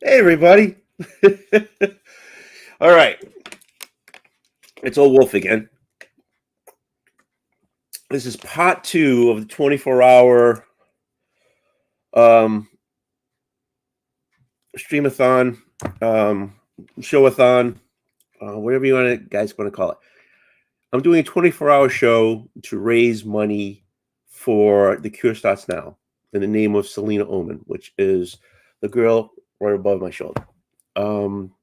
Hey, everybody. All right. It's old Wolf again. This is part 2 of the 24-hour streamathon, showathon, whatever you guys want to call it. I'm doing a 24-hour show to raise money for The Cure Starts Now in the name of Selina Oman, which is the girl right above my shoulder. I'm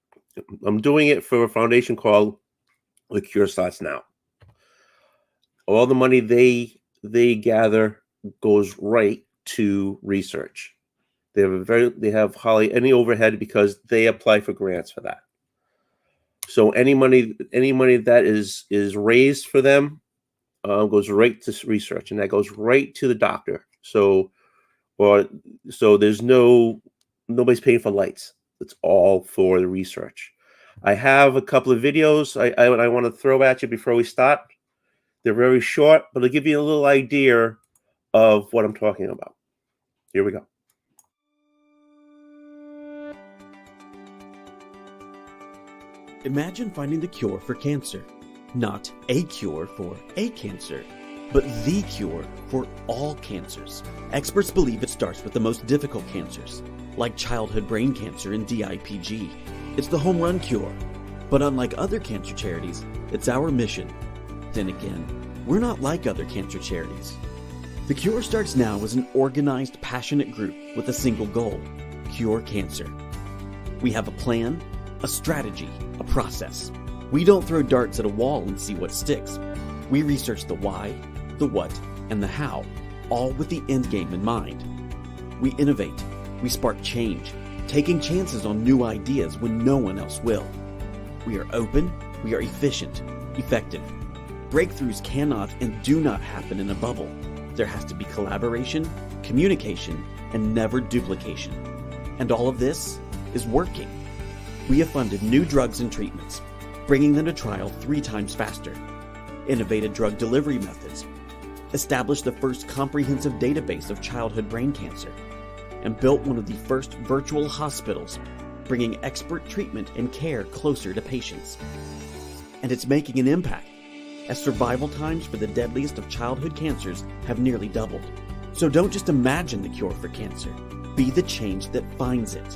doing it for a foundation called The Cure Starts Now. All the money they gather goes right to research. They have hardly any overhead because they apply for grants for that. So any money that is raised for them goes right to research, and that goes right to the doctor. So there's nobody's paying for lights. It's all for the research. I have a couple of videos I want to throw at you before we start. They're very short, but they'll give you a little idea of what I'm talking about. Here we go. Imagine finding the cure for cancer. Not a cure for a cancer, but the cure for all cancers. Experts believe it starts with the most difficult cancers, like childhood brain cancer and DIPG. It's the home run cure. But unlike other cancer charities, it's our mission. Then again, we're not like other cancer charities. The Cure Starts Now is an organized, passionate group with a single goal: cure cancer. We have a plan, a strategy, a process. We don't throw darts at a wall and see what sticks. We research the why, the what, and the how, all with the end game in mind. We innovate, we spark change, taking chances on new ideas when no one else will. We are open, we are efficient, effective. Breakthroughs cannot and do not happen in a bubble. There has to be collaboration, communication, and never duplication. And all of this is working. We have funded new drugs and treatments, bringing them to trial 3 times faster, innovated drug delivery methods, established the first comprehensive database of childhood brain cancer, and built one of the first virtual hospitals, bringing expert treatment and care closer to patients. And it's making an impact, as survival times for the deadliest of childhood cancers have nearly doubled. So don't just imagine the cure for cancer. Be the change that finds it.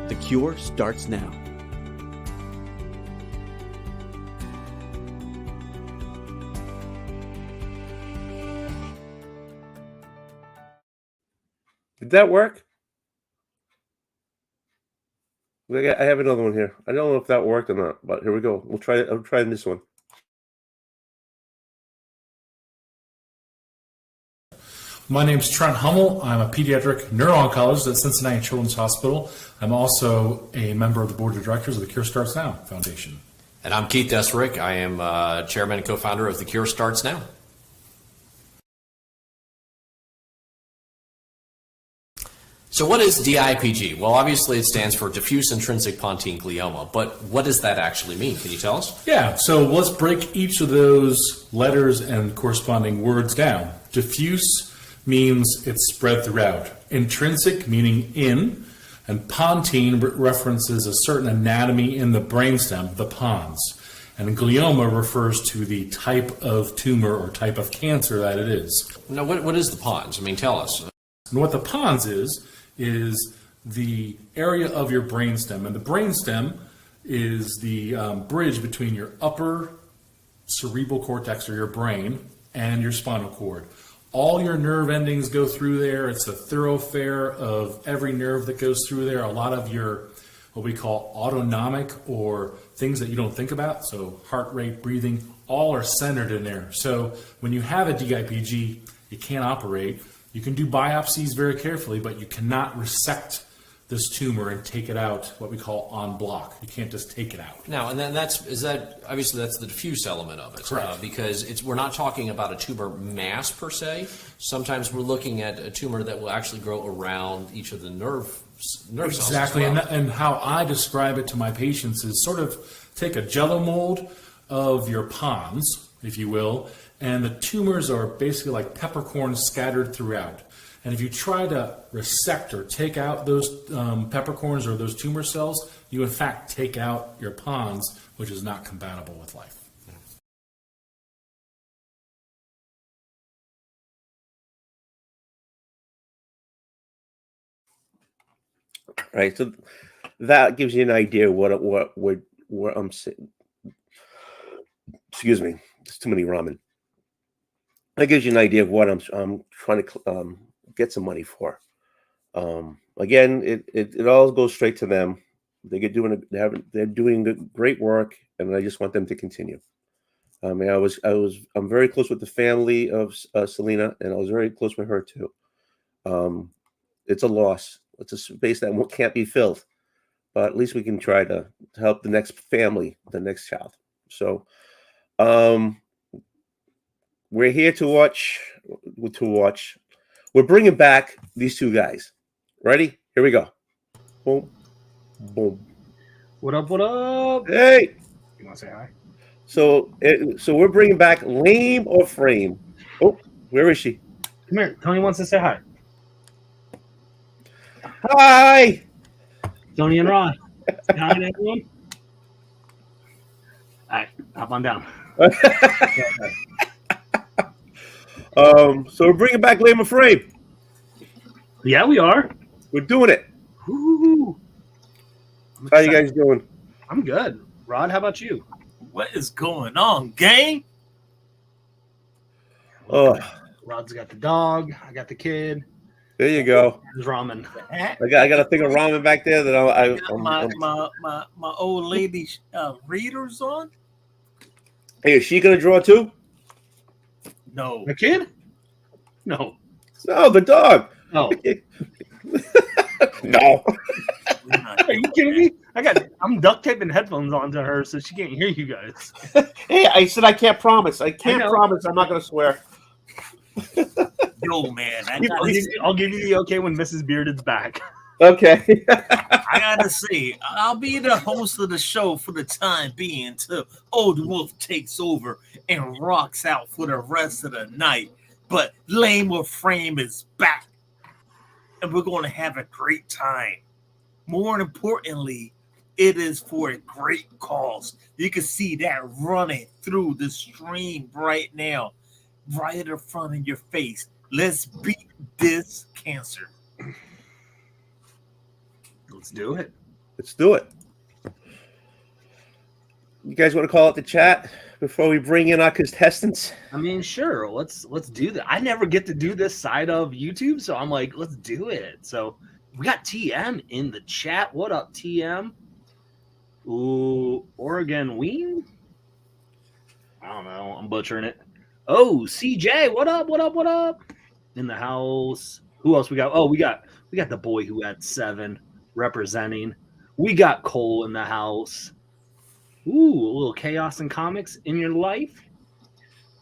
The cure starts now. Did that work? I have another one here. I don't know if that worked or not, but here we go. We'll try it. I'm trying this one. My name is Trent Hummel. I'm a pediatric neuro-oncologist at Cincinnati Children's Hospital. I'm also a member of the board of directors of the Cure Starts Now Foundation. And I'm Keith Desrick. I am chairman and co-founder of the Cure Starts Now. So what is DIPG? Well, obviously it stands for diffuse intrinsic pontine glioma, but what does that actually mean? Can you tell us? Yeah, so let's break each of those letters and corresponding words down. Diffuse means it's spread throughout. Intrinsic meaning in, and pontine references a certain anatomy in the brainstem, the pons. And glioma refers to the type of tumor or type of cancer that it is. Now, what is the pons? I mean, tell us. And what the pons is the area of your brainstem. And the brainstem is the bridge between your upper cerebral cortex, or your brain, and your spinal cord. All your nerve endings go through there. It's a thoroughfare of every nerve that goes through there. A lot of your, what we call autonomic, or things that you don't think about, so heart rate, breathing, all are centered in there. So when you have a DIPG, you can't operate. You can do biopsies very carefully, but you cannot resect this tumor and take it out, what we call en bloc. You can't just take it out. Now, and then obviously that's the diffuse element of it. Correct. Because we're not talking about a tumor mass per se. Sometimes we're looking at a tumor that will actually grow around each of the nerve cells. Exactly, as well. and how I describe it to my patients is sort of take a jello mold of your pons, if you will, and the tumors are basically like peppercorns scattered throughout. And if you try to resect or take out those peppercorns or those tumor cells, you in fact take out your pons, which is not compatible with life. Right. So that gives you an idea what I'm saying. Excuse me. There's too many ramen. That gives you an idea of what I'm trying to get some money for. Again, it all goes straight to them. They're doing great work, and I just want them to continue. I mean, I'm very close with the family of Selina, and I was very close with her too. It's a loss. It's a space that can't be filled, but at least we can try to help the next family, the next child. So, we're here to watch. We're bringing back these two guys. Ready? Here we go. Boom, boom. What up? What up? Hey. You want to say hi? So we're bringing back Lame or Frame. Oh, where is she? Come here. Tony wants to say hi. Hi. Tony and Ron. Say hi to everyone. All right, hop on down. So we're bringing back Lame or Frame. Yeah, we are. We're doing it. Woo-hoo. How you guys doing? I'm good. Rod, how about you? What is going on, gang? Oh, Rod's got the dog. I got the kid. there you go. There's ramen. I got a thing of ramen back there that I got my old lady readers on. Hey, is she gonna draw too? No, The kid? No. No, the dog. Oh, No. are you kidding me? I'm duct taping headphones onto her so she can't hear you guys. Hey, I said I can't promise. I I can't know. promise. I'm not gonna swear. yo, man, I'll give you the okay when Mrs. Bearded's back. Okay. I gotta say, I'll be the host of the show for the time being until Old Wolf takes over and rocks out for the rest of the night. But Lame or Frame is back, and we're going to have a great time. More importantly, it is for a great cause. You can see that running through the stream right now, right in front of your face. Let's beat this cancer. Let's do it. Let's do it. You guys want to call it the chat before we bring in our contestants? I mean, sure. Let's do that. I never get to do this side of YouTube, so I'm like, let's do it. So we got TM in the chat. What up, TM? Ooh, Oregon Ween? I don't know. I'm butchering it. Oh, CJ, what up? What up? What up? In the house. Who else we got? Oh, we got the boy who had 7 representing. We got Cole in the house. Ooh, a little chaos and comics in your life.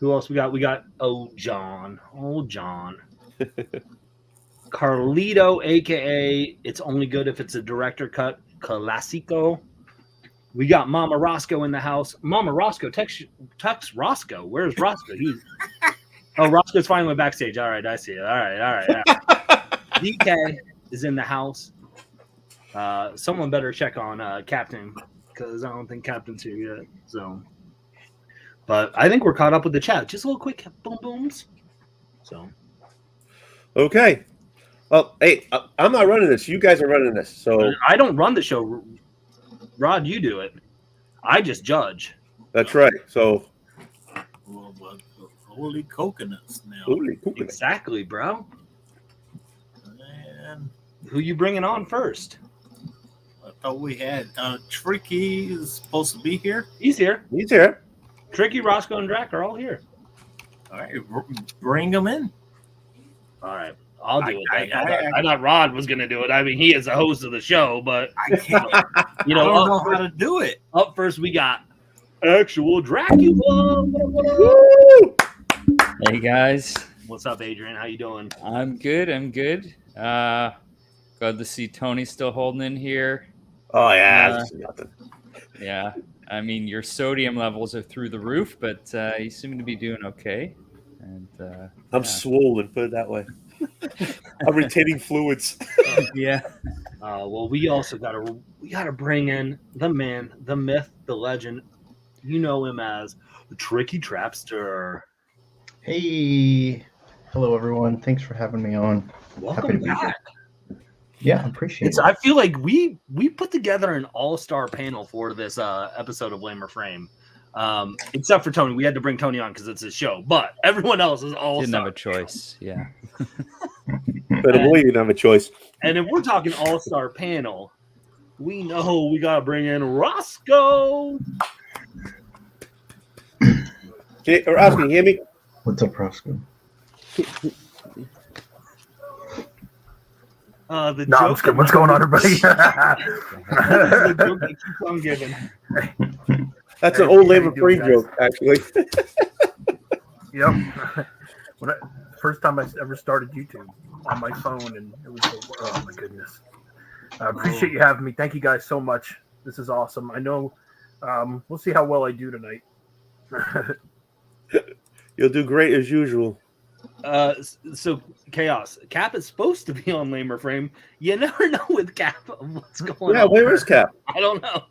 Who else we got? We got John. Carlito, aka It's Only Good If It's a Director Cut, Classico. We got Mama Roscoe in the house. Mama Roscoe, text Roscoe. Where's Roscoe? Roscoe's finally backstage. All right, I see it. All right. DK is in the house. Someone better check on Captain, because I don't think Captain's here yet. So, but I think we're caught up with the chat. Just a little quick boom booms. So, Okay. Well, hey, I'm not running this. You guys are running this. So I don't run the show. Rod, you do it. I just judge. that's right. So Well, holy coconuts now. holy coconut. Exactly, bro. Man, Who you bringing on first? I thought we had Tricky is supposed to be here. He's here. He's here. Tricky, Roscoe, and Drac are all here. All right, bring them in. All right. I'll do it. I I thought Rod was going to do it. I mean, he is the host of the show, but I can't. you I know, don't know how to do it. up first we got actual Dracula. Woo! Hey guys, What's up, Adrian? How you doing? I'm good. Glad to see Tony still holding in here. Oh yeah, this is nothing. Yeah, I mean your sodium levels are through the roof, but you seem to be doing okay. And I'm swollen. Put it that way. I'm retaining fluids. Yeah. Well, we also gotta bring in the man, the myth, the legend. You know him as the Tricky Trapster. Hey, hello everyone. Thanks for having me on. Welcome be here. back. Yeah, appreciate it. I feel like we put together an all-star panel for this episode of Blame or Frame. Except for Tony. We had to bring Tony on because it's his show, but everyone else is all-star. Didn't have a choice. Yeah. But boy, you didn't have a choice. And if we're talking all-star panel, we know we gotta bring in Roscoe. Roscoe, can you hear me? What's up, Roscoe? The No, I'm just kidding. What's going on, everybody? the joke that keeps on giving. That's an old labor free joke, actually. Yep. First time I ever started YouTube on my phone, and it was oh my goodness. I appreciate you having me. Thank you guys so much. This is awesome. I know. We'll see how well I do tonight. You'll do great as usual. So Chaos. Cap is supposed to be on Lamer Frame. You never know with Cap what's going on. Yeah, where is Cap? I don't know.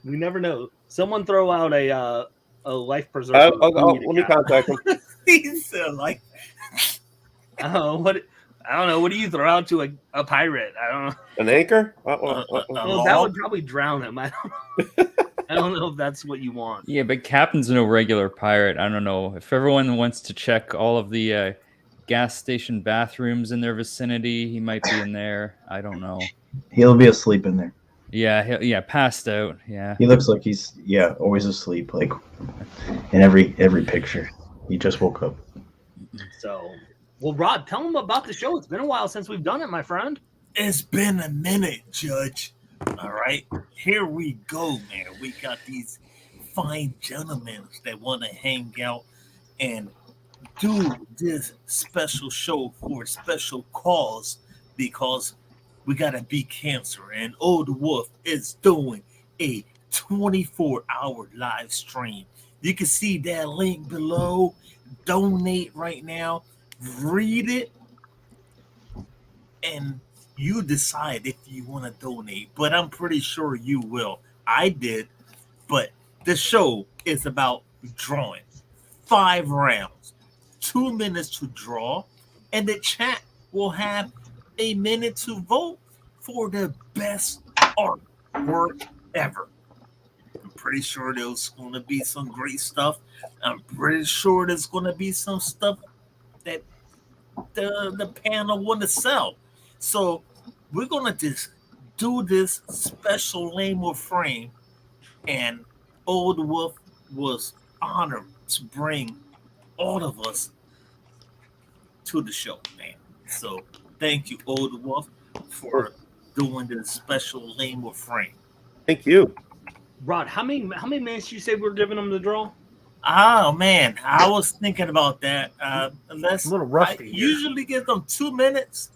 We never know. Someone throw out a life preserver. Let me contact him. He's like, What? I don't know. What do you throw out to a pirate? I don't know. An anchor? Well, that would probably drown him. I don't know if that's what you want. Yeah, but Captain's no regular pirate. I don't know. If everyone wants to check all of the gas station bathrooms in their vicinity, he might be in there. I don't know. He'll be asleep in there. Yeah, passed out. Yeah. He looks like he's always asleep, like in every picture. He just woke up. So, well, Rod, tell him about the show. It's been a while since we've done it, my friend. it's been a minute, Judge. All right, here we go, man. We got these fine gentlemen that want to hang out and do this special show for a special cause because we got to beat cancer. And Old Wolf is doing a 24-hour live stream. You can see that link below. Donate right now. Read it. And you decide if you want to donate. But I'm pretty sure you will. I did. But the show is about drawing. 5 rounds. 2 minutes to draw. And the chat will have a minute to vote for the best artwork ever. I'm pretty sure there's going to be some great stuff. I'm pretty sure there's going to be some stuff that the panel want to sell. So we're going to just do this special Lame or Frame. And Old Wolf was honored to bring all of us to the show, man. So thank you, Old Wolf, for doing this special Lame or Frame. Thank you. Rod, how many minutes you say we're giving them to draw? Oh man, I was thinking about that. A little rusty. I usually give them 2 minutes.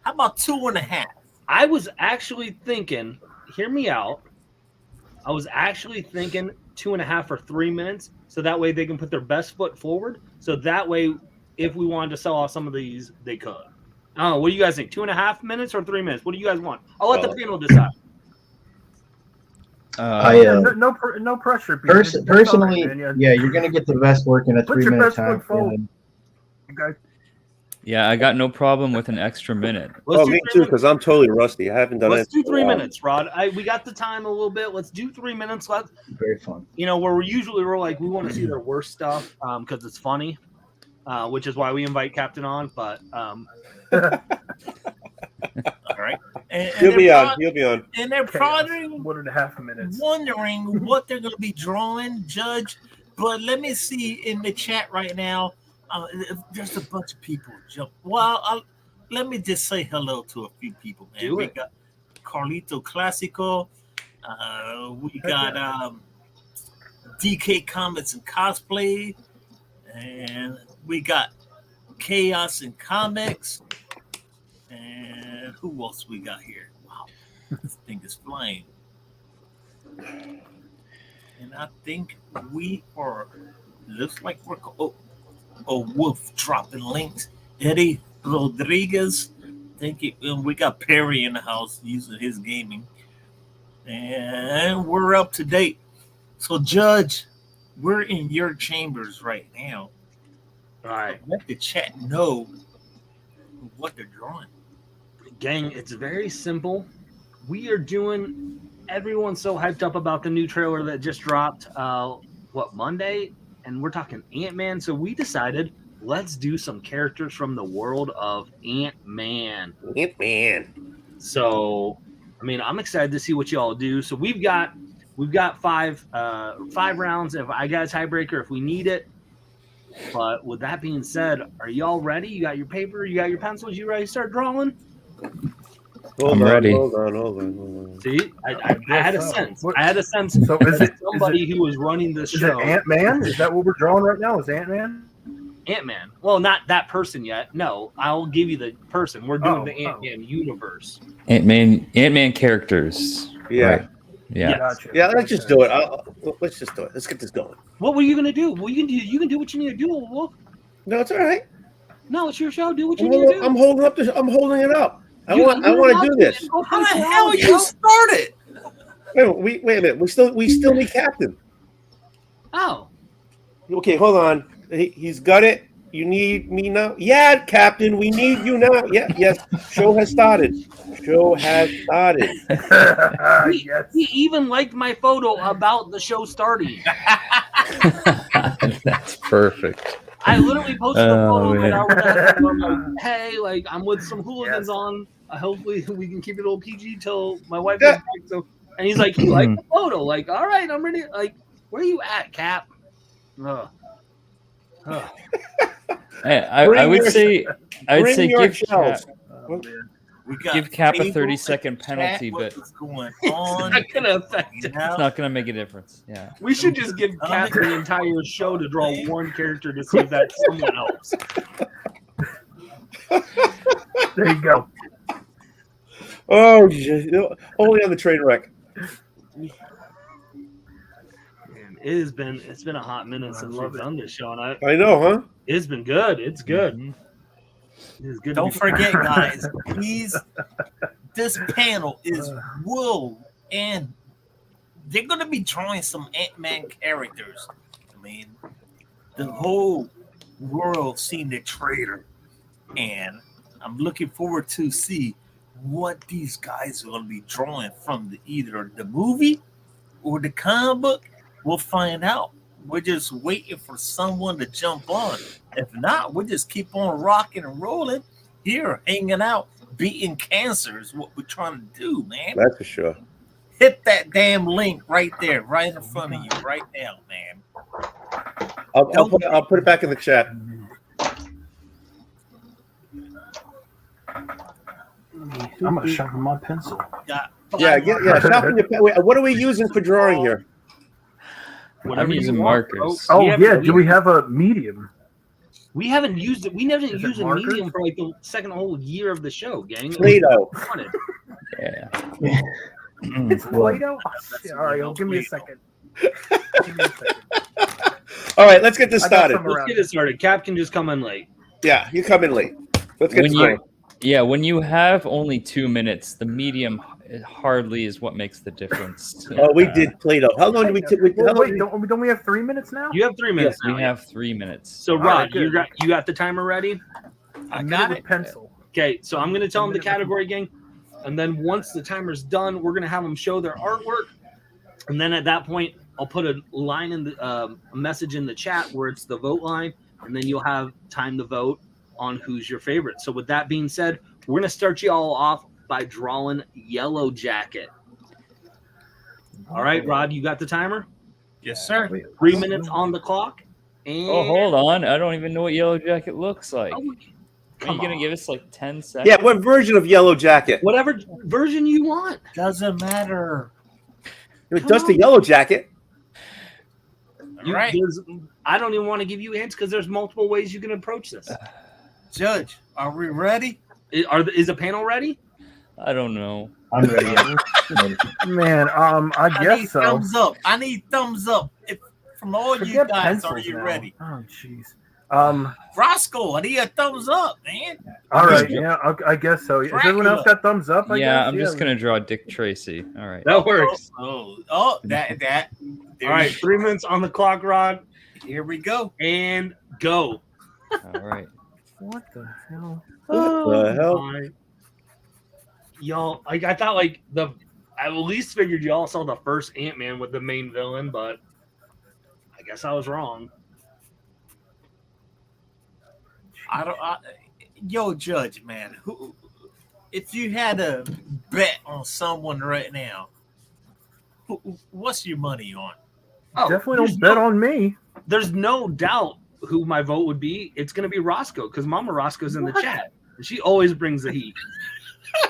How about 2.5? I was actually thinking, hear me out. I was actually thinking 2.5 or 3 minutes, so that way they can put their best foot forward. So that way, if we wanted to sell off some of these, they could. Oh, what do you guys think? 2.5 minutes or 3 minutes? What do you guys want? I'll let the panel decide. No pressure. Personally, you're gonna get the best work in a 3-minute time. Yeah, I got no problem with an extra minute. Me too, because I'm totally rusty. I haven't done it. Let's do 3 minutes, Rod. We got the time a little bit. Let's do 3 minutes. Very fun. Where we're like, we want to see their worst stuff because it's funny, which is why we invite Captain on. But all right, and He'll be on. And they're probably 1.5 minutes. wondering what they're going to be drawing, Judge. But let me see in the chat right now. There's a bunch of people jump. Well, let me just say hello to a few people, man. We got Carlito Classico. We got DK Comics and Cosplay. And we got Chaos and Comics. And who else we got here? Wow, this thing is flying. And I think we are, looks like we're, Wolf dropping links. Eddie, Rodriguez. Thank you. We got Perry in the house using his gaming. And we're up to date. So, Judge, we're in your chambers right now. All right, Let the chat know what they're drawing. gang, it's very simple. We are doing. Everyone's so hyped up about the new trailer that just dropped. Monday? And we're talking Ant-Man. So we decided let's do some characters from the world of Ant-Man. Ant-Man. So, I mean, I'm excited to see what y'all do. So we've got five rounds. If I got a tiebreaker, if we need it. But with that being said, are y'all ready? You got your paper? You got your pencils? You ready to start drawing? I'm ready. Hold on. See, I had a sense. I had a sense. So is it somebody who was running this is show? it Ant-Man? Is that what we're drawing right now? Is Ant-Man? Ant-Man. Well, not that person yet. No, I'll give you the person. We're doing the Ant-Man universe. Ant-Man characters. Yeah. Right. Yeah. Gotcha. Yeah, let's just do it. Let's just do it. Let's get this going. What were you gonna do? Well, you can do what you need to do. Wolf. No, it's all right. No, it's your show. Do what you need to do. I'm holding it up. I want to do this. How the hell you started? Wait a minute. We still need Captain. Oh. Okay, hold on. He's got it. You need me now? Yeah, Captain, we need you now. Yeah, yes. Show has started. He even liked my photo about the show starting. That's perfect. I literally posted a photo that I was like, hey, like I'm with some hooligans on. Hopefully we can keep it all PG till my wife gets back. So, and he's like, he liked the photo. Like, all right, I'm ready. Like, where are you at, Cap? I would say give Cap a 30-second penalty, but what's going It's on? not gonna affect it. it's not going to make a difference. Yeah. We should just give Cap the entire show to draw one character to see if that's someone else. There you go. Oh, only on the train wreck. Man, it's been a hot minute since we've done this show, and I know, huh? it's been good. It's good. It's good. Don't forget, guys. This panel is wool, and they're going to be drawing some Ant-Man characters. I mean, the whole world seen the trailer, and I'm looking forward to see what these guys are going to be drawing from either the movie or the comic book. We'll find out. We're just waiting for someone to jump on. If not, we'll just keep on rocking and rolling here, hanging out, beating cancer is what we're trying to do, man. That's for sure. Hit that damn link right there, right in front of you, right now, man. I'll put it back in the chat. I'm gonna sharpen my pencil. Yeah. Sharpen your pen. Wait, what are we using for drawing here? I'm using markers. Oh yeah. Do we have a medium? We haven't used it. We never used a markers? medium for like the second whole year of the show, gang. Play-Doh. Yeah. Play-Doh? All right, give me a second. All right, let's get this started. Let's get it started. Cap can just come in late. Yeah, you come in late. Let's get started. When you have only 2 minutes, the medium hardly is what makes the difference. Oh, we did Play-Doh. How long do we take? Don't we have 3 minutes now? You have 3 minutes. Yes, we have 3 minutes. So, Rod, you got the timer ready? I got it. Pencil. Okay, so I'm going to tell them the category, gang. And then once the timer's done, we're going to have them show their artwork. And then at that point, I'll put a line in the a message in the chat where it's the vote line. And then you'll have time to vote on who's your favorite. So with that being said, we're going to start you all off by drawing Yellow Jacket. All right, Rod, you got the timer? Yes, sir. 3 minutes on the clock. And hold on. I don't even know what Yellow Jacket looks like. Are you come going to on. give us like 10 seconds? Yeah, what version of Yellow Jacket? Whatever version you want. Doesn't matter. It does the Yellow Jacket. Right. I don't even want to give you hints because there's multiple ways you can approach this. Judge, are we ready? Is the panel ready? I don't know. I'm ready. Man, I guess so. Thumbs up. I need thumbs up. From all you Forget guys, are pencils you now. ready? Oh, jeez. Roscoe, I need a thumbs up, man. All right, yeah, I guess so. Is everyone else got thumbs up? I Yeah, guess? I'm just gonna draw Dick Tracy. All right. That works. That. All right, 3 minutes on the clock, Rod, Here we go. and go. All right. What the hell? What the hell? my- Y'all, like I thought, like I at least figured y'all saw the first Ant-Man with the main villain, but I guess I was wrong. Yo, Judge, man, if you had to bet on someone right now, what's your money on? Oh, Definitely there's don't bet on me. There's no doubt who my vote would be. It's going to be Roscoe because Mama Roscoe's in the chat. And she always brings the heat.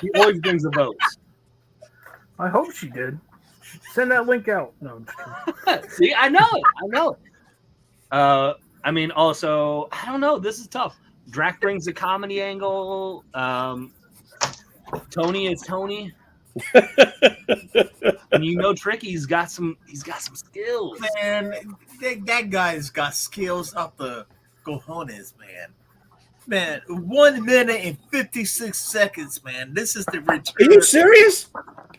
She always brings the votes. I hope she did. Send that link out. No, I'm just kidding. See, I know it. I know it. I mean, also, I don't know. This is tough. Drac brings the comedy angle. Tony is Tony. And you know, Tricky's got some. He's got some skills. Man, that guy's got skills up the cojones, man. Man, 1 minute and 56 seconds, man. This is the return. Are you serious?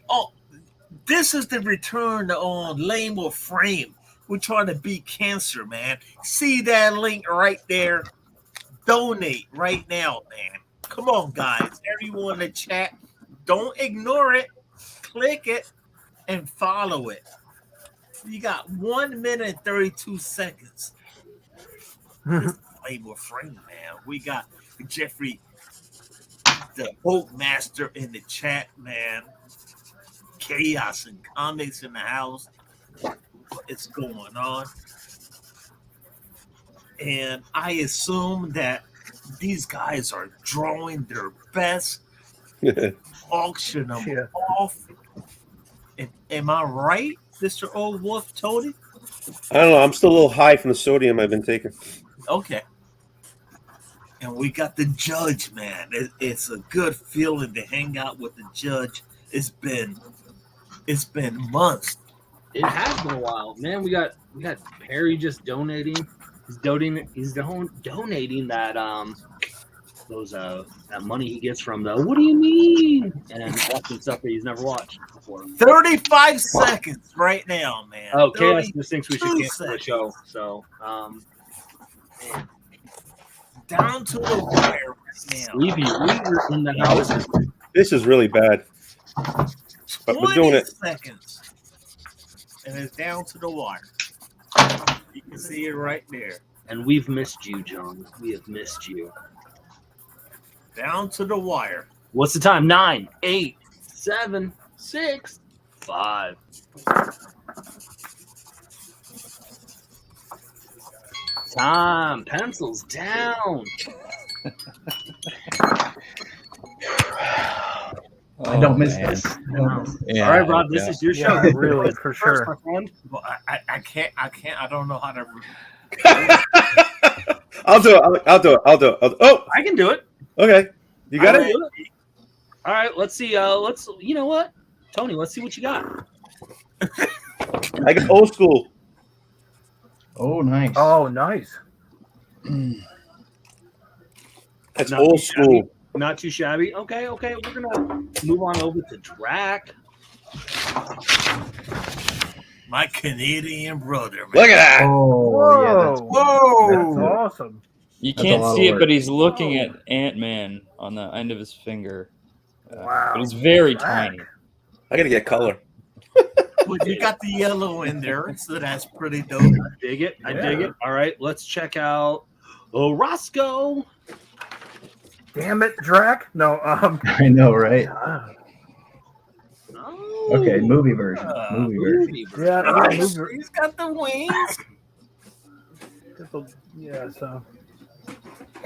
Oh, this is the return on Lame or Frame. We're trying to beat cancer, man. See that link right there? Donate right now, man. Come on, guys. Everyone in the chat, don't ignore it. Click it and follow it. You got 1 minute and 32 seconds. Lame or Frame, man. We got Jeffrey, the Boat Master, in the chat, man. Chaos and Comics in the house. What's going on? And I assume that these guys are drawing their best, auction them off. Am I right, Mr. Old Wolf Tony? I don't know. I'm still a little high from the sodium I've been taking. Okay. And we got the judge, man. It's a good feeling to hang out with the judge. It's been months. It has been a while, man. We got Perry just donating. He's donating that that money he gets from the what do you mean? And watching stuff that he's never watched before. 35 seconds right now, man. Oh, Chaos just thinks we should cancel the seconds. show. So Down to the wire right now. Levy, we're in the house. This is really bad. But we're doing 20 it. seconds. And it's down to the wire. You can see it right there. And we've missed you, John. We have missed you. Down to the wire. What's the time? 9, 8, 7, 6, 5. Time. Pencils down. I don't miss man. this. I don't miss this. Yeah, All right, Rob, this is your show. Yeah, really, for First, sure. my friend. Well, I can't. I don't know how to. I'll do it. Oh, I can do it. okay. You got I it? can do it. All right, let's see. You know what? Tony, let's see what you got. I got old school. Oh, nice. Oh, nice. That's Not old too shabby. school. Not too shabby. Okay. We're gonna move on over to Drac. My Canadian brother, man. Look at that. Oh, yeah. That's, That's Whoa! awesome. You That's a can't lot see of it, work. but he's looking at Ant-Man on the end of his finger. Wow. But it's very Drac. tiny. I gotta get color. Well, you got the yellow in there, so that's pretty dope. I dig it. All right, let's check out Roscoe. Damn it, Drac. No, I know, right? Oh, Okay, movie version. Movie version. movie version. yeah, Nice. He's got the wings. yeah. So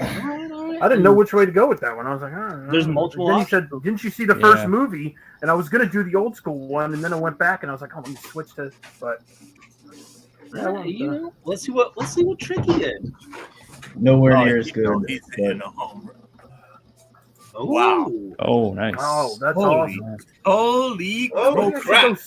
All right. I didn't know which way to go with that one. I was like, I don't know. There's multiple Then he said, options. "Didn't you see the first Yeah. movie?" And I was gonna do the old school one, and then I went back and I was like, "Oh, let me switch to." But yeah, well, You know, let's see what Tricky did. Nowhere Oh, near as you know good. he's But in a home run. Oh, Wow. Oh, nice. oh, that's Holy awesome. Holy Oh, crow Yeah, crap.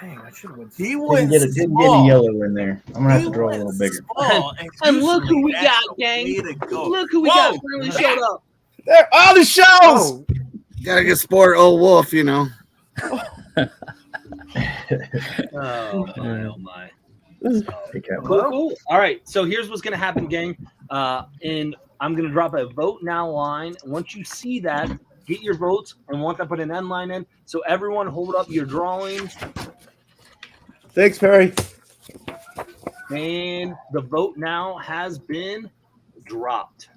Dang, I should have went. He Didn't went get a small. yellow in there. I'm gonna have He to draw a went little bigger. small, And look who usually we that's got, the gang. way to go. Look who we Whoa! got finally showed up. There are the shows. Oh, Gotta get sport old wolf, you know. Oh my, oh my. Hey, Cap. Cool. All right. So here's what's gonna happen, gang. And I'm gonna drop a vote now line. Once you see that, get your votes, and once I put an end line in, so everyone hold up your drawings, Thanks, Perry. and the vote now has been dropped.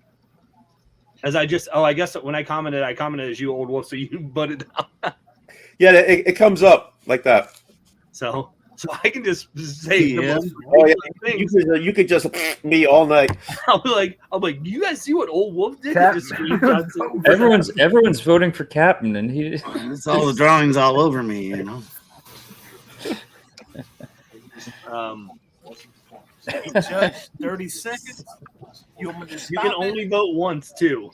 As I guess when I commented as you, old wolf, so you voted down. Yeah, it comes up like that. So I can just say the Yeah. most Oh, yeah. ridiculous things. You could just me all night. I'm like, you guys see what old wolf did? Cap- He just screenshots it. Everyone's voting for Captain, and he. It's all the drawings all over me, you know. Hey, Judge, 30 seconds. You want me to You stop can it? only vote once too.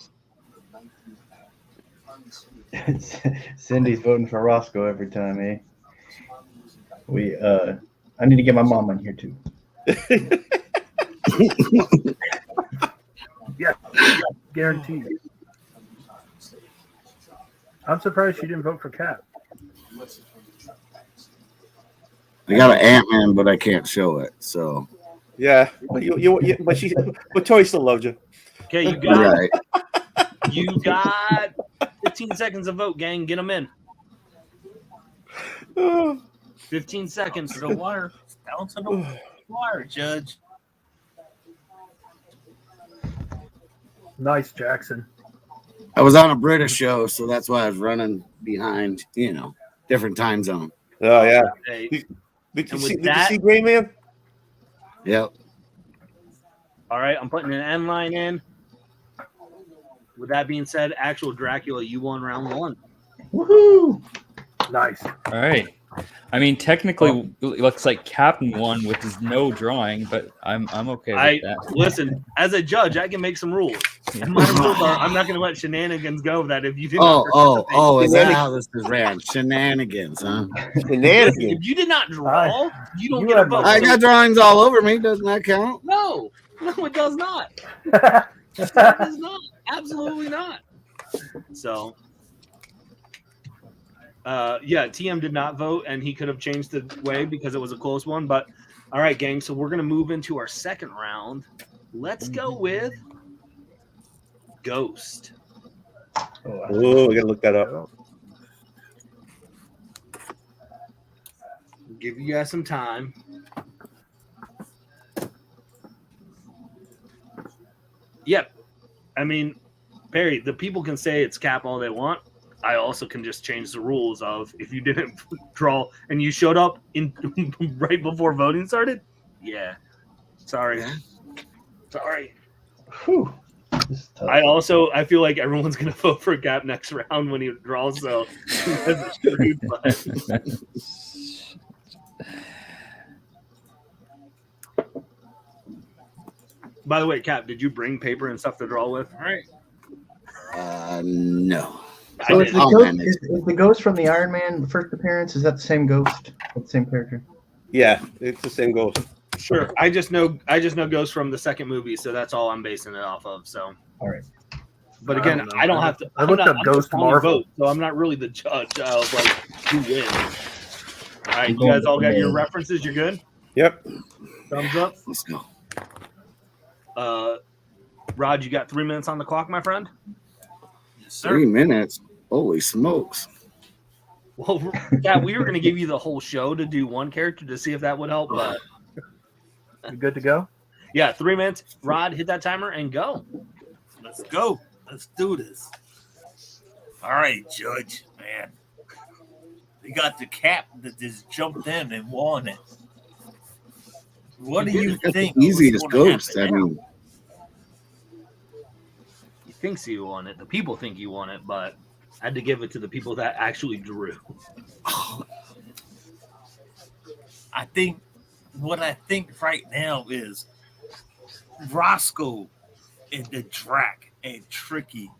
Cindy's voting for Roscoe every time, eh? I need to get my mom on here too. yeah, guaranteed. I'm surprised she didn't vote for Cap. I got an Ant-Man, but I can't show it, so. Yeah, but but Tori still loves you. Okay, you got Right. you got 15 seconds to vote, gang. Get them in. 15 seconds. To the wire. Down to the wire, Judge. Nice, Jackson. I was on a British show, so that's why I was running behind, you know, different time zone. Oh yeah. Hey, Did you And with see? Did you that- see Gray Man? Yep. all right, I'm putting an end line in. With that being said, actual Dracula, you won round one. Woohoo! Nice. All right. I mean, technically, it looks like Captain won with his no drawing, but I'm okay with that. Listen, as a judge, I can make some rules. Yeah. My rules are I'm not going to let shenanigans go. That if you did Oh, not participate- is that how this is ran? Shenanigans, huh? Shenanigans. if you did not draw, you don't You get a had vote. I So- got drawings all over me. Doesn't that count? no, it does not. It does not. Absolutely not. So, yeah, TM did not vote, and he could have changed the way because it was a close one. But all right, gang. So we're gonna move into our second round. Let's go with Ghost. Oh, we gotta look that up. Give you guys some time. Yep. I mean, Barry, the people can say it's Cap all they want. I also can just change the rules of if you didn't draw and you showed up in right before voting started. Yeah. Sorry. Sorry. Whew. This is tough. I feel like everyone's gonna vote for Cap next round when he draws, so that's screwed, but- By the way, Cap, did you bring paper and stuff to draw with? All right. No. So I is did. the, Oh, ghost, man, is the ghost from the Iron Man first appearance? Is that the same ghost? The same character? Yeah, it's the same goal. Sure. I just know Ghost from the second movie, so that's all I'm basing it off of. So, All right. but I again, don't know. I don't have to. I looked up I'm Ghost just calling Marvel. vote, so I'm not really the judge of like who wins. All right, I'm you going guys all with got the your man. references. You're good. Yep. Thumbs up. Let's go. Rod, you got 3 minutes on the clock, my friend. Yes, sir. 3 minutes. Holy smokes. Well, yeah, we were going to give you the whole show to do one character to see if that would help, but You good to go? yeah, 3 minutes. Rod, hit that timer and go. Let's go. Let's do this. All right, Judge, man. We got the Cap that just jumped in and won it. What do you That's think? the easiest was gonna ghost. I happen now? mean, He thinks he won it. The people think he won it, but I had to give it to the people that actually drew. I think what I think right now is Roscoe and the Drac and Tricky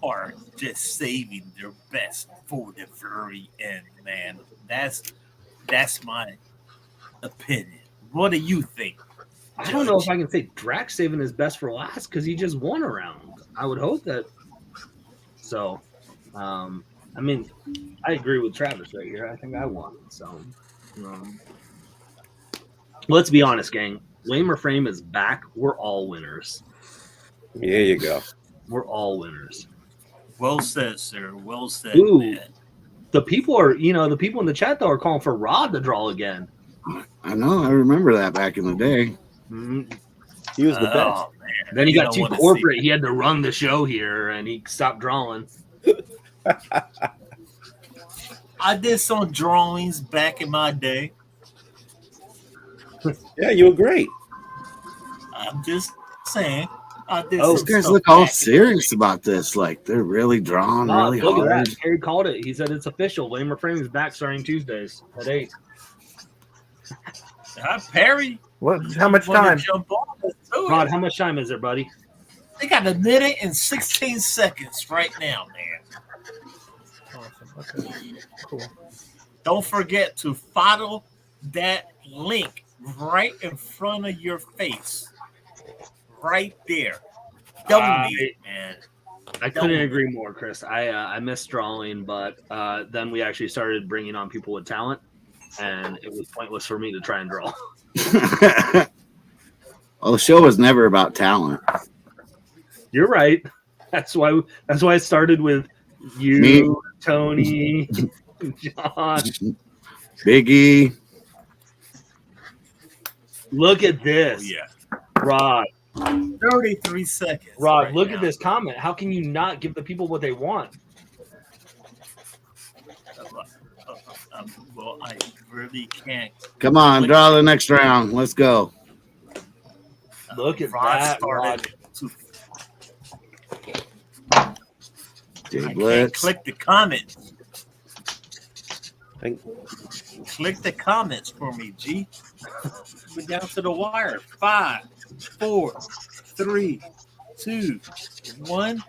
are just saving their best for the very end, man. That's my opinion. What do you think? I don't know if I can say Drax saving his best for last because he just won a round. I would hope that. So, I mean, I agree with Travis right here. I think I won. So, let's be honest, gang. Lame or Frame is back. We're all winners. There you go. We're all winners. Well said, sir. Well said, Ooh. man. The people are, the people in the chat, though, are calling for Rod to draw again. I know. I remember that back in the day. Mm-hmm. He was the best. Oh, man. Then he You got don't too wanna corporate. see He had to run the show here, and he stopped drawing. I did some drawings back in my day. Yeah, you were great. I'm just saying. I did These some guys stuff look all back in- serious about this. Like they're really drawing Oh, really look hard. at that. Harry called it. He said it's official. Lame or Frame is back starting Tuesdays at 8. Perry. What? How much wanna time? jump on, let's do it. Rod, how much time is there, buddy? They got a minute and 16 seconds right now, man. Awesome. Okay. Cool. Don't forget to follow that link right in front of your face. Right there. Donate, man. I couldn't agree more, Chris. I missed drawing, but then we actually started bringing on people with talent, and it was pointless for me to try and draw. Well, the show was never about talent. You're right. That's why it started with you, Me. Tony, John. Biggie. Look at this. Yeah. Rod. 33 seconds. Rod, right look now. at this comment. How can you not give the people what they want? Well, I really can't. Come on, draw the next round. Let's go. Look at Rod that, started Rod. to. Jay I can't Blitz. click the comments. Thank- Click the comments for me, G. We're down to the wire. 5, 4, 3, 2, 1.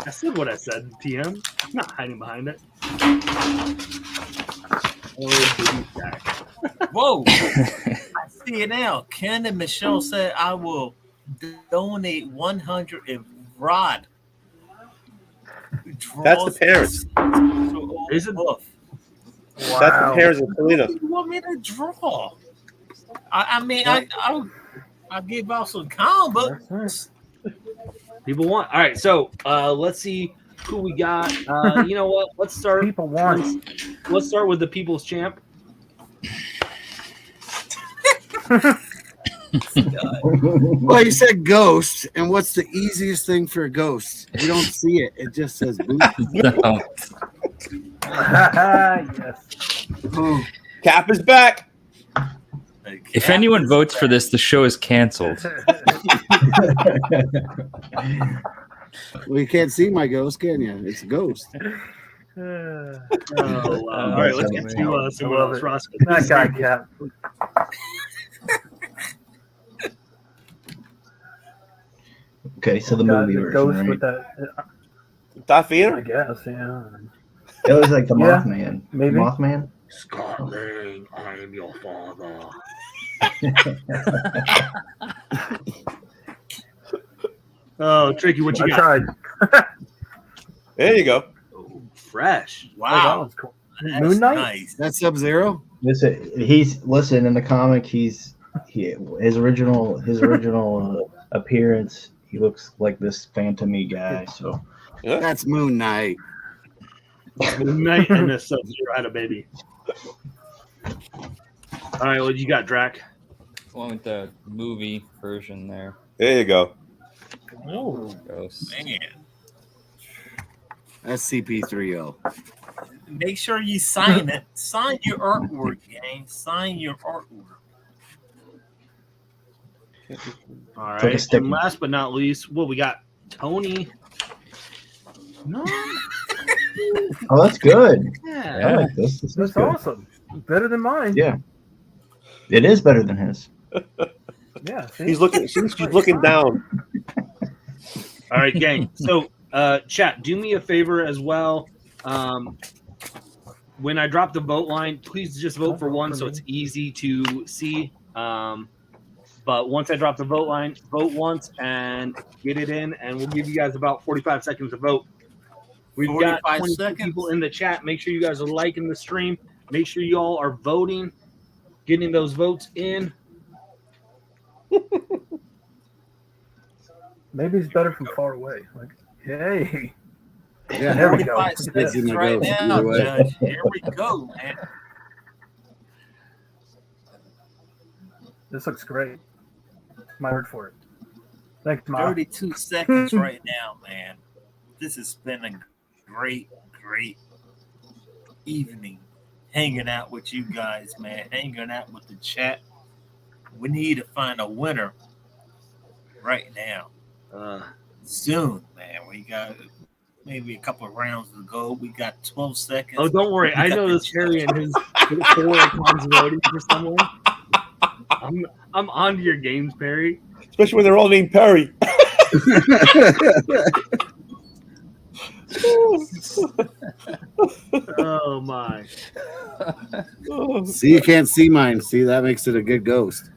I said what I said, TM. I'm not hiding behind it. Oh, baby Jack. Whoa! I see it now. Ken and Michelle said I will donate 100 if Rod. That's the parents. Is it? That's the parents of Selina. What do you want me to draw? I mean, I'll give out some combos. People want. All right, so let's see who we got. You know what? Let's start. People want. Let's start with the People's Champ. Well, you said ghost, and what's the easiest thing for a ghost? You don't see it; it just says boot. No. Yes. Cap is back. If anyone votes for this, the show is canceled. Well, you can't see my ghost, can you? It's a ghost. All right, let's get to someone else. Ross. That guy, Cap. Okay, so the Got movie the version, ghost right? with that. Darth I Vader? guess, yeah. It was like the Yeah, Mothman. maybe. Mothman? Scott Lang, I am your father. Oh, Tricky, what you I got? tried. There you go. Oh, fresh. Oh, that was cool. Moon Knight? Nice. That's Sub-Zero. Listen in the comic. His original appearance. He looks like this phantom-y guy. So Yeah. That's Moon Knight. Moon Knight and the Sub-Zero had a baby. All right, what you got, Drac? One with the movie version there. There you go. Oh, Ghost. Man. That's CP30. Make sure you sign it. Sign your artwork, gang. Sign your artwork. all It's like a right. sticky. And last but not least, what we got? Tony. No. oh, that's good. I Yeah. like this. This is That's good. awesome. Better than mine. Yeah, it is better than his. Yeah. See? She's looking. She's looking down. All right, gang. So Chat, do me a favor as well. When I drop the vote line, please just vote for one so it's easy to see. But once I drop the vote line, vote once and get it in, and we'll give you guys about 45 seconds to vote. We've got 22 seconds. people in the chat. Make sure you guys are liking the stream. Make sure you all are voting, getting those votes in. Maybe it's better from far away. Like, hey. Yeah, There we go. 45 seconds right Either now, way. Judge. Here we go, man. This looks great. My word for it. Thanks, Ma. 32 seconds right now, man. This has been a great evening hanging out with you guys, man. Hanging out with the chat. We need to find a winner right now. Soon, man. We got maybe a couple of rounds to go. We got 12 seconds. Oh, don't worry. I know this Terry and his 4 icons voting for someone. I'm on to your games, Perry. Especially when they're all named Perry. Oh my! See, you can't see mine. See, that makes it a good ghost.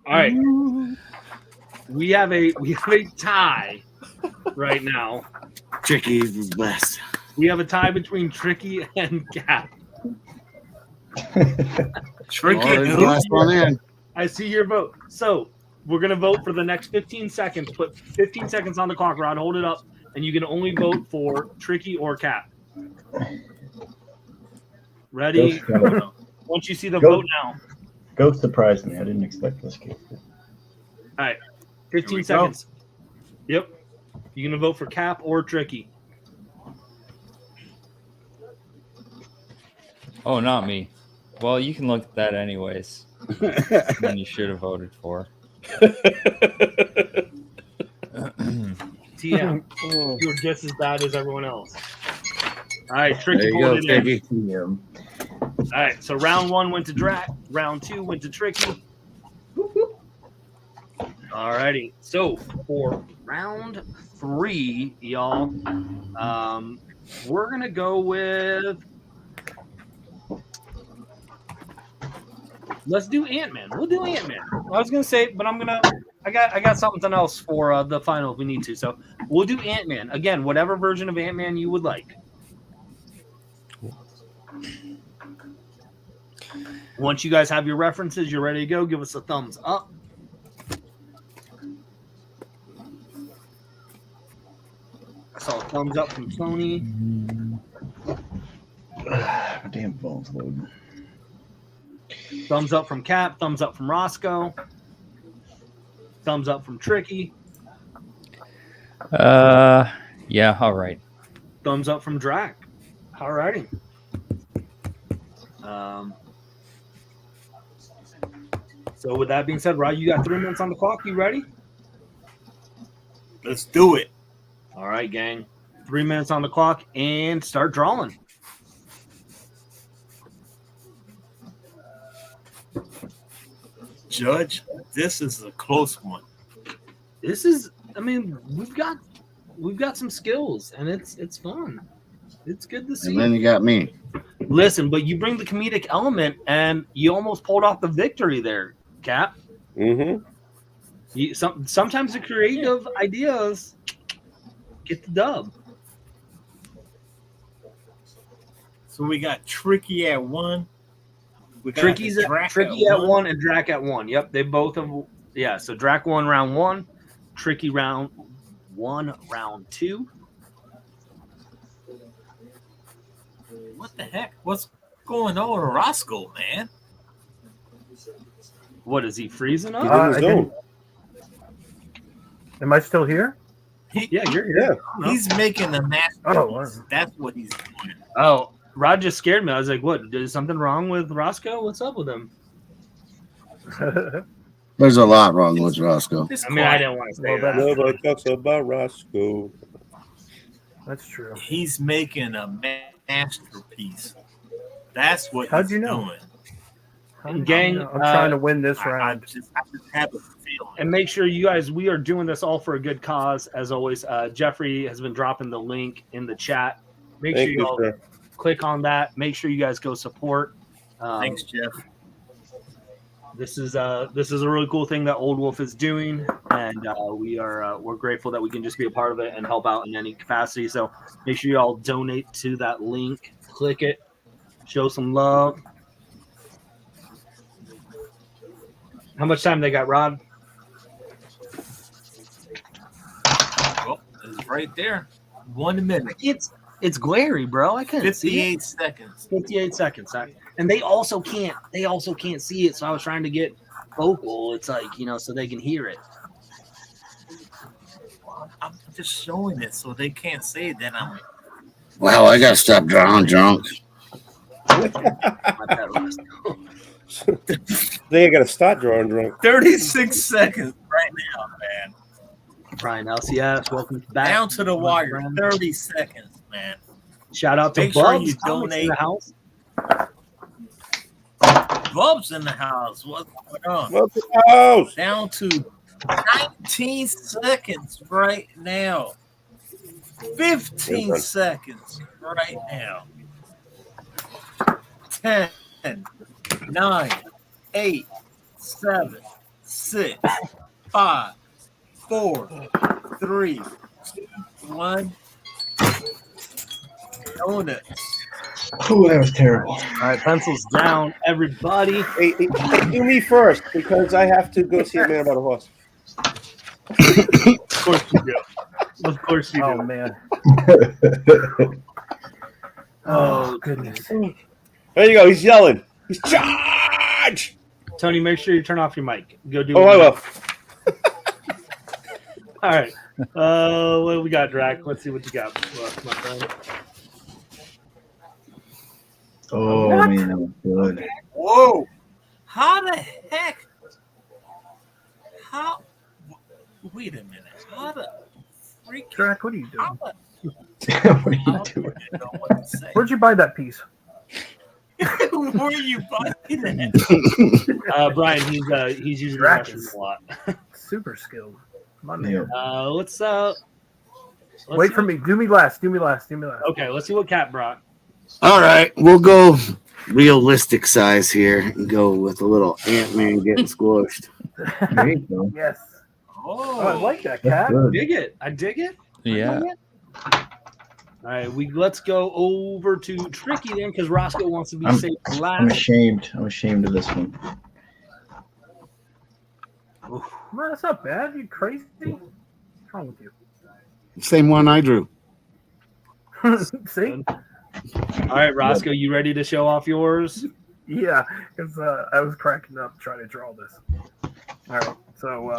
All right, we have a tie right now. Tricky is best. We have a tie between Tricky and Cap. Tricky. Oh, there's the last one in. I see your vote. So we're gonna vote for the next 15 seconds. Put 15 seconds on the clock, Rod. Hold it up, and you can only vote for Tricky or Cap. Ready? Once you see the vote now. Ghost surprised me. I didn't expect this case. All right, 15 seconds. Yep. You're gonna vote for Cap or Tricky. Oh, not me. Well, you can look at that anyways. When you should have voted for. TM, you're just as bad as everyone else. All right, Tricky There you go, voted in. Tricky. All right, so round 1 went to Drac. Round 2 went to Tricky. All righty. So for round 3, y'all, we're gonna go with. Let's do Ant-Man. We'll do Ant-Man. I was gonna say, but I got something else for the final if we need to. So we'll do Ant-Man again. Whatever version of Ant-Man you would like. Once you guys have your references, you're ready to go. Give us a thumbs up. I saw a thumbs up from Tony. My damn phone's loading. Thumbs up from Cap. Thumbs up from Roscoe. Thumbs up from Tricky. Yeah, all right. Thumbs up from Drac. All righty. So with that being said, Rod, you got 3 minutes on the clock. You ready? Let's do it. All right, gang. 3 minutes on the clock and start drawing. Judge, this is a close one. This is, I mean, we've got some skills, and it's fun. It's good to see. And then you got me. Listen, but you bring the comedic element, and you almost pulled off the victory there, Cap. Mm-hmm. Sometimes the creative ideas get the dub. So we got Tricky at 1. We got Tricky's Drac Tricky at 1 and Drac at 1. Yep, they both have. Yeah, so Drac won round 1, Tricky round 1, round 2. What the heck? What's going on with Roscoe, man? What is he freezing up? Am I still here? Yeah, you're here. He's making a masterpiece. Oh, That's what he's doing. Oh, Rod just scared me. I was like, what? Is something wrong with Roscoe? What's up with him? There's a lot wrong with Roscoe. I mean, I didn't want to say that. Nobody talks about Roscoe. That's true. He's making a masterpiece. That's what How'd he's you know? doing. I'm, Gang, I'm trying to win this round. I just have a feeling. And make sure you guys, we are doing this all for a good cause. As always, Jeffrey has been dropping the link in the chat. Make Thank sure you, you all sir. click on that. Make sure you guys go support. Thanks, Jeff. This is a really cool thing that Old Wolf is doing, and we're grateful that we can just be a part of it and help out in any capacity. So make sure you all donate to that link. Click it. Show some love. How much time they got, Rod? Oh, it's right there. 1 minute. It's glary, bro. I couldn't see it. 58 seconds. 58 seconds. And they also can't see it. So I was trying to get vocal. It's like, so they can hear it. I'm just showing it so they can't say that I'm. Wow, I gotta stop drawing drunk. They got to start drawing drunk. 36 seconds right now, man. Brian LCS, welcome back. Down to the wire. 30 seconds, man. Shout out to Make sure Bubs you Comics in donate. the house. Bubs in the house. What's going on? What's the house? Down to 19 seconds right now. 15 seconds right now. 10, 9, 8, 7, 6, 5, 4, 3, 2, 1. Donut. Oh, that was terrible. All right, pencils down, everybody. Hey, do me first because I have to go see a man about a horse. Of course you do. Of course you do. Oh man. Oh goodness. There you go. He's yelling. He's charge. Tony, make sure you turn off your mic. Go do Oh, I will. All right. What do we got, Drac? Let's see what you got, my friend. Oh, man, that was good. Whoa. How the heck? How? Wait a minute. How the freak? Drac, what are you doing? What are you doing? Where'd you buy that piece? Where are you buying that? Brian, he's using the Drac restroom is a lot. super skilled. My man. Yeah. Let's Wait see for what- me. Do me last. Do me last. Okay, let's see what Cat brought. All right, we'll go realistic size here and go with a little Ant-Man getting squished. There you go. Yes. Oh, Oh, I like that, That's Cat. good. Dig it. I dig it. Yeah. All right, let's go over to Tricky then, because Roscoe wants to be safe I'm last. ashamed. I'm ashamed of this one. Man, that's not bad. You crazy? What's wrong with you? Same one I drew. See? All right, Roscoe, you ready to show off yours? Yeah, because I was cracking up trying to draw this. All right, so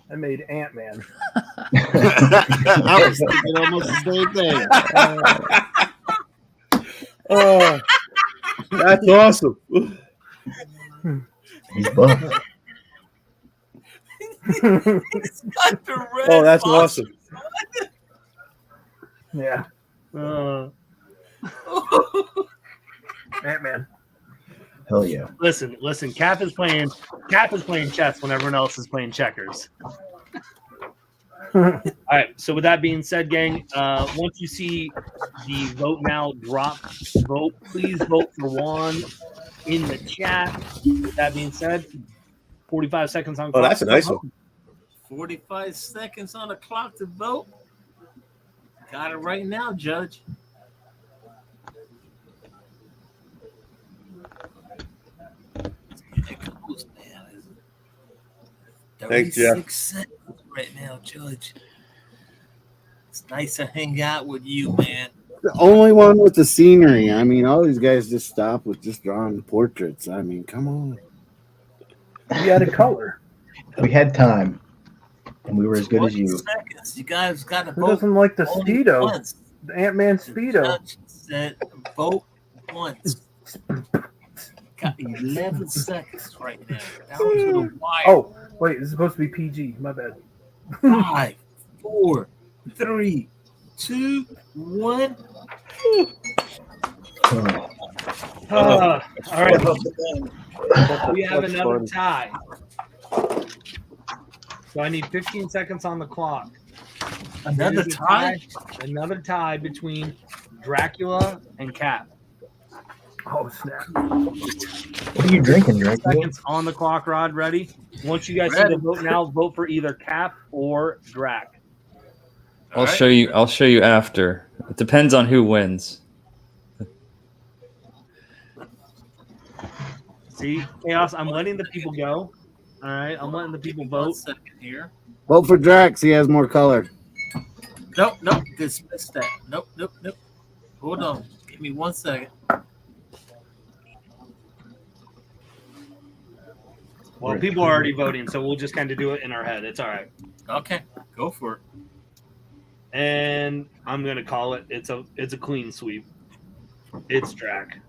I made Ant-Man. I was thinking almost the same thing. Oh, that's awesome. He's buff. it's got the red. Oh, that's box. awesome. Yeah, Uh, Ant-Man. Hell yeah. listen. Cap is playing chess when everyone else is playing checkers. All right. So with that being said, gang, once you see the vote now drop, please vote for one in the chat. With that being said, 45 seconds on. Oh, that's a nice one. 45 seconds on the clock to vote. Got it right now, Judge. It goes, man. Thanks, Jeff. 36 seconds right now, Judge. It's nice to hang out with you, man. The only one with the scenery. I mean, all these guys just stop with just drawing portraits. I mean, come on. You had a color. We had time, and we were as good as 20 you. seconds. You guys got to Who vote doesn't like the only Speedo? once. The Ant-Man The Speedo. judge said vote once. Got 11 seconds right now. Down to the wire. Oh, wait, it's supposed to be PG. My bad. 5, 4, 3, 2, 1. Oh, All right. We have That's another fun. tie. So I need 15 seconds on the clock. Another It is a tie? Another tie between Dracula and Cap. Oh snap! What are you drinking, Dracula? Seconds on the clock, Rod. Ready? Once you guys see the vote now, vote for either Cap or Drac. I'll show you. I'll show you after. It depends on who wins. See, Chaos, I'm letting the people go. All right, I'm letting the people One vote. second here. Vote for Drax. He has more color. Nope. Dismiss that. Nope. Hold on. Give me 1 second. Well, people are already voting, so we'll just kind of do it in our head. It's all right. Okay, go for it. And I'm gonna call it. It's a clean sweep. It's Drac.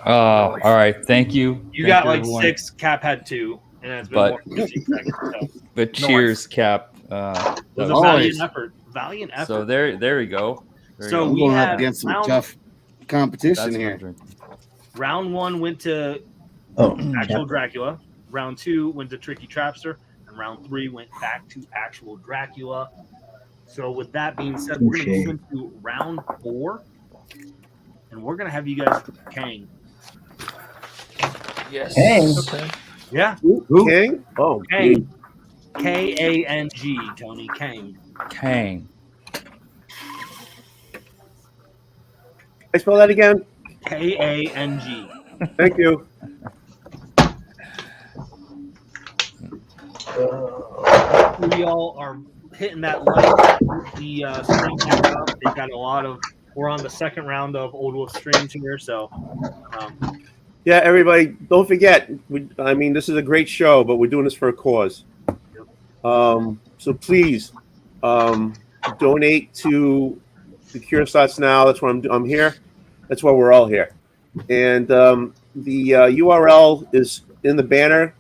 Oh, all right. Thank you. You Thank got you, like everyone. 6. Cap had 2, and it's been But- more than 15 seconds. So. But cheers, Cap. It was that a was valiant nice. effort. Valiant effort. So there we go. There So you I'm we going up had against some round- tough competition That's here. my drink. Round 1 went to Oh, actual Dracula. Round 2 went to Tricky Trapster, and round 3 went back to actual Dracula. So with that being said, we're going to move into round 4, and we're going to have you guys Kang. Yes. Kang? Yeah, King? Oh, Kang. K-A-N-G, Tony. Kang. Kang. I spell that again. K-A-N-G. Thank you. We all are hitting that like the stream back up. They've got a lot of. We're on the second round of Old Wolf streams here, so Yeah, everybody, don't forget. This is a great show, but we're doing this for a cause. So please, donate to the Cure Starts Now. That's why I'm here. That's why we're all here. And the URL is in the banner.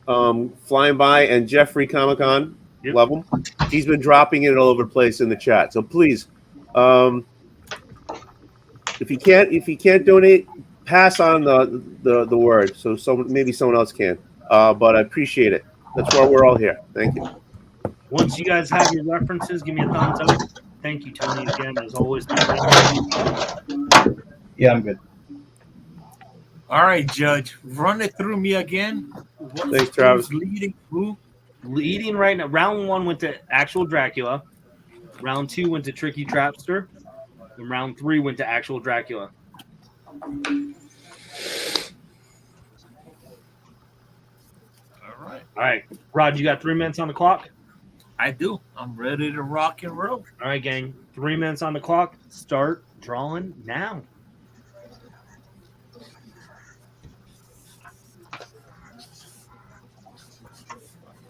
Flying by, and Jeffrey Comic Con, Yep. love him. He's been dropping it all over the place in the chat. So please, if you can't donate, pass on the word. So maybe someone else can. But I appreciate it. That's why we're all here. Thank you. once you guys have your references, give me a thumbs up. Thank you, Tony, again, as always. yeah, I'm good. All right, Judge. Run it through me again. Thanks, Travis. Who's leading who? Leading right now, round 1 went to actual Dracula. Round 2 went to Tricky Trapster. And round 3 went to actual Dracula. All All right, Rod, you got 3 minutes on the clock? I do. I'm ready to rock and roll. All right, gang. 3 minutes on the clock. Start drawing now.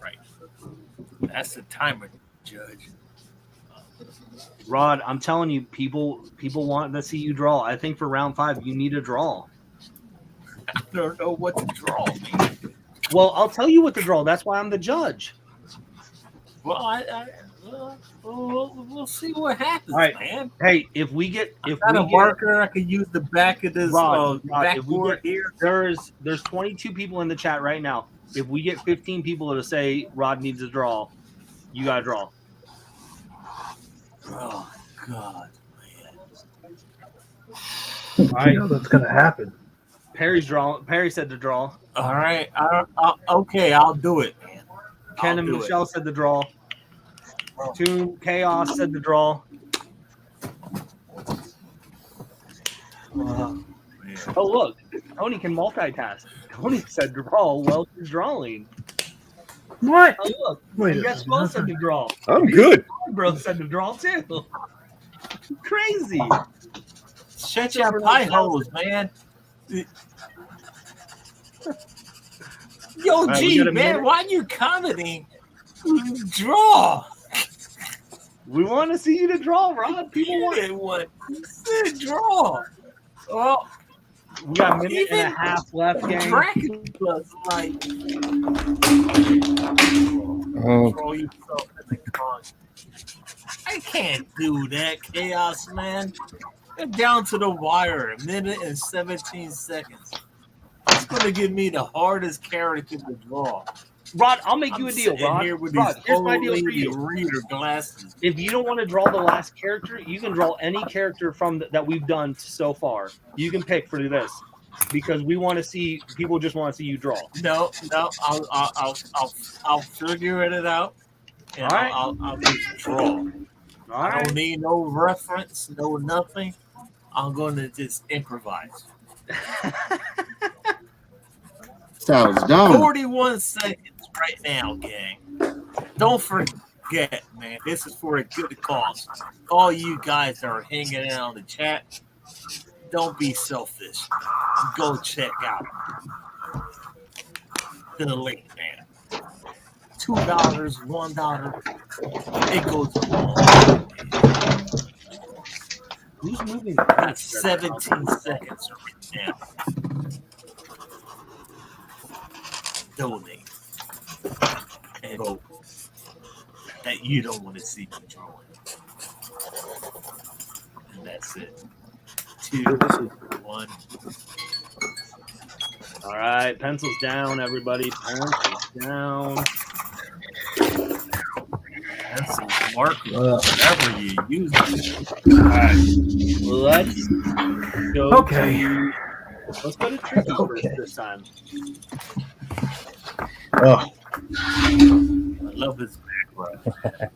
Right. That's the timer, Judge. Rod, I'm telling you, people want to see you draw. I think for round 5, you need a draw. I don't know what to draw, man. Well, I'll tell you what to draw. That's why I'm the judge. Well, we'll see what happens, All right. man. Hey, if we get Got a marker. I could use the back of this Rod, if we backboard get- here. there's 22 people in the chat right now. If we get 15 people to say Rod needs a draw, you got to draw. Oh God, All right. You know that's gonna happen. Perry's draw. Perry said to draw. all right. Okay, I'll do it, man. Ken and Michelle said to draw. Toon Chaos said to draw. Oh look, Tony can multitask. Tony said to draw while he's drawing. What? Oh look, Wait you a guys minute. both said to draw. I'm good. Bro said to draw too. Crazy. Shut your pie holes, man. Yo, right, we G, got a man, minute. why you commenting? Draw. We want to see you to draw, Rod. People want it. What? Draw. Oh, We got a minute and a half left, gang. Dracula's like. Oh, Throw yourself in the con. I can't do that, Chaos, man. Down to the wire, a minute and 17 seconds. It's going to give me the hardest character to draw. Rod, I'll make you a deal, sitting Rod. here with Rod, these here's my old deal for lady you. reader glasses. If you don't want to draw the last character, you can draw any character from that we've done so far. You can pick for this because we want to see people just want to see you draw. No, I'll figure it out, and All right. I'll just draw. I don't need no reference, no nothing. I'm going to just improvise. Sounds dumb. 41 seconds right now, gang. Don't forget, man, this is for a good cause. All you guys are hanging out in the chat, don't be selfish. Go check out the link, man. $2, $1. It goes along. Who's moving? That's 17 seconds right now. Donate and vote that you don't want to see me drawing. And that's it. 2, 1. All right, pencils down, everybody. Pencils down. Pencils, markers, whatever you use. All right, let's go. Okay. Let's go to tricky first this time. Oh, I love his background.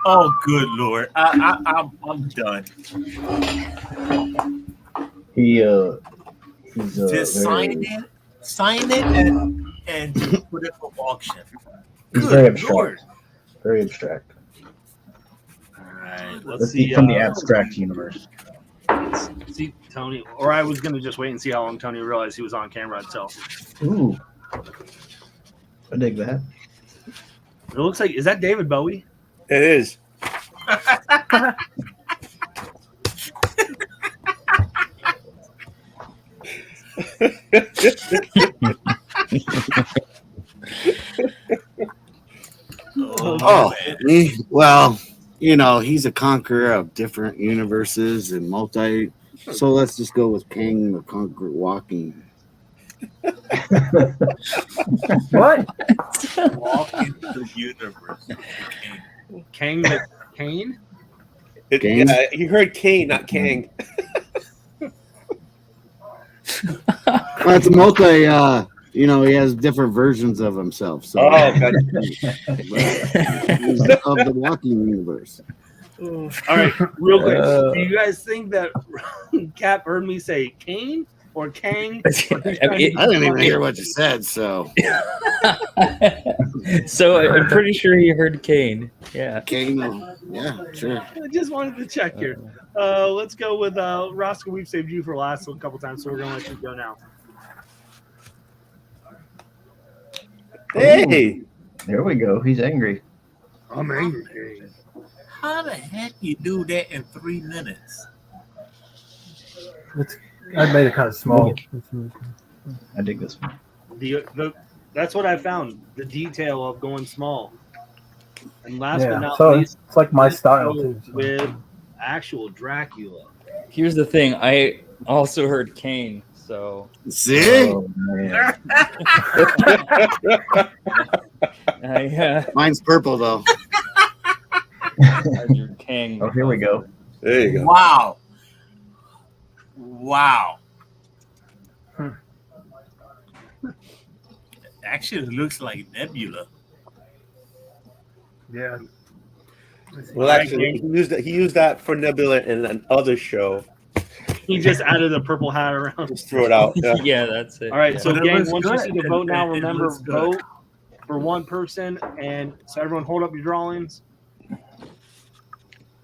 Oh, good Lord. I'm done. He's Just very, sign it and just put it for auction. he's Good very abstract. Lord. Very abstract. All right, Let's let's see see. from the abstract universe. See Tony, or I was going to just wait and see how long Tony realized he was on camera until. Ooh, I dig that. It looks like, is that David Bowie? It is. Oh, well, you know, he's a conqueror of different universes and multi. So let's just go with Kang the Conqueror walking. What? Walk into the universe. Kang the Kane? Kane? Yeah, you heard Kane, not Kang. Well, it's a multi. You know, he has different versions of himself. So Oh, gotcha. he's of the walking universe. All right, real quick. Do you guys think that Cap heard me say Kane or Kang? I didn't even hear what you said. So So I'm pretty sure he heard Kane. Yeah. Kane, yeah, sure. I just wanted to check here. Let's go with Roscoe. We've saved you for last a couple times, so we're gonna let you go now. Hey, There we go. He's angry. I'm angry. How the heck you do that in 3 minutes? I made it kind of small. I dig this one. That's what I found. The detail of going small. And last but Yeah, not so least, it's like my let's style go too. so. with actual Dracula. Here's the thing. I also heard Kane. So See, Oh, man. mine's purple though. Your Kang. Oh, here we go. there you go. Wow. Wow. Actually, it looks like Nebula. Yeah. Well, actually, he used that for Nebula in another show. He just added a purple hat around. Just throw it out. Yeah. Yeah, that's it. All right, Yeah. so But it gang, looks once you good. see the vote now, It remember looks good. vote for one person, and so everyone hold up your drawings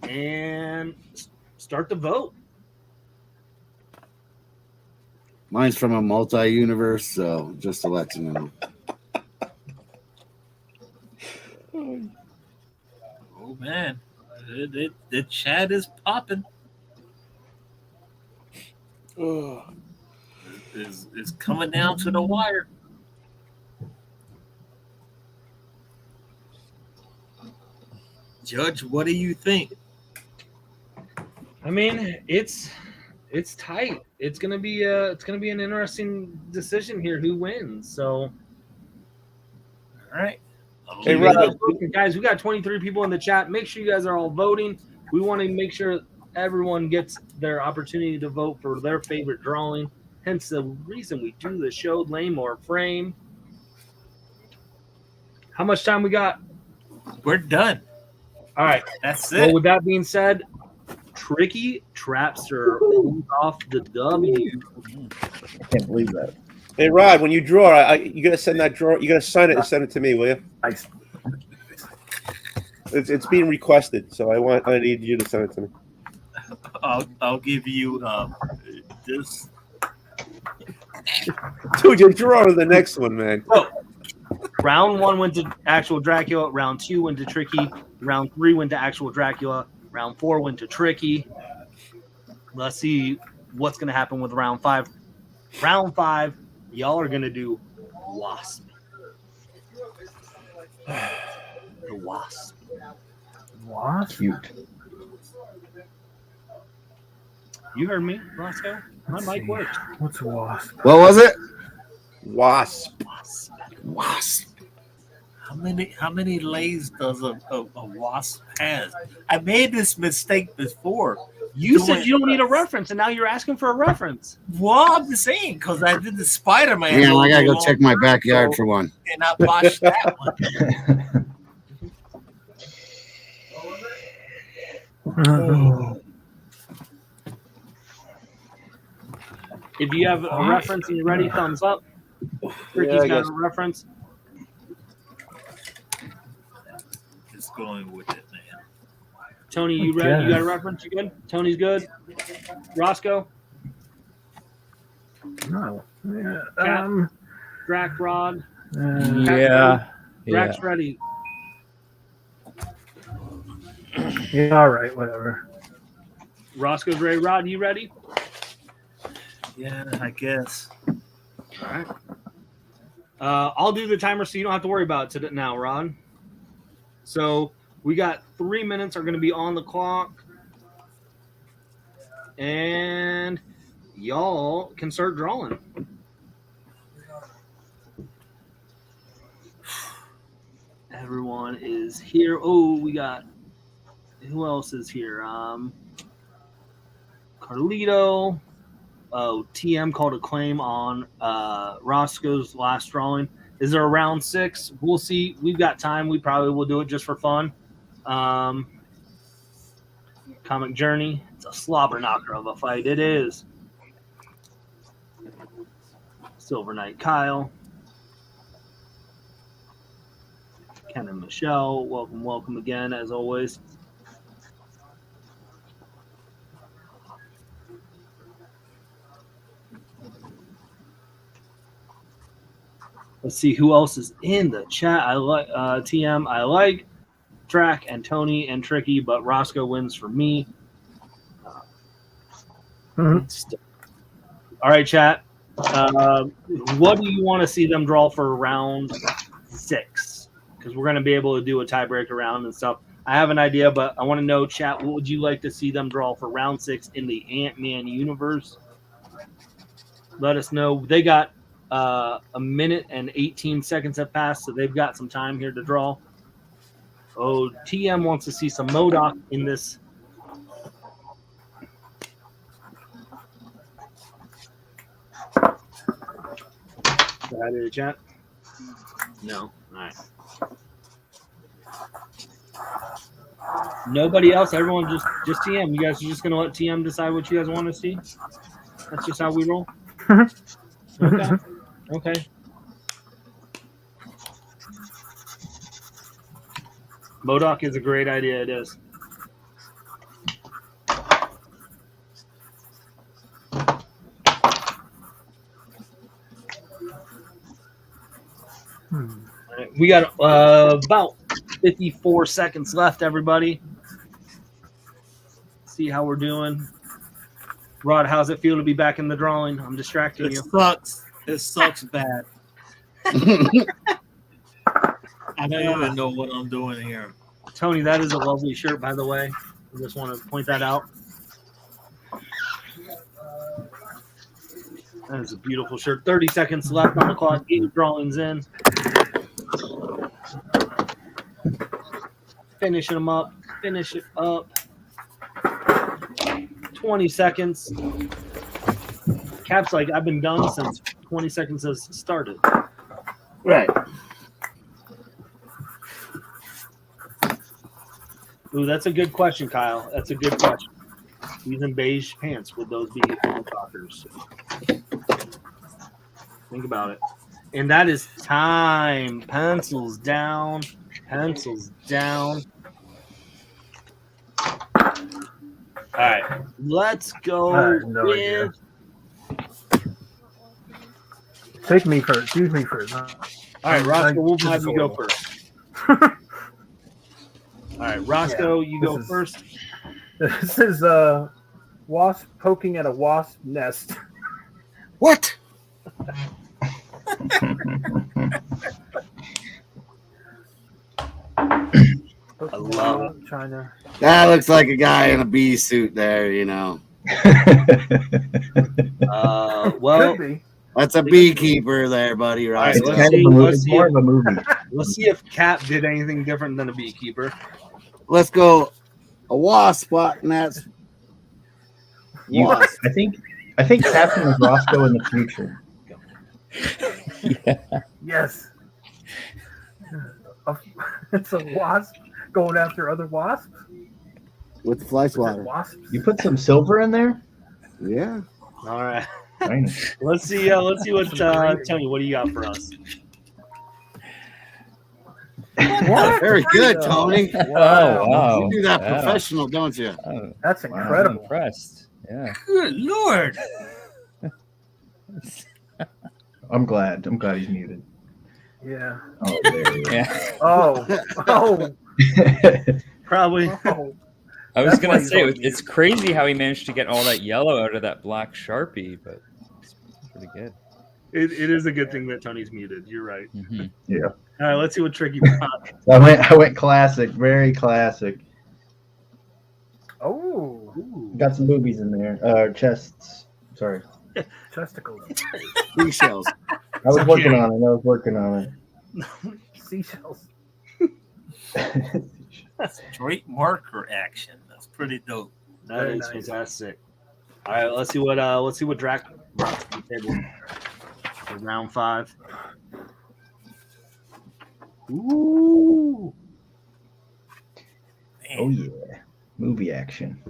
and start the vote. Mine's from a multi-universe, so just to let you know. Oh, man. The chat is popping. It's coming down to the wire. Judge, what do you think? I mean, it's tight. It's gonna be an interesting decision here. Who wins? So, All right. Hey, Rob, guys, we got 23 people in the chat. Make sure you guys are all voting. We want to make sure everyone gets their opportunity to vote for their favorite drawing. Hence the reason we do the show, lame or frame. How much time we got? We're done. All right. That's it. Well, with that being said, Tricky Trapster pulls off the W. I can't believe that. hey, Rod, when you draw, you gotta send that draw. You gotta sign it and send it to me, will you? Nice. It's being requested, so I need you to send it to me. I'll give you this. Dude, you're drawing the next one, man. Round 1 went to actual Dracula. Round 2 went to Tricky. Round 3 went to actual Dracula. Round 4 went to Tricky. Let's see what's going to happen with round 5. Round 5, y'all are going to do Wasp. The Wasp. What? Cute. You heard me, Roscoe. My mic works. What's a wasp? What was it? Wasp. Wasp. How many legs does a wasp have? I made this mistake before. You said you don't need a reference, and now you're asking for a reference. Well, I'm just saying because I did the Spider-Man. Yeah, I gotta go logo check my backyard for one. and I botched that one. If you have a reference and you're ready, thumbs up. Ricky's got a reference. Just going with it, man. Tony, you ready? You got a reference? You good? Tony's good. Roscoe? No. Yeah. Drac, Rod? Yeah. Drac's ready. Yeah. All right. Whatever. Roscoe's ready. Rod, you ready? Yeah, I guess. All right. I'll do the timer so you don't have to worry about it now, Rod. So we got 3 minutes are going to be on the clock. And y'all can start drawing. Everyone is here. Oh, we got, who else is here? Carlito. Oh, TM called a claim on Roscoe's last drawing. Is there a round 6? We'll see. We've got time. We probably will do it just for fun. Comic Journey. It's a slobber knocker of a fight. It is. Silver Knight Kyle. Ken and Michelle. Welcome again, as always. Let's see who else is in the chat. I like TM. I like Drac and Tony and Tricky, but Roscoe wins for me. All right, chat. What do you want to see them draw for round 6? Because we're going to be able to do a tiebreaker round and stuff. I have an idea, but I want to know, chat, what would you like to see them draw for round 6 in the Ant-Man universe? Let us know. They got a minute and 18 seconds have passed, so they've got some time here to draw. Oh, TM wants to see some MODOK in this. Did I do the chat? No. All right. Nobody else. Everyone just TM. You guys are just gonna let TM decide what you guys want to see. That's just how we roll. Okay. Okay. MODOK is a great idea. It is. Right, we got about 54 seconds left, everybody. See how we're doing. Rod, how's it feel to be back in the drawing? I'm distracting you. Sucks. It sucks bad. I don't even know what I'm doing here. Tony, that is a lovely shirt, by the way. I just want to point that out. That is a beautiful shirt. 30 seconds left on the clock. Get your drawings in. Finishing them up. Finish it up. 20 seconds. Cap's like, I've been done since 20 seconds has started. Right. Ooh, that's a good question, Kyle. That's a good question. Using beige pants, would those be talkers? Think about it. And that is time. Pencils down. Pencils down. All right. Let's go I have no idea. Take me first. Use me first. All right, Roscoe, we'll have you go first. All right, Roscoe, you go first. This is wasp poking at a wasp nest. What? I love China. That looks like a guy in a bee suit there, you know. Well, Could be. That's a beekeeper there, buddy, right? All right, It's kind of a movie. It's more of a movie. let's see if Cap did anything different than a beekeeper. Let's go a wasp spot, and that's wasp. I think Captain is Roscoe in the future. Yes. It's a wasp going after other wasps. With fly Is it swatter. wasps? You put some silver in there? Yeah. All right. Nice. Let's see what Tony, what do you got for us? Very good, Tony. Oh, wow. You do that Yeah. professional, don't you? Oh, That's wow, I'm incredible. impressed. Yeah. Good Lord. I'm glad he's muted. Yeah. Oh, there you go. Yeah. Oh. Probably. Oh. I was That's gonna why he's say on it's crazy how he managed to get all that yellow out of that black Sharpie, but it's pretty good. It is a good thing that Tony's muted. You're right. Mm-hmm. Yeah. All right, let's see what Tricky got. I went classic, very classic. Oh. Got some boobies in there. Chests. Sorry. Chesticles. Seashells. I was working on it. Seashells. Straight marker action. That's pretty dope. That Very is nice. fantastic. All right, let's see what Drac brought to the table for round 5. Ooh. Oh yeah. Movie action.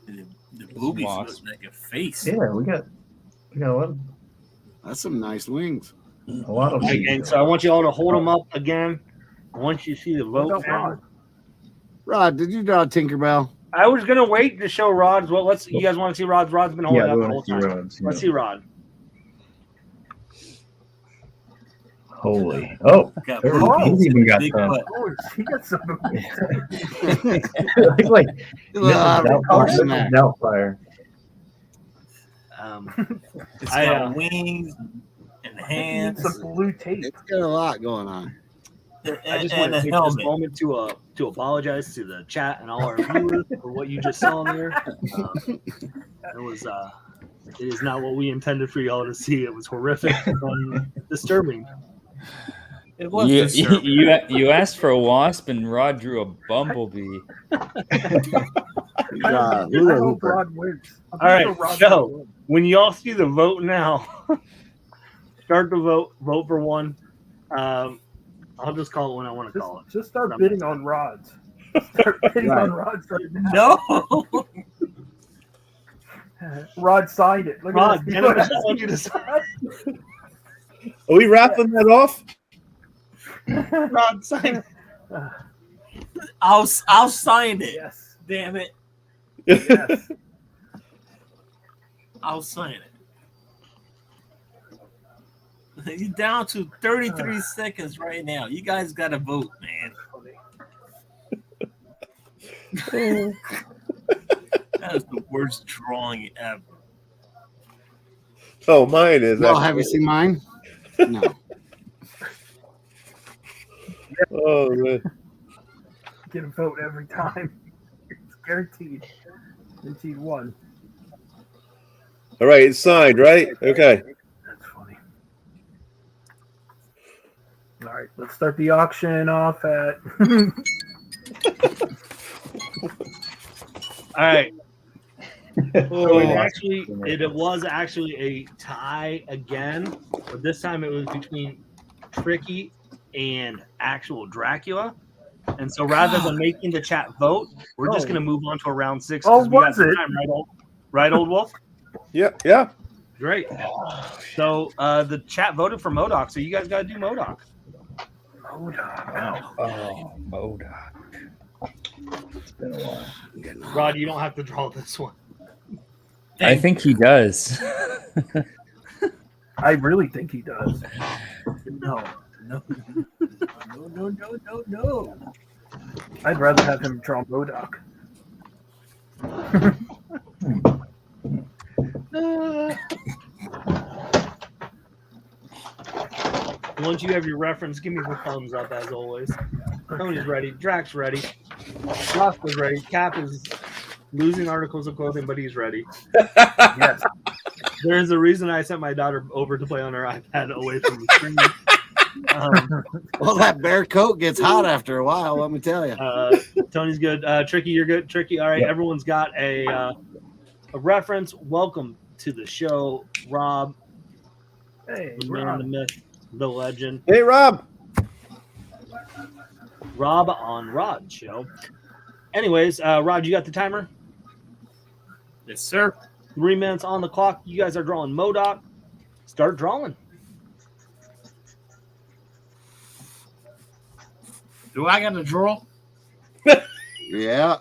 The boobies look like a face. Yeah, we got a lot That's some nice wings. of And so I want you all to hold them up again. Once you see the vote What about now. Rod? Rod, did you draw Tinkerbell? I was gonna wait to show Rod's. Well, you guys want to see Rod's? Rod's been holding Yeah, up we the whole want to see time. Rod's. Let's see Rod. Holy. Oh, Got there- boobies he's even and got big some. butt. Oh, he got some. It's like Doubtfire. Doubtfire. It's I, got wings and hands Some blue tape. It's got a lot going on. I just and want to a take this helmet. moment to apologize to the chat and all our viewers for what you just saw in here. It is not what we intended for y'all to see. It was horrific and disturbing. It was You, disturbing. you asked for a wasp and Rod drew a bumblebee. He's, I hula hope hooper. Rod wins. I'm All right, sure Rod's so- gonna win. When y'all see the vote now, start the vote. Vote for one. I'll just call it when I want to call it. Just start bidding on rods. Start bidding Right. on rods right now. No. Rod signed it. Look Rod, at this. damn it, I just want you to sign. Are we wrapping that off? Rod, sign. I'll sign it. Yes. Damn it. Yes. I'll sign it. You're down to 33 seconds right now. You guys got to vote, man. That is the worst drawing ever. Oh, mine is. No, have you seen mine? No. Oh, man. Get a vote every time. It's guaranteed. Guaranteed one. All right, it's signed, right? Okay. That's funny. All right, let's start the auction off at. All right. So Oh, it was actually a tie again, but this time it was between Tricky and actual Dracula. And so rather than making the chat vote, we're just going to move on to a round 6. Oh, We got was some it? time, right, old wolf? Yeah. Great. So the chat voted for MODOK, so you guys got to do MODOK. Oh, MODOK. It's been a while. Rod, you don't have to draw this one. I think he does. I really think he does. No. I'd rather have him draw MODOK. Once you have your reference, give me the thumbs up as always. Tony's ready. Drax ready. Roscoe's ready. Cap is losing articles of clothing, but he's ready. Yes. There's a reason I sent my daughter over to play on her iPad away from the screen. Well, that bear coat gets hot after a while, let me tell you. Tony's good. Tricky, you're good. Tricky, all right. Yep. Everyone's got a reference. Welcome to the show, Rob. Hey, The man, the myth, the legend. Hey, Rob. Rob on Rod show. Anyways, Rod, you got the timer? Yes, sir. 3 minutes on the clock. You guys are drawing MODOK. Start drawing. Do I got to draw? Yeah.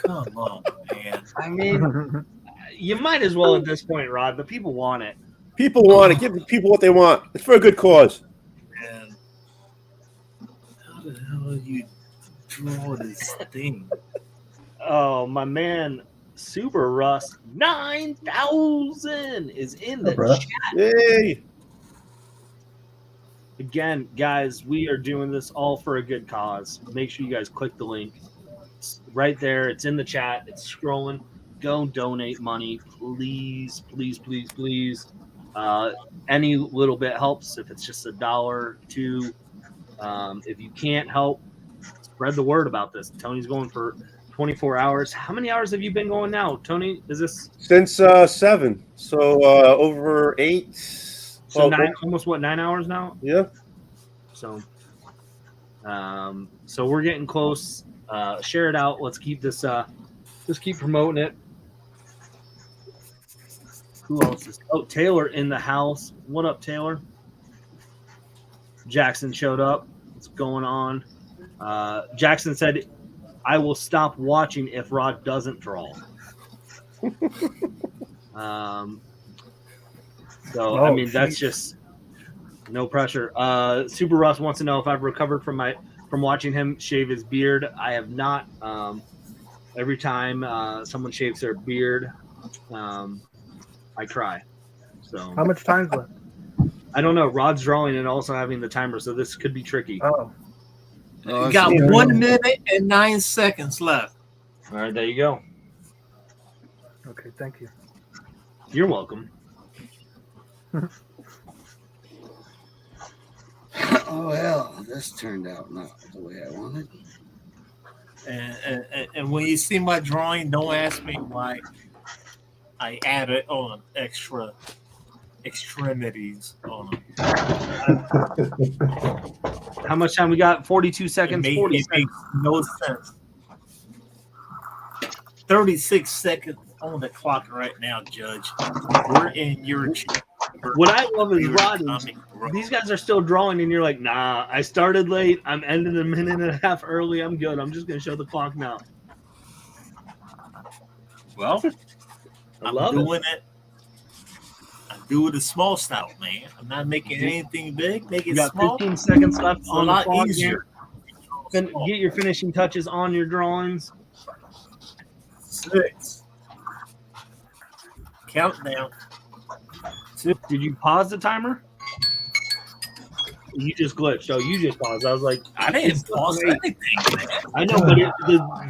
Come on, man. I mean, you might as well at this point, Rod. The people want it. People want it. Give the people what they want. It's for a good cause. Man. How the hell do you draw this thing? Oh, my man, Super Rust 9000 is in the bruh. chat. Hey. Again, guys, we are doing this all for a good cause. Make sure you guys click the link. It's right there. It's in the chat. It's scrolling. Go donate money, please, please, please, please. Any little bit helps. If it's just $1, $2. If you can't help, spread the word about this. Tony's going for 24 hours. How many hours have you been going now, Tony? Is this Since 7. So over 8. so almost 9 hours now? Yeah. So, so we're getting close. Share it out. Let's keep this. Just keep promoting it. Who else is? Oh, Taylor in the house. What up, Taylor? Jackson showed up. What's going on? Jackson said, "I will stop watching if Rod doesn't draw." So I mean, that's just no pressure. Super Russ wants to know if I've recovered from watching him shave his beard. I have not. Every time someone shaves their beard, I cry. So How much time's left? I don't know. Rod's drawing and also having the timer, so this could be tricky. Oh. You got 1 minute and 9 seconds left. All right, there you go. Okay, thank you. You're welcome. Oh, hell. This turned out not the way I wanted. And when you see my drawing, don't ask me why I added on extra extremities on them. How much time we got? 42 seconds. 40 It makes no sense. 36 seconds on the clock right now, Judge. We're in your chair. What I love is Rod. These guys are still drawing, and you're like, "Nah, I started late. I'm ending a minute and a half early. I'm good. I'm just gonna show the clock now." Well, I I'm love doing it. I'm doing the small style, man. I'm not making anything big. Make You it got small. 15 seconds left It's a on the lot clock. easier. Get your finishing touches on your drawings. 6. Countdown. Did you pause the timer? You just glitched. Oh, you just paused. I was like, I didn't pause anything, man. I know, but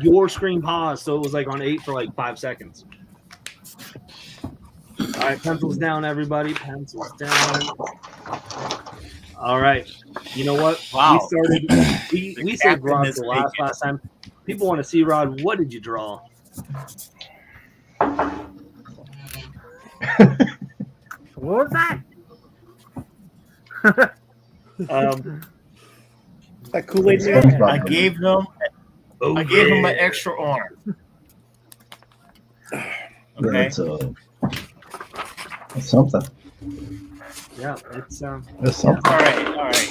your screen paused, so it was like on 8 for like 5 seconds. right, pencils down, everybody. Pencils down. All right. You know what? Wow. We saved Rod for last time. People want to see, Rod, what did you draw? What was that? That Kool-Aid I man. gave him an extra arm. Okay. That's something. Yeah, it's That's something. All right.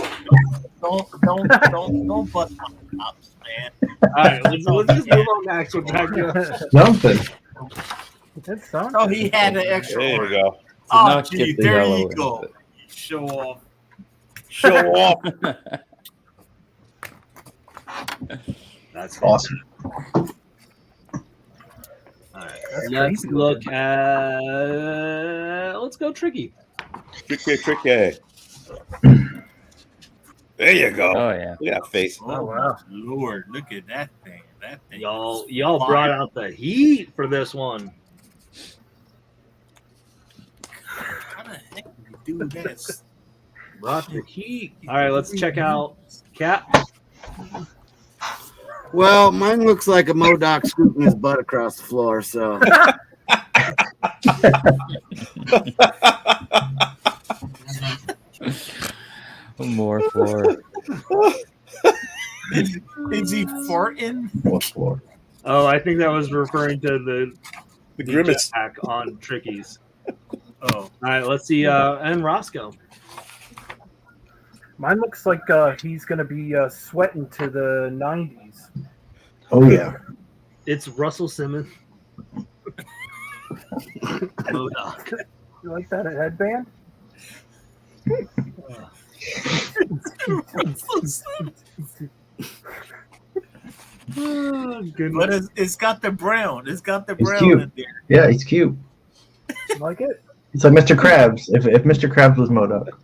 Don't bust my chops, man. all right. Let's just move on back to Something. It's something. Oh, he had an extra There arm. you go. Oh, not gee, get the there yellow you in go. it. Show off. Show off. That's Awesome. All right. Let's crazy look at. Let's go tricky. Tricky. There you go. Oh yeah. Look at that face. Oh, wow. my Lord, look at that thing. That thing. Y'all Fire. brought out the heat for this one. How the heck do you do this? Brought the heat. All right, let's check out Cap. Well, mine looks like a Modoc scooting his butt across the floor. So More floor. Is he farting? What floor? Oh, I think that was referring to The grimace. jetpack on Trickies. Oh, All right, let's see. And Roscoe. Mine looks like he's going to be sweating to the 90s. Oh yeah. It's Russell Simmons. Modoc. You like that headband? Oh, but goodness. it's got the brown. It's got the It's brown cute. in there. Yeah, he's cute. You like it? It's like Mr. Krabs. If Mr. Krabs was Modoc.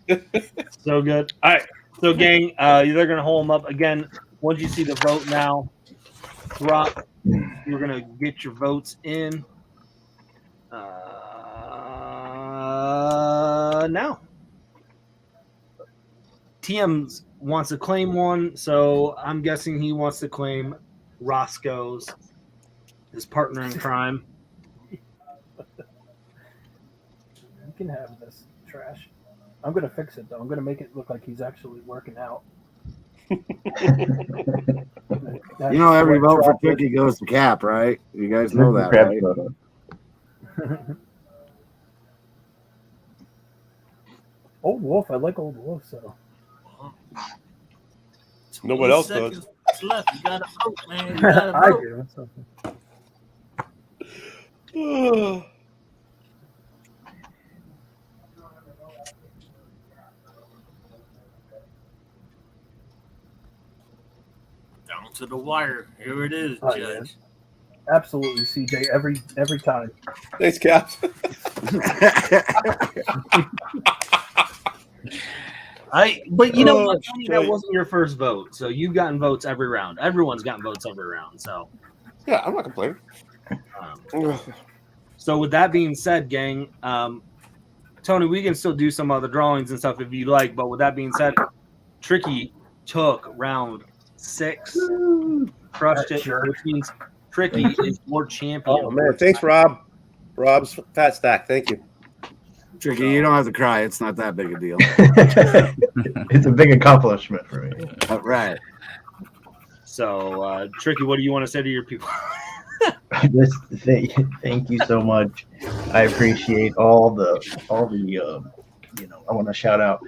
So good. All right. So, gang, they're going to hold them up. Again, once you see the vote now, drop. You're going to get your votes in. Now. TM wants to claim one, so I'm guessing he wants to claim Roscoe's, his partner in crime. You can have this trash. I'm going to fix it, though. I'm going to make it look like he's actually working out. you know, every vote for Tricky goes to Cap, right? You guys know that, Krabs right? Modoc. Old Wolf. I like Old Wolf, so. No one else 20 does. seconds left. You gotta vote, man. You gotta I vote. do. So. Down to the wire. Here it is, Oh, yeah. Judge. Absolutely, CJ. Every time. Thanks, Cap. But you know Oh, what? Tony, that wasn't your first vote, so you've gotten votes every round. Everyone's gotten votes every round. So, Yeah, I'm not complaining. so with that being said, gang, Tony, we can still do some other drawings and stuff if you like. But with that being said, Tricky took round 6, crushed it, which means Tricky is your champion. Oh man, thanks, Rob. Rob's fat stack. Thank you. Tricky, you don't have to cry. It's not that big a deal. It's a big accomplishment for me. Right. So, Tricky, what do you want to say to your people? Just thank you so much. I appreciate all the I want to shout out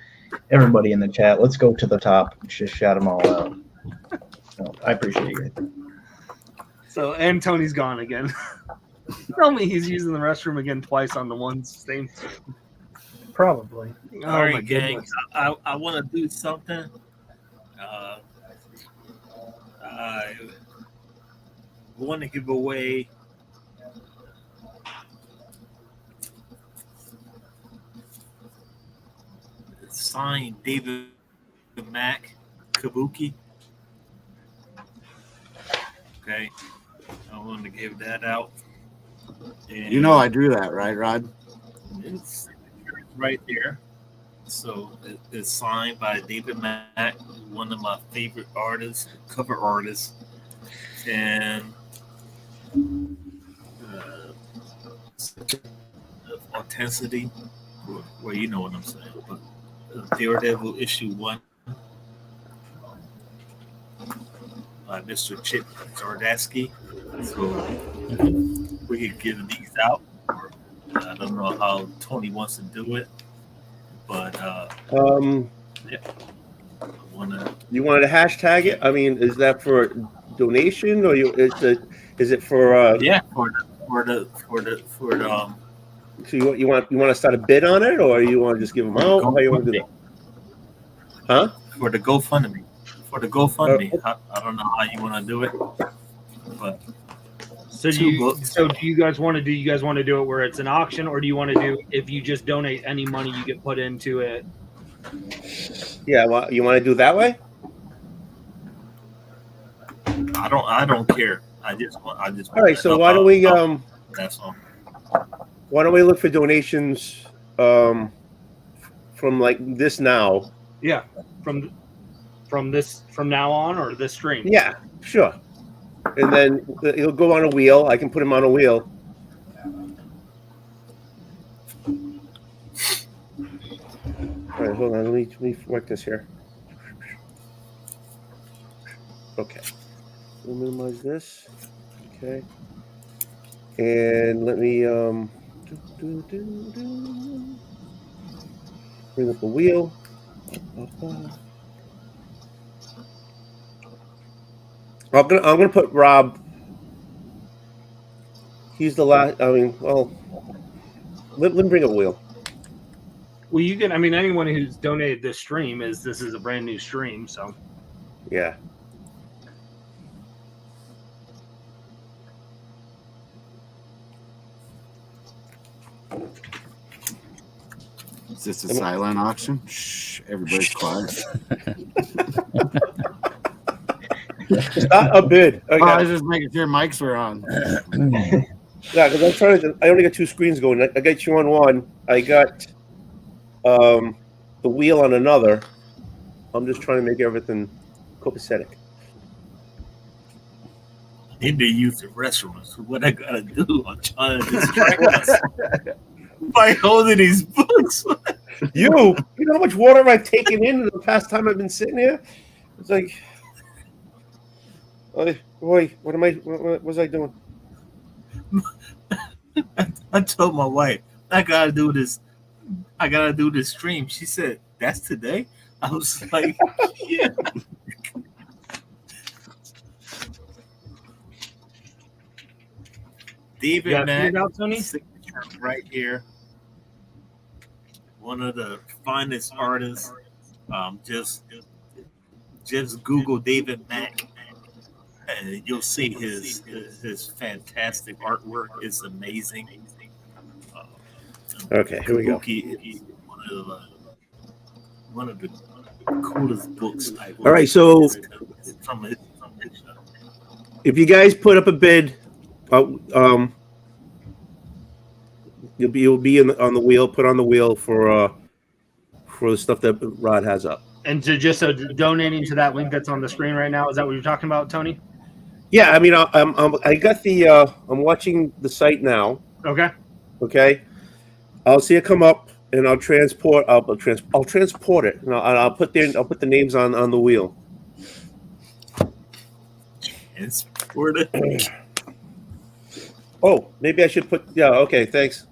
everybody in the chat. Let's go to the top. Just shout them all out. So, I appreciate you. So, and Tony's gone again. Tell me he's using the restroom again twice on the one same. Probably. Oh, All my right, gang. goodness. I want to do something. I want to give away signed David Mack Kabuki. Okay, I want to give that out. And You know I drew that, right, Rod? It's right there. So it's signed by David Mack, one of my favorite artists, cover artists, and authenticity. Well, you know what I'm saying. But Daredevil issue 1 by Mr. Chip Zdarsky. So we could give these out. I don't know how Tony wants to do it, but yeah. You wanted to hashtag it? I mean, is that for donation or is it for yeah, for the so you want to start a bid on it, or you want to just give them out? How you want to do that? Huh? For the GoFundMe. For the GoFundMe. I don't know how you want to do it, but So do you guys want to do? You guys want to do it where it's an auction, or do you want to do if you just donate any money you get put into it? Yeah, well, you want to do it that way? I don't care. I just. All right. So why don't we That's all. Why don't we look for donations from like this now? Yeah, from now on, or this stream. Yeah, sure. And then it'll go on a wheel. I can put him on a wheel. All right, hold on. Let me work this here. Okay. We'll minimize this. Okay. And let me bring up a wheel. I'm gonna put Rob. He's the last. I mean, well, let me bring up a wheel. Well, you can. I mean, anyone who's donated this stream this is a brand new stream, so yeah. Is this a silent auction? Shh, everybody's quiet. It's not a bid. Okay. I was just making sure mics were on. Yeah, because I'm trying to. I only got two screens going. I got you on one. I got the wheel on another. I'm just trying to make everything copacetic. In the youth restaurants, what I gotta do? I'm trying to distract us by holding these books. You know how much water I've taken in the past time I've been sitting here? It's like, boy, what was I doing? I told my wife, I gotta do this stream. She said, that's today? I was like, yeah. David Mack, signature right here. One of the finest artists. Just Google David Mack, and you'll see his fantastic artwork. It's amazing. Okay, here we go. One of the coolest books. All right, so if you guys put up a bid, you'll be on the wheel. Put on the wheel for the stuff that Rod has up. And so donating to that link that's on the screen right now, is that what you're talking about, Tony? Yeah, I mean, I got the. I'm watching the site now. Okay. Okay. I'll see it come up, and I'll transport. I'll transport it, and I'll put the names on the wheel. Transport it. Oh, maybe I should put. Yeah. Okay. Thanks.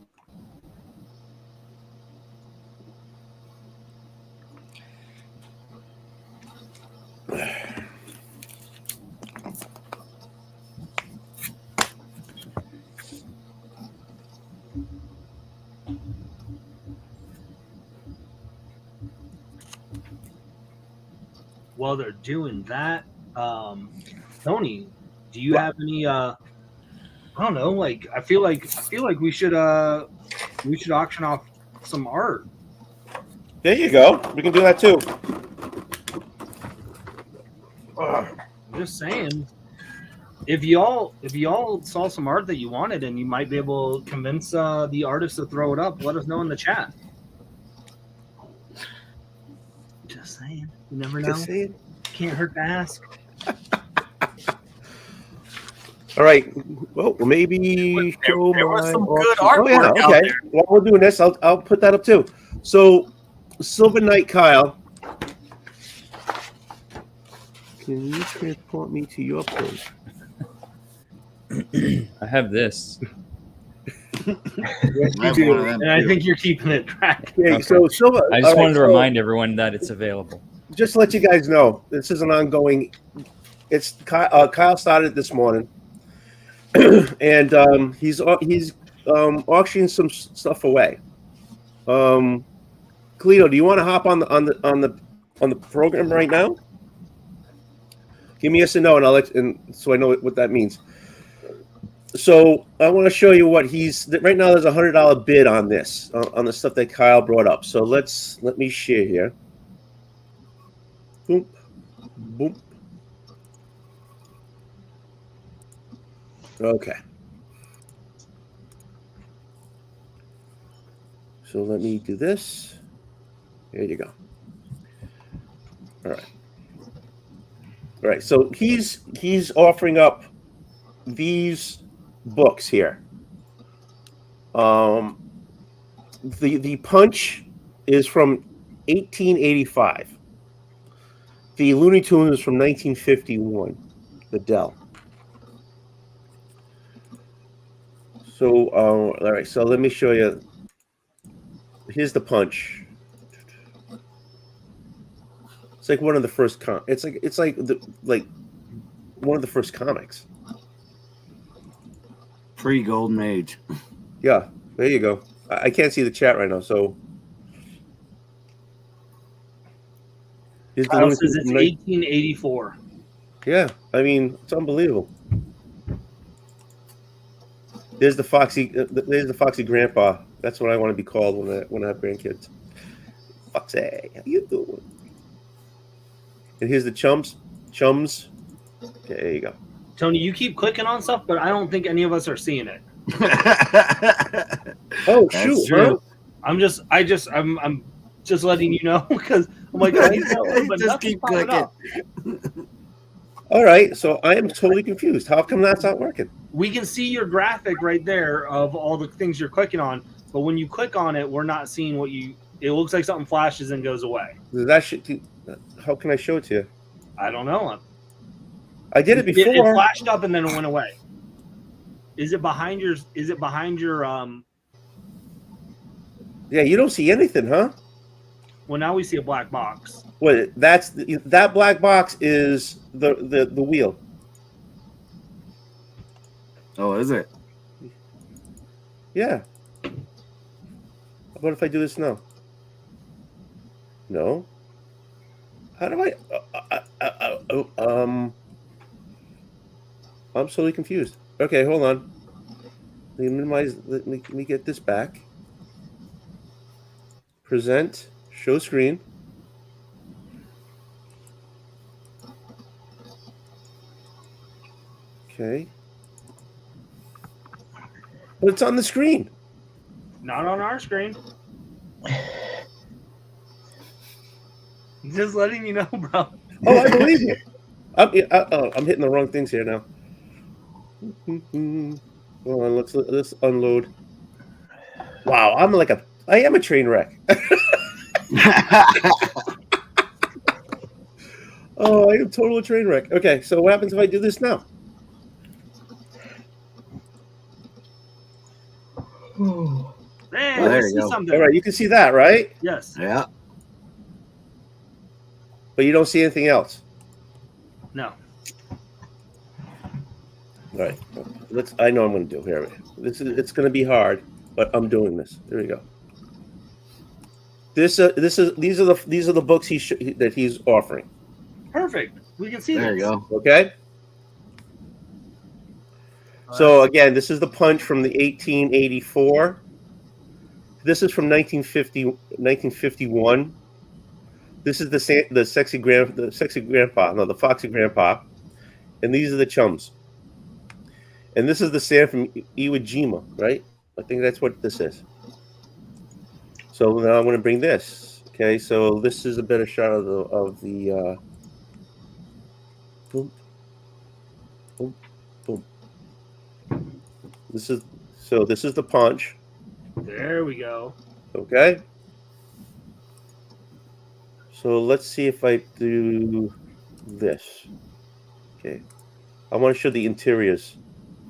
While they're doing that, Tony, do you have any? I don't know. Like, I feel like we should auction off some art. There you go. We can do that too. I'm just saying. if y'all saw some art that you wanted and you might be able to convince the artist to throw it up, let us know in the chat. Just saying. You never know. Just saying. Can't hurt to ask. All right. Well, maybe show there was my some good auction. artwork out okay. there. While we're doing this, I'll put that up too. So, Silver Knight Kyle, can you transport me to your place? I have this. Yes, I have you one of do. them, And I too. think you're keeping it track. Okay, Okay. so Silver. I just all right, wanted to so remind everyone that it's available. just to let you guys know, this is an ongoing. It's Kyle started this morning, and he's auctioning some stuff away. Cleo, do you want to hop on the program right now? Give me a yes or no, and I'll let so I know what that means. So I want to show you what right now. There's $100 bid on this on the stuff that Kyle brought up. So let me share here. Boom, boom. Okay. So let me do this. There you go. All right. All right. So he's offering up these books here. The Punch is from 1885. The Looney Tunes is from 1951. The Dell. So all right. So let me show you. Here's the Punch. It's like one of the first it's like one of the first comics. Pre-Golden Age. Yeah, there you go. I can't see the chat right now, so here's the Kyle Looney says Tunes it's from 1884. yeah, I mean it's unbelievable. There's the Foxy Grandpa. That's what I want to be called when I have grandkids. Foxy, how you doing? And here's the Chums. Okay, there you go. Tony, you keep clicking on stuff, but I don't think any of us are seeing it. Oh That's shoot, true. I'm just letting you know because I'm like, oh, he's got one, but Just nothing's keep popping clicking. up. All right, so I am totally confused. How come that's not working? We can see your graphic right there of all the things you're clicking on, but when you click on it, we're not seeing what you. It looks like something flashes and goes away. How can I show it to you? I don't know. I did it It before. flashed up and then it went away. Is it behind your? Yeah, you don't see anything, huh? Well, now we see a black box. What? That black box is the wheel. Oh, is it? Yeah. What if I do this now? No. How do I? I'm totally confused. Okay, hold on. Let me minimize. Let me get this back. Present. Show screen. Okay. But it's on the screen. Not on our screen. Just letting you know, bro. Oh, I believe you. I'm hitting the wrong things here now. Hold on, let's unload. Wow, I am a train wreck. Oh, I am a total train wreck. Okay, so what happens if I do this now? Hey, Oh, there we you see go. something. All right, you can see that, right? Yes. Yeah. But you don't see anything else. No. All right, I know I'm going to do here. It's going to be hard, but I'm doing this. There we go. These are the books that he's offering. Perfect. We can see There this. you go. Okay. So again, this is the Punch from the 1884. This is from 1951. This is the Foxy Grandpa. No, the Foxy Grandpa. And these are the Chums. And this is the sand from Iwo Jima, right? I think that's what this is. So now I'm going to bring this. Okay, so this is a better shot of the boom, boom, boom. This is the punch. There we go. Okay. So let's see if I do this. Okay. I want to show the interiors.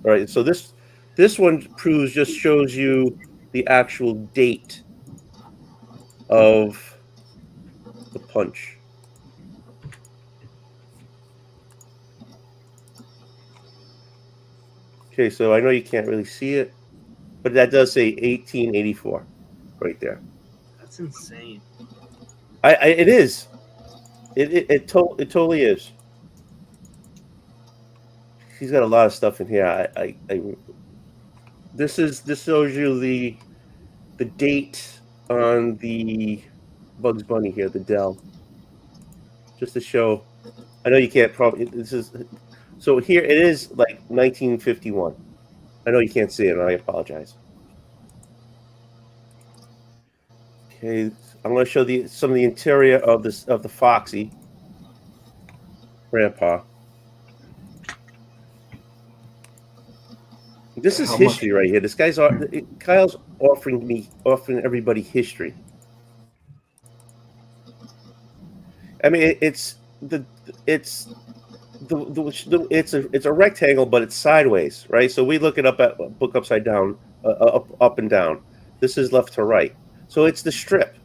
All right. So this one just shows you the actual date of the punch. Okay, so I know you can't really see it, but that does say 1884 right there. That's insane. It is. It totally is. He's got a lot of stuff in here. This shows you the date on the Bugs Bunny here, the Dell. Just to show. I know you can't probably. This is so here. It is like 1951. I know you can't see it, and I apologize. Okay, I'm going to show some of the interior of the Foxy Grandpa. This is history right here. This Kyle's offering everybody history. I mean, it's a rectangle, but it's sideways, right? So we look it up at book upside down, up and down. This is left to right. So it's the strip.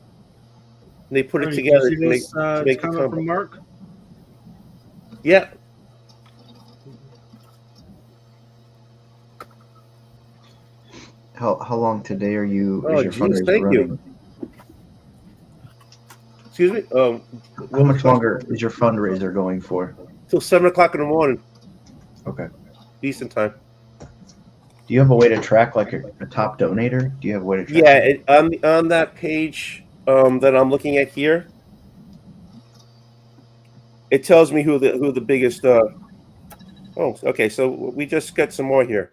And they put it together to make it comment from Mark. Yeah. How long today are you? Oh, is your geez, fundraiser thank running? you. Excuse me. How much longer is your fundraiser going for? Till 7 o'clock in the morning. Okay. Decent time. Do you have a way to track like a top donator? Do you have a way to track? Yeah, on that page that I'm looking at here, it tells me who the biggest. Oh, okay. So we just got some more here.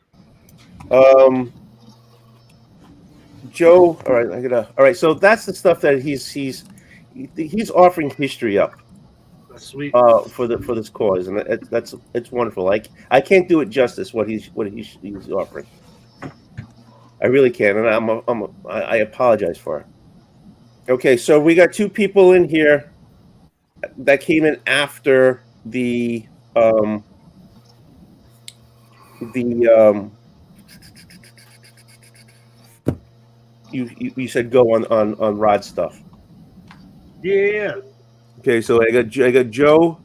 Joe. All right, all right. So that's the stuff that he's offering history up. That's sweet. For this cause, and it's wonderful. I can't do it justice what he's offering. I really can't, and I apologize for it. Okay, so we got two people in here that came in after the you said go on Rod stuff. Yeah. Okay, so I got Joe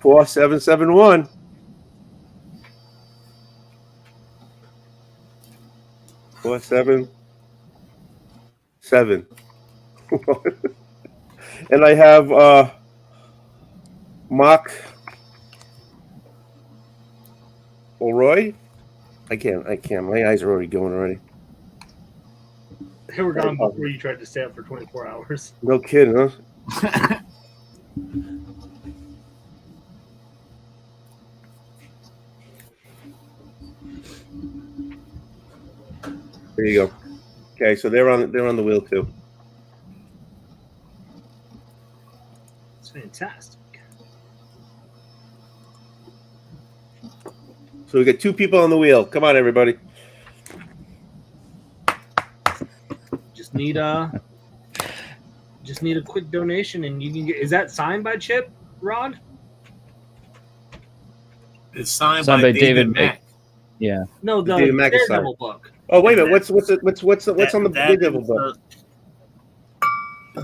4771. Four, 7, 7. And I have Mark O'Roy. I can't. My eyes are already going already. They were gone before you tried to stay up for 24 hours. No kidding, huh? There you go. Okay, so they're on the wheel too. It's fantastic. So we got two people on the wheel. Come on, everybody. Just need a quick donation, and you can get. Is that signed by Chip, Rod? It's signed by David Mack. Yeah. No, the David Mack is signed. Daredevil book. Oh wait a minute. What's on the Daredevil book?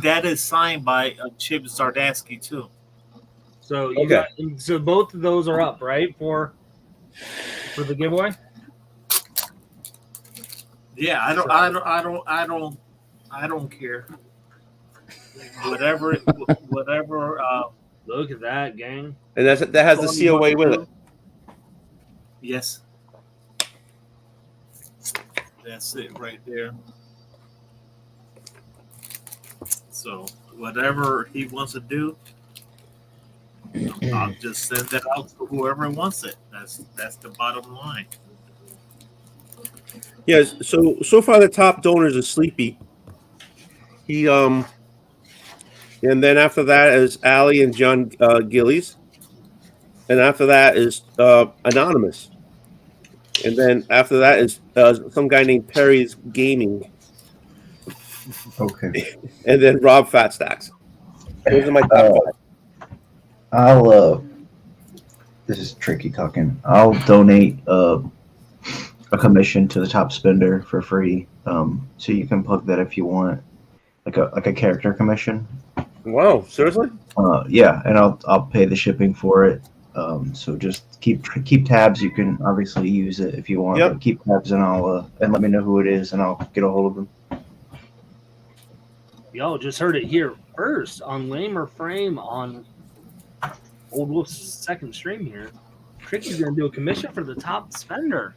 That is signed by Chip Zdarsky too. So you got. So both of those are up, right? For the giveaway. Yeah, I don't care. Whatever. Look at that, gang. And that has the COA with it. Yes. That's it right there. So whatever he wants to do, I'll just send that out to whoever wants it. That's the bottom line. Yes. So far the top donors is Sleepy. He and then after that is Allie and John Gillies, and after that is Anonymous, and then after that is some guy named Perry's Gaming, Okay. and then Rob Fatstacks. Those are my top five. This is tricky talking. I'll donate a commission to the top spender for free. So you can plug that if you want, like a character commission. Wow, seriously? Yeah, and I'll pay the shipping for it. So just keep tabs. You can obviously use it if you want. Yep. But keep tabs, and I'll and let me know who it is, and I'll get a hold of them. Yo, just heard it here first on Lamer Frame on Old Wolf's second stream here. Tricky's gonna do a commission for the top spender.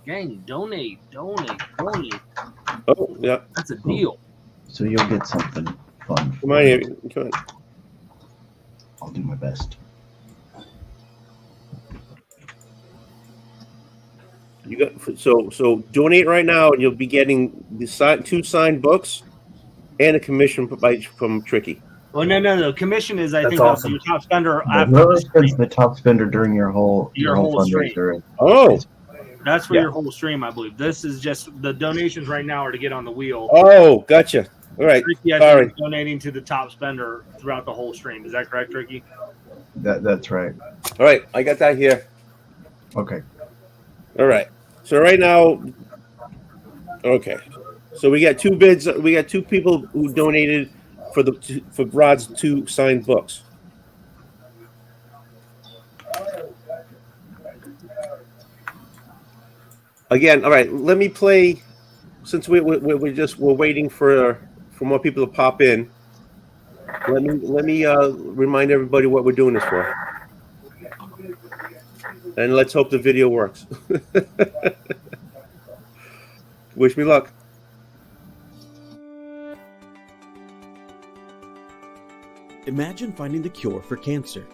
Gang, donate. Oh, yeah. That's a deal. So you'll get something fun. Come on, here. Come on. I'll do my best. You got so donate right now, and you'll be getting the two signed books and a commission from Tricky. Oh no. Commission is I That's think awesome. your top spender No, after no, the it's stream. the top spender during your whole stream. fundraiser. Oh, That's for Yeah. your whole stream, I believe. This is just the donations right now are to get on the wheel. oh, gotcha. All right. Tricky, I Sorry. think, is donating to the top spender throughout the whole stream. Is that correct, Tricky? That's right. All right, I got that here. Okay. All right. So right now, okay. So we got two bids. We got two people who donated for Rod's two signed books. Again, all right. Let me play. Since we're waiting for more people to pop in. Let me remind everybody what we're doing this for. And let's hope the video works. Wish me luck. Imagine finding the cure for cancer.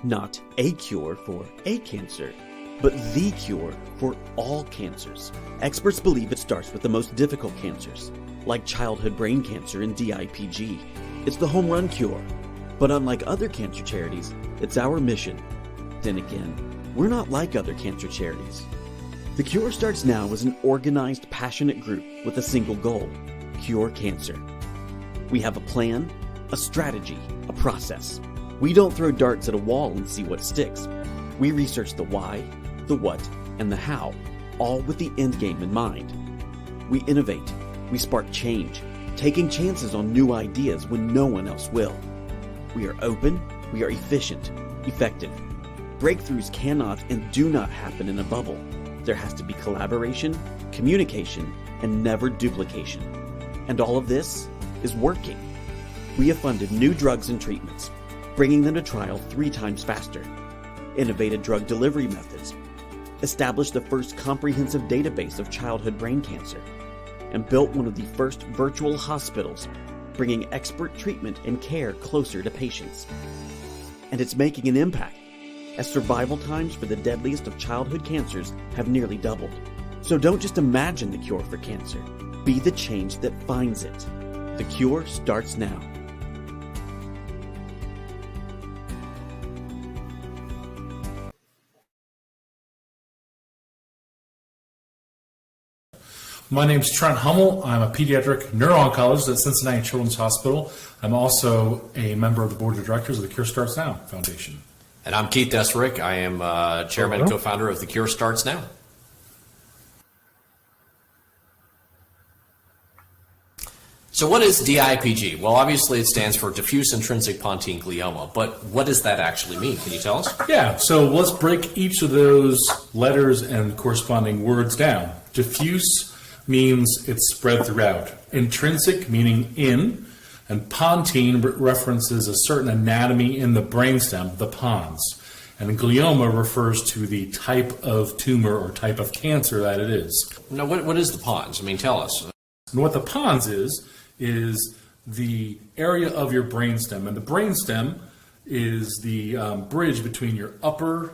Not a cure for a cancer, but the cure for all cancers. Experts believe it starts with the most difficult cancers, like childhood brain cancer and DIPG. It's the home run cure. But unlike other cancer charities, it's our mission. Then again, we're not like other cancer charities. The Cure starts now as an organized, passionate group with a single goal: cure cancer. We have a plan, a strategy, a process. We don't throw darts at a wall and see what sticks. We research the why, the what, and the how, all with the end game in mind. We innovate, we spark change, taking chances on new ideas when no one else will. We are open, we are efficient, effective. Breakthroughs cannot and do not happen in a bubble. There has to be collaboration, communication, and never duplication. And all of this is working. We have funded new drugs and treatments, bringing them to trial 3 times faster, innovated drug delivery methods, established the first comprehensive database of childhood brain cancer, and built one of the first virtual hospitals, bringing expert treatment and care closer to patients. And it's making an impact, as survival times for the deadliest of childhood cancers have nearly doubled. So don't just imagine the cure for cancer. Be the change that finds it. The cure starts now. My name's Trent Hummel. I'm a pediatric neuro-oncologist at Cincinnati Children's Hospital. I'm also a member of the board of directors of the Cure Starts Now Foundation. And I'm Keith Desrick. I am chairman and co-founder of The Cure Starts Now. So what is DIPG? Well, obviously it stands for diffuse intrinsic pontine glioma, but what does that actually mean? Can you tell us? Yeah, so let's break each of those letters and corresponding words down. Diffuse means it's spread throughout. Intrinsic meaning in, and pontine references a certain anatomy in the brainstem, the pons. And glioma refers to the type of tumor or type of cancer that it is. Now, what is the pons? I mean, tell us. And what the pons is the area of your brainstem. And the brainstem is the bridge between your upper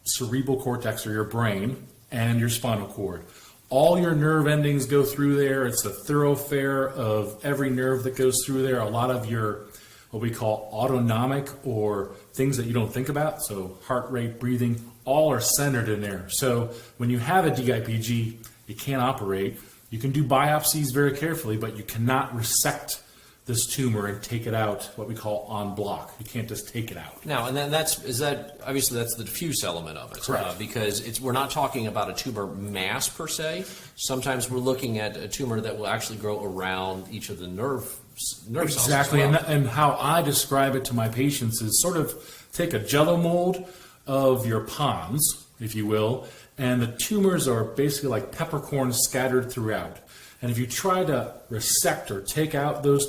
cerebral cortex or your brain and your spinal cord. All your nerve endings go through there. It's the thoroughfare of every nerve that goes through there. A lot of your what we call autonomic or things that you don't think about, so heart rate, breathing, all are centered in there. So when you have a DIPG, it can't operate. You can do biopsies very carefully, but you cannot resect this tumor and take it out, what we call on block. You can't just take it out. Now, and then obviously that's the diffuse element of it. Correct. Because we're not talking about a tumor mass per se. Sometimes we're looking at a tumor that will actually grow around each of the nerve cells. Exactly, as well. and how I describe it to my patients is sort of take a jello mold of your pons, if you will, and the tumors are basically like peppercorns scattered throughout. And if you try to resect or take out those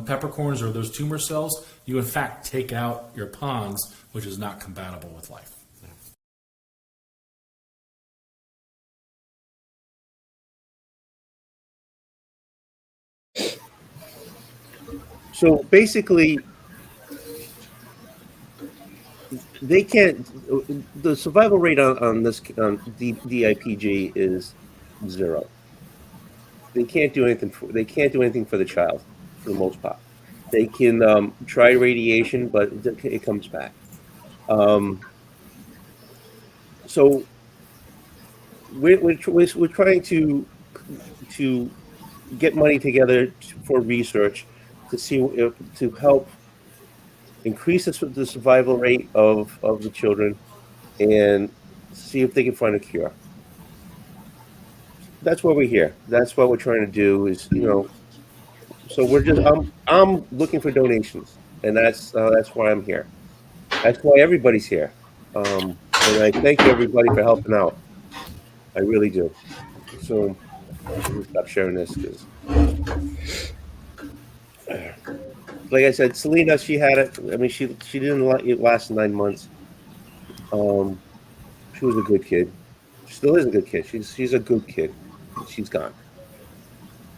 peppercorns or those tumor cells, you in fact take out your pons, which is not compatible with life. So basically, they can't. The survival rate on this DIPG is 0. They can't do anything. They can't do anything for the child, for the most part. They can try radiation, but it comes back. So we're trying to get money together for research to see to help increase the survival rate of the children and see if they can find a cure. That's why we're here. That's what we're trying to do is, so we're just, I'm looking for donations, and that's why I'm here. That's why everybody's here. And I thank you everybody for helping out. I really do. So I'll stop sharing this because, like I said, Selina, she had it. I mean, she didn't last 9 months. She was a good kid. She still is a good kid. She's a good kid. She's gone.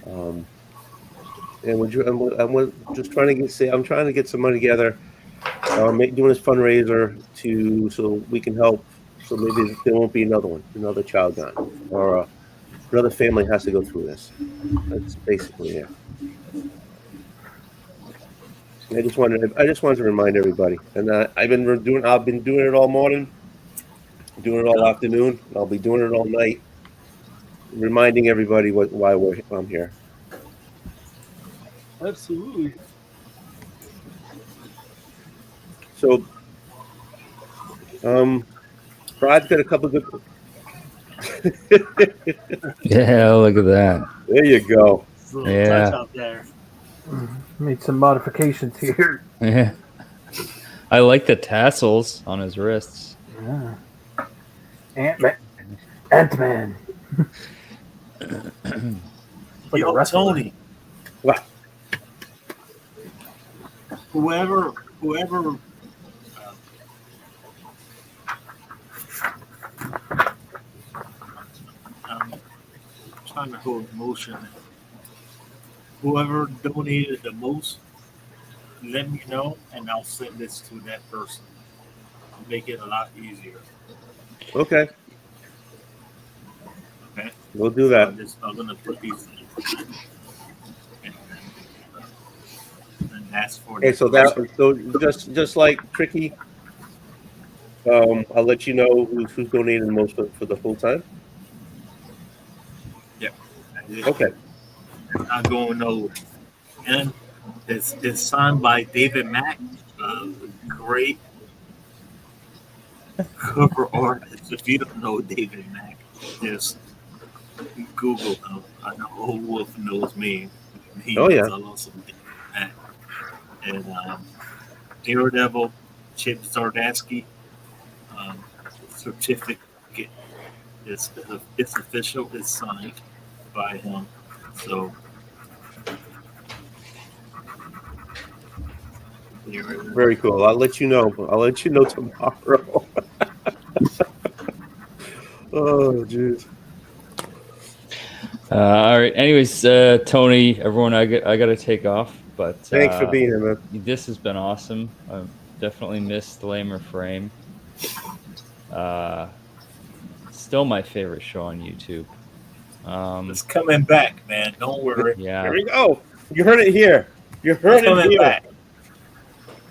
And we're just trying to I'm trying to get some money together. Doing this fundraiser so we can help. So maybe there won't be another child gone, or another family has to go through this. That's basically it. I just wanted to remind everybody, and I've been doing it all morning, doing it all afternoon. I'll be doing it all night, reminding everybody why I'm here. Absolutely. So, Brad's got a couple good. Yeah, look at that. There you go. Yeah. Touch up there. Made some modifications here. Yeah. I like the tassels on his wrists. Yeah. Ant-Man. Ant-Man. Like Yo, a wrestler. Tony. What? Whoever trying to hold emotion. Whoever donated the most, let me know, and I'll send this to that person. Make it a lot easier. Okay, Okay, we'll do that. I'm gonna put these. And that's for. Okay, so just like Tricky, I'll let you know who's donating the most for the full time. Yeah. Okay. I'm going over. And it's signed by David Mack. Great cover artist. If you don't know David Mack, just Google him. I know Old Wolf knows me. He knows I love some David Mack. And Daredevil, Chip Zdarsky, certificate. It's official. It's signed by him. So Very cool. I'll let you know. I'll let you know tomorrow. Oh, jeez. All right. Anyways, Tony, everyone, I got to take off. But thanks for being here, man. This has been awesome. Definitely missed Lamer Frame. Still my favorite show on YouTube. It's coming back, man. Don't worry. Yeah. Here we go. You heard it here. You It's heard it coming here. back.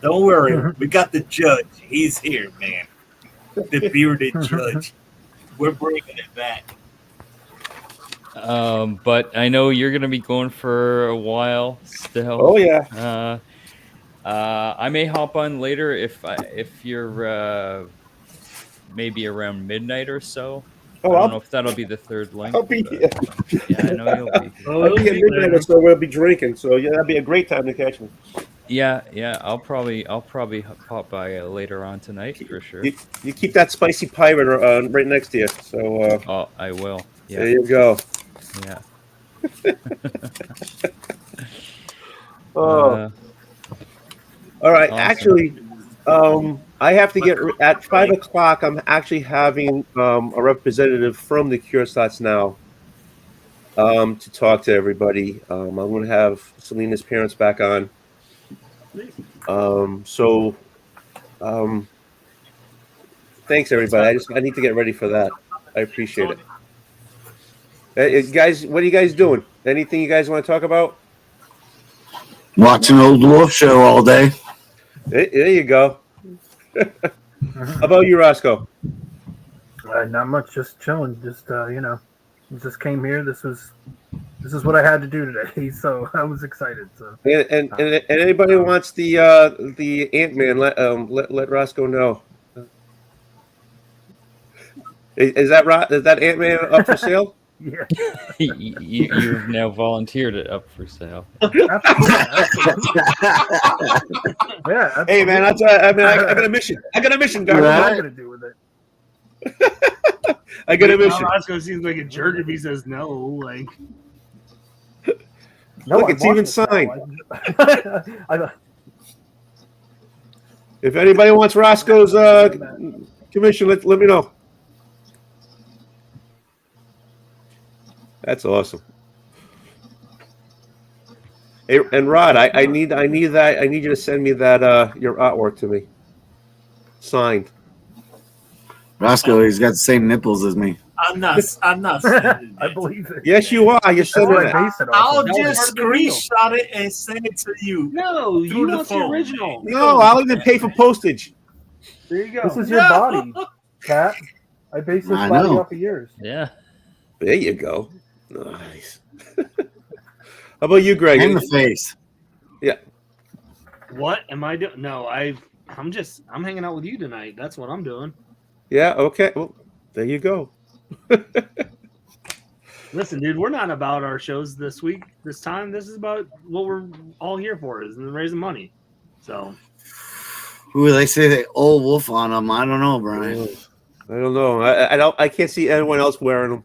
Don't worry. We got the judge. He's here, man. The bearded judge. We're bringing it back. But I know you're gonna be going for a while still. Oh yeah. I may hop on later if you're maybe around midnight or so. Oh, I don't I'll- know if that'll be the third link. I'll be but- here. Yeah, I know you'll be here. I'll be at midnight or so. We'll be drinking. So yeah, that'd be a great time to catch me. Yeah. I'll probably pop by later on tonight for sure. You keep that spicy pirate right next to you. So Oh, I will. Yeah. there you go. Yeah. Oh. All right. Awesome. Actually, I have to get at 5 o'clock. I'm actually having a representative from the Cure Slots now to talk to everybody. I'm going to have Selina's parents back on. Thanks everybody. I need to get ready for that. I appreciate it. Guys, what are you guys doing? Anything you guys want to talk about? Watching Old Wolf show all day. There you go. How about you, Roscoe? Not much, just chilling. Just just came here. This is what I had to do today, so I was excited. So And anybody who wants the Ant-Man, let Roscoe know. Is that Ant-Man up for sale? yeah, You've now volunteered it up for sale. yeah. Hey man, I got a mission. I got a mission, guys. What am I Right. gonna do with it? I got a mission. Roscoe seems like a jerk if he says no. Like, No, Look, I it's want even this now. signed. I If anybody wants Roscoe's commission, let me know. That's awesome. Hey, and Rod, I need that. I need you to send me that your artwork to me, signed. Roscoe, he's got the same nipples as me. I'm not sending I it. believe it. Yes, you are. You're That's sending what it. I base it off I'll of. just screenshot it and send it to you. no, you Through the want the phone. original. No, I'll even pay for postage. There you go. This is your body, Cat. I base this I body know. off of yours. Yeah. There you go. Nice. How about you, Greg? And the face. What am I doing? No, I'm hanging out with you tonight. That's what I'm doing. Yeah. Okay. Well, there you go. Listen, dude, we're not about our shows this time. This is about what we're all here for, is raising money. So, Ooh, they say they old wolf on them. I don't know, Brian. I don't know. I can't see anyone else wearing them.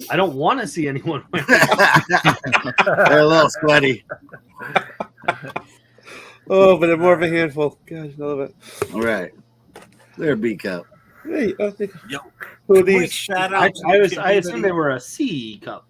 I don't want to see anyone wear They're a little sweaty. Oh, but they're more of a handful. Gosh, I love it. All right. They're a B cup. Hey, Yo, who are quick these? shout I out. to the assumed they community. were a C cup.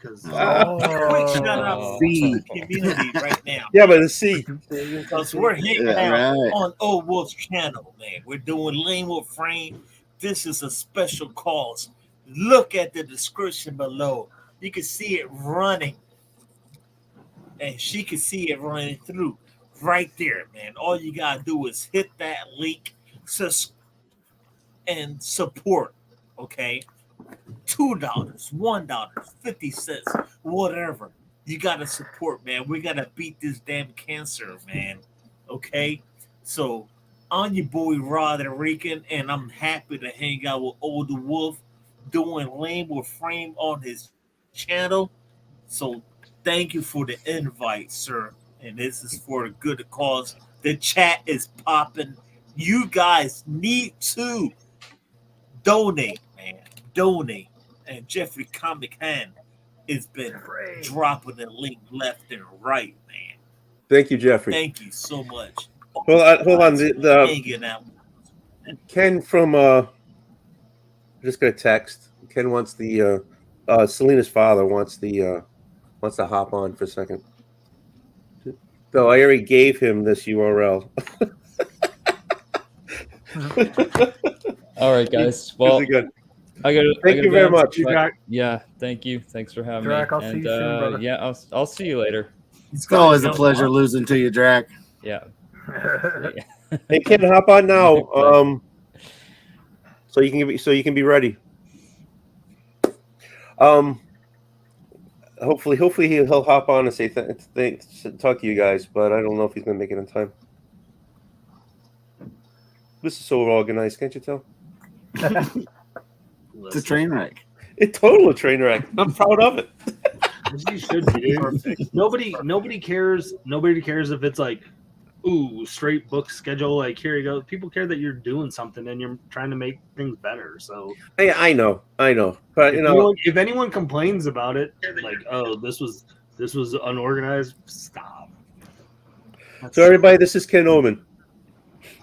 Because Quick shout out Oh. to the community right now. Yeah, but the C. Because we're hitting Yeah, out right. on Old Wolf's channel, man. We're doing Lane Wolf Frame. This is a special cause. Look at the description below. You can see it running. And she can see it running through right there, man. All you got to do is hit that link and support, okay? $2, $1, 50 cents, whatever. You got to support, man. We got to beat this damn cancer, man. Okay? So, I'm your boy Rod Enrican, and I'm happy to hang out with Old Wolf doing Lane with Frame on his channel. So, thank you for the invite, sir. And this is for a good cause. The chat is popping. You guys need to donate, man. Donate. And Jeffrey Comic Hand has been dropping the link left and right, man. Thank you, Jeffrey. Thank you so much. Hold on. The Hanging out. Ken from just got a text. Ken wants the Selina's father wants to hop on for a second. No, I already gave him this URL. All right, guys. Well, Good. Thank you very much. Yeah, thank you. Thanks for having Drac, me. I'll see you soon, brother. Yeah, I'll see you later. It's always a pleasure losing to you, Drac. Yeah. Hey, Ken, hop on now. Bye. So you can be ready. Hopefully he'll hop on and say talk to you guys, but I don't know if he's gonna make it in time. This is so organized, can't you tell? It's a train wreck. It's total train wreck. I'm proud of it. As you should be. Nobody cares. Nobody cares if it's like, ooh, straight book schedule. Like, here you go. People care that you're doing something and you're trying to make things better. So I know, but if anyone complains about it, like, oh, this was unorganized, stop. So everybody, this is Ken Oman.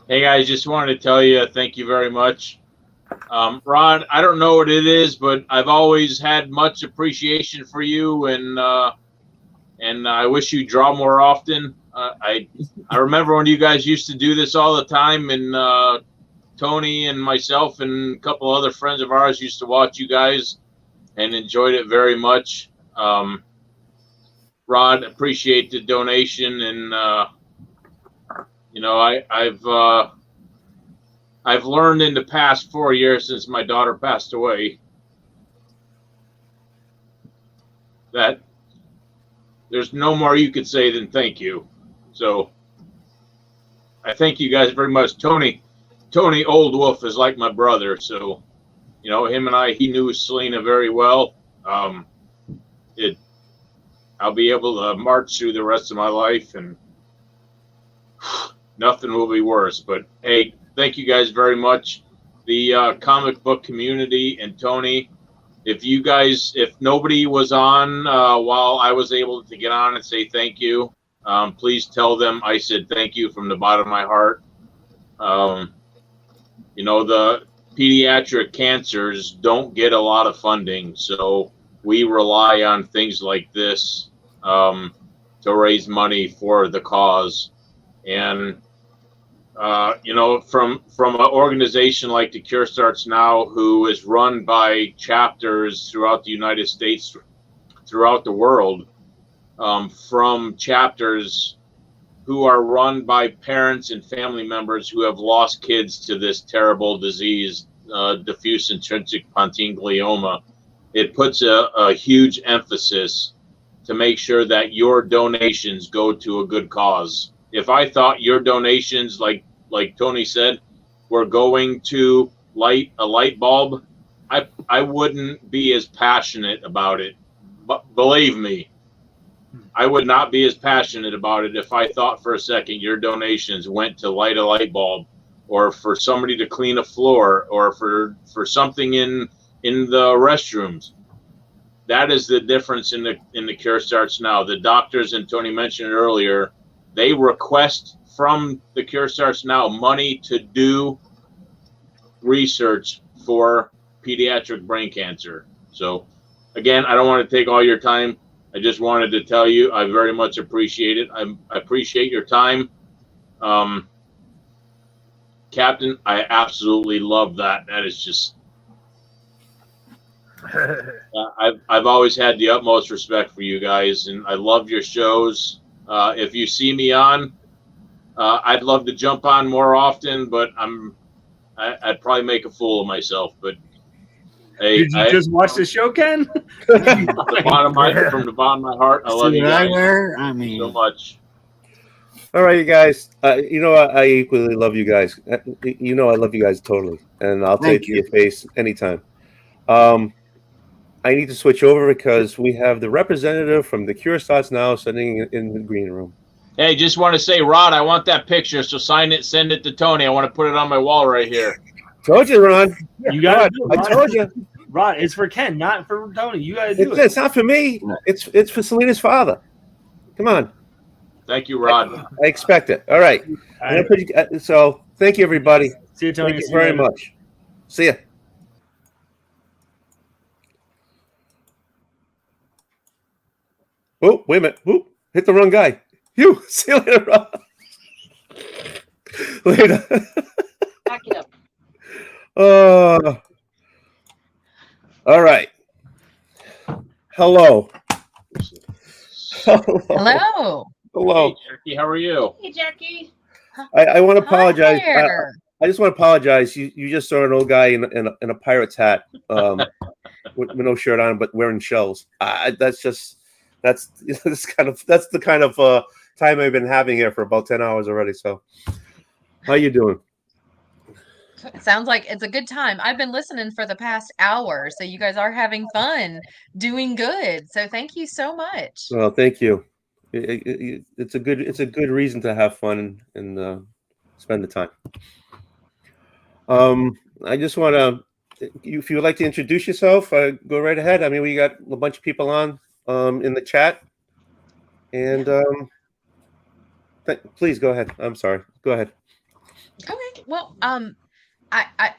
Hey guys, just wanted to tell you thank you very much. Ron, I don't know what it is, but I've always had much appreciation for you, and I wish you draw more often. I remember when you guys used to do this all the time, and Tony and myself and a couple other friends of ours used to watch you guys and enjoyed it very much. Rod, appreciate the donation, and I've learned in the past 4 years since my daughter passed away that there's no more you could say than thank you. So I thank you guys very much. Tony Old Wolf is like my brother. So, him and he knew Selina very well. I'll be able to march through the rest of my life, and nothing will be worse. But hey, thank you guys very much. The comic book community and Tony, if nobody was on while I was able to get on and say thank you, please tell them I said thank you from the bottom of my heart. The pediatric cancers don't get a lot of funding, so we rely on things like this to raise money for the cause. And from an organization like the Cure Starts Now, who is run by chapters throughout the United States, throughout the world, from chapters who are run by parents and family members who have lost kids to this terrible disease, diffuse intrinsic pontine glioma, it puts a huge emphasis to make sure that your donations go to a good cause. If I thought your donations, like Tony said, were going to light a light bulb, I wouldn't be as passionate about it. But believe me, I would not be as passionate about it if I thought for a second your donations went to light a light bulb, or for somebody to clean a floor, or for something in the restrooms. That is the difference in the Cure Starts Now. The doctors, and Tony mentioned it earlier, they request from the Cure Starts Now money to do research for pediatric brain cancer. So again, I don't want to take all your time. I just wanted to tell you I very much appreciate it. I appreciate your time. Captain, I absolutely love that. That is just, I've always had the utmost respect for you guys, and I love your shows. If you see me on, I'd love to jump on more often, but I'd probably make a fool of myself. But hey, did you just watch the show, Ken? from the bottom of my heart, I love you guys so much. All right, you guys. I equally love you guys. I love you guys totally, and I'll take your face anytime. I need to switch over because we have the representative from the Cure Starts Now sitting in the green room. Hey, just want to say, Rod, I want that picture, so sign it, send it to Tony. I want to put it on my wall right here. Told you, Ron. You got it. I told you. Rod, it's for Ken, not for Tony. You got to do it. It's not for me. It's for Selina's father. Come on. Thank you, Rod. I expect it. All right. So thank you, everybody. See you, Tony. Thank you very much. See ya. Oh, wait a minute. Oop, hit the wrong guy. You. See you later, Rob. Later. Back it up. All right. Hello. Hello. Hello. Hello. Hey, Jackie, how are you? Hey, Jackie. I want to apologize. Hi there. I just want to apologize. You just saw an old guy in a pirate's hat, with no shirt on, but wearing shells. That's the kind of time I've been having here for about 10 hours already. So, how you doing? It sounds like it's a good time. I've been listening for the past hour, so you guys are having fun, doing good. So thank you so much. Well, thank you. It's a good reason to have fun and spend the time. I just want to, if you would like to introduce yourself, go right ahead. I mean, we got a bunch of people on in the chat, and please go ahead. I'm sorry. Go ahead. Okay. Well,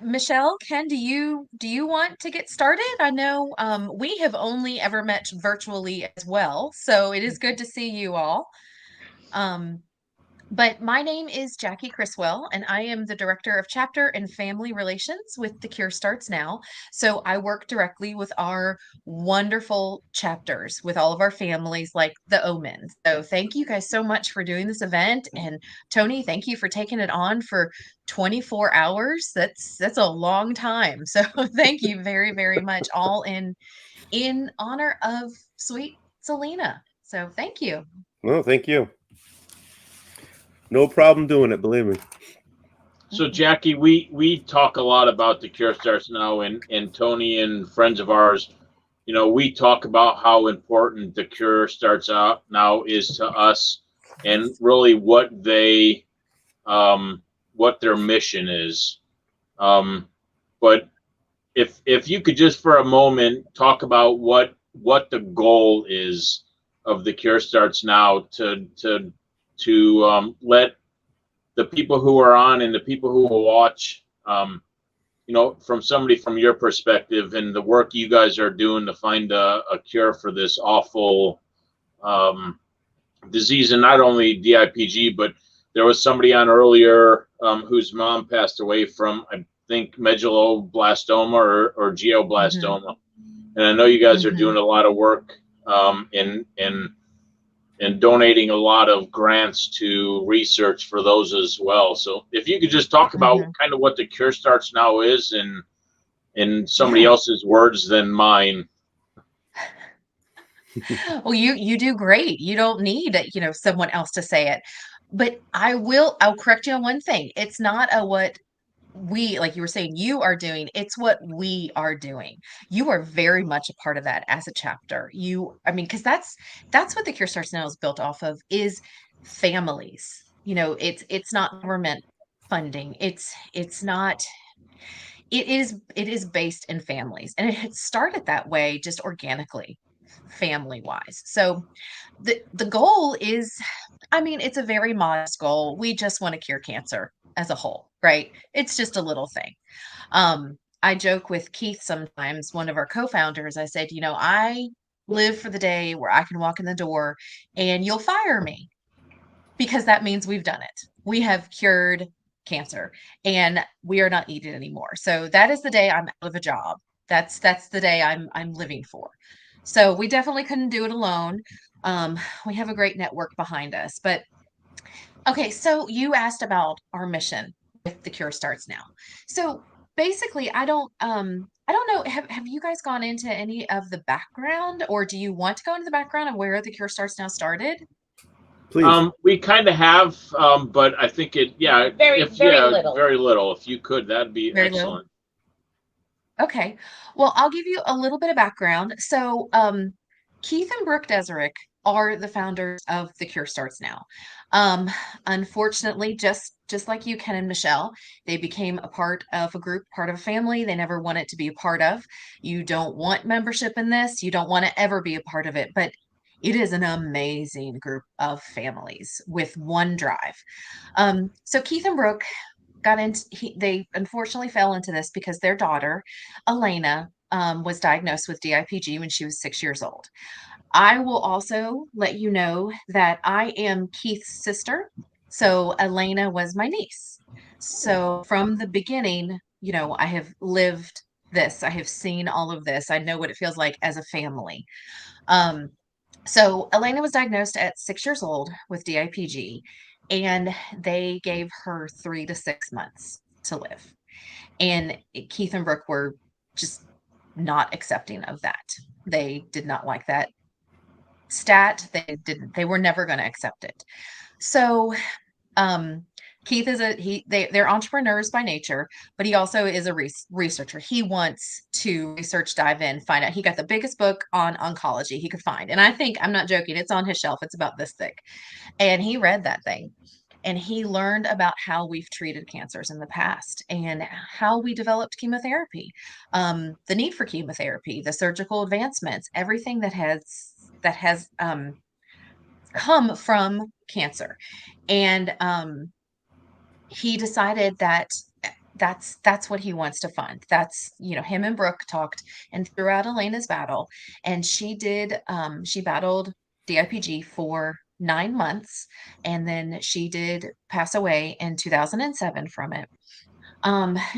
Michelle, Ken, do you want to get started? I know we have only ever met virtually as well, so it is good to see you all. But my name is Jackie Criswell, and I am the Director of Chapter and Family Relations with The Cure Starts Now. So I work directly with our wonderful chapters, with all of our families like the Omens. So thank you guys so much for doing this event. And Tony, thank you for taking it on for 24 hours. That's a long time. So thank you very, very much, all in honor of sweet Selina. So thank you. No, thank you. No problem doing it, believe me. So, Jackie, we talk a lot about the Cure Starts Now, and Tony and friends of ours, we talk about how important the Cure Starts Out Now is to us, and really what their mission is. But if you could just for a moment talk about what the goal is of the Cure Starts Now to let the people who are on and the people who will watch, from somebody from your perspective and the work you guys are doing to find a cure for this awful disease, and not only DIPG, but there was somebody on earlier whose mom passed away from, I think, medulloblastoma or glioblastoma. And I know you guys are doing a lot of work and donating a lot of grants to research for those as well. So if you could just talk about kind of what the Cure Starts Now is in somebody else's words than mine. Well, you do great. You don't need, someone else to say it. But I'll correct you on one thing. It's not what we, like you were saying, you are doing, it's what we are doing. You are very much a part of that as a chapter. Because that's what the Cure Starts Now is built off of, is families. It's not government funding. It is based in families, and it had started that way just organically, family wise. So the goal is, it's a very modest goal. We just want to cure cancer as a whole, right? It's just a little thing. I joke with Keith sometimes, one of our co-founders. I said, I live for the day where I can walk in the door and you'll fire me, because that means we've done it. We have cured cancer and we are not needed anymore. So that is the day I'm out of a job. That's the day I'm living for. So we definitely couldn't do it alone. We have a great network behind us. But okay, so you asked about our mission with the Cure Starts Now. So basically, I don't know. Have you guys gone into any of the background, or do you want to go into the background of where the Cure Starts Now started? Please. We kind of have, but I think very little. Very little. If you could, that'd be very excellent. Little. Okay. Well, I'll give you a little bit of background. So, Keith and Brooke Deserick are the founders of the Cure Starts Now. Unfortunately, just like you, Ken and Michelle, they became a part of a group, part of a family they never wanted to be a part of. You don't want membership in this. You don't want to ever be a part of it, but it is an amazing group of families with one drive. So Keith and Brooke they unfortunately fell into this because their daughter, Elena, was diagnosed with DIPG when she was 6 years old. I will also let you know that I am Keith's sister. So Elena was my niece. So from the beginning, I have lived this. I have seen all of this. I know what it feels like as a family. Um, so Elena was diagnosed at 6 years old with DIPG, and they gave her 3 to 6 months to live. And Keith and Brooke were just not accepting of that. They did not like that stat. They were never going to accept it. So Keith is they're entrepreneurs by nature, but he also is a researcher. He wants to research, dive in, find out. He got the biggest book on oncology he could find. And I think, I'm not joking, it's on his shelf. It's about this thick. And he read that thing. And he learned about how we've treated cancers in the past and how we developed chemotherapy, the need for chemotherapy, the surgical advancements, everything that has come from cancer. And he decided that that's what he wants to fund. That's, him and Brooke talked and throughout Elena's battle, and she battled DIPG for 9 months, and then she did pass away in 2007 from it.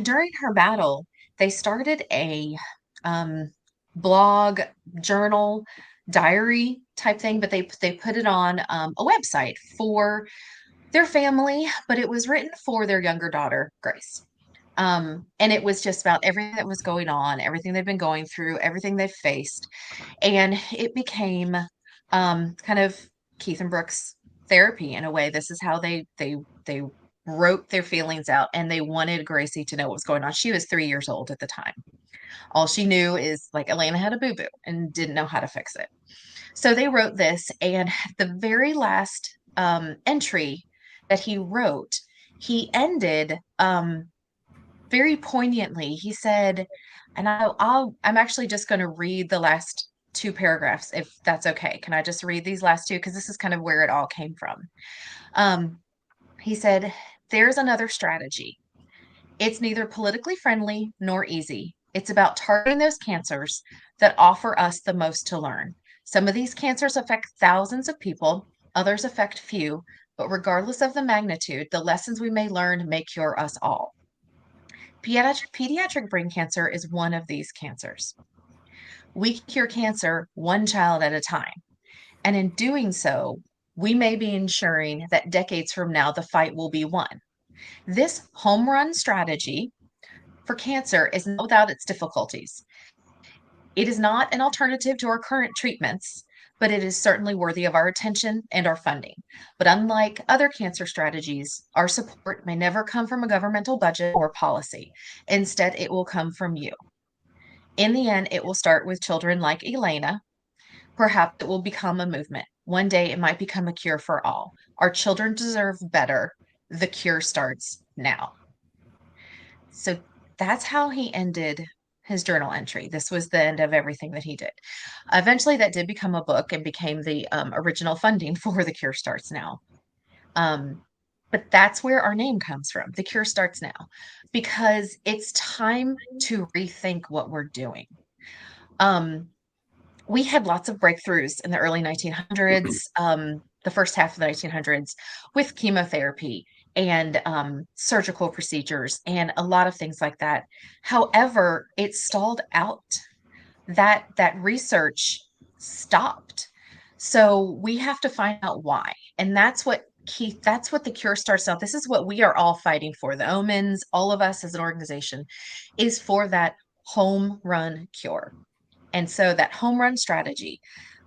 During her battle, they started a blog, journal, diary type thing, but they put it on a website for their family, but it was written for their younger daughter, Grace. And it was just about everything that was going on, everything they've been going through, everything they've faced. And it became kind of Keith and Brooke's therapy in a way. This is how they wrote their feelings out, and they wanted Gracie to know what was going on. She was 3 years old at the time. All she knew is like Elena had a boo-boo and didn't know how to fix it. So they wrote this, and the very last entry that he wrote, he ended very poignantly. He said, and I'm actually just going to read the last 2 paragraphs, if that's okay. Can I just read these last 2? Because this is kind of where it all came from. He said, "There's another strategy. It's neither politically friendly nor easy. It's about targeting those cancers that offer us the most to learn. Some of these cancers affect thousands of people, others affect few, but regardless of the magnitude, the lessons we may learn may cure us all. Pediatric brain cancer is one of these cancers. We cure cancer one child at a time, and in doing so, we may be ensuring that decades from now, the fight will be won. This home run strategy for cancer is not without its difficulties. It is not an alternative to our current treatments, but it is certainly worthy of our attention and our funding. But unlike other cancer strategies, our support may never come from a governmental budget or policy. Instead, it will come from you. In the end, it will start with children like Elena. Perhaps it will become a movement. One day it might become a cure for all. Our children deserve better. The cure starts now." So that's how he ended his journal entry. This was the end of everything that he did. Eventually, that did become a book and became the original funding for The Cure Starts Now. But that's where our name comes from. The Cure Starts Now, because it's time to rethink what we're doing. We had lots of breakthroughs in the early 1900s, the first half of the 1900s, with chemotherapy and surgical procedures and a lot of things like that. However, it stalled out. That research stopped. So we have to find out why. And that's what the Cure Starts Out. This is what we are all fighting for. The Omens, all of us as an organization, is for that home run cure. And so that home run strategy,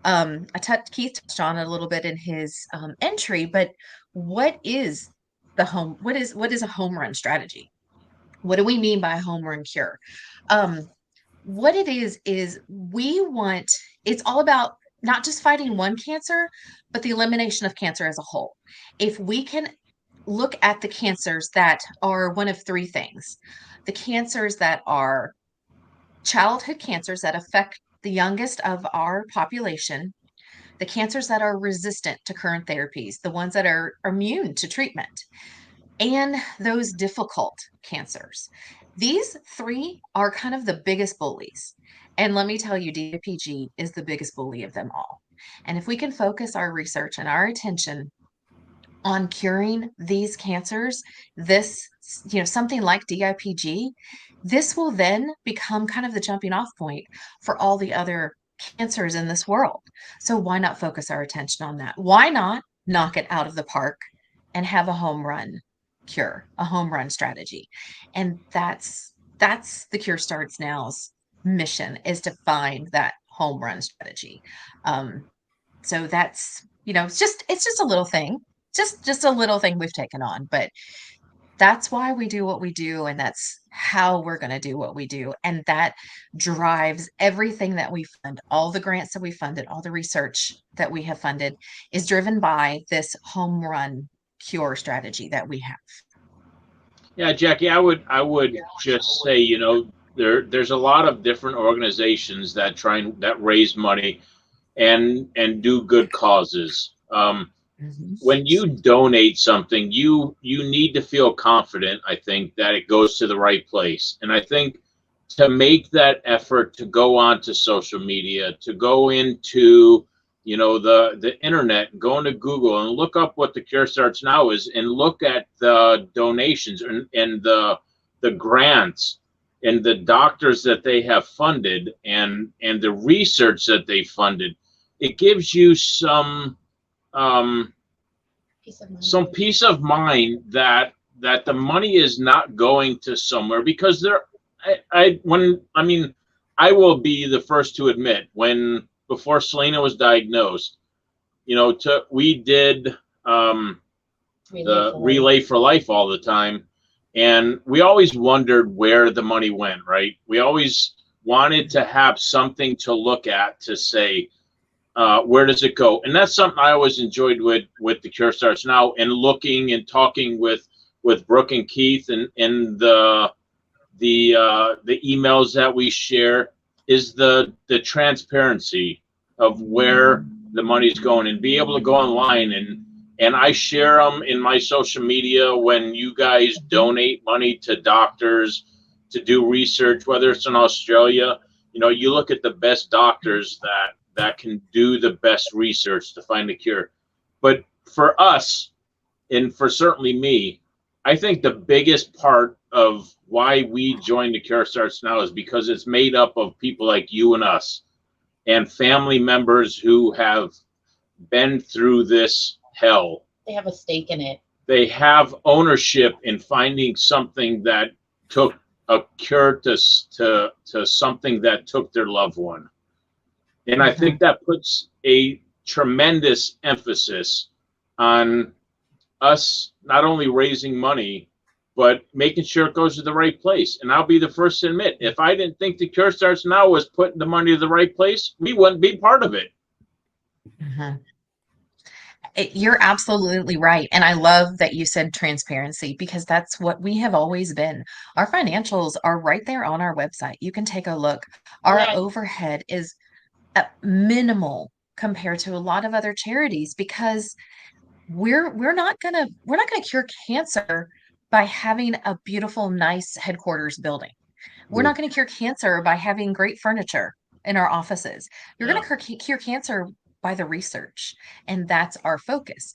Keith touched on it a little bit in his entry, but what is a home run strategy? What do we mean by a home run cure? What it is it's all about not just fighting one cancer, but the elimination of cancer as a whole. If we can look at the cancers that are one of 3 things, the cancers that are childhood cancers that affect the youngest of our population, the cancers that are resistant to current therapies, the ones that are immune to treatment, and those difficult cancers. These 3 are kind of the biggest bullies. And let me tell you, DIPG is the biggest bully of them all. And if we can focus our research and our attention on curing these cancers, this, something like DIPG, this will then become kind of the jumping off point for all the other cancers in this world. So why not focus our attention on that? Why not knock it out of the park and have a home run cure, a home run strategy? And that's the Cure Starts Now's mission, is to find that home run strategy. So that's, it's just a little thing, just a little thing we've taken on, but that's why we do what we do, and that's how we're going to do what we do. And that drives everything that we fund. All the grants that we funded, all the research that we have funded is driven by this home run cure strategy that we have. Yeah, Jackie, I would just say, there's a lot of different organizations that raise money and do good causes. When you donate something, you need to feel confident, I think, that it goes to the right place. And I think to make that effort to go onto social media, to go into, the internet, go into Google and look up what the Cure Starts Now is, and look at the donations and the grants and the doctors that they have funded and the research that they funded, it gives you some peace of mind that the money is not going to somewhere, because I will be the first to admit, before Selina was diagnosed, we did the Relay for Life all the time, and we always wondered where the money went, right? We always wanted to have something to look at to say, where does it go? And that's something I always enjoyed with the Cure Starts Now, and looking and talking with Brooke and Keith and the emails that we share, is the transparency of where the money's going, and be able to go online and I share them in my social media when you guys donate money to doctors to do research, whether it's in Australia. You look at the best doctors that can do the best research to find a cure. But for us, and for certainly me, I think the biggest part of why we joined the Cure Starts Now is because it's made up of people like you and us, and family members who have been through this hell. They have a stake in it. They have ownership in finding something that took a cure to something that took their loved one. And I think that puts a tremendous emphasis on us not only raising money, but making sure it goes to the right place. And I'll be the first to admit, if I didn't think the Cure Starts Now was putting the money to the right place, we wouldn't be part of it. You're absolutely right. And I love that you said transparency, because that's what we have always been. Our financials are right there on our website. You can take a look. Our overhead is minimal compared to a lot of other charities, because we're not gonna cure cancer by having a beautiful, nice headquarters building. We're not going to cure cancer by having great furniture in our offices. You're going to cure cancer by the research, and that's our focus.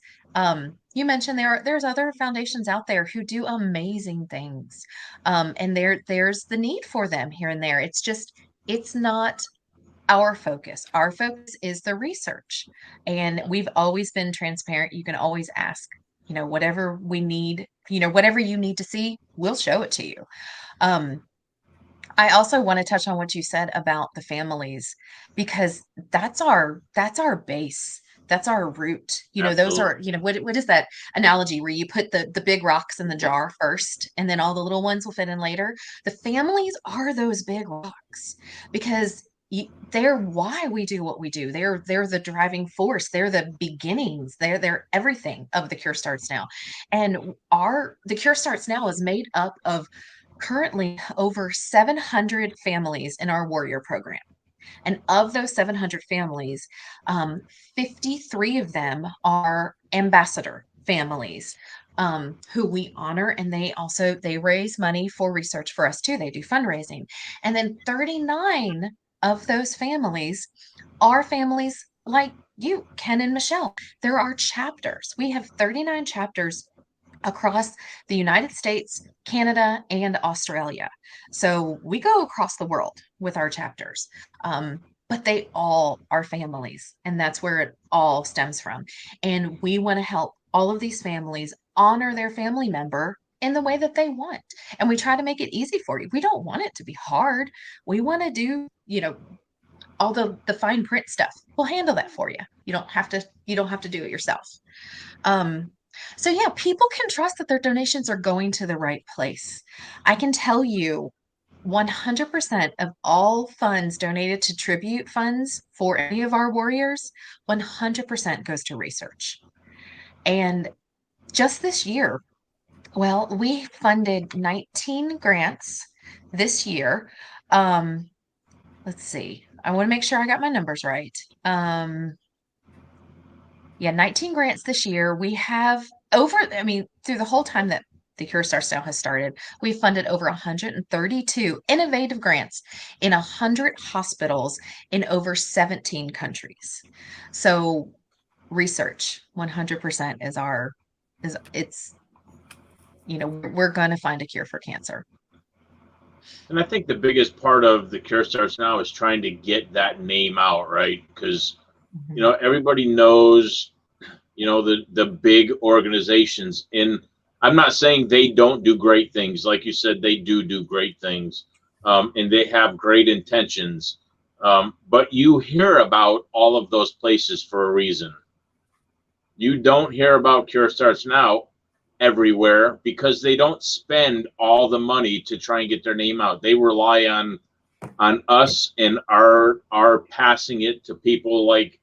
You mentioned there's other foundations out there who do amazing things, and there's the need for them here and there. It's not our focus. Our focus is the research, and we've always been transparent. You can always ask, whatever we need, whatever you need to see, we'll show it to you. I also want to touch on what you said about the families, because that's our base. That's our root. Those are, what is that analogy where you put the big rocks in the jar first and then all the little ones will fit in later? The families are those big rocks, because they're why we do what we do. They're the driving force. They're the beginnings. They're everything of the Cure Starts Now. And the Cure Starts Now is made up of currently over 700 families in our Warrior program. And of those 700 families, 53 of them are ambassador families, who we honor, and they raise money for research for us too. They do fundraising. And then 39 of those families are families like you, Ken and Michelle, there are chapters. We have 39 chapters across the United States, Canada, and Australia. So we go across the world with our chapters. But they all are families, and that's where it all stems from. And we want to help all of these families honor their family member in the way that they want. And we try to make it easy for you. We don't want it to be hard. We want to do, all the fine print stuff. We'll handle that for you. You don't have to do it yourself. So yeah, people can trust that their donations are going to the right place. I can tell you 100% of all funds donated to tribute funds for any of our warriors, 100% goes to research. And just this year, well, we funded 19 grants this year. Let's see. I want to make sure I got my numbers right. 19 grants this year. We have through the whole time that the Cure Starts Now has started, we've funded over 132 innovative grants in 100 hospitals in over 17 countries. So research 100% we're going to find a cure for cancer. And I think the biggest part of the Cure Starts Now is trying to get that name out, right? Because, everybody knows, the big organizations. And I'm not saying they don't do great things. Like you said, they do great things. And they have great intentions. But you hear about all of those places for a reason. You don't hear about Cure Starts Now everywhere because they don't spend all the money to try and get their name out. They rely on us and our passing it to people like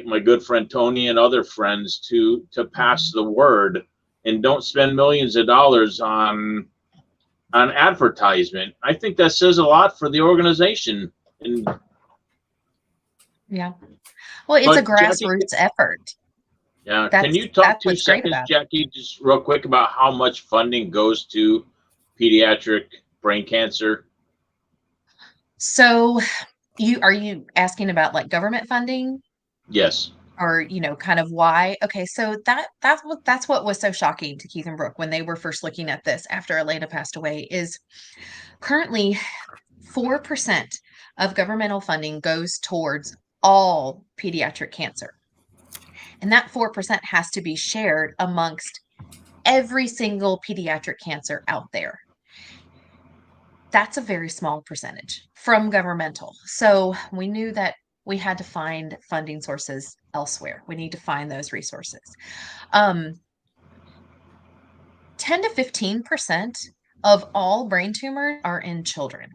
my good friend Tony and other friends to pass the word, and don't spend millions of dollars on advertisement. I think that says a lot for the organization. And yeah, well, it's a grassroots effort. Yeah, can you talk 2 seconds, Jackie, just real quick about how much funding goes to pediatric brain cancer? So, are you asking about like government funding? Yes. Or kind of why? Okay, so that's what was so shocking to Keith and Brooke when they were first looking at this after Elena passed away. Is currently 4% of governmental funding goes towards all pediatric cancer. And that 4% has to be shared amongst every single pediatric cancer out there. That's a very small percentage from governmental. So we knew that we had to find funding sources elsewhere. We need to find those resources. 10 to 15% of all brain tumors are in children.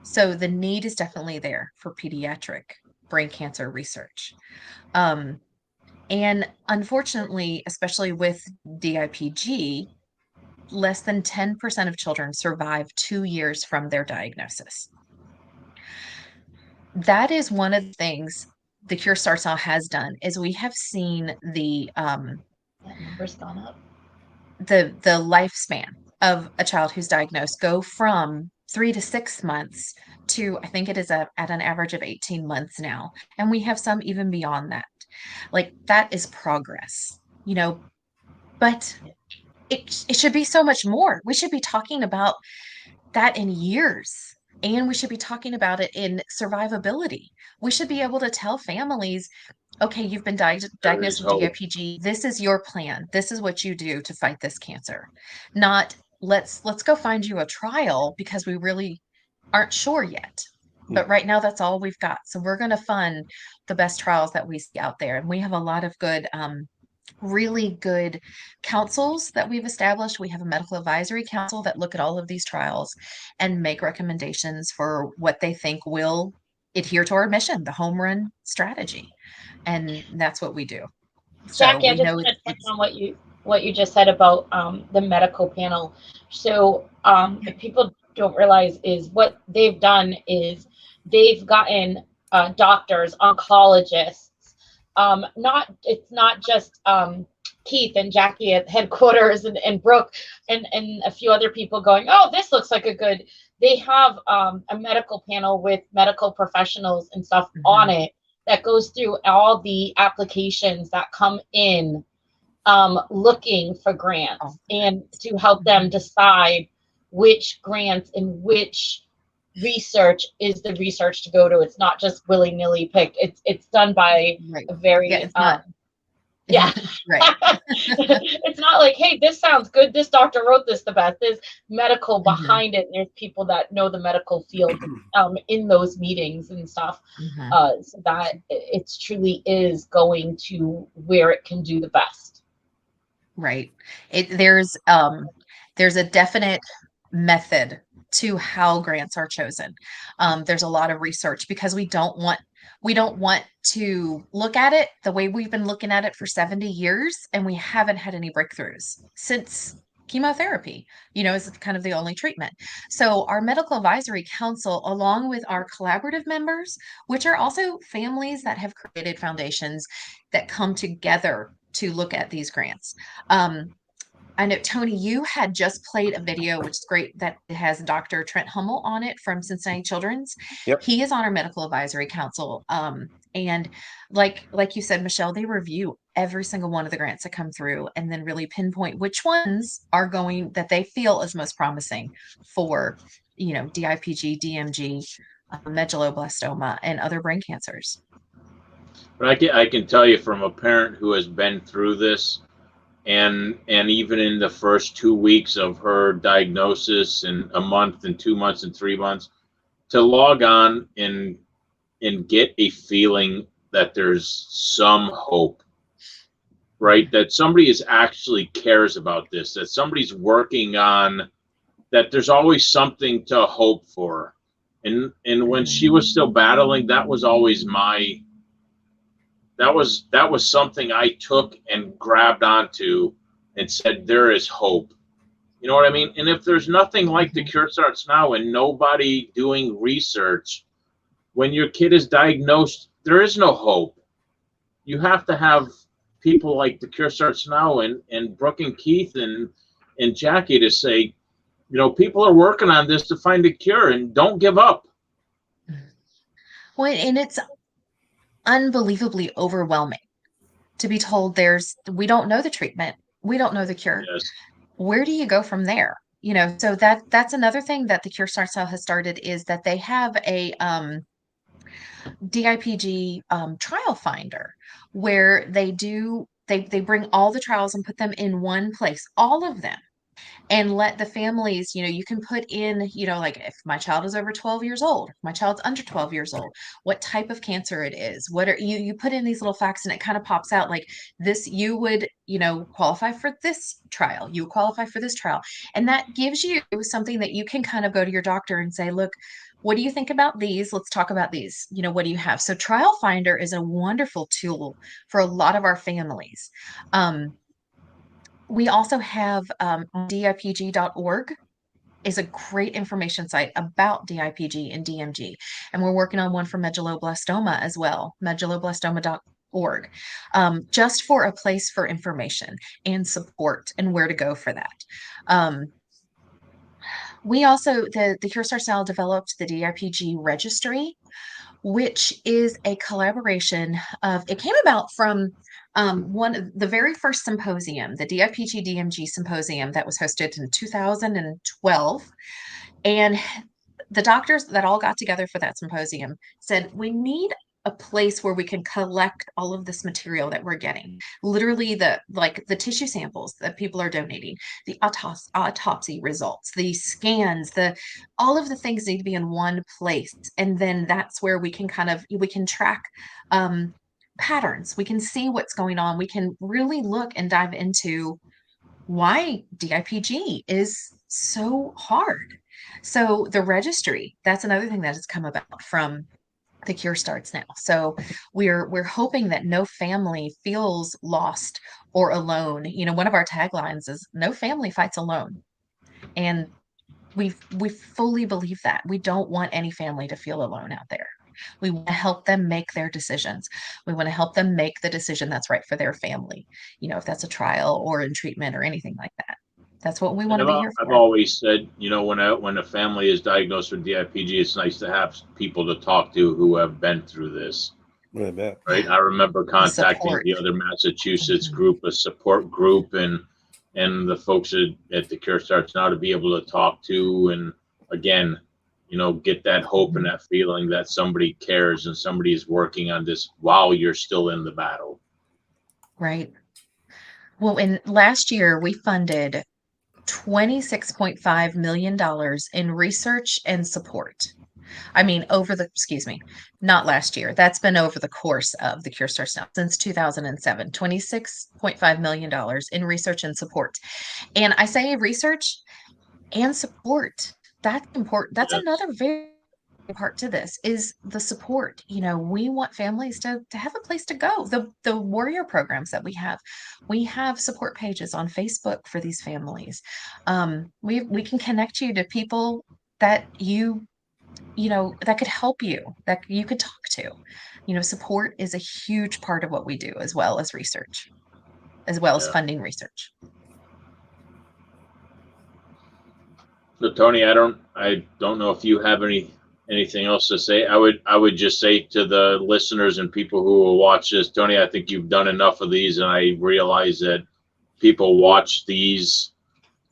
So the need is definitely there for pediatric brain cancer research. And unfortunately, especially with DIPG, less than 10% of children survive 2 years from their diagnosis. That is one of the things the Cure Starts Now has done, is we have seen the that number's gone up. The lifespan of a child who's diagnosed go from 3 to 6 months to, I think it is at an average of 18 months now. And we have some even beyond that. Like, that is progress, but it should be so much more. We should be talking about that in years, and we should be talking about it in survivability. We should be able to tell families, okay, you've been diagnosed with DIPG. This is your plan. This is what you do to fight this cancer. Not let's go find you a trial because we really aren't sure yet. But right now, that's all we've got. So we're going to fund the best trials that we see out there. And we have a lot of good, really good councils that we've established. We have a medical advisory council that look at all of these trials and make recommendations for what they think will adhere to our mission, the home run strategy. And that's what we do. Jackie, I just want to touch on what you just said about the medical panel. So if people don't realize, is what they've done is they've gotten doctors, oncologists. It's not just Keith and Jackie at headquarters and Brooke and a few other people going, oh, this looks like a good. They have a medical panel with medical professionals and stuff on it that goes through all the applications that come in looking for grants and to help them decide which grants and which research is the research to go to. It's not just willy-nilly picked. It's done by a very it's not. Yeah. Right. It's not like, hey, this sounds good. This doctor wrote this the best. There's medical behind it. And there's people that know the medical field in those meetings and stuff. So that it truly is going to where it can do the best. Right. There's a definite method to how grants are chosen. There's a lot of research because we don't want to look at it the way we've been looking at it for 70 years, and we haven't had any breakthroughs since chemotherapy, is kind of the only treatment. So our medical advisory council, along with our collaborative members, which are also families that have created foundations that come together to look at these grants. I know, Tony, you had just played a video, which is great, that has Dr. Trent Hummel on it from Cincinnati Children's. Yep. He is on our medical advisory council. And like you said, Michelle, they review every single one of the grants that come through and then really pinpoint which ones are that they feel is most promising for, DIPG, DMG, medulloblastoma, and other brain cancers. But I can tell you from a parent who has been through this, and even in the first 2 weeks of her diagnosis, and a month and 2 months and 3 months, to log on and get a feeling that there's some hope, right? That somebody actually cares about this, that somebody's working on, that there's always something to hope for. And when she was still battling, that was always that was something I took and grabbed onto and said, there is hope. You know what I mean? And if there's nothing like the Cure Starts Now and nobody doing research, when your kid is diagnosed, there is no hope. You have to have people like the Cure Starts Now and Brooke and Keith and Jackie to say, people are working on this to find a cure, and don't give up. Well, and it's unbelievably overwhelming to be told we don't know the treatment, we don't know the cure. Yes. Where do you go from there? So that's another thing that the Cure Starts Now has started, is that they have a DIPG trial finder where they bring all the trials and put them in one place, all of them, and let the families, you can put in, like, if my child is over 12 years old, if my child's under 12 years old, what type of cancer it is, what are you put in these little facts, and it kind of pops out like this, you would, qualify for this trial, you qualify for this trial. And that gives you something that you can kind of go to your doctor and say, look, what do you think about these? Let's talk about these. What do you have? So Trial Finder is a wonderful tool for a lot of our families. We also have DIPG.org is a great information site about DIPG and DMG. And we're working on one for medulloblastoma as well, medulloblastoma.org, just for a place for information and support and where to go for that. We also, the Cure Starts Now developed the DIPG registry, which is a collaboration of, it came about from the very first symposium, the DIPG DMG symposium that was hosted in 2012. And the doctors that all got together for that symposium said, we need a place where we can collect all of this material that we're getting, literally the tissue samples that people are donating, the autopsy results, the scans, all of the things need to be in one place. And then that's where we can track patterns. We can see what's going on. We can really look and dive into why DIPG is so hard. So the registry, that's another thing that has come about from the Cure Starts Now. So we're hoping that no family feels lost or alone. One of our taglines is no family fights alone. And we fully believe that. We don't want any family to feel alone out there. We want to help them make their decisions. We want to help them make the decision that's right for their family. If that's a trial or in treatment or anything like that. That's what we want to be here for. I've always said, when a family is diagnosed with DIPG, it's nice to have people to talk to who have been through this. bet. Right. I remember contacting Support. the other Massachusetts group, a support group, and the folks at the Cure Starts Now to be able to talk to, and again, get that hope and that feeling that somebody cares and somebody is working on this while you're still in the battle. Right. Well, in last year, we funded $26.5 million in research and support. I mean, not last year. That's been over the course of the Cure Starts Now since 2007, $26.5 million in research and support. And I say research and support. That's important. That's another very part to this is the support. We want families to have a place to go. The warrior programs that we have support pages on Facebook for these families. We can connect you to people that that could help you, that you could talk to. Support is a huge part of what we do, as well as research, as well as funding research. So Tony, I don't know if you have anything else to say. I would just say to the listeners and people who will watch this, Tony, I think you've done enough of these, and I realize that people watch these,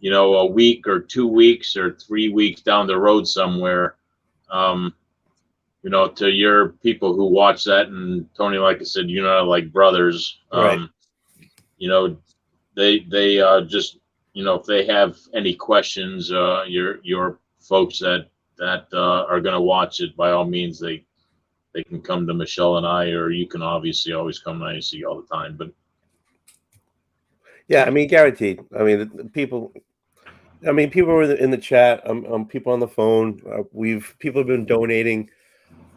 a week or 2 weeks or 3 weeks down the road somewhere. To your people who watch that, and Tony, like I said, like brothers, right. They just, if they have any questions, your folks that are going to watch it, by all means, they can come to Michelle and I, or you can obviously always come. I see you all the time, but yeah, I mean, guaranteed. I mean, people are in the chat. People on the phone. People have been donating.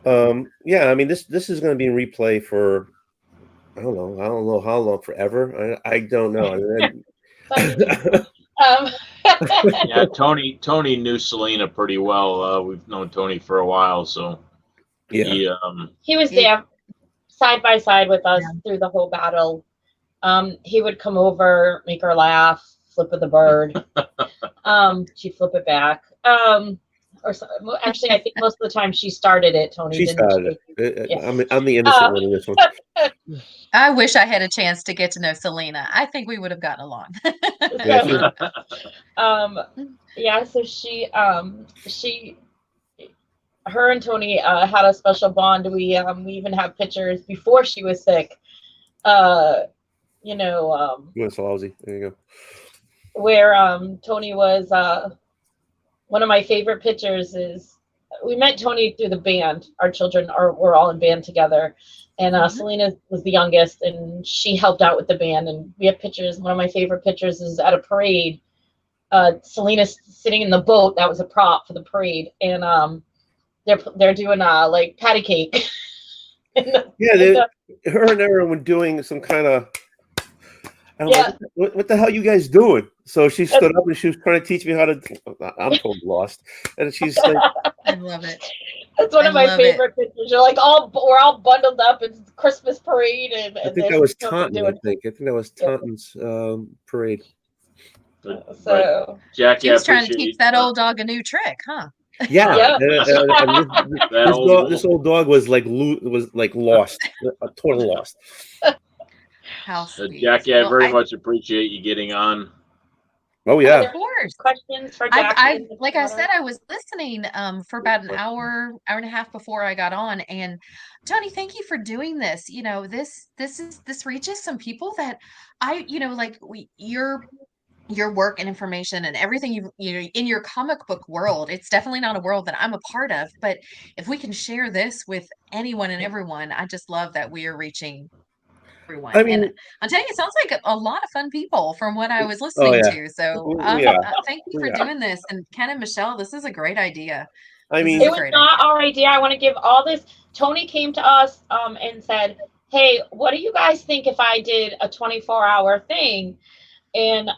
Yeah, I mean, this is going to be in replay for I don't know how long, forever. I don't know. yeah, Tony knew Selina pretty well. We've known Tony for a while, so yeah, he was there side by side with us through the whole battle. He would come over, make her laugh, flip with the bird. She'd flip it back. Actually, I think most of the time she started it, Tony. She started it. Yeah. I'm the innocent one in this one. I wish I had a chance to get to know Selina. I think we would have gotten along. So her and Tony had a special bond. We even have pictures before she was sick. You want lousy? There you go. Where Tony was. One of my favorite pictures is we met Tony through the band. Our children were all in band together, and Selina was the youngest, and she helped out with the band. And we have pictures. One of my favorite pictures is at a parade. Selina's sitting in the boat. That was a prop for the parade, and they're doing like patty cake. Her and Erin were doing some kind of. What the hell you guys doing? So she stood up and she was trying to teach me how to. I'm totally lost, and she's like, I love it. That's one of my favorite pictures. You're like we're all bundled up. It's Christmas parade, and I think that was Taunton. I think that was Taunton's parade. So Jackie, he was trying to teach that old dog a new trick, huh? Yeah, this old dog was like lost, totally lost. How sweet. Jackie, I very much appreciate you getting on. Oh yeah. Of course. Questions for Jackie? Like I said, I was listening for about an hour and a half before I got on. And Tony, thank you for doing this. This reaches some people that your work and information and everything you in your comic book world. It's definitely not a world that I'm a part of, but if we can share this with anyone and everyone, I just love that we are reaching everyone. I mean, and I'm telling you, it sounds like a lot of fun people from what I was listening to. So thank you for doing this. And Ken and Michelle, this is a great idea. I mean, it was not our idea. I want to give all this. Tony came to us and said, hey, what do you guys think if I did a 24-hour thing? And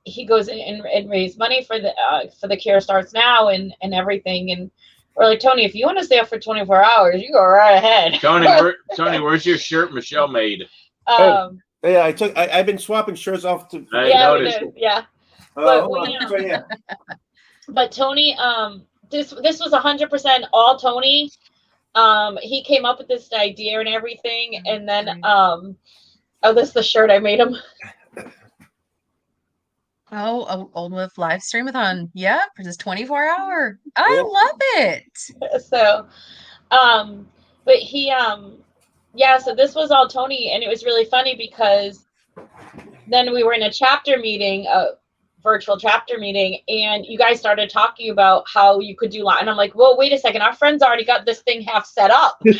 he goes and raised money for the Cure Starts Now and everything. And we're like, Tony, if you want to stay up for 24 hours, you go right ahead. Tony, where's your shirt Michelle made? Yeah, I've been swapping shirts off to. I noticed. But Tony, this was 100% all Tony. he came up with this idea and everything, and then oh, this is the shirt I made him. Oh, Old Wolf live stream-a-thon. Yeah, for this 24-hour. I love it. So, but he, yeah, so this was all Tony, and it was really funny because then we were in a chapter meeting, a virtual chapter meeting, and you guys started talking about how you could do live, and I'm like, whoa, wait a second, our friend's already got this thing half set up. I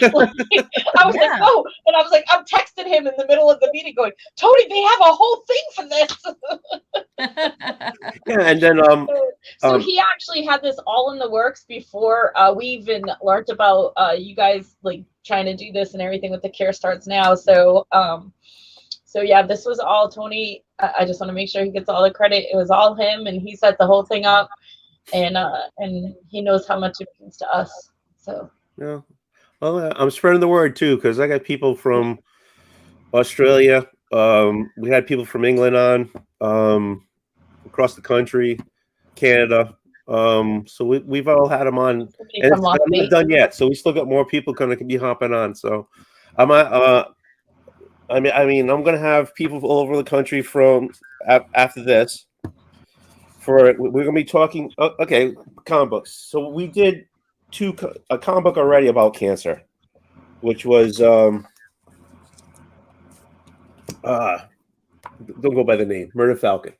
was like, whoa, and I was like, I'm texting him in the middle of the meeting going, Tony, they have a whole thing for this. Yeah, and then so he actually had this all in the works before we even learned about you guys like trying to do this and everything with the Care Starts Now. So so yeah, this was all Tony. I just want to make sure he gets all the credit. It was all him, and he set the whole thing up, and he knows how much it means to us. So yeah, well, I'm spreading the word too, because I got people from Australia. We had people from England on, across the country, Canada. So we've all had them on, and it's not done yet. So we still got more people going to be hopping on. So I mean, I'm going to have people all over the country from after this. We're going to be talking. Okay, comic books. So we did a comic book already about cancer, which was don't go by the name, Murder Falcon,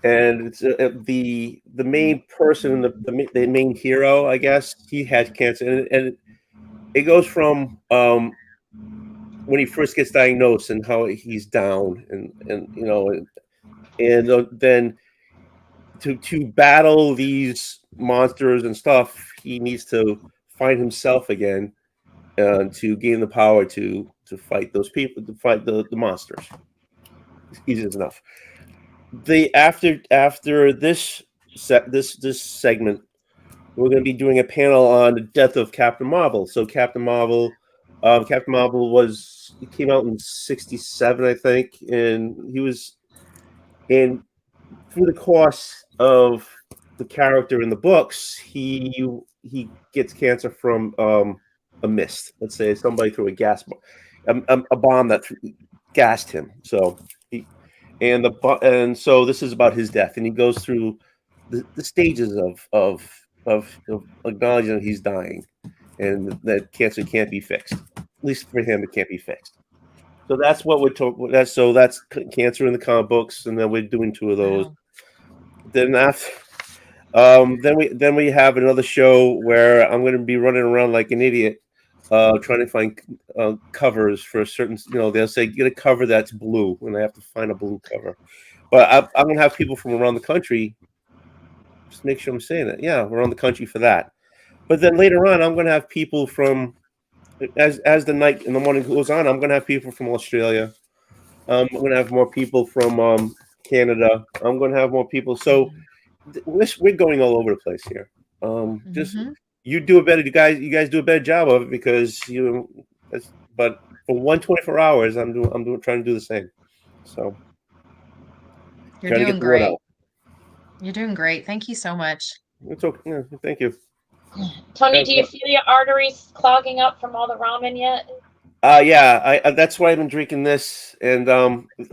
and it's the main person, the main hero, I guess. He had cancer, and it goes from when he first gets diagnosed and how he's down, and you know, and then to battle these monsters and stuff, he needs to find himself again, to gain the power to fight those people, to fight the monsters. Easy enough. After this segment, we're going to be doing a panel on the death of Captain Marvel. So Captain Marvel came out in '67, I think, and he was in through the course of the character in the books, he gets cancer from a mist. Let's say somebody threw a bomb that gassed him. So so this is about his death, and he goes through the stages of acknowledging that he's dying and that cancer can't be fixed. At least for him, it can't be fixed. So that's what we're talking. That's cancer in the comic books, and then we're doing 2 of those. Wow. Then after, then we have another show where I'm going to be running around like an idiot, trying to find covers for certain. You know, they'll say get a cover that's blue, and I have to find a blue cover. But I'm going to have people from around the country. Just make sure I'm saying it. Yeah, around the country for that. But then later on, I'm going to have people from. As the night in the morning goes on, I'm going to have people from Australia. I'm going to have more people from Canada. I'm going to have more people. So we're going all over the place here. Just you guys do a better job of it because but for 24 hours, I'm trying to do the same. So you're doing great. You're doing great. Thank you so much. It's okay. Yeah, thank you. Tony, do you feel your arteries clogging up from all the ramen yet? Yeah, that's why I've been drinking this, and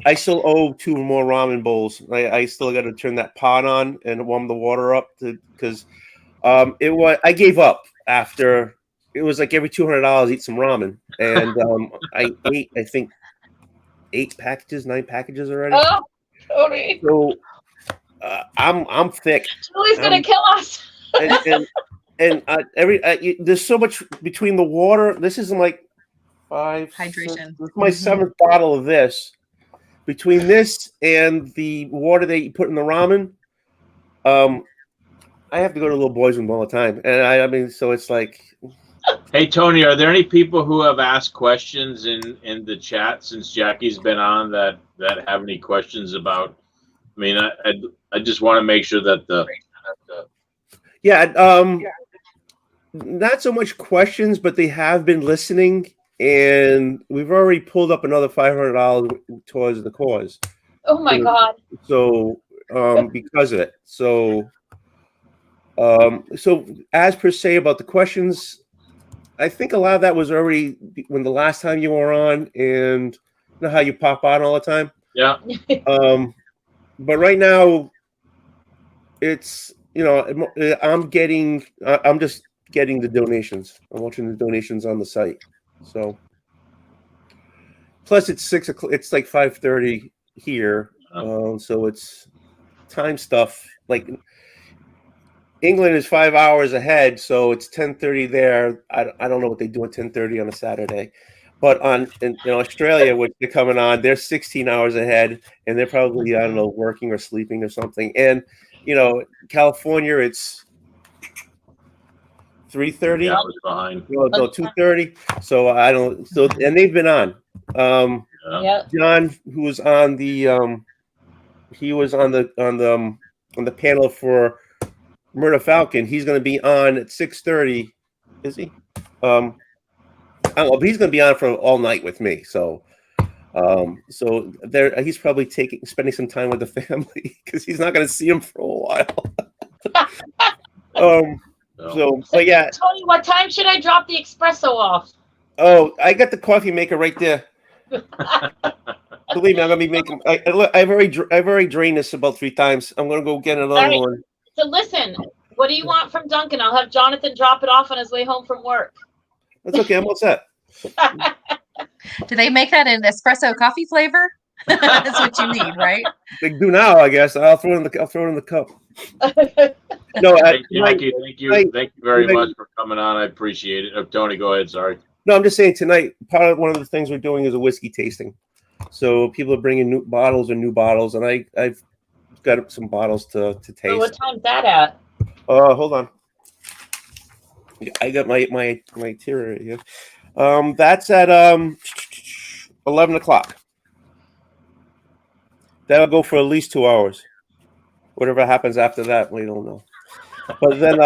I still owe 2 more ramen bowls. I still got to turn that pot on and warm the water up because I gave up after it was like every $200 eat some ramen, and I ate I think 9 packages already. Oh, Tony! So I'm thick. Julie's gonna kill us. And there's so much between the water. This isn't like 5 hydration. This is my 7th bottle of this. Between this and the water that you put in the ramen, I have to go to Little Boys Room all the time, and I mean, so it's like. Hey Tony, are there any people who have asked questions in the chat since Jackie's been on that have any questions about? I mean, I just want to make sure that not so much questions, but they have been listening, and we've already pulled up another $500 towards the cause. Oh my God! So, because of it, so as per se about the questions, I think a lot of that was already when the last time you were on, and you know how you pop on all the time. Yeah. But right now, it's I'm just getting the donations. I'm watching the donations on the site. So plus it's 6 o'clock. It's like 5:30 here, so it's time stuff. Like England is 5 hours ahead, so it's 10:30 there. I don't know what they do at 10:30 on a Saturday, but in Australia, which they're coming on, they're 16 hours ahead, and they're probably I don't know working or sleeping or something. And California, it's 3:30. Yeah, I was behind. No, 2:30. So I don't. So and they've been on. John, who was on the he was on the panel for Murder Falcon. He's going to be on at 6:30. Is he? I don't know, but he's going to be on for all night with me. So, so there, he's probably spending some time with the family because he's not going to see him for a while. So, but yeah. Tony, what time should I drop the espresso off? Oh, I got the coffee maker right there. Believe me, I'm gonna be making. I've already drained this about 3 times. I'm gonna go get another one. So listen, what do you want from Duncan? I'll have Jonathan drop it off on his way home from work. That's okay. I'm all set. Do they make that in espresso coffee flavor? That's what you need, right? They do now, I guess. I'll throw it in the cup. No, thank you very much for coming on. I appreciate it. Tony, go ahead. Sorry. No, I'm just saying tonight. One of the things we're doing is a whiskey tasting. So people are bringing new bottles, and I've got some bottles to taste. So what time's that at? Hold on. I got my tier right here. That's at 11 o'clock. That'll go for at least 2 hours. Whatever happens after that, we don't know. But then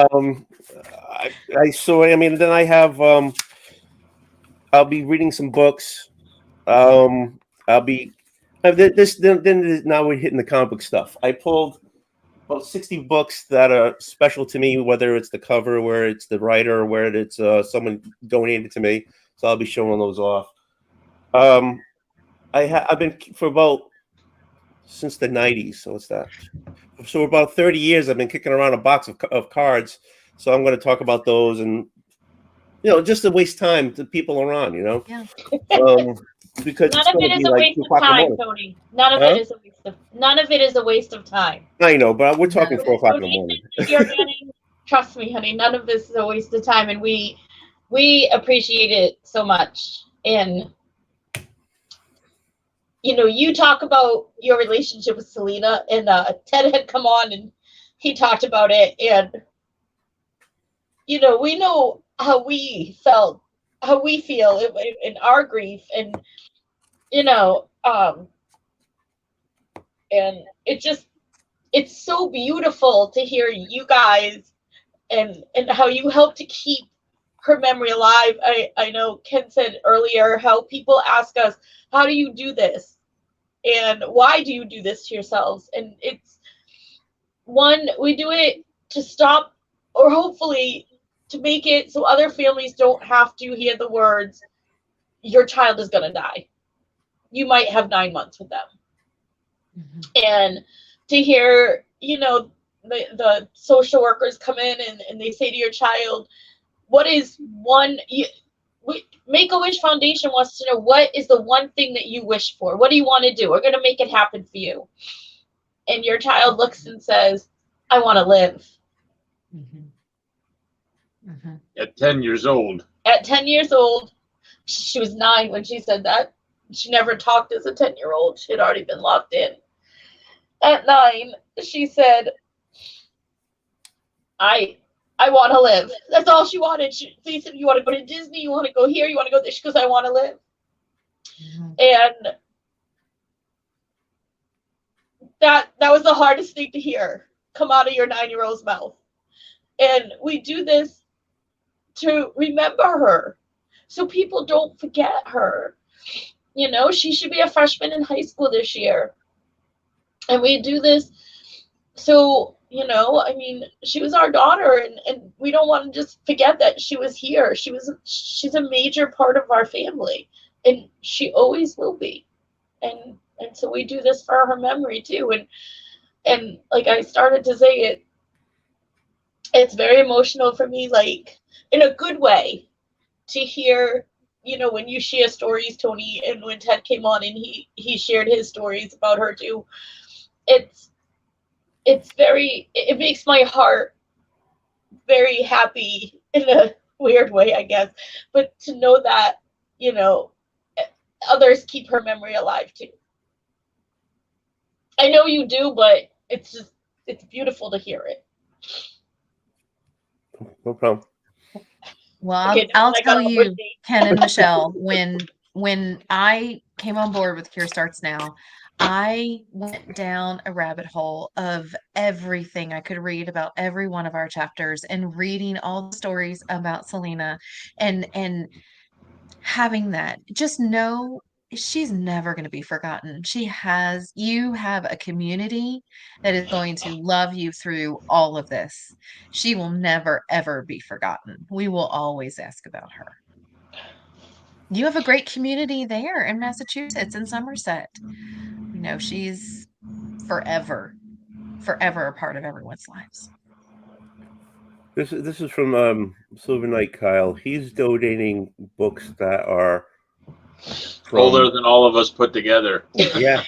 then I have I'll be reading some books. Now we're hitting the comic book stuff. I pulled about 60 books that are special to me, whether it's the cover, where it's the writer, or where it's someone donated to me. So I'll be showing those off. I've been since the 90s. So what's that? So about 30 years, I've been kicking around a box of cards. So I'm going to talk about those, and just to waste time to people around, Yeah. Because none of it is a waste of time, Tony. None of it is a waste of time. I know, but we're talking 4 o'clock in the morning. Trust me, honey. None of this is a waste of time, and we appreciate it so much. And you talk about your relationship with Selina, and Ted had come on and he talked about it, and we know how we felt, how we feel in our grief, and and it's so beautiful to hear you guys and how you help to keep her memory alive. I know Ken said earlier how people ask us, how do you do this? And why do you do this to yourselves? And it's we do it to stop, or hopefully to make it so other families don't have to hear the words, your child is going to die. You might have 9 months with them. Mm-hmm. And to hear, the social workers come in and they say to your child, what is Make-A-Wish Foundation wants to know, what is the one thing that you wish for? What do you want to do? We're going to make it happen for you. And your child looks and says, I want to live. Mm-hmm. Mm-hmm. At 10 years old. At 10 years old, she was 9 when she said that. She never talked as a 10-year-old. She had already been locked in. At 9, she said, I want to live. That's all she wanted. They said, you want to go to Disney? You want to go here? You want to go there? She goes, I want to live. Mm-hmm. And that was the hardest thing to hear come out of your 9-year-old's mouth. And we do this to remember her, so people don't forget her. She should be a freshman in high school this year. And we do this so you know, I mean, she was our daughter, and we don't want to just forget that she was here. She's a major part of our family, and she always will be. And so we do this for her memory too. And like I started to say, it's very emotional for me, like in a good way, to hear, you know, when you share stories, Tony, and when Ted came on and he shared his stories about her too. It makes my heart very happy in a weird way, I guess. But to know that, you know, others keep her memory alive too. I know you do, but it's beautiful to hear it. No problem. Well, Okay, I'll I tell got you, Ken and Michelle, when I came on board with Cure Starts Now, I went down a rabbit hole of everything I could read about every one of our chapters, and reading all the stories about Selina, and having that, just know she's never going to be forgotten. You have a community that is going to love you through all of this. She will never, ever be forgotten. We will always ask about her. You have a great community there in Massachusetts, in Somerset. You know, she's forever a part of everyone's lives. This is from Silver Knight Kyle. He's donating books that are older than all of us put together. Yeah,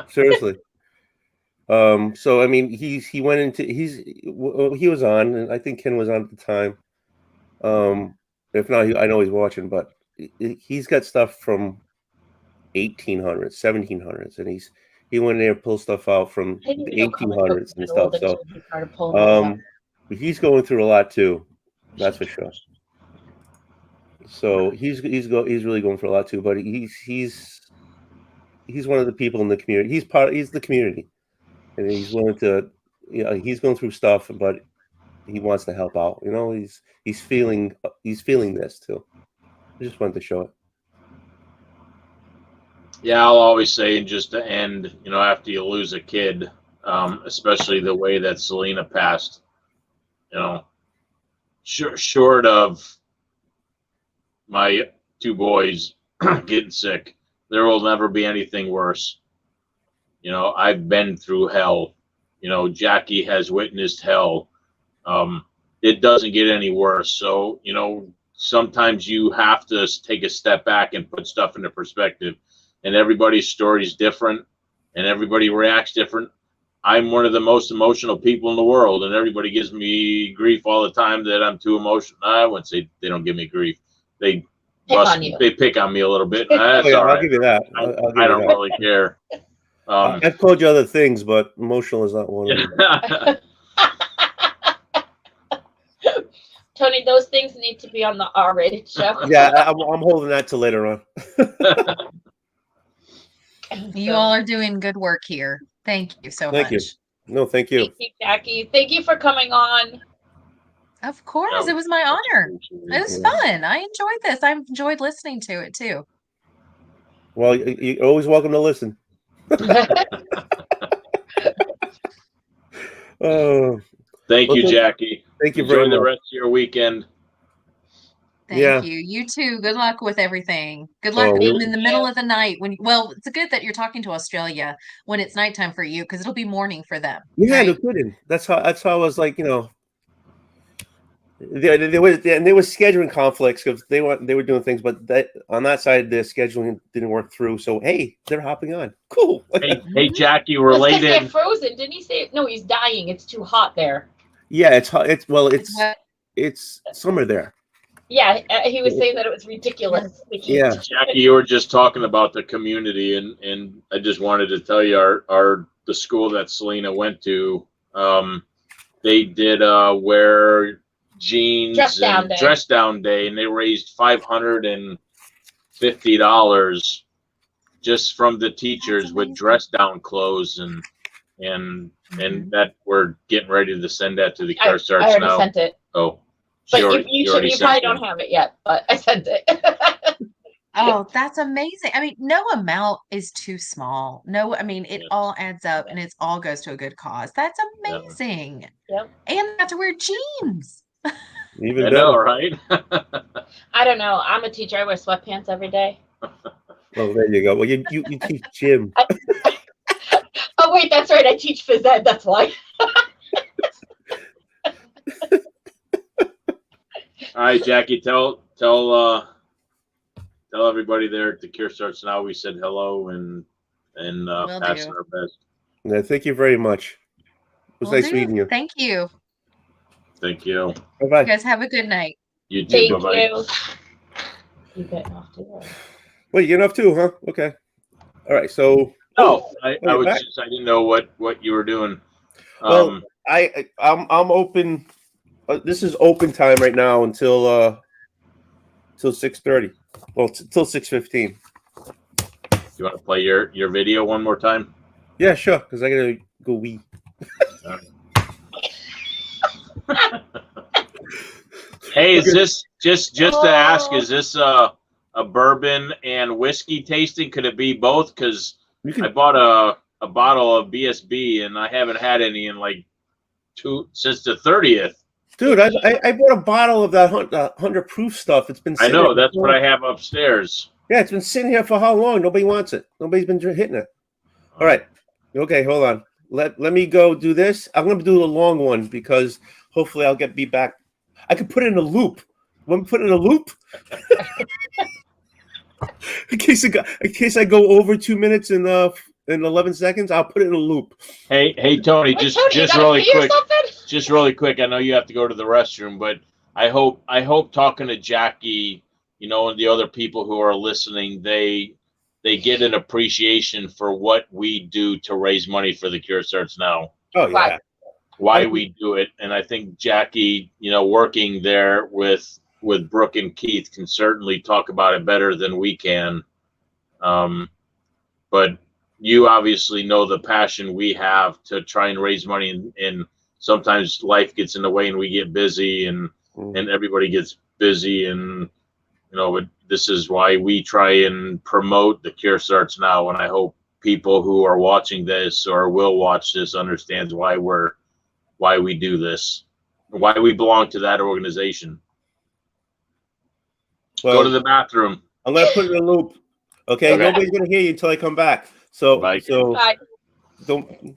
seriously. So I mean, he went into he was on, and I think Ken was on at the time. If not, I know he's watching, but he's got stuff from 1800s, 1700s, and he went in there and pulled stuff out from the 1800s and stuff. So he's going through a lot too, that's for sure. So he's really going through a lot too, but he's one of the people in the community. He's the community, and he's willing to, you know, he's going through stuff, but he wants to help out. You know, he's feeling this too. I just wanted to show it. Yeah, I'll always say, just to end, you know, after you lose a kid, especially the way that Selina passed, you know, short of my two boys getting sick, there will never be anything worse. You know, I've been through hell. You know, Jackie has witnessed hell. It doesn't get any worse. So, you know, sometimes you have to take a step back and put stuff into perspective. And everybody's story is different, and everybody reacts different. I'm one of the most emotional people in the world, and everybody gives me grief all the time that I'm too emotional. I wouldn't say they don't give me grief. They pick on me a little bit. That's all right. I'll give you that. I don't really care. I've told you other things, but emotional is not one of them. Tony, those things need to be on the R-rated show. Yeah, I'm holding that till later on. You all are doing good work here. Thank you so much. Thank you. No, thank you. Thank you, Jackie. Thank you for coming on. Of course, it was my honor. It was fun. I enjoyed this. I enjoyed listening to it too. Well, you're always welcome to listen. Thank you, Jackie. Thank you Enjoy very much. the rest of your weekend. Thank you. You too. Good luck with everything. Good luck in the middle of the night well, it's good that you're talking to Australia when it's nighttime for you, because it'll be morning for them. Yeah, right? no kidding. That's how I was like, you know, there was scheduling conflicts because they were doing things, but on that side the scheduling didn't work through. So hey, they're hopping on. Cool. Hey, Jackie, related. They're frozen. Didn't he say? No, he's dying. It's too hot there. Yeah, it's hot. It's summer there. Yeah, he was saying that it was ridiculous. Yeah, Jackie, you were just talking about the community, and I just wanted to tell you the school that Selina went to, they did wear jeans dress down day, and they raised $550 just from the teachers with dress down clothes, and that we're getting ready to send that to the Cure Starts I already now. sent it. Oh. But you probably don't have it yet, but I sent it. Oh, that's amazing. I mean, no amount is too small. No, I mean, it all adds up and it all goes to a good cause. That's amazing. Yep. And not to wear jeans. Even I better. know, right? I don't know. I'm a teacher. I wear sweatpants every day. Well, there you go. Well, you teach gym. Oh wait, that's right. I teach phys ed. That's why. All right, Jackie, tell everybody there at the Cure Starts Now we said hello and Will passing do. our best. Yeah, thank you very much. It was Will nice do. meeting you. Thank you. Thank you. You Bye-bye. guys have a good night. You too. Thank Bye-bye. you. You getting off too? Wait, you're enough too, huh? Okay. All right. So. No, I you're was back? just I didn't know what you were doing. Well, I'm open. This is open time right now until 6:30. Well, till 6:15. You want to play your video one more time? Yeah, sure. Because I gotta go wee. Hey, is this just to ask? Is this a bourbon and whiskey tasting? Could it be both? Because I bought a bottle of BSB and I haven't had any in like since the 30th. Dude, I bought a bottle of that 100 proof stuff. It's been. I know that's what I have upstairs. Yeah, it's been sitting here for how long? Nobody wants it. Nobody's been hitting it. All right. Okay, hold on. Let me go do this. I'm gonna do the long one because hopefully I'll be back. I could put it in a loop. Want me to put it in a loop? in case I go over 2 minutes and 11 seconds, I'll put it in a loop. Hey, Tony, Wait, just Tony, you gotta really pee or quick. something? Just really quick. I know you have to go to the restroom, but I hope talking to Jackie, and the other people who are listening, they get an appreciation for what we do to raise money for the Cure Starts Now. Oh yeah. Why we do it. And I think Jackie, working there with Brooke and Keith can certainly talk about it better than we can. But you obviously know the passion we have to try and raise money, and sometimes life gets in the way and we get busy and everybody gets busy, and but this is why we try and promote the Cure Starts Now, and I hope people who are watching this or will watch this understands why we do this, why we belong to that organization. Well, go to the bathroom. I'm gonna put it in a loop. Okay? Nobody's gonna hear you until I come back. So Bye. don't.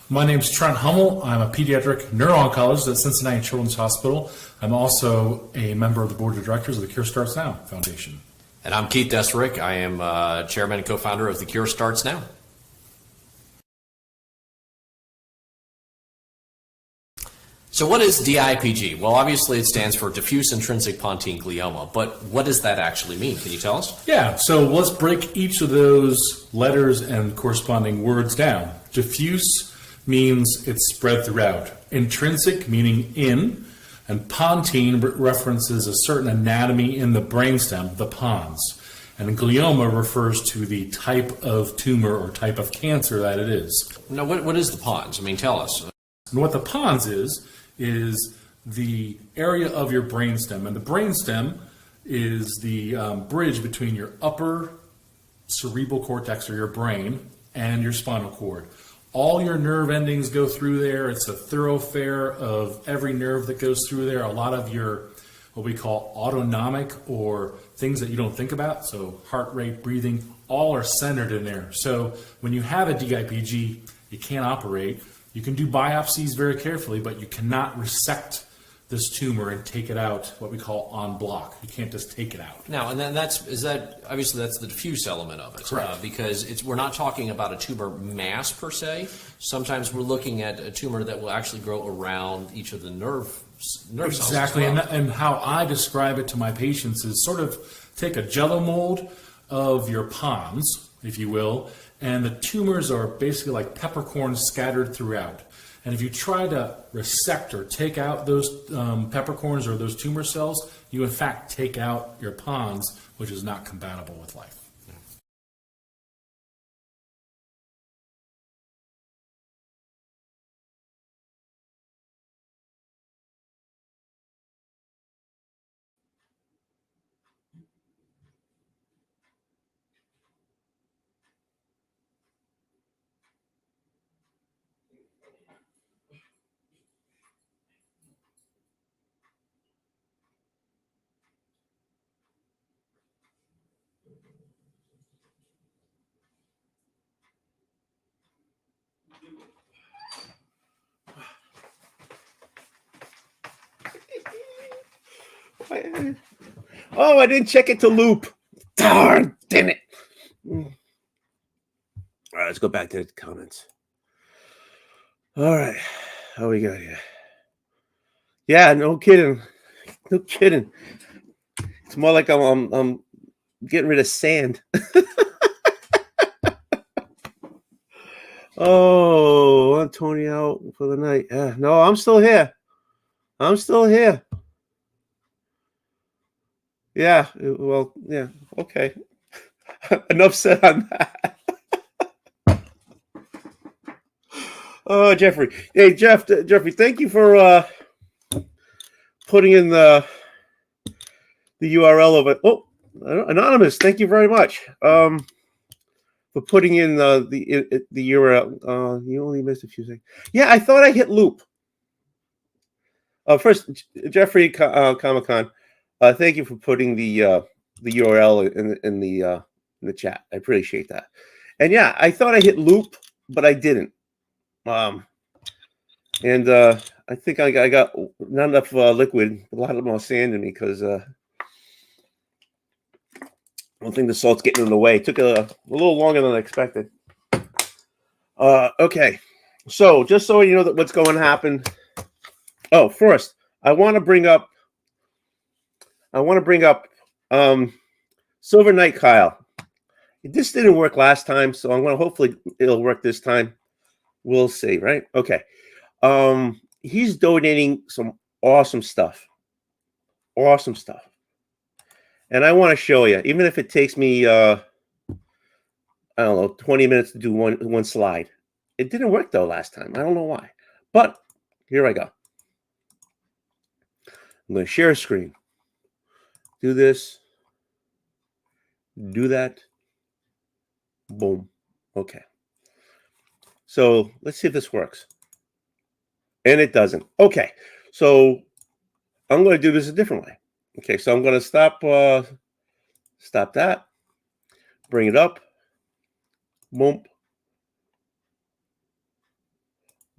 My name's Trent Hummel. I'm a pediatric neuro-oncologist at Cincinnati Children's Hospital. I'm also a member of the board of directors of the Cure Starts Now Foundation. And I'm Keith Desrick. I am chairman and co-founder of the Cure Starts Now. So what is DIPG? Well, obviously it stands for diffuse intrinsic pontine glioma, but what does that actually mean? Can you tell us? Yeah, so let's break each of those letters and corresponding words down. Diffuse means it's spread throughout. Intrinsic meaning in, and pontine references a certain anatomy in the brainstem, the pons. And glioma refers to the type of tumor or type of cancer that it is. Now, what is the pons? I mean, tell us. And what the pons is the area of your brainstem. And the brainstem is the bridge between your upper cerebral cortex, or your brain, and your spinal cord. All your nerve endings go through there. It's a thoroughfare of every nerve that goes through there. A lot of your, what we call autonomic, or things that you don't think about, so heart rate, breathing, all are centered in there. So when you have a DIPG, you can't operate. You can do biopsies very carefully, but you cannot resect this tumor and take it out, what we call en bloc. You can't just take it out. Now, and then obviously that's the diffuse element of it. Correct. Because we're not talking about a tumor mass per se. Sometimes we're looking at a tumor that will actually grow around each of the nerve cells. Exactly, as well. and how I describe it to my patients is sort of take a jello mold of your pons, if you will, and the tumors are basically like peppercorns scattered throughout. And if you try to resect or take out those peppercorns or those tumor cells, you in fact take out your pons, which is not compatible with life. Oh, I didn't check it to loop. Darn, damn it. All right, let's go back to the comments. All right, how we got here? Yeah, no kidding. No kidding. It's more like I'm getting rid of sand. Oh, I'm Tony out for the night. No, I'm still here. I'm still here. Yeah, well, yeah, okay. Enough said on that. Oh, Jeffrey. Hey, Jeffrey, thank you for putting in the URL of it. Oh, anonymous, thank you very much. For putting in the URL. You only missed a few seconds. Yeah, I thought I hit loop. First, Jeffrey Comic-Con, thank you for putting the URL in the chat. I appreciate that. And yeah, I thought I hit loop, but I didn't. And I think I got not enough liquid, a lot more sand in me because I don't think the salt's getting in the way. It took a little longer than I expected. Okay, so just so you know that what's going to happen. Oh, first, I want to bring up Silver Knight Kyle. This didn't work last time, so I'm going to hopefully it'll work this time. We'll see, right? Okay. He's donating some awesome stuff. Awesome stuff. And I want to show you, even if it takes me I don't know, 20 minutes to do one slide. It didn't work though last time. I don't know why. But here I go. I'm going to share a screen. Do this. Do that. Boom. Okay. So let's see if this works. And it doesn't. Okay. So I'm going to do this a different way. Okay. So I'm going to stop that. Bring it up. Boom.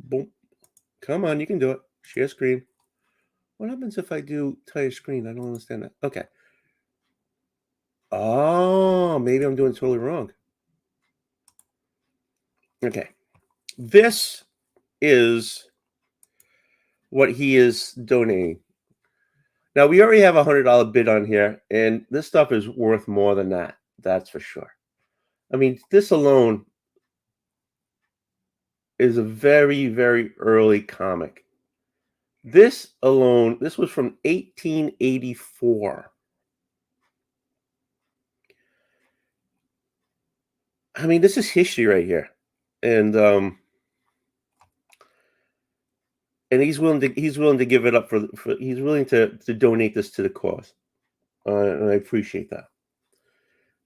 Boom. Come on. You can do it. Share screen. What happens if I do entire screen? I don't understand that. Okay. Oh, maybe I'm doing it totally wrong. Okay. This is what he is donating. Now, we already have a $100 bid on here, and this stuff is worth more than that. That's for sure. I mean, this alone is a very, very early comic. This alone, this was from 1884. I mean, this is history right here. And he's willing to give it up for he's willing to donate this to the cause. And I appreciate that.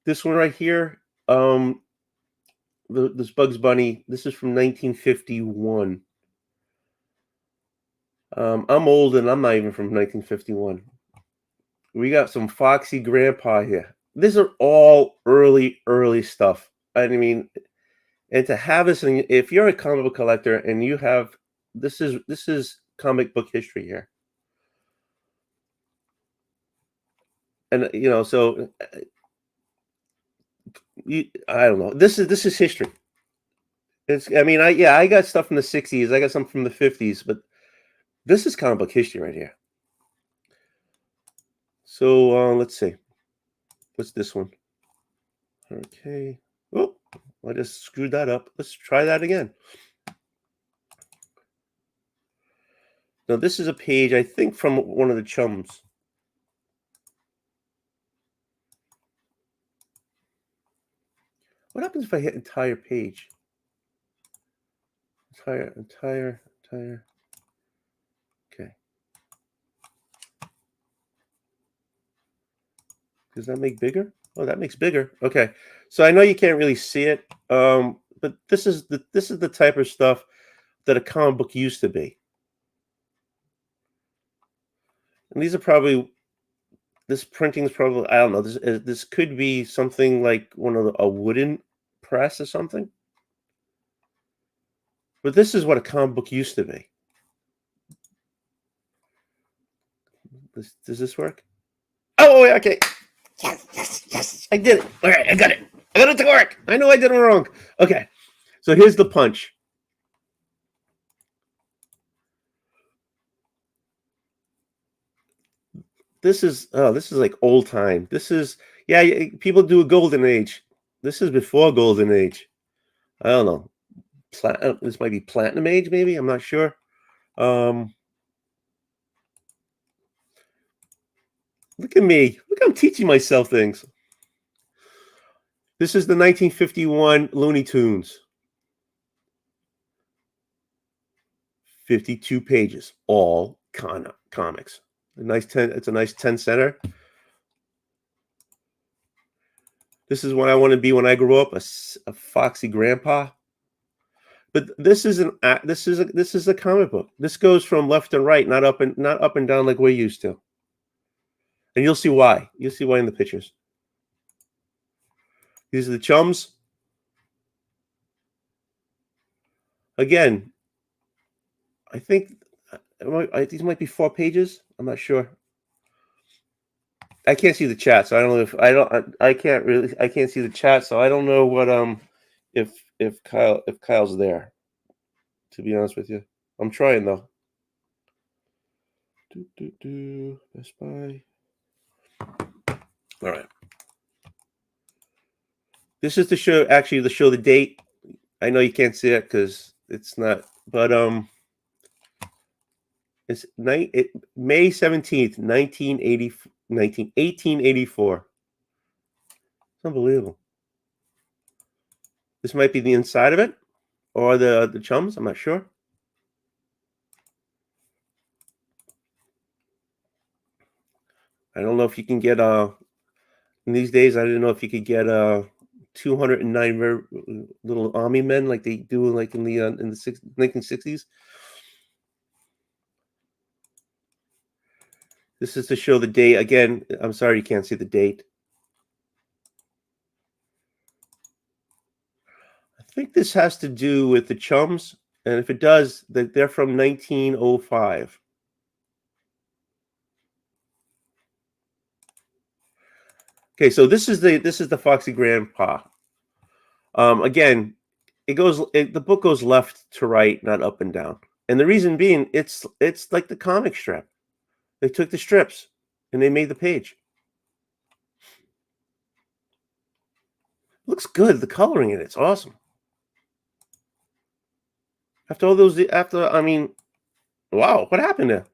This one right here, this Bugs Bunny, this is from 1951. I'm old and I'm not even from 1951. We got some Foxy Grandpa here. These are all early stuff. I mean, and to have this, if you're a comic book collector and you have this is comic book history here. And you know, so I don't know. This is history. I mean, I got stuff from the 60s. I got some from the 50s, but this is comic book history right here. So let's see. What's this one? Okay. Oh, I just screwed that up. Let's try that again. Now, this is a page, I think, from one of the chums. What happens if I hit entire page? Entire. Okay. Does that make bigger? Oh, that makes bigger. Okay. So I know you can't really see it, but this is the type of stuff that a comic book used to be. And these are probably, this printing is probably, I don't know, this could be something like a wooden press or something. But this is what a comic book used to be. Does this work? Oh, yeah, okay. Yes. I did it. All right, I got it. I got it to work. I know I did it wrong. Okay, so here's the punch. This is like old time. This is, yeah, people do a golden age. This is before golden age. I don't know. This might be platinum age, maybe. I'm not sure. Look at me. Look, I'm teaching myself things. This is the 1951 Looney Tunes. 52 pages, all comics. A nice 10. It's a nice 10 center. This is what I want to be when I grow up, a foxy grandpa. But this is a comic book. This goes from left to right, not up and down like we're used to. And you'll see why. You'll see why in the pictures. These are the chums. Again, I think these might be 4 pages. I'm not sure. I can't see the chat, so I don't know if I can't see the chat, so I don't know what if Kyle's there. To be honest with you, I'm trying though. Best Buy. All right. This is the show. Actually, the date. I know you can't see it because it's not. But it's May 17th, 1884. It's unbelievable. This might be the inside of it, or the chums. I'm not sure. I don't know if you can get in these days. I didn't know if you could get 209 little army men like they do like in the 1960s. This is to show the date. Again, I'm sorry you can't see the date. I think this has to do with the chums, and if it does, they're from 1905. Okay, so this is the Foxy Grandpa. Again, the book goes left to right, not up and down. And the reason being, it's like the comic strip. They took the strips and they made the page. Looks good. The coloring in it's awesome. After all those, I mean, wow, what happened there?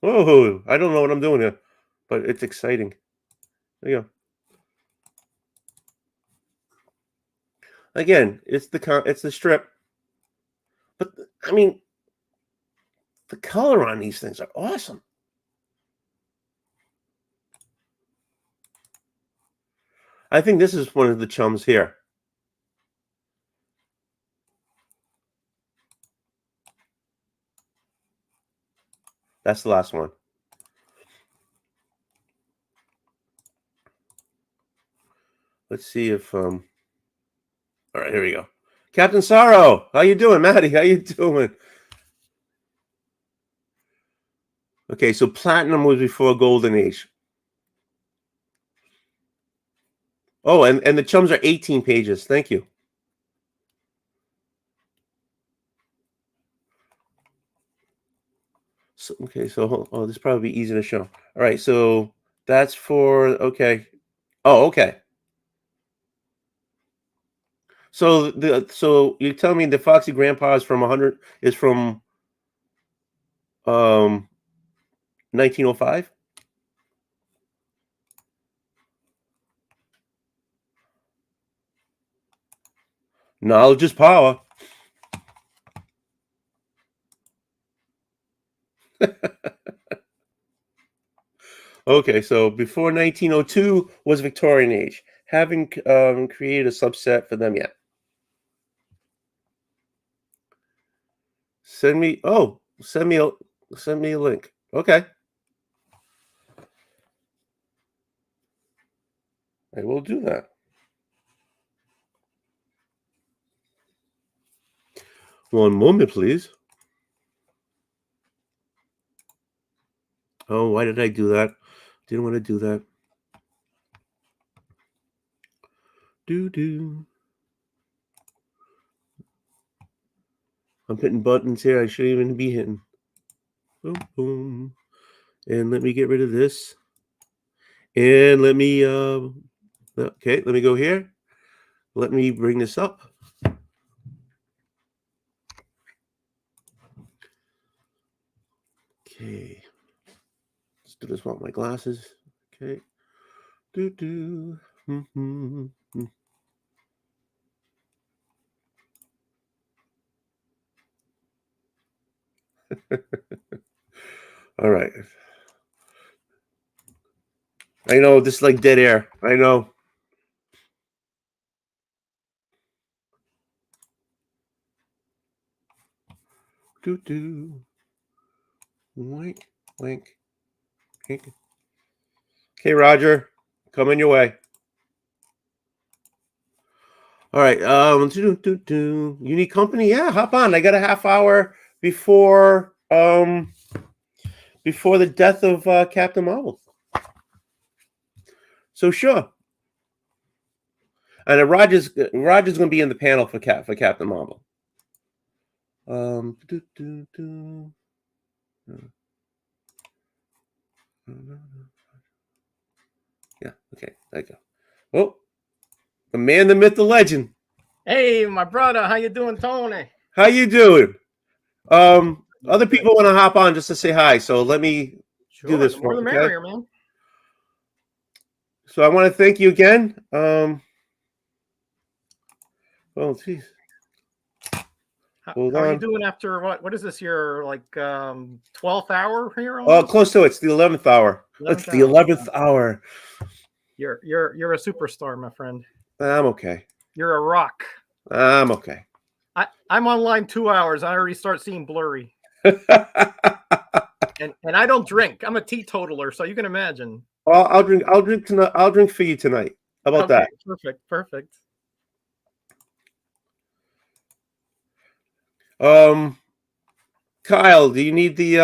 Whoa, I don't know what I'm doing here, but it's exciting. There you go. Again, it's the strip. But I mean, the color on these things are awesome. I think this is one of the chums here. That's the last one. Let's see if all right, here we go. Captain Sorrow, how you doing, Maddie? How you doing? Okay, so platinum was before golden age. Oh, and the chums are 18 pages. Thank you. So, okay, so this will probably be easy to show. All right, so that's for okay. Oh, okay. So you tell me the Foxy Grandpa is from 1905? Knowledge is power. Okay, so before 1902 was Victorian age. Haven't created a subset for them yet. Send me a link. Okay. I will do that. One moment, please. Oh, why did I do that? Didn't want to do that. Do. I'm hitting buttons here I shouldn't even be hitting. Boom, boom. And let me get rid of this. And let me, okay, let me go here. Let me bring this up. Okay. Let's do this without my glasses. Okay. Do. All right. I know this is like dead air. I know. Do. Wink. Okay, Roger, coming your way. All right. You need company? Yeah, hop on. I got a half hour before the death of Captain Marvel. So sure. And Roger's going to be in the panel for Captain Marvel. Yeah. Okay. There you go. Oh, the man, the myth, the legend. Hey, my brother, how you doing, Tony? How you doing? Other people want to hop on just to say hi, so let me do this more the merrier, man. So I want to thank you again. Oh, geez. How are you doing after what is this, your like 12th hour here? Oh, close to it. It's the 11th hour. It's the 11th hour. You're a superstar, my friend. I'm okay. You're a rock. I'm okay. I'm online 2 hours. I already start seeing blurry. and I don't drink. I'm a teetotaler, so you can imagine. Well, I'll drink tonight. I'll drink for you tonight. How about that? Perfect. Kyle, do you need the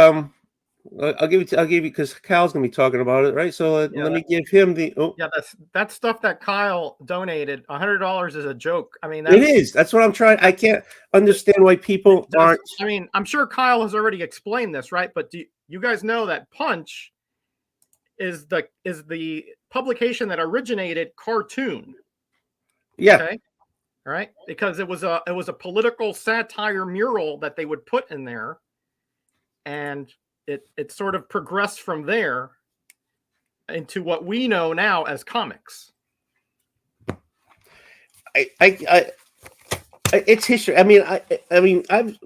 I'll give you because Kyle's gonna be talking about it, right? So let me give him the. Oh, yeah, that's stuff that Kyle donated. $100 is a joke. I mean, it is. That's what I'm trying. I can't understand why people aren't. I mean, I'm sure Kyle has already explained this, right? But do you guys know that Punch is the publication that originated cartoon? Yeah. Okay. All right, because it was a political satire mural that they would put in there, and it sort of progressed from there into what we know now as comics. It's history. I mean, I've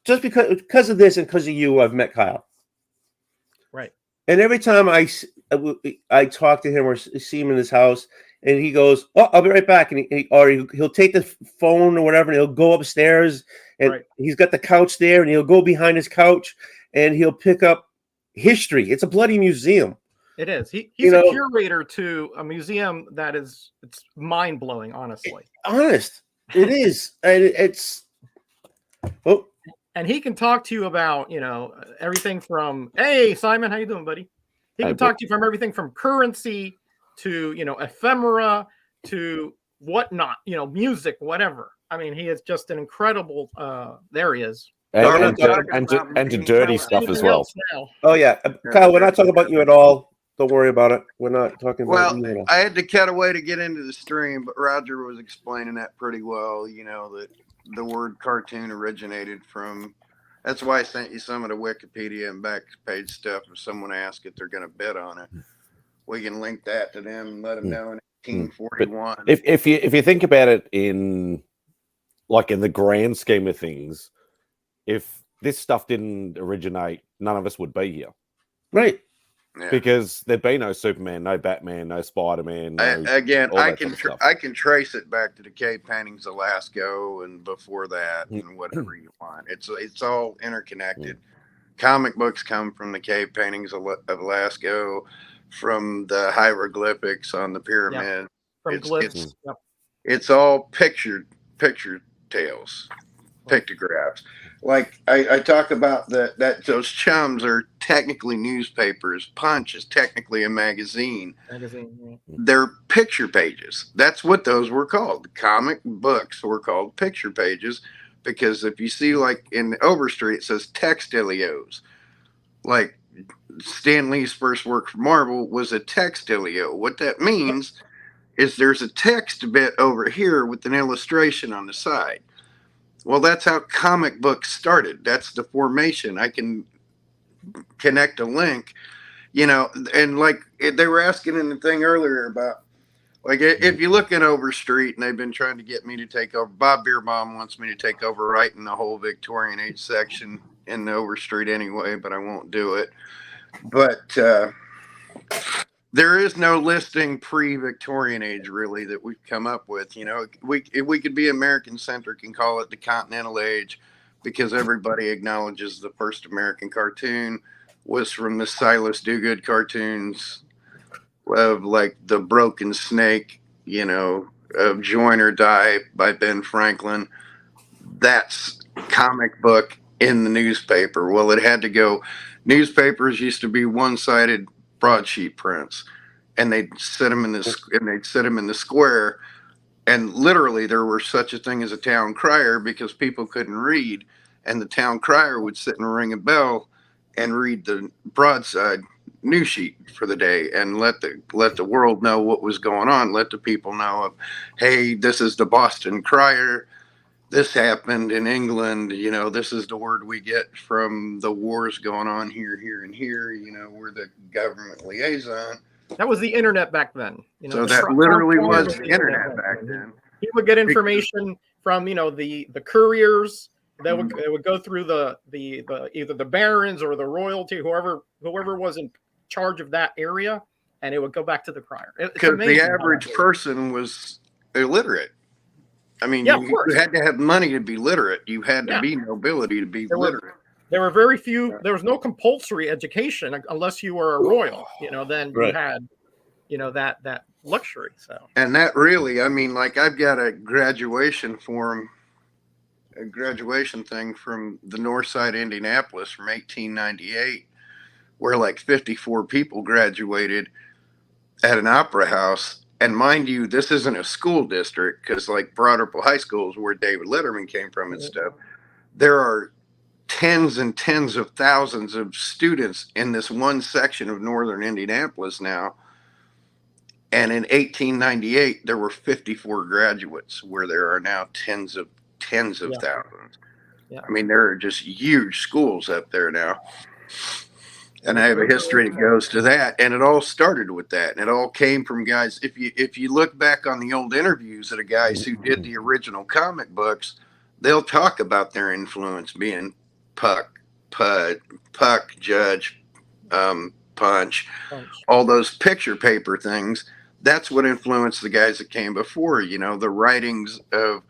just because of this and because of you, I've met Kyle. Right. And every time I talk to him or see him in his house, and he goes, "Oh, I'll be right back," and he'll take the phone or whatever, and he'll go upstairs, and he's got the couch there, and he'll go behind his couch, and he'll pick up history. It's a bloody museum. It is. He's a curator to a museum that it's mind blowing. Honestly, it is. It's. Oh. And he can talk to you about everything from hey Simon, how you doing, buddy? He can talk to you from everything from currency to ephemera to whatnot, music, whatever. I mean, he is just an incredible. There he is. And to dirty stuff as well. Oh yeah, Kyle, we're not talking about you at all. Don't worry about it. We're not talking about you at all. I had to cut away to get into the stream, but Roger was explaining that pretty well. That the word cartoon originated from. That's why I sent you some of the Wikipedia and backpage stuff. If someone asks if they're going to bet on it, we can link that to them and let them know in 1841. But if you think about it in the grand scheme of things, if this stuff didn't originate, none of us would be here, right? Yeah. Because there'd be no Superman, no Batman, no Spider-Man. I can trace it back to the cave paintings of Lascaux and before that and whatever you want. It's all interconnected. Comic books come from the cave paintings of Lascaux. from the hieroglyphics on the pyramid. From It's glyphs. Yep. it's all picture tales, pictographs. Like I talk about that those chums are technically newspapers. Punch is technically a magazine. Magazine. Yeah. They're picture pages. That's what those were called. The comic books were called picture pages because if you see like in Overstreet it says textilios. Like Stan Lee's first work for Marvel was a textilio. What that means is there's a text bit over here with an illustration on the side. Well, that's how comic books started. That's the formation. I can connect a link, and like they were asking in the thing earlier about, like, if you look in Overstreet and they've been trying to get me to take over, Bob Beerbaum wants me to take over writing the whole Victorian age section in the Overstreet anyway, but I won't do it. But there is no listing pre-Victorian age really that we've come up with. We could be American centric and call it the Continental Age because everybody acknowledges the first American cartoon was from the Silas Dogood cartoons of like the Broken Snake, of Join or Die by Ben Franklin. That's comic book in the newspaper. Well, it had to go. Newspapers used to be one-sided broadsheet prints, and they'd sit them in the square, and literally there were such a thing as a town crier because people couldn't read, and the town crier would sit and ring a bell and read the broadside news sheet for the day and let the world know what was going on, let the people know of, hey, this is the Boston Crier, this happened in England, this is the word we get from the wars going on here, and here, we're the government liaison. That was the internet back then. So that literally was the internet back then. He would get information from, the couriers that would go through the either the barons or the royalty, whoever was in charge of that area, and it would go back to the crier. Because the average person was illiterate. I mean, you had to have money to be literate. You had to be nobility to be literate. There were very few. There was no compulsory education unless you were a royal. Then you had, that luxury. So. And that really, I mean, like I've got a graduation thing from the North Side, Indianapolis, from 1898, where like 54 people graduated at an opera house. And mind you, this isn't a school district because like Broad Ripple High School is where David Letterman came from and stuff. There are tens and tens of thousands of students in this one section of northern Indianapolis now. And in 1898, there were 54 graduates where there are now tens of thousands. Yeah. I mean, there are just huge schools up there now. And I have a history that goes to that, and it all started with that, and it all came from guys. If you look back on the old interviews of the guys who did the original comic books, they'll talk about their influence being Puck, Judge, Punch, all those picture paper things. That's what influenced the guys that came before. The writings of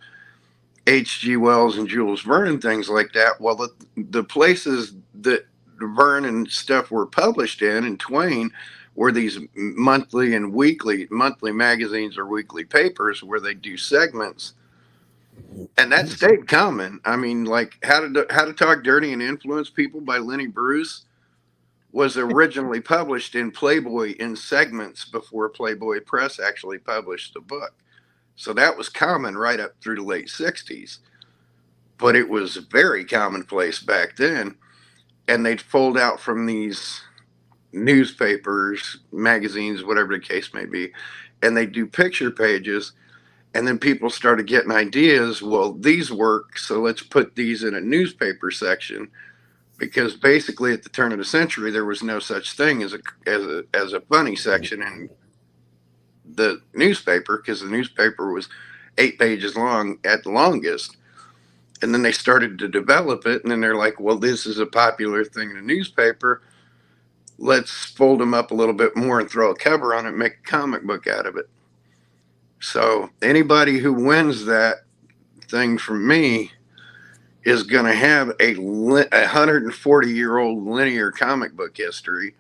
H.G. Wells and Jules Verne, things like that. Well, the places that Verne and stuff were published in Twain were these monthly magazines or weekly papers where they do segments, and that stayed common. I mean, like How to Talk Dirty and Influence People by Lenny Bruce was originally published in Playboy in segments before Playboy Press actually published the book. So that was common right up through the late 60s, but it was very commonplace back then. And they'd fold out from these newspapers, magazines, whatever the case may be, and they'd do picture pages. And then people started getting ideas. Well, these work, so let's put these in a newspaper section. Because basically, at the turn of the century, there was no such thing as a funny section in the newspaper, because the newspaper was 8 pages long at the longest. And then they started to develop it, and then they're like, well, this is a popular thing in a newspaper. Let's fold them up a little bit more and throw a cover on it and make a comic book out of it. So anybody who wins that thing from me is going to have a 140-year-old linear comic book history.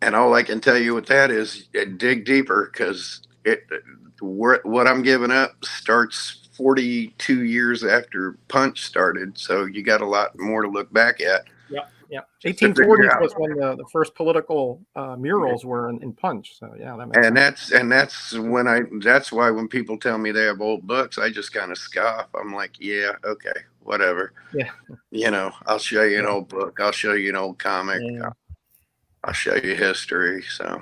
And all I can tell you with that is dig deeper, because what I'm giving up starts 42 years after Punch started. So you got a lot more to look back at. Yeah, yeah. Just to figure 1840s out. was when the first political murals were in Punch. So yeah, that makes sense. That's why when people tell me they have old books, I just kind of scoff. I'm like, yeah, okay, whatever. Yeah. You know, I'll show you an old book. I'll show you an old comic. Yeah. I'll show you history. So,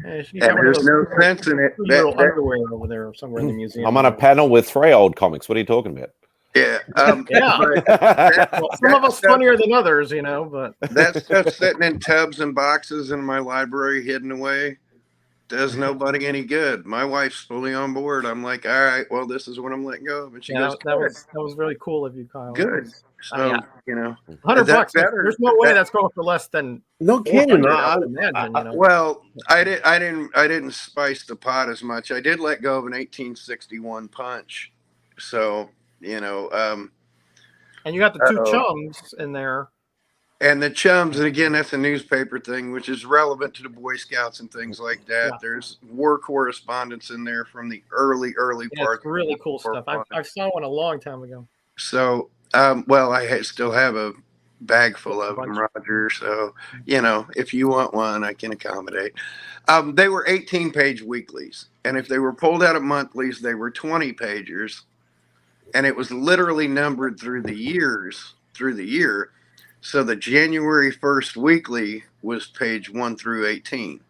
Yeah, and there's no sense in it. Underwear over there somewhere in the museum. I'm on a panel with 3 old comics. What are you talking about? Yeah. Yeah. Well, some of us funnier than others, you know, but that stuff's sitting in tubs and boxes in my library, hidden away. Does nobody any good. My wife's fully on board. I'm like, all right, well, this is what I'm letting go of. And she yeah, goes, that was really cool of you, Kyle. good. So, yeah. you know, $100. There's no way that's going for less than no kidding. I would imagine, you know. Well, I didn't spice the pot as much. I did let go of an 1861 Punch. So, you know, and you got the 2 chums in there. And the chums, and again, that's a newspaper thing, which is relevant to the Boy Scouts and things like that. Yeah. There's war correspondence in there from the early parts. It's really cool stuff. I saw one a long time ago. So, well, I still have a bag full of them, Roger. So, you know, if you want one, I can accommodate. They were 18-page weeklies, and if they were pulled out of monthlies, they were 20-pagers, and it was literally numbered through the year. So the January 1st weekly was page 1 through 18.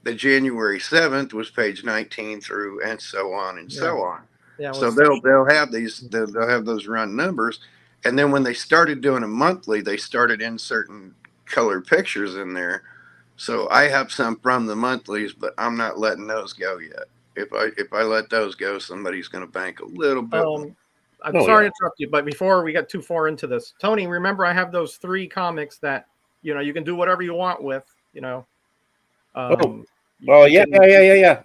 The January 7th was page 19 through, and so on and so on. Yeah, so they'll have those run numbers, and then when they started doing a monthly, they started inserting color pictures in there. So I have some from the monthlies, but I'm not letting those go yet. If I let those go, somebody's going to bank a little bit. I'm sorry to interrupt you, but before we get too far into this, Tony, remember I have those 3 comics that, you know, you can do whatever you want with, you know. Yeah. You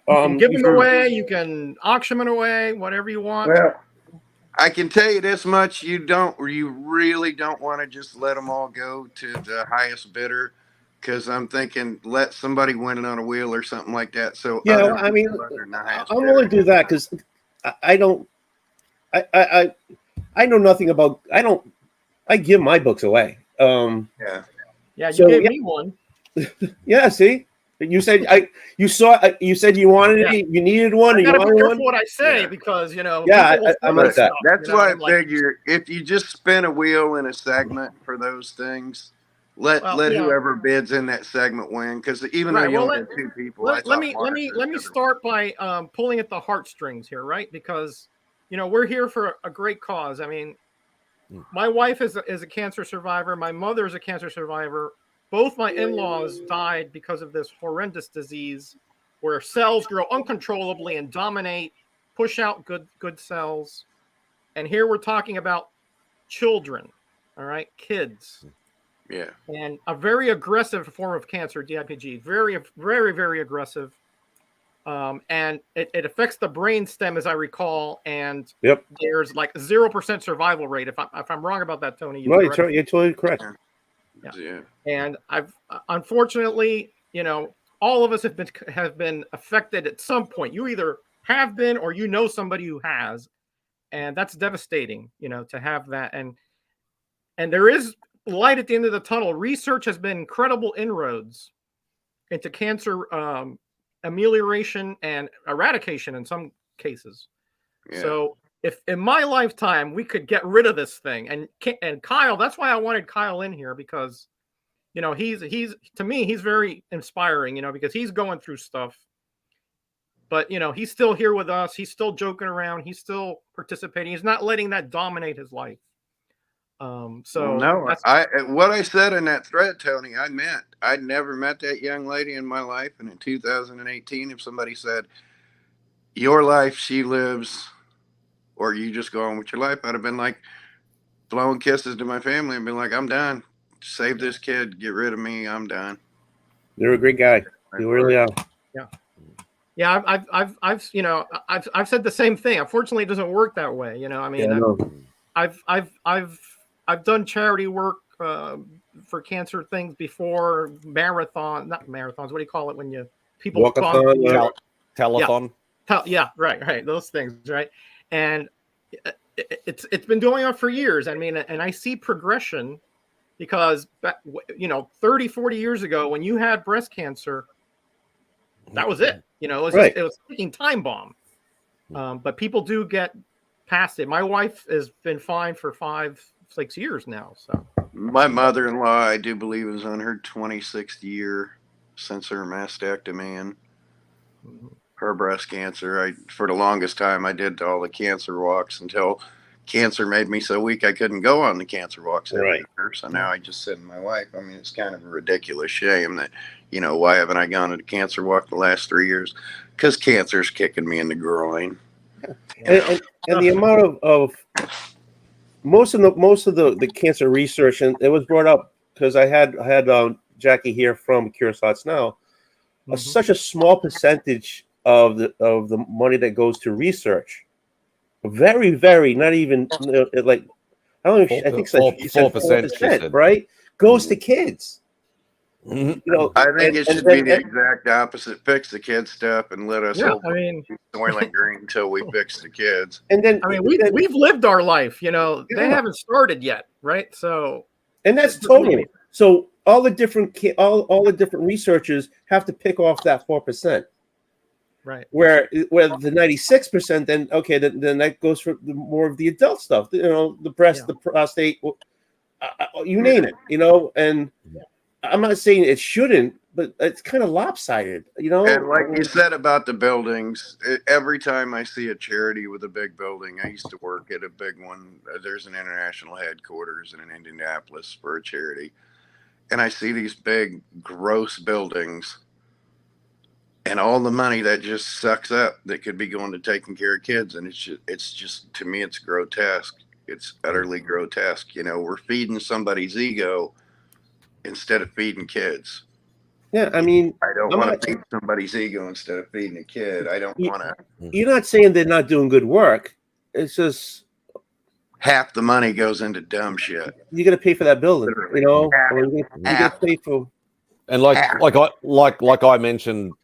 can give them away, you can auction them away, whatever you want. Well, I can tell you this much: you really don't want to just let them all go to the highest bidder, because I'm thinking let somebody win it on a wheel or something like that. So yeah, I mean, I'm willing to do that because I don't. I know nothing about. I give my books away. Yeah, you gave me one. Yeah, see, you said you said you wanted it. You needed one. I gotta be careful one. what I say because you know. I'm like that. That's why I figure if you just spin a wheel in a segment for those things, let whoever bids in that segment win. Because even though you only have 2 people, let me start by pulling at the heartstrings here, right? Because you know we're here for a great cause. I mean, my wife is a cancer survivor. My mother is a cancer survivor. Both my in-laws died because of this horrendous disease where cells grow uncontrollably and dominate, push out good cells. And here we're talking about children, all right, kids. Yeah. And a very aggressive form of cancer, DIPG, very, very, very aggressive. And it affects the brain stem, as I recall, and there's like 0% survival rate. If I'm wrong about that, Tony, you're totally correct. Yeah. And I've unfortunately, you know, all of us have been affected at some point. You either have been or you know somebody who has, and that's devastating, you know, to have that. And there is light at the end of the tunnel. Research has been incredible inroads into cancer amelioration and eradication in some cases. Yeah. So if in my lifetime we could get rid of this thing, and Kyle, that's why I wanted Kyle in here, because you know he's to me he's very inspiring, you know, because he's going through stuff, but you know he's still here with us, he's still joking around, he's still participating, he's not letting that dominate his life. So no, what I said in that thread, Tony, I'd never met that young lady in my life, and in 2018, if somebody said your life she lives, or you just go on with your life, I'd have been like blowing kisses to my family and been like, I'm done. Save this kid. Get rid of me. I'm done. You're a great guy. You really are. Yeah. Yeah. I've said the same thing. Unfortunately, it doesn't work that way. You know, I mean, I've done charity work for for cancer things before not marathons. What do you call it when you people Walkathon, telethon? Yeah, right. Those things, right? And it's been going on for years. I mean, and I see progression because 30, 40 years ago when you had breast cancer, that was it. It was Right. it was a ticking time bomb. But people do get past it. My wife has been fine for 5-6 years now. So my mother-in-law, I do believe, is on her 26th year since her mastectomy and her breast cancer. For the longest time, I did all the cancer walks until cancer made me so weak I couldn't go on the cancer walks every year. So now I just said to my wife, I mean, it's kind of a ridiculous shame that, why haven't I gone to the cancer walk the last 3 years? Because cancer's kicking me in the groin. And the amount of most of the cancer research, and it was brought up because I had Jackie here from Cure Thoughts Now. Such a small percentage of the money that goes to research, very, very, not even like I don't know. I think you said 4%, right? Goes to kids. I think it should be the exact opposite. Fix the kids stuff and let us old Soylent Green until we fix the kids. And then we've lived our life. They haven't started yet, right? So that's total. So all the different all the different researchers have to pick off that 4%. Right. Where the 96%, then that goes for more of the adult stuff. The breast, the prostate, you name it. And I'm not saying it shouldn't, but it's kind of lopsided. And like you said about the buildings, every time I see a charity with a big building, I used to work at a big one. There's an international headquarters in Indianapolis for a charity, and I see these big, gross buildings. And all the money that just sucks up that could be going to taking care of kids. And it's just to me, it's grotesque. It's utterly grotesque. We're feeding somebody's ego instead of feeding kids. Yeah, I mean, I don't want to feed somebody's ego instead of feeding a kid. I don't want to. You're not saying they're not doing good work. It's just half the money goes into dumb shit. You got to pay for that building. You got to pay for. And like I mentioned.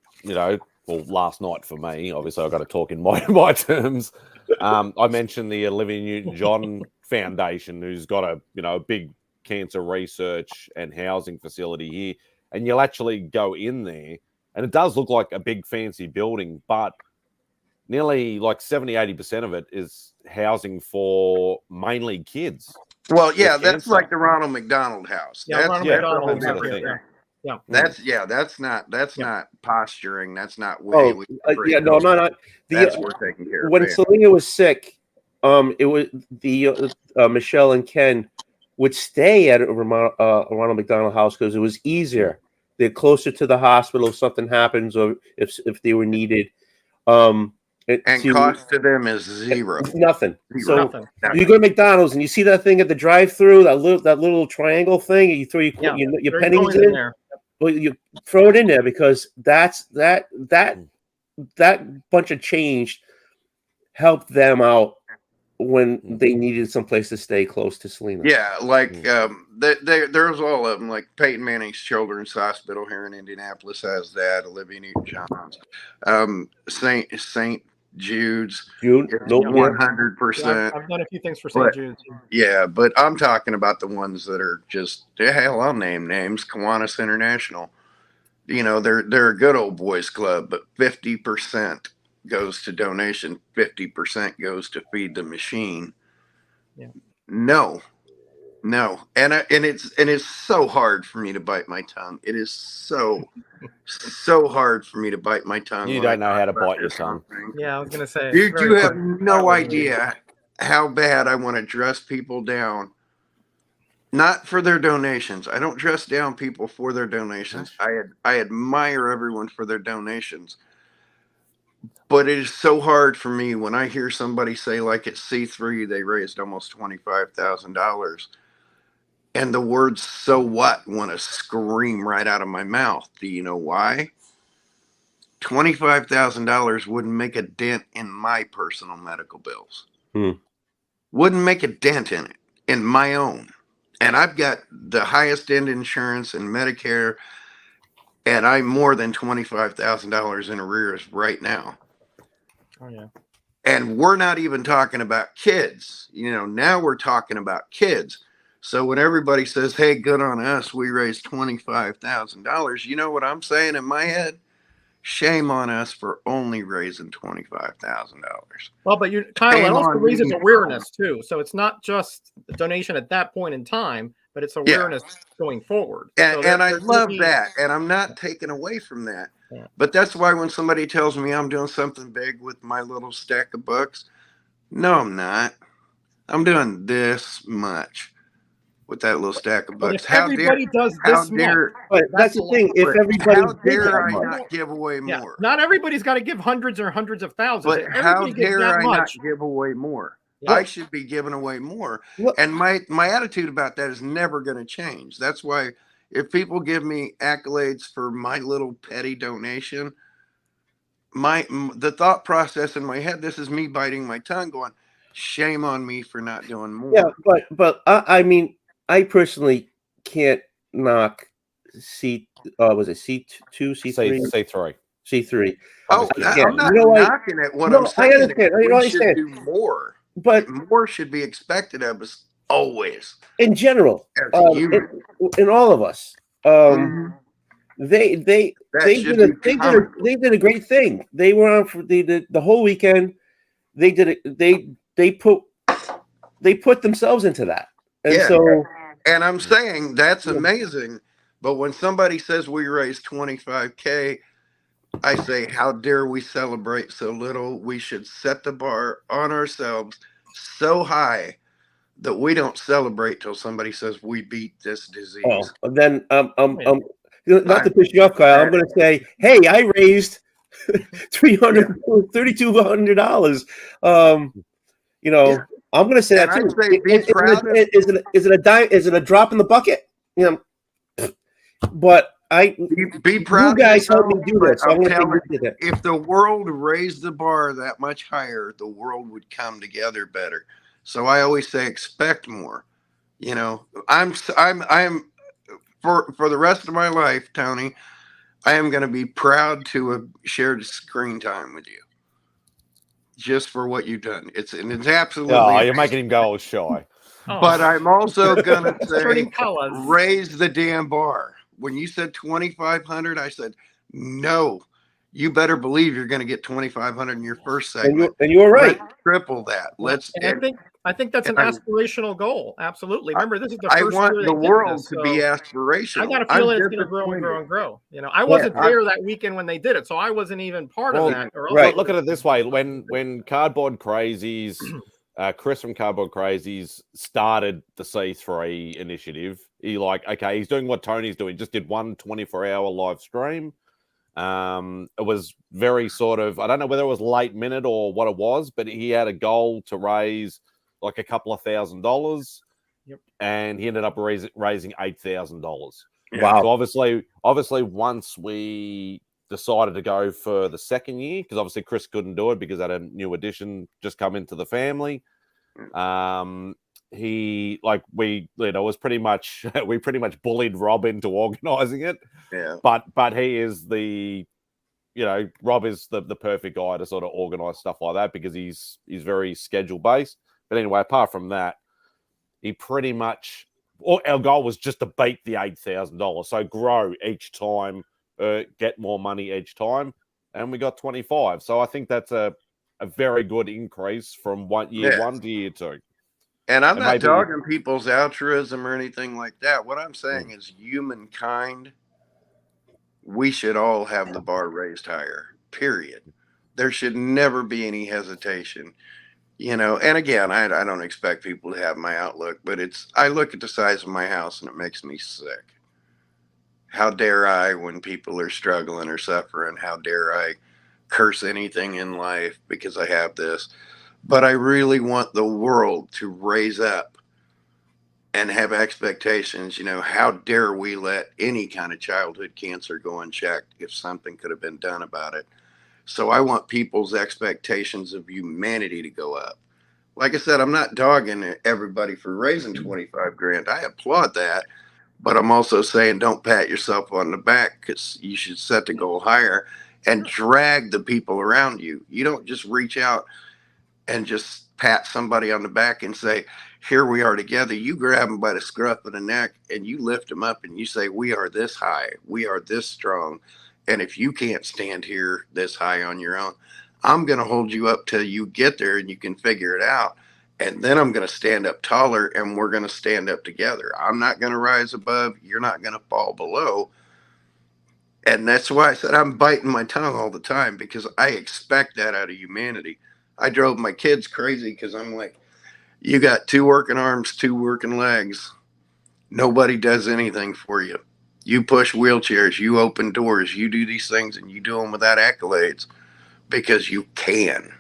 Last night for me, obviously I've got to talk in my terms. I mentioned the Olivia Newton-John Foundation, who's got a big cancer research and housing facility here. And you'll actually go in there and it does look like a big fancy building, but nearly like 70-80% of it is housing for mainly kids. Well, yeah, that's like the Ronald McDonald House. Yeah, that's Ronald McDonald. Yeah. That's not posturing. That's not way. I'm not. That's worth taking care of. When Selina was sick, it was the Michelle and Ken would stay at Ronald McDonald House because it was easier. They're closer to the hospital if something happens or if they were needed. Cost to them is zero. Nothing. So you go to McDonald's and you see that thing at the drive-through, that little triangle thing, and you throw your pennies in there. Well, you throw it in there because that bunch of change helped them out when they needed someplace to stay close to Selina. Yeah, like there's all of them. Like Peyton Manning's Children's Hospital here in Indianapolis has that. Olivia Newton-John's, St. Jude's, 100%. I've done a few things for St. Jude's. Yeah, but I'm talking about the ones that are just hell. I'll name names. Kiwanis International. They're a good old boys club, but 50% goes to donation. 50% goes to feed the machine. Yeah. No, and it's so hard for me to bite my tongue. It is so hard for me to bite my tongue. You don't know how to bite your tongue. Yeah, I was gonna say. You have no idea how bad I want to dress people down. Not for their donations. I don't dress down people for their donations. I admire everyone for their donations. But it is so hard for me when I hear somebody say, like at C3, they raised almost $25,000. And the words "so what" want to scream right out of my mouth. Do you know why? $25,000 wouldn't make a dent in my personal medical bills. Wouldn't make a dent in it, in my own. And I've got the highest end insurance and Medicare, and I'm more than $25,000 in arrears right now. Oh yeah. And we're not even talking about kids. You know, now we're talking about kids. So when everybody says, hey, good on us, we raised $25,000, you know what I'm saying in my head? Shame on us for only raising $25,000. Well, but Kyle, it Shame also on raises me. awareness too. So it's not just the donation at that point in time, but it's Yeah. awareness going forward. And, So and I there's gonna love be- that. And I'm not taking away from that. Yeah. But that's why when somebody tells me I'm doing something big with my little stack of books, no, I'm not. I'm doing this much with that little stack of But books. if everybody does how this dare, much, But that's the a lot. thing. If but everybody how did dare that I much, not give away Yeah, more? not everybody's got to give hundreds or hundreds of thousands. But If how everybody gives dare that I much, not give away more? Yeah. I should be giving away more. What- And my attitude about that is never going to change. That's why if people give me accolades for my little petty donation, the thought process in my head, this is me biting my tongue going, shame on me for not doing more. yeah, but I mean, I personally can't knock was it C2, C3, C3. C3. Oh, I I'm can't. not You know what? knocking it. What No, I'm I saying is understand. I we understand. should do more. But More should be expected of us always. in general, As a human. in all of us, they That should be common. they did a great thing. They were on for the whole weekend. They did it. They put themselves into that, and Yeah. so And I'm saying that's amazing. But when somebody says we raised 25K, I say, how dare we celebrate so little? We should set the bar on ourselves so high that we don't celebrate till somebody says we beat this disease. then not to piss you off, Kyle. I'm going to say, hey, I raised $3,200. You know, I'm going to say that And too. I say be proud of- Is it a drop in the bucket? You know, but be proud. You guys of helped me yourself, do but this. So I'm I'm going to say telling you did it. if the world raised the bar that much higher, the world would come together better. So I always say expect more. You know, I'm for the rest of my life, Tony, I am going to be proud to have shared screen time with you. Just for what you've done. It's absolutely. Oh, you're making him go all shy. But I'm also gonna say Turning colors. raise the damn bar. When you said 2,500, I said no. You better believe you're going to get 2,500 in your first segment. And you were right. Let's triple that. Let's. And I think that's an and aspirational goal. Absolutely. Remember, this is the I first want year the they did world this, to be so aspirational. I got a feeling it's going to grow and grow and grow. You know, I wasn't there that weekend when they did it, so I wasn't even part of that. Or Right. Look at it this way: when Cardboard Crazies, Chris from Cardboard Crazies started the C3 initiative, he's doing what Tony's doing. Just did one 24-hour live stream. It was very sort of, I don't know whether it was late minute or what it was, but he had a goal to raise like a couple of $1,000, and he ended up raising $8,000. Wow! So obviously, once we decided to go for the second year, because obviously Chris couldn't do it because I had a new addition just come into the family. He was pretty much we pretty much bullied Rob into organizing it. Yeah. But he is Rob is the perfect guy to sort of organize stuff like that because he's very schedule based. But anyway, apart from that, he pretty much our goal was just to beat the $8,000. So grow each time, get more money each time, and we got 25. So I think that's a very good increase from year one to year two. And I'm not dogging people's altruism or anything like that. What I'm saying is humankind, we should all have the bar raised higher, period. There should never be any hesitation. You know, and again, I don't expect people to have my outlook, but I look at the size of my house and it makes me sick. How dare I, when people are struggling or suffering, how dare I curse anything in life because I have this? But I really want the world to raise up and have expectations. You know, how dare we let any kind of childhood cancer go unchecked if something could have been done about it? So I want people's expectations of humanity to go up. Like I said, I'm not dogging everybody for raising 25 grand. I applaud that. But I'm also saying don't pat yourself on the back, because you should set the goal higher and drag the people around you. You don't just reach out and just pat somebody on the back and say, here we are together. You grab them by the scruff of the neck and you lift them up and you say, we are this high. We are this strong. And if you can't stand here this high on your own, I'm going to hold you up till you get there and you can figure it out. And then I'm going to stand up taller and we're going to stand up together. I'm not going to rise above. You're not going to fall below. And that's why I said I'm biting my tongue all the time, because I expect that out of humanity. I drove my kids crazy because I'm like, you got 2 working arms, 2 working legs. Nobody does anything for you. You push wheelchairs, you open doors, you do these things, and you do them without accolades because you can,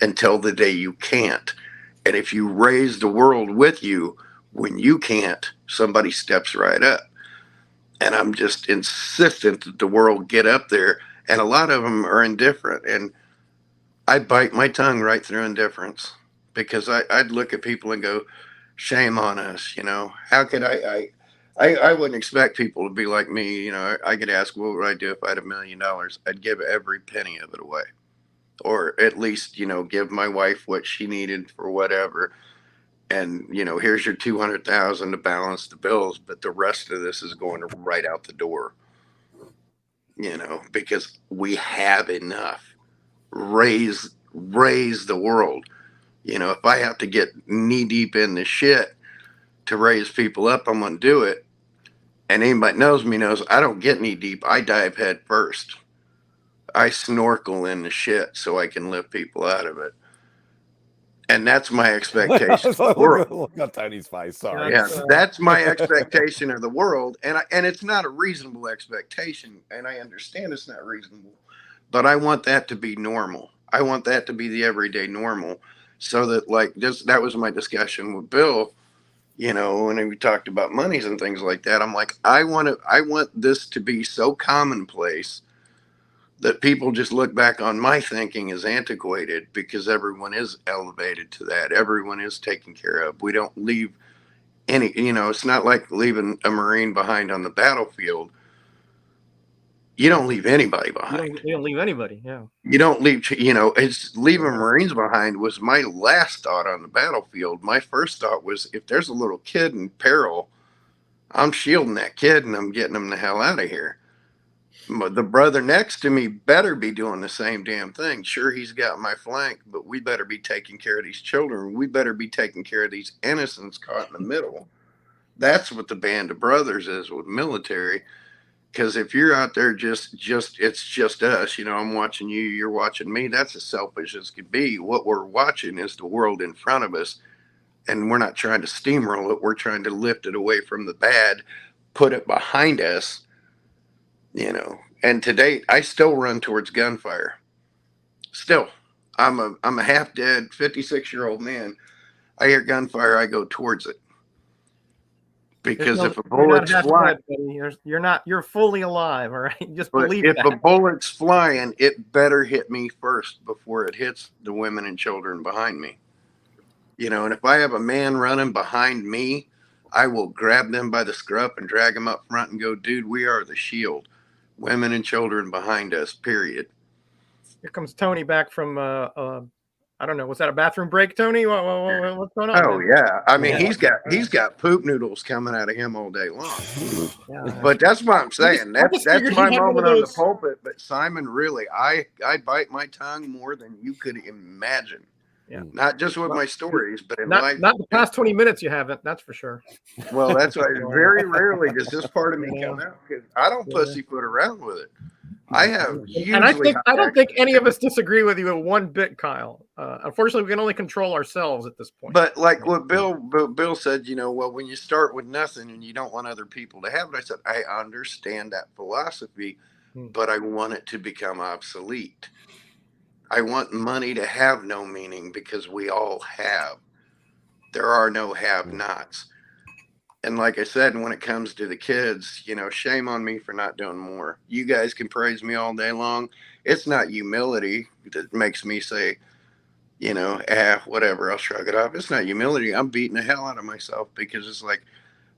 until the day you can't. And if you raise the world with you, when you can't, somebody steps right up. And I'm just insistent that the world get up there. And a lot of them are indifferent. And I bite my tongue right through indifference, because I'd look at people and go, shame on us. You know, how could I wouldn't expect people to be like me. You know, I could ask, what would I do if I had $1 million? I'd give every penny of it away, or at least, you know, give my wife what she needed for whatever. And, you know, here's your 200,000 to balance the bills, but the rest of this is going right out the door, you know, because we have enough. Raise the world. You know, if I have to get knee deep in the shit to raise people up, I'm going to do it. And anybody knows me knows I don't get knee deep. I dive head first. I snorkel in the shit so I can lift people out of it. And that's my expectation. Look at Tony's face. Sorry. Yeah, that's my expectation of the world, and it's not a reasonable expectation, and I understand it's not reasonable, but I want that to be normal. I want that to be the everyday normal, so that, like, that was my discussion with Bill. You know, when we talked about monies and things like that, I'm like, I want this to be so commonplace that people just look back on my thinking as antiquated, because everyone is elevated to that. Everyone is taken care of. We don't leave any, you know, it's not like leaving a Marine behind on the battlefield. You don't leave anybody behind. You don't leave anybody. Yeah. You don't leave, you know, it's leaving Marines behind was my last thought on the battlefield. My first thought was, if there's a little kid in peril, I'm shielding that kid and I'm getting him the hell out of here. The brother next to me better be doing the same damn thing. Sure, he's got my flank, but we better be taking care of these children. We better be taking care of these innocents caught in the middle. That's what the band of brothers is with military. Because if you're out there just it's just us, you know, I'm watching you, you're watching me. That's as selfish as could be. What we're watching is the world in front of us, and we're not trying to steamroll it. We're trying to lift it away from the bad, put it behind us. You know, and to date, I still run towards gunfire. Still, I'm a half dead 56-year-old man. I hear gunfire, I go towards it, because if a bullet's flying, you're fully alive. All right, just but believe if that. a bullet's flying, it better hit me first before it hits the women and children behind me. You know, and if I have a man running behind me, I will grab them by the scruff and drag them up front and go, dude, we are the shield. Women and children behind us, period. Here comes Tony back from, I don't know, was that a bathroom break, Tony? What's going on? Oh, yeah. I mean, he's got poop noodles coming out of him all day long. But that's what I'm saying. That's my moment on the pulpit. But Simon, really, I bite my tongue more than you could imagine. Yeah. Not just with my stories, but in life. Not the past 20 minutes you haven't, that's for sure. Well, that's why very rarely does this part of me come out, because I don't pussyfoot around with it. I have usually, and I don't think any of us disagree with you one bit, Kyle. Unfortunately, we can only control ourselves at this point. But like what Bill said, you know, well, when you start with nothing and you don't want other people to have it, I said, I understand that philosophy, but I want it to become obsolete. I want money to have no meaning, because we all have. There are no have-nots. And like I said, when it comes to the kids, you know, shame on me for not doing more. You guys can praise me all day long. It's not humility that makes me say, you know, whatever, I'll shrug it off. It's not humility. I'm beating the hell out of myself because it's like,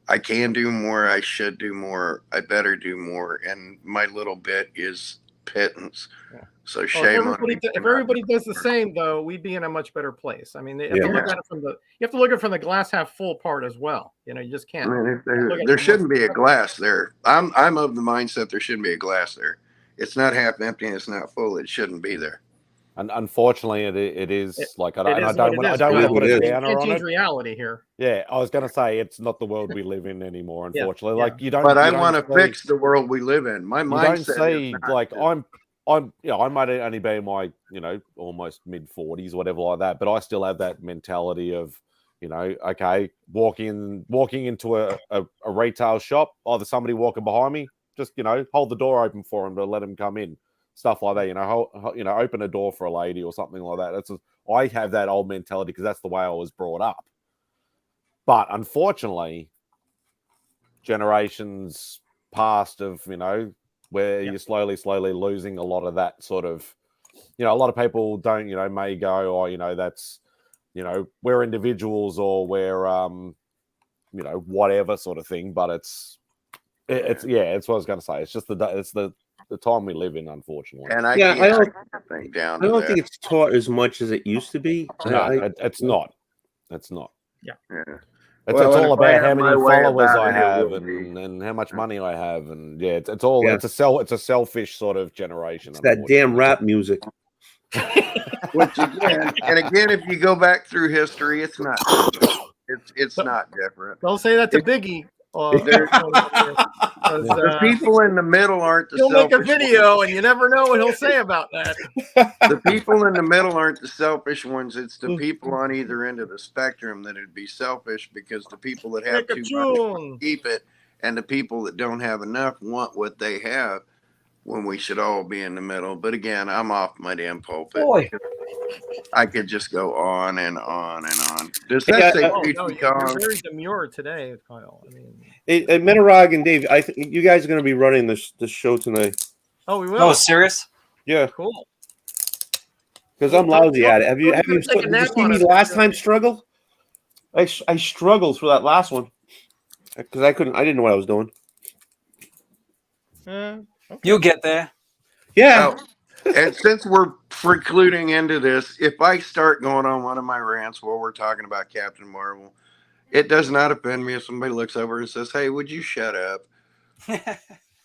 I can do more. I should do more. I better do more. And my little bit is pittance. Yeah. So Well, shame on me. if everybody does the same, though, we'd be in a much better place. I mean, you have to look at it from the from the glass half full part as well. You know, you just can't. I mean, there shouldn't be a glass there. I'm of the mindset there shouldn't be a glass there. It's not half empty and it's not full. It shouldn't be there. And unfortunately, it is like I don't want to put a downer on change it. reality here. Yeah, I was going to say it's not the world we live in anymore. Unfortunately, Yeah. like you don't. But I want to fix the world we live in. My mindset. You don't see like I'm I might only be in my almost mid 40s, whatever like that, but I still have that mentality of okay, walking into a retail shop, either somebody walking behind me, just hold the door open for them to let them come in. Stuff like that, open a door for a lady or something like that. I have that old mentality because that's the way I was brought up. But unfortunately, generations past of where you're slowly losing a lot of that sort of, a lot of people don't, may go, oh, that's, we're individuals or we're, whatever sort of thing. But it's what I was going to say. It's just the time we live in, unfortunately. And I don't think it's taught as much as it used to be. No, it's not. It's not. Yeah. It's all about how many followers I have and how much money I have, and it's a selfish sort of generation. It's that damn rap music. Which again, if you go back through history, it's not. It's not different. Don't say that to Biggie. The people in the middle aren't the He'll selfish make a video and you never know what he'll say about that. The people in the middle aren't the selfish ones. It's the people on either end of the spectrum that would be selfish because the people that have too much keep it and the people that don't have enough want what they have when we should all be in the middle. But again, I'm off my damn pulpit. Boy. I could just go on and on and on. Does You're that say very demure today, Kyle. I mean, Metarog and Dave, I think you guys are going to be running this show tonight. Oh, we will. Oh, serious? Yeah. Cool. Because I'm lousy at it. Have you seen me last time struggle? I struggled through that last one because I didn't know what I was doing. Okay. You'll get there. Yeah. And since we're precluding into this, if I start going on one of my rants while we're talking about Captain Marvel, it does not offend me if somebody looks over and says, "Hey, would you shut up?"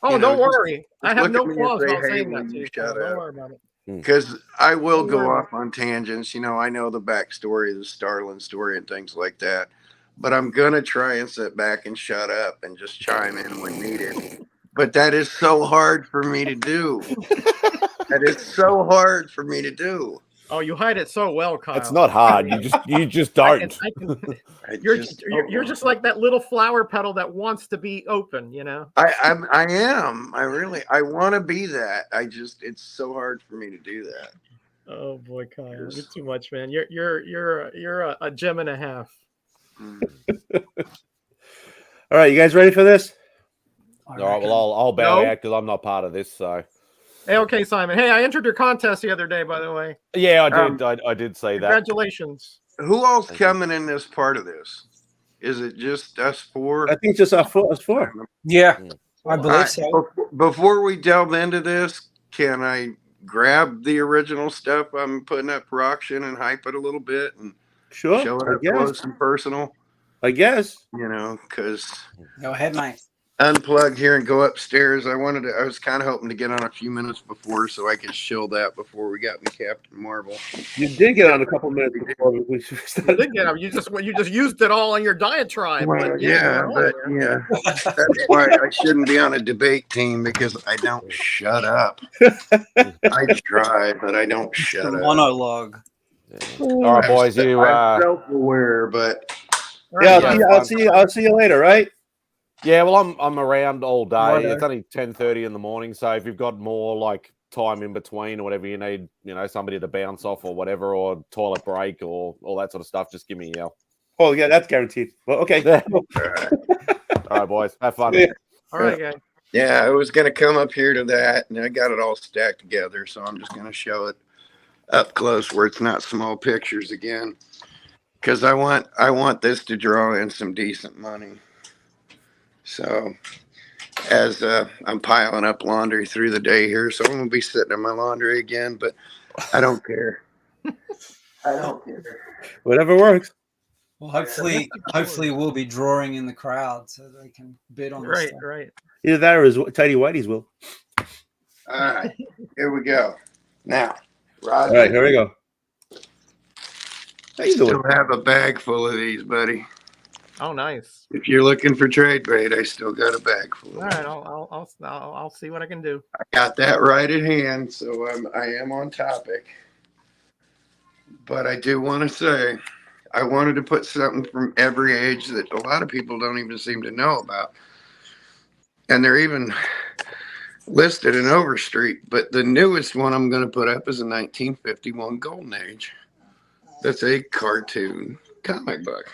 Oh, don't worry. I have no qualms about saying that to you. Don't worry about it. Because I will go off on tangents. I know the backstory, the Starlin story, and things like that. But I'm gonna try and sit back and shut up and just chime in when needed. But that is so hard for me to do. That is so hard for me to do. Oh, you hide it so well, Kyle. It's not hard. You just don't. You're just like that little flower petal that wants to be open. I am. I want to be that. It's so hard for me to do that. Oh boy, Kyle, you're too much, man. You're a gem and a half. All right, you guys ready for this? All right. Well, I'll bow out because I'm not part of this. So. Hey, okay, Simon. Hey, I entered your contest the other day, by the way. Yeah, I did. I did say that. Congratulations. Who all's coming in this part of this? Is it just us four? I think just us four. Yeah, I believe so. Before we delve into this, can I grab the original stuff I'm putting up for auction and hype it a little bit and show it up close and personal? I guess. Because go ahead, mate. Unplug here and go upstairs. I was kind of hoping to get on a few minutes before so I could shill that before we got me Captain Marvel. You did get on a couple minutes before we started. You did get on. You just used it all on your diadiatribe. Well, that's why I shouldn't be on a debate team because I don't shut up. I try, but I don't shut up. Monologue. All right, boys. I'm self-aware, but I'll see you later, right? Yeah, well, I'm around all day. It's only 10:30 in the morning, so if you've got more like time in between or whatever you need, somebody to bounce off or whatever, or toilet break or all that sort of stuff, just give me a yell. Oh yeah, that's guaranteed. Well, okay. All right, boys, have fun. Yeah. All right, guys. Yeah, I was gonna come up here to that, and I got it all stacked together, so I'm just gonna show it. up close where it's not small pictures again, because I want this to draw in some decent money. So as I'm piling up laundry through the day here, so I'm gonna be sitting in my laundry again, but I don't care. I don't care. Whatever works. Well, hopefully we'll be drawing in the crowd so they can bid on this stuff. Right. Either that or his tidy whities will. All right, here we go. Now, Roger. All right, here we go. How you doing? Still have a bag full of these, buddy. Oh, nice. If you're looking for trade bait, I still got a bag full. All right, I'll see what I can do. I got that right at hand, so I am on topic. But I do want to say, I wanted to put something from every age that a lot of people don't even seem to know about. And they're even listed in Overstreet. But the newest one I'm going to put up is a 1951 Golden Age. That's a cartoon comic book.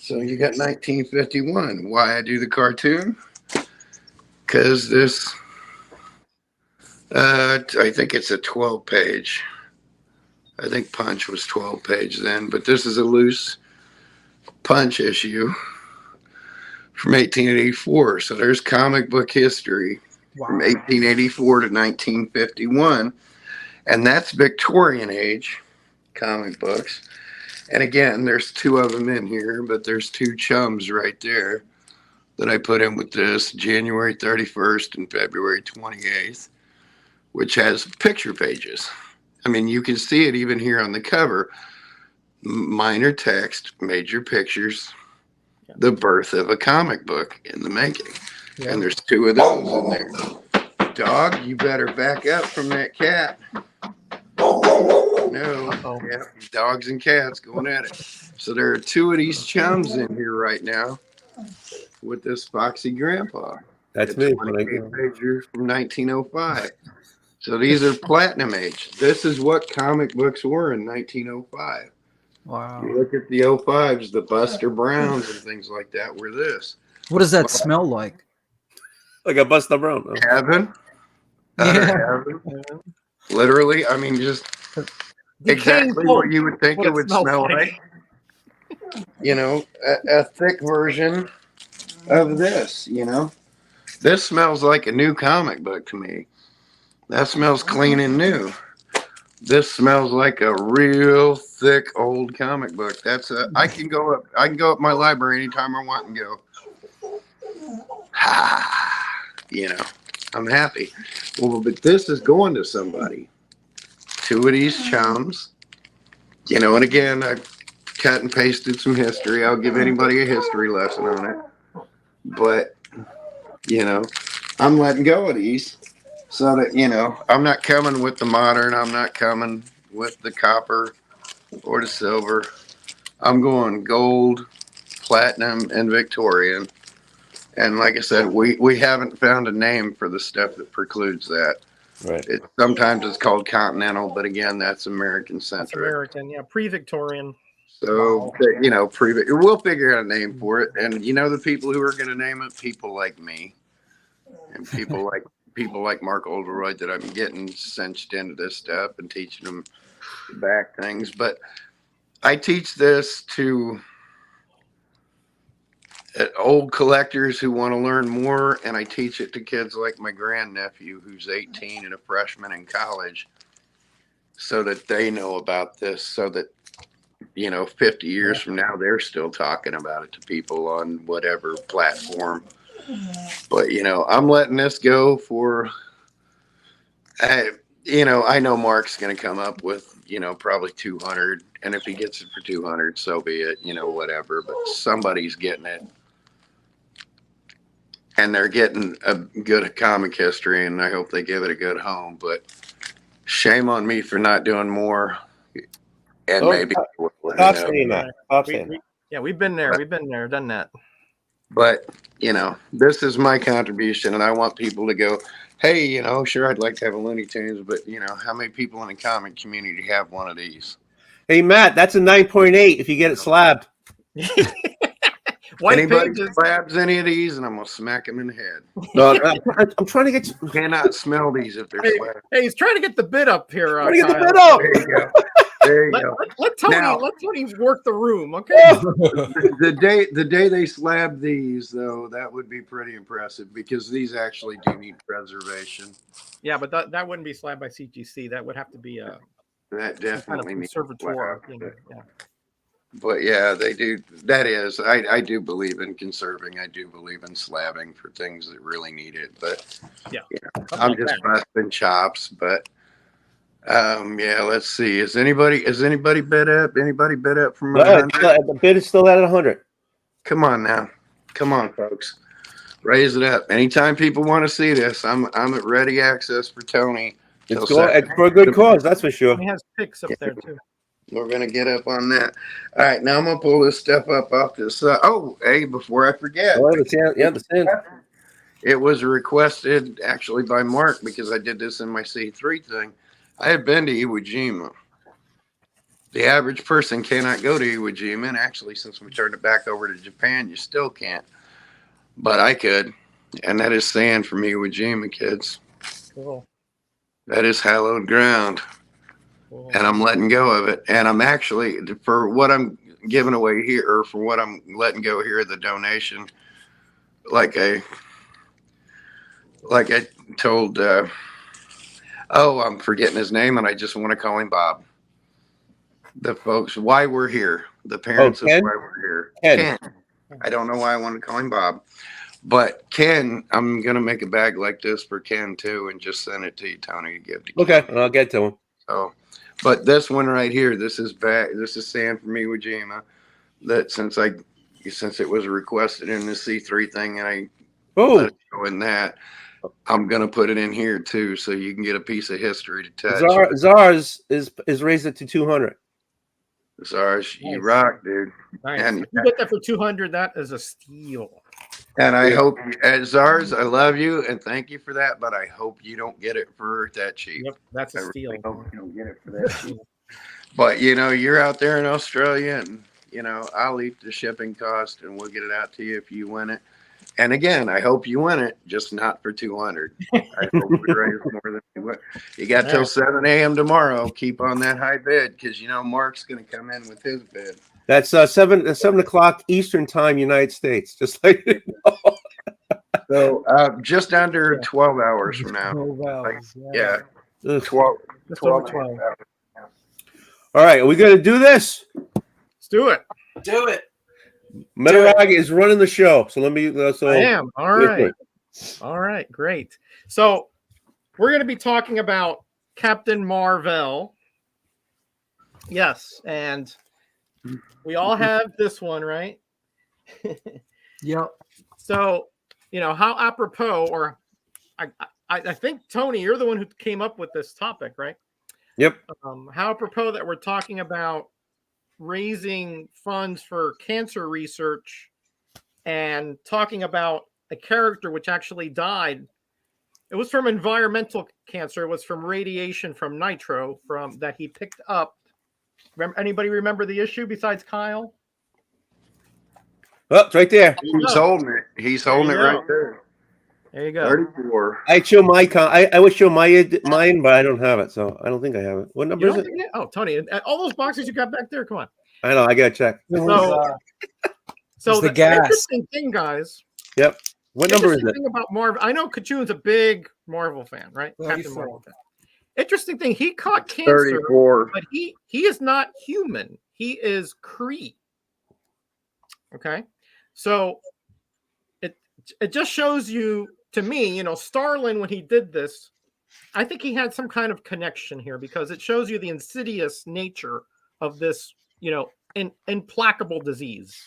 So you got 1951. Why I do the cartoon? Because this, I think it's a 12-page. I think Punch was 12-page then, but this is a loose Punch issue from 1884. So there's comic book history from 1884 to 1951. And that's Victorian age comic books. And again, there's two of them in here, but there's two chums right there that I put in with this, January 31st and February 28th, which has picture pages. I mean, you can see it even here on the cover. Minor text, major pictures, the birth of a comic book in the making. Yeah. And there's two of those in there. Dog, you better back up from that cat. No, yeah, dogs and cats going at it. So there are two of these chums in here right now with this Foxy Grandpa. That's me. 28-pager from 1905. So these are platinum age. This is what comic books were in 1905. Wow. You look at the 05s, the Buster Browns and things like that were this. What does that smell like? Like a Buster Brown. Oh. Heaven. Heaven. Literally, I mean, just exactly what you would think it would smell like. You know, a thick version of this, you know. This smells like a new comic book to me. That smells clean and new. This smells like a real thick old comic book. That's a I can go up my library anytime I want and go. You know, I'm happy. Well, but this is going to somebody. Two of these chums, you know, and again, I cut and pasted some history. I'll give anybody a history lesson on it. But, you know, I'm letting go of these so that, you know, I'm not coming with the modern. I'm not coming with the copper or the silver. I'm going gold, platinum, and Victorian. And like I said, we haven't found a name for the stuff that precludes that. Right. Sometimes it's called continental, but again, that's American centric. American, yeah, pre-Victorian. So, you know, we'll figure out a name for it. And you know, the people who are going to name it, people like me, and people like Mark Oldroyd that I'm getting cinched into this stuff and teaching them back things. But I teach this to old collectors who want to learn more, and I teach it to kids like my grandnephew who's 18 and a freshman in college, so that they know about this, so that, you know, 50 years from now they're still talking about it to people on whatever platform. But, you know, I'm letting this go for, you know, I know Mark's going to come up with, you know, probably 200, and if he gets it for 200, so be it, you know, whatever, but somebody's getting it. And they're getting a good comic history, and I hope they give it a good home. But shame on me for not doing more. And maybe stop saying that. Stop saying that. Yeah, we've been there. We've been there, done that. But, you know, this is my contribution, and I want people to go, hey, you know, sure, I'd like to have a Looney Tunes, but, you know, how many people in the comic community have one of these? Hey, Matt, that's a 9.8 if you get it slabbed. White Anybody pages. slabs any of these, and I'm gonna smack him in the head. No, I'm trying to get. You cannot smell these if they're Hey, slabs. hey, he's trying to get the bid up here. Trying to get the Kyle. bid up. There you go. There you Let, go. let Tony Now- let Tony work the room, okay? The day they slab these, though, that would be pretty impressive because these actually do need preservation. Yeah, but that wouldn't be slabbed by CGC. That would have to be a That some kind of definitely needs conservatoire. slab. Yeah. But yeah, they do. That is, I do believe in conserving. I do believe in slabbing for things that really need it. But yeah, I'm like just that. busting chops. But yeah, let's see. Is anybody bid up? Anybody bid up from No, 100? the bid is still at 100. Come on now, come on, folks, raise it up. Anytime people want to see this, I'm at ready access for Tony. It's for a good cause, that's for sure. He has pics up there too. We're gonna get up on that. All right, now I'm gonna pull this stuff up off this. Oh, hey, before I forget, the sand. It was requested actually by Mark because I did this in my C3 thing. I had been to Iwo Jima. The average person cannot go to Iwo Jima, and actually, since we turned it back over to Japan, you still can't. But I could, and that is sand from Iwo Jima, kids. Cool. That is hallowed ground. And I'm letting go of it. And I'm actually, for what I'm giving away here, or for what I'm letting go here, the donation, like I told, I'm forgetting his name, and I just want to call him Bob. The folks, why we're here, the parents of why we're here. Ken. I don't know why I want to call him Bob. But Ken, I'm going to make a bag like this for Ken too, and just send it to you, Tony, to give to Ken. Okay, and I'll get to him. So, but this one right here, this is sand from Iwo Jima. That since it was requested in the C3 thing, and I let it go in that, I'm gonna put it in here too, so you can get a piece of history to touch. Czars is raised it to 200. Czars, you rock, dude. Nice. And If you get that for 200, that is a steal. And I hope, Czars, I love you and thank you for that, but I hope you don't get it for that cheap. Yep, that's a steal. I hope you don't get it for that cheap. But you're out there in Australia, and I'll eat the shipping cost, and we'll get it out to you if you win it. And again, I hope you win it, just not for 200. I hope we raise more than you win. You got till 7 a.m. tomorrow. Keep on that high bid because Mark's going to come in with his bid. That's 7 o'clock Eastern time, United States. Just like so, just under 12 hours from now. 12 hours, yeah. 12 hours. All right, are we going to do this? Let's do it. Do it. Metarag is running the show, so let me. I am. All right. All right. Great. So we're going to be talking about Captain Marvel. Yes, and we all have this one, right? Yep. So how apropos, or I think Tony, you're the one who came up with this topic, right? Yep. How apropos that we're talking about raising funds for cancer research and talking about a character which actually died. It was from environmental cancer. It was from radiation from nitro that he picked up. Anybody remember the issue besides Kyle? Oh, it's right there. He's holding it. He's holding it right there. There you go. 34. I show I would show mine, but I don't have it, so I don't think I have it. What number is it? Oh, Tony, all those boxes you got back there. Come on. I know. I gotta check. So the gas. Interesting thing, guys. Yep. What number is it? Thing about Marvel, I know Kachun's a big Marvel fan, right? 34. Captain Marvel fan. Interesting thing, he caught cancer, 34. but he is not human. He is Kree. Okay, so it just shows you, to me, Starlin, when he did this, I think he had some kind of connection here because it shows you the insidious nature of this, implacable disease.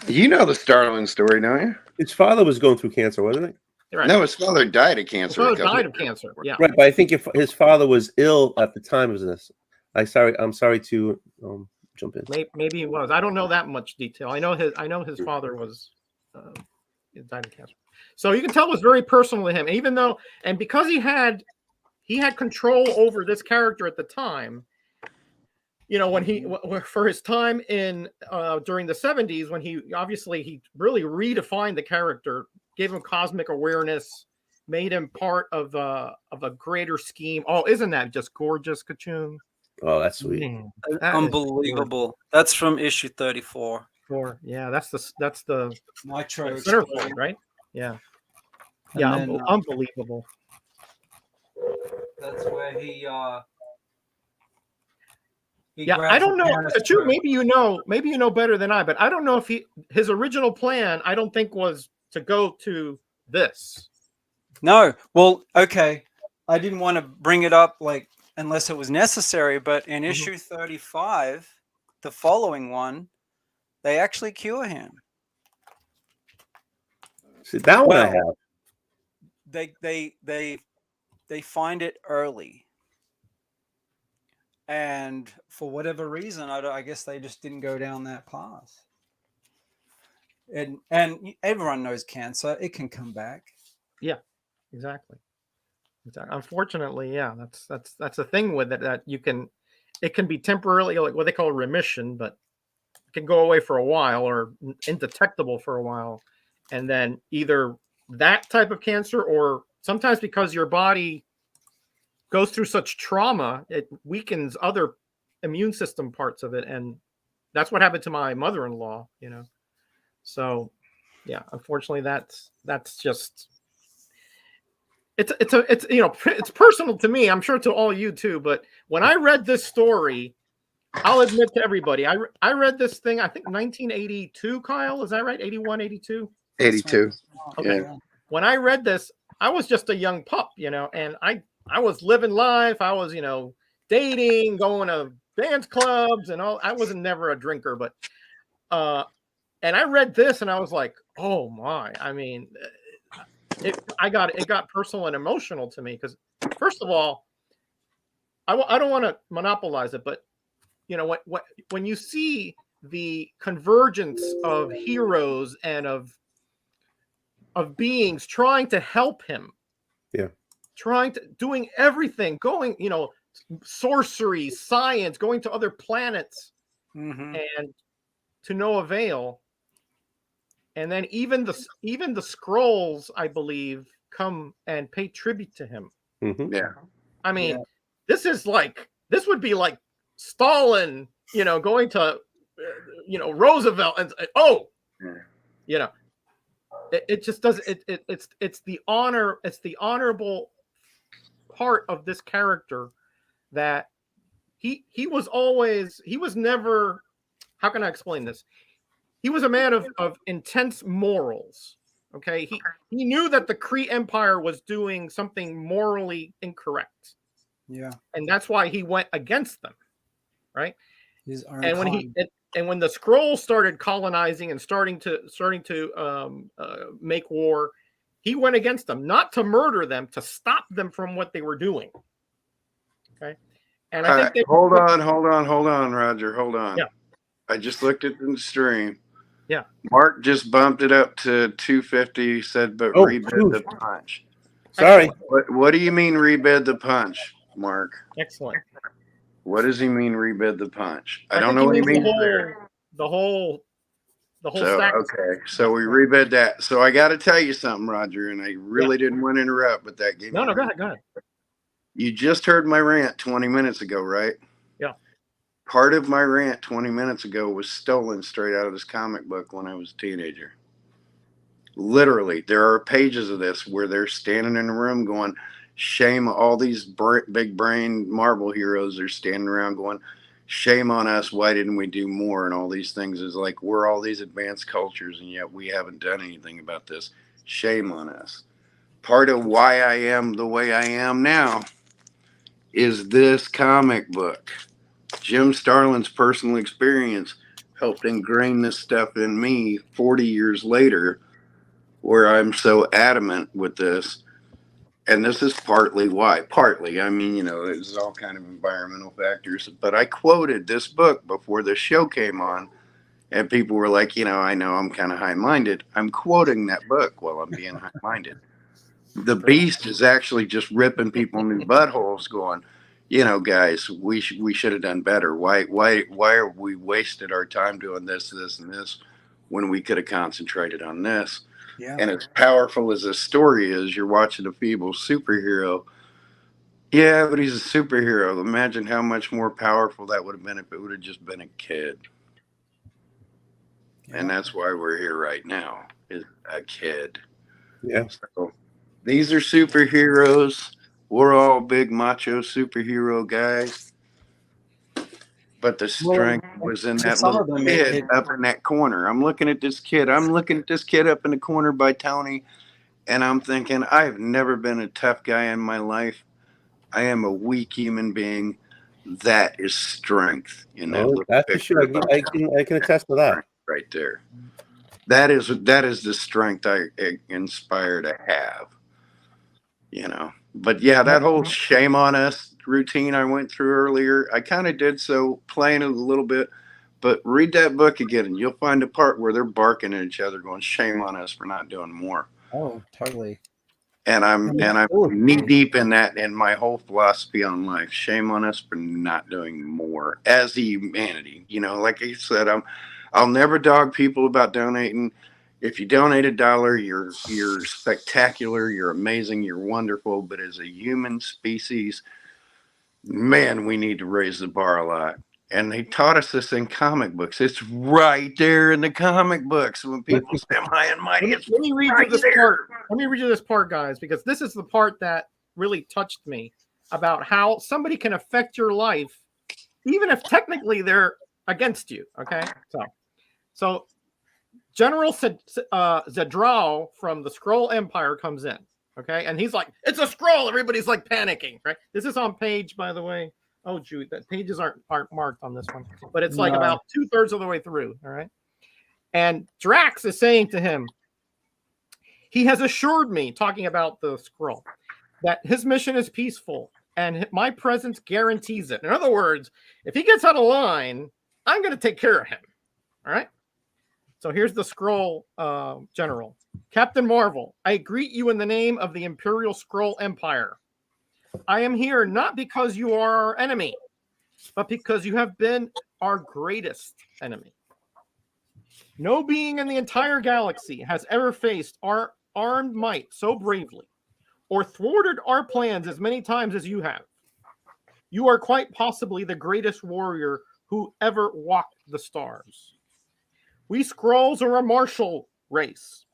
You know the Starlin story, don't you? His father was going through cancer, wasn't it? Right. No, his father died of cancer. His father died of cancer. Yeah. Right, but I think if his father was ill at the time of this. I'm sorry to jump in. Maybe he was. I don't know that much detail. I know his father was died of cancer. So you can tell it was very personal to him, even though, and because he had control over this character at the time, you know, when he for his time in during the 70s, when he really redefined the character, gave him cosmic awareness, made him part of a greater scheme. Oh, isn't that just gorgeous, Kachun? Oh, that's sweet. Man, that is Unbelievable. That's from issue 34. Yeah, that's the Nitro centerfold, Explode. right? Yeah. And Yeah, then, unbelievable. That's where he Yeah, I grabs don't the know. canister. Kachu, maybe you know better than I, but I don't know if his original plan, I don't think, was to go to this. No. Well, okay. I didn't want to bring it up like unless it was necessary, but in issue 35, the following one, they actually cure him. See, that one I Well, have. They find it early. And for whatever reason, I guess they just didn't go down that path. And everyone knows cancer; it can come back. Yeah, exactly. Unfortunately, yeah, that's a thing with it, that it can be temporarily, like what they call remission, but it can go away for a while or indetectable for a while, and then either that type of cancer, or sometimes because your body goes through such trauma, it weakens other immune system parts of it, and that's what happened to my mother-in-law. You know, so yeah, unfortunately, that's just. It's you know, it's personal to me. I'm sure to all you too. But when I read this story, I'll admit to everybody, I read this thing, I think 1982, Kyle, is that right? 81, 82? 82. Okay. Yeah. When I read this, I was just a young pup, you know, and I was living life. I was, you know, dating, going to dance clubs and all. I wasn't never a drinker, but and I read this and I was like, oh my, I mean, it got personal and emotional to me, because first of all, I don't want to monopolize it, but you know, when you see the convergence of heroes and of beings trying to help him, doing everything, going, you know, sorcery, science, going to other planets, and to no avail. And then even the scrolls, I believe, come and pay tribute to him. Yeah. I mean, this would be like Stalin, you know, going to, you know, Roosevelt and you know, it just does it's the honorable part of this character, that he was never, how can I explain this? He was a man of intense morals. Okay. He knew that the Kree Empire was doing something morally incorrect. Yeah. And that's why he went against them. Right. And when the Skrulls started colonizing and starting to make war, he went against them, not to murder them, to stop them from what they were doing. Okay. And I think hold on, Roger. Hold on. Yeah. I just looked at the stream. Yeah. Mark just bumped it up to 250, said, but rebid the punch. Sorry. What do you mean rebid the punch, Mark? Excellent. What does he mean rebid the punch? I don't know what he means there. The whole So, stack. okay, so we rebid that. So I got to tell you something, Roger, and I really didn't want to interrupt, but that gave me. No, go ahead. You just heard my rant 20 minutes ago, right? Yeah. Part of my rant 20 minutes ago was stolen straight out of this comic book when I was a teenager. Literally, there are pages of this where they're standing in a room going, shame, all these big brain Marvel heroes are standing around going, shame on us, why didn't we do more? And all these things is like, we're all these advanced cultures and yet we haven't done anything about this. Shame on us. Part of why I am the way I am now is this comic book. Jim Starlin's personal experience helped ingrain this stuff in me 40 years later, where I'm so adamant with this. And this is partly why. Partly, I mean, you know, there's all kind of environmental factors. But I quoted this book before the show came on, and people were like, you know I'm kind of high-minded. I'm quoting that book while I'm being high-minded. The Beast is actually just ripping people new buttholes going, guys, we should have done better. Why are we wasted our time doing this, and this when we could have concentrated on this? Yeah. And as powerful as this story is, you're watching a feeble superhero. Yeah, but he's a superhero. Imagine how much more powerful that would have been if it would have just been a kid. Yeah. And that's why we're here right now, is a kid. Yeah. So these are superheroes. We're all big macho superhero guys. But the strength was in that little kid up in that corner. I'm looking at this kid. I'm looking at this kid up in the corner by Tony, and I'm thinking, I've never been a tough guy in my life. I am a weak human being. That is strength in that little that's for picture. sure. I can attest to that. Right there. That is the strength I inspire to have. But yeah, that whole shame on us routine I went through earlier, I kind of did so playing it a little bit, but read that book again and you'll find a part where they're barking at each other going, shame on us for not doing more. Oh, totally. And I'm knee deep in that, in my whole philosophy on life. Shame on us for not doing more as a humanity. Like I said, I'll never dog people about donating. If you donate $1, you're spectacular, you're amazing, you're wonderful. But as a human species, man, we need to raise the bar a lot. And they taught us this in comic books. It's right there in the comic books. When people say I'm high and mighty, it's let me read right you this there. part. Let me read you this part, guys, because this is the part that really touched me about how somebody can affect your life, even if technically they're against you. Okay, so General Zedral from the Skrull Empire comes in. Okay, and he's like, "It's a Skrull!" Everybody's like panicking. Right? This is on page, by the way. Oh, shoot, the pages aren't marked on this one, but it's like about 2/3 of the way through. All right, and Drax is saying to him, he has assured me, talking about the Skrull, that his mission is peaceful and my presence guarantees it. In other words, if he gets out of line, I'm going to take care of him. All right. So here's the Skrull general. Captain Marvel, I greet you in the name of the Imperial Skrull Empire. I am here not because you are our enemy, but because you have been our greatest enemy. No being in the entire galaxy has ever faced our armed might so bravely, or thwarted our plans as many times as you have. You are quite possibly the greatest warrior who ever walked the stars. We Skrulls are a martial race,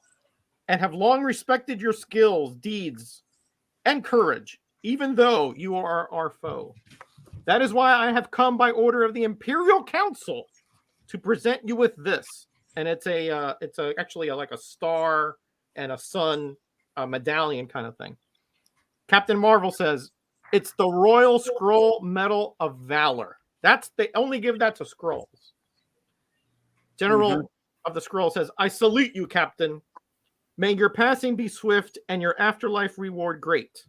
and have long respected your skills, deeds, and courage, even though you are our foe. That is why I have come by order of the Imperial Council to present you with this. And it's actually like a star and a sun medallion kind of thing. Captain Marvel says, it's the Royal Skrull Medal of Valor. They only give that to Skrulls. General of the Skrull says, I salute you, Captain. May your passing be swift and your afterlife reward great.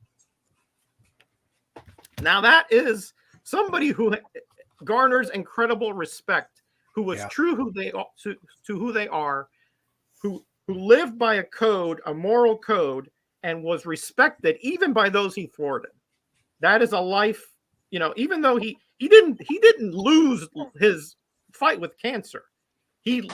Now that is somebody who garners incredible respect, who was true to who they are, who lived by a code, a moral code, and was respected even by those he thwarted. That is a life, even though he didn't lose his fight with cancer. He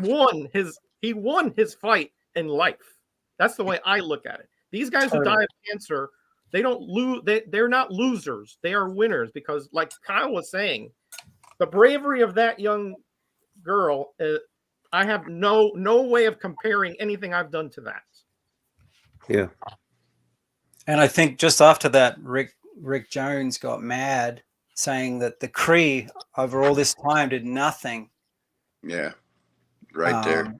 won his fight in life. That's the way I look at it. These guys who die of cancer, they don't lose. They're not losers. They are winners because, like Kyle was saying, the bravery of that young girl, I have no way of comparing anything I've done to that. Yeah. And I think just after that, Rick Jones got mad, saying that the Kree over all this time did nothing. Yeah, right there.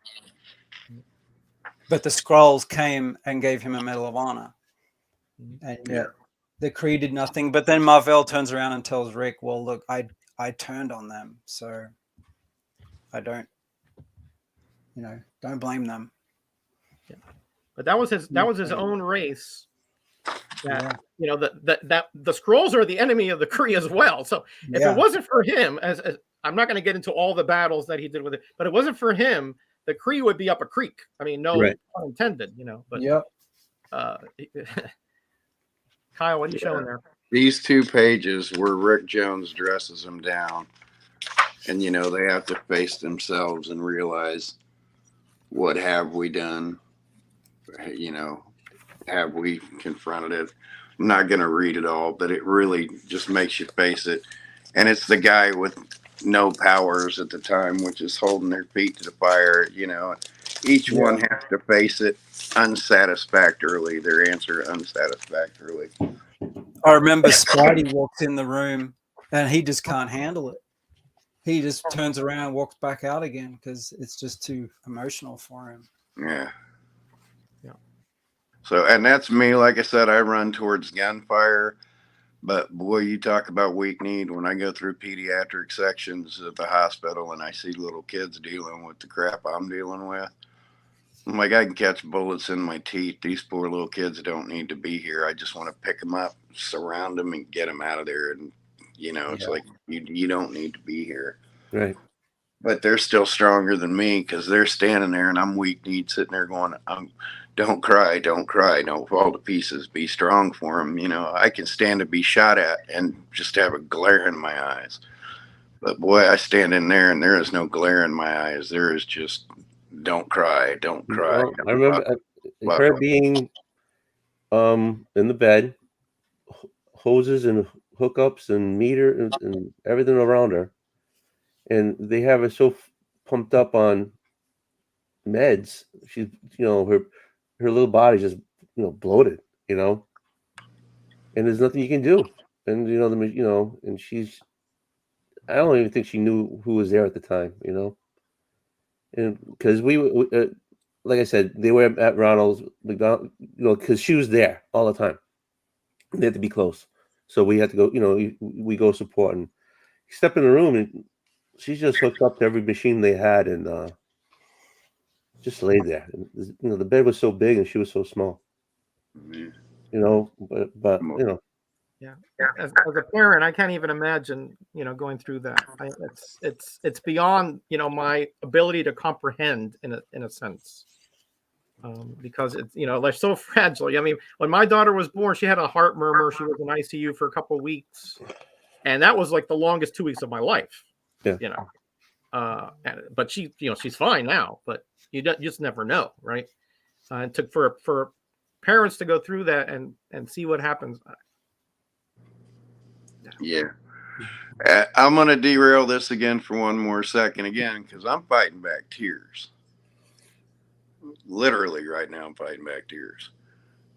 But the Skrulls came and gave him a Medal of Honor. And yet the Kree did nothing. But then Marvel turns around and tells Rick, well, look, I turned on them. So I don't blame them. Yeah. But that was his own race. That that the Skrulls are the enemy of the Kree as well. So if it wasn't for him, as I'm not going to get into all the battles that he did with it, but it wasn't for him, the Kree would be up a creek. I mean, no pun intended, But Kyle, what are you showing there? these 2 pages where Rick Jones dresses them down, and you know they have to face themselves and realize, what have we done? You know, have we confronted it? I'm not going to read it all, but it really just makes you face it. And it's the guy with no powers at the time, which is holding their feet to the fire. You know, each one has to face it unsatisfactorily, their answer unsatisfactorily. I remember Spidey walked in the room and he just can't handle it. He just turns around, walks back out again because it's just too emotional for him. Yeah. Yeah. So, and that's me. Like I said, I run towards gunfire, but boy, you talk about weak need. When I go through pediatric sections at the hospital and I see little kids dealing with the crap I'm dealing with, I'm like, I can catch bullets in my teeth. These poor little kids don't need to be here. I just want to pick them up, surround them, and get them out of there. And, you know, it's like, you don't need to be here. Right. But they're still stronger than me because they're standing there and I'm weak kneed sitting there going, don't cry, don't fall to pieces, be strong for them. You know, I can stand to be shot at and just have a glare in my eyes. But boy, I stand in there and there is no glare in my eyes. There is just, don't cry, don't cry. Well, I remember her being in the bed, hoses and hookups and meter and everything around her. And they have her so pumped up on meds. She's, you know, her little body's just, you know, bloated, you know, and there's nothing you can do. And, you know, and I don't even think she knew who was there at the time, you know, and because we like I said, they were at Ronald's McDonald, you know, because she was there all the time. They had to be close. So we had to go, you know, we go support, and you step in the room and she's just hooked up to every machine they had and just laid there. And, you know, the bed was so big and she was so small. You know, but you know. Yeah. As a parent, I can't even imagine, you know, going through that. It's beyond, you know, my ability to comprehend in a sense. Because it's, you know, they're so fragile. I mean, when my daughter was born, she had a heart murmur. She was in ICU for a couple of weeks, and that was like the longest 2 weeks of my life. Yeah. You know, but she, you know, she's fine now. But you just never know, right? It took for parents to go through that and see what happens. Yeah. I'm going to derail this again for one more second again because I'm fighting back tears. Literally right now I'm fighting back tears.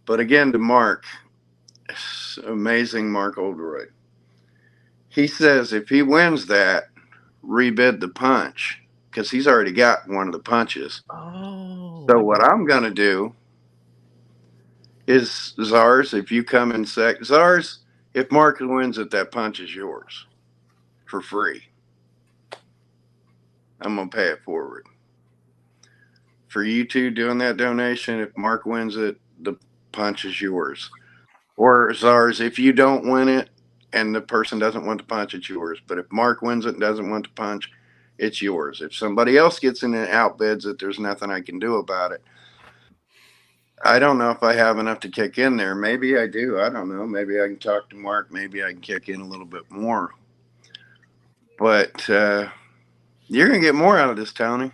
But again, to Mark, amazing Mark Oldroyd. He says if he wins that, rebid the punch because he's already got one of the punches. Oh. So what I'm going to do is, Czars, if you come in Czars, if Mark wins it, that punch is yours for free. I'm going to pay it forward. For you two doing that donation, if Mark wins it, the punch is yours. Or Czars, if you don't win it and the person doesn't want the punch, it's yours. But if Mark wins it and doesn't want the punch, it's yours. If somebody else gets in and outbids it, there's nothing I can do about it. I don't know if I have enough to kick in there. Maybe I do. I don't know. Maybe I can talk to Mark. Maybe I can kick in a little bit more. But you're going to get more out of this, Tony.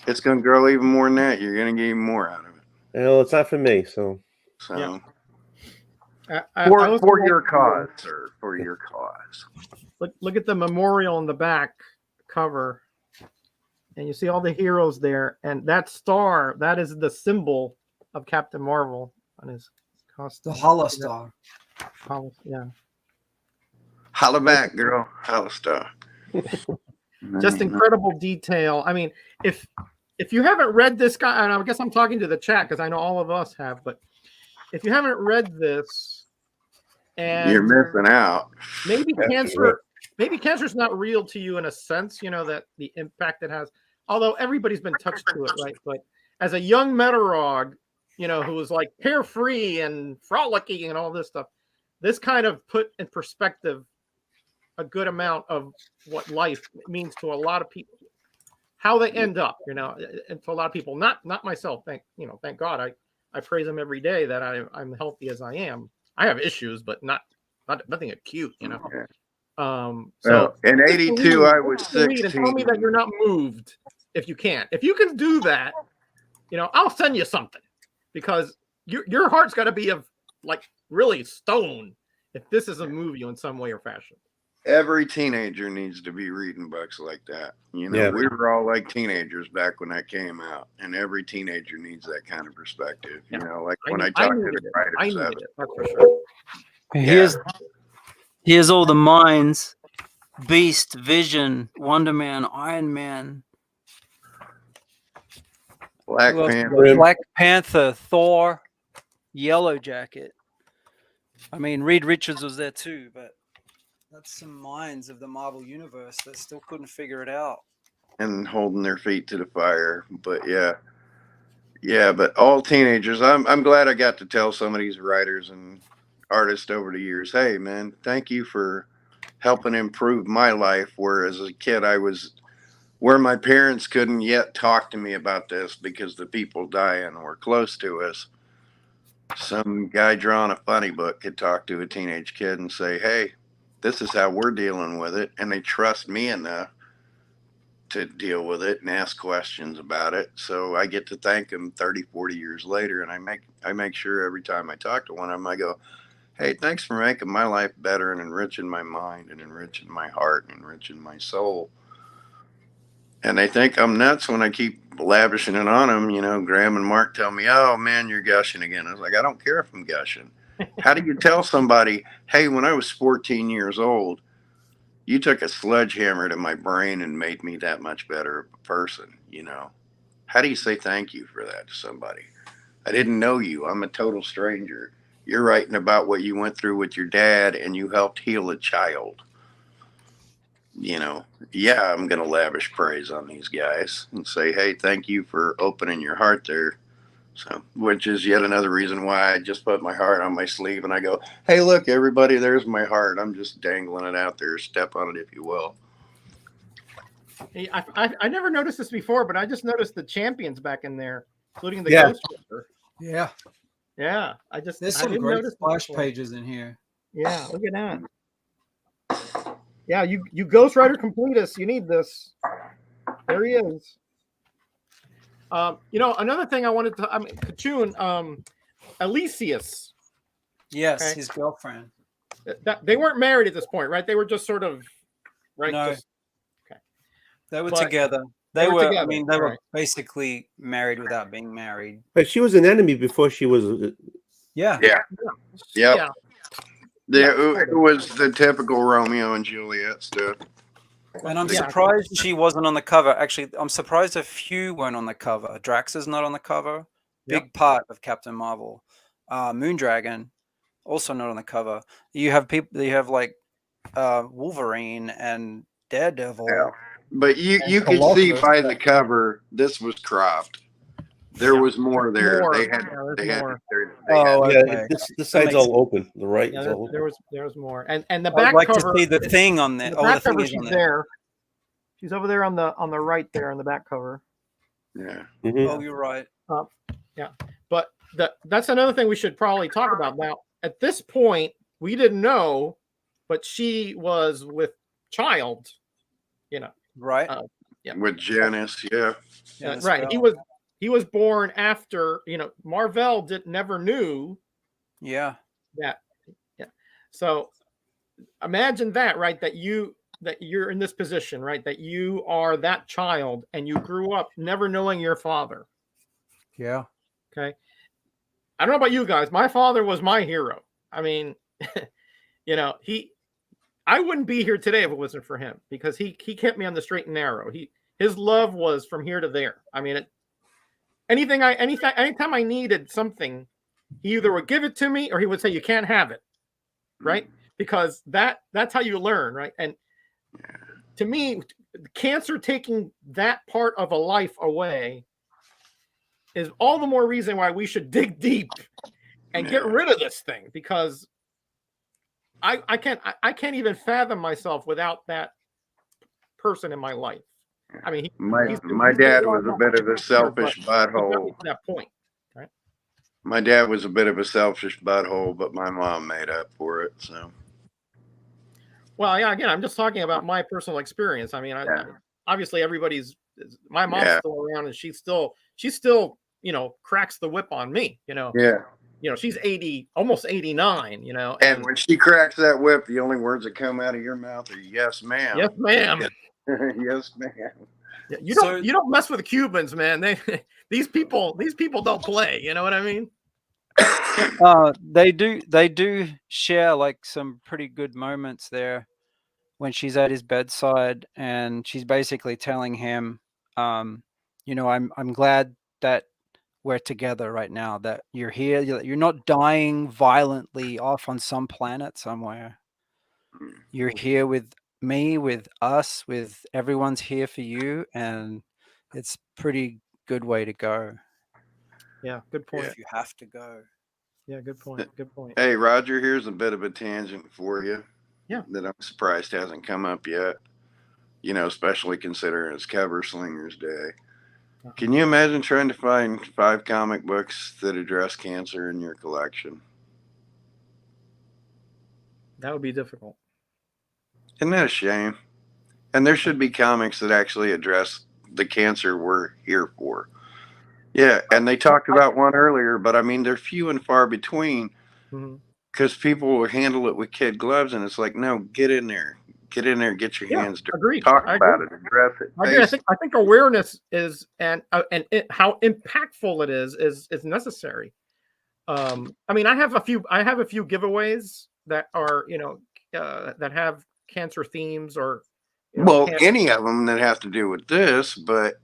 It's going to grow even more than that. You're going to get even more out of it. You know, it's not for me, so. So, I for your cause, sir. For your cause. Look at the memorial on the back cover, and you see all the heroes there, and that star, that is the symbol of Captain Marvel on his costume. The Hollow Star. Yeah. Holla back, girl. Holla star. Just incredible detail. I mean, if you haven't read this guy, and I guess I'm talking to the chat because I know all of us have, but if you haven't read this, and you're missing out. Maybe cancer's not real to you in a sense, you know, that the impact it has. Although everybody's been touched to it, right? But as a young Metarog, you know, who was like carefree and frolicking and all this stuff, this kind of put in perspective a good amount of what life means to a lot of people, how they end up, you know, and to a lot of people, not myself. Thank God. I praise him every day that I'm healthy as I am. I have issues, but not nothing acute, you know. Yeah. So Well, in just '82, read- I was just read and tell me 16. that you're not moved if you can. If you can do that, you know, I'll send you something because your heart's got to be of like really stone if this is a movie in some way or fashion. Every teenager needs to be reading books like that. You know, Yeah. we were all like teenagers back when that came out, and every teenager needs that kind of perspective. You know, like when I talked to the I writers needed of it. it. That's for sure. Here's all the minds: Beast, Vision, Wonder Man, Iron Man, Black who else? Panther. Black Panther, Thor, Yellow Jacket. I mean, Reed Richards was there too, but that's some minds of the Marvel Universe that still couldn't figure it out. And holding their feet to the fire. But yeah, but all teenagers, I'm glad I got to tell some of these writers and artists over the years, hey man, thank you for helping improve my life. Where as a kid I was where my parents couldn't yet talk to me about this because the people dying were close to us. Some guy drawing a funny book could talk to a teenage kid and say, hey, this is how we're dealing with it, and they trust me enough to deal with it and ask questions about it. So I get to thank them 30, 40 years later. And I make sure every time I talk to one of them, I go, hey, thanks for making my life better and enriching my mind and enriching my heart and enriching my soul. And they think I'm nuts when I keep lavishing it on them. You know, Graham and Mark tell me, oh man, you're gushing again. I was like, I don't care if I'm gushing. How do you tell somebody, hey, when I was 14 years old, you took a sledgehammer to my brain and made me that much better of a person, you know? How do you say thank you for that to somebody? I didn't know you. I'm a total stranger. You're writing about what you went through with your dad and you helped heal a child. You know, yeah, I'm going to lavish praise on these guys and say, hey, thank you for opening your heart there. So, which is yet another reason why I just put my heart on my sleeve and I go, hey, look, everybody, there's my heart. I'm just dangling it out there. Step on it, if you will. Hey, I never noticed this before, but I just noticed the champions back in there, including the Yeah. Ghost Rider. Yeah. Yeah, There's I some didn't great notice splash before. pages in here. Yeah, look at that. Yeah, you Ghost Rider completists, you need this. There he is. You know, another thing I wanted to, Kachun, Elysius. Yes, Okay. his girlfriend. They weren't married at this point, right? They were just sort of, right? No. Just, okay. They were But together. they They were were, together, I mean, they were right. basically married without being married. But she was an enemy before she was. Yeah. Yeah. Yep. Yeah. It was the typical Romeo and Juliet stuff. And I'm surprised she wasn't on the cover. Actually, I'm surprised a few weren't on the cover. Drax is not on the cover. Big part of Captain Marvel. Moondragon, also not on the cover. You have people. You have like Wolverine and Daredevil. Yeah. But you could Colossus. see by the cover this was cropped. There was more there. More. They had Yeah, they there's had more. Yeah, this side's all open. The right Yeah, is all open. there was more, and the I'd back like cover. to see the thing on there. The Oh, back the thing cover, is on she's there. there. She's over there on the right there on the back cover. Yeah. Oh, you're right. Yeah, but that's another thing we should probably talk about now. At this point, we didn't know, but she was with child. You know, right? Yeah, With Janice, yeah. right. He was born after. You know, Marvel never knew. Yeah. That. Yeah. So imagine that, right? That you're in this position, right? That you are that child and you grew up never knowing your father. Yeah. Okay. I don't know about you guys. My father was my hero. I mean, you know, I wouldn't be here today if it wasn't for him because he kept me on the straight and narrow. His love was from here to there. I mean, anytime I needed something, he either would give it to me or he would say, you can't have it. Right. Because that's how you learn. Right. And to me, cancer taking that part of a life away is all the more reason why we should dig deep and get rid of this thing, because I can't even fathom myself without that person in my life. I mean, my dad was a bit of a selfish butthole. To that point, My dad was a bit of a selfish butthole, but my mom made up for it. So Well, yeah, again, I'm just talking about my personal experience. I mean, obviously my mom's still around, and she's still, cracks the whip on me, she's 80, almost 89, And when she cracks that whip, the only words that come out of your mouth are "Yes, ma'am." Yes, ma'am. Yes, ma'am. Yeah, you don't mess with the Cubans, man. These people don't play. You know what I mean? They do share like some pretty good moments there when she's at his bedside, and she's basically telling him, I'm glad that we're together right now, that you're here, you're not dying violently off on some planet somewhere. You're here with me, with us, with everyone's here for you, and it's pretty good way to go. Yeah, good point. If you have to go. Yeah, good point. Good point. Hey, Roger, here's a bit of a tangent for you. Yeah. That I'm surprised hasn't come up yet. Especially considering it's Cover Slingers Day. Can you imagine trying to find 5 comic books that address cancer in your collection? That would be difficult. Isn't that a shame? And there should be comics that actually address the cancer we're here for. Yeah, and they talked about one earlier, but I mean, they're few and far between because people will handle it with kid gloves, and it's like, no, get in there, get your hands dirty, agreed. talk about it, address it. I think awareness is how impactful it is necessary. I mean, I have a few giveaways that are that have cancer themes or any of them that have to do with this, but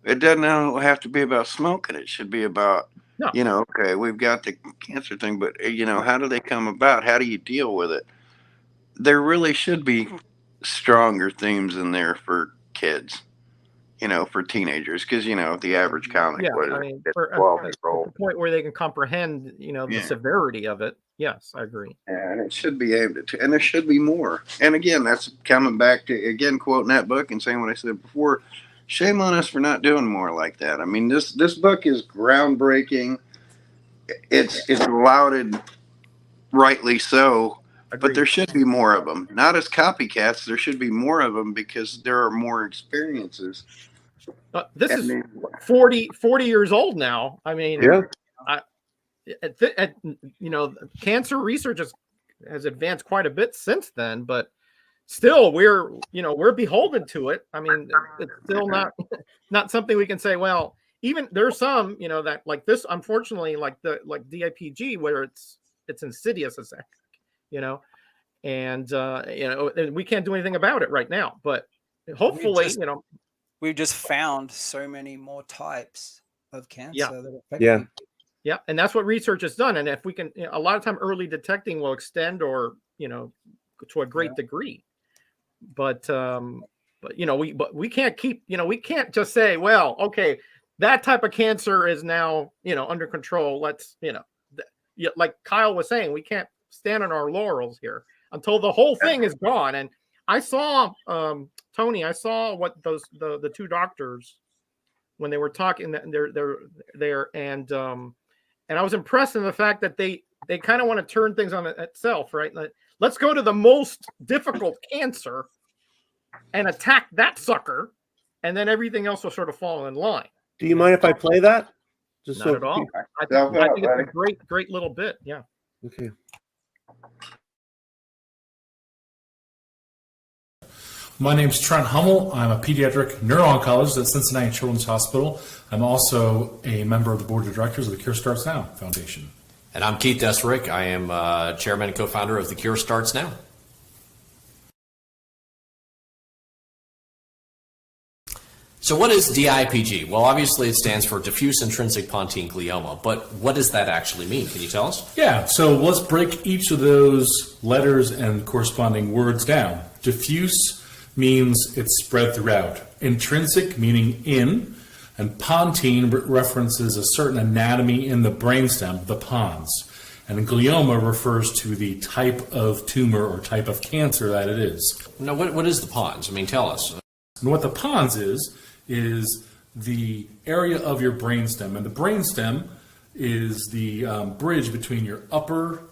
it doesn't have to be about smoking. It should be about okay, we've got the cancer thing, but how do they come about? How do you deal with it? There really should be stronger themes in there for kids, for teenagers, because the average comic for 12-year-old, the point where they can comprehend the severity of it. Yes, I agree. Yeah, and it should be aimed at, and there should be more. And again, that's coming back to quoting that book and saying what I said before. Shame on us for not doing more like that. I mean, this book is groundbreaking. It's lauded, rightly so. Agreed. But there should be more of them. Not as copycats. There should be more of them because there are more experiences. This is 40 years old now. I mean, cancer research has advanced quite a bit since then, but still we're beholden to it. I mean, it's still not something we can say, well, even there's some, that like this, unfortunately, like DIPG, where it's insidious as heck, and we can't do anything about it right now, but hopefully, we've just found so many more types of cancer that affect people. Yeah, and that's what research has done. And if we can, a lot of time early detecting will extend or to a great degree. But we can't keep, we can't just say, well, okay, that type of cancer is now under control. Let's like Kyle was saying, we can't stand on our laurels here until the whole thing is gone. And I saw Tony, I saw what the two doctors when they were talking there and I was impressed in the fact that they kind of want to turn things on itself, right? Like, let's go to the most difficult cancer and attack that sucker, and then everything else will sort of fall in line. Do you mind if I play that? Not at all. I think it's a great little bit. Yeah. Okay. My name's Trent Hummel. I'm a pediatric neuro-oncologist at Cincinnati Children's Hospital. I'm also a member of the board of directors of the Cure Starts Now Foundation. And I'm Keith Desrick. I am chairman and co-founder of the Cure Starts Now. So what is DIPG? Well, obviously it stands for diffuse intrinsic pontine glioma, but what does that actually mean? Can you tell us? Yeah, so let's break each of those letters and corresponding words down. Diffuse means it's spread throughout. Intrinsic meaning in, and pontine references a certain anatomy in the brainstem, the pons. And glioma refers to the type of tumor or type of cancer that it is. Now, what is the pons? I mean, tell us. And what the pons is the area of your brainstem. And the brainstem is the bridge between your upper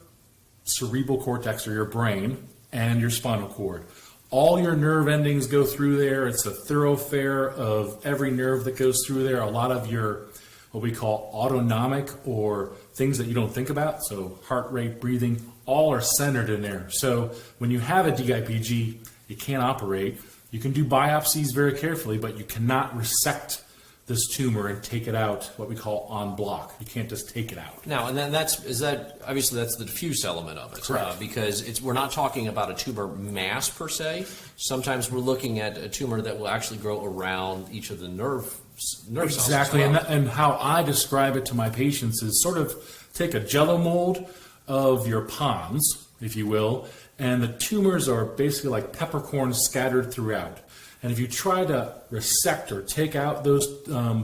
cerebral cortex or your brain and your spinal cord. All your nerve endings go through there. It's a thoroughfare of every nerve that goes through there. A lot of your, what we call autonomic, or things that you don't think about, so heart rate, breathing, all are centered in there. So when you have a DIPG, you can't operate. You can do biopsies very carefully, but you cannot resect this tumor and take it out, what we call on block. You can't just take it out. Now, and then that's the diffuse element of it. Correct. Because we're not talking about a tumor mass per se. Sometimes we're looking at a tumor that will actually grow around each of the nerve cells. Exactly, as well. and how I describe it to my patients is sort of take a jello mold of your pons, if you will, and the tumors are basically like peppercorns scattered throughout. And if you try to resect or take out those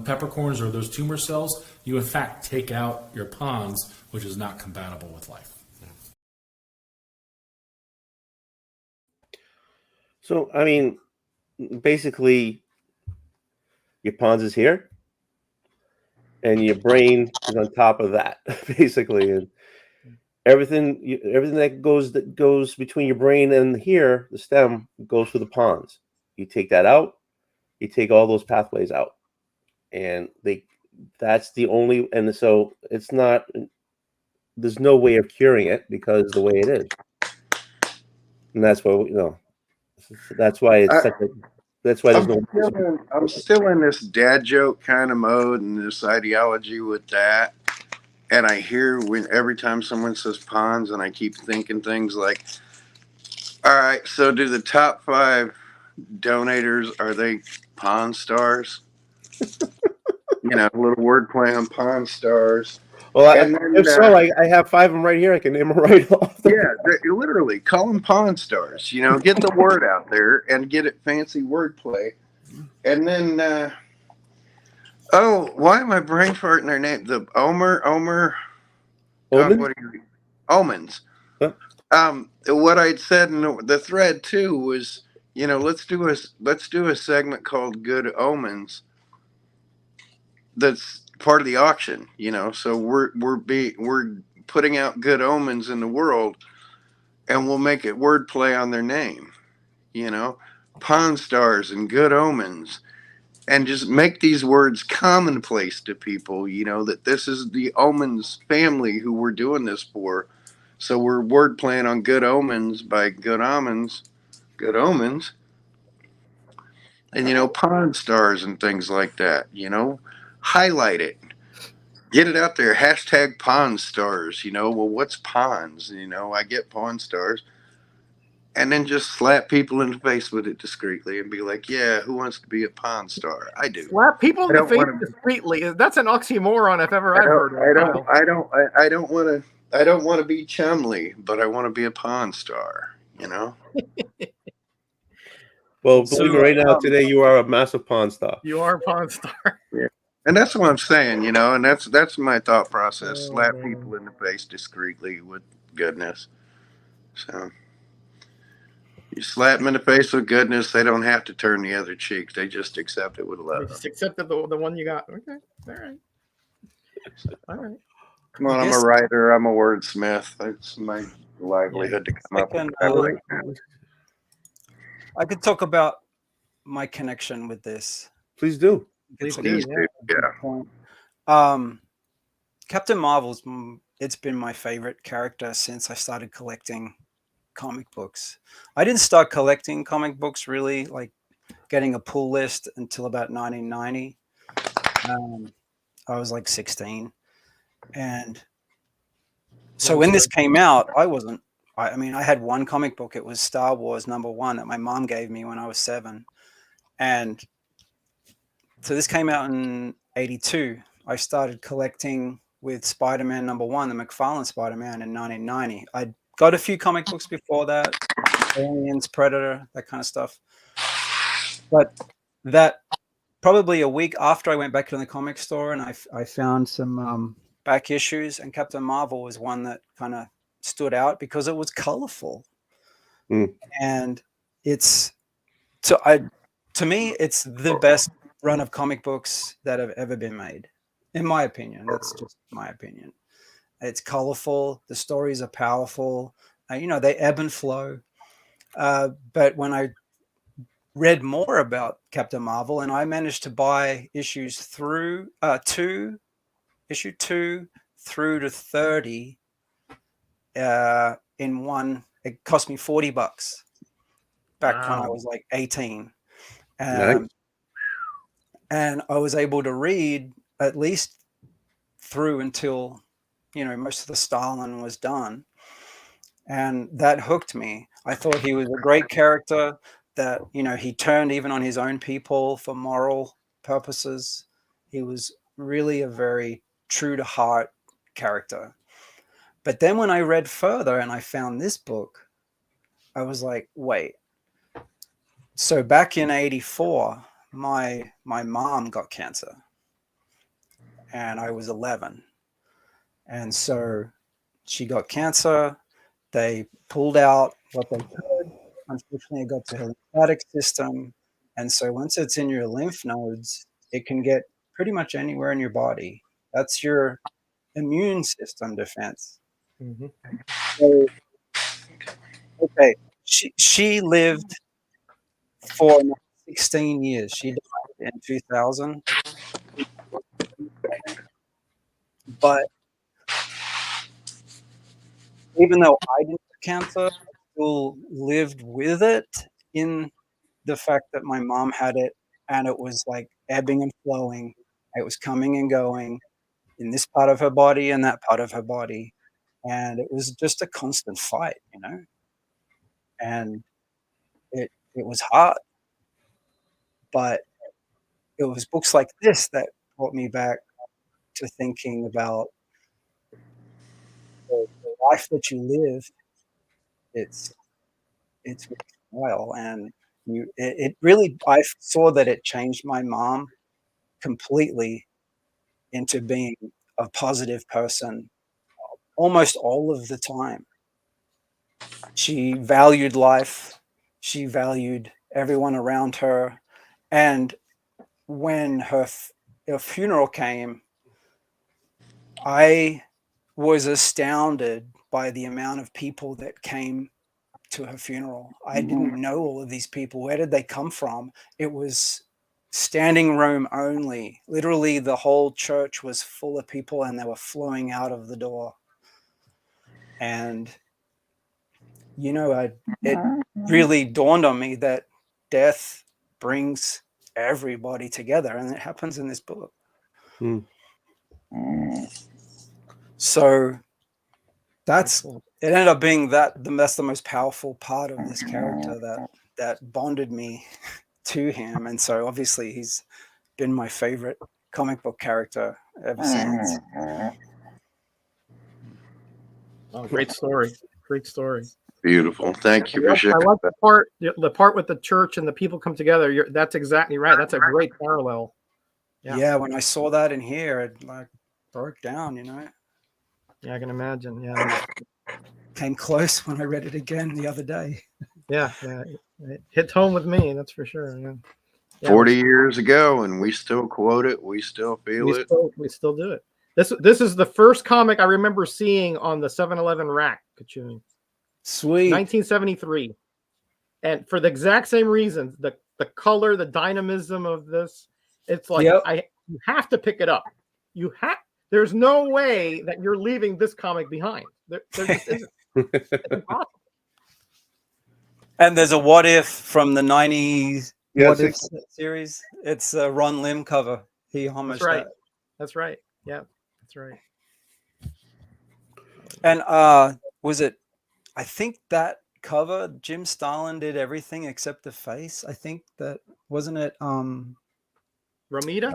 peppercorns or those tumor cells, you in fact take out your pons, which is not compatible with life. So, I mean, basically, your pons is here, and your brain is on top of that, basically, and everything that goes between your brain and here, the stem, goes through the pons. You take that out, you take all those pathways out, and that's the only. And so it's not. There's no way of curing it because the way it is, and that's why that's why it's such a. That's why there's I'm still in this dad joke kind of mode and this ideology with that. And I hear every time someone says pons, and I keep thinking things like, all right, so do the top 5 donators, are they Pawn Stars? A little wordplay on Pawn Stars. Well, I have 5 of them right here. I can name them right off. Literally, call them Pawn Stars. Get the word out there and get it fancy wordplay. And then, why am I brain farting their name? The Omer. Omens. Huh? What I'd said in the thread too was, let's do a segment called Good Omens. That's part of the auction, So we're putting out good omens in the world, and we'll make it wordplay on their name, Pawn Stars and Good Omens, and just make these words commonplace to people, that this is the Omens family who we're doing this for. So we're wordplaying on Good Omens by Good Omens, and Pawn Stars and things like that. Highlight it, get it out there. Hashtag Pawn Stars. Well, what's pawns? I get Pawn Stars, and then just slap people in the face with it discreetly and be like, "Yeah, who wants to be a Pawn Star? I do." Slap people in the face discreetly. That's an oxymoron if ever I've heard of. I don't want to be Chumley, but I want to be a Pawn Star. Well, believe me, right now, today, you are a massive Pawn Star. You are a Pawn Star. Yeah. And that's what I'm saying, and that's my thought process. Slap people in the face discreetly with goodness. So you slap them in the face with goodness, they don't have to turn the other cheek. They just accept it with love. Just accept the one you got. Okay. All right. Come on, I'm a writer. I'm a wordsmith. It's my livelihood to come up with that. I could talk about my connection with this. Please do. Please do. Yeah. Captain Marvel's. It's been my favorite character since I started collecting comic books. I didn't start collecting comic books really, like getting a pull list, until about 1990. I was like 16, and so when this came out, I had one comic book. It was Star Wars #1 that my mom gave me when I was 7, and so this came out in 82. I started collecting with Spider-Man #1, the McFarlane Spider-Man, in 1990. I got a few comic books before that, Aliens, Predator, that kind of stuff. But that probably a week after I went back to the comic store, and I found some back issues, and Captain Marvel was one that kind of stood out because it was colorful. And it's to me, it's the best run of comic books that have ever been made, in my opinion. That's just my opinion. It's colorful. The stories are powerful. They ebb and flow. But when I read more about Captain Marvel, and I managed to buy issues through issue 2 through to 30 in one. It cost me $40 back when I was like 18. Nice. And I was able to read at least through until, most of the Stalin was done. And that hooked me. I thought he was a great character, that, he turned even on his own people for moral purposes. He was really a very true to heart character. But then when I read further and I found this book, I was like, wait. So back in 84, my mom got cancer and I was 11. And so she got cancer. They pulled out what they could. Unfortunately, it got to her lymphatic system. And so once it's in your lymph nodes, it can get pretty much anywhere in your body. That's your immune system defense. Mm-hmm. So, okay, she lived for 16 years. She died in 2000. But even though I didn't have cancer, I still lived with it, in the fact that my mom had it, and it was like ebbing and flowing. It was coming and going in this part of her body and that part of her body. And it was just a constant fight, and it was hard. But it was books like this that brought me back to thinking about the life that you live. It's worthwhile, and it really, I saw that it changed my mom completely into being a positive person almost all of the time. She valued life. She valued everyone around her. And when her funeral came, I was astounded by the amount of people that came to her funeral. I didn't know all of these people. Where did they come from? It was standing room only. Literally, the whole church was full of people, and they were flowing out of the door. And it really dawned on me that death brings everybody together, and it happens in this book. So it ended up being that's the most powerful part of this character that bonded me to him. And so obviously he's been my favorite comic book character ever since. Oh, great story. Great story. Beautiful. Thank you for sharing. I like the part with the church and the people come together. That's exactly right. That's a great parallel. Yeah, when I saw that in here, it like broke down, Yeah, I can imagine. Yeah. Came close when I read it again the other day. Yeah. It hits home with me, that's for sure. Yeah. 40 years ago, and we still quote it. We still feel it. We still do it. This is the first comic I remember seeing on the 7-Eleven rack, Kachuni. Sweet. 1973. And for the exact same reasons, the color, the dynamism of this, it's like you have to pick it up. There's no way that you're leaving this comic behind. There just isn't. It's impossible. And there's a What If from the 90s What If series. It's a Ron Lim cover. He homaged that. That's right. Yeah, that's right. And was it, I think that cover, Jim Starlin did everything except the face. I think that, wasn't it Romita,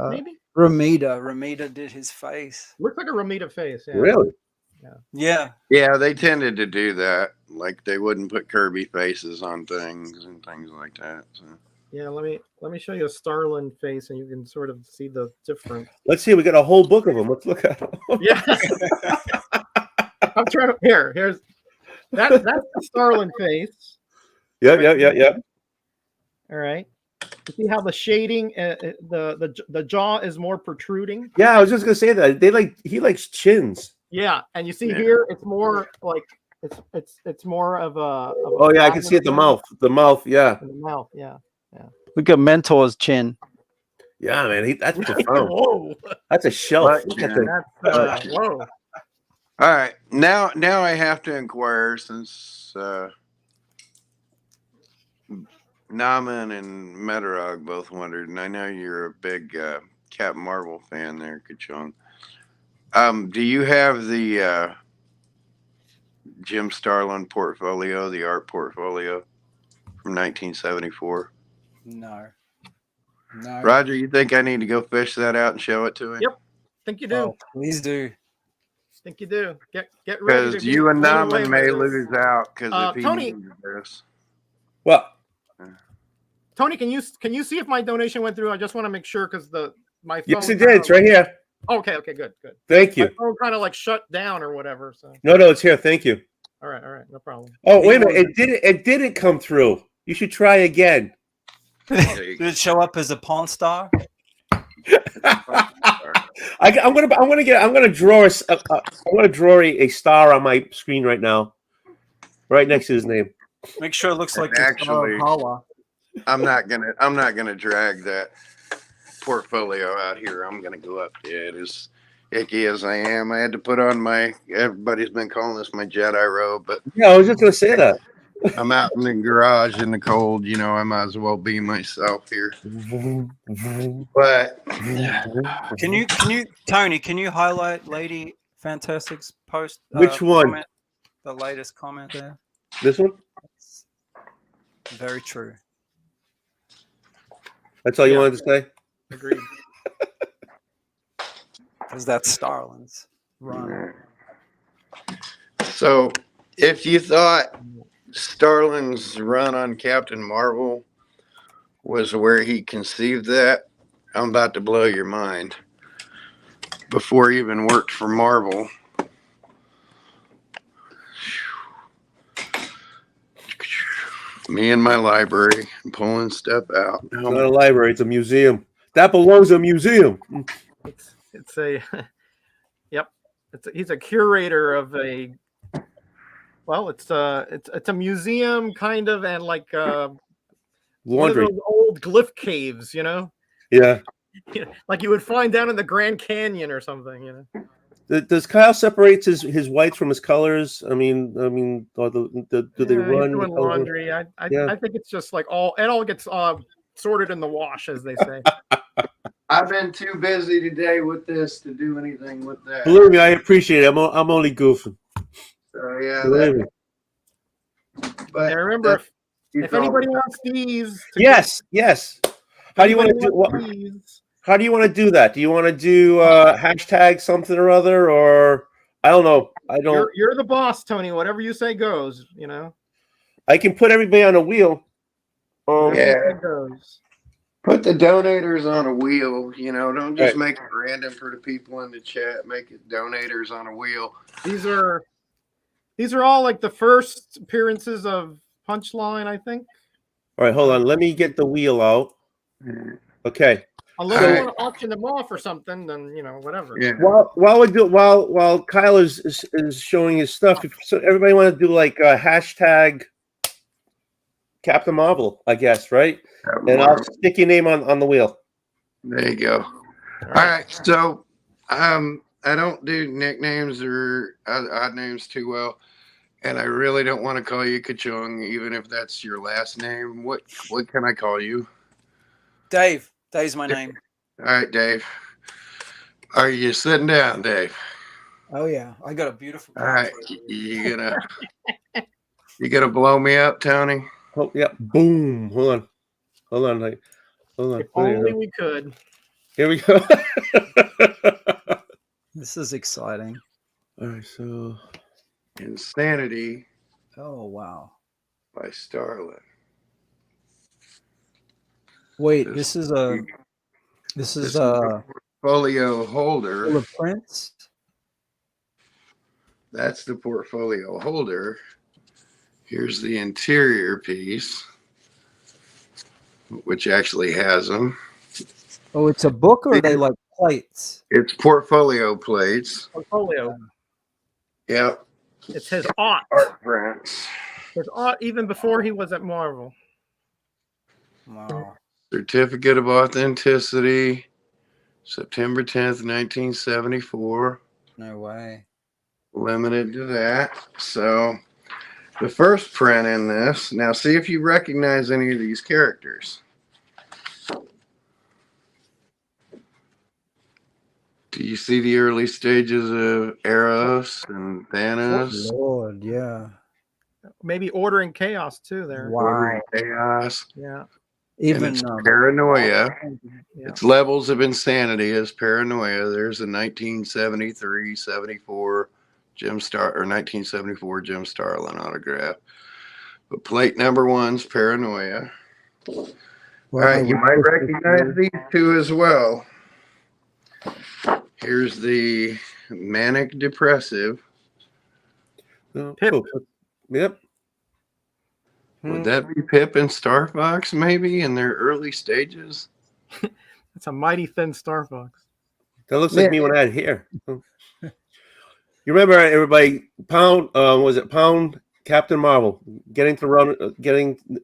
maybe? Romita did his face. Looks like a Romita face. Yeah. Really? Yeah. Yeah, they tended to do that. Like they wouldn't put Kirby faces on things and things like that. So. Yeah, let me show you a Starlin face, and you can sort of see the difference. Let's see. We got a whole book of them. Let's look at them. Yeah. I'm trying to. Here's that's the Starlin face. Yeah. All right. You see how the shading, the jaw is more protruding. Yeah, I was just gonna say that he likes chins. Yeah, and you see here it's more like It's more of a. Oh yeah, I can see it. The mouth. The mouth. Yeah. The mouth. Yeah. Look at Mentor's chin. Yeah, man. That's profound. Whoa. That's a shelf. But, That thing. Whoa. All right, now I have to inquire since Naman and Metarog both wondered, and I know you're a big Captain Marvel fan there, Kachong. Do you have the Jim Starlin portfolio, the art portfolio from 1974? No. Roger, you think I need to go fish that out and show it to him? Yep. Think you do. Oh, please do. Think you do. Get ready. Because you and Naman may lose out because if he Tony. uses this. What? Tony, can you see if my donation went through? I just want to make sure because my phone. Yes, it did. It's right here. Okay, good. Thank you. My phone kind of like shut down or whatever. So. No, it's here. Thank you. All right, no problem. Oh, wait a minute. It didn't come through. You should try again. Did it show up as a Pawn Star? I'm gonna draw a star on my screen right now, right next to his name. Make sure it looks like Actually, Hala. I'm not gonna drag that portfolio out here. I'm gonna go up to it. As icky as I am, I had to put on everybody's been calling this my Jedi robe, but yeah, I was just gonna say that. I'm out in the garage in the cold, I might as well be myself here. But Can you Tony, can you highlight Lady Fantastic's post? Which one? Comment, the latest comment there. This one? Very true. That's all you wanted to say? Agreed. Because that's Starlin's run. So if you thought Starlin's run on Captain Marvel was where he conceived that, I'm about to blow your mind. Before he even worked for Marvel, me and my library pulling stuff out. It's not a library, it's a museum. That belongs in a museum. It's a yep. He's a curator of a it's a museum kind of, and like laundry, one of those old glyph caves, Yeah. Like you would find down in the Grand Canyon or something, Does Kyle separate his whites from his colors? I mean, do they run doing laundry? I think it's just like it all gets sorted in the wash, as they say. I've been too busy today with this to do anything with that. Believe me, I appreciate it. I'm only goofing. So yeah, Believe me. But remember, if anybody wants these, yes. How do you want to do? How do you want to do that? Do you want to do hashtag something or other, or I don't know? I don't. You're the boss, Tony. Whatever you say goes. I can put everybody on a wheel. Yeah. Put the donators on a wheel. Don't just make it random for the people in the chat. Make it donators on a wheel. These are all like the first appearances of Punchline, I think. All right, hold on. Let me get the wheel out. Okay. Unless you want to auction them off or something, then whatever. Yeah. While Kyle is showing his stuff, so everybody want to do like a hashtag Captain Marvel, I guess, right? And I'll stick your name on the wheel. There you go. All right. So I don't do nicknames or odd names too well, and I really don't want to call you Kachung, even if that's your last name. What can I call you? Dave. Dave's my name. All right, Dave. Are you sitting down, Dave? Oh yeah, I got a beautiful. All right, you gonna blow me up, Tony? Oh yeah, boom! Hold on. If only we could. Here we go. This is exciting. All right, so Insanity. Oh wow! By Starlin. Wait, this is a portfolio holder. Full of prints. That's the portfolio holder. Here's the interior piece, which actually has them. Oh, it's a book, or are they like plates? It's portfolio plates. Portfolio. Yep. It's his aught. Art prints. His aught even before he was at Marvel. Wow. Certificate of Authenticity, September 10th, 1974. No way. Limited to that. So the first print in this, now see if you recognize any of these characters. Do you see the early stages of Eros and Thanos? Lord, yeah. Maybe Order and Chaos too there. Order and Chaos. Yeah. And it's paranoia. Yeah. Its levels of insanity is paranoia. There's a 1973, 74 Jim Star or 1974 Jim Starlin autograph. But plate number one's paranoia. All right, you might recognize these two as well. Here's the manic depressive. Pip. Yep. Would that be Pip and Star Fox maybe in their early stages? That's a mighty thin Star Fox. That looks like me when I had hair. You remember everybody? Pound was it Pound Captain Marvel getting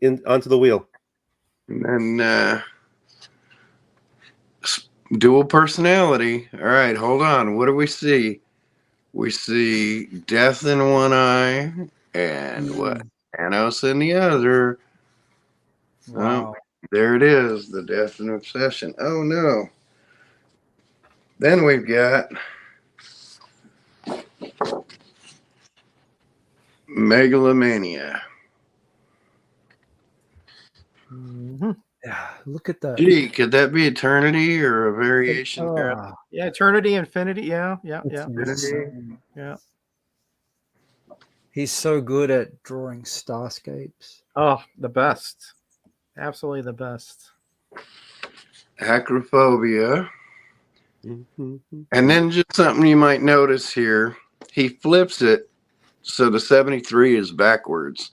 in onto the wheel, and then dual personality. All right, hold on. What do we see? We see death in one eye and what? Thanos in the other. Wow. Oh, there it is, the death and obsession. Oh no. Then we've got megalomania. Yeah, look at that. Gee, could that be eternity or a variation? Yeah, Eternity, Infinity. Yeah. Infinity. Yeah. He's so good at drawing starscapes. Oh, the best. Absolutely the best. Acrophobia. And then just something you might notice here. He flips it so the 73 is backwards.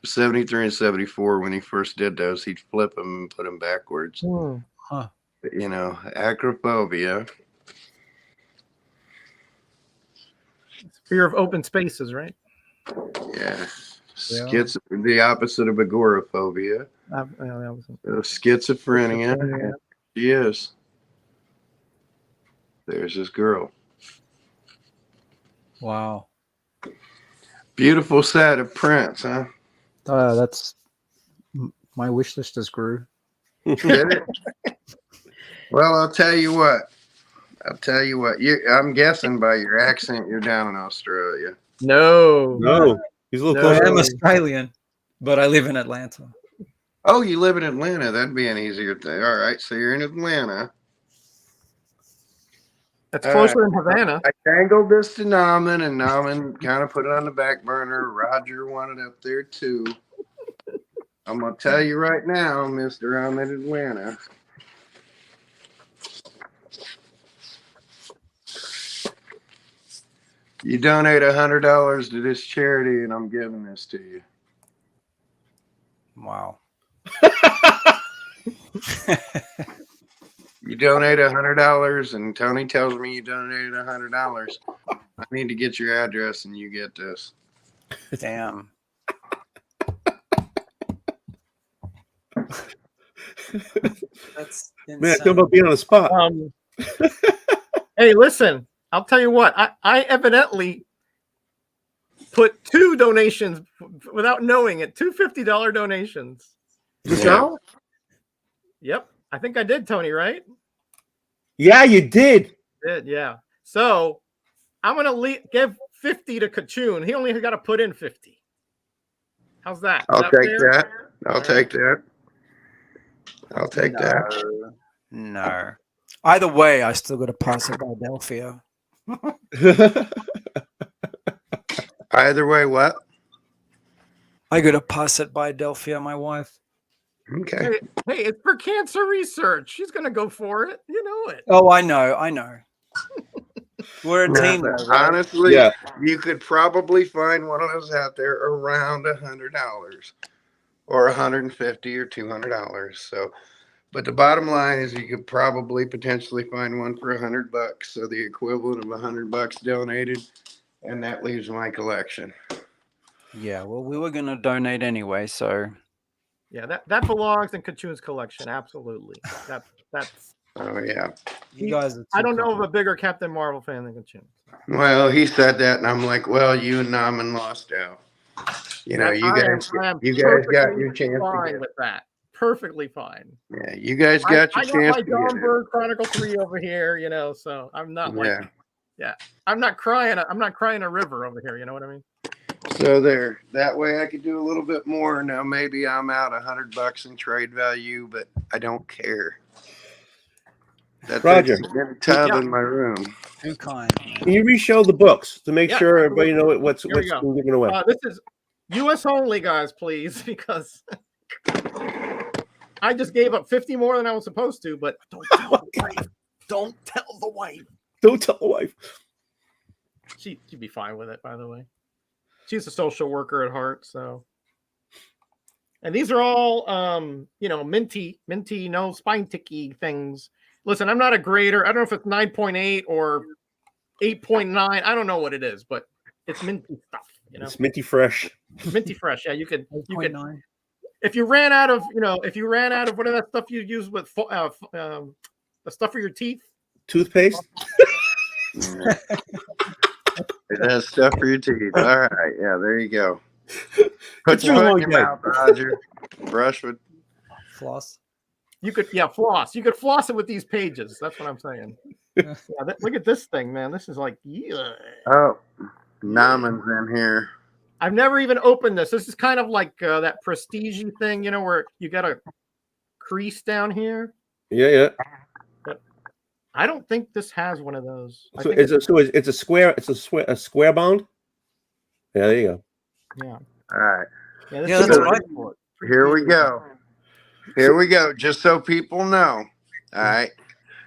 73 and 74, when he first did those, he'd flip them and put them backwards. Huh. You know, acrophobia. Fear of open spaces, right? Yeah. The opposite of agoraphobia. Schizophrenia. She is. There's this girl. Wow. Beautiful set of prints, huh? That's my wish list has grew. Did it? Well, I'll tell you what. I'm guessing by your accent you're down in Australia. No. He's a little I closer. am Australian, but I live in Atlanta. Oh, you live in Atlanta. That'd be an easier thing. All right, so you're in Atlanta. That's closer than Havana. I dangled this to Nauman, and Nauman kind of put it on the back burner. Roger wanted up there too. I'm gonna tell you right now, Mister, I'm in Atlanta. You donate $100 to this charity, and I'm giving this to you. Wow. You donate $100, and Tony tells me you donated $100. I need to get your address, and you get this. Damn. That's insane. Man, talking about being on the spot. Hey, listen, I'll tell you what. I evidently put 2 donations without knowing it. 2 $50 donations. Yep. I think I did, Tony, right? Yeah, you did. Did, yeah. So I'm going to give 50 to Kachun. He only got to put in 50. How's that? I'll take that. I'll take that. I'll take that. No. Either way, I still got to pass it by Delphia. Either way, what? I got to pass it by Delphia, my wife. Okay. Hey, it's for cancer research. She's going to go for it. You know it. Oh, I know. We're a team, though, right? Honestly, you could probably find one of those out there around $100 or $150 or $200. So, but the bottom line is you could probably potentially find one for $100. So the equivalent of $100 donated and that leaves my collection. Yeah, well, we were going to donate anyway, so. Yeah, that belongs in Kachun's collection. Absolutely. That's. Oh yeah. You guys are I don't know of a bigger Captain Marvel fan than Kachun. Well, he said that, and I'm like, well, you and Naman lost out. You know, you guys got your chance fine with that. Perfectly fine. Yeah, you guys got your I chance. got my John Bird Chronicle 3 over here, you know, so I'm not like, I'm not crying a river over here. You know what I mean? So there, that way I could do a little bit more. Now maybe I'm out $100 in trade value, but I don't care. That's Roger. tub in my room. Too kind. Can you re-show the books to make Yeah, sure everybody know what's Here we go. being given away? This is U.S. only, guys, please, because I just gave up 50 more than I was supposed to. But don't tell the wife. Don't tell the wife. Don't tell the wife. She'd be fine with it, by the way. She's a social worker at heart, so. And these are all, minty, no spine ticky things. Listen, I'm not a grader. I don't know if it's 9.8 or 8.9. I don't know what it is, but it's minty stuff. You know, It's minty fresh. Minty fresh. Yeah, you could. If you ran out of, what is that stuff you use with the stuff for your teeth? Toothpaste. It has stuff for your teeth. All right, yeah, there you go. Put your your foot foot in your in. mouth, Roger. Brush with floss. You could, floss. You could floss it with these pages. That's what I'm saying. Look at this thing, man. This is like, Oh, Naman's in here. I've never even opened this. This is kind of like that prestige thing, where you got a crease down here. Yeah. But I don't think this has one of those. So it's a square. It's a square bound. Yeah, there you go. Yeah. All right. Yeah, that's what I thought. Here we go. Here we go. Just so people know. All right.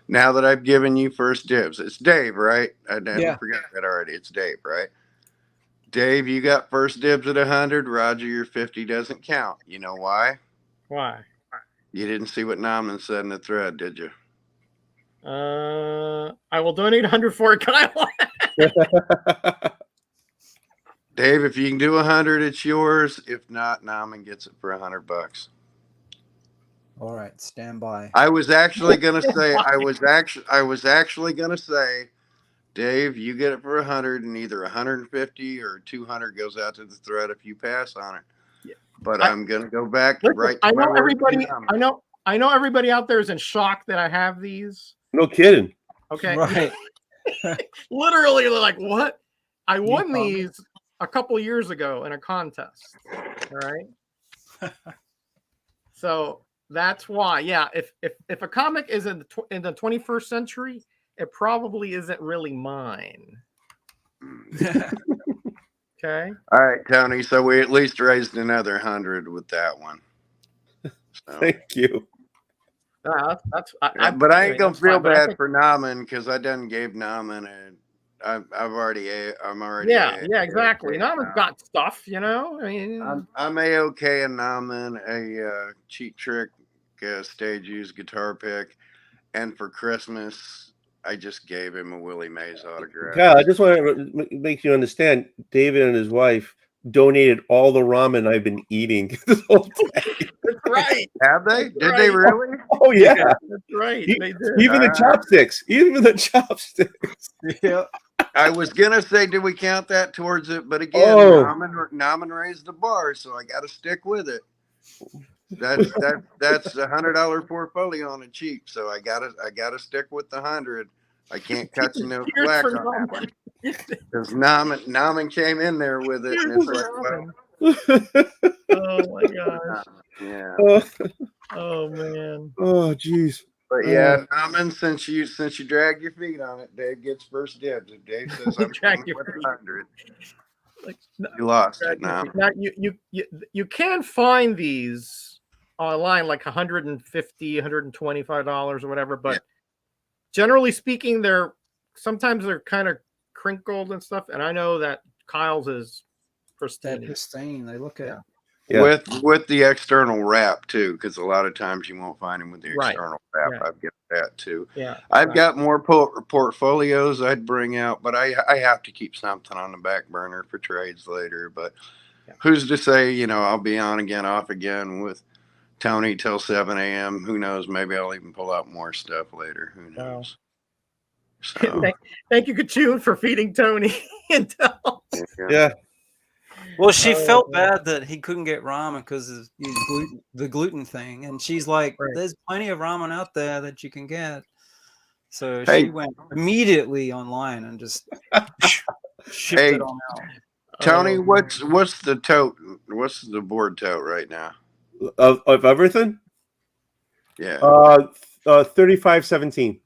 Now that I've given you first dibs, it's Dave, right? I forgot that already. It's Dave, right? Dave, you got first dibs at 100. Roger, your 50 doesn't count. You know why? Why? You didn't see what Naman said in the thread, did you? I will donate 100 for it, Kyle. Dave, if you can do 100, it's yours. If not, Naman gets it for $100. All right, stand by. I was actually gonna say, Dave, you get it for 100, and either 150 or 200 goes out to the thread if you pass on it. Yeah. But I'm gonna go back right. I know everybody. I know everybody out there is in shock that I have these. No kidding. Okay. Right. Literally, they're like, what? I won these a couple years ago in a contest. All right. So that's why. Yeah. If a comic is in the 21st century, it probably isn't really mine. Okay. All right, Tony. So we at least raised another 100 with that one. So. Thank you. But I ain't gonna feel bad for Naman because I done gave Naman and I'm already. Yeah, exactly. Naman's got stuff, I mean, I'm A-OK and Naman a Cheap Trick stage used guitar pick, and for Christmas I just gave him a Willie Mays autograph. Kyle, I just want to make you understand. David and his wife donated all the ramen I've been eating this whole day. That's right. Have they? Did they really? Oh yeah, that's right. They did. Even the chopsticks. Even the chopsticks. Yeah. I was gonna say, did we count that towards it? But again, Naman raised the bar, so I got to stick with it. That's $100 portfolio on a cheap, so I gotta stick with the 100. I can't cut you no slack on that one. Because Naman came in there with it, and it's like, well. Oh my gosh. Yeah. Oh man. Oh jeez. But yeah, Naman, since you dragged your feet on it, Dave gets first dibs. If Dave says I'm going with 100, you lost it now. Now you can find these online like $150, $125 or whatever, but generally speaking, sometimes they're kind of crinkled and stuff. And I know that Kyle's is pristine. They're pristine. They look at Yeah. with the external wrap too, because a lot of times you won't find them with the Right. external wrap. Yeah. I've got that too. Yeah. I've got more portfolios I'd bring out, but I have to keep something on the back burner for trades later. But who's to say? You know, I'll be on again, off again with Tony till 7 a.m. Who knows? Maybe I'll even pull out more stuff later. Who knows? So Thank you, Kachun, for feeding Tony intel. Yeah. Well, she felt bad that he couldn't get ramen because of the gluten thing, and she's like, "There's plenty of ramen out there that you can get." So Hey. she went immediately online and just shipped Hey, it on out. Tony, what's the tote? What's the board tote right now? Of everything? Yeah. 3517.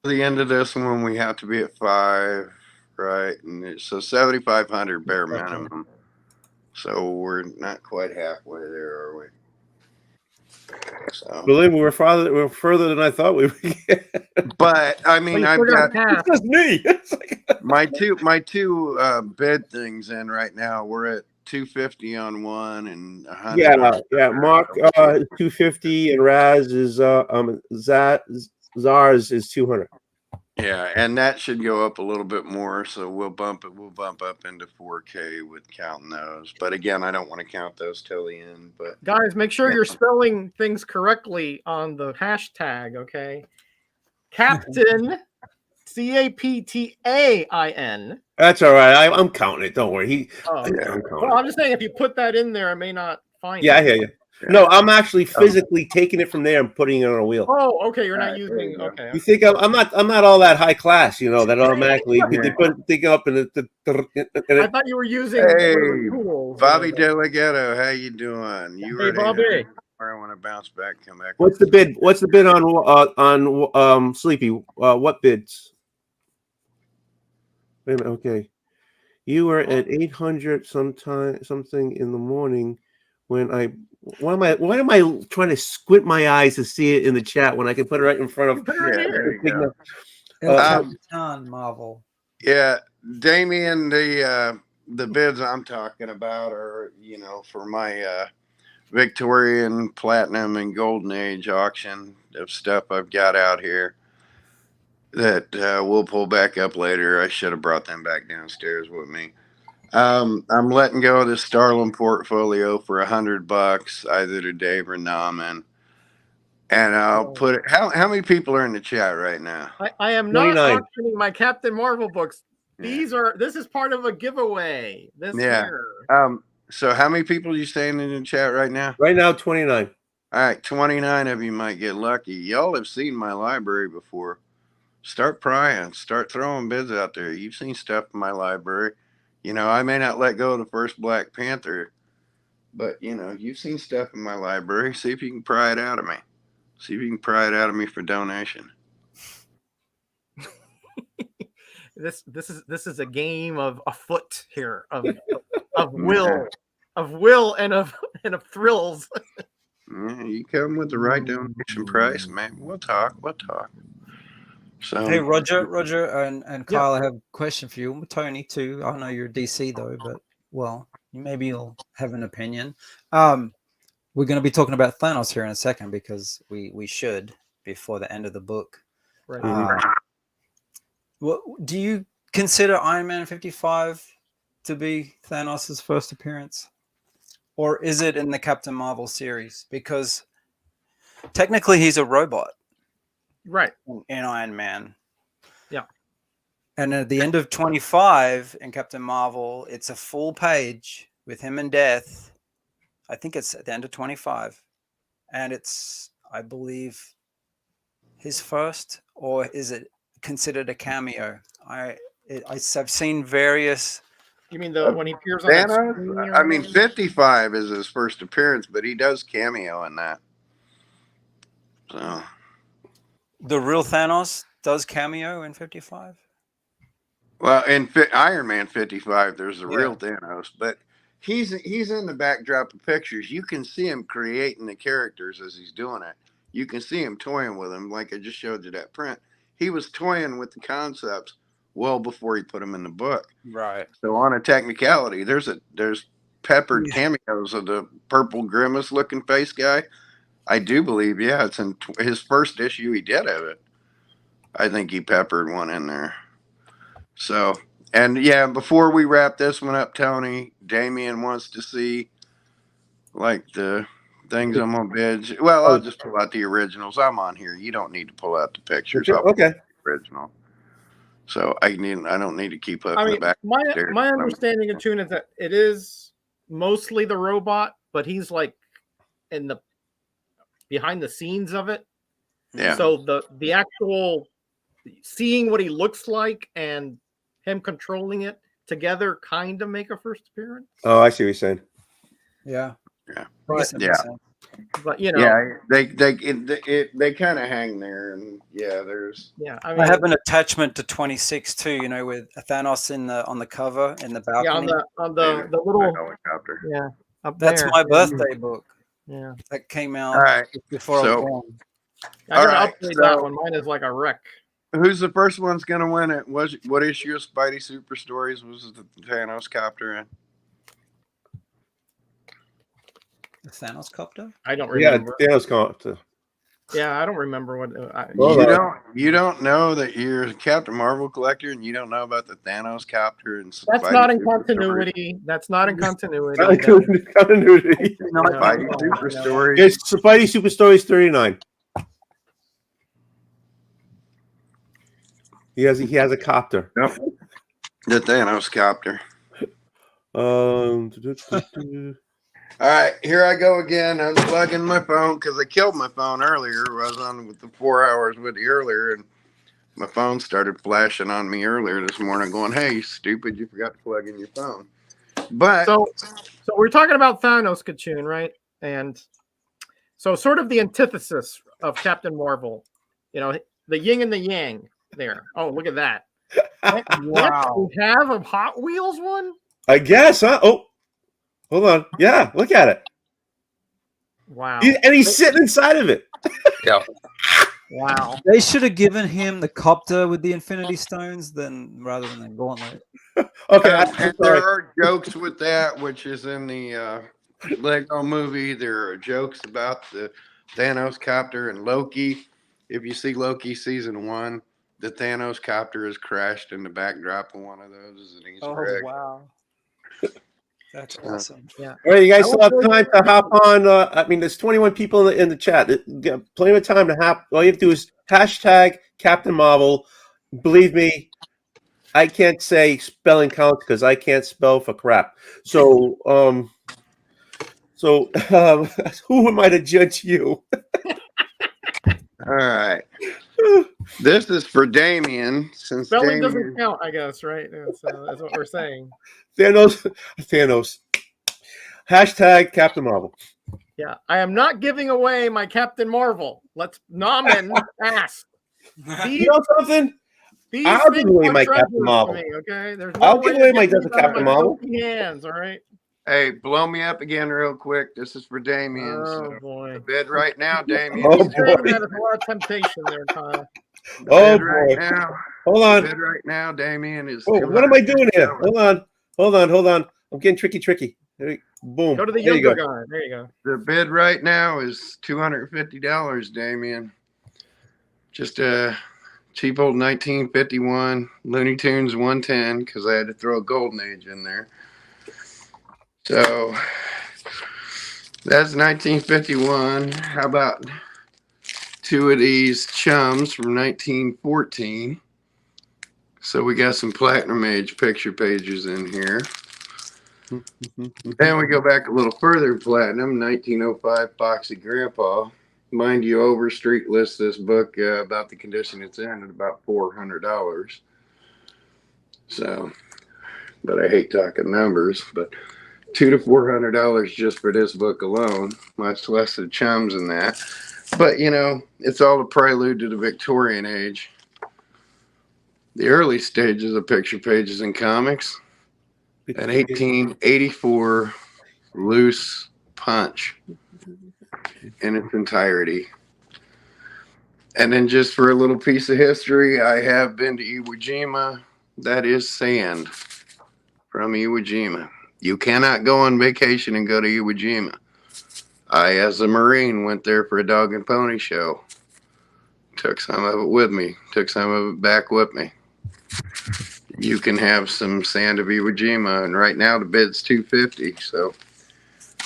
The end of this one, we have to be at 5, right? And so 7,500 bare minimum. So we're not quite halfway there, are we? So, Believe me, we're further than I thought we would get. but I mean, I've got it's just me. my two bid things in right now. We're at 250 on one and 100. Yeah. Mark 250 and Raz is Zars is 200. Yeah, and that should go up a little bit more, so we'll bump up into 4K with counting those. But again, I don't want to count those till the end. But Guys, make sure you're spelling things correctly on the hashtag, okay? Captain, CAPTAIN. That's all right. I'm counting it. Don't worry. I'm counting Well, I'm just saying, if you put that in there, I may not find it. I hear you. No, I'm actually physically taking it from there and putting it on a wheel. Oh, okay. You're not using. Okay. You think I'm not all that high class, you know, that automatically they put thing up and I thought you were using tools. Bobby Delegato, how you doing? You Hey, Bobby. I want to bounce back, come back. What's the bid? What's the bid on Sleepy? What bids? Wait a minute, okay. You were at 800 something in the morning when why am I trying to squint my eyes to see it in the chat when I can put it right in front of Marvel. Yeah, Damien, the bids I'm talking about are, you know, for my Victorian, Platinum, and Golden Age auction of stuff I've got out here that we'll pull back up later. I should have brought them back downstairs with me. I'm letting go of the Starlin portfolio for $100 either to Dave or Naman. And I'll put it. How many people are in the chat right now? I am not auctioning my Captain Marvel books. This is part of a giveaway this year. So how many people are you saying in the chat right now? Right now, 29. All right, 29 of you might get lucky. Y'all have seen my library before. Start prying. Start throwing bids out there. You've seen stuff in my library. You know, I may not let go of the first Black Panther, but, you know, you've seen stuff in my library. See if you can pry it out of me. See if you can pry it out of me for donation. This is a game of afoot here of will and of thrills. Yeah, you come with the right donation price, man. We'll talk. So Hey, Roger, and Kyle, I have a question for you. Tony too. I know you're DC though, but maybe you'll have an opinion. We're going to be talking about Thanos here in a second because we should before the end of the book. Right. What do you consider Iron Man 55 to be Thanos' first appearance, or is it in the Captain Marvel series? Because technically, he's a robot. Right. In Iron Man. Yeah. And at the end of 25 in Captain Marvel, it's a full page with him and Death. I think it's at the end of 25. And it's, I believe, his first, or is it considered a cameo? I've seen various. You mean when he appears on that screen? I mean, 55 is his first appearance, but he does cameo in that. So. The real Thanos does cameo in 55? Well, in Iron Man 55, there's the real Thanos, but he's in the backdrop of pictures. You can see him creating the characters as he's doing it. You can see him toying with them, like I just showed you that print. He was toying with the concepts well before he put them in the book. Right. So on a technicality, there's peppered cameos of the purple grimace looking face guy. I do believe, yeah, it's in his first issue he did of it. I think he peppered one in there. So, and yeah, before we wrap this one up, Tony, Damien wants to see like the things I'm gonna bid. Well, I'll just pull out the originals. I'm on here. You don't need to pull out the pictures. I'll pull Okay. out the original. So I don't need to keep up I in mean, the back. my understanding of Tune is that it is mostly the robot, but he's like in the behind the scenes of it. Yeah. So the actual seeing what he looks like and him controlling it together kind of make a first appearance. Oh, I see what you're saying. Yeah. Yeah. But, but you know, yeah, they kind of hang there, and yeah, there's I mean, I have an attachment to 26 too. You know, with Thanos on the cover in the balcony. on the little helicopter. Yeah, up That's there. my birthday book. Yeah, that came out All right. before I So- was born. I gotta All right, upgrade so- that one. Mine is like a wreck. Who's the first one's gonna win it? What issue of Spidey Super Stories was the Thanos copter in? The Thanos copter? I don't Yeah, remember. Thanos copter. Yeah, I don't remember what. You don't know that you're a Captain Marvel collector, and you don't know about the Thanos copter and That's Spidey not in Super continuity. That's not in continuity. Not in continuity. Spidey Super Stories. It's Spidey Super Stories 39. He has a copter. Yep. The Thanos copter. Um. All right, here I go again. Unplugging my phone because I killed my phone earlier. I was on with the 4 hours with you earlier, and my phone started flashing on me earlier this morning, going, "Hey, stupid! You forgot to plug in your phone." But so we're talking about Thanos, Kachun, right? And so sort of the antithesis of Captain Marvel. You know, the yin and the yang. There. Oh, look at that! Wow. We have a Hot Wheels one. I guess, huh? Oh, hold on. Yeah, look at it. Wow. And he's sitting inside of it. Yeah. Wow. They should have given him the copter with the Infinity Stones rather than the gauntlet. Okay. And there are jokes with that, which is in the Lego movie. There are jokes about the Thanos copter and Loki. If you see Loki season 1, the Thanos copter has crashed in the backdrop of one of those as an Easter egg. Wow. That's awesome. Yeah. All right, you guys still have time to hop on. I mean, there's 21 people in the chat. Plenty of time to hop. All you have to do is hashtag Captain Marvel. Believe me, I can't say spelling counts because I can't spell for crap. So, who am I to judge you? All right. This is for Damien. Since Spelling Damien, doesn't count, I guess, right? That's what we're saying. Thanos. Hashtag Captain Marvel. Yeah, I am not giving away my Captain Marvel. Let's Namen ask. You know something? I'll give away my Captain Marvel. Okay, there's I'll give away my Captain Marvel. Hands, all right. hey, blow me up again real quick. This is for Damien. Oh boy. The bed right now, Damien. Oh, He's saying boy. that is a lot of temptation there, Kyle. The Oh, bed right boy. now. Hold The on. bed right now, Damien is. Oh, what am I doing here? Hold on. I'm getting tricky. Boom. Go to the There you yoga go. guy. There you go. The bid right now is $250, Damien. Just a cheap old 1951 Looney Tunes 110 because I had to throw a Golden Age in there. So that's 1951. How about two of these chums from 1914? So we got some Platinum Age picture pages in here. Then we go back a little further, Platinum, 1905 Foxy Grandpa. Mind you, Overstreet lists this book about the condition it's in at about $400. So, but I hate talking numbers, but $200 to $400 just for this book alone, much less the chums and that. But, you know, it's all a prelude to the Victorian age. The early stages of picture pages in comics. An 1884 loose punch in its entirety. And then just for a little piece of history, I have been to Iwo Jima that is sand from Iwo Jima. You cannot go on vacation and go to Iwo Jima. I, as a Marine, went there for a dog and pony show. Took some of it with me. Took some of it back with me. You can have some sand of Iwo Jima, and right now the bid's $250. So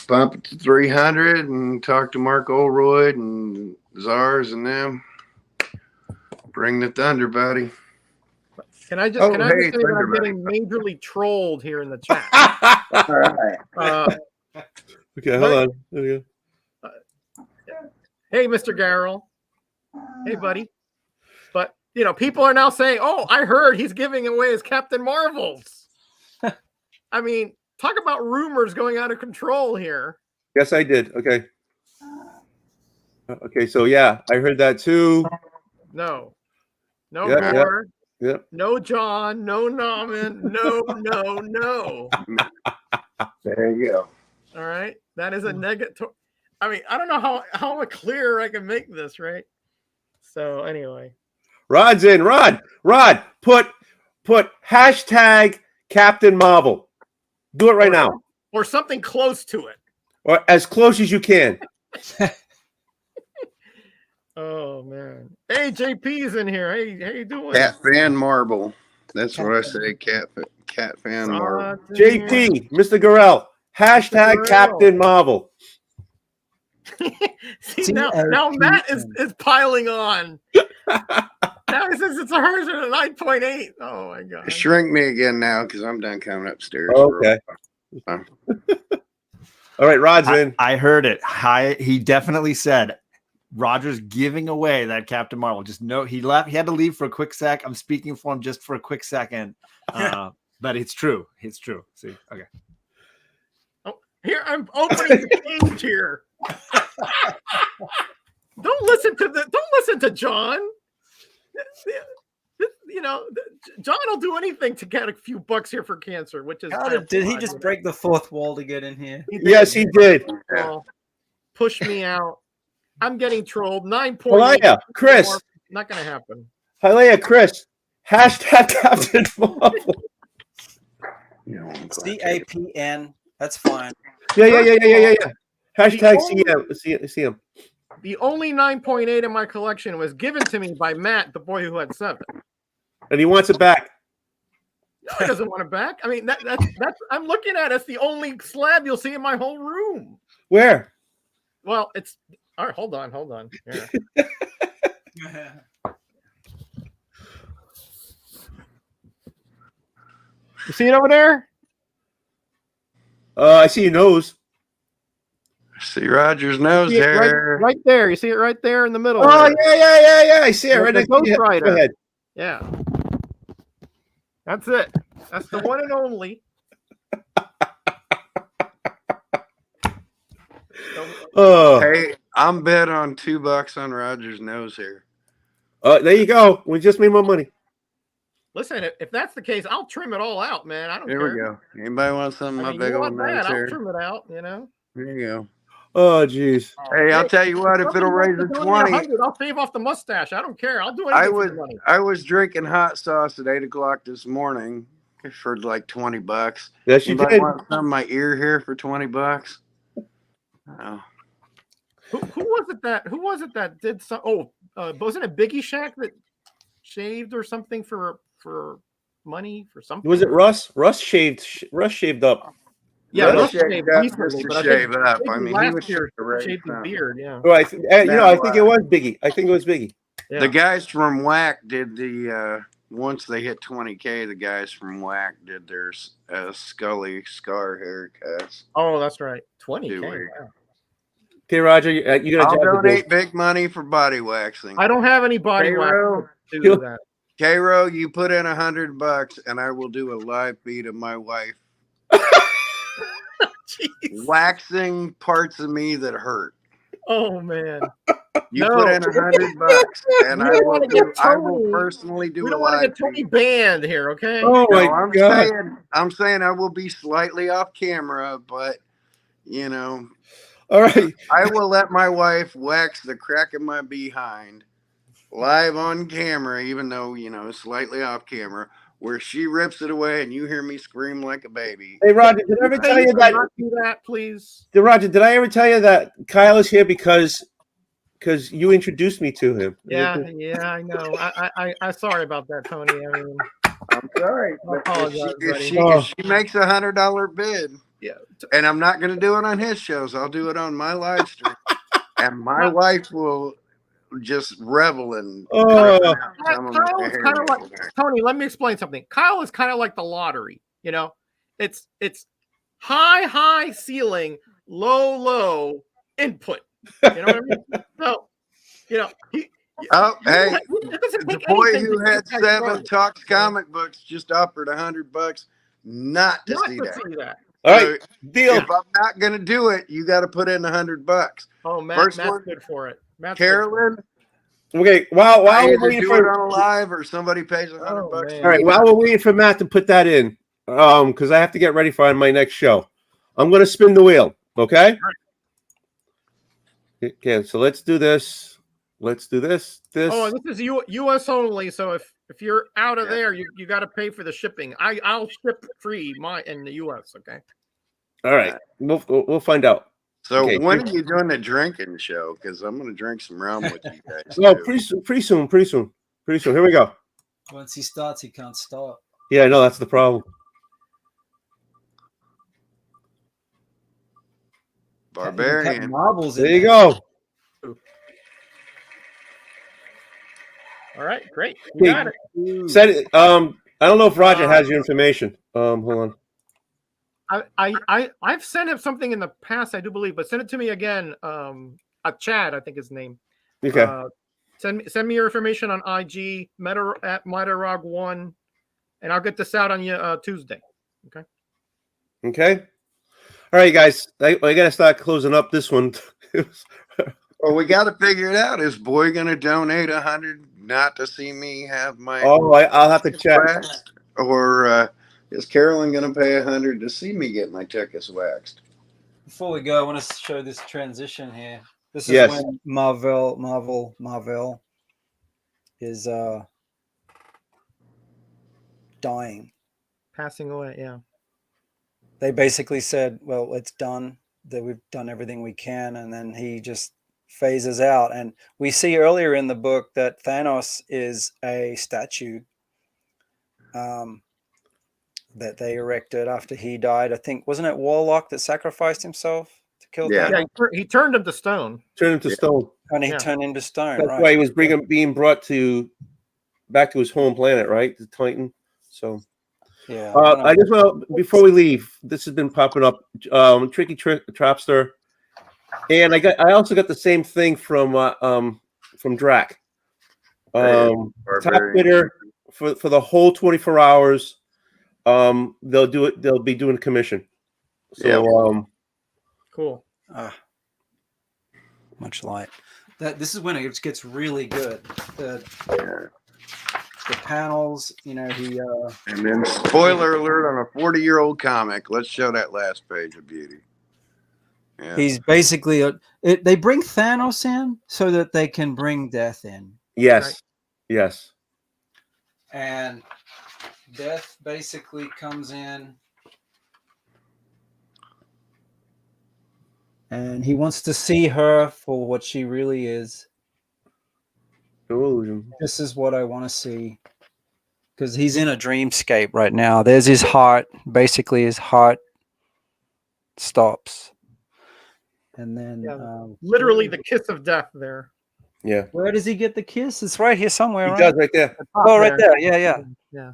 bump it to $300 and talk to Mark Olroyd and Czars and them. Bring the thunder, buddy. Can I just say that I'm getting majorly trolled here in the chat? All right. Okay, hold on. There we go. Hey, Mr. Garrel. Hey, buddy. But, you know, people are now saying, oh, I heard he's giving away his Captain Marvels. I mean, talk about rumors going out of control here. Yes, I did. Okay. Okay, so yeah, I heard that too. No. No Yep, more. Yep. No John. No Naman. No. There you go. All right. That is a negative. I mean, I don't know how clear I can make this, right? So anyway. Rod's in. Rod, put hashtag Captain Marvel. Do it right now. Or something close to it. Or as close as you can. Oh man. Hey, JP's in here. Hey, how you doing? Cat fan marble. That's what I say. Cat fan marble. JP, Mr. Gorell, hashtag Gorell. Captain Marvel. See, now Matt is piling on. Now he says it's 109.8. Oh my god. Shrink me again now because I'm done coming upstairs. Okay. All right, Rod's in. I heard it. He definitely said Roger's giving away that Captain Marvel. Just know he left. He had to leave for a quick sec. I'm speaking for him just for a quick second. But it's true. It's true. See, okay. Oh, here I'm opening the page here. Don't listen to John. You know, John will do anything to get a few bucks here for cancer, which is Did he just break the fourth wall to get in here? Yes, he did. Well, push me out. I'm getting trolled. 9.8. Halaya, Chris. Not going to happen. Halaya, Chris. Hashtag Captain Marvel. CAPN. That's fine. Yeah. Hashtag CM. The only 9.8 in my collection was given to me by Matt, the boy who had 7. And he wants it back. No, he doesn't want it back. I mean, that's I'm looking at it. It's the only slab you'll see in my whole room. Where? Well, it's all right. Hold on. Here. You see it over there? I see your nose. See Roger's nose there. Right there. You see it right there in the middle. Oh, there. yeah. I see it right next to you. Go ahead. Yeah. That's it. That's the one and only. Hey, I'm bet on $2 on Roger's nose here. There you go. We just made more money. Listen, if that's the case, I'll trim it all out, man. I don't care. Here we go. Anybody want some of my big old nose here? I'll trim it out, you know. There you go. Oh, jeez. Hey, I'll tell you what, if it'll raise to 20, I'll shave off the mustache. I don't care. I'll do anything. I was drinking hot sauce at 8 o'clock this morning for like $20. Yes, you Anybody did. want some of my ear here for $20? Oh. Who was it that did some? Wasn't it Biggie Shack that shaved or something for money for something? Was it Russ? Russ shaved up. Yeah, Russ shaved up recently, just but to I shave think up. I mean, he was shaved right his beard. Yeah. Right. I think it was Biggie. Yeah. The guys from Whack did the once they hit 20K, the guys from Whack did their Scully Scar haircuts. Oh, that's right. 20K. Wow. Okay, Roger, you got I'll donate big money for body waxing. I don't have any body wax to do that. Cairo, you put in $100 and I will do a live feed of my wife waxing parts of me that hurt. Oh man. You put in $100 and I will personally do we a don't want to live get Tony banned here, okay? Oh my God. I'm saying I will be slightly off camera, but you know. All right. I will let my wife wax the crack of my behind live on camera, even though, you know, slightly off camera, where she rips it away and you hear me scream like a baby. Hey, Roger, did I ever tell you that? Not do that, please. Roger, did I ever tell you that Kyle is here because you introduced me to him? Yeah, I know. I sorry about that, Tony. I mean, I'm sorry. I apologize, If buddy. she makes $100 bid, yeah, and I'm not going to do it on his shows, I'll do it on my live stream, and my wife will just revel in. Kyle's kind of like Tony. Let me explain something. Kyle is kind of like the lottery. You know, it's high ceiling, low input. You know what I mean? So, you know, hey, the boy who had 7 Talks comic books just offered $100 not to see that. All right, deal. If I'm not going to do it, you got to put in $100. Oh, Matt's good for it. Carolyn. Okay, while I we're either waiting do for it on a live or somebody pays $100. all right, while we're waiting for Matt to put that in, because I have to get ready for my next show, I'm going to spin the wheel. Okay. Okay, so let's do this. Let's do this. Oh, and this is U.S. only. So if you're out of there, you got to pay for the shipping. I'll ship free in the U.S. Okay. All right, we'll find out. So okay. when are you doing the drinking show? Because I'm going to drink some rum with you guys. No, pretty soon. Here we go. Once he starts, he can't stop. Yeah, I know that's the problem. Barbarian. Marbles. There you go. All right, great. You got it. Said it. I don't know if Roger has your information. Hold on. I've sent him something in the past, I do believe, but send it to me again. Chad, I think his name. Okay. Send me your information on IG, at MetaRog1, and I'll get this out on you Tuesday. Okay. Okay. All right, guys. I got to start closing up this one. Well, we got to figure it out. Is Boy going to donate $100 not to see me have my? Oh, I'll have to check. Waxed? Or is Carolyn going to pay $100 to see me get my tuchus waxed? Before we go, I want to show this transition here. This is when Marvel is dying, passing away. Yeah. They basically said, "Well, it's done. That we've done everything we can," and then he just phases out. And we see earlier in the book that Thanos is a statue that they erected after he died. I think, wasn't it Warlock that sacrificed himself to kill Thanos? Yeah, he turned him to stone. Turned him to stone. And he turned into stone. That's right. why he was being brought back to his home planet, right? The Titan. So yeah. I just want to, before we leave, this has been popping up. Tricky Trapster. And I also got the same thing from Drac. Top bidder for the whole 24 hours. They'll do it. They'll be doing a commission. So cool. Much light. This is when it gets really good. The panels, you know, and then spoiler alert on a 40-year-old comic. Let's show that last page of beauty. Yeah. He's basically they bring Thanos in so that they can bring Death in. Yes. Right? Yes. And Death basically comes in and he wants to see her for what she really is. Illusion. This is what I want to see. Because he's in a dreamscape right now. There's his heart. Basically, his heart stops. And then literally the kiss of death there. Yeah. Where does he get the kiss? It's right here somewhere. He right? does right there. Oh, right there. Yeah. Yeah.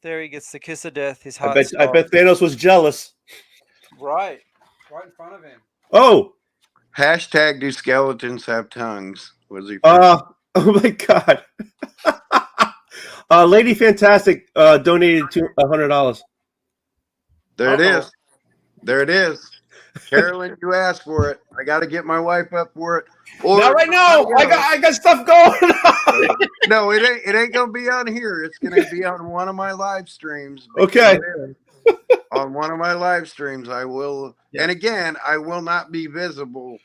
There he gets the kiss of death. His heart. I bet Thanos was jealous. Right in front of him. Oh. Hashtag do skeletons have tongues? Was he? Oh my God. Lady Fantastic donated $100. There it is. There it is. Carolyn, you asked for it. I got to get my wife up for it. Or not right now. I got stuff going on. No, it ain't gonna be on here. It's gonna be on one of my live streams. Okay. On one of my live streams, I will. Yeah. And again, I will not be visible.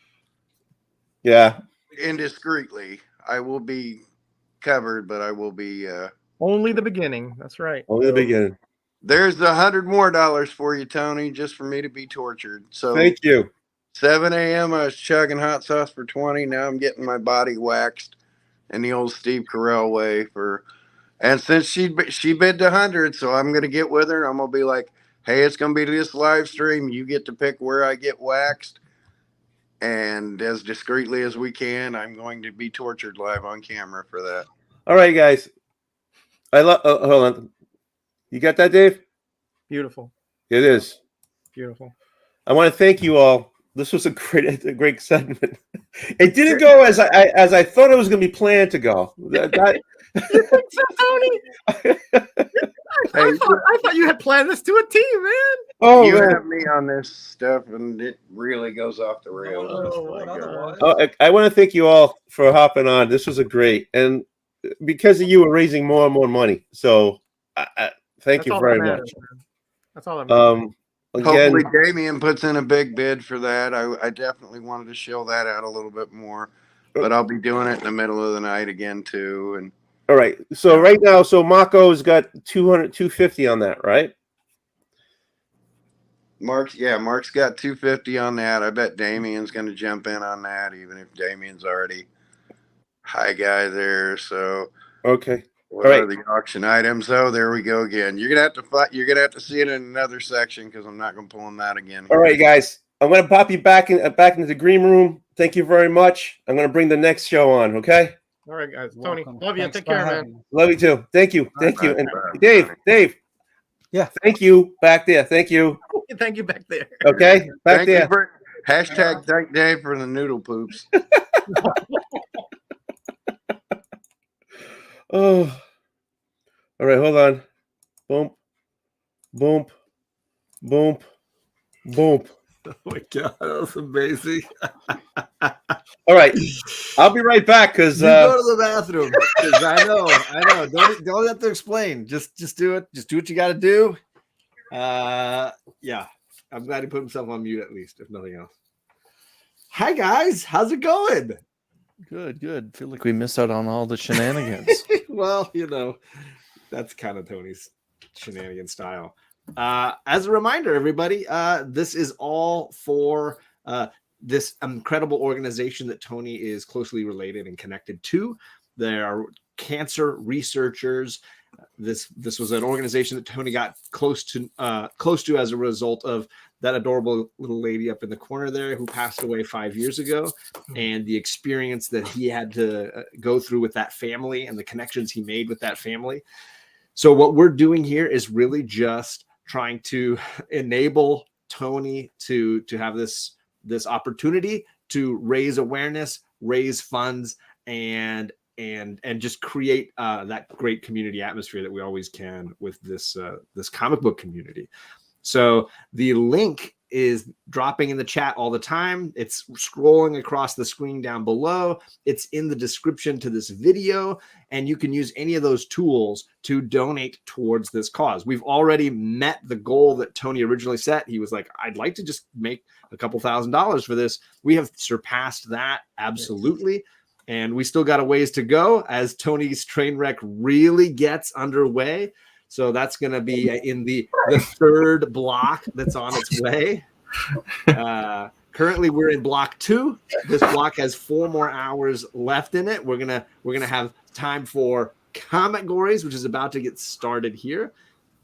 Yeah. Indiscreetly, I will be covered, but I will be Only the beginning. That's right. Only the beginning. There's $100 more for you, Tony, just for me to be tortured. So Thank you. 7 a.m. I was chugging hot sauce for 20. Now I'm getting my body waxed in the old Steve Carell way and since she bid to 100, so I'm gonna get with her. I'm gonna be like, hey, it's gonna be this live stream. You get to pick where I get waxed, and as discreetly as we can, I'm going to be tortured live on camera for that. All right, guys. I love. Hold on. You got that, Dave? Beautiful. It is. Beautiful. I want to thank you all. This was a great segment. It didn't go as I thought it was going to be planned to go. You think so, Tony? I thought you had planned this to a T, man. Oh, you man. have me on this stuff, and it really goes off the rails. I want to thank you all for hopping on. This was a great, and because of you, we're raising more and more money. So, thank you very much. That's all that matters. Again, Hopefully, Damien puts in a big bid for that. I definitely wanted to show that out a little bit more, but I'll be doing it in the middle of the night again too. And all right. So right now, Mako's got 250 on that, right? Mark's got 250 on that. I bet Damien's going to jump in on that, even if Damien's already high guy there. So okay. What are the auction items? Oh, there we go again. You're gonna have to fight. You're gonna have to see it in another section because I'm not gonna pull them out again. All right, guys. I'm gonna pop you back into the green room. Thank you very much. I'm gonna bring the next show on. Okay. All right, guys. Tony, love you. Take care, man. Love you too. Thank you. Thank you. And Bye. Dave. Yeah. Thank you back there. Thank you. Thank you back there. Okay. Back there. Hashtag thank Dave for the noodle poops. Oh. All right, hold on. Boom, boom, boom, boom. Oh my god, that was amazing. All right, I'll be right back because you go to the bathroom. 'Cause I know. Don't have to explain. Just do it. Just do what you got to do. Yeah, I'm glad he put himself on mute at least, if nothing else. Hi guys, how's it going? Good. Feel like we missed out on all the shenanigans. Well, that's kind of Tony's shenanigan style. As a reminder, everybody, this is all for this incredible organization that Tony is closely related and connected to. There are cancer researchers. This was an organization that Tony got close to as a result of that adorable little lady up in the corner there who passed away 5 years ago, and the experience that he had to go through with that family and the connections he made with that family. So what we're doing here is really just trying to enable Tony to have this opportunity to raise awareness, raise funds, and just create that great community atmosphere that we always can with this comic book community. So the link is dropping in the chat all the time. It's scrolling across the screen down below. It's in the description to this video, and you can use any of those tools to donate towards this cause. We've already met the goal that Tony originally set. He was like, I'd like to just make a couple $1,000s for this. We have surpassed that, absolutely. And we still got a ways to go as Tony's train wreck really gets underway. So that's going to be in the third block that's on its way. Currently, we're in block 2. This block has 4 more hours left in it. We're gonna have time for categories, which is about to get started here,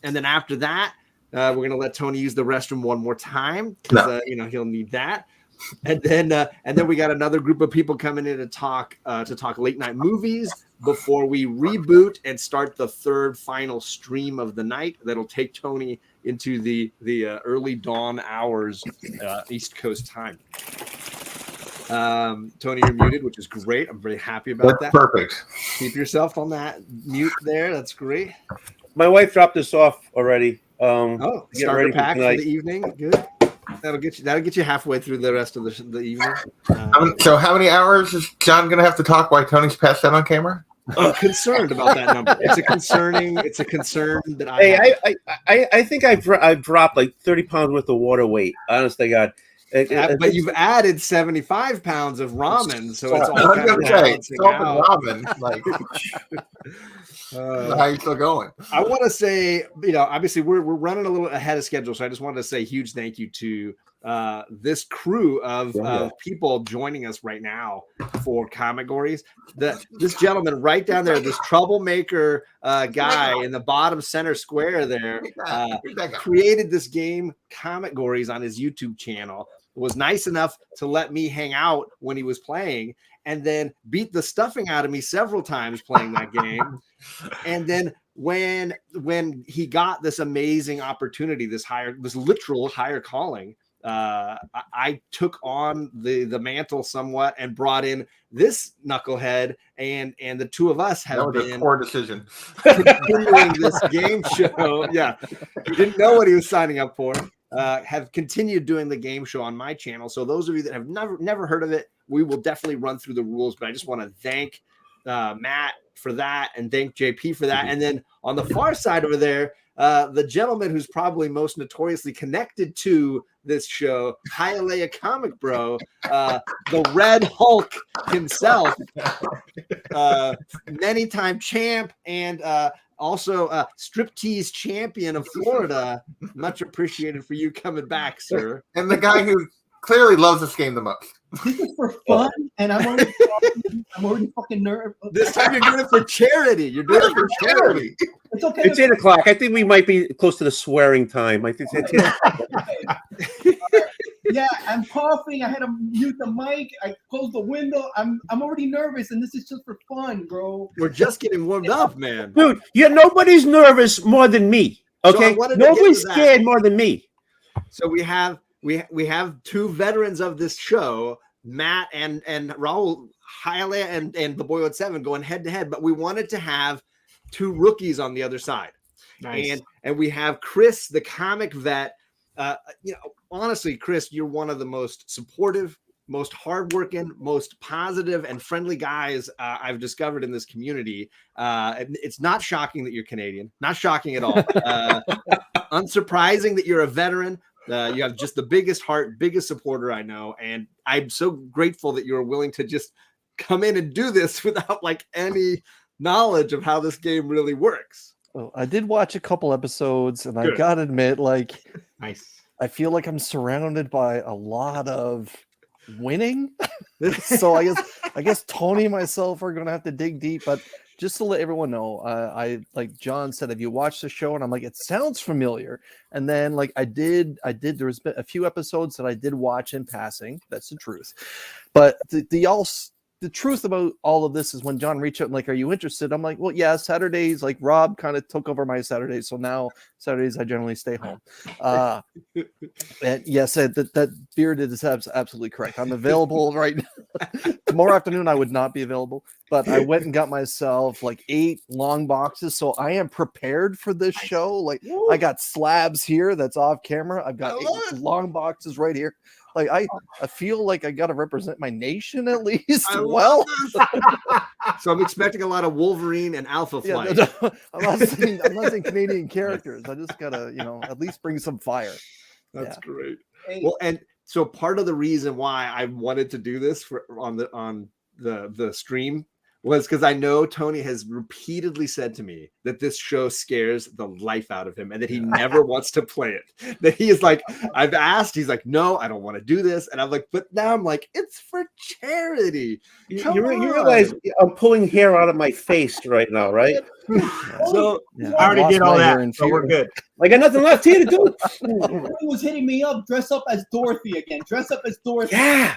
and then after that, we're gonna let Tony use the restroom one more time because he'll need that. And then we got another group of people coming in to talk late night movies before we reboot and start the third final stream of the night. That'll take Tony into the early dawn hours, East Coast time. Tony, you're muted, which is great. I'm very happy about that. Perfect. Keep yourself on that mute there. That's great. My wife dropped this off already. Starter pack for the evening. Good. That'll get you halfway through the rest of the evening. So how many hours is John going to have to talk while Tony's passed out on camera? I'm concerned about that number. It's a concern that I have. I think I've dropped like 30 pounds worth of water weight. Honest to God. But you've added 75 pounds of ramen, so it's all I was kind of gonna say, balancing salt and out. ramen, like, how you still going? I want to say, obviously we're running a little ahead of schedule, so I just wanted to say a huge thank you to this crew of people joining us right now for Comic-Gories. This gentleman right down there, this troublemaker guy in the bottom center square there, created this game Comic-Gories on his YouTube channel. Was nice enough to let me hang out when he was playing, and then beat the stuffing out of me several times playing that game. And then when he got this amazing opportunity, this literal higher calling, I took on the mantle somewhat and brought in this knucklehead, and the two of us have been a poor decision. Continuing this game show. Yeah, he didn't know what he was signing up for. Have continued doing the game show on my channel. So those of you that have never heard of it, we will definitely run through the rules. But I just want to thank Matt for that, and thank JP for that. And then on the far side over there, the gentleman who's probably most notoriously connected to this show, Hialeah Comic Bro, the Red Hulk himself, many-time champ, and also striptease champion of Florida. Much appreciated for you coming back, sir. And the guy who clearly loves this game the most. This is for fun, and I'm already fucking nervous. This time you're doing it for charity. You're doing it for charity. It's okay. It's 8 o'clock. I think we might be close to the swearing time. I think it's 8 Yeah, I'm coughing. I had to mute the mic. I closed the window. I'm already nervous, and this is just for fun, bro. We're just getting warmed up, man. Dude, nobody's nervous more than me. Okay, So nobody's scared more than me. So we have two veterans of this show, Matt and Raul, Hialeah and the Boy with 7 going head to head, but we wanted to have two rookies on the other side. Nice. And we have Chris, the comic vet. Honestly, Chris, you're one of the most supportive, most hardworking, most positive and friendly guys I've discovered in this community. It's not shocking that you're Canadian. Not shocking at all. Unsurprising that you're a veteran. You have just the biggest heart, biggest supporter I know. And I'm so grateful that you're willing to just come in and do this without any knowledge of how this game really works. Well, I did watch a couple episodes, and Good. I gotta admit, nice. I feel like I'm surrounded by a lot of winning. So I guess Tony and myself are gonna have to dig deep. But just to let everyone know, I like John said, have you watched the show? And I'm like, it sounds familiar. And then I did. There was a few episodes that I did watch in passing. That's the truth. But the truth about all of this is when John reached out and are you interested? I'm like, well, yeah, Saturdays, Rob kind of took over my Saturdays. So now Saturdays I generally stay home. And yes, that bearded is absolutely correct. I'm available right now. Tomorrow afternoon I would not be available, but I went and got myself 8 long boxes. So I am prepared for this show. I got slabs here that's off camera. I've got 8 long boxes right here. I feel like I got to represent my nation at least. So I'm expecting a lot of Wolverine and Alpha Flight. No, I'm not saying Canadian characters. I just gotta, at least bring some fire. That's great. Well, and so part of the reason why I wanted to do this on the stream was because I know Tony has repeatedly said to me that this show scares the life out of him and that he never wants to play it. That he is I've asked, he's like, no, I don't want to do this. And I'm like, but now I'm like, it's for charity. You realize I'm pulling hair out of my face right now, right? So I already did all that, so we're good. I got nothing left here to do. He was hitting me up, dress up as Dorothy again. Dress up as Dorothy. Yeah.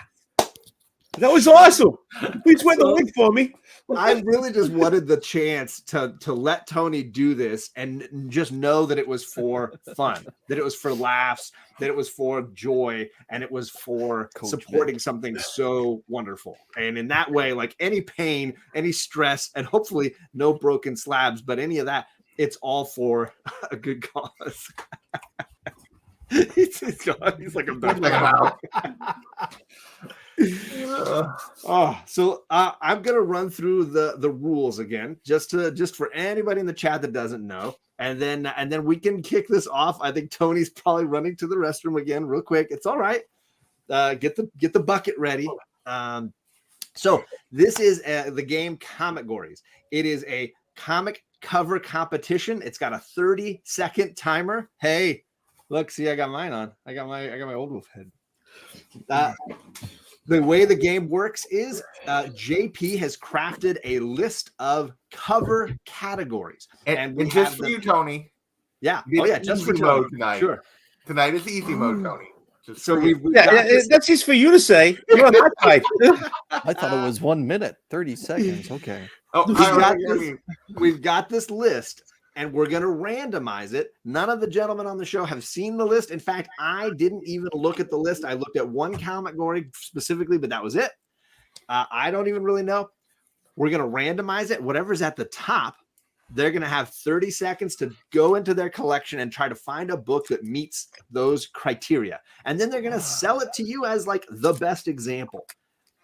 That was awesome. Please wear the wig for me. I really just wanted the chance to let Tony do this and just know that it was for fun, that it was for laughs, that it was for joy, and it was for supporting something so wonderful. And in that way, any pain, any stress, and hopefully no broken slabs, but any of that, it's all for a good cause. He's gone. He's like, I'm done. So I'm gonna run through the rules again, just for anybody in the chat that doesn't know, and then we can kick this off. I think Tony's probably running to the restroom again, real quick. It's all right. get the bucket ready. So this is the game Comic-Gories. It is a comic cover competition. It's got a 30-second timer. Hey, look, see, I got mine on. I got my Old Wolf head. The way the game works is JP has crafted a list of cover categories, and just for you, Tony. Yeah. Oh yeah, just for Tony tonight. Sure. Tonight is easy mode, Tony. Just so that's just for you to say. You're on that side. I thought it was 1 minute, 30 seconds. Okay. We've got this list, and we're going to randomize it. None of the gentlemen on the show have seen the list. In fact, I didn't even look at the list. I looked at one Comic-Gory specifically, but that was it. I don't even really know. We're going to randomize it. Whatever's at the top, they're going to have 30 seconds to go into their collection and try to find a book that meets those criteria. And then they're going to sell it to you as like the best example.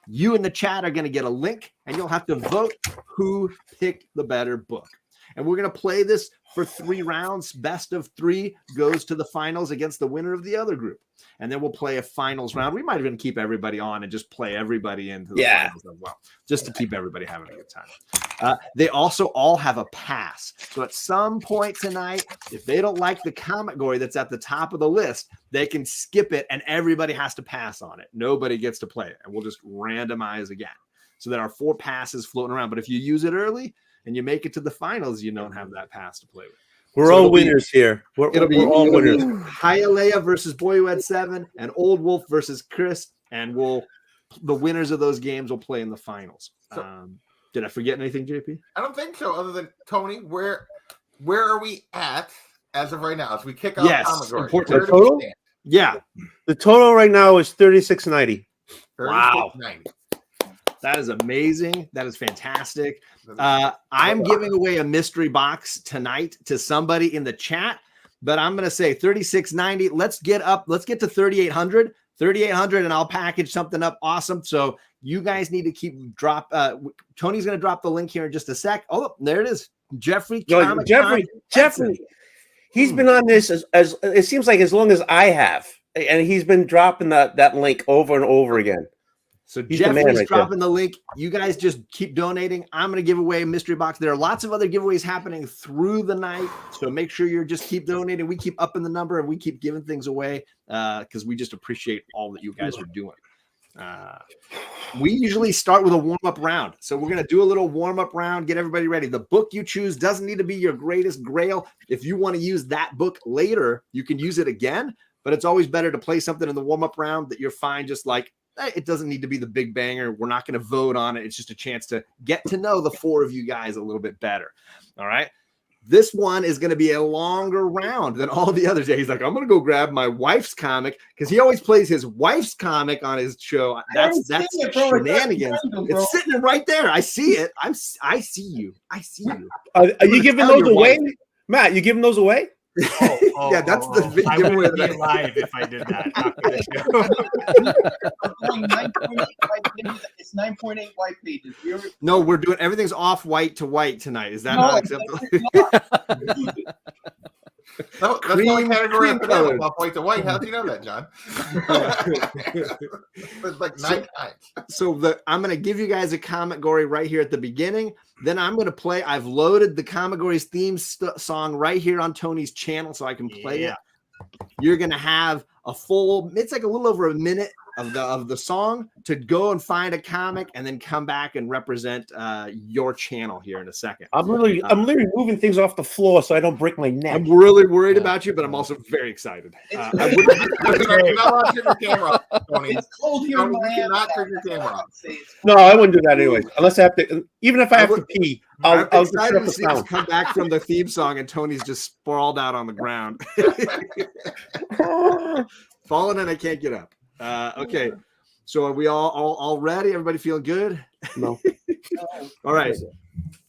You in the chat are going to get a link, and you'll have to vote who picked the better book. And we're going to play this for 3 rounds. Best of 3 goes to the finals against the winner of the other group. And then we'll play a finals round. We might even keep everybody on and just play everybody into the finals as well, just to keep everybody having a good time. They also all have a pass. So at some point tonight, if they don't like the Comic-Gory that's at the top of the list, they can skip it and everybody has to pass on it. Nobody gets to play it. And we'll just randomize again. So there are 4 passes floating around. But if you use it early and you make it to the finals, you don't have that pass to play with. We're all winners here. We're all winners. Hialeah versus Boy Who Had 7 and Old Wolf versus Chris. And the winners of those games will play in the finals. Did I forget anything, JP? I don't think so. Other than Tony, where are we at as of right now? As we kick off Comic-Gory? The total? Yeah. The total right now is $36.90. Wow. That is amazing. That is fantastic. I'm giving away a mystery box tonight to somebody in the chat, but I'm going to say $36.90. Let's get to $3,800. $3,800, and I'll package something up awesome. So you guys need to keep Tony's going to drop the link here in just a sec. Oh, there it is. Jeffrey. Jeffrey. He's been on this as it seems like as long as I have, and he's been dropping that link over and over again. So Jeffrey's dropping the link. You guys just keep donating. I'm going to give away a mystery box. There are lots of other giveaways happening through the night. So make sure you're just keep donating. We keep upping the number and we keep giving things away because we just appreciate all that you guys are doing. We usually start with a warm-up round. So we're going to do a little warm-up round, get everybody ready. The book you choose doesn't need to be your greatest grail. If you want to use that book later, you can use it again. But it's always better to play something in the warm-up round that you're fine just like, it doesn't need to be the big banger. We're not going to vote on it. It's just a chance to get to know the 4 of you guys a little bit better. All right. This one is going to be a longer round than all the other days. He's like, I'm going to go grab my wife's comic because he always plays his wife's comic on his show. That's shenanigans. It's sitting right there. I see it. I see you. I see you. Are you giving those away, Matt? You giving those away? Yeah, that's the big I giveaway. wouldn't be alive if I did that. It's 9.8 white pages. No, we're doing everything's off white to white tonight. Is that not acceptable? That's the only category of color. Off white to white. How do you know that, John? It's like 9 times. So I'm going to give you guys a Comic-Gory right here at the beginning. Then I'm going to play. I've loaded the Comic-Gory's theme song right here on Tony's channel so I can play it. You're going to have a full, it's like a little over a minute of the song to go and find a comic and then come back and represent your channel here in a second. I'm literally moving things off the floor so I don't break my neck. I'm really worried about you, but I'm also very excited. You're not turn your camera off, Tony. It's cold here in Miami. Not turn your camera off. No, I wouldn't do that anyway. Unless I have to, even if I have to pee, I'll just excited shut to the see us sound. come back from the theme song and Tony's just sprawled out on the ground. Falling and I can't get up. Okay. So are we all ready? Everybody feeling good? No. All right. So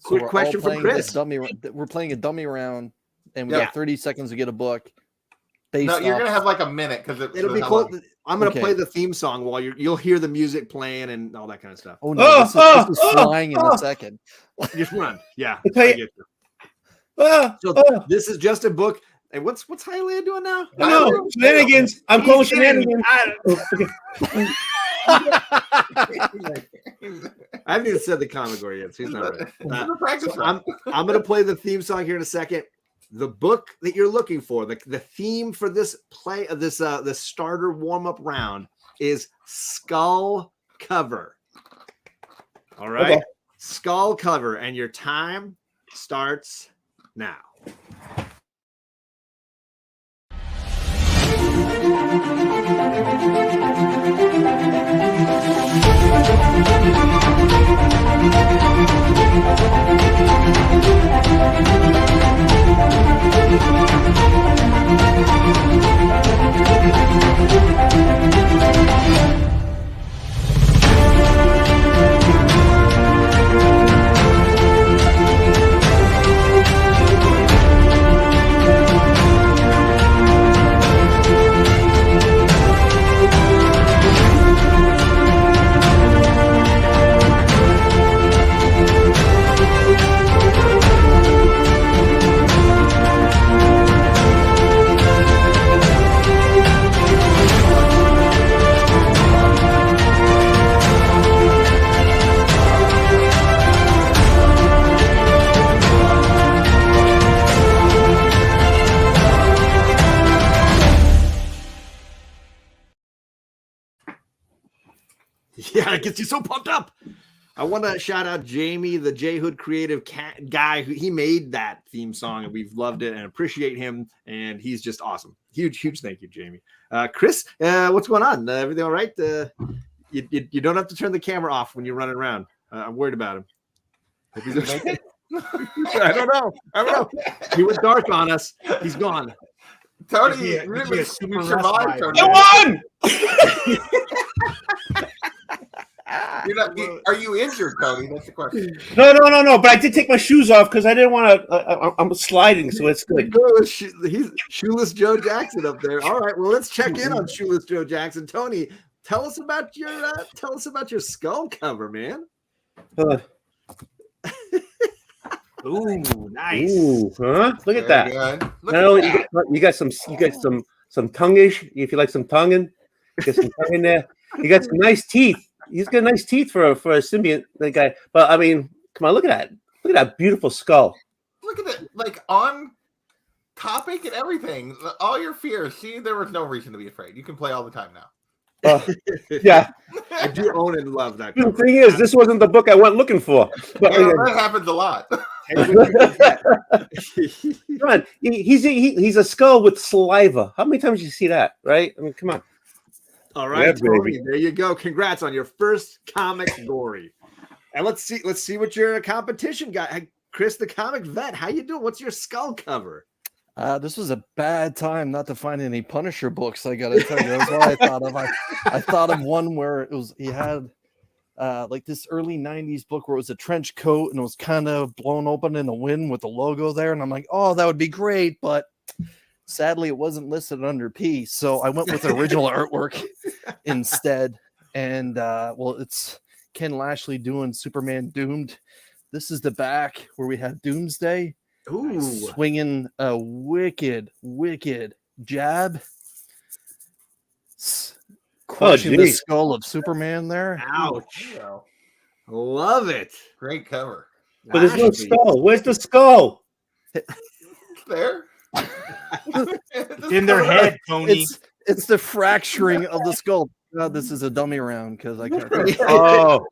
Quick we're question all from playing Chris. this we're playing a dummy round, and we Yeah. got 30 seconds to get a book. No, you're off- gonna have like a minute because It'll be close. I'm going to Okay. play the theme song while you'll hear the music playing and all that kind of stuff. Oh no, this is flying in a second. Just run. Yeah. Okay. I get you. So this is just a book. And what's Highland doing now? No, shenanigans. I'm calling shenanigans. I haven't even said the comic or yet, so he's not ready. So I'm going to play the theme song here in a second. The book that you're looking for, the theme for this play of this starter warm-up round is skull cover. All right, okay. Skull cover, and your time starts now. Yeah, it gets you so pumped up. I want to shout out Jamie, the J Hood creative guy who he made that theme song, and we've loved it and appreciate him. And he's just awesome. Huge thank you, Jamie. Chris, what's going on? Everything all right? You don't have to turn the camera off when you're running around. I'm worried about him. Hope he's okay. I don't know. He went dark on us. He's gone. Tony, really, you survived. Tony. I won! Are you injured, Tony? That's the question. No. But I did take my shoes off because I didn't want to. I'm sliding, so it's good. He's Shoeless Joe Jackson up there. All right, well, let's check in on Shoeless Joe Jackson. Tony, tell us about your skull cover, man. Ooh, nice. Ooh, huh? Look at that. You got some tonguish. If you like some tonguing, get some tongue in there. You got some nice teeth. He's got nice teeth for a symbiont, that guy. But I mean, come on, look at that. Look at that beautiful skull. Look at it, like on topic and everything. All your fears. See, there was no reason to be afraid. You can play all the time now. Yeah. I do own and love that. The thing is, this wasn't the book I went looking for. But that happens a lot. Come on, he's a skull with saliva. How many times did you see that? Right? I mean, come on. All right, Tony, there you go. Congrats on your first comic story. And let's see what your competition got. Hey, Chris, the comic vet, how you doing? What's your skull cover? This was a bad time not to find any Punisher books. I gotta tell you, that's what I thought of. I thought of one where he had like this early '90s book where it was a trench coat and it was kind of blown open in the wind with the logo there, and I'm like, oh, that would be great, but sadly, it wasn't listed under P, so I went with the original artwork instead. And well, it's Ken Lashley doing Superman Doomed. This is the back where we have Doomsday swinging a wicked jab, crushing the skull of Superman there. Ouch! Love it. Great cover. But there's no skull. Where's the skull? There. In their head, Tony. It's the fracturing of the skull. Oh, this is a dummy round because I can't. Oh,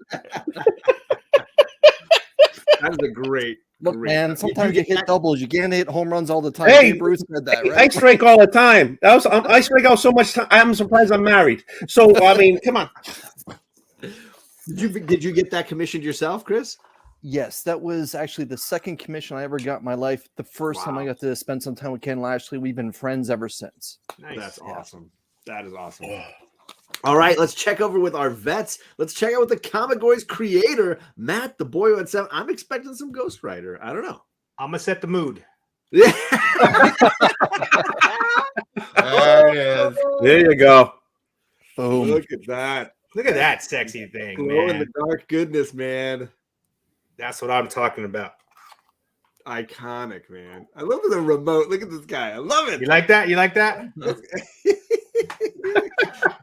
that is a great. Look, man, sometimes you hit doubles. You can't hit home runs all the time. Hey, Bruce said that, right? I strike all the time. I strike out so much time. I'm surprised I'm married. So I mean, come on. Did you get that commissioned yourself, Chris? Yes, that was actually the second commission I ever got in my life. The first time I got to spend some time with Ken Lashley. We've been friends ever since. Nice. That's awesome. That is awesome. All right, let's check over with our vets. Let's check out with the Comic Boys creator, Matt, the boy who had 7. I'm expecting some Ghost Rider. I don't know. I'm gonna set the mood. Yeah. There it is. There you go. Boom. Look at that. Look at that sexy thing, Glow in man. the dark goodness, man. That's what I'm talking about. Iconic, man. I love the remote. Look at this guy. I love it. You like that? You like that?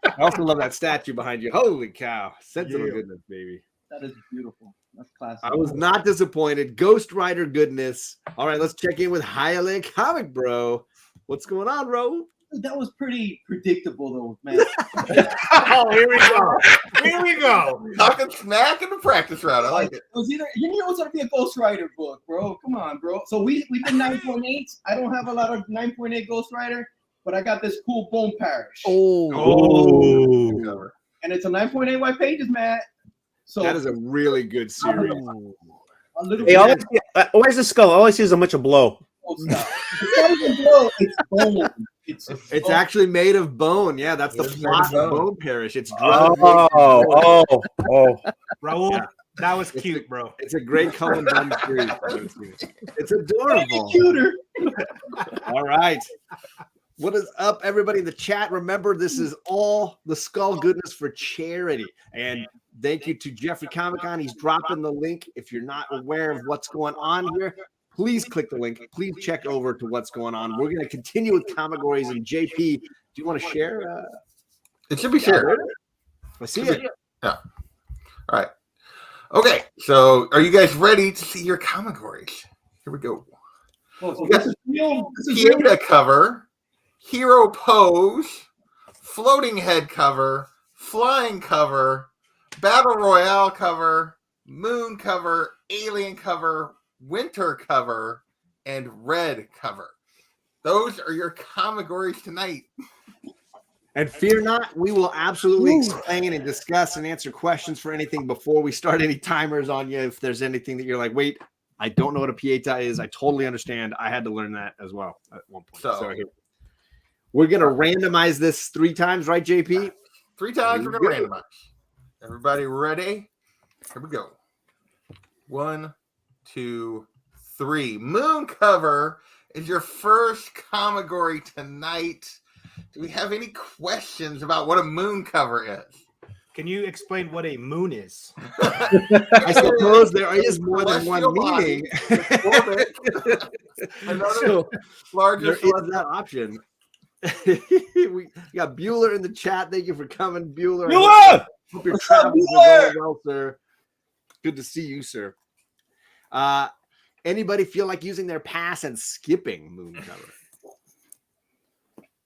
I also love that statue behind you. Holy cow. Sensible goodness, baby. That is beautiful. That's classic. I was not disappointed. Ghost Rider goodness. All right, let's check in with Highland Comic Bro. What's going on, bro? That was pretty predictable, though, man. Oh, here we go. Here we go. Talking smack in the practice round. I like it. It was either you knew it was gonna be a Ghost Rider book, bro. Come on, bro. So we did 9.8. I don't have a lot of 9.8 Ghost Rider, but I got this cool Bone Parish. Oh. And it's a 9.8 white pages, Matt. So That is a really good series. a little Hey, bit. where's the skull? All I see is a bunch of blow. It's not even blow, it's bone. It's actually made of bone. Yeah, that's the It's made plot of of bone. Bone Parish. It's Oh. Raul, Yeah. that was cute, bro. It's a great Cullen Bunn series. It's adorable. Cuter. All right. What is up, everybody in the chat? Remember, this is all the skull goodness for charity. And thank you to Jeffrey Comic Con. He's dropping the link. If you're not aware of what's going on here, please click the link. Please check over to what's going on. We're going to continue with Comigories. And JP, do you want to share? It should be shared. I see it. Yeah. All right. Okay. So, are you guys ready to see your Comigories? Here we go. So We got this is real. This is real. Pieta cover, hero pose, floating head cover, flying cover, battle royale cover, moon cover, alien cover, winter cover, and red cover. Those are your Comigories tonight. And fear not, we will absolutely explain and discuss and answer questions for anything before we start any timers on you. If there's anything that you're like, wait, I don't know what a Pieta is. I totally understand. I had to learn that as well at one point. So here. We're going to randomize this 3 times, right, JP? 3 times we're going to randomize. Everybody ready? Here we go. 1, 2, 3. Moon cover is your first Comigory tonight. Do we have any questions about what a moon cover is? Can you explain what a moon is? I suppose there is more than one meaning. Another larger there is that option. We got Bueller in the chat. Thank you for coming, Bueller. Bueller! Hope your travels are going well, sir. Good to see you, sir. Anybody feel like using their pass and skipping moon cover?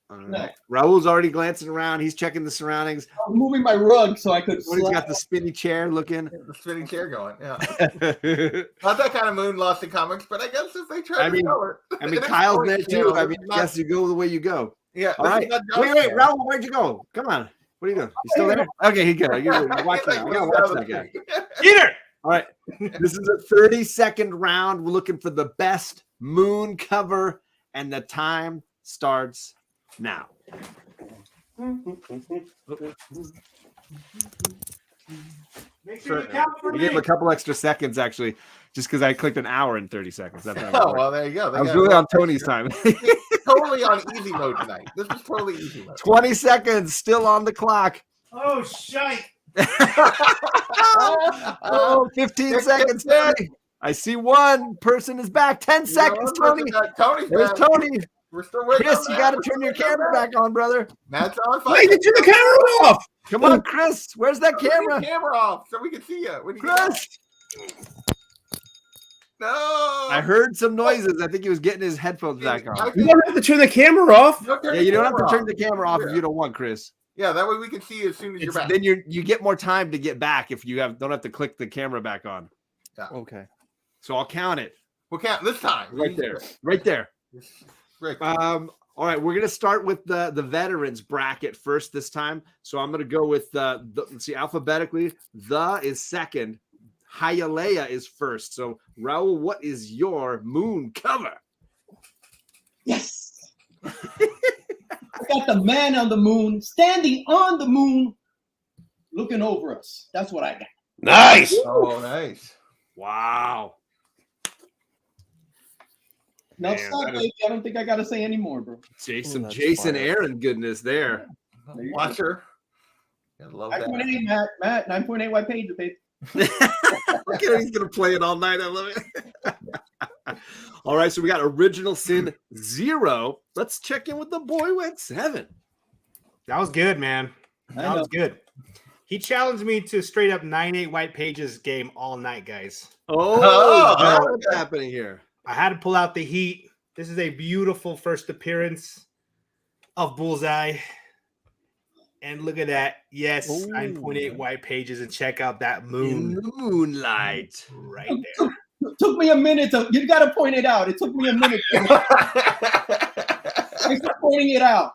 All right. Raul's already glancing around. He's checking the surroundings. I'm moving my rug so I could. He's got the spinny chair looking. The spinning chair going. Yeah. Not that kind of moon lost in comics, but I guess if they try to color. I mean, Kyle's there too. I mean, yes, you go the way you go. Yeah. All right. Wait, Raul, where'd you go? Come on. What are you doing? You still there? Okay, he good. You're watching that. I gotta watch that guy. Peter. All right. This is a 30-second round. We're looking for the best moon cover, and the time starts now. Make sure you count for We me. gave him a couple extra seconds, actually, just because I clicked an hour and 30 seconds. That's how it Oh, worked. well, there you go. I was really on Tony's time. Totally on easy mode tonight. This was totally easy mode. 20 seconds still on the clock. Oh, shite. Oh, 15 seconds, Tony. I see one person is back. 10 seconds, Tony. Tony's There's back. Tony. We're still waiting. Chris, you got to turn your camera back on, brother. Matt's on fire. Why did you turn the camera off? Come on, Chris. Where's that Turn your camera? camera off so we can see you. When you get back. Chris. No. I heard some noises. I think he was getting his headphones back on. You don't have to turn the camera off. Yeah, you don't have to turn the camera off if you don't want, Chris. Yeah, that way we can see you as soon as you're back. Then you get more time to get back if you don't have to click the camera back on. Yeah. Okay. So I'll count it. We'll count this time. Right there. Right there. Right. All right, we're gonna start with the veterans bracket first this time. So I'm gonna go with let's see, alphabetically. The is second. Hialeah is first. So Raul, what is your moon cover? Yes. I got the man on the moon, standing on the moon, looking over us. That's what I got. Nice. Oh, nice. Wow. No, Man, stop, that is- baby. I don't think I got to say anymore, bro. Jason Aaron goodness there. Watcher. I love that. 9.8, Matt. 9.8 white pages, baby. Look at him, he's gonna play it all night. I love it. All right, so we got original sin 0. Let's check in with the boy went 7. That was good, man. That was good. He challenged me to straight up 9-8 white pages game all night, guys. What's happening here? I had to pull out the heat. This is a beautiful first appearance of Bullseye. And look at that. Yes, 9.8 white pages. And check out that moon. In the moonlight. Right there. It took me a minute you got to point it out. It took me a minute. Thanks for pointing it out.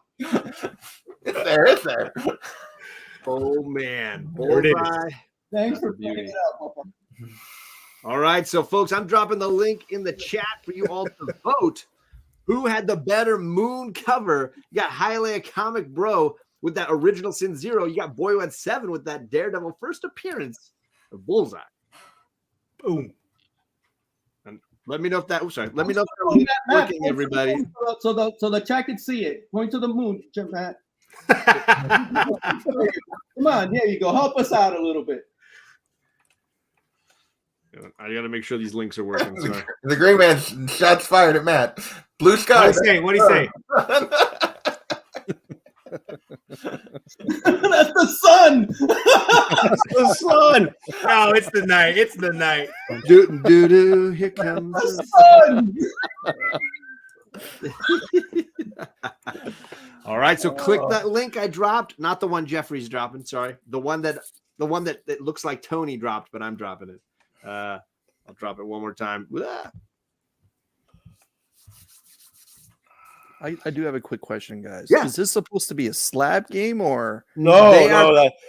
It's there. Oh, man. There it is. Thanks for pointing it out, Papa. All right, so folks, I'm dropping the link in the chat for you all to vote. Who had the better moon cover? You got Highlight Comic Bro with that original sin 0. You got Boy Went 7 with that Daredevil first appearance of Bullseye. Boom. And let me know if that. Let me know if that's working, everybody. So the chat can see it. Point to the moon, Matt. Come on, there you go. Help us out a little bit. I got to make sure these links are working. Sorry. The Green Man shots fired at Matt. Blue sky. What'd he say? That's the sun. It's the sun. No, it's the night. It's the night. Do. Here comes the sun. All right, so click that link I dropped. Not the one Jeffrey's dropping. Sorry, the one that looks like Tony dropped, but I'm dropping it. I'll drop it one more time. I do have a quick question, guys. Yeah. Is this supposed to be a slab game or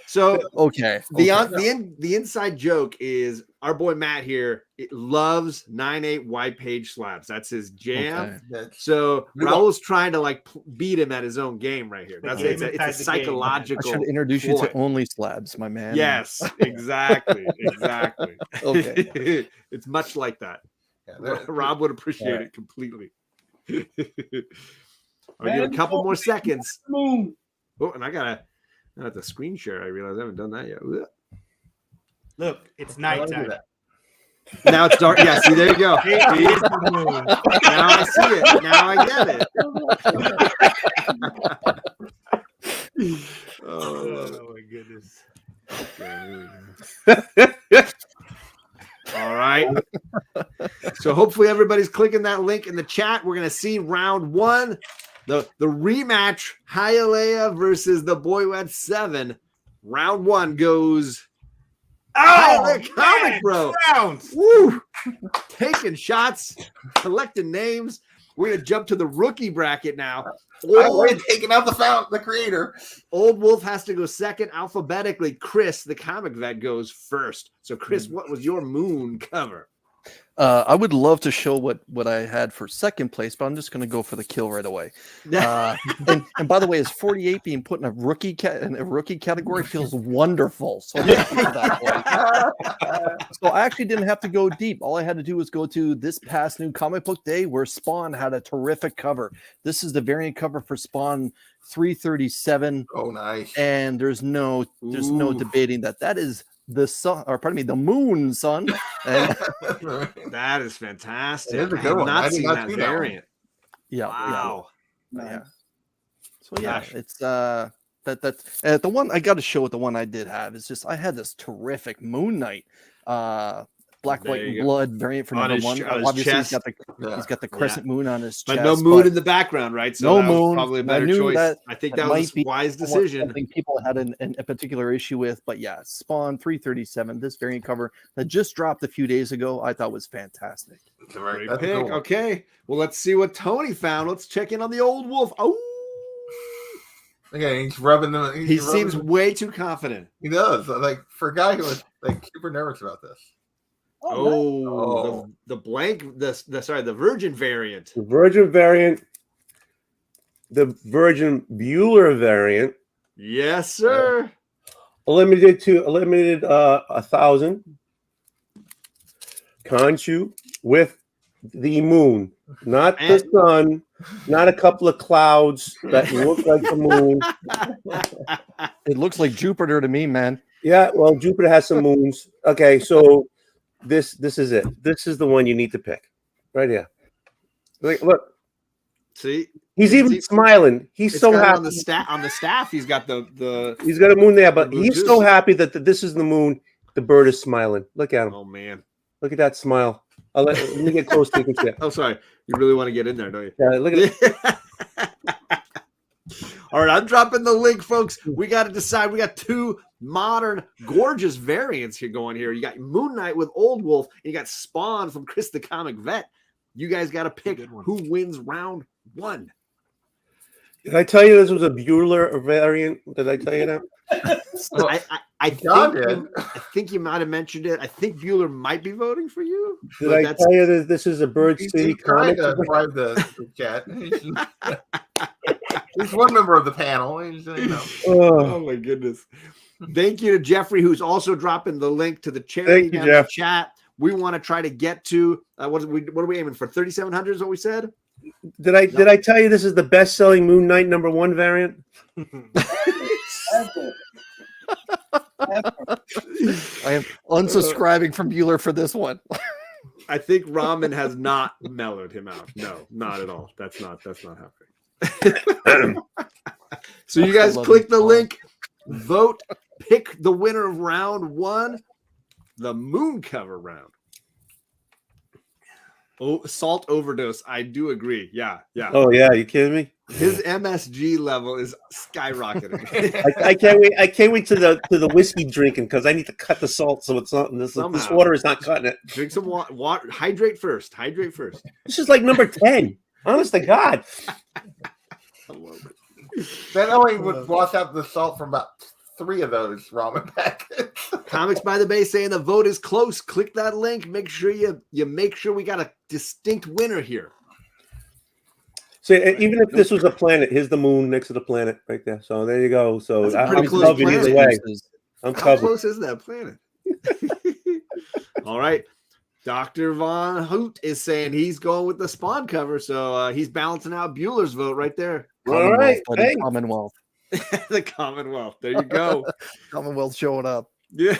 So okay? The inside joke is our boy Matt here loves 9-8 white page slabs. That's his jam. Okay. So Raul's trying to beat him at his own game right here. That's it's a psychological. I should introduce you to only slabs, my man. Yes, exactly. Okay. It's much like that. Rob would appreciate it completely. I'll give it a couple more seconds. Oh, and I have to screen share. I realize I haven't done that yet. Look, it's nighttime. Now it's dark. Yeah, see, there you go. Now I see it. Now I get it. Oh my goodness. Okay, all right. So hopefully everybody's clicking that link in the chat. We're gonna see round 1, the rematch, Hialeah versus the Boy Went 7. Round 1 goes. Comic Bro. Woo! Taking shots, collecting names. We're gonna jump to the rookie bracket now. Taking out the creator. Old Wolf has to go second alphabetically. Chris, the comic vet, goes first. So, Chris, what was your moon cover? I would love to show what I had for second place, but I'm just going to go for the kill right away. And by the way, is 48 being put in a rookie category feels wonderful. So, so I actually didn't have to go deep. All I had to do was go to this past New Comic Book Day, where Spawn had a terrific cover. This is the variant cover for Spawn 337. Oh, nice! And there's no debating that is the sun, or pardon me, the moon, son. And that is fantastic. It is a I good have one. not I did seen not that see that variant. Yeah. Wow. Yeah. So yeah, it's the one I got to show. It the one I did have is just I had this terrific Moon Knight black, white, and blood variant for number 1. Obviously, he's got the crescent moon on his chest, but no moon in the background, right? So no that moon. was probably a better choice. I think that was a wise decision. Something people had a particular issue with, but yeah, Spawn 337, this variant cover that just dropped a few days ago, I thought was fantastic. Great pick. Okay, well, let's see what Tony found. Let's check in on the Old Wolf. Oh. Okay, he's rubbing them. He seems way too confident. He does. Like for a guy who was super nervous about this. The Virgin variant. The Virgin variant. The Virgin Bueller variant. Yes, sir. Limited 1,000. Conchu with the moon, not the sun, not a couple of clouds that look like the moon. It looks like Jupiter to me, man. Yeah, well, Jupiter has some moons. Okay, so this is it. This is the one you need to pick right here. Look. See, he's even smiling. He's so happy on the staff. He's got the. He's got a moon there, but moon he's too. so happy that this is the moon. The bird is smiling. Look at him. Oh man, look at that smile. Let me get close to you. Oh, sorry. You really want to get in there, don't you? Yeah, look at it. All right, I'm dropping the link, folks. We got to decide. We got two modern, gorgeous variants here going here. You got Moon Knight with Old Wolf, and you got Spawn from Chris the Comic Vet. You guys got to pick who wins round one. Did I tell you this was a Bueller variant? Did I tell you that? I think you might have mentioned it. I think Bueller might be voting for you. Did I tell you that this is a Bird City comic? To drive the chat. He's one member of the panel. He's, you know. Oh my goodness. Thank you to Jeffrey, who's also dropping the link to the charity Thank you, down in the Jeff. chat. We want to try to get to what are we aiming for? 3,700 is what we said. Did I tell you this is the best-selling Moon Knight #1 variant? I am unsubscribing from Bueller for this one. I think Ramen has not mellowed him out. No, not at all. That's not happening. So you guys click the link, vote, pick the winner of round one, the moon cover round. Oh, salt overdose. I do agree. Yeah. Oh yeah, you kidding me? His MSG level is skyrocketing. I can't wait. I can't wait to the whiskey drinking because I need to cut the salt so it's not. This water is not cutting it. Drink some water. Hydrate first. This is like number 10. Honest to God. That only would wash out the salt from about 3 of those ramen packets. Comics by the Bay saying the vote is close. Click that link. Make sure you make sure we got a distinct winner here. So even if this was a planet, here's the moon next to the planet right there. So there you go. So That's a pretty I'm close covered planet. either way. I'm How covered. close is that planet? All right. Dr. Von Hoot is saying he's going with the Spawn cover, so he's balancing out Bueller's vote right there. All right. Hey. Commonwealth. The Commonwealth. There you go. Commonwealth showing up. Yeah.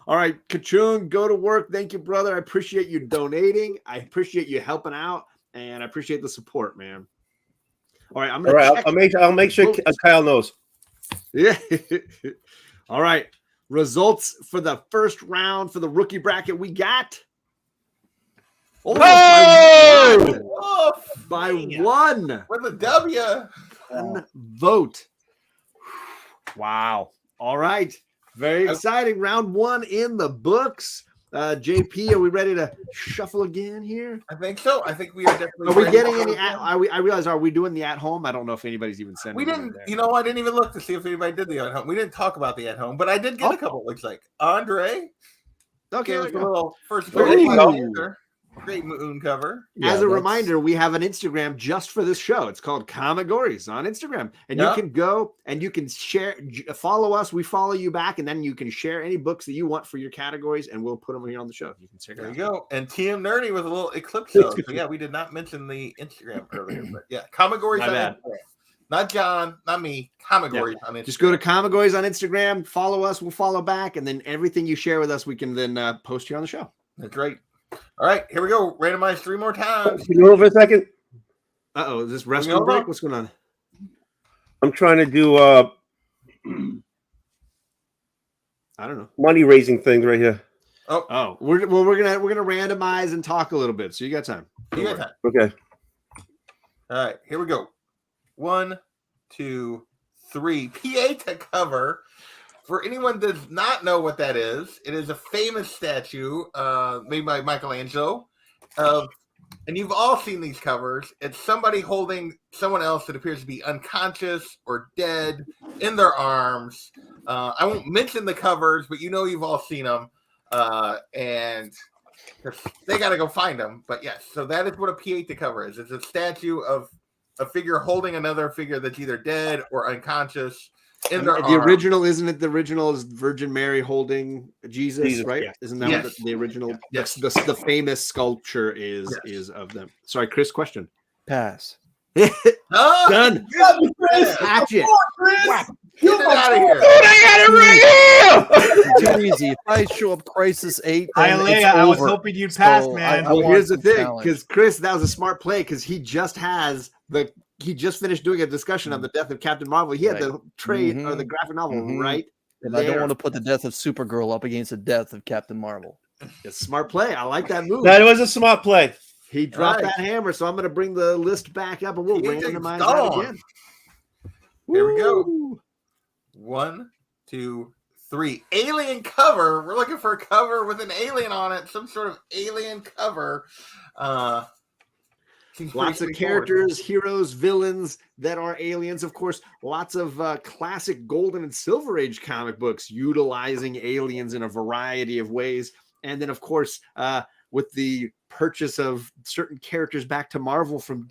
All right, Kachung, go to work. Thank you, brother. I appreciate you donating. I appreciate you helping out, and I appreciate the support, man. All right, I'm gonna check. I'll make sure Kyle knows. Yeah. All right. Results for the first round for the rookie bracket we got. By one. With a W. One vote. Wow. All right. Very exciting. Round one in the books. JP, are we ready to shuffle again here? I think so. I think we are definitely. Are we ready getting to any? go again. I realize. Are we doing the at home? I don't know if anybody's even sending. We didn't. There. You know, I didn't even look to see if anybody did the at home. We didn't talk about the at home, but I did get a couple. Looks like Andre. Okay, Give us a little first. There you go. Answer. Great moon cover. As a reminder, we have an Instagram just for this show. It's called Comigories on Instagram. And you can go and you can share, follow us. We follow you back. And then you can share any books that you want for your categories. And we'll put them here on the show. You can check it out. There you go. And TM Nerdy with a little Eclipse show. So yeah, we did not mention the Instagram earlier. But yeah, Comigories My on bad. Instagram. Not John, not me. Comigories on Instagram. Just go to Comigories on Instagram. Follow us. We'll follow back. And then everything you share with us, we can then post here on the show. That's right. All right, here we go. Randomize 3 more times. Can you hold for a second? Uh-oh, is this restroom break? What's going on? I'm trying to do I don't know. money raising things right here. Oh, we're gonna randomize and talk a little bit. So you got time. You got time. Okay. All right, here we go. 1, 2, 3. PA to cover. For anyone that does not know what that is, it is a famous statue made by Michelangelo. And you've all seen these covers. It's somebody holding someone else that appears to be unconscious or dead in their arms. I won't mention the covers, but you know you've all seen them. And they got to go find them. But yes, so that is what a pieta cover is. It's a statue of a figure holding another figure that's either dead or unconscious. In their The arm. original, isn't it? The original is Virgin Mary holding Jesus, right? yes. Isn't that Yes. what the original? Yes. The famous sculpture is of them. Sorry, Chris. Question. Pass. Done. Yeah, Chris. Hatchet. Chris. Get it out of here. Dude, I got it right here. Too easy. If I show up Crisis 8, then Hialeah, it's I was over. hoping you'd pass, So man. I Well, want here's the some thing, challenge. because Chris, that was a smart play, because he just finished doing a discussion on the death of Captain Marvel. He had Right. the trade or the graphic novel right And there. I don't want to put the death of Supergirl up against the death of Captain Marvel. It's a smart play. I like that move. That was a smart play. He dropped Right. that hammer, so I'm going to bring the list back up, and we'll He takes randomize gone. that again. Here we go. Woo! 1, 2, 3. Alien cover. We're looking for a cover with an alien on it. Some sort of alien cover. Seems Lots pretty of straightforward. characters, heroes, villains that are aliens. Of course, lots of classic Golden and Silver Age comic books utilizing aliens in a variety of ways. And then, of course, with the purchase of certain characters back to Marvel from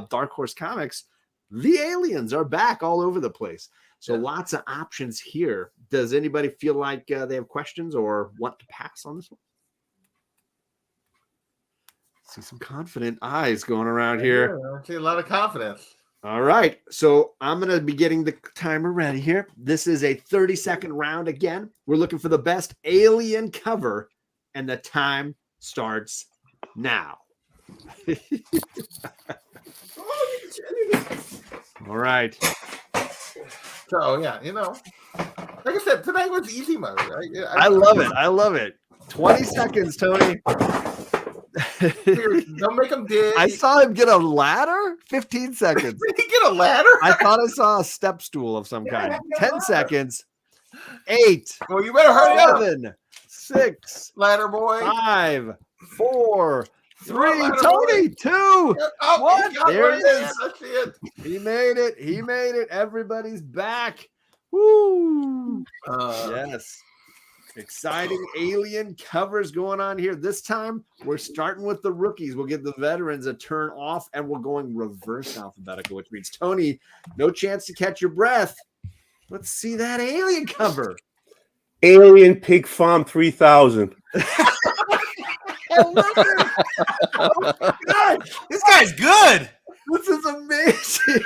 Dark Horse Comics, the aliens are back all over the place. So lots of options here. Does anybody feel like they have questions or want to pass on this one? See some confident eyes going around here. Yeah, I see a lot of confidence. All right. So I'm going to be getting the timer ready here. This is a 30-second round again. We're looking for the best alien cover, and the time starts now. All right. So, yeah, like I said, tonight was easy mode. Right? I love it. I love it. 20 seconds, Tony. Don't make him dig. I saw him get a ladder. 15 seconds. Did he get a ladder? I thought I saw a step stool of some kind. 10 seconds. 8. Well, you better hurry up. 7, 6. Ladder boy. 5, 4, 3. Ladder Tony, boy. 2. Oh, 1. he got There one it in there. is. I see it. He made it. He made it. Everybody's back. Woo. Yes. Exciting alien covers going on here. This time, we're starting with the rookies. We'll give the veterans a turn off, and we're going reverse alphabetical, which means, Tony, no chance to catch your breath. Let's see that alien cover. Alien Pig Farm 3000. Oh my God. This guy's good. This is amazing.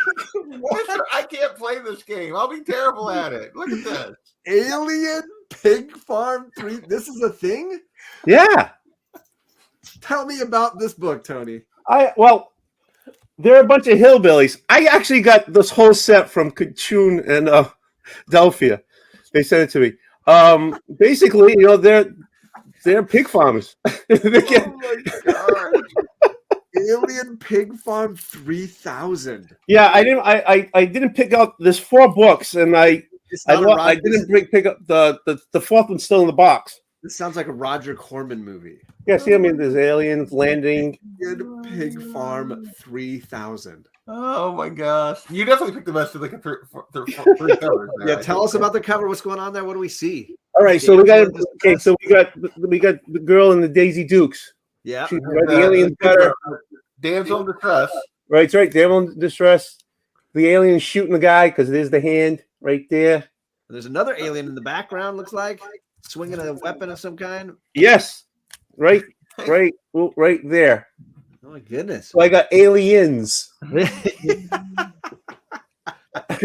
I can't play this game. I'll be terrible at it. Look at this. Alien Pig Farm 3. This is a thing? Yeah. Tell me about this book, Tony. Well, they're a bunch of hillbillies. I actually got this whole set from Kachun and Delphia. They sent it to me. Basically, they're pig farmers. They get- Oh my God. Alien Pig Farm 3000. Yeah, I didn't pick up. There's 4 books, and I didn't pick up the 4th one's still in the box. This sounds like a Roger Corman movie. Yeah, see, I mean, there's aliens landing. Alien Pig Farm 3000. Oh my gosh. You definitely picked the best of the three covers. Yeah, tell us about the cover. What's going on there? What do we see? All right, so we got the girl in the Daisy Dukes. Yeah, Right, the aliens got her. Damsel in distress. Right, it's right. Damsel in distress. The alien shooting the guy because there's the hand right there. There's another alien in the background. Looks like swinging a weapon of some kind. Yes, right there. Oh my goodness! So I got aliens. I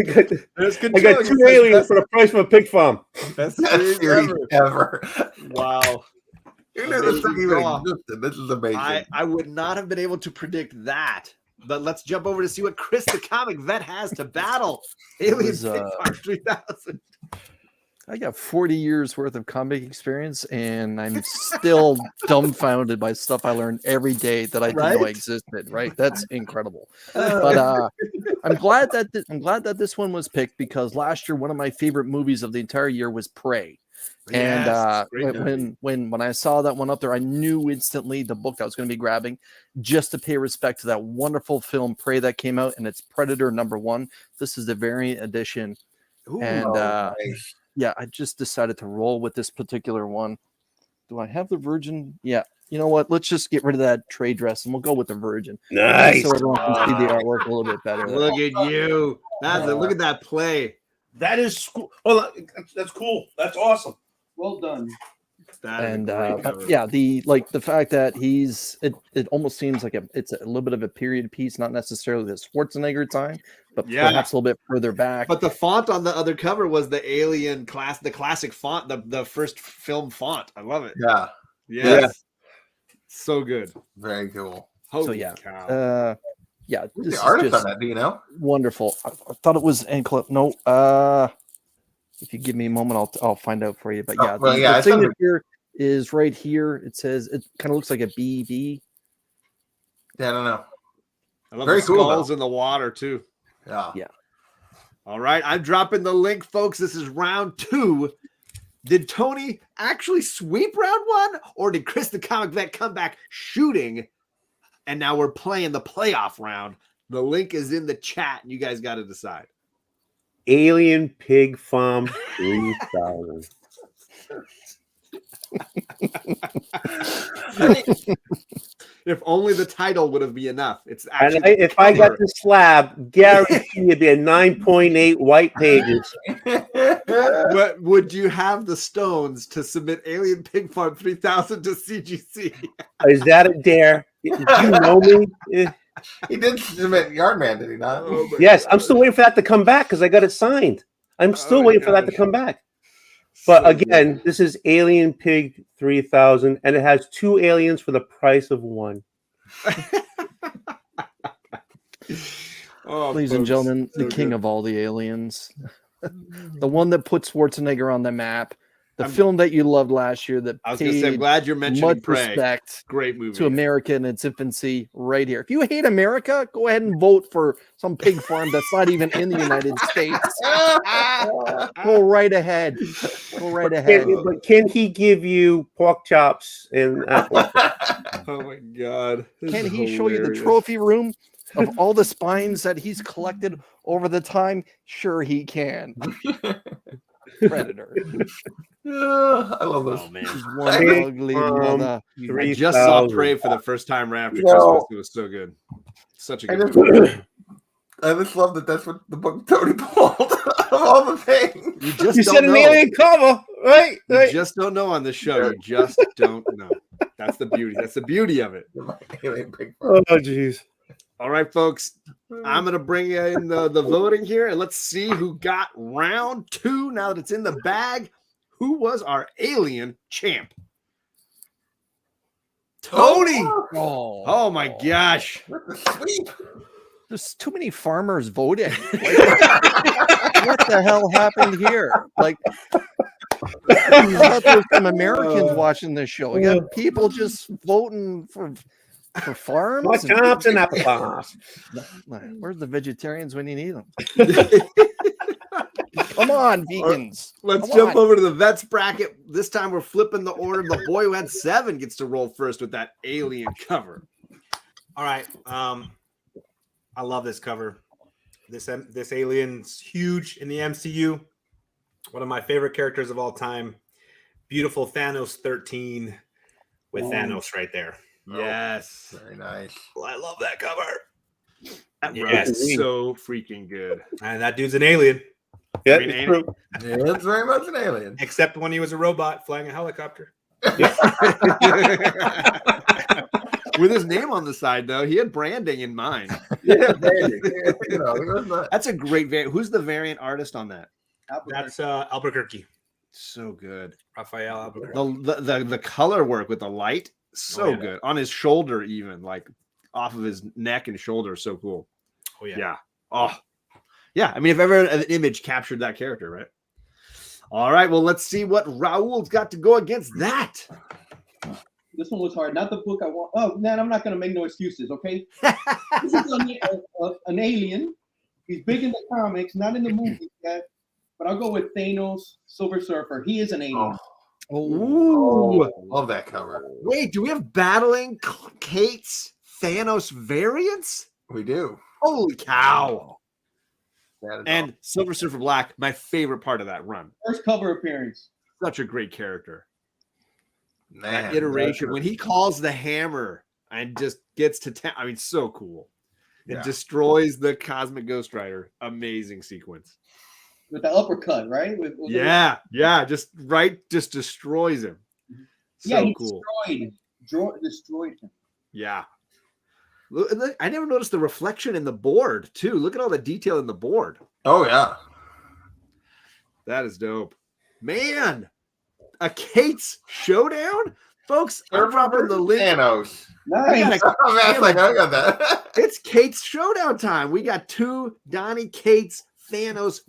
got 2 aliens for the price of a pig farm. Best series ever. Wow. Who knew this thing even existed? This is amazing. I would not have been able to predict that. But let's jump over to see what Chris, the comic vet, has to battle Aliens Pig Farm 3000. I got 40 years worth of comic experience, and I'm still dumbfounded by stuff I learned every day that I didn't know existed. Right? That's incredible. But I'm glad that this one was picked, because last year one of my favorite movies of the entire year was Prey. Yes, And when I saw that one up there, I knew instantly the book I was going to be grabbing, just to pay respect to that wonderful film Prey that came out, and it's Predator #1. This is the variant edition. Ooh, and nice. Yeah, I just decided to roll with this particular one. Do I have the Virgin? Yeah. You know what? Let's just get rid of that trade dress, and we'll go with the Virgin. Nice. So everyone can see the artwork a little bit better. Look at you. Look at that play. That is cool. Oh, that's cool. That's awesome. Well done. And but yeah, the fact that it almost seems like it's a little bit of a period piece, not necessarily the Schwarzenegger time, but perhaps a little bit further back. But the font on the other cover was the Alien the classic font, the first film font. I love it. Yeah. Yes. So good. Very cool. Holy So yeah, cow. Yeah, Who's this the is artist just on that? Do you know? wonderful. I thought it was Enclip. No, if you give me a moment, I'll find out for you. But yeah, the signature is right here. It says it kind of looks like a BB. Yeah, I don't know. I love Very the cool, skulls though. in the water too. Yeah. Yeah. All right, I'm dropping the link, folks. This is round 2. Did Tony actually sweep round 1, or did Chris the Comic Vet come back shooting? And now we're playing the playoff round. The link is in the chat, and you guys got to decide. Alien Pig Farm 3000. If only the title would have been enough. It's And actually if I got the slab, guarantee it'd be a 9.8 white pages. What would you have the stones to submit Alien Pig Farm 3000 to CGC? Is that a dare? Do you know me? He did submit Yardman, did he not? Yes, I'm still waiting for that to come back because I got it signed. I'm still waiting for that to come back. But again, this is Alien Pig 3000, and it has 2 aliens for the price of 1. Ladies and gentlemen, the king of all the aliens, the one that put Schwarzenegger on the map, the film that you loved last year that I was going to say, I'm paid glad you're mentioning much Prey. respect Great movie. to America in its infancy right here. If you hate America, go ahead and vote for some pig farm that's not even in the United States. Go right ahead. Go right ahead. But can he give you pork chops and apple? Oh my God. Can he show you the trophy room of all the spines that he's collected over the time? Sure, he can. Predator. I love this. Oh, man. One ugly mother. I just saw Prey for the first time right after Christmas. It was so good. Such a good movie. I just love that that's what the book Tony pulled of all the things. You just You don't said an know. alien cover, right? You just don't know on the show. You just don't know. That's the beauty. That's the beauty of it. Oh, jeez. All right, folks. I'm going to bring in the voting here, and let's see who got round 2 now that it's in the bag. Who was our alien champ? Tony! Oh my gosh. There's too many farmers voting. Like, what the hell happened here? Like, I thought there were some Americans watching this show. You got people just voting for farms. Pork chops and apple farms. Where's the vegetarians when you need them? Come on, vegans. Let's Come jump on. over to the vets bracket. This time we're flipping the order. The boy who had 7 gets to roll first with that alien cover. All right. I love this cover. This alien's huge in the MCU. One of my favorite characters of all time. Beautiful Thanos 13 with Thanos right there. Yes. Very nice. Well, I love that cover. That Yes. is so freaking good. And that dude's an alien. Yeah, I mean, it's ain't true. Yeah, it's very much an alien. Except when he was a robot flying a helicopter. With his name on the side, though, he had branding in mind. Yeah, branding. Yeah, you know, he was not- That's a great variant. Who's the variant artist on that? That's Albuquerque. So good. Raphael Albuquerque. The color work with the light, so Oh, yeah. good. On his shoulder, even like off of his neck and shoulder, so cool. Oh yeah. Yeah. Oh, yeah. I mean, if ever an image captured that character, right? All right. Well, let's see what Raul's got to go against that. This one was hard. Not the book I want. Oh, man, I'm not going to make no excuses, okay? This is an alien. He's big in the comics, not in the movies yet. But I'll go with Thanos, Silver Surfer. He is an alien. Ooh. Love that cover. Wait, do we have battling Kate's Thanos variants? We do. Holy cow. That is And Silver Surfer Black, my favorite part of that run. First cover appearance. Such a great character. Man, That iteration, when he calls the hammer and just gets to town, I mean, so cool. It Yeah. destroys the Cosmic Ghost Rider. Amazing sequence. With the uppercut, right? With Yeah, just destroys him. Yeah, So he cool. destroyed him. Yeah. Look, I never noticed the reflection in the board too. Look at all the detail in the board. Oh yeah, that is dope, man. A Kate's showdown, folks. I'm dropping the link. Thanos. Nice. Oh, man, it's like, I got that. It's Kate's showdown time. We got 2 Donnie Cates Thanos.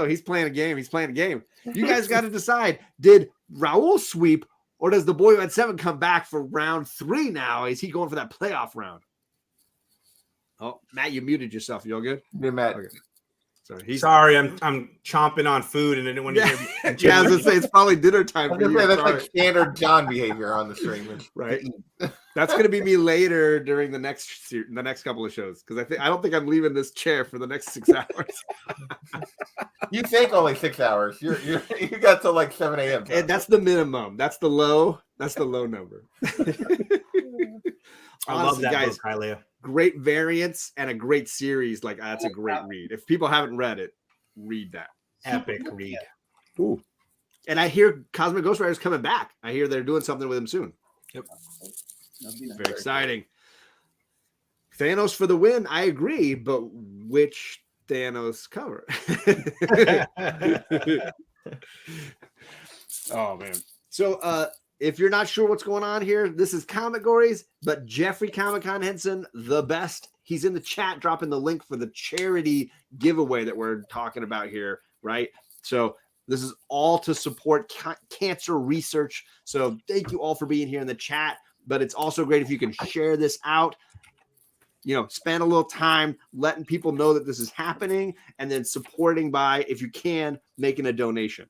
He's playing a game. He's playing a game. You guys got to decide. Did Raul sweep, or does the boy who had 7 come back for round 3 now? Is he going for that playoff round? Oh, Matt, you muted yourself. You all good? Yeah, Matt. Okay. Sorry, Sorry, I'm chomping on food and I didn't want to hear. Yeah, I was gonna say it's probably dinner time. I was gonna say that's like standard John behavior on the stream, right? That's gonna be me later during the next couple of shows because I don't think I'm leaving this chair for the next 6 hours. You think only 6 hours? You got till like 7 a.m. And that's the minimum. That's the low. That's the low number. I love that guys, book, Hialeah. Great variants and a great series. Like that's a great read. If people haven't read it, read that. Epic read. Ooh. And I hear Cosmic Ghost Rider's coming back. I hear they're doing something with him soon. Yep. Very exciting. Thanos for the win. I agree, but which Thanos cover? Oh man. So if you're not sure what's going on here, this is Comic-Gories, but Jeffrey Comic-Con Henson, the best. He's in the chat dropping the link for the charity giveaway that we're talking about here, right? So this is all to support cancer research. So thank you all for being here in the chat, but it's also great if you can share this out. Spend a little time letting people know that this is happening and then supporting by, if you can, making a donation.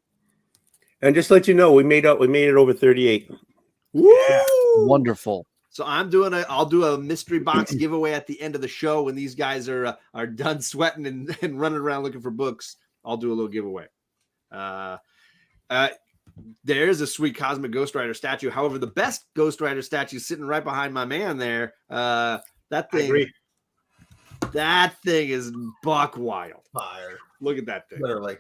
And just to let you know, we made it over 38. Woo! Wonderful. So I'll do a mystery box giveaway at the end of the show when these guys are done sweating and running around looking for books. I'll do a little giveaway. There's a sweet Cosmic Ghost Rider statue. However, the best Ghost Rider statue is sitting right behind my man there. That thing is buck wild. Fire. Look at that thing. Literally.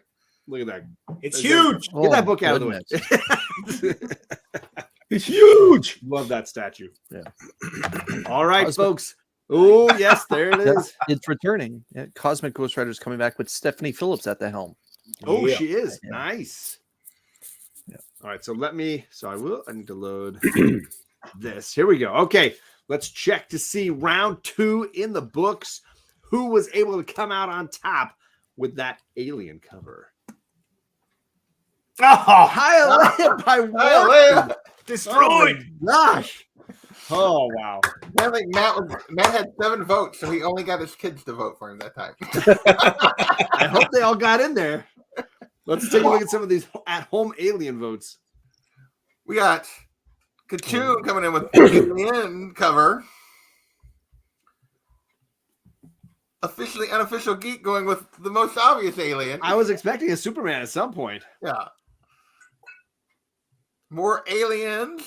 Look at that. It's huge. Get that book out of the way. It's huge. Love that statue. Yeah. All right, folks. Oh, yes, there it is. It's returning. Yeah, Cosmic Ghost Rider is coming back with Stephanie Phillips at the helm. Oh, Yeah. she is. Yeah. Nice. Yeah. All right, so I need to load this. Here we go. Okay, let's check to see round 2 in the books. Who was able to come out on top with that alien cover? Oh, Hialeah by one. Destroyed. Gosh. Oh wow. I think Matt had 7 votes, so he only got his kids to vote for him that time. I hope they all got in there. Let's take a look at some of these at-home alien votes. We got Kachoo coming in with alien cover. Officially unofficial geek going with the most obvious alien. I was expecting a Superman at some point. Yeah. More aliens.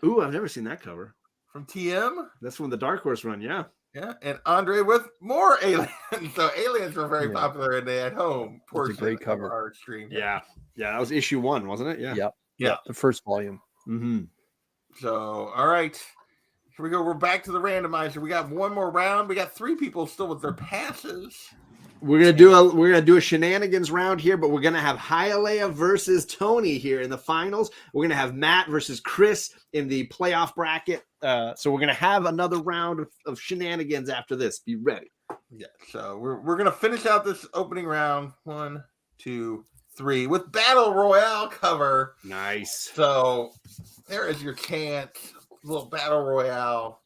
Ooh, I've never seen that cover. From TM. That's from the Dark Horse run, yeah. Yeah, and Andre with more aliens. So aliens were very popular in the at-home portion great cover. of our stream. Yeah, that was issue 1, wasn't it? Yeah. Yeah. The first volume. Mm-hmm. So, all right. Here we go. We're back to the randomizer. We got one more round. We got 3 people still with their passes. We're gonna do a shenanigans round here, but we're gonna have Hialeah versus Tony here in the finals. We're gonna have Matt versus Chris in the playoff bracket. So we're gonna have another round of shenanigans after this. Be ready. Yeah. So we're gonna finish out this opening round. 1, 2, 3 with Battle Royale cover. Nice. So there is your chance. Little Battle Royale.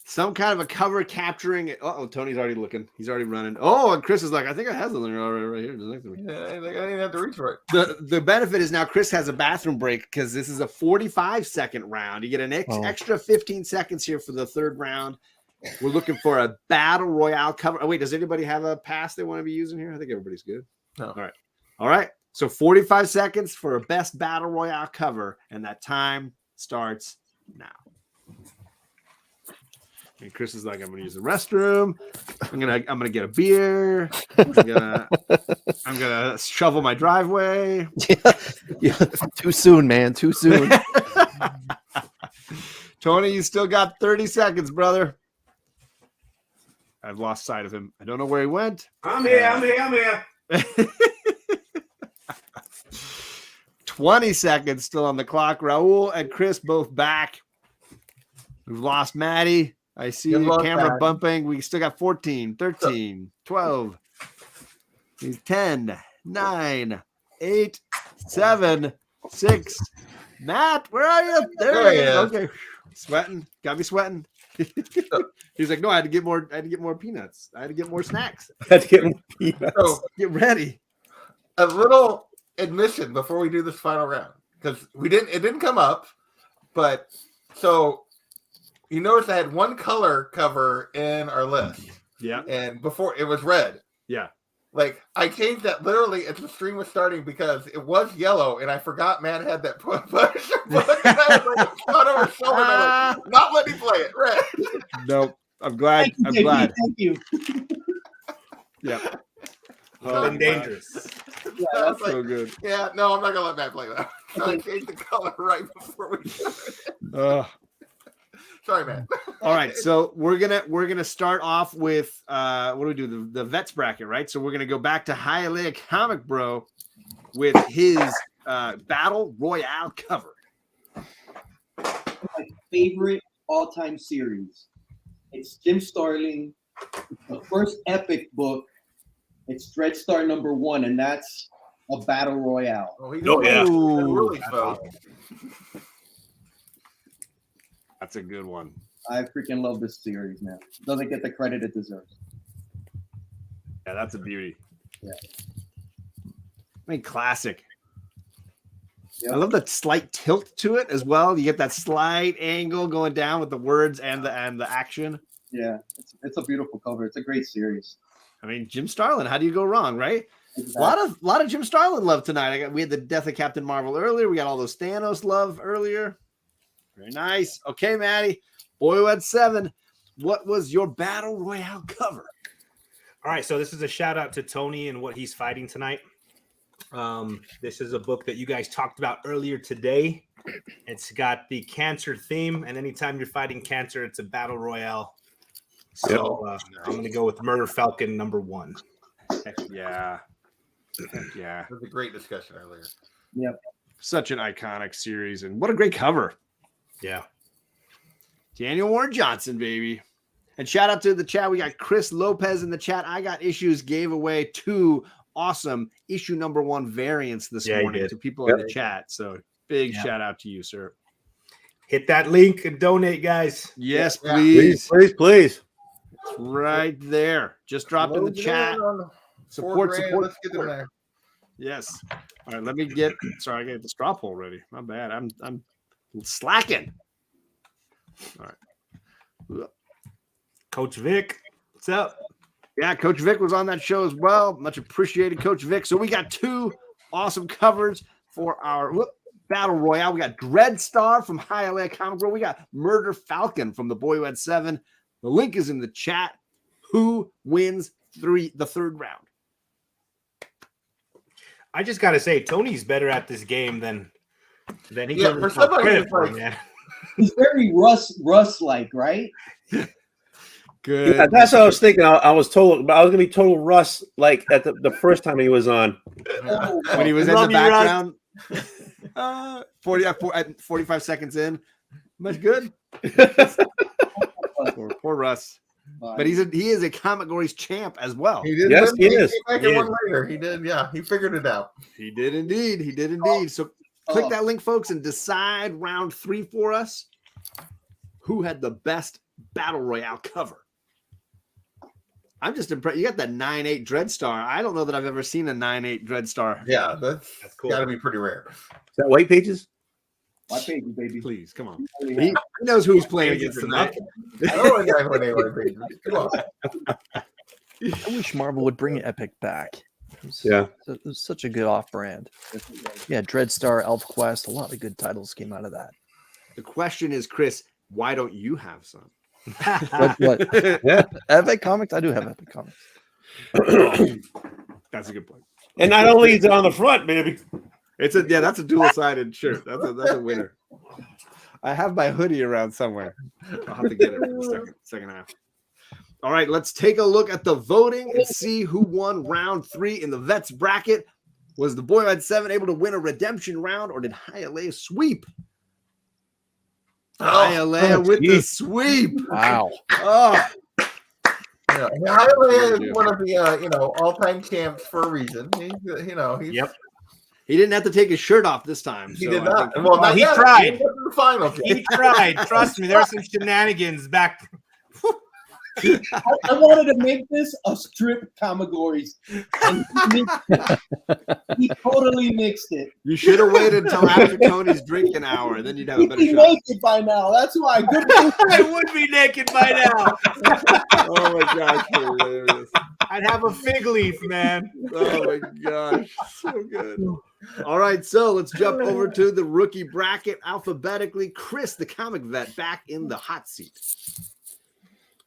Some kind of a cover capturing it. Oh, Tony's already looking. He's already running. Oh, and Chris is like, I think I have something already right here. Yeah, I didn't have to reach for it. The benefit is now Chris has a bathroom break because this is a 45-second round. You get an extra 15 seconds here for the third round. We're looking for a Battle Royale cover. Oh, wait, does anybody have a pass they want to be using here? I think everybody's good. No. All right. So 45 seconds for a best Battle Royale cover, and that time starts now. And Chris is like, I'm going to use the restroom. I'm gonna get a beer. I'm gonna shovel my driveway. Yeah, too soon, man. Too soon. Tony, you still got 30 seconds, brother. I've lost sight of him. I don't know where he went. I'm here. 20 seconds still on the clock. Raul and Chris both back. We've lost Maddie. I see You've the lost camera Maddie. bumping. We still got 14, 13, 12, 10, 9, 8, 7, 6. Matt, where are you? There he is. Okay. Sweating. Got me sweating. He's like, no, I had to get more peanuts. I had to get more snacks. I had to get more peanuts. So, get ready. A little admission before we do this final round, because it didn't come up, but so you notice I had one color cover in our list. Yeah. And before it was red. Yeah. Like I changed that literally as the stream was starting because it was yellow and I forgot Matt had that push book and I was like on over his shoulder and I'm like, not letting me play it. Red. Nope. I'm glad. Thank you, I'm JP, glad. Thank you. Yeah. Been dangerous. Yeah, That's that's like, so good. Yeah, no, I'm not gonna let Matt play that. So I changed the color right before we started. Sorry, man. All right, so we're gonna start off with what do we do? The vets bracket, right? So we're gonna go back to Hialeah Comic Bro with his Battle Royale cover. My favorite all-time series. It's Jim Starlin. It's the first epic book. It's Dreadstar #1, and that's a battle royale. Oh, really spoke. That's a good one. I freaking love this series, man. Doesn't get the credit it deserves. Yeah, that's a beauty. Yeah. I mean, classic. I love the slight tilt to it as well. You get that slight angle going down with the words and the action. Yeah, it's a beautiful cover. It's a great series. I mean, Jim Starlin, how do you go wrong, right? Exactly. A lot of Jim Starlin love tonight. We had the death of Captain Marvel earlier. We got all those Thanos love earlier. Very nice. Okay, Maddie. Boy at 7. What was your Battle Royale cover? All right, so this is a shout out to Tony and what he's fighting tonight. This is a book that you guys talked about earlier today. It's got the cancer theme, and anytime you're fighting cancer, it's a battle royale. So I'm going to go with Murder Falcon #1. Heck yeah. Heck yeah. It was a great discussion earlier. Yep. Such an iconic series, and what a great cover. Yeah. Daniel Warren Johnson, baby. And shout out to the chat. We got Chris Lopez in the chat. I Got Issues gave away 2 awesome issue #1 variants this morning to people in the chat. So big shout out to you, sir. Hit that link and donate, guys. Yes, please. Please. It's right there. Just dropped in the chat. Support. Let's get in there. Yes. All right, let me get. Sorry, I got the straw poll ready. My bad. I'm slacking. All right. Coach Vic, what's up? Yeah, Coach Vic was on that show as well. Much appreciated, Coach Vic. So we got 2 awesome covers for our Battle Royale. We got Dreadstar from Hialeah Comic Bro. We got Murder Falcon from The Boy Who Had 7. The link is in the chat. Who wins the third round? I just got to say, Tony's better at this game than he Yeah, for somebody who's like, man. He's very Russ-like, right? Good. Yeah, that's what I was thinking. I was going to be total Russ like at the first time he was on. When he was in the background. 45 seconds in. Much good. Poor Russ. But he is a Comic Gories champ as well. He did. Yes, he is. Came back in one later. He did. Yeah, he figured it out. He did indeed. He did indeed. So click that link, folks, and decide round 3 for us. Who had the best Battle Royale cover? I'm just impressed. You got that 9/8 Dreadstar. I don't know that I've ever seen a 9/8 Dreadstar. Yeah, that's cool. Got to be pretty rare. Is that White Pages? White Pages, baby. Please, come on. He knows who he's playing against tonight. I don't know exactly what they were. Come on. I wish Marvel would bring Epic back. It was such a good off-brand. Yeah, Dreadstar, Elf Quest, a lot of good titles came out of that. The question is, Chris, why don't you have some? What? Yeah. Epic Comics? I do have Epic Comics. That's a good point. And not only is it on the front, baby. That's a dual-sided shirt. That's a winner. I have my hoodie around somewhere. I'll have to get it for the second half. All right, let's take a look at the voting and see who won round 3 in the vets bracket. Was the boy who had 7 able to win a redemption round, or did Hialeah sweep? Hialeah with the sweep. Wow. Oh. Yeah, Hialeah is one of the all-time champs for a reason. He's Yep. He didn't have to take his shirt off this time. He so did I not. think- Well, He tried. The finals. He tried. Trust me, there were some shenanigans back. I wanted to make this a strip categories. And he totally mixed it. You should have waited until after Tony's drinking hour, then you'd have a He'd better be shot. naked by now. That's why. Good I would be naked by now. Oh my gosh, hilarious. I'd have a fig leaf, man. Oh my gosh, so good. All right, so let's jump over to the rookie bracket alphabetically. Chris, the comic vet, back in the hot seat.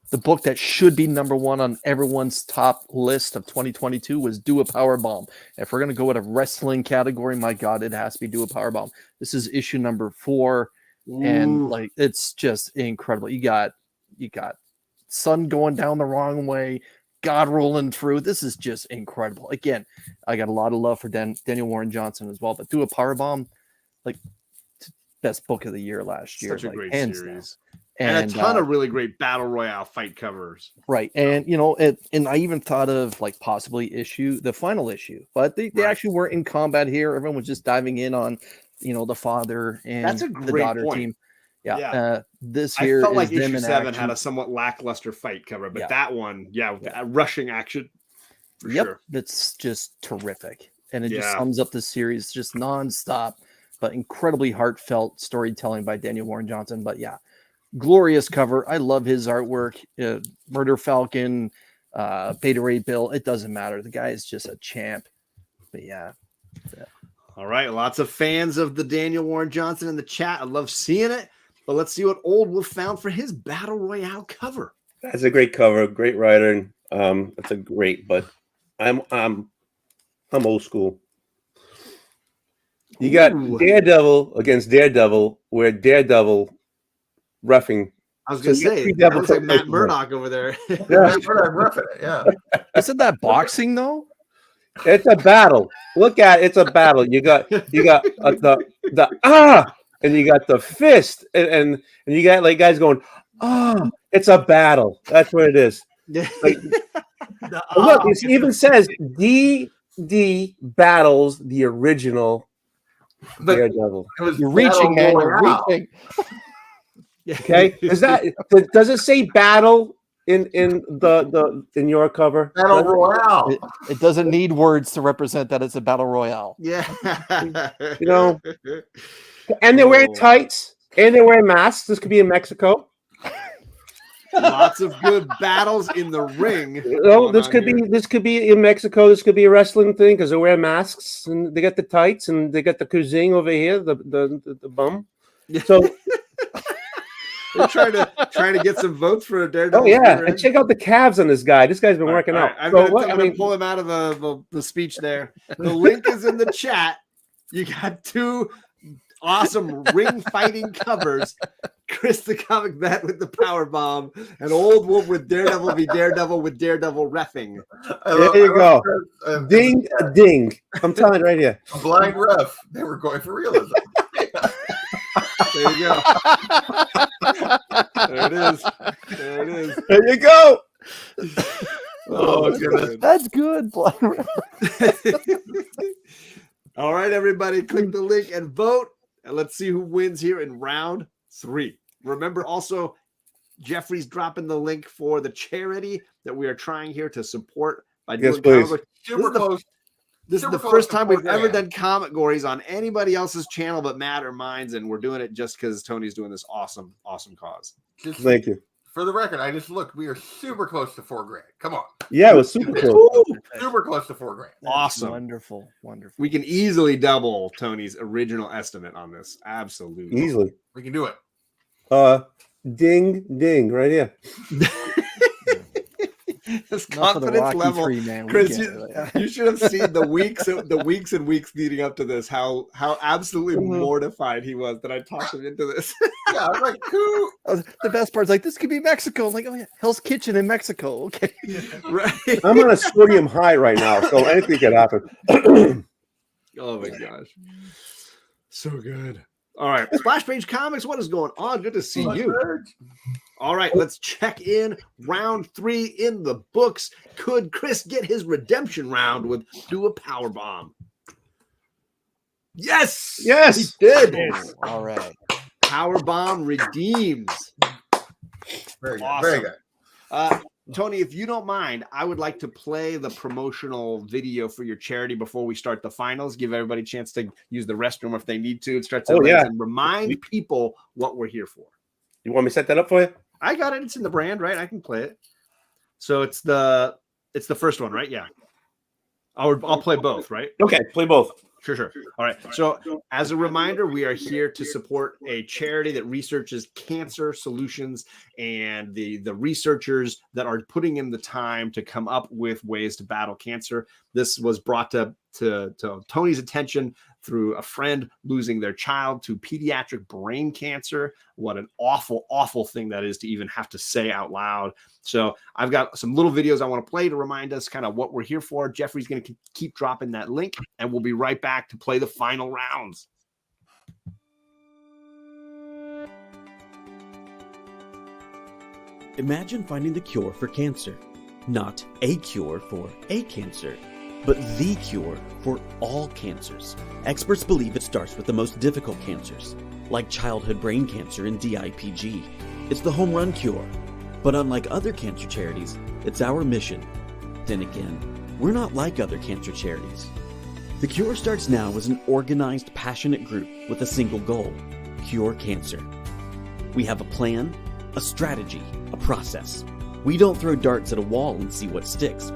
The book that should be number 1 on everyone's top list of 2022 was Do a Powerbomb. If we're going to go with a wrestling category, my God, it has to be Do a Powerbomb. This is issue number 4. And like, it's just incredible. You got sun going down the wrong way, God rolling through. This is just incredible. Again, I got a lot of love for Daniel Warren Johnson as well, but Do a Powerbomb, like, best book of the year last year. Such a like, great hands series. down. And a ton of really great battle royale fight covers. Right. And, and I even thought of like possibly the final issue, but they actually weren't in combat here. Everyone was just diving in on, the father and That's a the great daughter point. team. Yeah. Yeah. This I here felt like is them issue in 7 action. had a somewhat lackluster fight cover, but Yeah. that one, rushing action. For sure. That's just terrific. And it just Yeah. sums up the series just nonstop, but incredibly heartfelt storytelling by Daniel Warren Johnson. But yeah, glorious cover. I love his artwork. Murder Falcon, Beta Ray Bill. It doesn't matter. The guy is just a champ. But yeah. All right. Lots of fans of the Daniel Warren Johnson in the chat. I love seeing it. But let's see what Old Wolf found for his Battle Royale cover. That's a great cover, great writer. That's a great, but I'm old school. You got Daredevil against Daredevil, where Daredevil reffing. I was going to say, that looks like Matt Murdock over there. Yeah. Matt Murdock roughing it, yeah. Isn't that boxing though? It's a battle. Look at it, it's a battle. You got the and you got the fist, and you got like guys going, it's a battle. That's what it is. Like, look, it even says D battles the original Daredevil. You're reaching, man. You're reaching. Okay, does it say battle in your cover? Battle Royale. It doesn't need words to represent that it's a battle royale. Yeah. And they're wearing tights and they're wearing masks. This could be in Mexico. Lots of good battles in the ring. Oh, this could be in Mexico. This could be a wrestling thing because they're wearing masks and they got the tights and they got the kuzing over here, the bum. So we're trying to get some votes for a Daredevil. Oh yeah, and check out the calves on this guy. This guy's been working out. I'm going to pull him out of the speech there. The link is in the chat. You got 2 awesome ring fighting covers. Chris the comic vet with the power bomb, and Old Wolf with Daredevil v Daredevil with Daredevil reffing. There you go. Ding, ding. I'm telling you right here. A blind ref. They were going for realism. There you go. There it is. There it is. There you go. Oh goodness. That's good. All right, everybody, click the link and vote, and let's see who wins here in round 3. Remember also, Jeffrey's dropping the link for the charity that we are trying here to support by doing comic books. Super close. This is the first time we've ever done comic gories on anybody else's channel but Matt or mine's, and we're doing it just because Tony's doing this awesome cause. Thank you. For the record, I just looked. We are super close to $4,000. Come on. Yeah, it was super cool. Super close to $4,000. Awesome. Wonderful. We can easily double Tony's original estimate on this. Absolutely. Easily. We can do it. Ding, ding, right here. This Enough of the confidence Rocky level, Tree, man. We Chris. get You, it. you should have seen the weeks and weeks leading up to this. How absolutely mortified he was that I talked him into this. Yeah, I was like, who? The best part is like, this could be Mexico. I'm like, oh yeah, Hell's Kitchen in Mexico. Okay, right. I'm on a sodium high right now, so anything could happen. Oh my gosh, so good. All right, Splash Page Comics, what is going on? Good to see you. All right, let's check in. Round 3 in the books. Could Chris get his redemption round with do a power bomb? Yes, he did. Yes. All right, power bomb redeems. Very good. Awesome. Very good. Tony, if you don't mind, I would like to play the promotional video for your charity before we start the finals. Give everybody a chance to use the restroom if they need to and stretch their legs and remind people what we're here for. You want me to set that up for you? I got it. It's in the brand, right? I can play it. So it's the first one, right? Yeah. I'll play both, right? Okay, play both. Sure. All right. So as a reminder, we are here to support a charity that researches cancer solutions and the researchers that are putting in the time to come up with ways to battle cancer. This was brought to Tony's attention through a friend losing their child to pediatric brain cancer. What an awful, awful thing that is to even have to say out loud. So I've got some little videos I want to play to remind us kind of what we're here for. Jeffrey's going to keep dropping that link, and we'll be right back to play the final rounds. Imagine finding the cure for cancer. Not a cure for a cancer, but the cure for all cancers. Experts believe it starts with the most difficult cancers, like childhood brain cancer and DIPG. It's the home run cure. But unlike other cancer charities, it's our mission. Then again, we're not like other cancer charities. The Cure Starts Now is an organized, passionate group with a single goal: cure cancer. We have a plan, a strategy, a process. We don't throw darts at a wall and see what sticks.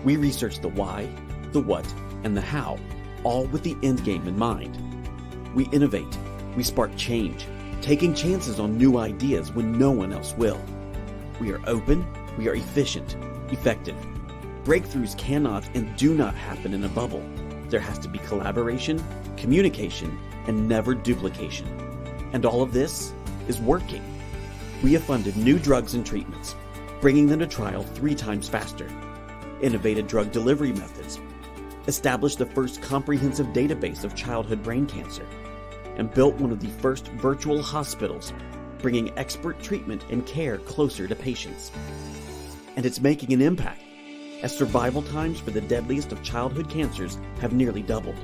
We research the why, the what, and the how, all with the end game in mind. We innovate, we spark change, taking chances on new ideas when no one else will. We are open, we are efficient, effective. Breakthroughs cannot and do not happen in a bubble. There has to be collaboration, communication, and never duplication. And all of this is working. We have funded new drugs and treatments, bringing them to trial 3 times faster, innovated drug delivery methods, established the first comprehensive database of childhood brain cancer, and built one of the first virtual hospitals, bringing expert treatment and care closer to patients. And it's making an impact, as survival times for the deadliest of childhood cancers have nearly doubled.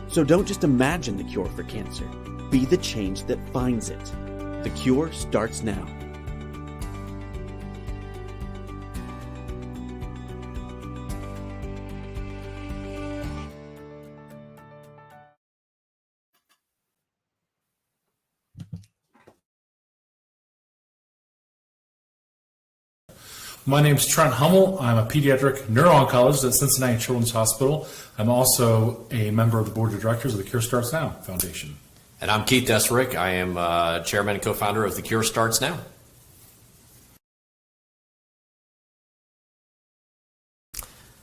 So don't just imagine the cure for cancer. Be the change that finds it. The Cure Starts Now. My name's Trent Hummel. I'm a pediatric neuro-oncologist at Cincinnati Children's Hospital. I'm also a member of the board of directors of the Cure Starts Now Foundation. And I'm Keith Deserick. I am chairman and co-founder of the Cure Starts Now.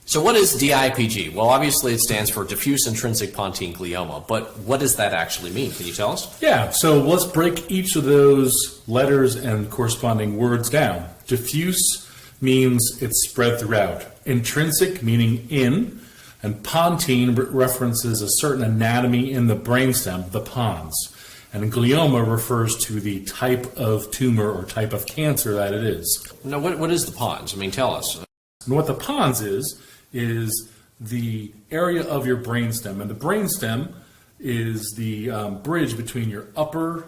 So what is DIPG? Well, obviously it stands for diffuse intrinsic pontine glioma, but what does that actually mean? Can you tell us? Yeah, so let's break each of those letters and corresponding words down. Diffuse means it's spread throughout. Intrinsic meaning in, and pontine references a certain anatomy in the brainstem, the pons. And glioma refers to the type of tumor or type of cancer that it is. Now, what is the pons? I mean, tell us. And what the pons is the area of your brainstem. And the brainstem is the bridge between your upper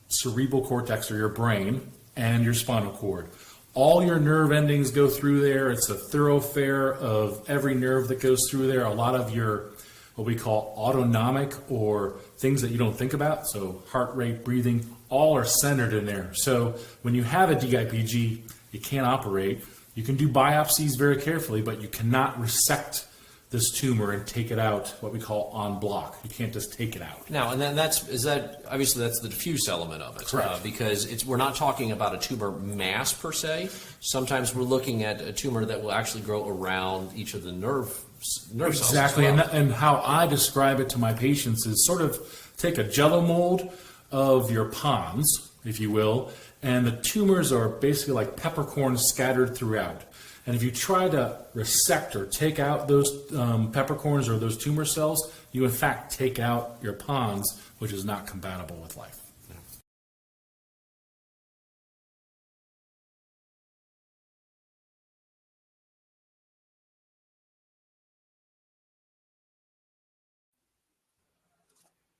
cerebral cortex, or your brain, and your spinal cord. All your nerve endings go through there. It's a thoroughfare of every nerve that goes through there. A lot of your, what we call autonomic, or things that you don't think about, so heart rate, breathing, all are centered in there. So when you have a DIPG, you can't operate. You can do biopsies very carefully, but you cannot resect this tumor and take it out, what we call on block. You can't just take it out. Now, and then that's the diffuse element of it, Correct. Because we're not talking about a tumor mass per se. Sometimes we're looking at a tumor that will actually grow around each of the nerve cells. Exactly, as well. and how I describe it to my patients is sort of take a jello mold of your pons, if you will, and the tumors are basically like peppercorns scattered throughout. And if you try to resect or take out those peppercorns or those tumor cells, you in fact take out your pons, which is not compatible with life.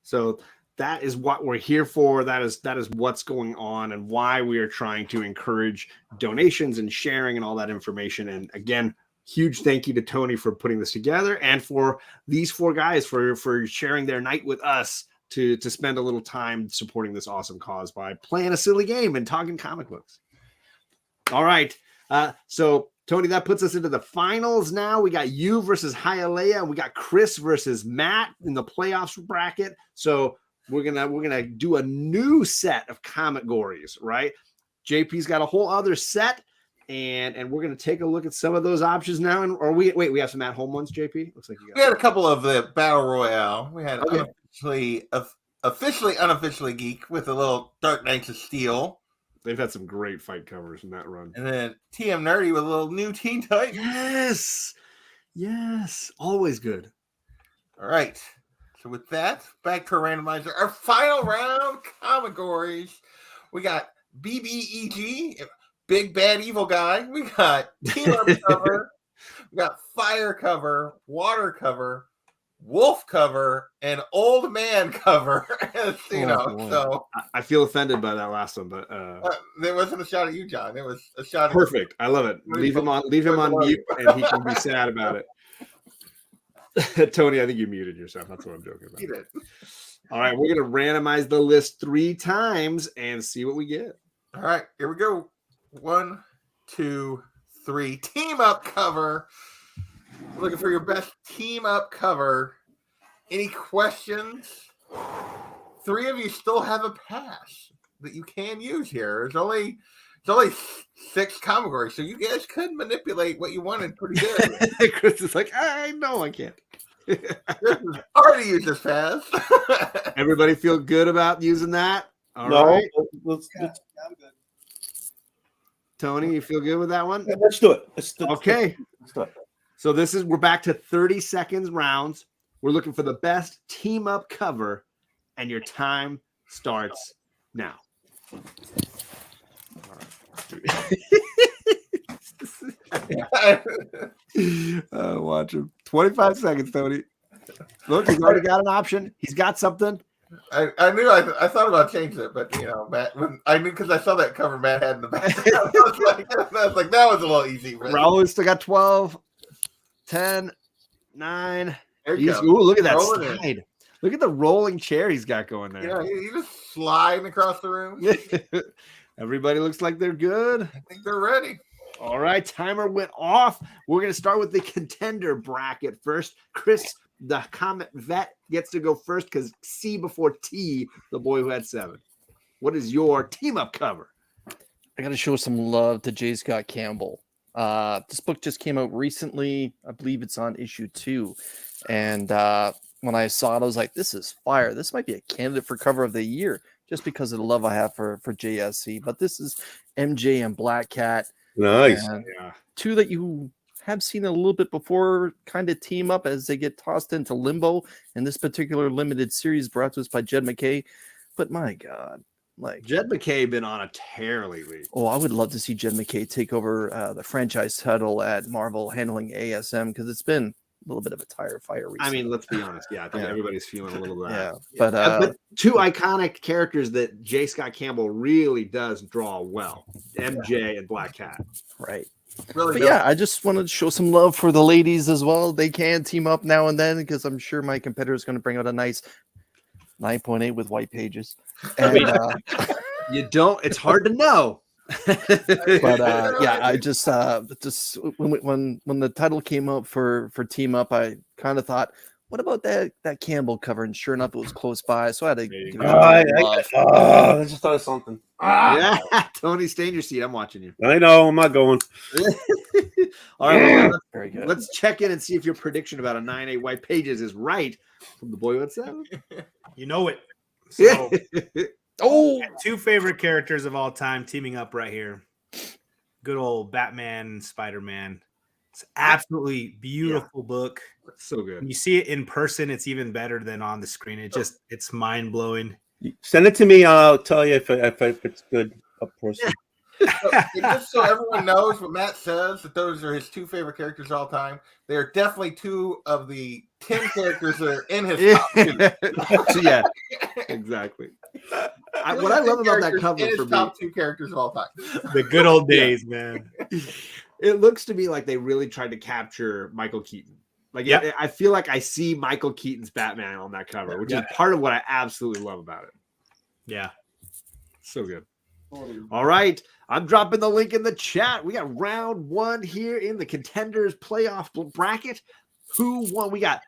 So that is what we're here for. That is what's going on and why we are trying to encourage donations and sharing and all that information. And again, huge thank you to Tony for putting this together and for these four guys for sharing their night with us to spend a little time supporting this awesome cause by playing a silly game and talking comic books. All right. So Tony, that puts us into the finals now. We got you versus Hialeah, and we got Chris versus Matt in the playoffs bracket. So we're gonna do a new set of comic-gories, right? JP's got a whole other set, and we're gonna take a look at some of those options now. And we have some at home ones, JP. Looks like you got. We had a couple of the battle royale. We had Okay. officially, unofficially geek with a little Dark Knights of Steel. They've had some great fight covers in that run. And then TM Nerdy with a little new Teen Titans. Yes, always good. All right. So with that, back to our randomizer. Our final round comic-gories. We got BBEG, Big Bad Evil Guy. We got Team Up cover. We got Fire cover, Water cover, Wolf cover, and Old Man cover. So I feel offended by that last one, but there wasn't a shot at you, John. It was a shot. Perfect. I love it. Leave him on mute, and he can be sad about it. Tony, I think you muted yourself. That's what I'm joking about. You did. All right, we're gonna randomize the list 3 times and see what we get. All right, here we go. 1, 2, 3. Team Up cover. Looking for your best Team Up cover. Any questions? 3 of you still have a pass that you can use here. It's only 6 categories, so you guys could manipulate what you wanted pretty good. Chris is like, I know I can't. Chris has already used this pass. Everybody feel good about using that? All No, right. let's Tony, you feel good with that one? Yeah, let's do it. Okay. Let's do it. So we're back to 30 seconds rounds. We're looking for the best Team Up cover, and your time starts now. Watch him. 25 seconds, Tony. Look, he's already got an option. He's got something. I knew I thought about changing it, but Matt, I knew because I saw that cover Matt had in the back. I was like, that was a little easy. Raul's still got 12, 10, 9. There you go. Ooh, look at that Rolling in. slide. Look at the rolling chair he's got going there. He's just sliding across the room. Everybody looks like they're good. I think they're ready. All right, timer went off. We're going to start with the contender bracket first. Chris, the Comet Vet, gets to go first because C before T, the boy who had 7. What is your Team Up cover? I got to show some love to J. Scott Campbell. This book just came out recently. I believe it's on issue 2. And when I saw it, I was like, this is fire. This might be a candidate for cover of the year just because of the love I have for JSC. But this is MJ and Black Cat. Nice. And 2 that you have seen a little bit before kind of team up as they get tossed into limbo in this particular limited series brought to us by Jed McKay. But my God, like Jed McKay been on a tear lately. Oh, I would love to see Jed McKay take over the franchise title at Marvel handling ASM because it's been a little bit of a tire fire recently. I mean, let's be honest. Yeah, I think everybody's feeling a little bit. Yeah, but 2 iconic characters that J. Scott Campbell really does draw well. MJ and Black Cat. Right. Really But dope. yeah, I just wanted to show some love for the ladies as well. They can team up now and then because I'm sure my competitor is going to bring out a nice 9.8 with white pages. And You don't. It's hard to know. But yeah, I just when the title came out for Team Up, I kind of thought, what about that Campbell cover? And sure enough, it was close by, so I had to give it I love. just thought of something. Yeah, Tony, stay in your seat. I'm watching you. I know, I'm not going. All right, well, Very good. let's check in and see if your prediction about a 9-8 white pages is right from the boy with 7. You know it. So, oh, two favorite characters of all time teaming up right here. Good old Batman and Spider-Man. It's absolutely beautiful book. So good. When you see it in person, it's even better than on the screen. It's mind blowing. Send it to me. I'll tell you if it's good up person. Just so everyone knows what Matt says, that those are his two favorite characters of all time. They are definitely two of the 10 characters that are in his top 2. Yeah, exactly. What I love about that cover is for top me, 2 characters of all time. The good old days, man. It looks to me like they really tried to capture Michael Keaton. Like, I feel like I see Michael Keaton's Batman on that cover, which is part of what I absolutely love about it. Yeah. So good. All right. I'm dropping the link in the chat. We got round 1 here in the Contenders playoff bracket. Who won? We got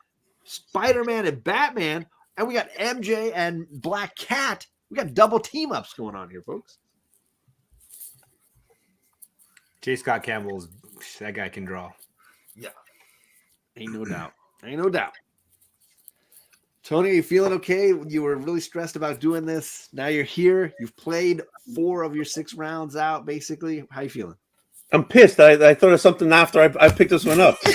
Spider-Man and Batman, and we got MJ and Black Cat. We got double team ups going on here, folks. J. Scott Campbell's that guy can draw. Yeah. Ain't no doubt. Ain't no doubt. Tony, are you feeling okay? You were really stressed about doing this. Now you're here. You've played 4 of your 6 rounds out, basically. How you feeling? I'm pissed. I thought of something after I picked this one up. You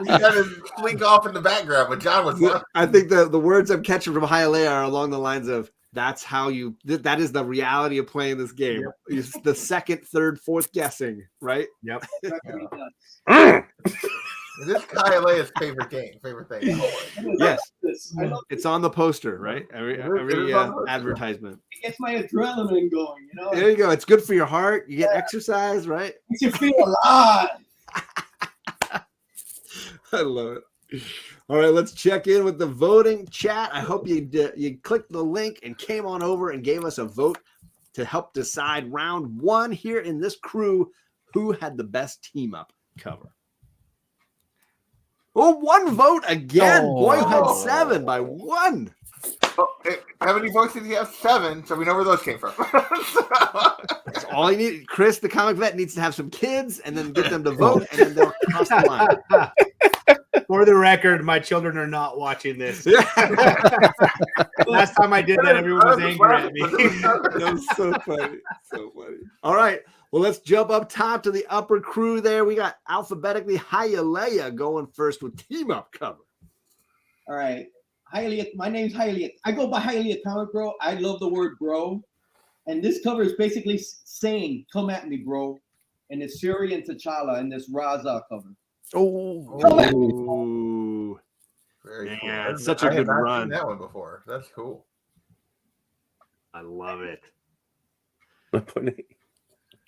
got to blink off in the background, but John was. I think the words I'm catching from Hialeah are along the lines of, that's how you, that is the reality of playing this game. Yep. It's the second, third, fourth guessing, right? Yep. Is this Hialeah's favorite thing? Yes. It's on the poster, right? Every advertisement. It gets my adrenaline going, you know. There you go. It's good for your heart. You get exercise, right? Makes you feel alive. I love it. All right, let's check in with the voting chat. I hope you clicked the link and came on over and gave us a vote to help decide round 1 here in this crew who had the best team up cover. Oh, 1 vote again. Boy had 7 by 1. Oh, how many votes did he have? 7, so we know where those came from. That's all you need. Chris, the comic vet, needs to have some kids and then get them to vote, and then they'll cross the line. For the record, my children are not watching this. Last time I did that, everyone was angry at me. That was so funny. So funny. All right. Well, let's jump up top to the upper crew there. We got alphabetically Hialeah going first with team up cover. All right. Hialeah, my name's Hialeah. I go by Hialeah Comic Bro. I love the word bro. And this cover is basically saying, come at me, bro. And it's Shuri and T'Challa in this Raza cover. Oh. Very cool. Yeah, it's such a I have good not run. seen that one before. That's cool. I love it. Look at him.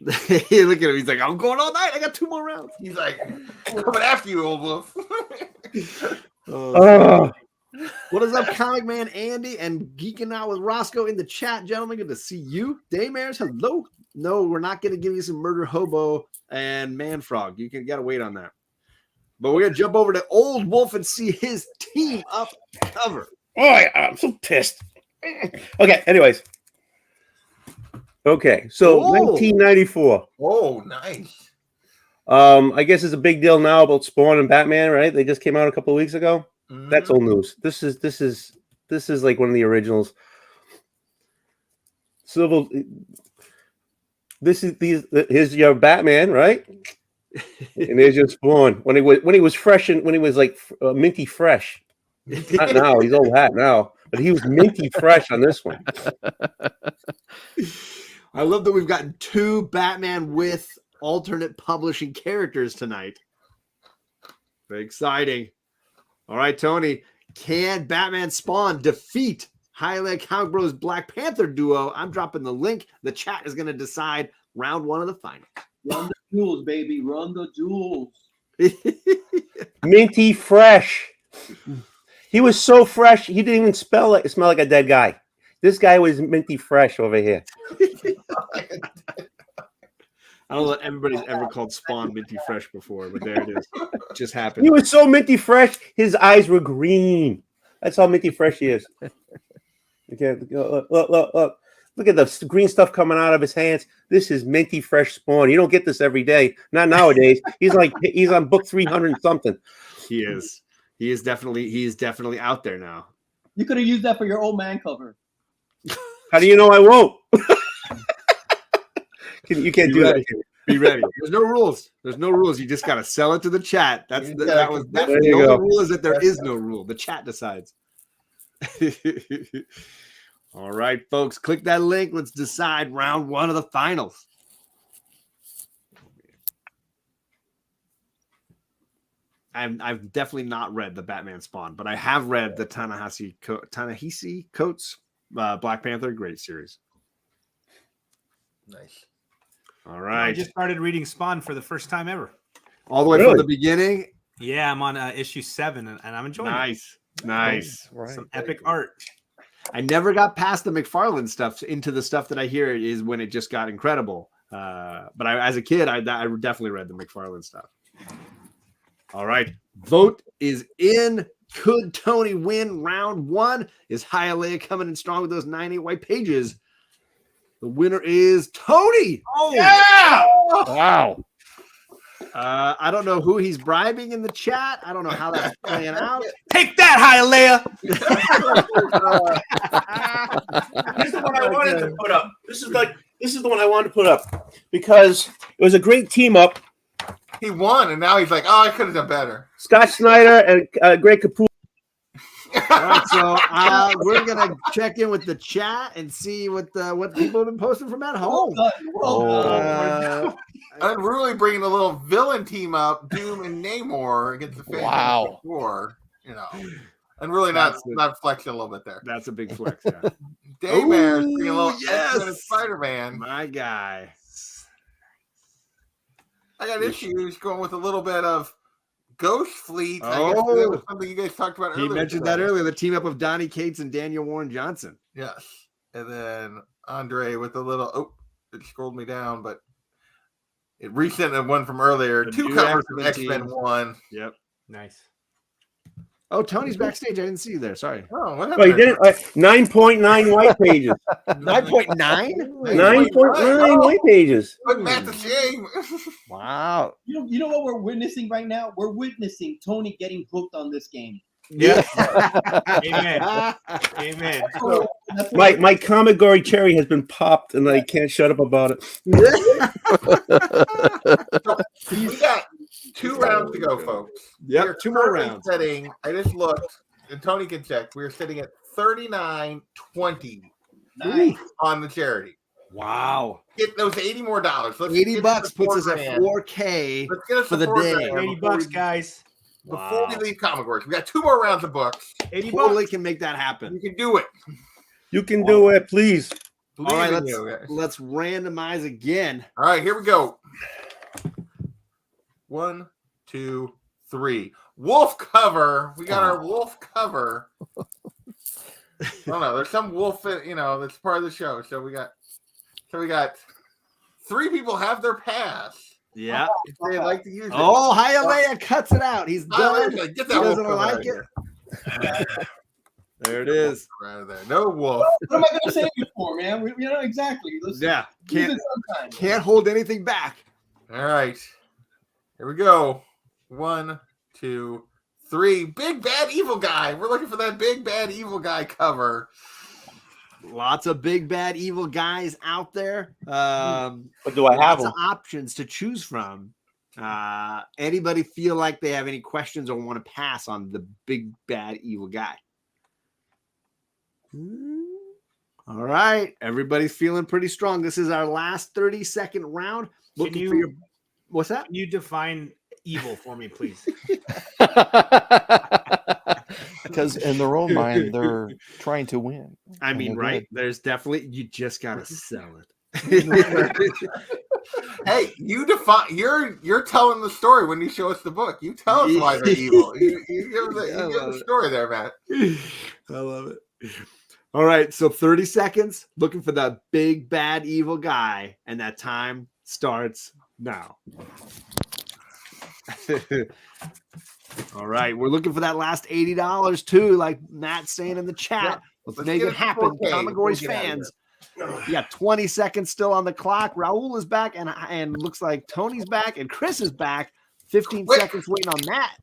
He's like, I'm going all night. I got 2 more rounds. He's like, coming after you, old wolf. What is up, Comic Man Andy and Geeking Out with Roscoe in the chat, gentlemen? Good to see you. Daymares, hello. No, we're not going to give you some Murder Hobo and Man Frog. You got to wait on that. But we're going to jump over to Old Wolf and see his team up cover. Oh, I'm so pissed. Okay, anyways. Okay, so 1994. Oh, nice. I guess it's a big deal now about Spawn and Batman, right? They just came out a couple of weeks ago. Mm-hmm. That's old news. This is like one of the originals. Civil. Here's your Batman, right? And there's your Spawn when he was fresh and when he was like minty fresh. Not now, he's old hat now, but he was minty fresh on this one. I love that we've gotten 2 Batman with alternate publishing characters tonight. Very exciting. All right, Tony. Can Batman Spawn defeat Hialeah Comic Bros Black Panther duo? I'm dropping the link. The chat is going to decide round 1 of the final. Run the jewels, baby. Run the jewels. Minty fresh. He was so fresh, he didn't even smell like a dead guy. This guy was minty fresh over here. I don't know that everybody's ever called Spawn minty fresh before, but there it is. It just happened. He was so minty fresh, his eyes were green. That's how minty fresh he is. Okay, look. Look at the green stuff coming out of his hands. This is minty fresh Spawn. You don't get this every day. Not nowadays. He's on book 300 and something. He is. He is definitely out there now. You could have used that for your old man cover. How do you know I won't? You can't do that. Be ready. There's no rules. There's no rules. You just gotta sell it to the chat. That's the only rule is that there is no rule. The chat decides. All right, folks, click that link. Let's decide round 1 of the finals. I've definitely not read the Batman Spawn, but I have read the Ta-Nehisi Coates Black Panther. Great series. Nice. All right. I just started reading Spawn for the first time ever. All the way from the beginning? Yeah, I'm on issue 7, and I'm enjoying it. Nice. Some epic art. I never got past the McFarlane stuff into the stuff that I hear is when it just got incredible. But as a kid, I definitely read the McFarlane stuff. All right. Vote is in. Could Tony win round 1? Is Hialeah coming in strong with those 98 white pages? The winner is Tony. Oh, yeah. Wow. I don't know who he's bribing in the chat. I don't know how that's playing out. Take that, Hialeah. This is the one I wanted to put up. This is the one I wanted to put up because it was a great team up. He won, and now he's like, "Oh, I could have done better." Scott Snyder and Greg Capullo. All right, so we're gonna check in with the chat and see what people have been posting from at home. Unruly bringing a little villain team up, Doom and Namor against the fans. Wow. Unruly not flexing a little bit there. That's a big flex. Yeah. Daymare's bringing a little X-Men and Spider-Man. My guy. I got issues going with a little bit of Ghost Fleet. I Oh. guess that was something you guys talked about earlier. He mentioned that earlier, the team up of Donnie Cates and Daniel Warren Johnson. Yes. And then Andre with a little, it scrolled me down, but it resent the one from earlier. The 2 new covers from X-Men X-Men team. 1. Yep. Nice. Oh, Tony's backstage. I didn't see you there. Sorry. Oh, what Oh, you didn't? 9.9 white pages. 9.9? 9.9 white pages. Put Matt to shame. Wow. You know what we're witnessing right now? We're witnessing Tony getting hooked on this game. Yeah. Amen. Amen. My Kamigori cherry has been popped, and I can't shut up about it. We got 2 rounds to go, folks. Yep, We are 2 more currently rounds. Sitting, I just looked, and Tony can check. We are sitting at 39.20 on the charity. Wow. Get those $80 more. Let's $80 get puts us at $4,000. 4K Let's get us for to the $4,000 day. $80, guys. Before we leave Comic Wars, we got 2 more rounds of books. $80. Totally can make that happen. You can do it. You can do it, please. All right, Believe in you, guys. let's randomize again. All right, here we go. 1, 2, 3. Wolf cover. We got our wolf cover. I don't know. There's some wolf, that's part of the show. So we got 3 people have their pass. Yeah. If they like to use it. Oh, Hialeah cuts it out. He's done. Hialeah's like, get He that wolf doesn't cover like out of it. here. There it is. Right there. No wolf. What am I going to save you for, man? We know exactly. Let's Yeah. use it sometime. Can't hold anything back. All right. Here we go. 1, 2, 3. Big bad evil guy. We're looking for that big bad evil guy cover. Lots of big bad evil guys out there. But do I have lots them? of options to choose from. Anybody feel like they have any questions or want to pass on the big bad evil guy? All right, everybody's feeling pretty strong. This is our last 30-second round. Looking for your what's that? Can you define evil for me, please? Because in their own mind, they're trying to win. I And mean, they're right? good. There's definitely you just gotta sell it. Hey, you define. You're telling the story when you show us the book. You tell us why they're evil. You give the story there, Matt. I love it. All right, so 30 seconds looking for the big, bad, evil guy, and that time starts now. All right, we're looking for that last $80 too, like Matt's saying in the chat. Let's make it happen, Comic-Gories fans. You got 20 seconds still on the clock. Raul is back, and looks like Tony's back, and Chris is back. 15 seconds waiting on that.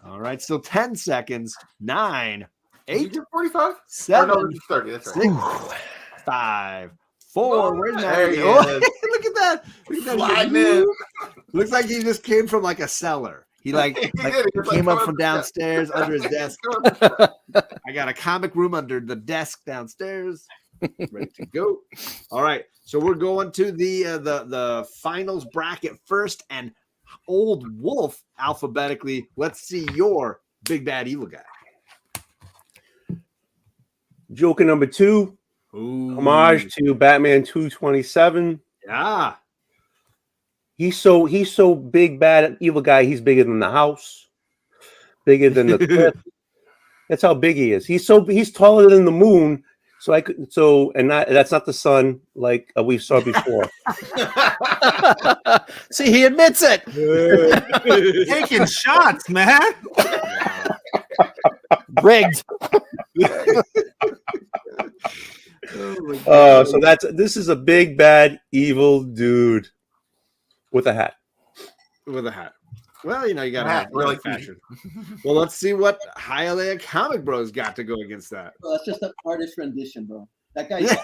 All right, still 10 seconds. 9, 8, 45, 7, no, 30. That's right. 6, 5, 4. Where's that? There he Oh, is. look at that. Look at that. Sliding in. Looks like he just came from like a cellar. He came up from downstairs under his desk. I got a comic room under the desk downstairs. Ready to go. All right. So we're going to the finals bracket first, and Old Wolf alphabetically. Let's see your big bad evil guy. Joker number 2. Homage to Batman 227. Yeah. He's so big, bad, evil guy. He's bigger than the house, bigger than the cliff. That's how big he is. He's taller than the moon. That's not the sun like we saw before. See, he admits it. Taking shots, man. Rigged. So this is a big, bad, evil dude with a hat. With a hat. Well, you got to have really fashion. Well, let's see what Hialeah Comic Bros got to go against that. Bro, that's just an artist rendition, bro. That guy. He's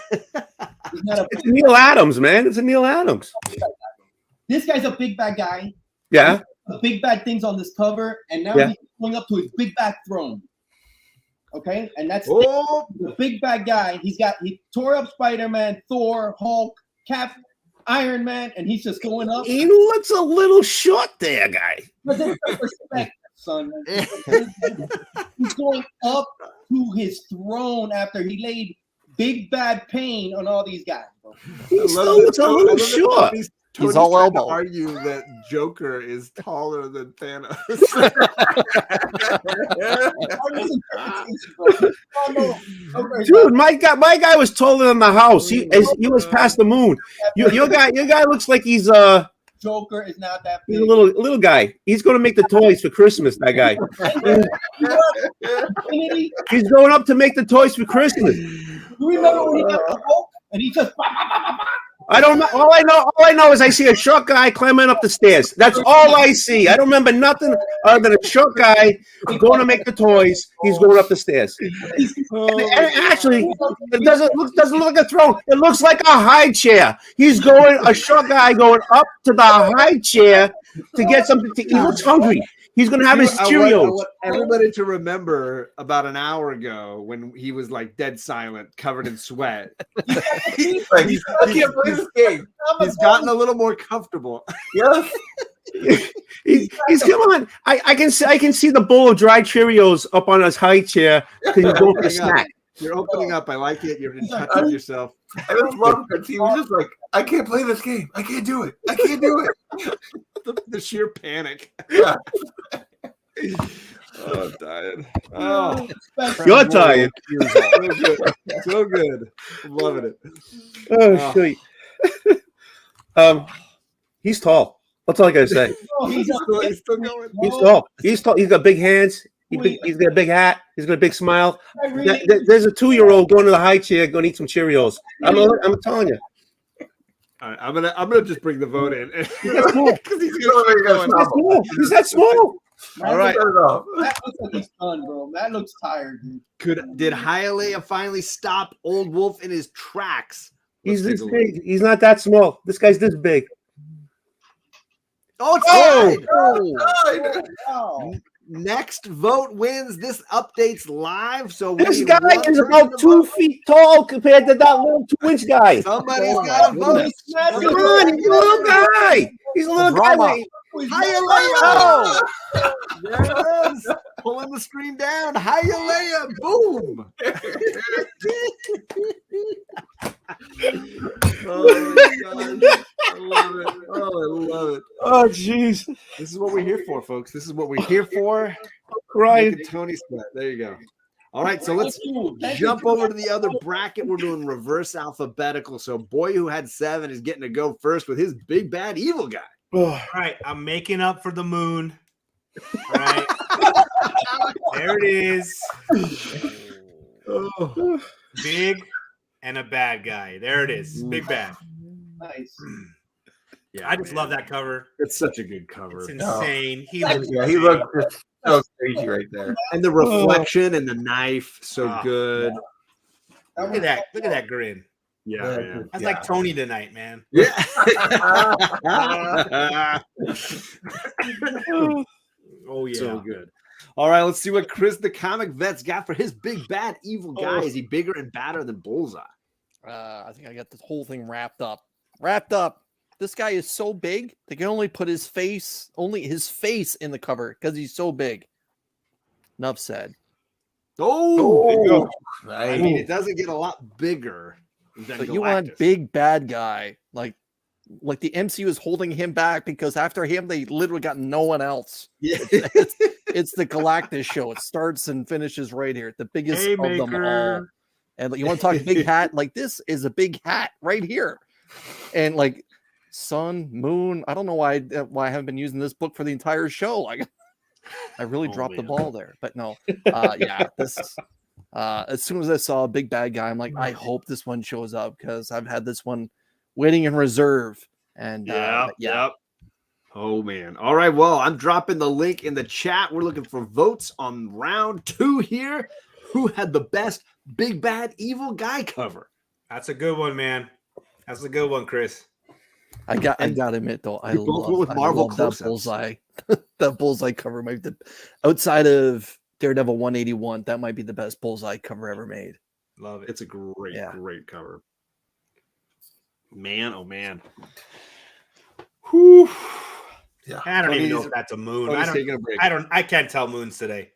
not a. It's Neil Adams, man. It's a Neil Adams. This guy's a big bad guy. Yeah. The big bad things on this cover, and now he's going up to his big bad throne. Okay, and that's the big bad guy. He tore up Spider-Man, Thor, Hulk, Cap, Iron Man, and he's just going up. He looks a little short there, guy. But that's respect, son. He's going up to his throne after he laid big bad pain on all these guys. Bro. He still looks a little short. He's all elbow. Argue that Joker is taller than Thanos. Dude, my guy was taller than the house. He was past the moon. Your guy looks like he's Joker is not that big. He's a little guy. He's going to make the toys for Christmas. That guy. He's going up to make the toys for Christmas. You remember when he got the Hulk and he just. I don't know. All I know is I see a short guy climbing up the stairs. That's all I see. I don't remember nothing other than a short guy going to make the toys. He's going up the stairs. And actually, it doesn't look like a throne. It looks like a high chair. He's a short guy going up to the high chair to get something to eat. He looks hungry. He's going to have his Cheerios. I want everybody to remember about an hour ago when he was like dead silent, covered in sweat. He's gotten a little more comfortable. Yeah. He's come on. I can see the bowl of dry Cheerios up on his high chair because he's going for a snack. You're opening up. I like it. You're in touch with yourself. I just love it. He was just like, I can't play this game. I can't do it. I can't do it. the sheer panic. Yeah. Oh, I'm tired. Oh, you're tired. So good. I'm loving it. Oh, sweet. He's tall. That's all I gotta say. He's still going. He's tall. He's tall. He's got big hands. He's got a big hat. He's got a big smile. There's a 2-year-old going to the high chair, going to eat some Cheerios. I'm telling you. All right, I'm gonna just bring the vote in. He's that small. All right. That looks like he's done, bro. That looks tired, dude. Did Hialeah finally stop Old Wolf in his tracks? He's this big. He's not that small. This guy's this big. Oh, it's tied. Next vote wins. This update's live. So this guy is about 2 feet tall compared to that little 2-inch guy. Somebody's got a vote. Come on, he's a little guy. He's a little guy. Hialeah! There it is. Pulling the screen down. Hialeah! Boom! Oh my gosh. I love it. Oh, I love it. Oh, jeez. This is what we're here for, folks. This is what we're here for. Right. Tony sweat. There you go. All right, so let's jump over to the other bracket. We're doing reverse alphabetical. So boy who had 7 is getting to go first with his big bad evil guy. All right, I'm making up for the moon. All right. There it is. Big and a bad guy. There it is. Big bad. Nice. Yeah, I just love that cover. It's such a good cover. It's insane. He Yeah, looks he looked just so crazy right there. And the reflection and the knife, so good. Look at that. Look at that grin. Yeah, man. That's like Tony tonight, man. Yeah. Oh, yeah. So good. All right, let's see what Chris the Comic Vet's got for his big bad evil guy. Is he bigger and badder than Bullseye? I think I got this whole thing wrapped up. Wrapped up. This guy is so big, they can only put his face in the cover because he's so big. Enough said. Oh, I mean, it doesn't get a lot bigger than But Galactus. you want big bad guy. Like the MCU is holding him back because after him, they literally got no one else. Yeah. It's the Galactus show. It starts and finishes right here. The biggest of them all. Haymaker. And like, you want to talk big hat? Like this is a big hat right here. And like sun, moon. I don't know why I haven't been using this book for the entire show. Like I really dropped the ball there. But no. Yeah, this as soon as I saw a big bad guy, I'm like, I hope this one shows up because I've had this one waiting in reserve. And Yep. Oh man. All right. Well, I'm dropping the link in the chat. We're looking for votes on round 2 here. Who had the best big bad evil guy cover? That's a good one, man. That's a good one, Chris. I gotta admit though, I both love, went with I Marvel love that close-ups. bullseye. That bullseye cover might be outside of Daredevil 181. That might be the best bullseye cover ever made. Love it. It's a great cover. Man, oh man. Whew. Yeah. I don't even know if that's a moon. I can't tell moons today.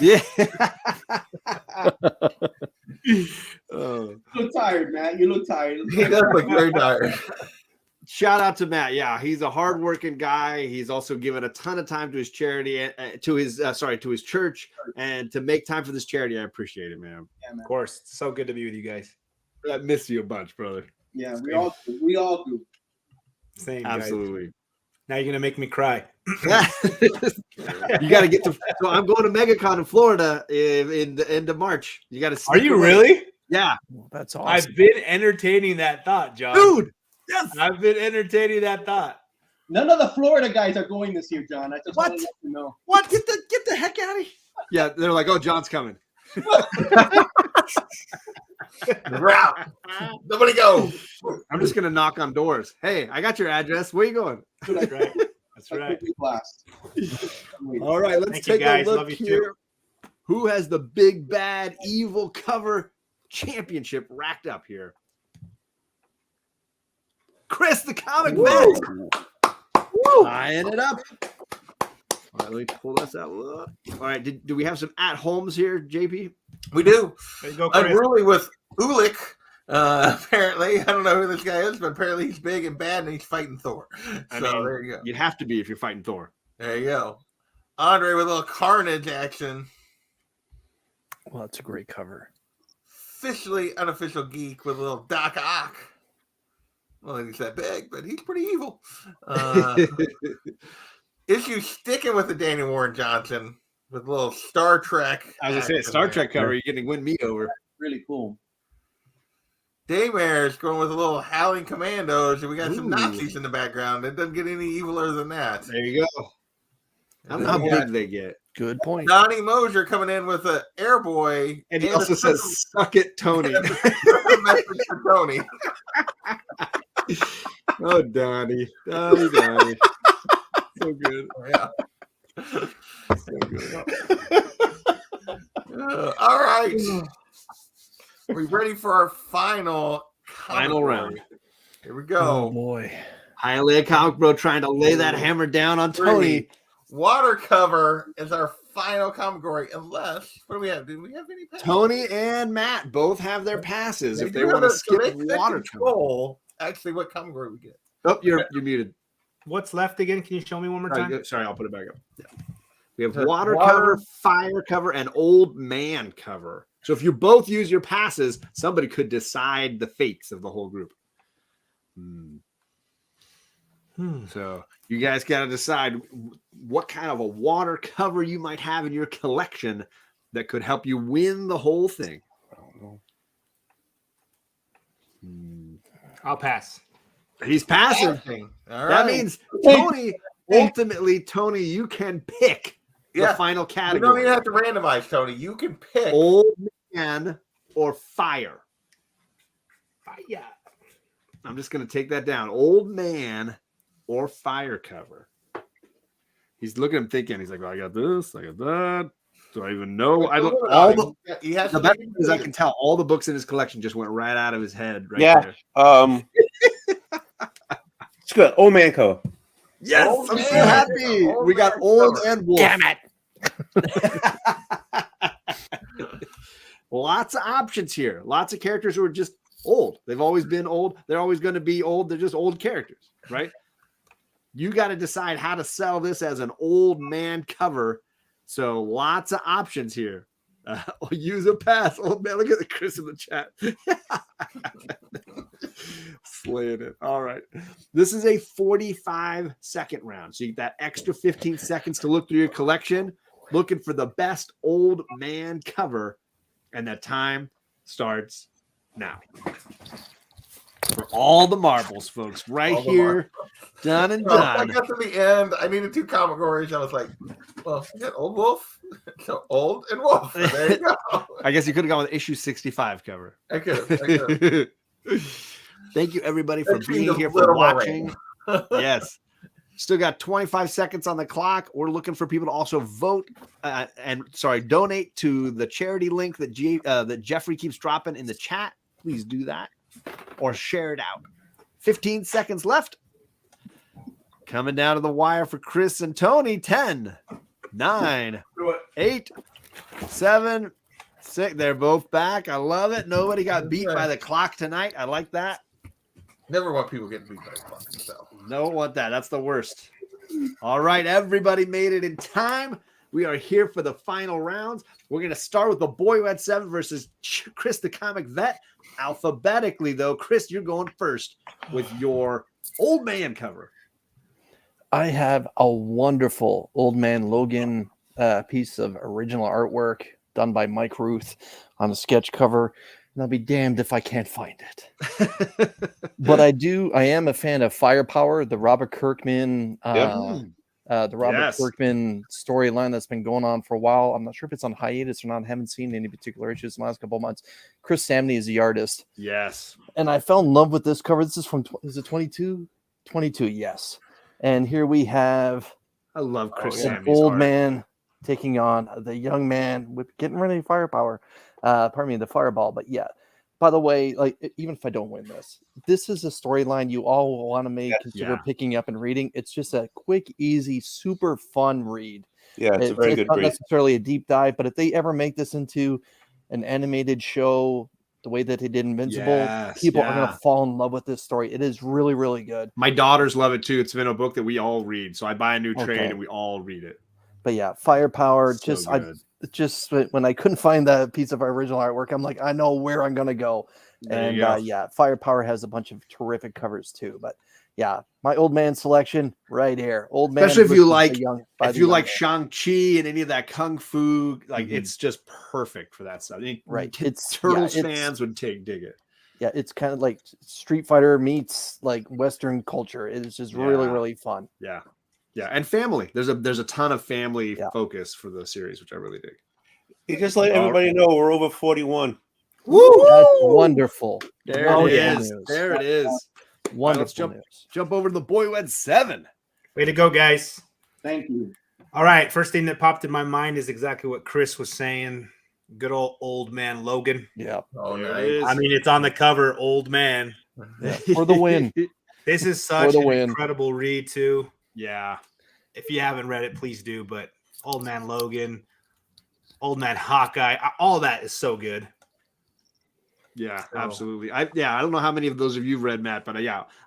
Yeah. You look tired, Matt. You look tired. He does look very tired. Shout out to Matt. Yeah, he's a hardworking guy. He's also given a ton of time to his charity, to his church, and to make time for this charity. I appreciate it, man. Yeah, man. Of course. It's so good to be with you guys. I miss you a bunch, brother. Yeah, we all do. We all do. Same, Absolutely. Guys. Now you're gonna make me cry. You got to get to. So I'm going to MegaCon in Florida in the end of March. You got to. Are you really? Yeah, that's awesome. I've been entertaining that thought, John. Dude, yes, I've been entertaining that thought. None of the Florida guys are going this year, John. I just want to let you know. What? Get the heck out of here! Yeah, they're like, oh, John's coming. We're out. Nobody go. I'm just gonna knock on doors. Hey, I got your address. Where you going? That's right. That's right. Blast. All right, let's Thank you, take guys. a look Love you here. Who has the big bad evil cover championship racked up here? Chris, the comic vet. Tying it up. All right, let me pull this out. All right, do we have some at homes here, JP? We do. There you go, Chris. Unruly with Ulik. Apparently, I don't know who this guy is, but apparently he's big and bad and he's fighting Thor. I So mean, there you go. You'd have to be if you're fighting Thor. There you go. Andre with a little carnage action. Well, that's a great cover. Officially unofficial geek with a little Doc Ock. Well, he's that big, but he's pretty evil. Issue sticking with the Danny Warren Johnson with a little Star Trek. I was gonna say action Star there. Trek cover. You're getting win me over. Really cool. Daymare's going with a little Howling Commandos, and we got some Ooh. Nazis in the background. It doesn't get any eviler than that. There you go. I don't know how big they get. Good point. Donnie Mosier coming in with an Airboy. And he a also says, "Suck it, Tony." message for Tony. Oh, Donnie. Donnie. So good. Yeah. So good. All right. Are we ready for our final round? Here we go. Oh boy. Highly Comic Bro trying to lay that hammer down on Tony. Water cover is our final category, unless what do we have? Do we have any passes? Tony and Matt both have their passes if they do want have to it, so skip they water cover. control actually what category we get. Oh, you're muted. What's left again? Can you show me one more time? Sorry, I'll put it back up. Yeah. We have water cover, fire cover, and old man cover. So if you both use your passes, somebody could decide the fates of the whole group. So you guys got to decide what kind of a water cover you might have in your collection that could help you win the whole thing. I'll pass. He's passing. All That right. means Tony, ultimately, Tony, you can pick the final We category. don't even have to randomize, Tony. You can pick old man or fire. Fire. I'm just going to take that down. Old man or fire cover. He's looking at him thinking. He's like, well, I got this. I got that. Do I even know? I don't. All the best thing is I can tell all the books in his collection just went right out of his head. Right there. It's good. Old man cover. Yes, Old I'm man. so happy. We got old and wolf. Damn it. Lots of options here. Lots of characters who are just old. They've always been old. They're always going to be old. They're just old characters, right? You got to decide how to sell this as an old man cover. So lots of options here. Use a pass. Old man, look at the Chris in the chat. Slaying it. All right. This is a 45-second round. So you get that extra 15 seconds to look through your collection, looking for the best old man cover. And that time starts now. For all the marbles, folks, right All the here, done and So I done. got to the end. I needed 2 comic words. I was like, well, I got old wolf. So old and wolf. And there you go. I guess you could have gone with issue 65 cover. I could. Thank you, everybody, for That seemed being a here, for little more watching. Yes. Still got 25 seconds on the clock. We're looking for people to also vote donate to the charity link that that Jeffrey keeps dropping in the chat. Please do that or share it out. 15 seconds left. Coming down to the wire for Chris and Tony. 10, 9, 8, 7, 6. They're both back. I love it. Nobody got beat by the clock tonight. I like that. Never want people getting beat by the clock. So. Don't want that. That's the worst. All right, everybody made it in time. We are here for the final rounds. We're going to start with the boy who had 7 versus Chris, the comic vet. Alphabetically, though, Chris, you're going first with your old man cover. I have a wonderful Old Man Logan piece of original artwork done by Mike Ruth on a sketch cover. And I'll be damned if I can't find it. But I am a fan of Firepower, the Robert Kirkman Kirkman storyline that's been going on for a while. I'm not sure if it's on hiatus or not. I haven't seen any particular issues in the last couple of months. Chris Samney is the artist. Yes. And I fell in love with this cover. This is from, is it 22? 22, yes. And here we have I love Chris an Samney's old art. man taking on the young man with getting rid of Firepower. Pardon me, the Fireball. But yeah, by the way, like even if I don't win this is a storyline you all want to consider picking up and reading. It's just a quick, easy, super fun read. Yeah, it's a very good not read. necessarily a deep dive, but if they ever make this into an animated show, the way that they did Invincible, people are going to fall in love with this story. It is really, really good. My daughters love it too. It's been a book that we all read. So I buy a new trade Okay. and we all read it. But yeah, Firepower. So Just when I couldn't find that piece of our original artwork, I'm like, I know where I'm gonna go. There And you go. yeah, Firepower has a bunch of terrific covers too. But yeah, my old man selection right here. Old man, Especially if you versus like the young, Shang-Chi and any of that kung fu, like it's just perfect for that stuff. I mean, Right. Turtles it's- fans would dig it. Yeah, it's kind of like Street Fighter meets like Western culture. It is just really, Yeah. really fun. Yeah. Yeah. And family. There's a ton of family focus for the series, which I really dig. You just let everybody know we're over 41. Woo! That's wonderful. There Wonderful it is. news. There it is. All right, Wonderful let's jump over to the boy who had 7. Way to go, guys. Thank you. All right. First thing that popped in my mind is exactly what Chris was saying. Good old man Logan. Yeah. Oh, nice. I mean, it's on the cover, old man. For the win. This is such the an win. incredible read, too. Yeah. If you haven't read it, please do. But Old Man Logan, Old Man Hawkeye, all that is so good. Yeah, absolutely. I don't know how many of those of you've read, Matt, but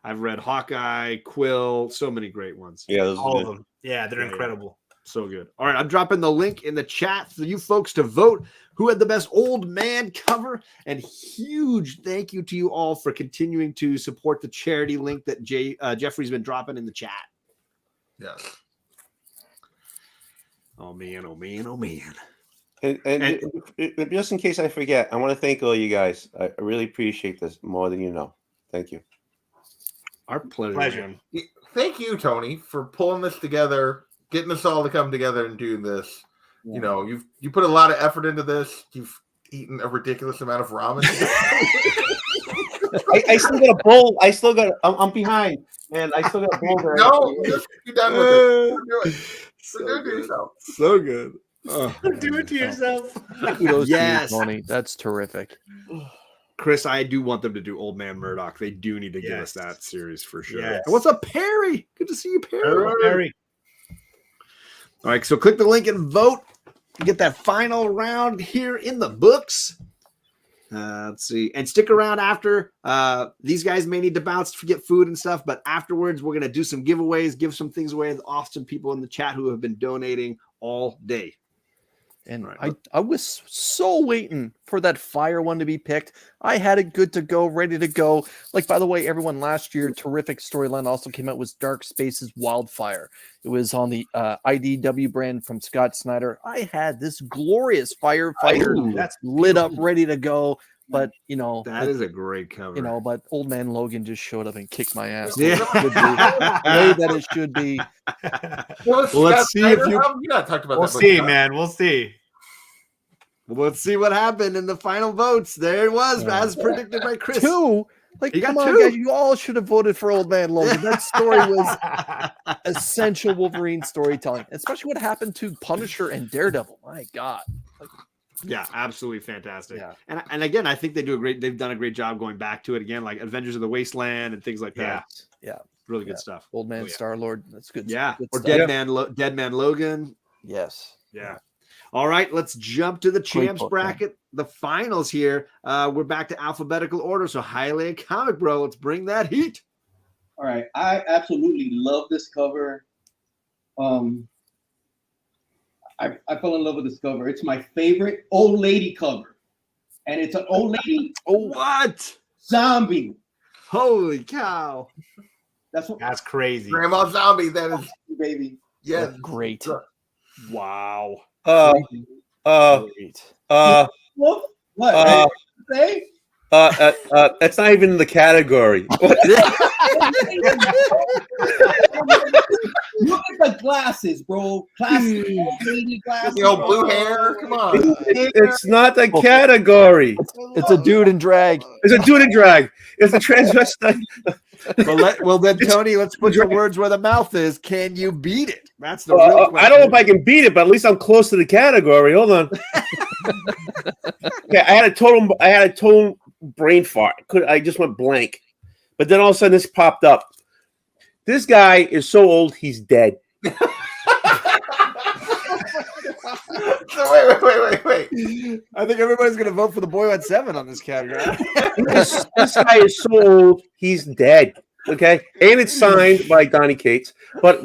I've read Hawkeye, Quill, so many great ones. Yeah, those All of them. Yeah, they're Yeah. incredible. So good. All right, I'm dropping the link in the chat for you folks to vote who had the best old man cover. And huge thank you to you all for continuing to support the charity link that Jeffrey's been dropping in the chat. Yes. Oh man, oh man, oh man. And just in case I forget, I want to thank all you guys. I really appreciate this more than you know. Thank you. Our pleasure. Pleasure. Thank you, Tony, for pulling this together, getting us all to come together and do this. Yeah. You know, you put a lot of effort into this. You've eaten a ridiculous amount of ramen. I still got a bowl. I'm behind, and I still got a bowl there. No, just be done with it. Don't do it. So do it to yourself. So good. Do it to yourself. Kudos Yes. to you, Tony. That's terrific. Chris, I do want them to do Old Man Murdoch. They do need to give us Yes. that series for sure. Yes. And what's up, Perry? Good to see you, Perry. Perry. All right, so click the link and vote to get that final round here in the books. Let's see. And stick around after. These guys may need to bounce to get food and stuff, but afterwards, we're going to do some giveaways, give some things away to awesome people in the chat who have been donating all day. And I was so waiting for that fire one to be picked. I had it good to go, ready to go. Like, by the way, everyone, last year, terrific storyline also came out was Dark Spaces Wildfire. It was on the IDW brand from Scott Snyder. I had this glorious firefighter that's lit up, ready to go. But, you know, that is a great cover. You know, but Old Man Logan just showed up and kicked my ass. Yeah. The way that it should be. Well, let's see if you. You not talked about We'll that. see, man. We'll see. Well, let's see what happened in the final votes. There it was, as predicted by Chris. Two. Like, You got come on, two. guys. You all should have voted for Old Man Logan. That story was essential Wolverine storytelling, especially what happened to Punisher and Daredevil. My God. Yeah, absolutely fantastic. Yeah. And again, I think they've done a great job going back to it again, like Avengers of the Wasteland and things like that. Yeah. Really good stuff. Old Man Oh, yeah. Star-Lord. That's good. Yeah. Good Or stuff. Dead Man Logan. Yes. Yeah. All right, let's jump to the champs book, bracket, the finals here. We're back to alphabetical order. So Highland Comic Bro, let's bring that heat. All right, I absolutely love this cover. I fell in love with this cover. It's my favorite old lady cover, and it's an old lady. What? Zombie. Holy cow! That's crazy. Grandma Zombie, that is, baby. Yeah, great. Wow. Great. What? Say? That's not even in the category. Look at the glasses, bro. Classic old lady glasses. You know, blue hair. Come on. It's not the category. It's a dude in drag. It's a dude in drag. It's a transvestite. Well, then, Tony, let's put your words where the mouth is. Can you beat it? That's the real question. I don't know if I can beat it, but at least I'm close to the category. Hold on. Okay, I had a total brain fart. I just went blank. But then all of a sudden this popped up. This guy is so old, he's dead. So wait. I think everybody's going to vote for the boy at 7 on this category. This guy is so old, he's dead. Okay, and it's signed by Donny Cates, but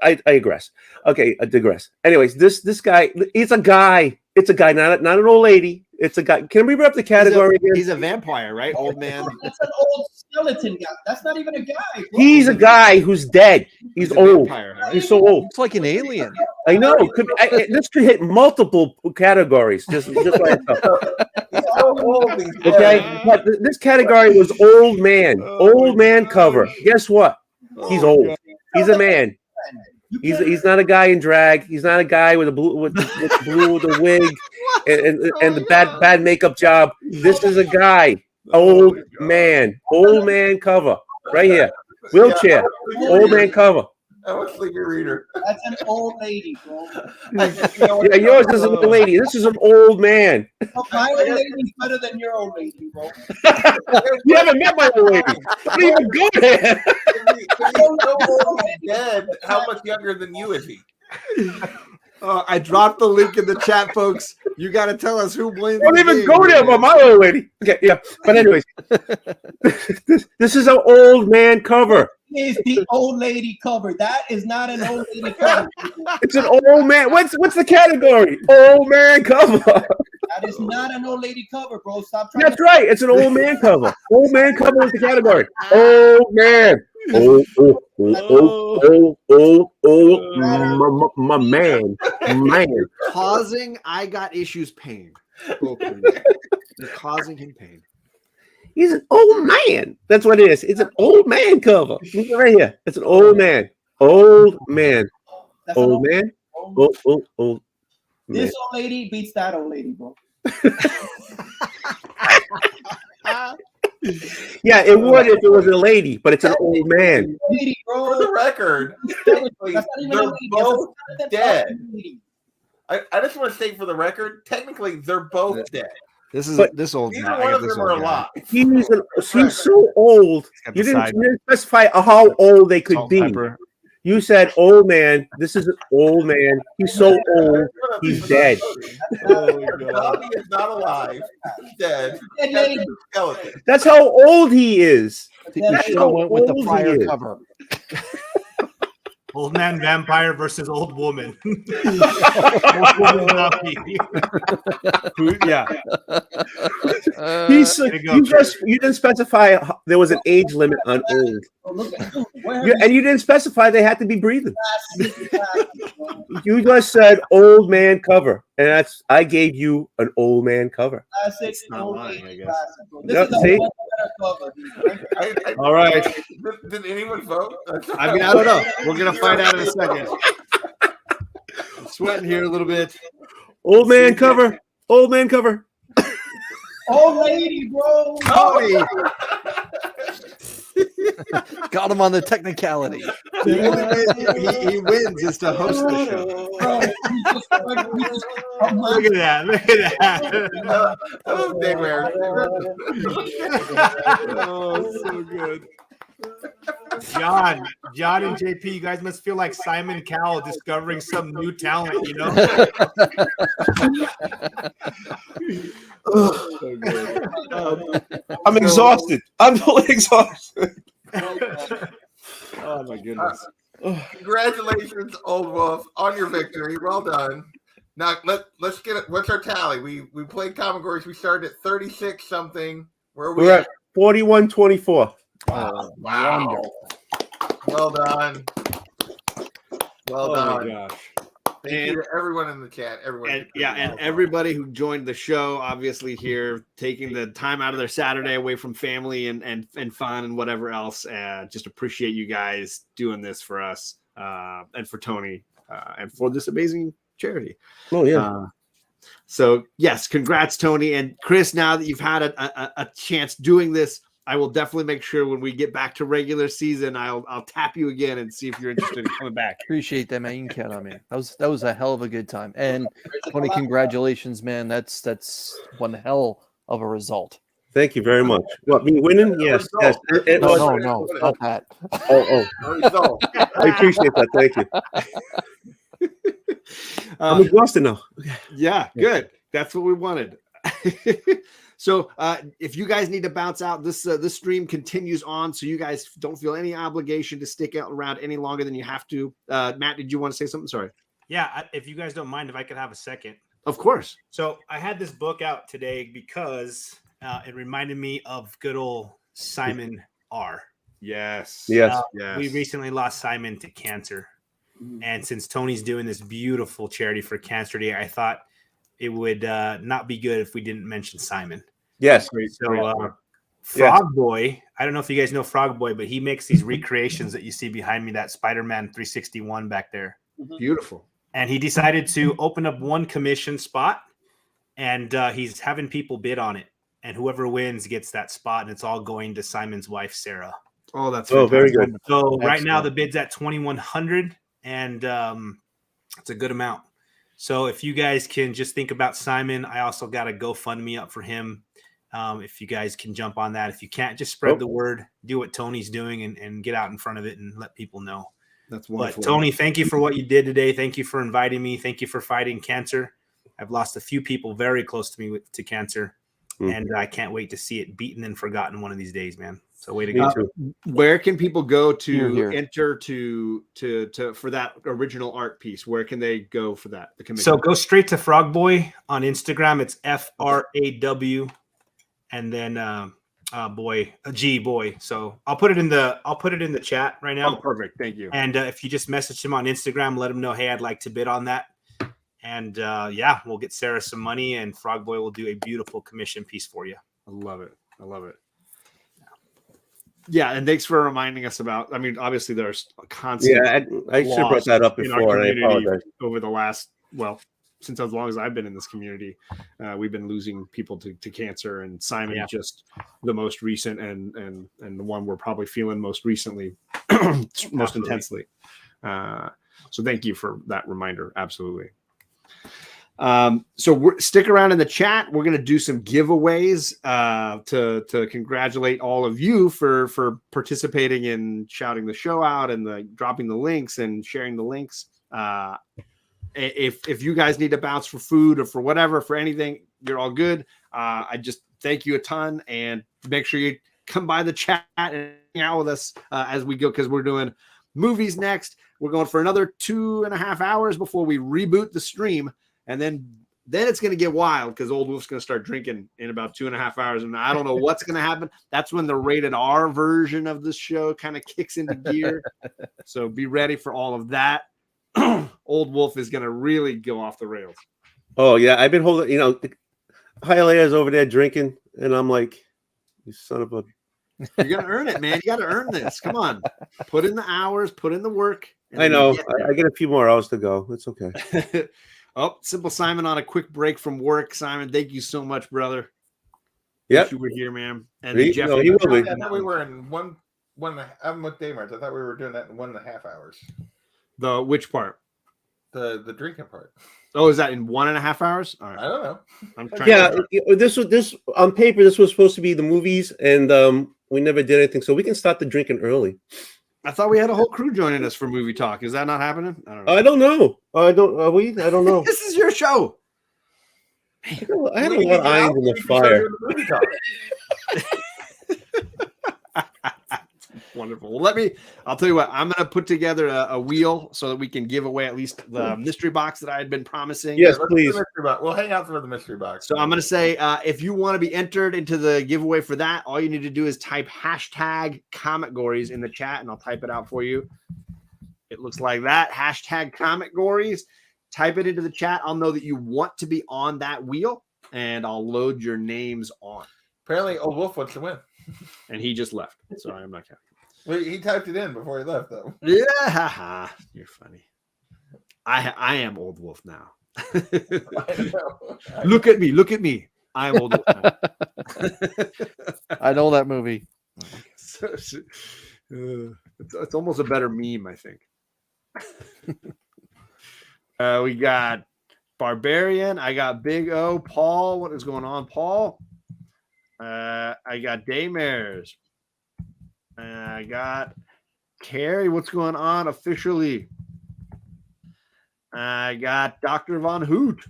I digress. Okay, I digress. Anyways, this guy, it's a guy. It's a guy, not an old lady. It's a guy. Can we read up the category again? He's a vampire, right? Old man. That's an old skeleton guy. That's not even a guy. Bro. He's a guy who's dead. He's old. Vampire, right? He's so old. It's like an alien. I know. This could hit multiple categories. Just like okay. But this category was old man. Old man cover. Guess what? He's old. He's a man. He's not a guy in drag. He's not a guy with the wig and the bad makeup job. This is a guy. Old man cover right here. Wheelchair. Old man cover. I'm a sleepy reader. That's an old lady, bro. Yeah, yours is an old lady. This is an old man. My old lady's better than your old lady, bro. You haven't met my old lady. Don't even go there. Dead. How much younger than you is he? I dropped the link in the chat, folks. You got to tell us who blames. Don't even go there about my old lady. Okay, yeah. But anyways, this is an old man cover. is the old lady cover. That is not an old lady cover. It's an old man. What's the category? Old man cover. That is not an old lady cover, bro. Stop trying. That's right. It's an old man cover. Old man cover is the category. Old man. My man. Causing I got issues pain. You're causing him pain. He's an old man. That's what it is. It's an old man cover. Look right here. It's an old man. Old man. Old man. Old man. This old lady beats that old lady, bro. Yeah, it would if it was a lady, but it's an old man. Lady, bro. For the record, technically, they're both dead. I just want to say for the record, technically, they're both dead. This is But this old Neither man. one of them are alive. He's so old. got You the didn't, side- you didn't specify how old they could Salt be. and pepper. You said old man. This is an old man. He's so old. He's dead. Bobby is not alive. He's dead. That's a skeleton. That's how old he is. I think we should have went with the prior cover. Old man vampire versus old woman. Old woman zombie. Yeah. You didn't specify there was an age limit on old. And you didn't specify they had to be breathing. You just said old man cover, and I gave you an old man cover. Classic old lady classic, bro. Yep, This is see? a much better cover. All right. Did anyone vote? I mean, I don't know. We're gonna find out in a second. I'm sweating here a little bit. Old man cover. Old man cover. Old lady, bro. Tony. Got him on the technicality. The only way he wins is to host the show. Look at that. Look at that. Oh, big man. Oh, so good. John and JP, you guys must feel like Simon Cowell discovering some new talent, you know? So good. I'm exhausted. I'm totally exhausted. Oh my goodness. Congratulations, Old Wolf, on your victory. Well done. Now let's get it. What's our tally? We played Common Cores. We started at 36 something. Where are we We're at 41-24. Wow. Well done. Well Oh done. my gosh. Thank you to everyone in the chat. Everyone. And everybody who joined the show, obviously here, taking the time out of their Saturday away from family and fun and whatever else. Just appreciate you guys doing this for us and for Tony and for this amazing charity. Oh yeah. So yes, congrats, Tony and Chris. Now that you've had a chance doing this, I will definitely make sure when we get back to regular season, I'll tap you again and see if you're interested in coming back. Appreciate that, man. You can count on me. That was a hell of a good time. And Tony, congratulations, man. That's one hell of a result. Thank you very much. What, me winning? Yes. It was. No, not that. Oh. I appreciate that. Thank you. I'm exhausted now. Yeah, good. That's what we wanted. So if you guys need to bounce out, this stream continues on, so you guys don't feel any obligation to stick out around any longer than you have to. Matt, did you want to say something? Sorry. Yeah, if you guys don't mind, if I could have a second. Of course. So I had this book out today because it reminded me of good old Simon R. Yes. Yes. We recently lost Simon to cancer. And since Tony's doing this beautiful charity for Cancer Day, I thought it would not be good if we didn't mention Simon. Yes. So Frog Boy, I don't know if you guys know Frog Boy, but he makes these recreations that you see behind me, that Spider-Man 361 back there. Beautiful. And he decided to open up one commission spot, and he's having people bid on it. And whoever wins gets that spot, and it's all going to Simon's wife, Sarah. Oh, that's very good. So right now the bid's at $2,100, and it's a good amount. So if you guys can just think about Simon, I also got a GoFundMe up for him. If you guys can jump on that. If you can't, just spread the word, do what Tony's doing and get out in front of it and let people know. That's wonderful. But Tony, thank you for what you did today. Thank you for inviting me. Thank you for fighting cancer. I've lost a few people very close to me to cancer, and I can't wait to see it beaten and forgotten one of these days, man. So way to Me go. too. Where can people go to Here. enter to for that original art piece? Where can they go for that? The commission. So go straight to Frog Boy on Instagram. It's FRAW, and then G boy. So I'll put it in the chat right now. Oh, perfect. Thank you. And if you just message him on Instagram, let him know, hey, I'd like to bid on that. And yeah, we'll get Sarah some money, and Frog Boy will do a beautiful commission piece for you. I love it. I love it. Yeah, and thanks for reminding us about. I mean, obviously there's a constant. Yeah, I should have brought that up in our before, and I community apologize. over the last, well, since as long as I've been in this community, we've been losing people to cancer, and Simon just the most recent and the one we're probably feeling most recently, most intensely. So thank you for that reminder. Absolutely. So stick around in the chat. We're going to do some giveaways to congratulate all of you for participating in shouting the show out and dropping the links and sharing the links. If you guys need to bounce for food or for whatever, for anything, you're all good. I just thank you a ton, and make sure you come by the chat and hang out with us as we go, because we're doing movies next. We're going for another 2.5 hours before we reboot the stream. And then it's going to get wild, because Old Wolf's going to start drinking in about 2.5 hours. And I don't know what's going to happen. That's when the rated R version of the show kind of kicks into gear. So be ready for all of that. Old Wolf is going to really go off the rails. Oh, yeah. I've been holding, Hialeah's over there drinking. And I'm like, you son of a. You're going to earn it, man. You got to earn this. Come on. Put in the hours, put in the work. I know. I get a few more hours to go. It's okay. Oh, Simple Simon on a quick break from work. Simon, thank you so much, brother. Yep. Wish you were here, man. And He Jeff, will be. I thought we were in one. I'm with Damars. I thought we were doing that in 1.5 hours. The which part? The drinking part. Oh, is that in 1.5 hours? All right. I don't know. I'm trying. Yeah, this on paper, this was supposed to be the movies, and we never did anything, so we can start the drinking early. I thought we had a whole crew joining us for movie talk. Is that not happening? I don't know. I don't know. I don't know. This is your show. I had a lot of irons in the fire. Wonderful. Well, I'll tell you what, I'm going to put together a wheel so that we can give away at least the mystery box that I had been promising. Yes, please. We'll hang out for the mystery box. So I'm going to say, if you want to be entered into the giveaway for that, all you need to do is type hashtag ComicGories in the chat, and I'll type it out for you. It looks like that. Hashtag ComicGories. Type it into the chat. I'll know that you want to be on that wheel, and I'll load your names on. Apparently, Old Wolf wants to win. And he just left, so I'm not counting. Well, he typed it in before he left, though. Yeah, you're funny. I am Old Wolf now. Look at me. I'm Old Wolf now. I know that movie. It's almost a better meme, I think. We got Barbarian. I got Big O. Paul. What is going on, Paul? I got Daymers. I got Carrie. What's going on officially? I got Dr. Von Hoot.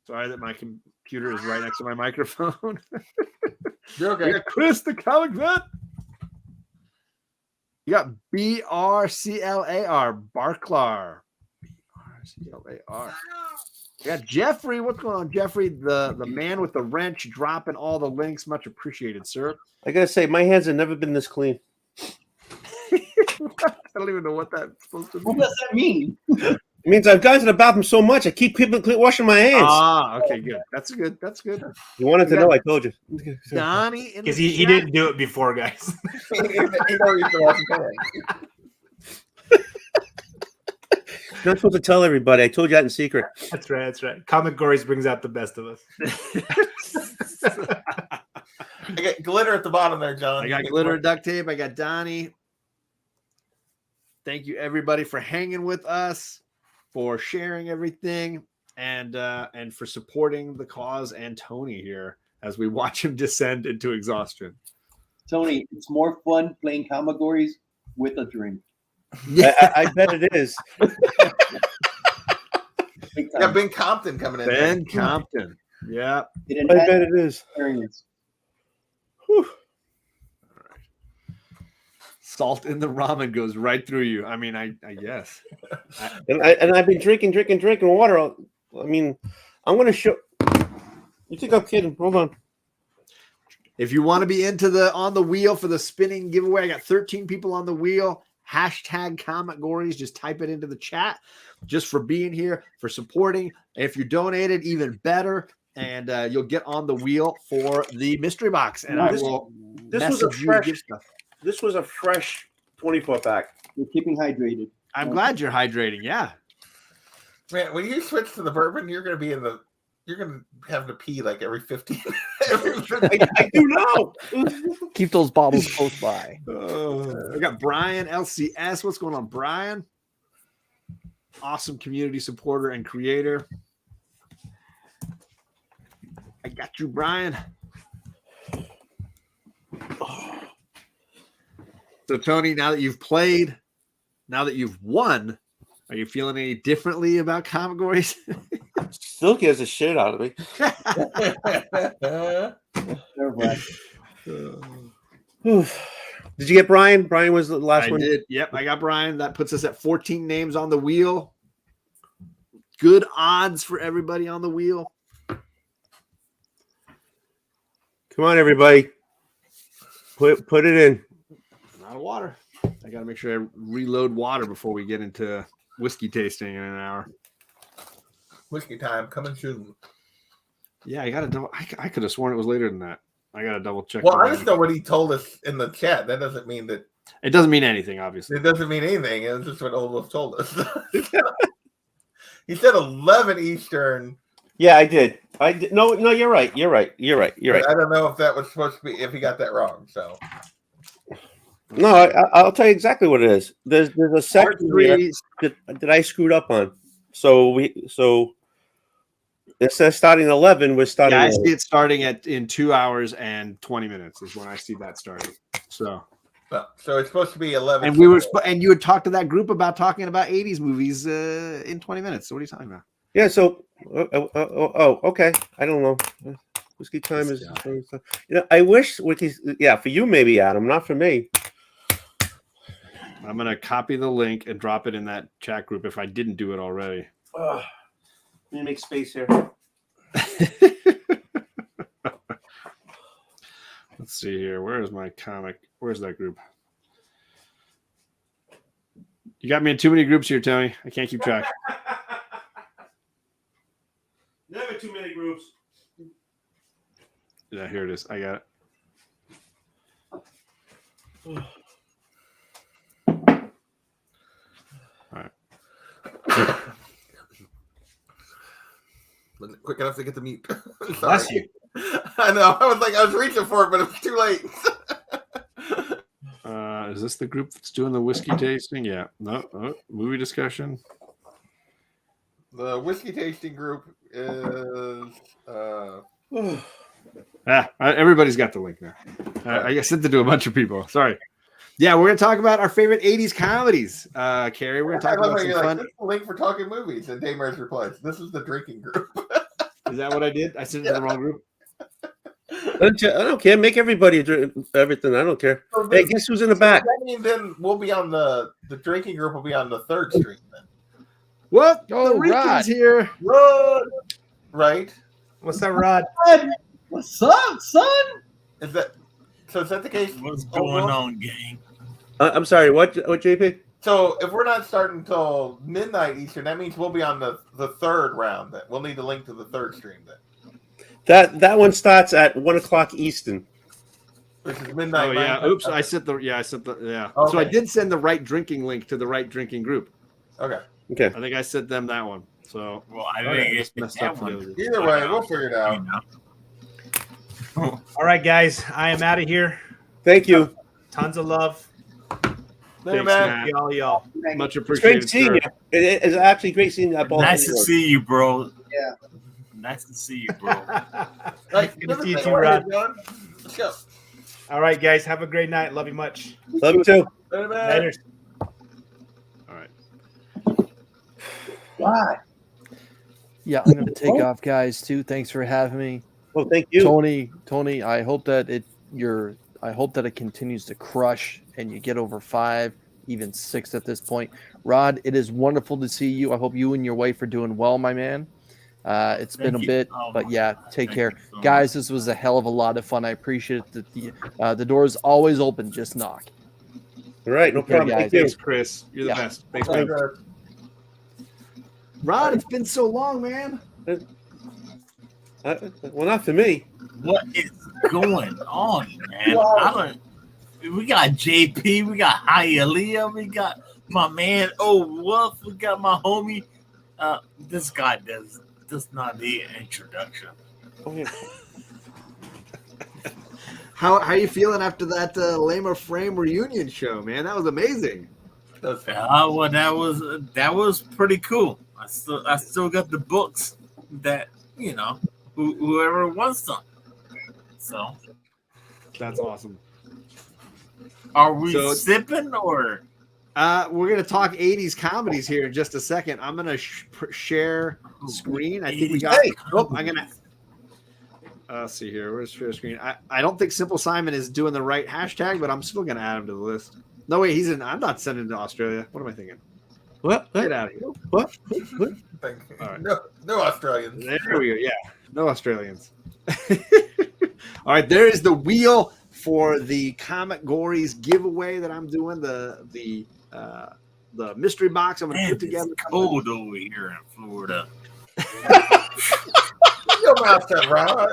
Sorry that my computer is right next to my microphone. You're okay. You got Chris, the comic vet. You got BRCLAR, Barklar. BRCLAR. You got Jeffrey. What's going on, Jeffrey? The man with the wrench, dropping all the links. Much appreciated, sir. I gotta say, my hands have never been this clean. I don't even know what that's supposed to mean. What does that mean? It means I've gone to the bathroom so much, I keep washing my hands. Ah, okay, good. That's good. That's good. You wanted to know, I told you. Donnie, Because he didn't do it before, guys. You're not supposed to tell everybody. I told you that in secret. That's right. That's right. Comic Gories brings out the best of us. I got glitter at the bottom there, John. I got glitter and duct tape. I got Donnie. Thank you, everybody, for hanging with us, for sharing everything, and for supporting the cause and Tony here as we watch him descend into exhaustion. Tony, it's more fun playing Comic-Gories with a drink. Yeah, I bet it is. Yeah, Ben Compton coming in. Ben Compton. Yeah. I bet it is. Experience. Salt in the ramen goes right through you. I mean, I guess. And I've been drinking water. I mean, I'm gonna show. You think I'm kidding? Hold on. If you want to be into the on the wheel for the spinning giveaway, I got 13 people on the wheel. Hashtag Comic Gories. Just type it into the chat. Just for being here, for supporting. If you donated, even better. And you'll get on the wheel for the mystery box. And I will message you gift stuff. This was a fresh 24 pack. You're keeping hydrated. I'm glad you're hydrating. Yeah. Man, when you switch to the bourbon, you're going to have to pee like every 15 minutes. I do know. Keep those bottles close by. I got Brian LCS. What's going on, Brian? Awesome community supporter and creator. I got you, Brian. So, Tony, now that you've played, now that you've won, are you feeling any differently about Comic Gories? Still gives a shit out of me. Did you get Brian? Brian was the last one. I did. Yep, I got Brian. That puts us at 14 names on the wheel. Good odds for everybody on the wheel. Come on, everybody. Put it in. Out of water. I got to make sure I reload water before we get into whiskey tasting in an hour. Whiskey time coming soon. Yeah, I got to double. I could have sworn it was later than that. I got to double check. Well, I just know what he told us in the chat. That doesn't mean that. It doesn't mean anything, obviously. It doesn't mean anything. It's just what Olaf told us. He said 11 Eastern. Yeah, I did. No, you're right. You're right. I don't know if that was supposed to be, if he got that wrong. So. No, I'll tell you exactly what it is. There's a section here that I screwed up on. So it says starting 11. We're starting. Yeah, I see it starting in 2 hours and 20 minutes is when I see that starting. So it's supposed to be 11. And you had talked to that group about talking about 80s movies in 20 minutes. So what are you talking about? Yeah. So okay. I don't know. Whiskey time is. I wish wiki. Yeah, for you maybe, Adam, not for me. I'm gonna copy the link and drop it in that chat group if I didn't do it already. Let me make space here. Let's see here. Where is my comic? Where's that group? You got me in too many groups here, Tony. I can't keep track. Never too many groups. Yeah, here it is. I got it. Quick enough to get the meat. Bless you. I know. I was reaching for it, but it was too late. Is this the group that's doing the whiskey tasting? Yeah. No. Movie discussion. The whiskey tasting group is. Everybody's got the link now. I sent it to a bunch of people. Sorry. Yeah, we're gonna talk about our favorite '80s comedies. Carrie, we're gonna talk about some fun. This is the link for talking movies, and Damer's replies. This is the drinking group. Is that what I did? I sent it to the wrong group. I don't care. Make everybody drink everything. I don't care. So hey, guess who's in the back? I mean, then we'll be on the drinking group. Will be on the third stream then. What? The Rod here. Rod. Right. What's up, Rod? What's up, son? Is that the case? What's going on, gang? I'm sorry. What, JP? So if we're not starting until midnight Eastern, that means we'll be on the third round. Then we'll need to link to the third stream then. That one starts at 1:00 Eastern. Which is midnight. Oh yeah. Oops. I sent the. Okay. So I did send the right drinking link to the right drinking group. Okay. Okay. I think I sent them that one. So I think it's messed that up. one. Either way, we'll figure it out. All right, guys. I am out of here. Thank you. Tons of love. Thanks, man. Y'all. Much It's appreciated. great seeing you. It is actually great seeing you at Baltimore. Nice to see you, bro. Yeah. Nice to see you, bro. Right. Good to see you too, Rod. Let's go. All right, guys. Have a great night. Love you much. Love you too. Later. All right. Why? Yeah, I'm going to take off, guys, too. Thanks for having me. Well, thank you. Tony, I hope that I hope that it continues to crush and you get over 5, even 6 at this point. Rod, it is wonderful to see you. I hope you and your wife are doing well, my man. It's been a bit, but yeah, take care. Guys, this was a hell of a lot of fun. I appreciate it. The door is always open. Just knock. All right, no Take care, problem. guys. Thanks, Chris. You're the Yeah. best. Thanks, man. Rod, it's been so long, man. Well, not for me. What is going on, man? We got JP, we got Hialeah, we got my man Wolf, we got my homie. This guy does not need an introduction. Oh, yeah. How are you feeling after that Lamer Frame reunion show, man? That was amazing. Well, that was pretty cool. I still got the books that whoever wants them. So that's awesome. Are we sipping or? We're gonna talk 80s comedies here in just a second. I'm gonna share screen. I think we got. I'm gonna. Let's see here. Where's share screen? I don't think Simple Simon is doing the right hashtag, but I'm still gonna add him to the list. No wait, he's in. I'm not sending him to Australia. What am I thinking? What? Get out of here. What? All right. No Australians. There we go. Yeah, no Australians. All right, there is the wheel for the Comic Gories giveaway that I'm doing. The mystery box I'm going to put together. It's cold over here in Florida. Your mouth shut, Rod.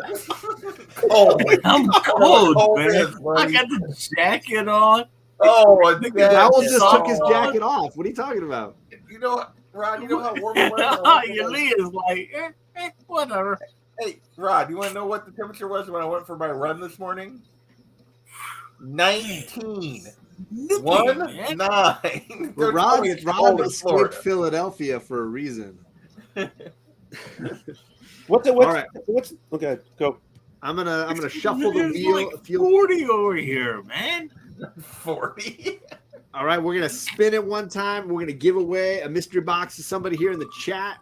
Oh, I'm cold, man. I got the jacket on. Oh, Raul just took his jacket off. What are you talking about? You know what, Rod? You know how warm it was? Your Lee is like, whatever. Hey, Rod, you want to know what the temperature was when I went for my run this morning? 19. 19. Well, Rod escaped Philadelphia for a reason. What's okay, go. I'm gonna shuffle the wheel. Like 40 over here, man. 40. All right, we're gonna spin it one time. We're gonna give away a mystery box to somebody here in the chat.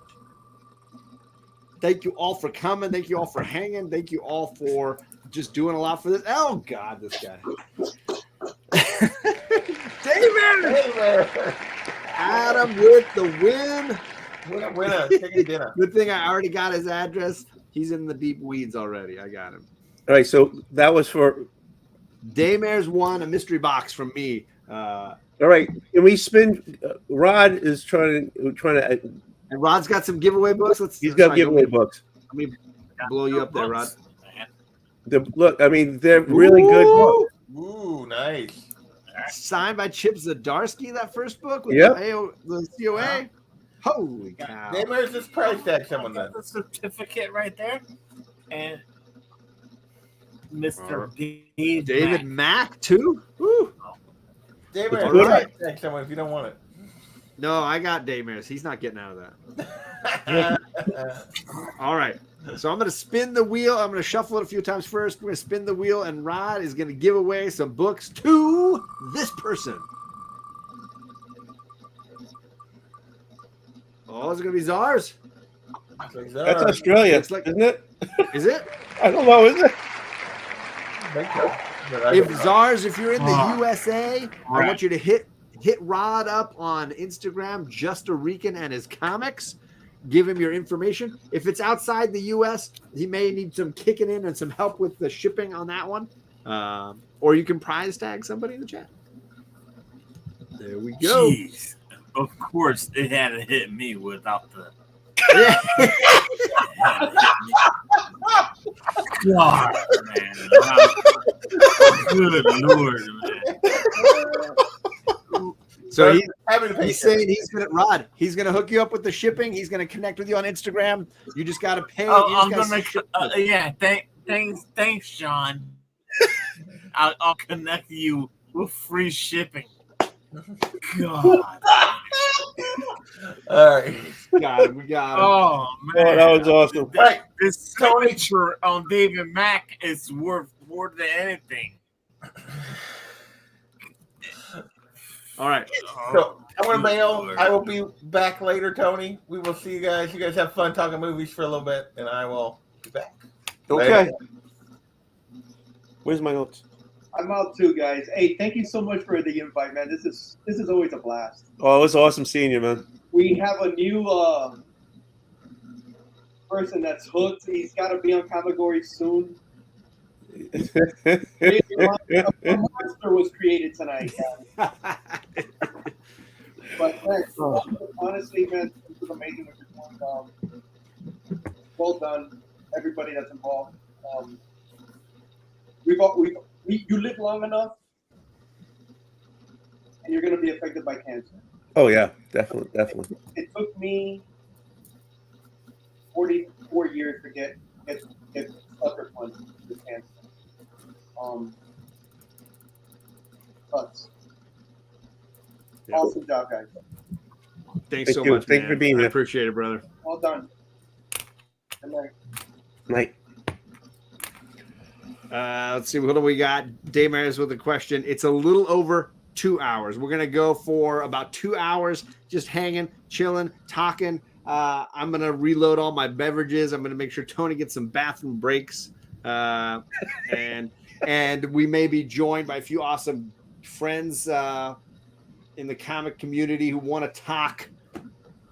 Thank you all for coming. Thank you all for hanging. Thank you all for just doing a lot for this. Oh God, this guy. David! Adam with the win. Winner. Chicken dinner. Good thing I already got his address. He's in the deep weeds already. I got him. All right, so that was for Daymare's won a mystery box from me. all right, can we spin? Rod is trying to. And Rod's got some giveaway books. He's got giveaway books. Let me blow you up there, Rod. Look, I mean, they're really good books. Ooh, nice. Signed by Chip Zdarsky, that first book with Yep. the COA. Holy cow. Where's this price tag someone then? The certificate right there. And Mr. David Mack, too? Woo. David, All right. tag someone if you don't want it. No, I got Daymare's. He's not getting out of that. All right. So I'm going to spin the wheel. I'm going to shuffle it a few times first. We're going to spin the wheel, and Rod is going to give away some books to this person. Oh, is it going to be Czars? That's Australia, isn't it? Is it? I don't know, is it? If Czars, if you're in the USA, I want you to hit Rod up on Instagram, Just a Rican and his comics. Give him your information. If it's outside the US, he may need some kicking in and some help with the shipping on that one. Or you can prize tag somebody in the chat. There we go. Jeez. Of course, it had to hit me without the. God, man. Good Lord, man. So he's saying he's gonna hook you up with the shipping. He's gonna connect with you on Instagram. You just gotta pay. Thanks, John. I'll connect you with free shipping. God. All right. We got him. Oh man, that was awesome. Right. This signature on David Mack is worth more than anything. All right. So I'm gonna bail. I will be back later, Tony. We will see you guys. You guys have fun talking movies for a little bit, and I will be back. Okay. Later. Where's my notes? I'm out too, guys. Hey, thank you so much for the invite, man. This is always a blast. Oh, it was awesome seeing you, man. We have a new person that's hooked. He's got to be on Kamigori soon. A monster was created tonight, guys. But man, honestly, man, this is amazing what you're doing. Well done, everybody that's involved. You live long enough, and you're going to be affected by cancer. Oh yeah, definitely. It took me 44 years to get sucker punched with cancer. Sucks. Awesome job, guys. Thanks so you. much. Thank man. you for being I here. appreciate it, brother. Well done. Good night. Night. Let's see, what do we got? Daymars with a question. It's a little over 2 hours. We're gonna go for about 2 hours, just hanging, chilling, talking. I'm gonna reload all my beverages. I'm gonna make sure Tony gets some bathroom breaks, and we may be joined by a few awesome friends in the comic community who want to talk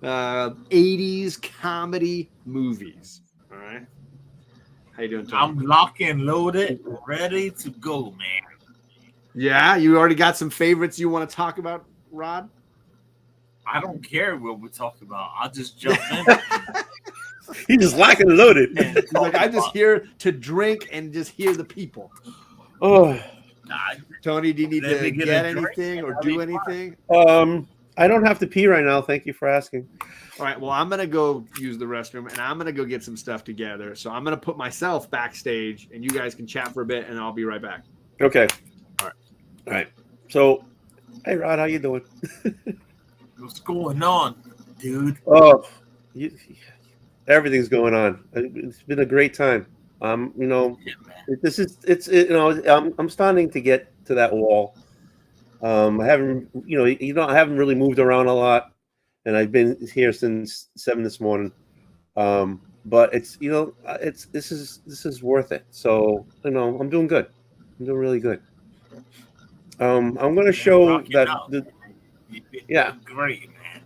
80s comedy movies. All right. How you doing, Tony? I'm locked and loaded, ready to go, man. Yeah, you already got some favorites you want to talk about, Rod? I don't care what we talk about. I'll just jump in. He just locked and loaded. He's like, I'm just here to drink and just hear the people. Oh, Tony, do you need Let to me get get a drink anything and or I'll do be anything? I don't have to pee right now. Thank you for asking. All right, well, I'm going to go use the restroom, and I'm going to go get some stuff together. So I'm going to put myself backstage, and you guys can chat for a bit, and I'll be right back. Okay. All right. So, hey, Rod, how you doing? What's going on, dude? Oh, everything's going on. It's been a great time. I'm starting to get to that wall. I haven't really moved around a lot, and I've been here since 7 this morning. But this is worth it. So I'm doing good. I'm doing really good. I'm going to show that. Yeah, great, man.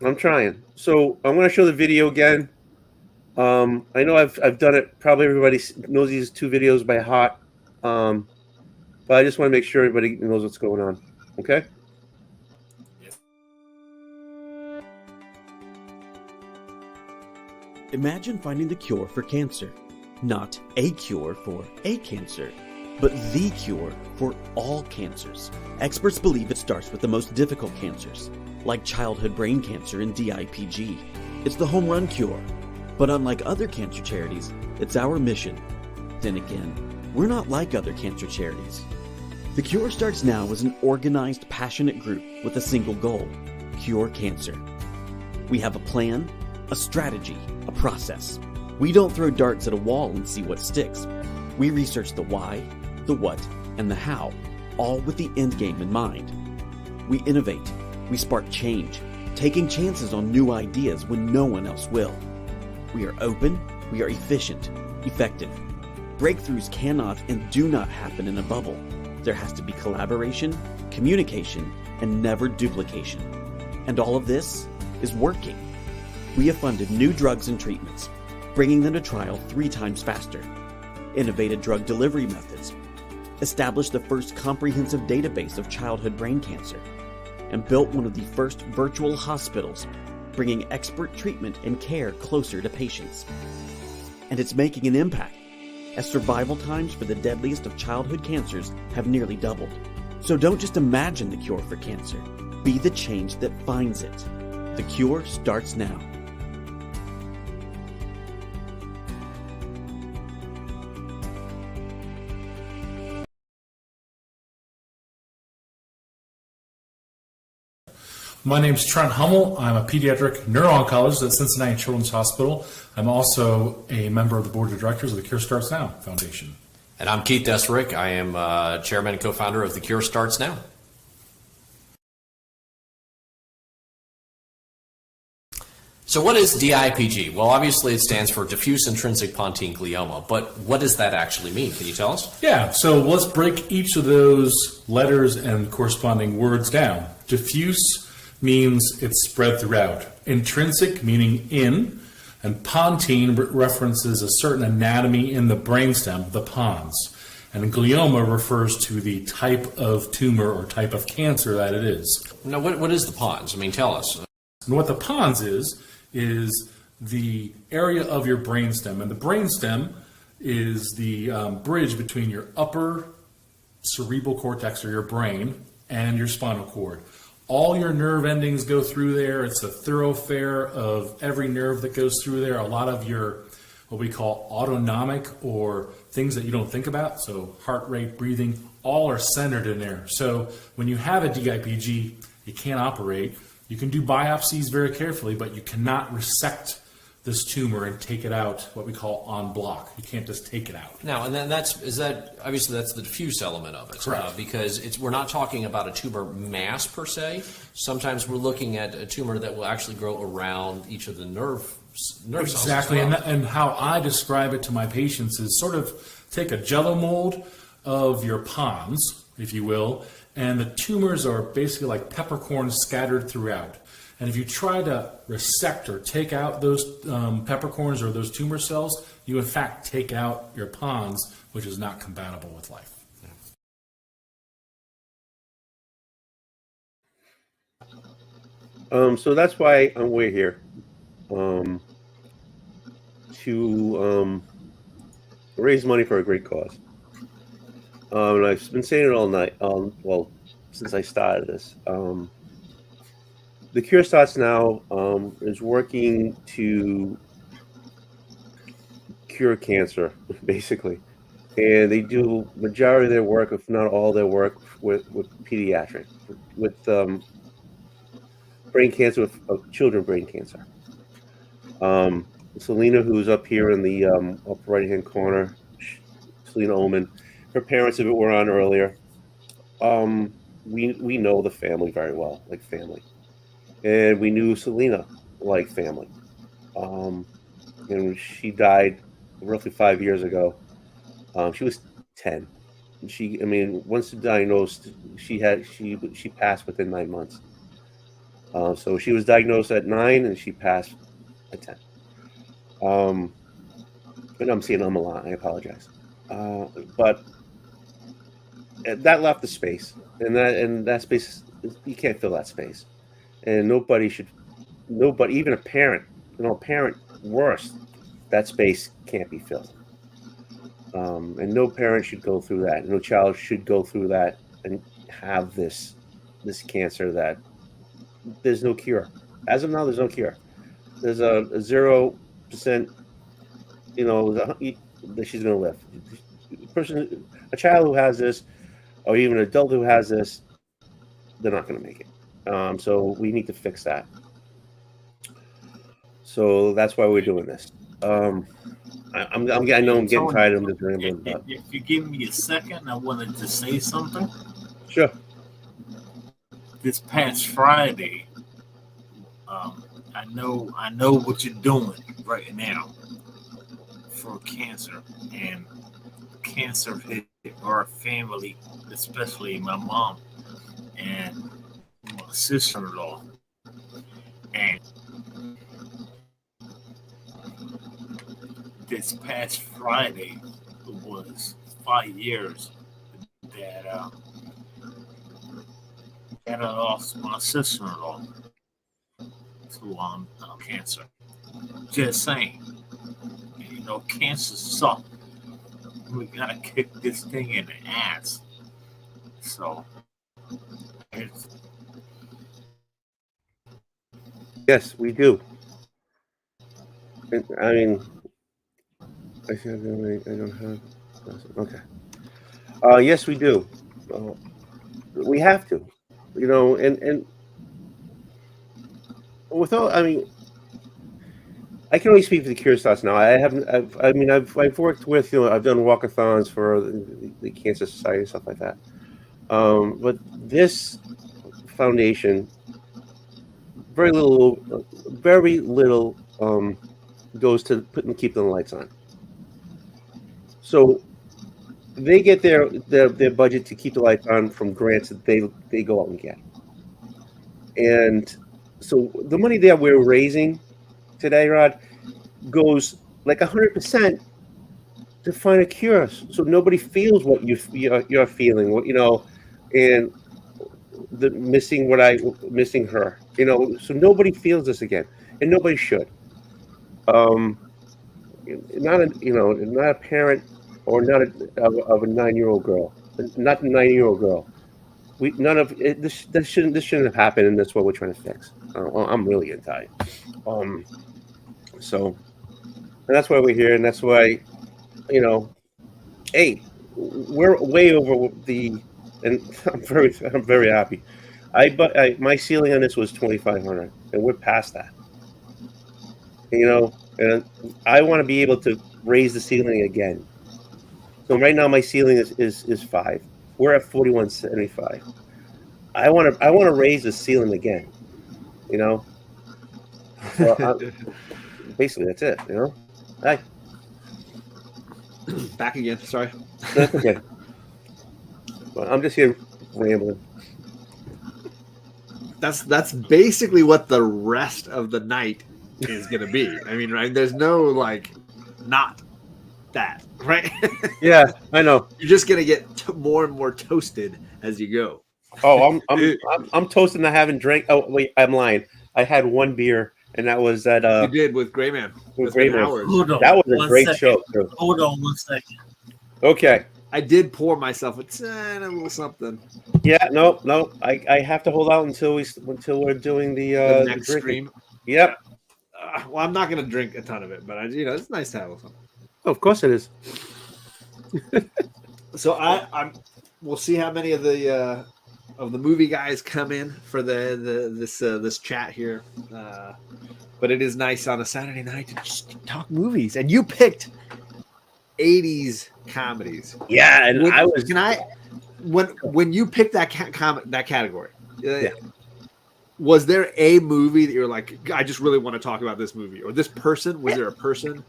I'm trying. So I'm going to show the video again. I know I've done it. Probably everybody knows these 2 videos by heart. But I just want to make sure everybody knows what's going on. Okay. Imagine finding the cure for cancer. Not a cure for a cancer, but the cure for all cancers. Experts believe it starts with the most difficult cancers, like childhood brain cancer and DIPG. It's the home run cure. But unlike other cancer charities, it's our mission. Then again, we're not like other cancer charities. The Cure Starts Now is an organized, passionate group with a single goal: cure cancer. We have a plan, a strategy, a process. We don't throw darts at a wall and see what sticks. We research the why, the what, and the how, all with the end game in mind. We innovate, we spark change, taking chances on new ideas when no one else will. We are open, we are efficient, effective. Breakthroughs cannot and do not happen in a bubble. There has to be collaboration, communication, and never duplication. And all of this is working. We have funded new drugs and treatments, bringing them to trial 3 times faster, innovated drug delivery methods, established the first comprehensive database of childhood brain cancer, and built one of the first virtual hospitals, bringing expert treatment and care closer to patients. And it's making an impact, as survival times for the deadliest of childhood cancers have nearly doubled. So don't just imagine the cure for cancer. Be the change that finds it. The Cure starts now. My name's Trent Hummel. I'm a pediatric neuro-oncologist at Cincinnati Children's Hospital. I'm also a member of the board of directors of the Cure Starts Now Foundation. And I'm Keith Desrick. I am chairman and co-founder of the Cure Starts Now. So what is DIPG? Well, obviously it stands for diffuse intrinsic pontine glioma, but what does that actually mean? Can you tell us? Yeah, so let's break each of those letters and corresponding words down. Diffuse means it's spread throughout. Intrinsic meaning in, and pontine references a certain anatomy in the brainstem, the pons. And glioma refers to the type of tumor or type of cancer that it is. Now, what is the pons? I mean, tell us. And what the pons is the area of your brainstem. And the brainstem is the bridge between your upper cerebral cortex, or your brain, and your spinal cord. All your nerve endings go through there. It's a thoroughfare of every nerve that goes through there. A lot of your, what we call autonomic, or things that you don't think about, so heart rate, breathing, all are centered in there. So when you have a DIPG, you can't operate. You can do biopsies very carefully, but you cannot resect this tumor and take it out, what we call en bloc. You can't just take it out. Now, and then obviously that's the diffuse element of it. Correct. Because we're not talking about a tumor mass per se. Sometimes we're looking at a tumor that will actually grow around each of the nerve cells. Exactly, as well. and how I describe it to my patients is sort of take a jello mold of your pons, if you will, and the tumors are basically like peppercorns scattered throughout. And if you try to resect or take out those peppercorns or those tumor cells, you in fact take out your pons, which is not compatible with life. So that's why we're here, to raise money for a great cause. And I've been saying it all night, well, since I started this. The Cure Starts Now is working to cure cancer, basically. And they do majority of their work, if not all their work, with pediatric, with brain cancer, with children brain cancer. Selina, who's up here in the upper right-hand corner, Selina Oman, her parents were on earlier. We know the family very well, like family. And we knew Selina like family. And she died roughly 5 years ago. She was 10. Once diagnosed, she passed within 9 months. So she was diagnosed at 9 and she passed at 10. And I'm seeing them a lot. I apologize. But that left the space, and that space, you can't fill that space. And nobody, even a parent, worse, that space can't be filled. And no parent should go through that. No child should go through that and have this cancer that there's no cure. As of now, there's no cure. There's a 0%, that she's going to live. A child who has this, or even an adult who has this, they're not going to make it. So we need to fix that. So that's why we're doing this. I know I'm getting tired of this rambling. But If you give me a second, I wanted to say something. Sure. This past Friday, I know what you're doing right now for cancer, and cancer hit our family, especially my mom and my sister-in-law. And this past Friday was 5 years that I lost my sister-in-law to cancer. Just saying, cancer sucks. We gotta kick this thing in the ass. So, yes, we do. I don't have. Okay. Yes, we do. We have to, and without. I can only speak for the Cure Starts Now. I've worked with, I've done walkathons for the Cancer Society and stuff like that. But this foundation very little goes to keeping the lights on. So they get their budget to keep the lights on from grants that they go out and get. And so the money that we're raising today, Rod, goes like 100% to find a cure, so nobody feels what you're feeling, what and the missing her, so nobody feels this again, and nobody should. Not a parent or not of a 9-year-old girl, not the 9-year-old girl. None of it, this shouldn't have happened, and that's what we're trying to fix. I'm really anti. So, and that's why we're here, and that's why, hey, we're way over and I'm very happy. My ceiling on this was 2,500, and we're past that. And I want to be able to raise the ceiling again. So right now my ceiling is 5. We're at 4175. I want to raise the ceiling again. So basically that's it. Hi. Back again. Sorry. That's okay. Well, I'm just here rambling. That's basically what the rest of the night is going to be. I mean, right? There's no not that, right? Yeah, I know. You're just going to get more and more toasted as you go. Oh, I'm toasting. I haven't drank. Oh wait, I'm lying. I had one beer, and that was that. You did with Gray Man. With Gray Man. That was a great show. Too. Hold on 1 second. Okay. I did pour myself a little something. Yeah, no. I have to hold out until we're doing the next stream. Yep. Well, I'm not going to drink a ton of it, but it's nice to have something. Oh, of course it is. So we'll see how many of the movie guys come in for this chat here. But it is nice on a Saturday night to just talk movies, and you picked 80s comedies. Yeah, and when you picked that category, was there a movie that you're like, I just really want to talk about this movie, or this person? Was there a person?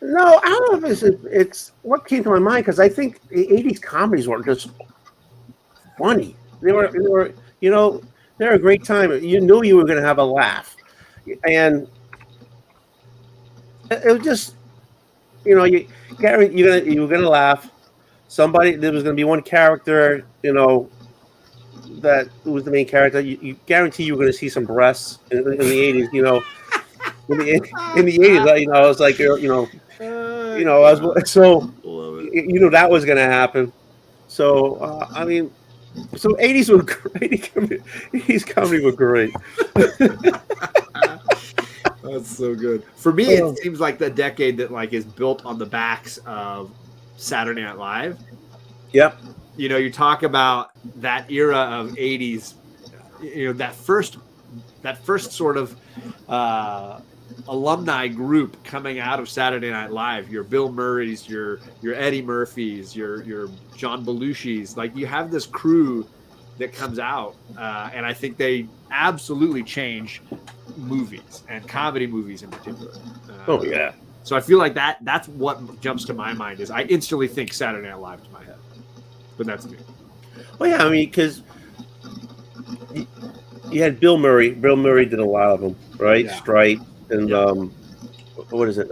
No, I don't know if it's what came to my mind, because I think the 80s comedies were just funny. They were they're a great time. You knew you were going to have a laugh, and it was just you were going to laugh. There was going to be one character, that was the main character. You guarantee you were going to see some breasts in the 80s. In the 80s, I was like, that was going to happen. So so 80s were great. 80s comedy were great. That's so good. For me, it seems like the decade that is built on the backs of Saturday Night Live. Yep. You talk about that era of 80s, that first sort of alumni group coming out of Saturday Night Live, your Bill Murrays, your Eddie Murphys, your John Belushi's. You have this crew that comes out, and I think they absolutely change movies and comedy movies in particular. Oh yeah. So I feel like that's what jumps to my mind is I instantly think Saturday Night Live to my head, but that's me. Well, yeah, I mean, because you had Bill Murray. Bill Murray did a lot of them, right? Yeah. Stripe and what is it?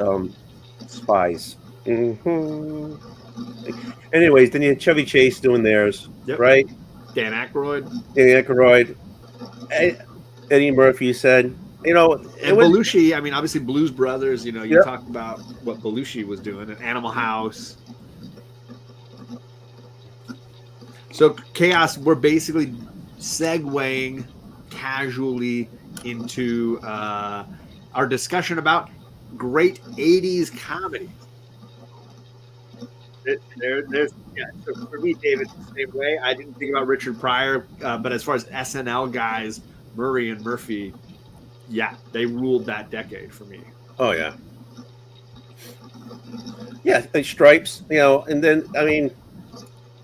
Spies. Mm-hmm. Anyways, then you had Chevy Chase doing theirs, right? Dan Aykroyd. Eddie Murphy, you said. And Belushi, I mean, obviously Blues Brothers, you talked about what Belushi was doing at Animal House. So, Chaos, we're basically segueing casually into our discussion about great 80s comedy. So for me, David, the same way. I didn't think about Richard Pryor, but as far as SNL guys, Murray and Murphy, yeah, they ruled that decade for me. Oh yeah, yeah. Stripes, and then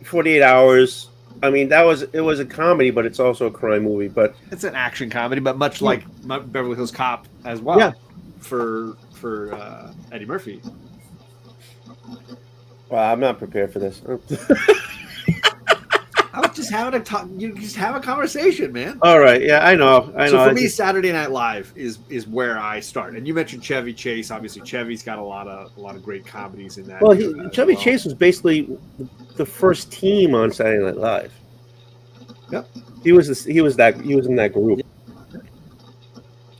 48 Hours, I mean, it was a comedy, but it's also a crime movie. But It's an action comedy, but much like Beverly Hills Cop as well. Yeah. For Eddie Murphy. Well, I'm not prepared for this. I was just having a talk. You just have a conversation, man. All right. Yeah, I know. So for me, Saturday Night Live is where I start. And you mentioned Chevy Chase. Obviously, Chevy's got a lot of great comedies in that. Well, Chevy Chase was basically the first team on Saturday Night Live. Yep. He was in that group.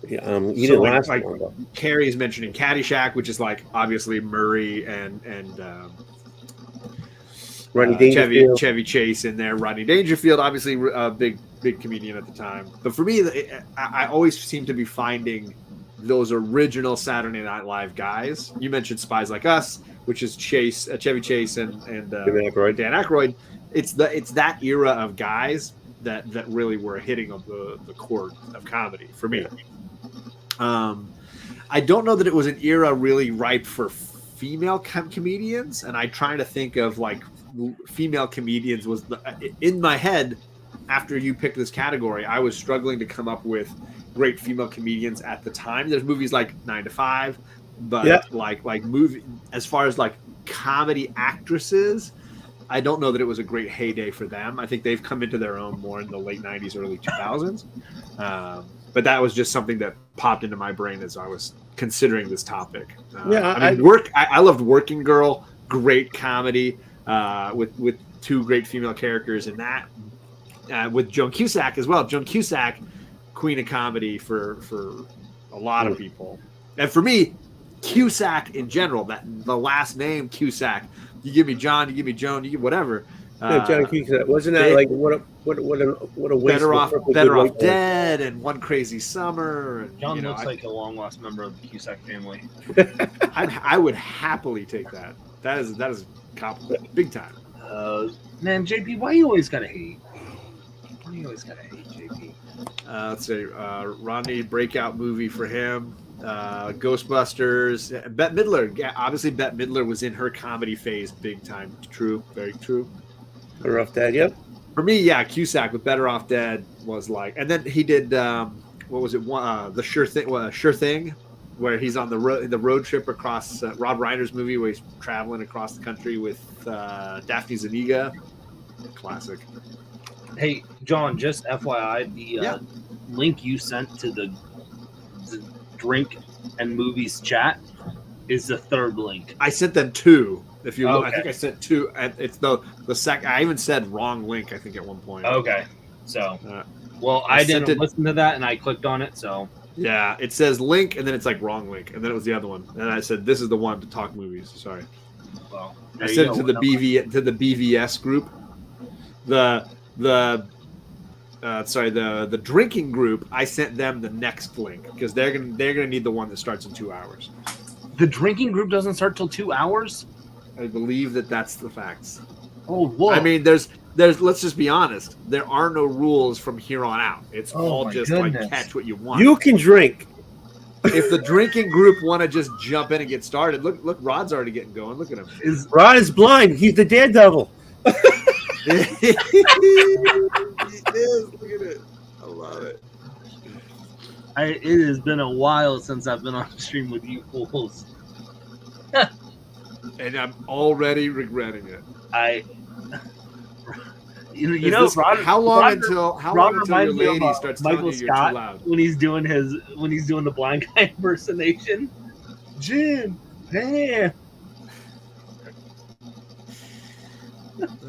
Yeah, he didn't last long, though. Carrie is mentioning Caddyshack, which is like obviously Murray and Rodney Dangerfield. Chevy Chase in there. Rodney Dangerfield, obviously a big comedian at the time. But for me, I always seem to be finding those original Saturday Night Live guys. You mentioned Spies Like Us, which is Chevy Chase and Dan Aykroyd. It's that era of guys that really were hitting on the chord of comedy for me. I don't know that it was an era really ripe for female comedians, and I'm trying to think of like female comedians was in my head after you picked this category. I was struggling to come up with great female comedians at the time. There's movies like 9 to 5, but like movie as far as like comedy actresses, I don't know that it was a great heyday for them. I think they've come into their own more in the late 90s, early 2000s. But that was just something that popped into my brain as I was considering this topic. I loved Working Girl, great comedy with two great female characters in that. With Joan Cusack as well. Joan Cusack, queen of comedy for a lot of people. And for me, Cusack in general, the last name Cusack, you give me John, you give me Joan, you give whatever. John Cusack, wasn't that like what a waste? Better off Dead and One Crazy Summer. And, John looks like a long lost member of the Cusack family. I would happily take that. That is a compliment, big time. Man, JP, why you always gotta hate? Why you always gotta hate, JP? Let's say Rodney, breakout movie for him. Ghostbusters. Bette Midler. Yeah, obviously Bette Midler was in her comedy phase big time. True, very true. Better Off Dead, yep. For me, yeah, Cusack with Better Off Dead was like, and then he did what was it? The Sure Thing, where he's on the road trip across Rob Reiner's movie where he's traveling across the country with Daphne Zuniga. Classic. Hey, John, just FYI, the link you sent to the drink and movies chat is the third link. I sent them two. If you look, I think I sent two. It's the second. I even said wrong link, I think, at one point. Okay. So, well, I didn't listen to that, and I clicked on it. So, yeah, it says link, and then it's like wrong link, and then it was the other one, and I said this is the one to talk movies. Sorry. Well, I sent it to the BVS group. The drinking group. I sent them the next link because they're gonna need the one that starts in 2 hours. The drinking group doesn't start till 2 hours. I believe that's the facts. Oh, whoa! I mean, there's. Let's just be honest. There are no rules from here on out. It's all just like catch what you want. You can drink. If the drinking group want to just jump in and get started, look, Rod's already getting going. Look at him. Rod is blind. He's the daredevil. He is. Look at it. I love it. It has been a while since I've been on stream with you fools. And I'm already regretting it. How long until your lady starts telling you you're too loud? When he's doing the blind guy impersonation? Jim, man.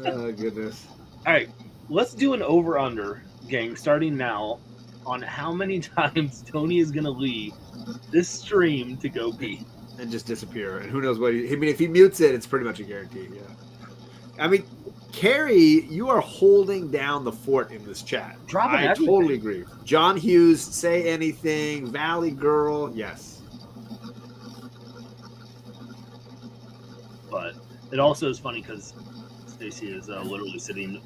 Oh goodness. All right, let's do an over/under, gang, starting now, on how many times Tony is gonna leave this stream to go pee and just disappear. And who knows what? I mean, if he mutes it, it's pretty much a guarantee. Yeah. I mean, Carrie, you are holding down the fort in this chat. I totally agree. John Hughes, Say Anything, Valley Girl, yes. But it also is funny because Stacey is literally sitting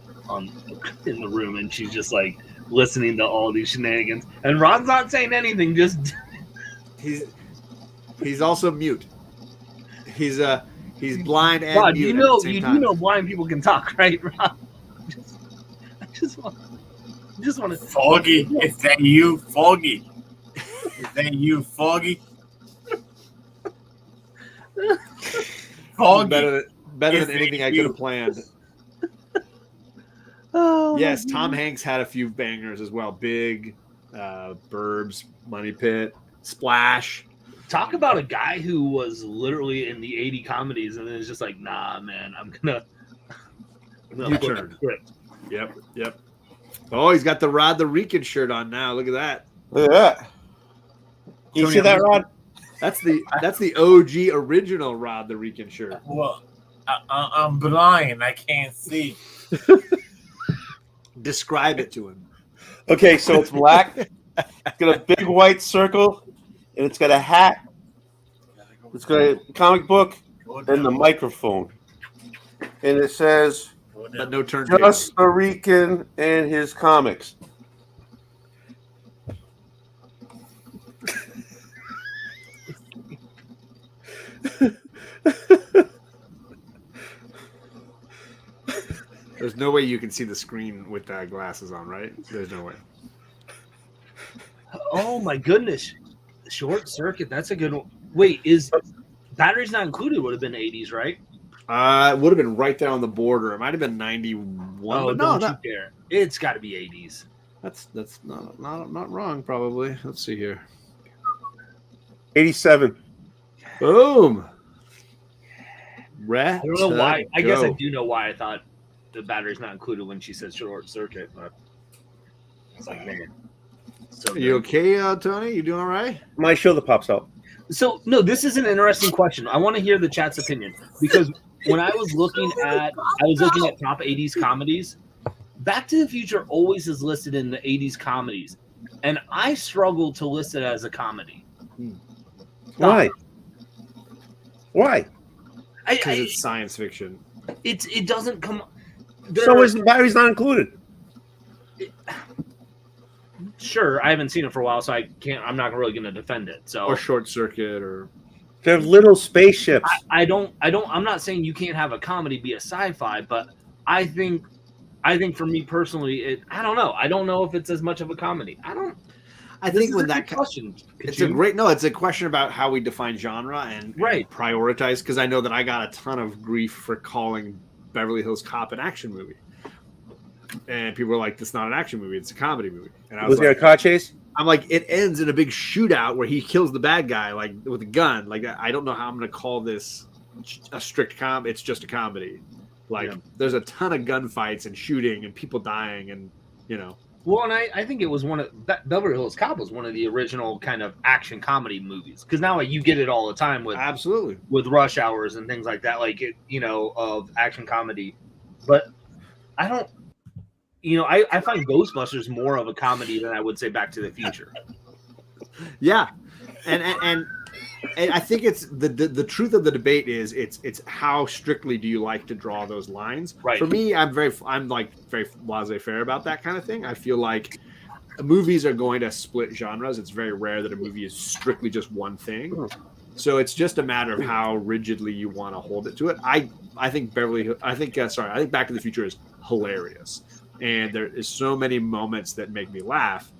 in the room and she's just like listening to all these shenanigans. And Ron's not saying anything. Just he's also mute. He's blind and Rod, mute. You do know blind people can talk, right, Ron? Just want to. Foggy, is that you, Foggy? Is that you, Foggy? Foggy. Better is than anything that I could you? have planned. Oh, Yes, Tom Hanks had a few bangers as well. Big, Burbs, Money Pit, Splash. Talk about a guy who was literally in the 80 comedies and then is just like, nah, man, I'm gonna flip the U-turn. script. Yep. Oh, he's got the Rod the Rican shirt on now. Look at that. Look at that. You Tony, see that, Rod? That's the OG original Rod the Rican shirt. Well, I'm blind. I can't see. Describe it to him. Okay, so it's black. It's got a big white circle, and it's got a hat. It's got a comic book and the microphone. And it says, But no turn. Just a Rican and his comics. There's no way you can see the screen with glasses on, right? There's no way. Oh my goodness. Short circuit. That's a good one. Wait, is batteries not included? Would have been 80s, right? It would have been right there on the border. It might have been 91. Oh, but don't no, you dare. It's got to be 80s. that's not wrong. Probably. Let's see here. 87. Boom. I don't know why. I guess I do know why I thought the battery's not included when she said short circuit, but it's like, man. So Are you okay, Tony? You doing all right? My shoulder pops out. So no, this is an interesting question. I want to hear the chat's opinion because when I was looking at top 80s comedies, Back to the Future always is listed in the 80s comedies, and I struggle to list it as a comedy. Why? Why? Because it's science fiction. It doesn't come. So is the batteries not included? Sure, I haven't seen it for a while, so I'm not really going to defend it. So Or Short Circuit, or they're little spaceships. I'm not saying you can't have a comedy be a sci-fi, but I think for me personally, I don't know. I don't know if it's as much of a comedy. I think when that question, it's a question about how we define genre and prioritize. Because I know that I got a ton of grief for calling Beverly Hills Cop an action movie, and people were like, "It's not an action movie; it's a comedy movie." And I was there like, a car chase? I'm like, it ends in a big shootout where he kills the bad guy, like with a gun. Like, I don't know how I'm going to call this a strict It's just a comedy. Like, there's a ton of gunfights and shooting and people dying, and Well, and I think it was Beverly Hills Cop was one of the original kind of action comedy movies, because now you get it all the time with absolutely with Rush Hours and things like that, like of action comedy. But I don't, I find Ghostbusters more of a comedy than I would say Back to the Future. Yeah, and I think it's the truth of the debate is it's how strictly do you like to draw those lines. Right. For me, I'm very laissez-faire about that kind of thing. I feel like movies are going to split genres. It's very rare that a movie is strictly just one thing. So it's just a matter of how rigidly you want to hold it to it. I think I think Back to the Future is hilarious, and there is so many moments that make me laugh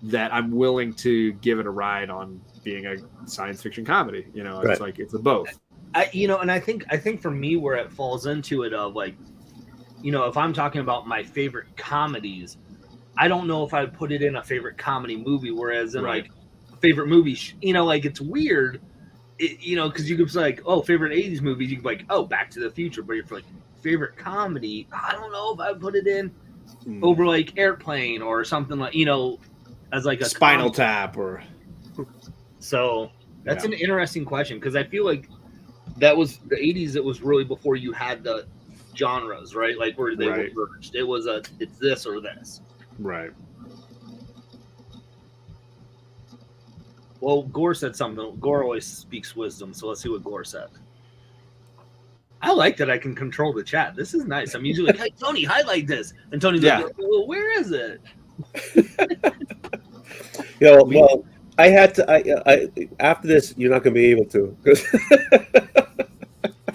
that I'm willing to give it a ride on being a science fiction comedy. It's like it's a both. And I think for me where it falls into it of like, if I'm talking about my favorite comedies, I don't know if I'd put it in a favorite comedy movie, whereas in like favorite movies, like it's weird, because you could say like, oh, favorite 80s movies, you could be like, oh, Back to the Future, but if like favorite comedy, I don't know if I'd put it in over like Airplane or something like, as like a Spinal Tap or. So that's an interesting question, because I feel like that was the 80s. It was really before you had the genres, right? Like where they were merged. It was it's this or this. Right. Well, Gore said something. Gore always speaks wisdom. So let's see what Gore said. I like that I can control the chat. This is nice. I'm usually like, hey, Tony, highlight this. And Tony's like, well, where is it? Well, I had to. I after this, you're not going to be able to.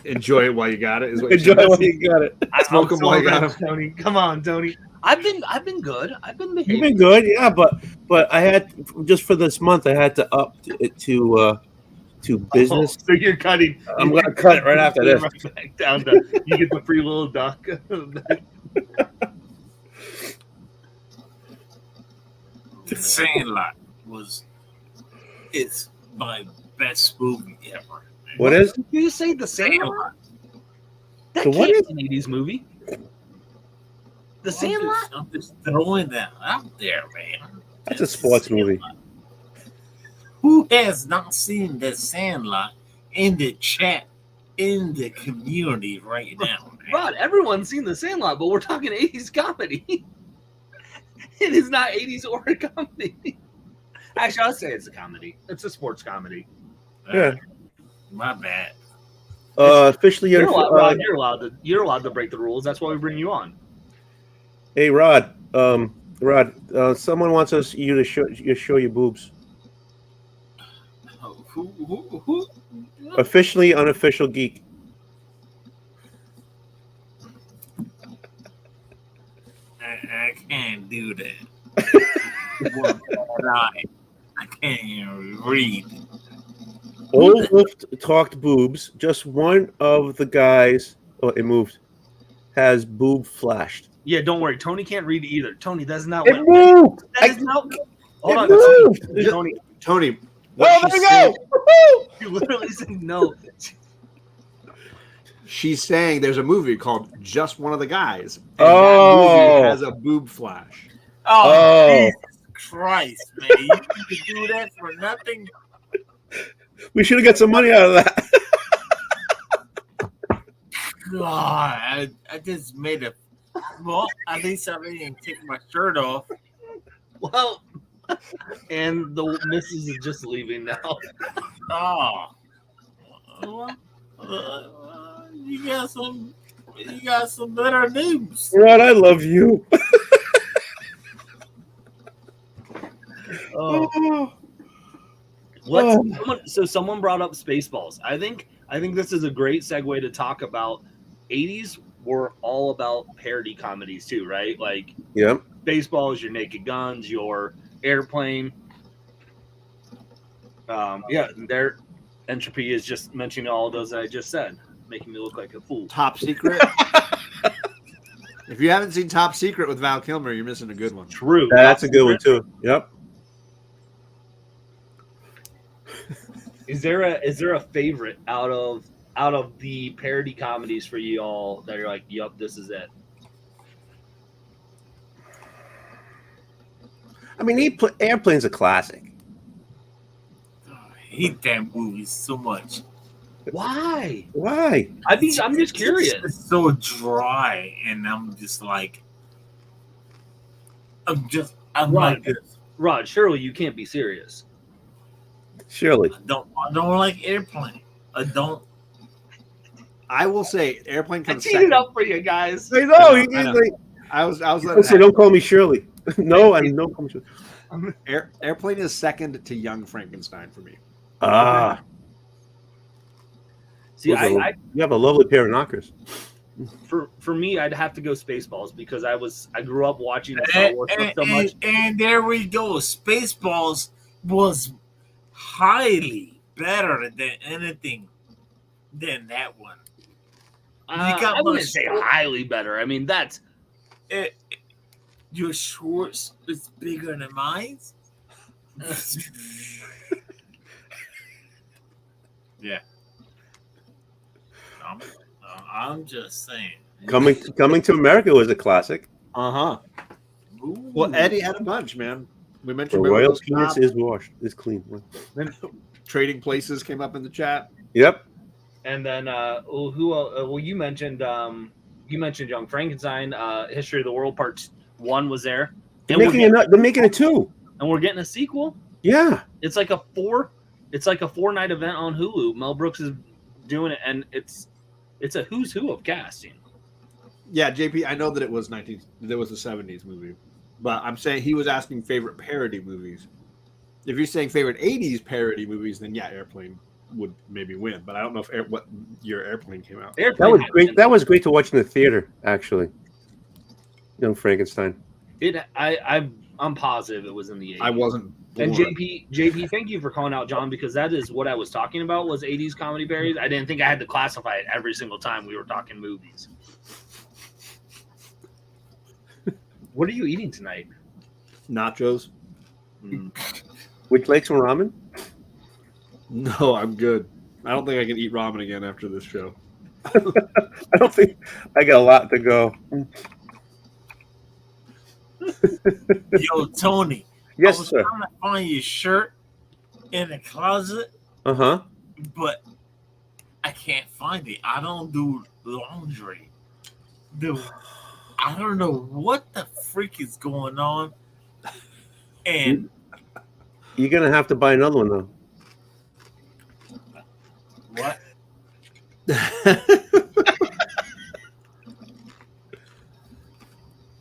Enjoy it while you got it. Enjoy it while you got it. Smoke them while you got it. Tony, come on, Tony. I've been good. I've been behaving. You've been good, yeah, but I had just for this month I had to up it to business. So you're cutting. I'm gonna cut it right after this. Right back down to you get the free little duck. The Sandlot it's my best movie ever. What is? Did you say The Sandlot? That So what can't is- be an 80s movie. The Sandlot? I'm just throwing that out there, man. That's a sports movie. Who has not seen The Sandlot in the chat, in the community right now? Rod, everyone's seen The Sandlot, but we're talking 80s comedy. It is not 80s or a comedy. Actually, I'll say it's a comedy. It's a sports comedy. Yeah. My bad. Officially, You're allowed to break the rules. That's why we bring you on. Hey, Rod. Someone wants you to show your boobs. Who? Officially, unofficial geek. I can't do that. I can't even read. Old Wolf talked boobs. Just one of the guys. Oh, it moved. Has boob flashed. Yeah, don't worry. Tony can't read either. Tony, that's not It what. moved. That is not. Hold on, moved. Tony. Oh, there we go. You literally said no. She's saying there's a movie called Just One of the Guys. And Oh. that movie has a boob flash. Oh, Jesus Christ, man. You can do that for nothing. We should have got some money out of that. God, I just made a. Well, at least I didn't take my shirt off. Well, and the missus is just leaving now. Oh. You got some better names. Rod, I love you. Oh. Someone brought up Spaceballs. I think this is a great segue to talk about 80s were all about parody comedies too, right? Like Yep. Spaceballs, your Naked Guns, your Airplane. Their Entropy is just mentioning all of those that I just said, making me look like a fool. Top Secret. If you haven't seen Top Secret with Val Kilmer, you're missing a good one. True. That's a good one too. Yep. Is there a favorite out of the parody comedies for you all that you're like, yup, this is it? I mean, Airplane's a classic. I hate that movie so much. Why? Why? I'm just curious. It's so dry, and I'm just like, I'm like this. Rod, surely you can't be serious. Surely. I don't like Airplane. I don't. I will say Airplane I comes teed second. it up for you guys. I know. I know. I was Let's say, don't call me Shirley. No, I don't call me Shirley. Airplane is second to Young Frankenstein for me. Ah. See, you have a lovely pair of knockers. For me, I'd have to go Spaceballs because I grew up watching the Star Wars stuff so much. And there we go. Spaceballs was highly better than anything than that one. I wouldn't say highly better. I mean, that's your shorts is bigger than mine. Yeah. I'm just saying. Coming to America was a classic. Uh-huh. Well, Eddie had a bunch, man. We The mentioned Royal Stop. Penis is washed. Is clean. Then Trading Places came up in the chat. Yep. And then you mentioned Young Frankenstein. History of the World Part 1 was there. They're making it 2. And we're getting a sequel. Yeah. It's like a 4-night event on Hulu. Mel Brooks is doing it, and it's a who's who of casting. Yeah, JP, I know that it was a 70s movie, but I'm saying he was asking favorite parody movies. If you're saying favorite 80s parody movies, then yeah, Airplane would maybe win, but I don't know what year Airplane came out. That was great. That was great to watch in the theater, actually. Young Frankenstein. I'm positive it was in the 80s. I wasn't born. And JP, thank you for calling out John, because that is what I was talking about was 80s comedy parodies. I didn't think I had to classify it every single time we were talking movies. What are you eating tonight? Nachos. Would you like some ramen? No, I'm good. I don't think I can eat ramen again after this show. I don't think I got a lot to go. Yo, Tony. Yes, I was sir. trying to find your shirt in the closet, Uh-huh. but I can't find it. I don't do laundry. I don't know what the freak is going on. And You're gonna have to buy another one though. what?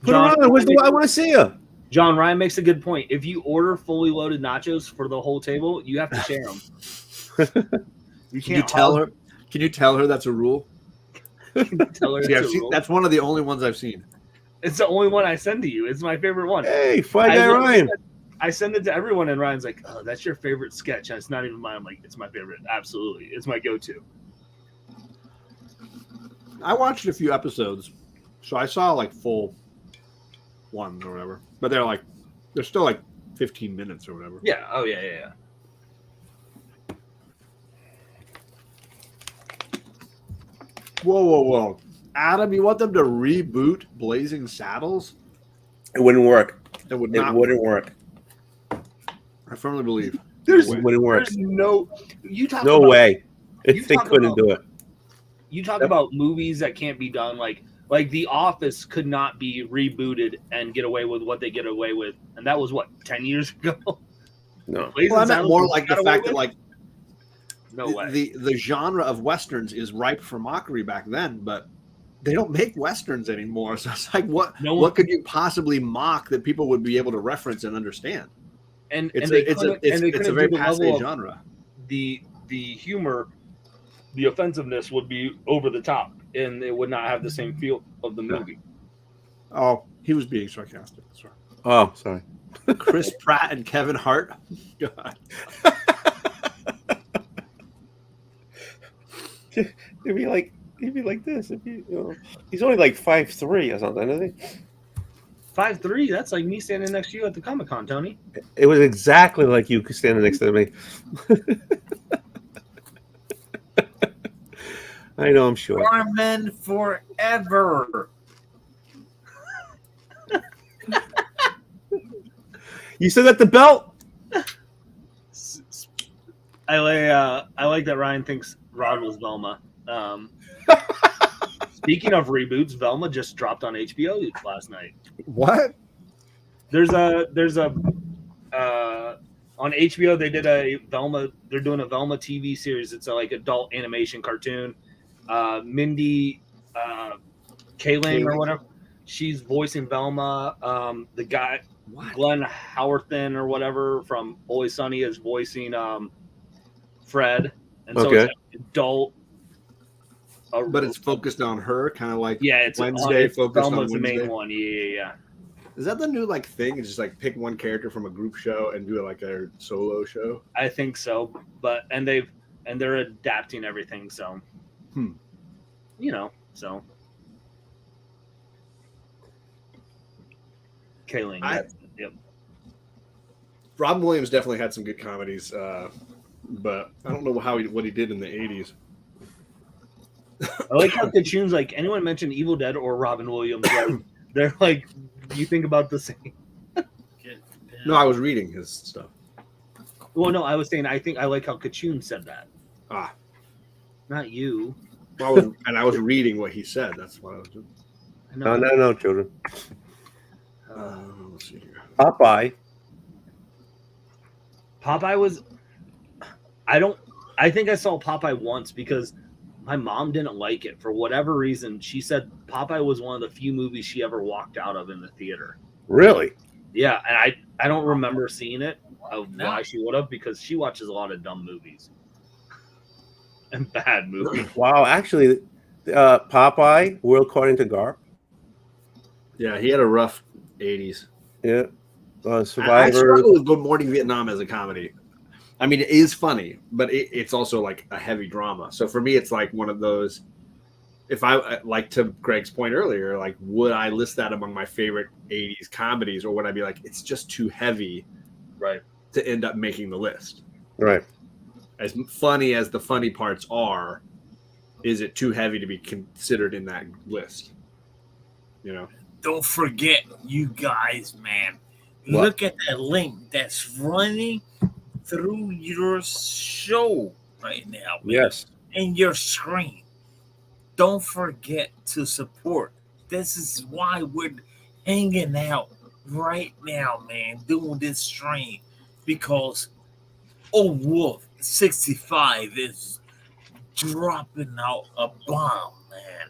Put her on. I want to see you. John, Ryan makes a good point. If you order fully loaded nachos for the whole table, you have to share them. Can you tell her? Can you tell her that's a rule? Tell her it's a rule? That's one of the only ones I've seen. It's the only one I send to you. It's my favorite one. Hey, Fly Guy Ryan. I send it to everyone, and Ryan's like, "Oh, that's your favorite sketch," and it's not even mine. I'm like, "It's my favorite. Absolutely, it's my go-to." I watched a few episodes, so I saw like full ones or whatever. But they're still like 15 minutes or whatever. Yeah. Oh yeah. Whoa. Adam, you want them to reboot Blazing Saddles? It wouldn't work. It would It not. wouldn't work. I firmly believe. There's It wouldn't work. There's no. You talk No about, way. you If they talk couldn't about- do it. You talk about movies that can't be done, like The Office could not be rebooted and get away with what they get away with, and that was what 10 years ago. No. Blazing Well, I meant Saddles more was like the got away fact that with? like No way. the genre of westerns is ripe for mockery back then, but they don't make westerns anymore. So it's like, what could you possibly mock that people would be able to reference and understand? And It's they a couldn't do very the passe level of genre. The humor, the offensiveness would be over the top, and it would not have the same feel of the movie. Oh, he was being sarcastic. Sorry. Oh, sorry. Chris Pratt and Kevin Hart. God. He'd be like this. He's only like 5'3" or something, isn't he? 5'3", that's like me standing next to you at the Comic-Con, Tony. It was exactly like you standing next to me. I know, I'm sure. Carmen forever. You still got the belt? I like that Ryan thinks Rod was Velma. Speaking of reboots, Velma just dropped on HBO last night. What? There's a on HBO they did a Velma. They're doing a Velma TV series. It's a like adult animation cartoon. Mindy Kaling or whatever. She's voicing Velma. The guy Glenn Howerton or whatever from Always Sunny is voicing Fred. And so it's an adult. But it's focused on her, kind of like it's Wednesday it's focused on Velma's the Wednesday. main one. Yeah. Is that the new like thing? It's just like pick one character from a group show and do like a solo show. I think so, but they're adapting everything. So, so. Kaling, yep. Robin Williams definitely had some good comedies, but I don't know what he did in the 80s. I like how the tunes like anyone mentioned Evil Dead or Robin Williams, they're like you think about the same. No, I was reading his stuff. Well, no, I was saying I like how Kachun said that. Ah, not you. I was reading what he said. That's what I was doing. No, children. Let's see here. Popeye was. I think I saw Popeye once because my mom didn't like it for whatever reason. She said Popeye was one of the few movies she ever walked out of in the theater. Really? Yeah, and I don't remember seeing it of why she would have because she watches a lot of dumb movies and bad movies. Wow, actually, Popeye, World According to Garp. Yeah, he had a rough 80s. Yeah. I Survivor. struggle with Good Morning Vietnam as a comedy. I mean, it is funny, but it's also like a heavy drama. So for me, it's like one of those. If I like to Greg's point earlier, like would I list that among my favorite 80s comedies, or would I be like it's just too heavy, right, to end up making the list? Right. As funny as the funny parts are, is it too heavy to be considered in that list? You know. Don't forget, you guys, man. What? Look at that link that's running through your show right now, man. Yes. And your screen. Don't forget to support. This is why we're hanging out right now, man, doing this stream. Because Old Wolf 65 is dropping out a bomb, man.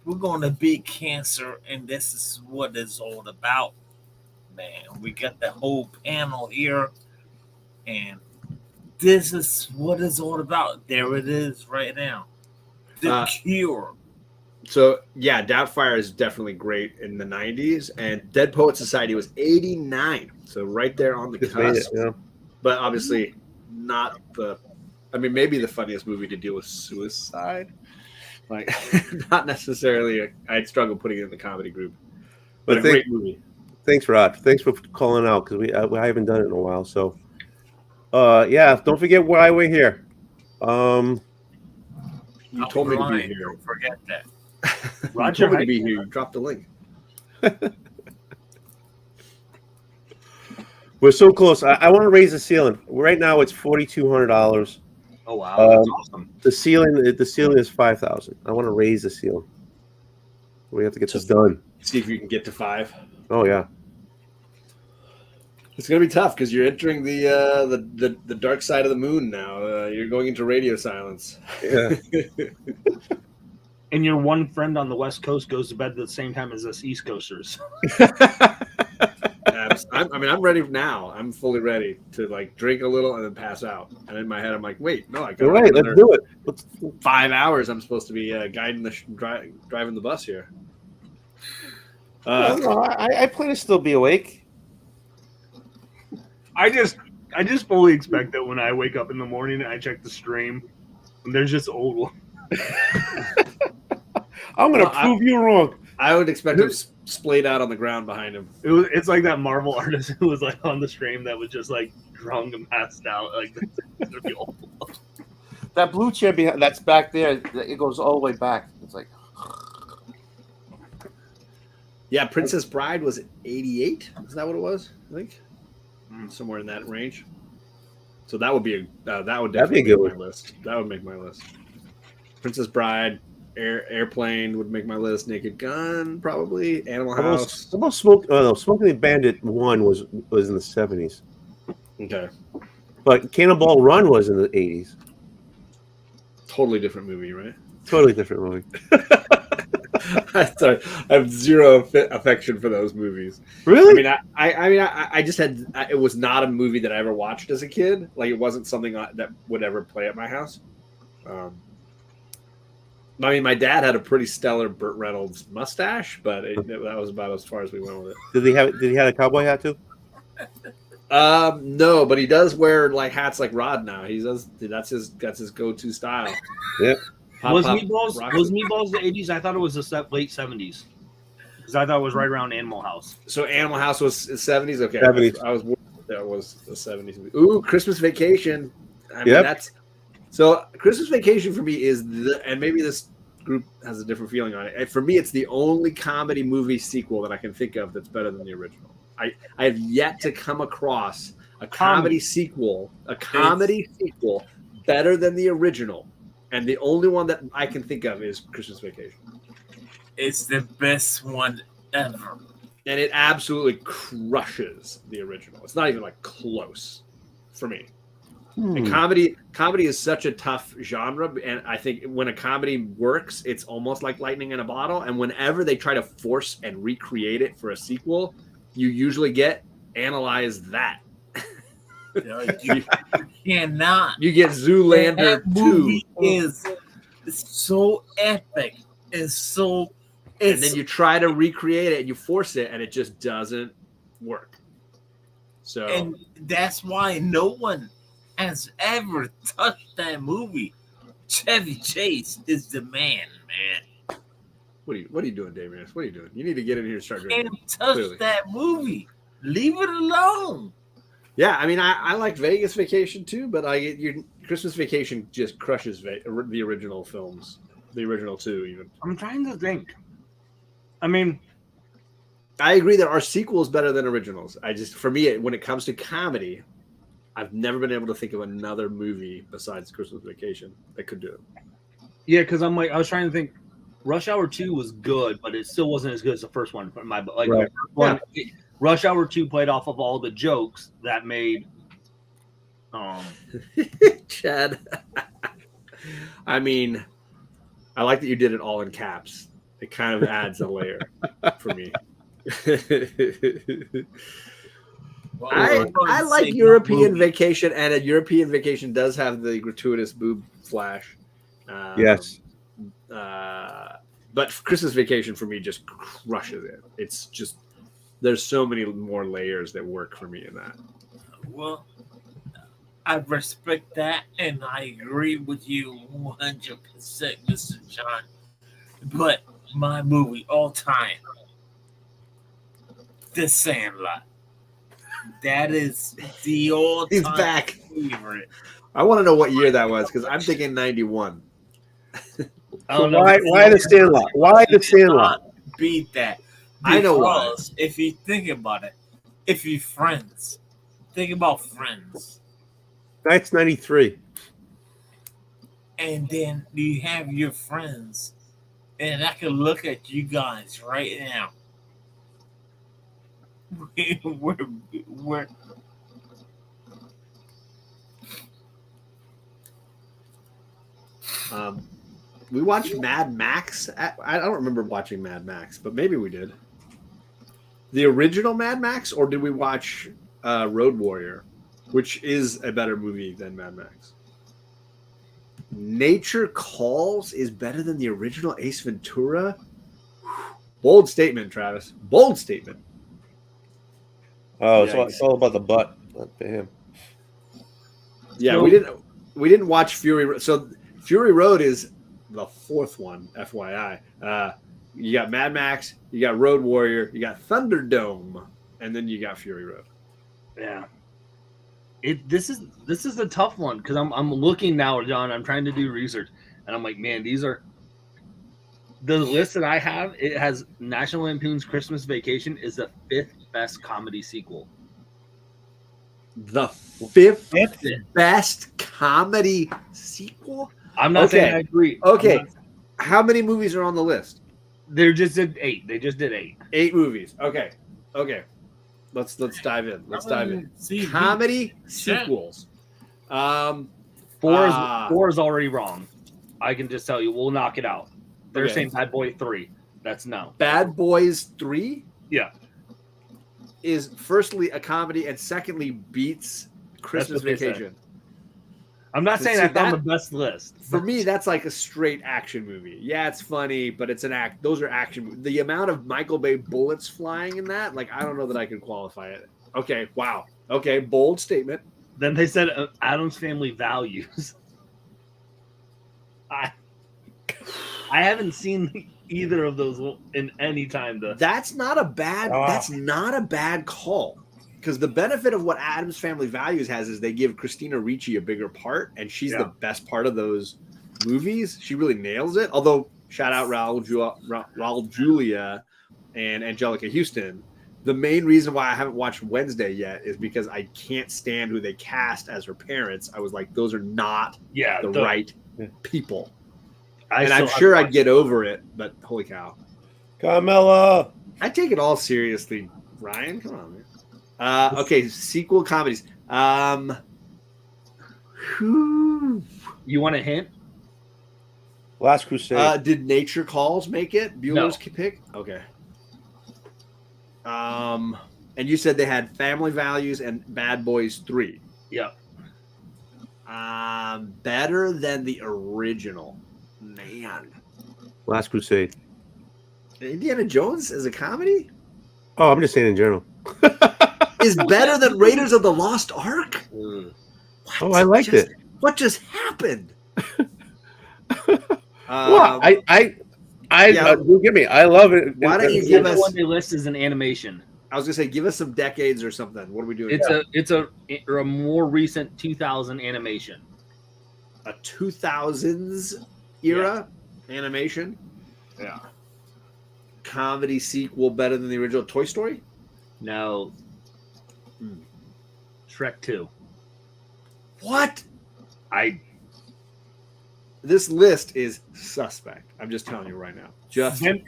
We're going to beat cancer, and this is what it's all about, man. We got the whole panel here, and this is what it's all about. There it is right now. The Cure. So yeah, Doubtfire is definitely great in the 90s, and Dead Poet Society was 89, so right there on the Just made it, cusp. yeah. But obviously not the. I mean, maybe the funniest movie to deal with suicide. Like, not necessarily. I'd struggle putting it in the comedy group, but a great movie. Thanks, Rod. Thanks for calling out because we I haven't done it in a while. So, yeah, don't forget why we're here. You told me to be here. Don't forget that. Roger, you told me to be here. You dropped the link. We're so close. I want to raise the ceiling. Right now, it's $4,200. Oh wow, that's awesome. The ceiling is $5,000. I want to raise the ceiling. We have to get this done. See if you can get to 5. Oh yeah. It's gonna be tough because you're entering the dark side of the moon now. You're going into radio silence. Yeah. And your one friend on the West Coast goes to bed at the same time as us East Coasters. I'm ready now. I'm fully ready to like drink a little and then pass out. And in my head, I'm like, wait, no, I got You're right. Let's do it. 5 hours. I'm supposed to be guiding driving the bus here. I plan to still be awake. I just fully expect that when I wake up in the morning and I check the stream, and there's just old one. I'm gonna prove you wrong. I would expect him splayed out on the ground behind him. It's like that Marvel artist who was like on the stream that was just like drunk and passed out. Like it's gonna be old. That blue chair that's back there, it goes all the way back. It's like, yeah, Princess Bride was 88. Is that what it was? I think somewhere in that range. So that would be that would definitely be a good make my list. That would make my list. Princess Bride, Airplane would make my list. Naked Gun, probably. Animal House. Smoking the Bandit 1 was in the 70s. Okay. But Cannonball Run was in the 80s. Totally different movie, right? Totally different movie. Sorry, I have zero affection for those movies. Really? I mean, I just had. It was not a movie that I ever watched as a kid. Like, it wasn't something that would ever play at my house. I mean, my dad had a pretty stellar Burt Reynolds mustache, but that was about as far as we went with it. Did he have a cowboy hat too? No, but he does wear like hats like Rod now. He does. That's his go-to style. Yeah. Was Meatballs the 80s? I thought it was the late 70s because I thought it was right around Animal House. So Animal House was 70s. Okay, 70s. I was that was the 70s. Ooh, Christmas Vacation. I mean, Yep. that's so Christmas Vacation for me is and maybe this group has a different feeling on it. For me, it's the only comedy movie sequel that I can think of that's better than the original. I have yet to come across a comedy sequel better than the original. And the only one that I can think of is Christmas Vacation. It's the best one ever. And it absolutely crushes the original. It's not even like close for me. And comedy is such a tough genre. And I think when a comedy works, it's almost like lightning in a bottle. And whenever they try to force and recreate it for a sequel, you usually get analyze that. You cannot. You get Zoolander That movie is so epic. It's so and then you try to recreate it and you force it, and it just doesn't work. So, and that's why no one has ever touched that movie. Chevy Chase is the man. what are you doing, Damian? What are you doing? You need to get in here and start drinking. Can't touch Clearly. that movie. Leave it alone. Yeah, I mean, I liked Vegas Vacation too, but your Christmas Vacation just crushes the original films, the original two even. I'm trying to think. I mean, I agree that our sequel is better than originals. For me, when it comes to comedy, I've never been able to think of another movie besides Christmas Vacation that could do it. Yeah, because I was trying to think. Rush Hour 2 was good, but it still wasn't as good as the first one. Right. The first one, Rush Hour 2 played off of all the jokes that made. Chad. I mean, I like that you did it all in caps. It kind of adds a layer for me. I like European Vacation, and a European Vacation does have the gratuitous boob flash. Yes. But Christmas Vacation for me just crushes it. It's just there's so many more layers that work for me in that. Well, I respect that, and I agree with you 100%, Mr. John. But my movie all time, The Sandlot. That is the all-time favorite. I want to know what year that was because I'm thinking 91. So why the Sandlot? Why the Sandlot? Beat that. I know why. Because if you think about it, if you Friends, think about Friends. That's 93. And then you have your friends, and I can look at you guys right now. We're we watched Mad Max. I don't remember watching Mad Max, but maybe we did. The original Mad Max, or did we watch Road Warrior, which is a better movie than Mad Max? Nature Calls is better than the original Ace Ventura. Bold statement, Travis. Bold statement. Oh, it's all about the butt for him. Yeah, So- we didn't watch Fury Road. So Fury Road is the fourth one, FYI. You got Mad Max, you got Road Warrior, you got Thunderdome, and then you got Fury Road. Yeah. This is a tough one because I'm looking now, John. I'm trying to do research, and I'm like, man, these are the list that I have. It has National Lampoon's Christmas Vacation is the 5th best comedy sequel. The 5th best comedy sequel? I'm not saying I agree. Okay. How many movies are on the list? They just did 8. They just did 8. 8 movies. Okay. Let's dive in. Let's dive in. Comedy sequels. 4 is already wrong. I can just tell you, we'll knock it out. They're Okay. saying Bad Boy 3. That's no. Bad Boys 3? Yeah. Is firstly a comedy and secondly beats Christmas what they said. Vacation. I'm not saying See, that's on the that- best list. For me, that's like a straight action movie. Yeah, it's funny, but it's an act. Those are action. The amount of Michael Bay bullets flying in that, like, I don't know that I could qualify it. Okay, wow. Okay, bold statement. Then they said Adam's Family Values. I haven't seen either of those in any time. That's not a bad. That's not a bad call. Because the benefit of what Adam's Family Values has is they give Christina Ricci a bigger part, and she's the best part of those movies. She really nails it. Although, shout out Raul Julia and Angelica Houston. The main reason why I haven't watched Wednesday yet is because I can't stand who they cast as her parents. I was like, those are not the right people. And I'm sure I'd get over it, but holy cow. Carmella. I take it all seriously, Ryan. Come on, man. Okay, sequel comedies. You want a hint? Last Crusade. Did Nature Calls make it? Bueller's pick? Okay. And you said they had Family Values and Bad Boys 3. Yeah. Better than the original. Man. Last Crusade. Indiana Jones as a comedy Oh, I'm just saying in general. is better than Raiders of the Lost Ark. Oh, I liked it. What just happened? Well, don't get me. I love it. Why don't you The give other us? one they list is an animation. I was gonna say, give us some decades or something. What are we doing? It's a more recent 2000 animation. A 2000s era animation. Yeah. Comedy sequel better than the original Toy Story? No. Shrek 2. What? This list is suspect. I'm just telling you right now. And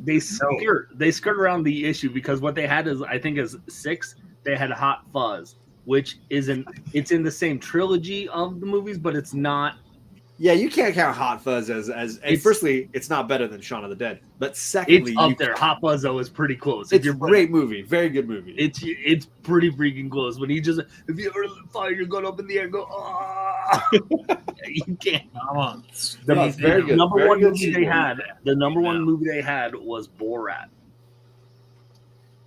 they skirt around the issue because what they had is, I think, is 6. They had Hot Fuzz, which it's in the same trilogy of the movies, but it's not. Yeah, you can't count Hot Fuzz as firstly, it's not better than Shaun of the Dead. But secondly, It's up there. Hot Fuzz though is pretty close. It's a great movie, very good movie. It's pretty freaking close. When he just, if you ever fire your gun up in the air, and go, ah, you can't. The number one movie they had was Borat,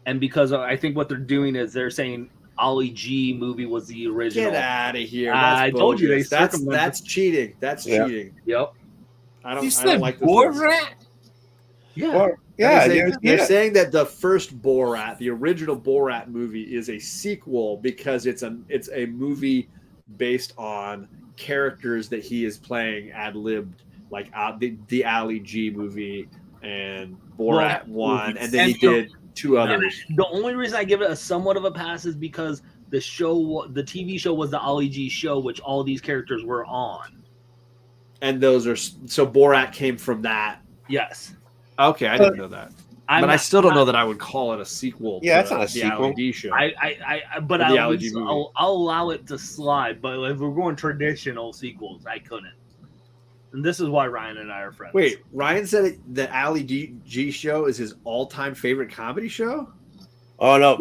and because I think what they're doing is they're saying Ollie G movie was the original. Get out of here! I told you that's cheating. That's cheating. Yep. I don't like this. Borat. Yeah. They're saying that the first Borat, the original Borat movie, is a sequel because it's a movie based on characters that he is playing ad-libbed, like the Ali G movie and Borat 1, and then he did 2 others. The only reason I give it a somewhat of a pass is because the TV show was the Ali G show, which all these characters were on. And those are so Borat came from that. Yes. Okay, I didn't know that. I still don't know that I would call it a sequel. Yeah, to it's not a the sequel. Ali D show. But movie. I'll allow it to slide. But if we're going traditional sequels, I couldn't. And this is why Ryan and I are friends. Wait, Ryan said the Ali G show is his all-time favorite comedy show? Oh no,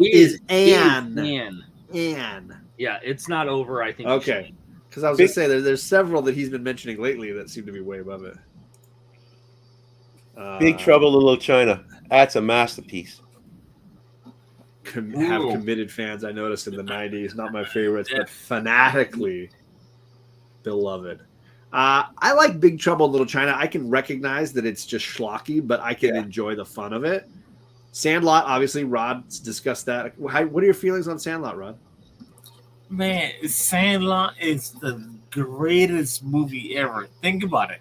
Anne. Yeah, it's not over. I think. Okay, because I was going to say there's several that he's been mentioning lately that seem to be way above it. Big Trouble in Little China. That's a masterpiece. Have committed fans, I noticed, in the 90s. Not my favorites, but fanatically beloved. I like Big Trouble in Little China. I can recognize that it's just schlocky, but I can enjoy the fun of it. Sandlot, obviously, Rod's discussed that. What are your feelings on Sandlot, Rod? Man, Sandlot is the greatest movie ever. Think about it.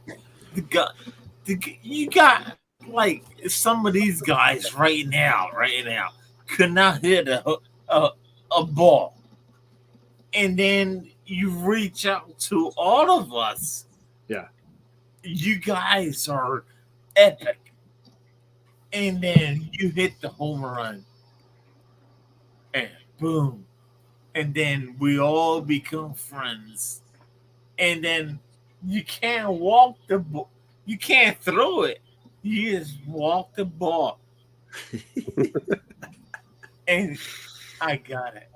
You got like some of these guys right now could not hit a ball, and then you reach out to all of us. Yeah, you guys are epic, and then you hit the home run, and boom, and then we all become friends, and then you can't walk the ball. You can't throw it. You just walk the ball. And I got it.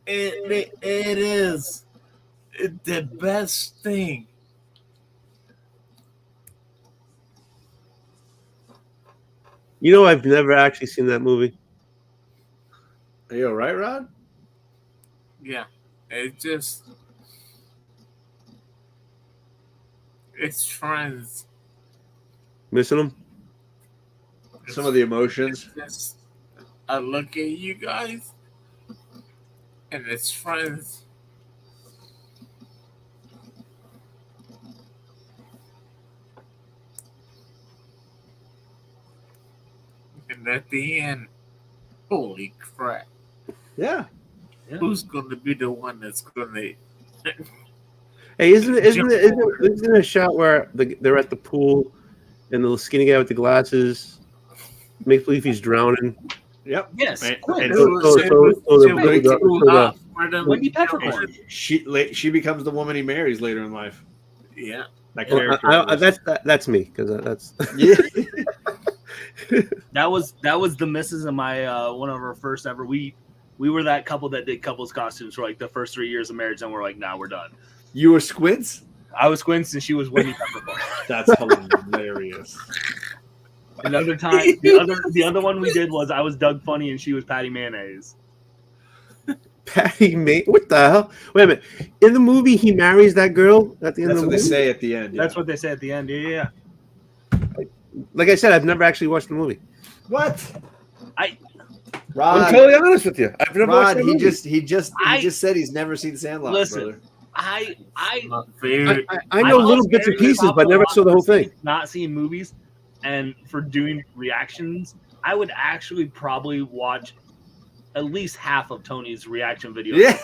It is the best thing. You know, I've never actually seen that movie. Are you all right, Rod? Yeah. It's friends. Missing them? Some of the emotions. I look at you guys, and it's friends. And at the end, holy crap. Yeah. Who's going to be the one that's going to... Hey, isn't it a shot where they're at the pool and the skinny guy with the glasses makes believe he's drowning? Yep. Yes. She becomes the woman he marries later in life. Yeah. That character. That's me because that's that was the missus of my one of our first ever. We were that couple that did couples costumes for like the first 3 years of marriage, and we're like, nah, we're done. You were Squints? I was Squints and she was Wendy Peppercorn. That's hilarious. Another time, the other one we did was I was Doug Funny and she was Patty Mayonnaise. Patty May. What the hell? Wait a minute. In the movie, he marries that girl at the end That's of the what they movie. say at the end. That's what they say at the end. Yeah. Like I said, I've never actually watched the movie. What? I'm totally honest with you. I've never watched Rod, the he movie. just said he's never seen Sandlot. Listen, brother. I know little bits and pieces, but never saw the whole thing. Not seeing movies, and for doing reactions, I would actually probably watch at least half of Tony's reaction videos. Yeah,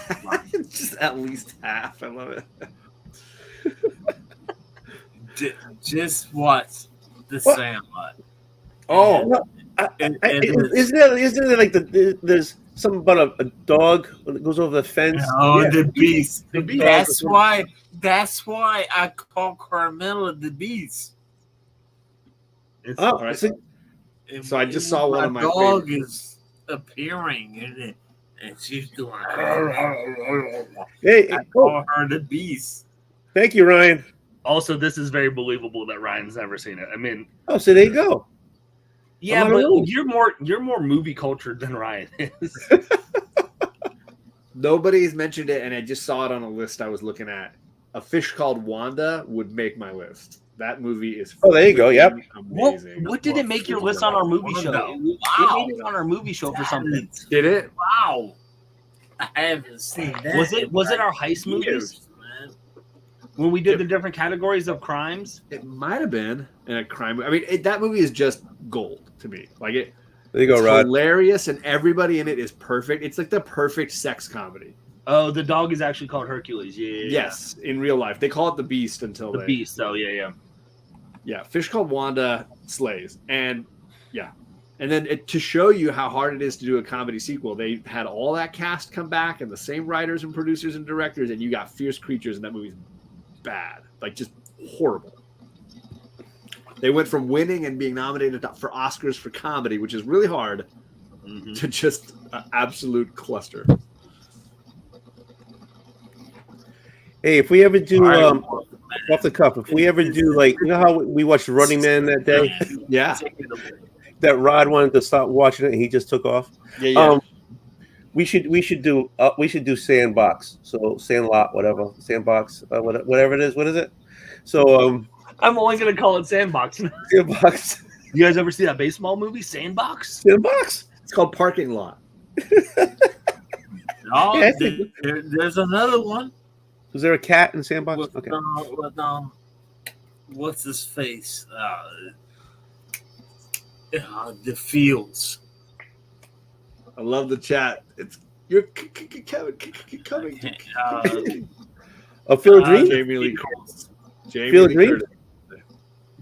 just at least half. I love it. Just watch the Sandlot. Oh, isn't it like there's something about a dog that goes over the fence? Oh, Yeah. the beast. The beast. That's why I call Carmela the beast. Oh, All right. so So I just saw one of my dog favorites. is appearing and she's doing. Hey, I call her the beast. Thank you, Ryan. Also, this is very believable that Ryan's never seen it. I mean, oh, so there you go. yeah, I'm but not alone. you're more movie cultured than Ryan is. Nobody's mentioned it, and I just saw it on a list I was looking at. A Fish Called Wanda would make my list. That movie is. Oh, there you go. Yep. Amazing. What did it make your list on our movie show? Wow. It made it on our movie show for something. Did it? Wow. I haven't seen that. Was it our heist movies? When we did the different categories of crimes? It might have been in a crime. I mean, that movie is just gold to me. Like it. There you go, it's Rod. Hilarious, and everybody in it is perfect. It's like the perfect sex comedy. Oh, the dog is actually called Hercules. Yeah. Yes, in real life, they call it the Beast until The they. Beast. Oh, yeah. Yeah, Fish Called Wanda slays, and yeah, and then to show you how hard it is to do a comedy sequel, they had all that cast come back and the same writers and producers and directors, and you got fierce creatures, and that movie's bad, like just horrible. They went from winning and being nominated for Oscars for comedy, which is really hard, to just an absolute cluster. Hey, if we ever do off the cuff, if we ever do like how we watched Running Man that day, yeah, that Rod wanted to stop watching it and he just took off. Yeah. We should do Sandbox. So Sandlot, whatever, Sandbox, whatever it is. What is it? So I'm only gonna call it Sandbox. Sandbox. You guys ever see that baseball movie, Sandbox? Sandbox. It's called Parking Lot. Oh, Yeah, there's another one. Was there a cat in Sandbox? With, Okay. What's his face? The Fields. I love the chat. It's you're coming. A Field of Dreams. Jamie Lee Curtis. Field of Dreams.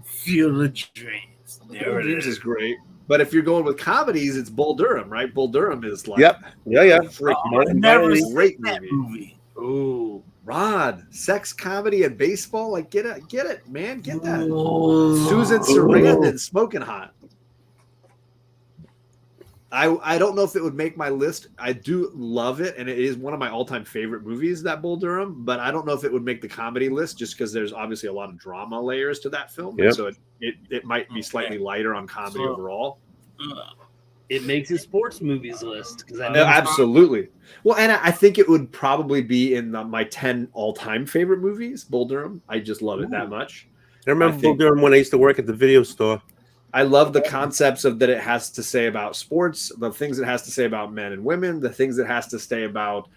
Field of Dreams. Field of Dreams is great. But if you're going with comedies, it's Bull Durham, right? Bull Durham is like Yeah. I've never great seen that movie. Ooh. Rod, sex comedy and baseball, like get it, man, get that. Susan Sarandon, Smoking Hot. I don't know if it would make my list. I do love it, and it is one of my all-time favorite movies, that Bull Durham. But I don't know if it would make the comedy list, just because there's obviously a lot of drama layers to that film. Yep. So it might be slightly lighter on comedy overall. It makes his sports movies list because Absolutely. Well, and I think it would probably be in my 10 all-time favorite movies. Bull Durham. I just love it that much. I remember Bull Durham when I used to work at the video store. I love the concepts of that it has to say about sports, the things it has to say about men and women, the things it has to say about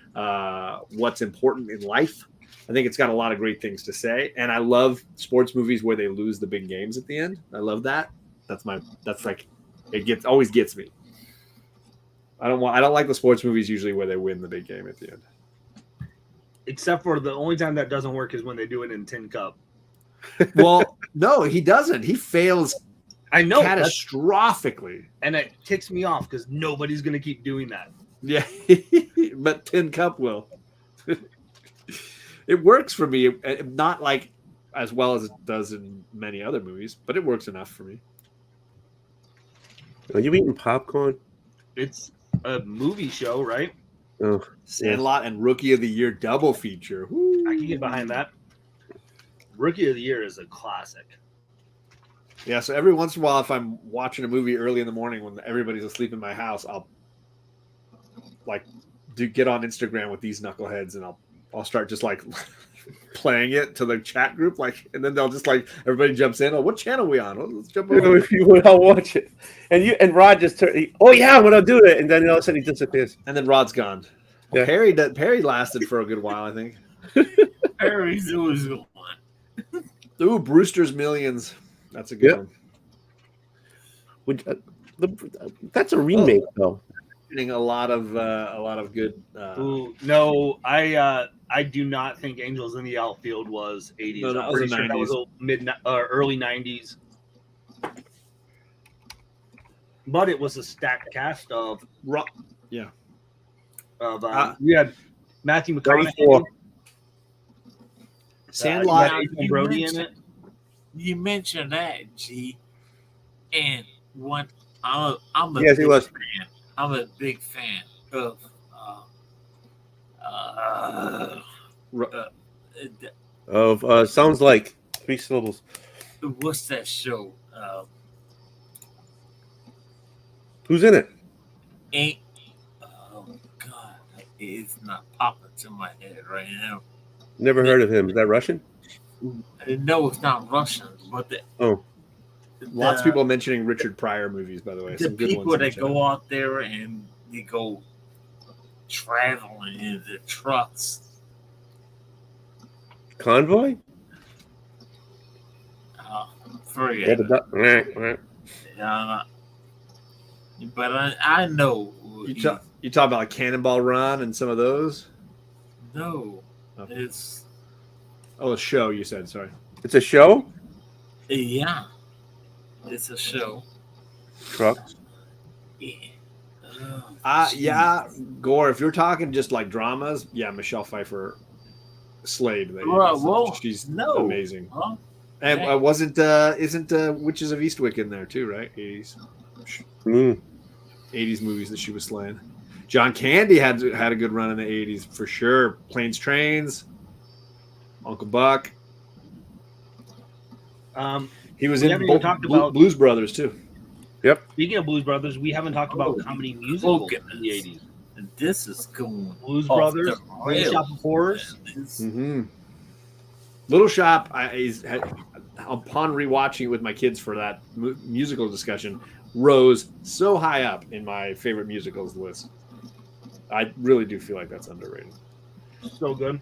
what's important in life. I think it's got a lot of great things to say, and I love sports movies where they lose the big games at the end. I love that. That's like it always gets me. I don't like the sports movies usually where they win the big game at the end. Except for the only time that doesn't work is when they do it in Tin Cup. Well, no, he doesn't. He fails. I know catastrophically, and it ticks me off because nobody's going to keep doing that. Yeah, but Tin Cup will. It works for me, not like as well as it does in many other movies, but it works enough for me. Are you eating popcorn? It's a movie show, right? Oh, Sandlot and Rookie of the Year double feature. Woo. I can get behind that. Rookie of the Year is a classic. Yeah, so every once in a while, if I'm watching a movie early in the morning when everybody's asleep in my house, I'll like get on Instagram with these knuckleheads, and I'll start just like playing it to the chat group, like, and then they'll just like everybody jumps in. Oh, what channel are we on? Oh, let's jump on. If you would, I'll watch it. And Rod just oh yeah, I'm gonna do it, and then all of a sudden he disappears. And then Rod's gone. Yeah. Perry lasted for a good while, I think. Perry's always one. Ooh, Brewster's Millions. That's a good one. That's a remake, though. A lot of good. Ooh, no, I do not think Angels in the Outfield was 80s. No, that I'm was pretty the sure that 90s. was early 90s. But it was a stacked cast of yeah. We had Matthew McConaughey, Sandlot, Adrian Brody in it. You mentioned that, G, and one I'm a Yes, he big was. fan. I'm a big fan of Sounds like 3 syllables. what's that show? Who's in it? Ain't God, it's not popping to my head right now. Never heard of him. Is that Russian? No, it's not Russian, but Lots of people mentioning Richard Pryor movies, by the way. the Some good people ones in that the chat. go out there and they go traveling in the trucks. Convoy? Forget Yeah, it. But I know. You talk about like Cannonball Run and some of those? No, it's a show. You said sorry. It's a show. Yeah, it's a show. Trucks. Yeah, Gore. If you're talking just like dramas, yeah, Michelle Pfeiffer, Slade. She's amazing. Huh? And isn't Witches of Eastwick in there too? Right, 80s. 80s movies that she was slaying. John Candy had a good run in the 80s for sure. Planes, Trains, Uncle Buck. He was in both Blues Brothers too. Yep. Speaking of Blues Brothers, we haven't talked about comedy musicals in the 80s. And this is going Blues off Brothers, the Little rails. Shop of Horrors. Little Shop. Upon rewatching it with my kids for that musical discussion, rose so high up in my favorite musicals list. I really do feel like that's underrated. So good.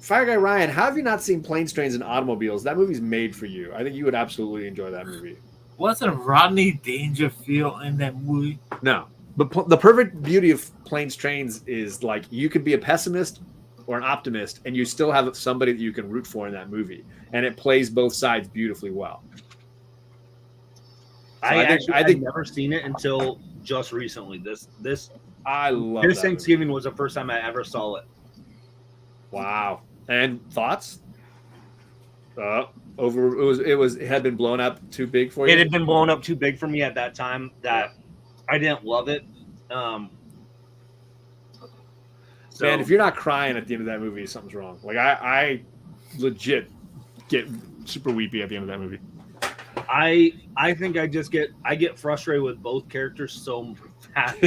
Fire Guy Ryan, how have you not seen Planes, Trains, and Automobiles? That movie's made for you. I think you would absolutely enjoy that movie. Wasn't Rodney Dangerfield in that movie? No. But the perfect beauty of Planes, Trains is like you could be a pessimist or an optimist, and you still have somebody that you can root for in that movie. And it plays both sides beautifully well. So I think never seen it until just recently. This Thanksgiving was the first time I ever saw it. Wow. And thoughts? It had been blown up too big for you. It had been blown up too big for me at that time that I didn't love it. Man, if you're not crying at the end of that movie, something's wrong. Like I legit get super weepy at the end of that movie. I think I get frustrated with both characters so fast.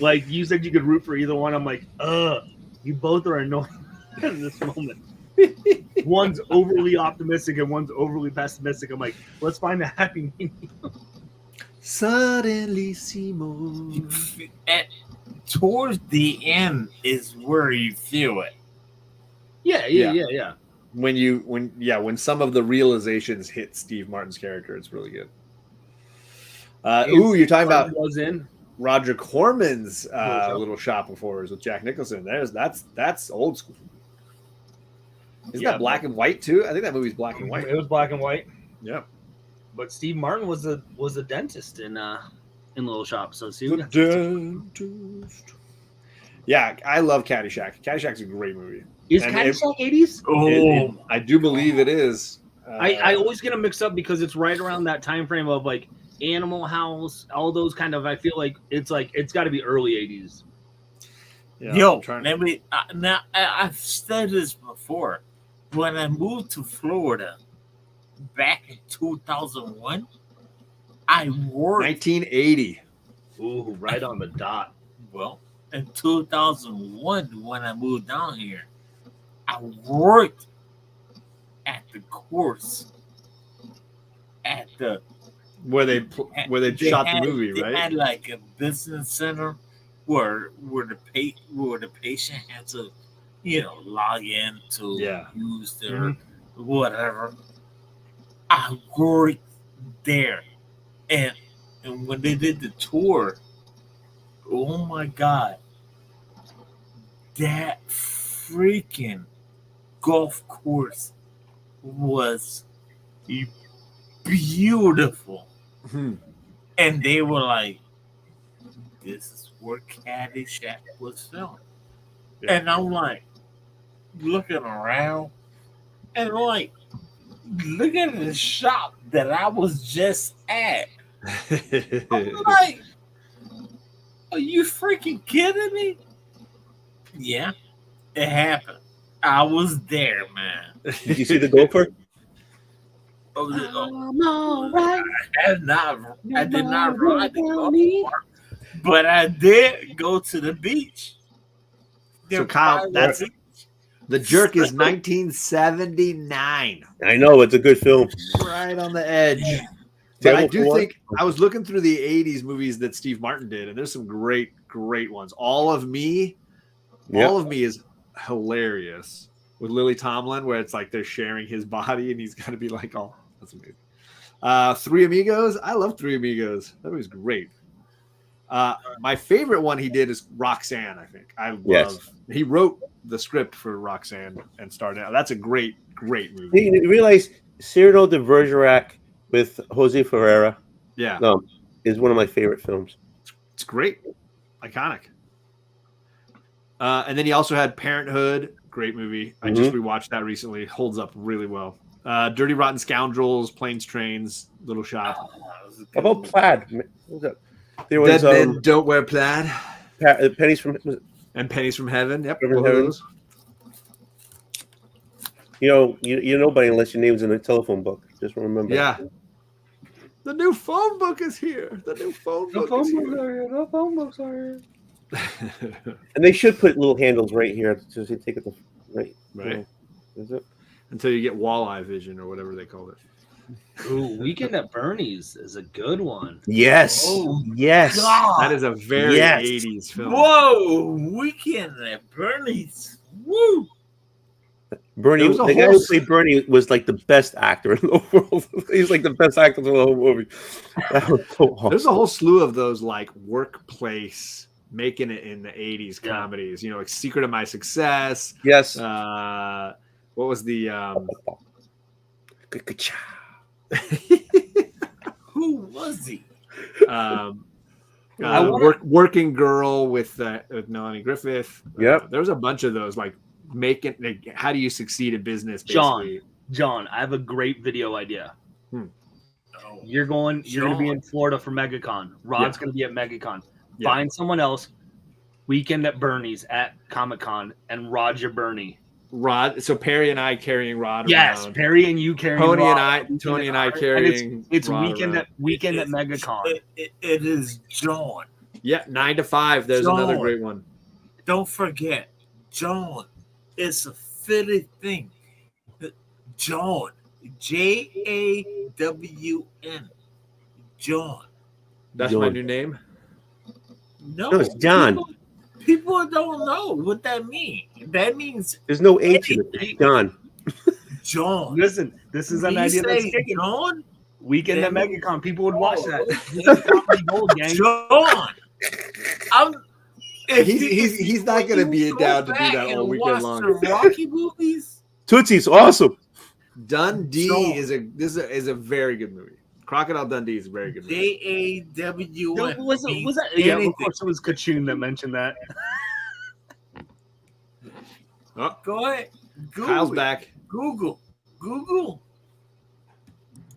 Like you said, you could root for either one. I'm like, you both are annoying in this moment. One's overly optimistic and one's overly pessimistic. I'm like, let's find a happy medium. Suddenly, Simon. Towards the end is where you feel it. Yeah. When some of the realizations hit Steve Martin's character, it's really good. You're talking about Roger Corman's Little Shop of Horrors with Jack Nicholson. That's old school. Isn't that black and white too? I think that movie's black and white. It was black and white. Yeah. But Steve Martin was a dentist in Little Shop. So see, dentist. Yeah, I love Caddyshack. Caddyshack's a great movie. Is Caddyshack 80s? I do believe it is. I always get them mixed up because it's right around that time frame of like Animal House, all those kind of. I feel like it's got to be early 80s. Yeah, I've said this before. when I moved to Florida back in 2001, I worked 1980. Ooh, right on the dot. Well, in 2001, when I moved down here, I worked at the course at the Where they shot the had, movie, they right? had like a business center where the patient had to, log in to use their whatever. I worked there, and when they did the tour, oh my god, that freaking golf course was beautiful. And they were like, this is where Caddyshack was filmed. And I'm like, looking around, and like, look at the shop that I was just at. I'm like, are you freaking kidding me? Yeah, it happened. I was there, man. Did you see the golfer? I did not ride the golf cart, but I did go to the beach. So Kyle, that's The Jerk is 1979. I know, it's a good film. Right on the edge. But I do think I was looking through the 80s movies that Steve Martin did, and there's some great ones. All of Me is hilarious with Lily Tomlin, where it's like they're sharing his body and he's got to be like, oh, that's amazing. Three Amigos. I love Three Amigos. That was great. My favorite one he did is Roxanne, I think. He wrote the script for Roxanne and started out. That's a great movie. You realize Cyrano de Bergerac with Jose Ferreira is one of my favorite films. It's great. Iconic. And then he also had Parenthood. Great movie. I just rewatched that recently. Holds up really well. Dirty Rotten Scoundrels, Planes, Trains, Little Shop. How about Plaid? There was, Dead Men Don't Wear Plaid. Pennies from Heaven. Yep. Those. You know nobody unless your name's in a telephone book. Just remember. Yeah. The new phone book is here. The phone books are here. And they should put little handles right here so you take it right. Is it? Until you get walleye vision or whatever they call it. Ooh, Weekend at Bernie's is a good one. Yes. Oh, yes. God. That is a very 80s film. Whoa, Weekend at Bernie's. Woo. Bernie, the guy who played Bernie was like the best actor in the world. He's like the best actor in the whole movie. That was so awesome. There's a whole slew of those like workplace making it in the 80s comedies. Like Secret of My Success. Yes. What was the who was he? Working Girl with Melanie Griffith. Yep. There was a bunch of those like how do you succeed in business? Basically. John, I have a great video idea. You're going to be in Florida for MegaCon. Rod's going to be at MegaCon. Find someone else. Weekend at Bernie's at Comic-Con and Roger Bernie. Rod. So Perry and I carrying Rod. Yes, around. Perry and you carrying Tony Rod. and I carrying. It's Rod weekend around. at MegaCon. It is John. Yeah, 9 to 5. There's another great one. Don't forget, John. It's a fitting thing. John. JAWN. John. That's my new name? No, it's John. People don't know what that means. That means there's no H in it. It's John. John. Listen, this is an idea that's kicking. John. Weekend at MegaCon. People would watch that. John. He's not going to be down to do that all weekend long. The Rocky movies. Tootsie's awesome. Dundee is a very good movie. Crocodile Dundee is a very good movie. JAWN. Was that? Yeah, of course it was Kachun that mentioned that. Go ahead. Google Kyle's it. back. Google.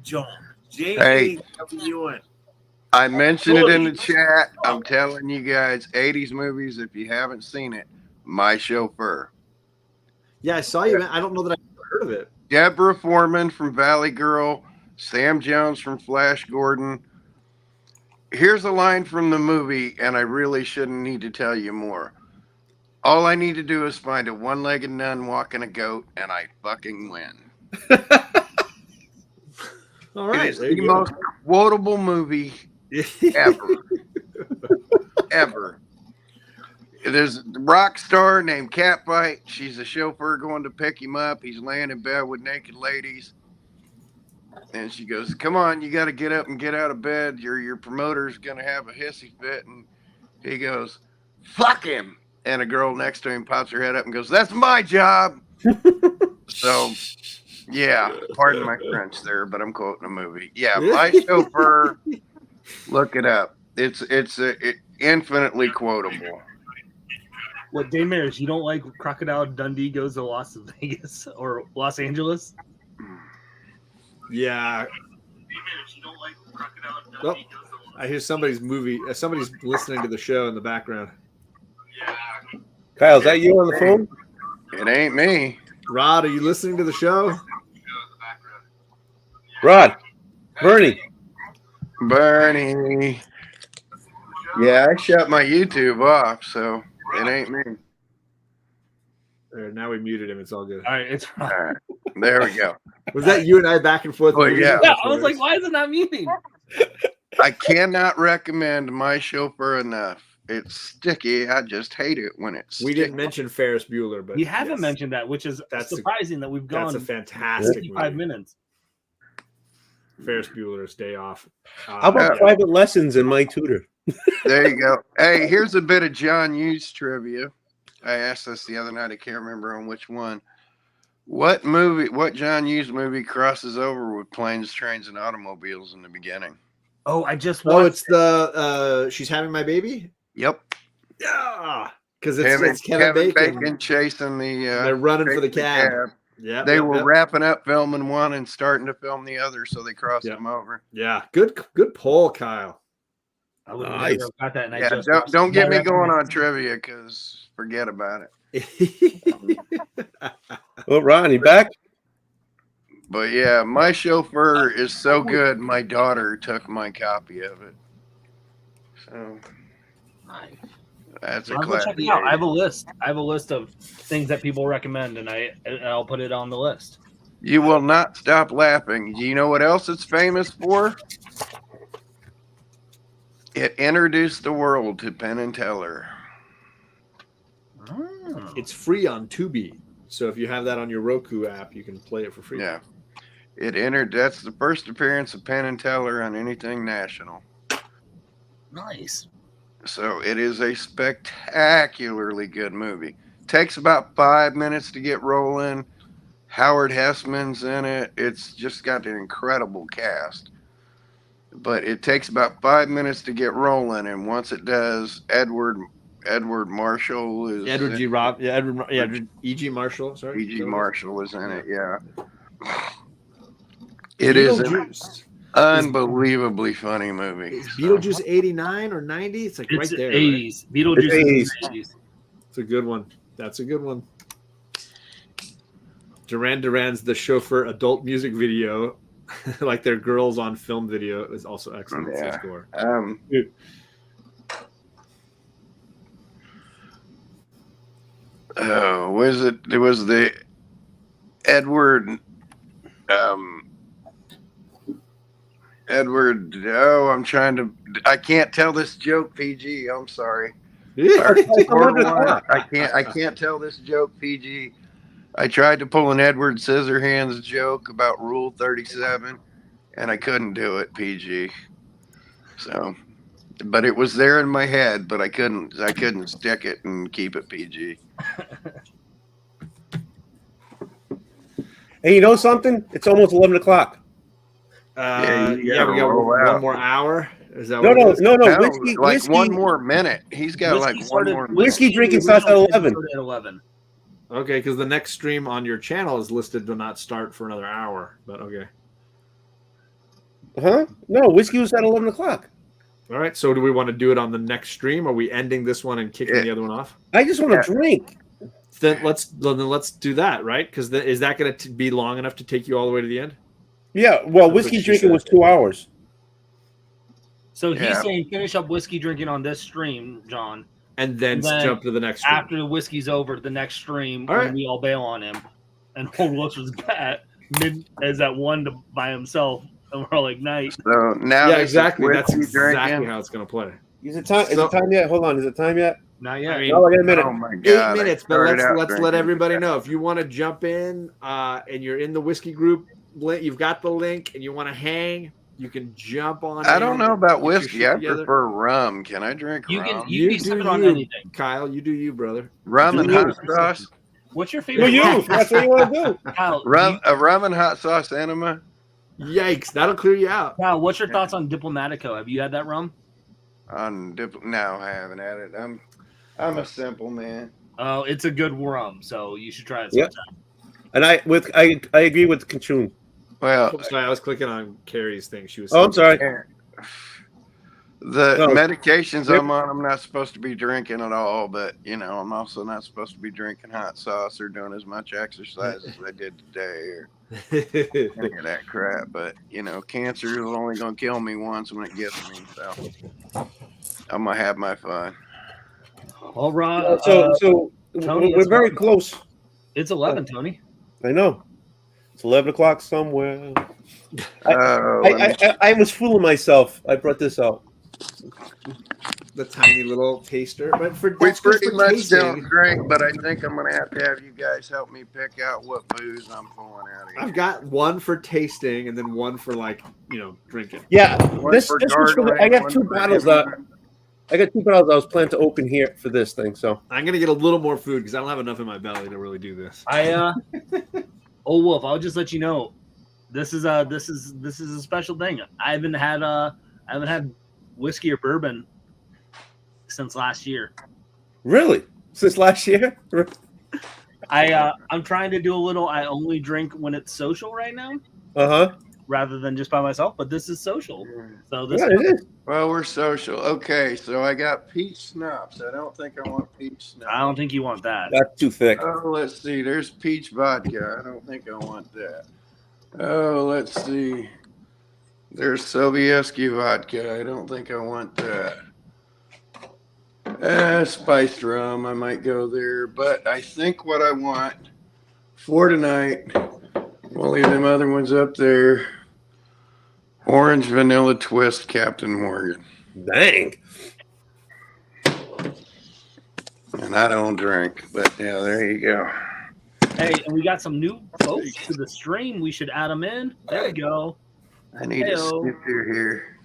John. Hey. JAWN. I mentioned it in the chat. I'm telling you guys, 80s movies, if you haven't seen it, My Chauffeur. Yeah, I saw you. I don't know that I heard of it. Deborah Foreman from Valley Girl, Sam Jones from Flash Gordon. Here's a line from the movie, and I really shouldn't need to tell you more. All I need to do is find a one-legged nun walking a goat, and I fucking win. All right, It is there the you go. most quotable movie ever. Ever. There's a rock star named Catfight. She's a chauffeur going to pick him up. He's laying in bed with naked ladies. And she goes, come on, you got to get up and get out of bed. Your promoter's going to have a hissy fit. And he goes, fuck him. And a girl next to him pops her head up and goes, that's my job. So, yeah, pardon my French there, but I'm quoting a movie. Yeah, My Chauffeur, look it up. It's infinitely quotable. What, Daymare, you don't like Crocodile Dundee Goes to Las Vegas or Los Angeles? Yeah. Oh, I hear somebody's movie. Somebody's listening to the show in the background. Kyle, is that you on the phone? It ain't me. Rod, are you listening to the show? Rod, Bernie. Bernie. Yeah, I shut my YouTube off, so it ain't me. There, now we muted him. It's all good. All right, it's all right. There we go. Was that you and I back and forth? Well, yeah. Yeah, I was like, why is it not muting? I cannot recommend My Chauffeur enough. It's sticky. I just hate it when it's We didn't mention Ferris Bueller, but We haven't mentioned that, which is surprising that we've gone that's a fantastic 55 movie. minutes. Ferris Bueller's Day Off. How about private lessons in My Tutor? There you go. Hey, here's a bit of John Hughes trivia. I asked this the other night. I can't remember on which one. What John Hughes movie crosses over with planes, trains, and automobiles in the beginning? Oh, I just watched. Oh, it's the She's Having My Baby? Yep. Yeah. Because it's Kevin Bacon chasing the. They're running for the cab. Yeah. They were wrapping up filming one and starting to film the other, so they crossed them over. Yeah. Good poll, Kyle. I would Nice. never have got that. And Yeah, I just don't get me watched going that. on trivia because forget about it. Well, Ron, you back? But yeah, My Chauffeur is so good. My daughter took my copy of it. So that's a I'll go classic. check it out. I have a list. I have a list of things that people recommend, and I'll put it on the list. You will not stop laughing. Do you know what else it's famous for? It introduced the world to Penn and Teller. It's free on Tubi. So if you have that on your Roku app, you can play it for free. Yeah. That's the first appearance of Penn and Teller on anything national. Nice. So it is a spectacularly good movie. Takes about 5 minutes to get rolling. Howard Hessman's in it. It's just got an incredible cast. But it takes about 5 minutes to get rolling, and once it does, Edward Marshall is Edward G. Rob, yeah, Edward E.G. Marshall. Sorry, E.G. Marshall is in it. Yeah, it is an Beetlejuice. unbelievably funny movie. Is Beetlejuice 89 or 90? It's like It's right there. 80s. Right? Beetlejuice is 80s. It's a good one. That's a good one. Duran Duran's The Chauffeur adult music video, like their girls on film video, is also excellent. It's a Yeah. score. Oh, was it? It was the Edward. Edward. Oh, I can't tell this joke PG. I'm sorry. I can't tell this joke PG. I tried to pull an Edward Scissorhands joke about Rule 37, and I couldn't do it PG. So, but it was there in my head, but I couldn't stick it and keep it PG. Hey, you know something? It's almost 11 o'clock. Yeah, we got one more hour. Is that No. Whiskey, one more minute. He's got one more minute. Whiskey drinking starts at 11. At 11. Okay, because the next stream on your channel is listed to not start for another hour. But okay. Huh? No, whiskey was at 11 o'clock. All right. So do we want to do it on the next stream? Are we ending this one and kicking the other one off? I just want to drink. Then let's do that, right? Because is that going to be long enough to take you all the way to the end? Yeah. Well, That's whiskey what she drinking said. was 2 hours. So he's Yeah. saying finish up whiskey drinking on this stream, John. And then jump to the next stream. After the whiskey's over, the next stream, All when right. we all bail on him. And Old Wolf was is at 1 by himself. And we're all like, night. So now Yeah, this is exactly. That's whiskey exactly drinking. how it's going to play. Is it time? Is it time yet? Hold on. Is it time yet? Not yet. I mean, No, I got a minute. Oh my 8 god! minutes, but let's let everybody know if you want to jump in and you're in the whiskey group. You've got the link, and you want to hang. You can jump on. I don't know about get your whiskey. shit I together. prefer rum. Can I drink You rum? can you be do sipping on you, anything. Kyle. You do you, brother. Rum and Do hot you. sauce. What's your Do favorite? you? That's what you want to do. Kyle, Rum and hot sauce enema. Yikes! That'll clear you out. Kyle, what's your thoughts on Diplomatico? Have you had that rum? No, I haven't had it. I'm a simple man. Oh, it's a good rum, so you should try it Yep. sometime. And I agree with Kachun. Well, Sorry, I was clicking on Carrie's thing. She was. Oh, I'm sorry. The No. medications Yep. I'm on, I'm not supposed to be drinking at all, but I'm also not supposed to be drinking hot sauce or doing as much exercise as I did today or any of that crap. But cancer is only gonna kill me once when it gets me, so I'm gonna have my fun. All right. So Tony, we're it's very 11. close. It's 11, Tony. I know. It's 11 o'clock somewhere. Oh, I was fooling myself. I brought this out. The tiny little taster, but for we that's good pretty for much tasting. don't drink, but I think I'm gonna have you guys help me pick out what booze I'm pulling out of here. I've got one for tasting and then one for drinking. Yeah, One this for was for the, I gargling, got one 2 for bottles. I got 2 bottles I was planning to open here for this thing. So I'm gonna get a little more food because I don't have enough in my belly to really do this. Old Wolf, I'll just let you know, this is a special thing. I haven't had whiskey or bourbon since last year. really, since last year. I'm trying to do a little. I only drink when it's social right now, rather than just by myself. But this is social, so this. Yeah, it is. Well, we're social. Okay, so I got peach schnapps. I don't think I want peach schnapps. I don't think you want that. That's too thick. Oh, let's see. There's peach vodka. I don't think I want that. Oh, let's see. There's Sobieski vodka. I don't think I want that. Spiced rum. I might go there. But I think what I want for tonight, we'll leave them other ones up there. Orange vanilla twist, Captain Morgan. Dang. And I don't drink, but yeah, there you go. Hey, and we got some new folks to the stream. We should add them in. There we go. I need to skip through here.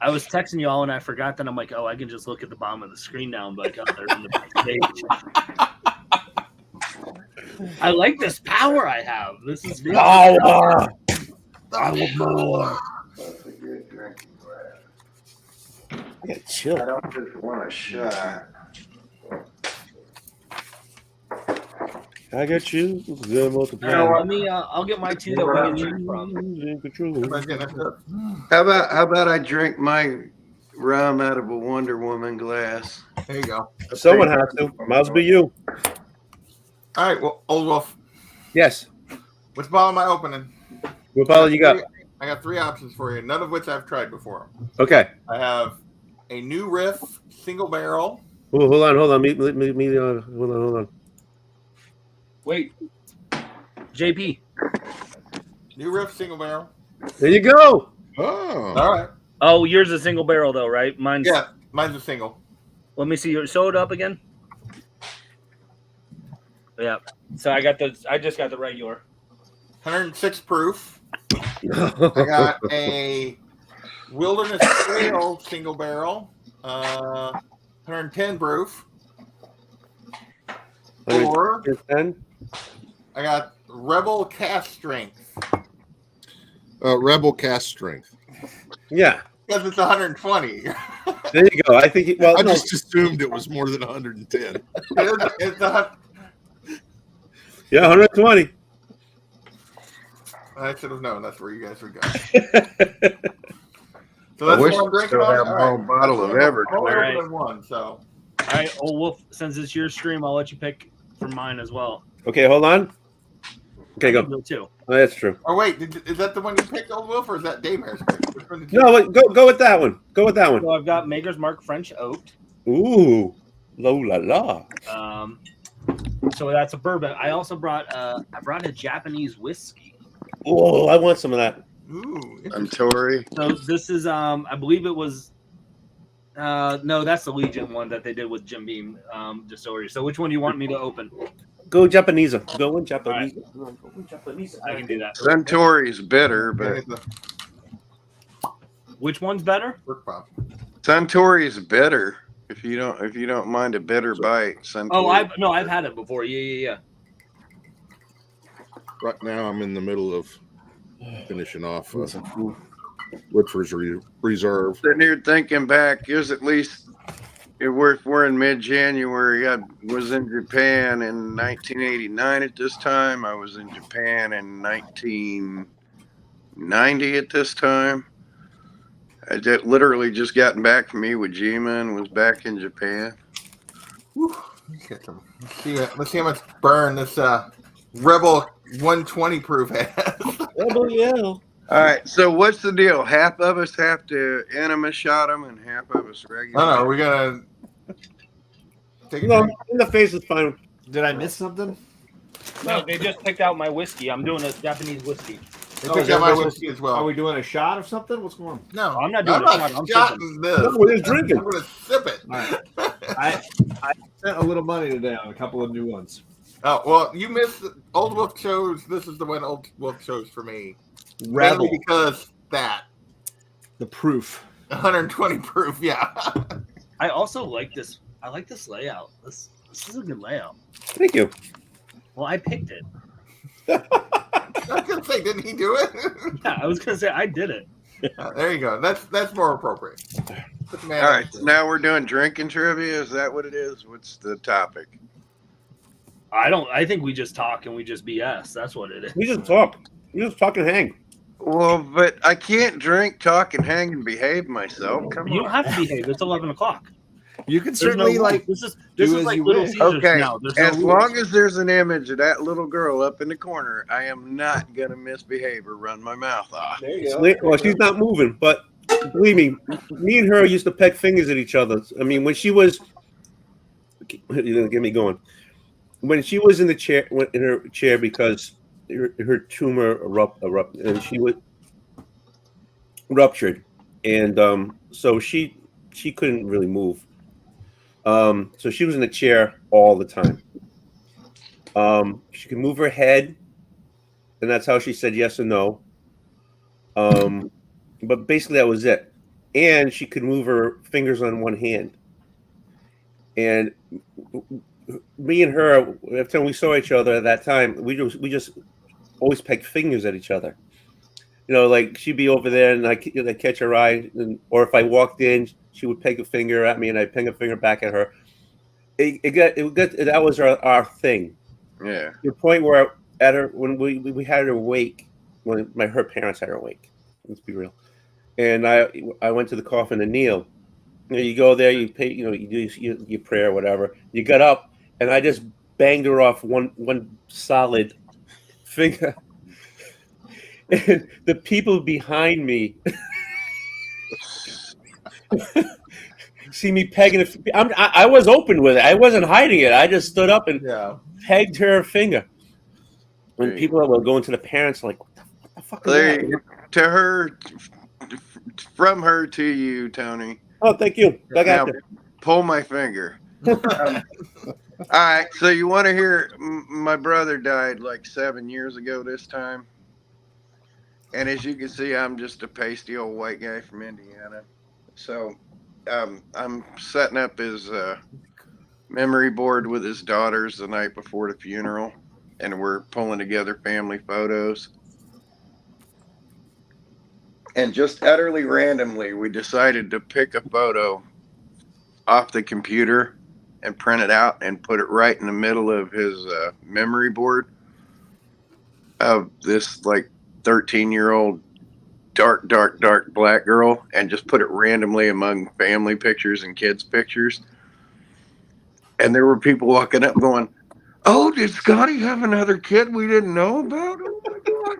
I was texting y'all and I forgot that I'm like, I can just look at the bottom of the screen now and be like, they're in the page. I like this power I have. This is Power. That's a good drinking glass. Yeah, chill. I don't just want a shot. I got you. Good multiplier. Let me. I'll get my 2 that we can drink from. How about I drink my rum out of a Wonder Woman glass? There you go. Someone has to. Might as well be you. All right, well, Old Wolf, Yes. which bottle am I opening? What bottle you got? I got 3 options for you, none of which I've tried before. Okay. I have a new riff single barrel. Oh, hold on. Hold on. Wait, JP. New riff single barrel. There you go. Oh. All right. Oh, yours is a single barrel though, right? Mine's mine's a single. Let me see. Sew it up again. Yeah. So I just got the regular. 106 proof. I got a Wilderness Trail single barrel. 110 proof. Or 110. I got Rebel Cast Strength. Rebel Cast Strength. Yeah. Because it's 120. There you go. I think. I just assumed it was more than 110. It's Yeah, 120. I should have known that's where you guys would go. I wish I still have my own bottle of Everclear. One, so right, Old Wolf, since it's your stream, I'll let you pick for mine as well. Okay, hold on. Okay, I go. can go too. Oh, that's true. Oh wait, is that the one you picked, Old Wolf, or is that Daymare's pick? Which one did you No, wait, go with that one. Go with that one. So I've got Maker's Mark French Oaked. Ooh, la la la. So that's a bourbon. I also brought I brought a Japanese whiskey. Oh, I want some of that. Ooh, Suntory. So this is I believe it was no, that's the Legion one that they did with Jim Beam Distillery. So which one do you want me to open? Go Japanese. Go in Japanese. I can do that. Suntory's bitter, but Which one's better? Suntory's bitter. If you don't mind a bitter bite, Suntory. Oh, I've had it before. Yeah. Right now, I'm in the middle of finishing off Woodford's Reserve. Sitting here thinking back, here's at least we're in mid-January. I was in Japan in 1989 at this time. I was in Japan in 1990 at this time. I literally just gotten back from Iwo Jima and was back in Japan. Whew. Let's see how much burn this Rebel 120 proof has. Rebel Yell. All right, so what's the deal? Half of us have to enema shot them, and half of us regular. No, we're gonna take No, in the face is fine. Did I miss something? No, they just picked out my whiskey. I'm doing a Japanese whiskey. They picked out my whiskey as well. Are we doing a shot of something? What's going on? No, I'm not doing a shot. I'm shotting this. No, we're just drinking. I'm gonna sip it. All right. I spent a little money today on a couple of new ones. Oh well, you missed. Old Wolf chose. This is the one Old Wolf chose for me. Rebel. Mainly because that The proof. 120 proof. Yeah. I also like this. I like this layout. This is a good layout. Thank you. Well, I picked it. I was gonna say, didn't he do it? Yeah, I was gonna say I did it. There you go. That's more appropriate. All right, so now we're doing drinking trivia. Is that what it is? What's the topic? I think we just talk and we just BS. That's what it is. We just talk. We just talk and hang. Well, but I can't drink, talk, and hang and behave myself. Come You on. don't have to behave. It's 11 o'clock. You can There's certainly no, like this is do as like you Little wish. Caesars Okay, now. There's as no long rules. as there's an image of that little girl up in the corner, I am not gonna misbehave or run my mouth off. There you go. Well, she's not moving, but believe me, me and her used to peck fingers at each other. I mean, when she was, you're gonna get me going. When she was in the chair, in her chair because her tumor erupted, and she was ruptured, and so she couldn't really move. So she was in the chair all the time. She could move her head, and that's how she said yes or no. But basically that was it. And she could move her fingers on one hand. And me and her, every time we saw each other at that time, we just always pegged fingers at each other. You know, like she'd be over there and I'd catch her eye, or if I walked in, she would peg a finger at me and I'd peg a finger back at her. That was our thing. Yeah. To the point where at her when we had her wake, when her parents had her wake. Let's be real. And I went to the coffin to kneel. You go there, you pay, you do your prayer, whatever. You got up, and I just banged her off one solid finger. And the people behind me see me pegging it. I was open with it. I wasn't hiding it. I just stood up and pegged her finger. When people were going to the parents, like, what the fuck is that? To her, from her to you, Tony. Oh, thank you. I got Now, pull my finger. All right, so you want to hear? My brother died like 7 years ago this time, and as you can see, I'm just a pasty old white guy from Indiana. So I'm setting up his memory board with his daughters the night before the funeral, and we're pulling together family photos. And just utterly randomly, we decided to pick a photo off the computer and print it out and put it right in the middle of his memory board of this like 13-year-old dark black girl, and just put it randomly among family pictures and kids pictures. And there were people walking up going, "Oh, did Scotty have another kid we didn't know about? Oh my God."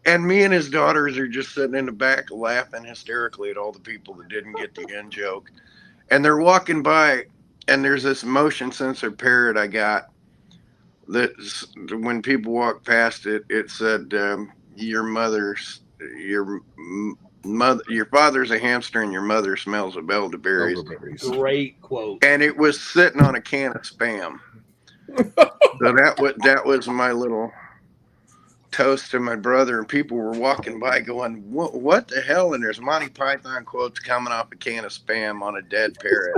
And me and his daughters are just sitting in the back laughing hysterically at all the people that didn't get the end joke. And they're walking by, and there's this motion sensor parrot I got that when people walk past it, it said, your father's a hamster and your mother smells of elderberries. Great quote. And it was sitting on a can of Spam. So that was my little toast to my brother, and people were walking by going, what the hell? And there's Monty Python quotes coming off a can of Spam on a dead parrot.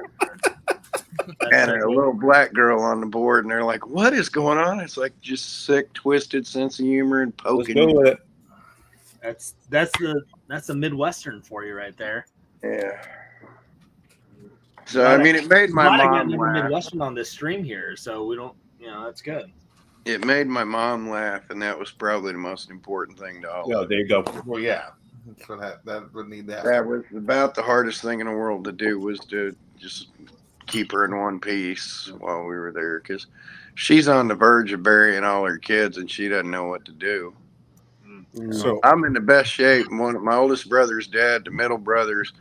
And a little black girl on the board, and they're like, "What is going on?" It's like just sick, twisted sense of humor and poking. Let's go with it. That's a Midwestern for you right there. Yeah. So I mean, it made my mom laugh. Midwestern on this stream here, so we don't, that's good. It made my mom laugh, and that was probably the most important thing to all. Yeah, there you go. Well, yeah, that's what that would need that. That was about the hardest thing in the world to do, was to just keep her in one piece while we were there, because she's on the verge of burying all her kids and she doesn't know what to do. So I'm in the best shape. My oldest brother's dead. The middle brother's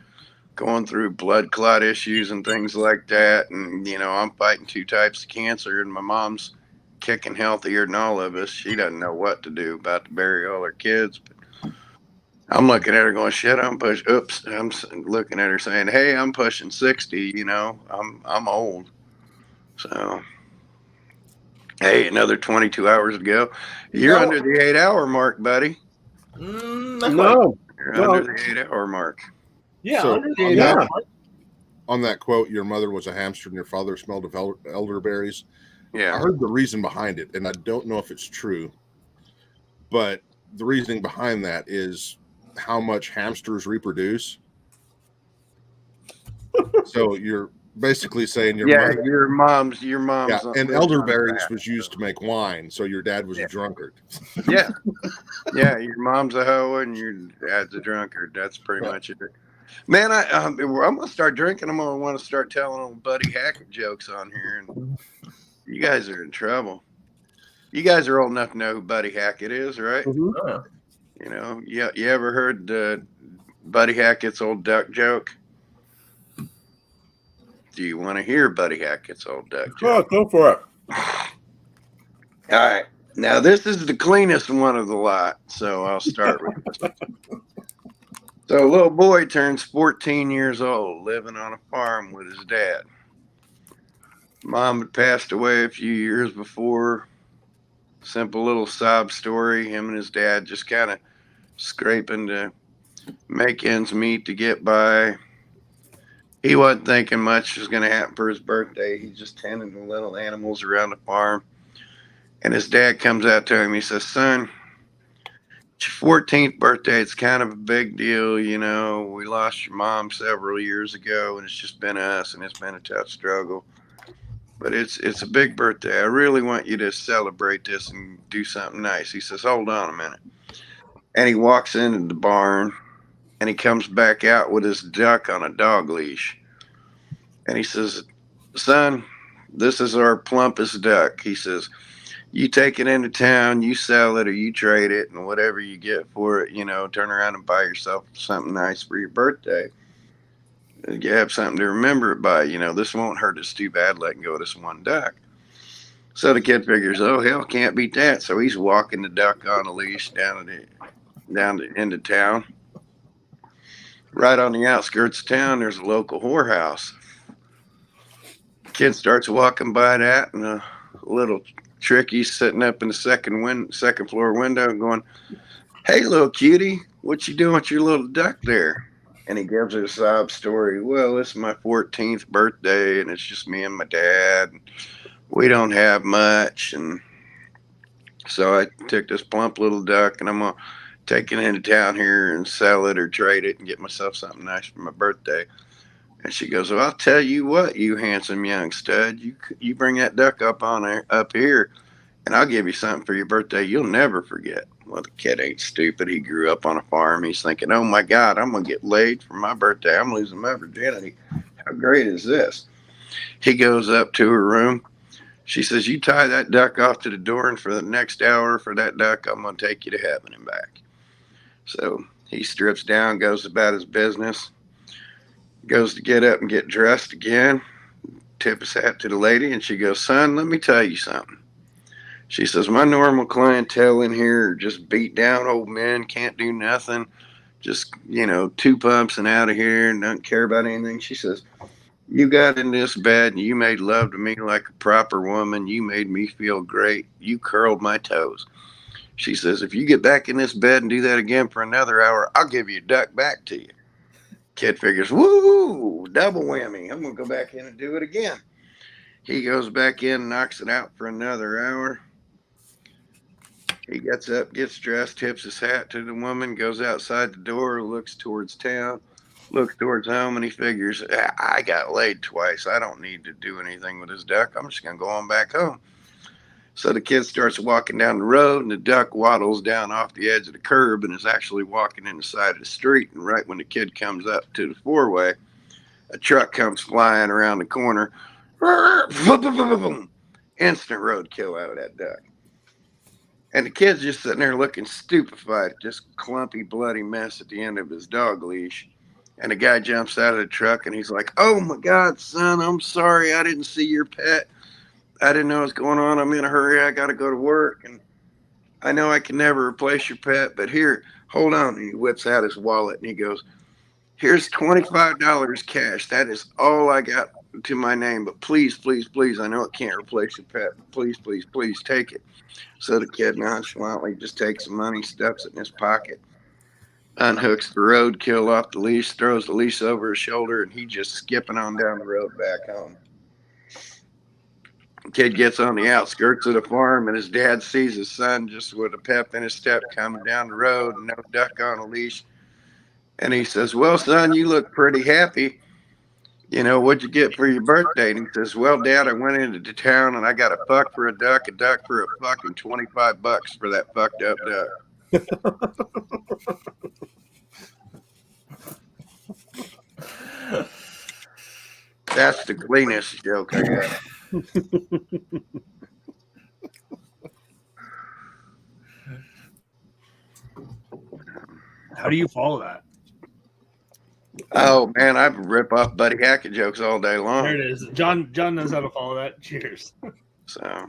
going through blood clot issues and things like that, and I'm fighting 2 types of cancer, and my mom's kicking healthier than all of us. She doesn't know what to do, about to bury all her kids. But I'm looking at her going, shit, I'm looking at her saying, hey, I'm pushing 60, I'm old. So, hey, another 22 hours to go. You're under the 8-hour mark, buddy. No. You're under the 8-hour mark. Yeah, So, under the 8-hour mark. On that quote, your mother was a hamster and your father smelled of elderberries. Yeah. I heard the reason behind it, and I don't know if it's true, but the reasoning behind that is how much hamsters reproduce. So you're basically saying your mom's yeah, and elderberries was used to make wine, so your dad was a drunkard. Yeah. Yeah, your mom's a hoe and your dad's a drunkard. That's pretty much it. Man, I'm gonna start drinking. I'm gonna want to start telling old Buddy Hackett jokes on here, and you guys are in trouble. You guys are old enough to know who Buddy Hackett is, right? Mm-hmm. You ever heard Buddy Hackett's old duck joke? Do you want to hear Buddy Hackett's old duck joke? Go for it. All right. Now, this is the cleanest one of the lot, so I'll start with it. So a little boy turns 14 years old, living on a farm with his dad. Mom had passed away a few years before. Simple little sob story. Him and his dad just kind of scraping to make ends meet to get by. He wasn't thinking much was going to happen for his birthday. He's just tending the little animals around the farm. And his dad comes out to him. He says, son, it's your 14th birthday. It's kind of a big deal. We lost your mom several years ago, and it's just been us, and it's been a tough struggle. But it's a big birthday. I really want you to celebrate this and do something nice. He says, hold on a minute. And he walks into the barn, and he comes back out with his duck on a dog leash. And he says, son, this is our plumpest duck. He says, you take it into town, you sell it or you trade it, and whatever you get for it, turn around and buy yourself something nice for your birthday. You have something to remember it by. This won't hurt us too bad letting go of this one duck. So the kid figures, oh, hell, can't beat that. So he's walking the duck on a leash down into town. Right on the outskirts of town, there's a local whorehouse. Kid starts walking by that, and a little Tricky's sitting up in the second floor window going, hey, little cutie, what you doing with your little duck there? And he gives her a sob story. Well, it's my 14th birthday, and it's just me and my dad. And we don't have much. And so I took this plump little duck, and I'm going to take it into town here and sell it or trade it and get myself something nice for my birthday. And she goes, well, I'll tell you what, you handsome young stud, you bring that duck up here, and I'll give you something for your birthday you'll never forget. Well, the kid ain't stupid. He grew up on a farm. He's thinking, oh, my God, I'm going to get laid for my birthday. I'm losing my virginity. How great is this? He goes up to her room. She says, "You tie that duck off to the door, and for the next hour for that duck, I'm going to take you to heaven and back." So he strips down, goes about his business, goes to get up and get dressed again, tip his hat to the lady, and she goes, "Son, let me tell you something." She says, "My normal clientele in here are just beat down old men, can't do nothing, just, 2 pumps and out of here and don't care about anything." She says, "You got in this bed and you made love to me like a proper woman. You made me feel great. You curled my toes." She says, "If you get back in this bed and do that again for another hour, I'll give you a duck back to you." Kid figures, woo, double whammy. I'm going to go back in and do it again. He goes back in, knocks it out for another hour. He gets up, gets dressed, tips his hat to the woman, goes outside the door, looks towards town, looks towards home, and he figures, I got laid twice. I don't need to do anything with this duck. I'm just going to go on back home. So the kid starts walking down the road, and the duck waddles down off the edge of the curb and is actually walking in the side of the street. And right when the kid comes up to the four-way, a truck comes flying around the corner. Instant roadkill out of that duck. And the kid's just sitting there looking stupefied, just clumpy, bloody mess at the end of his dog leash. And the guy jumps out of the truck and he's like, "Oh my God, son, I'm sorry. I didn't see your pet. I didn't know what's going on. I'm in a hurry. I got to go to work. And I know I can never replace your pet, but here, hold on." And he whips out his wallet and he goes, "Here's $25 cash. That is all I got to my name. But please, please, please, I know it can't replace your pet. But please, please, please take it." So the kid nonchalantly just takes the money, stuffs it in his pocket, unhooks the roadkill off the leash, throws the leash over his shoulder, and he just skipping on down the road back home. The kid gets on the outskirts of the farm, and his dad sees his son just with a pep in his step coming down the road, and no duck on a leash. And he says, "Well, son, you look pretty happy. What'd you get for your birthday?" And he says, "Well, Dad, I went into town and I got a fuck for a duck for a fuck, and $25 for that fucked up duck." That's the cleanest joke I got. How do you follow that? Oh man, I rip off Buddy Hackett jokes all day long. There it is. John knows how to follow that. Cheers. So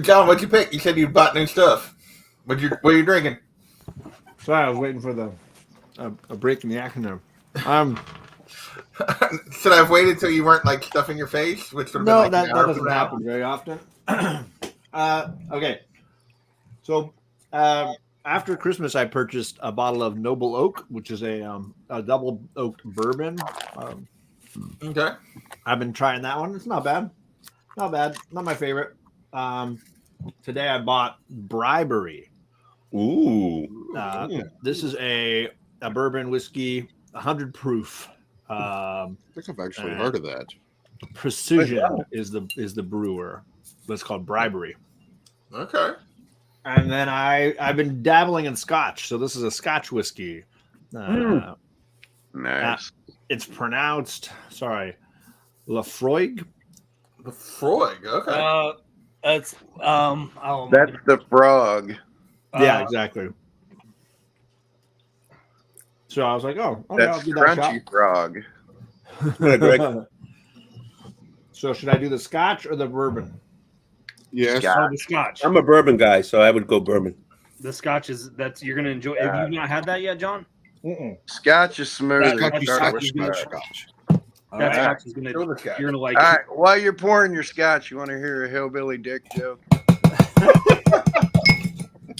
John, what'd you pick? You said you bought new stuff. What are you drinking? Sorry, I was waiting for a break in the acronym. Should I have waited till you weren't like stuffing your face? Which would have No, been like that doesn't happen very often. Okay, so after Christmas, I purchased a bottle of Noble Oak, which is a double oaked bourbon. Okay, I've been trying that one. It's not bad. Not bad. Not my favorite. Today I bought Bribery. Ooh. This is a bourbon whiskey, 100 proof. I think I've actually heard of that. Precision is the brewer. It's called Bribery. Okay. And then I've been dabbling in Scotch. So this is a Scotch whiskey. Nice. It's pronounced, Lafroig. Lafroig. Okay. That's That's the frog. Yeah, exactly. So I was like, oh, okay, That's I'll do that crunchy shot. frog. So should I do the Scotch or the bourbon? Yes. Oh, the Scotch. I'm a bourbon guy, so I would go bourbon. The Scotch you're gonna enjoy. Have you not had that yet, John? Scotch is smooth. Scotch is Scotch. That Scotch is gonna. You're gonna like. All it. right, while you're pouring your Scotch, you want to hear a hillbilly dick joke?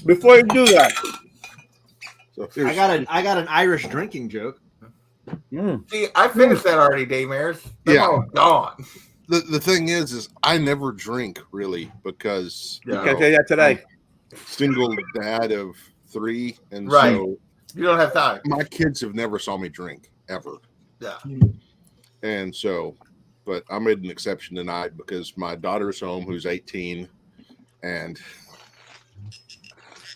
Before you do that, I got an Irish drinking joke. See, I finished that already, Daymares. They're all gone. The thing is I never drink really because can't say that today. I'm single dad of 3, and Right. so You don't have time. my kids have never saw me drink ever. Yeah. And so, but I made an exception tonight because my daughter's home, who's 18, and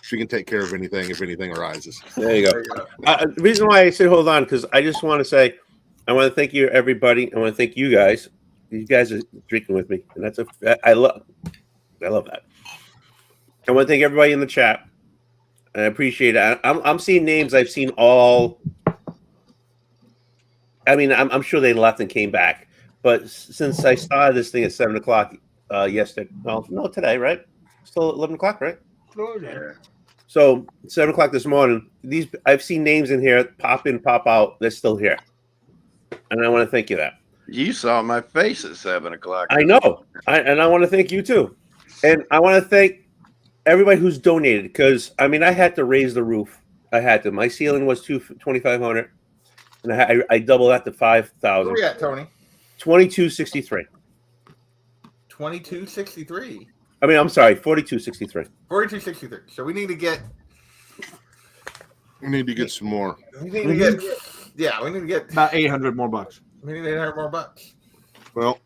she can take care of anything if anything arises. There you go. The reason why I said hold on, because I just want to say, I want to thank you, everybody. I want to thank you guys You guys are drinking with me, and I love that. I want to thank everybody in the chat. I appreciate it. I'm seeing names I've seen all. I mean, I'm sure they left and came back, but since I started this thing at 7:00 yesterday, well, no, today, right? Still 11 o'clock, right? Yeah. So 7:00 this morning. I've seen names in here pop in, pop out. They're still here, and I want to thank you that. You saw my face at 7:00. I know, and I want to thank you too, and I want to thank everybody who's donated because I mean I had to raise the roof. I had to. My ceiling was 2,500, and I doubled that to 5,000. Where we at, Tony? 2263. 2263. I mean, I'm sorry, 4263. 4263. So we need to get. We need to get some more. We need to get. Yeah, we need to get about 800 more bucks. We need 800 more bucks. Well,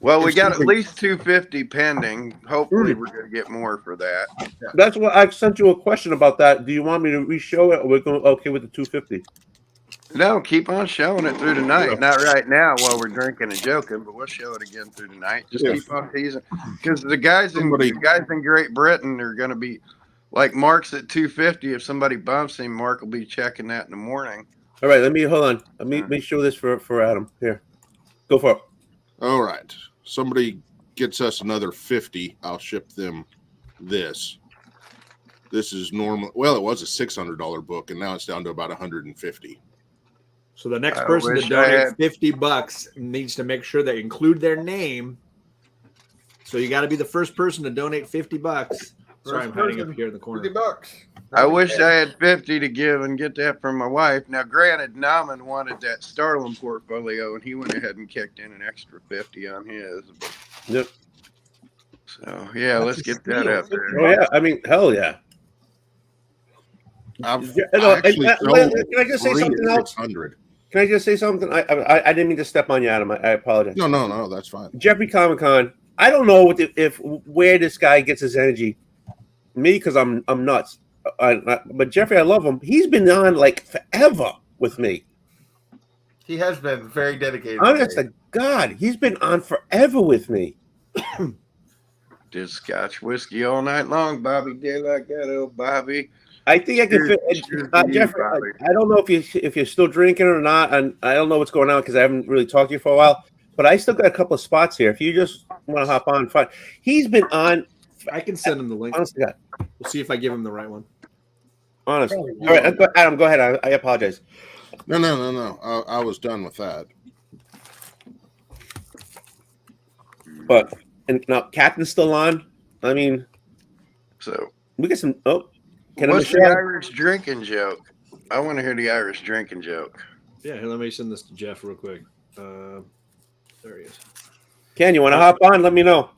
we got at least 250 pending. Hopefully, we're going to get more for that. That's what I sent you a question about that. Do you want me to re-show it, or we're going okay with the 250? No, keep on showing it through tonight. Not right now while we're drinking and joking, but we'll show it again through tonight. Just keep on teasing, because the guys in Great Britain are going to be like Mark's at 250. If somebody bumps him, Mark will be checking that in the morning. All right, hold on. Let me show this for Adam. Here, go for it. All right. Somebody gets us another 50. I'll ship them this. This is normal. Well, it was a $600 book, and now it's down to about 150. So the next person to donate $50 needs to make sure they include their name. So you got to be the first person to donate $50. Sorry, I'm hiding up here in the corner. $50. I wish I had 50 to give and get that from my wife. Now, granted, Nauman wanted that Starlin portfolio, and he went ahead and kicked in an extra 50 on his. Yep. So yeah, let's get that up there. Oh yeah, I mean, hell yeah. Can I just say something else? Can I just say something? I didn't mean to step on you, Adam. I apologize. No, that's fine. Jeffrey Comic Con. I don't know where this guy gets his energy. Me, because I'm nuts. But Jeffrey, I love him. He's been on like forever with me. He has been very dedicated. Honest to God, he's been on forever with me. Just Scotch whiskey all night long, Bobby. Did like that, old Bobby. I think I can fit. Jeffrey, I don't know if you're still drinking or not, and I don't know what's going on because I haven't really talked to you for a while. But I still got a couple of spots here. If you just want to hop on, fine. He's been on. I can send him the link. Honest to God. We'll see if I give him the right one. Honestly. All right, Adam, go ahead. I apologize. No. I was done with that. But and now Captain's still on. I mean, so we get some. What's the Irish drinking joke? I want to hear the Irish drinking joke. Yeah, here, let me send this to Jeff real quick. There he is. Ken, you want to hop on? Let me know.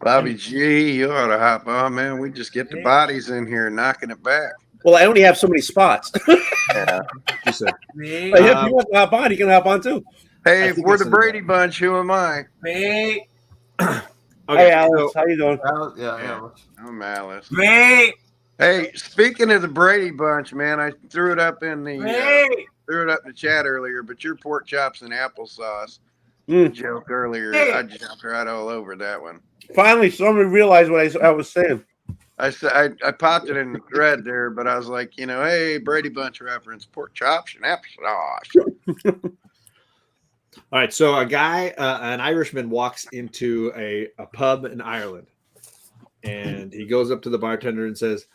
Bobby G, you ought to hop on, man. We just get the bodies in here knocking it back. Well, I only have so many spots. Yeah. If you want to hop on, you can hop on too. Hey, if we're the Brady Bunch, who am I? Me. Okay, Hey, Alice, how you doing? I'm Alice. Me. Hey, speaking of the Brady Bunch, man, I threw it up in the chat earlier, but your pork chops and applesauce joke earlier, I jumped right all over that one. Finally, somebody realized what I was saying. I popped it in the thread there, but I was like, hey, Brady Bunch reference, pork chops and applesauce. All right, so a guy, an Irishman, walks into a pub in Ireland, and he goes up to the bartender and says,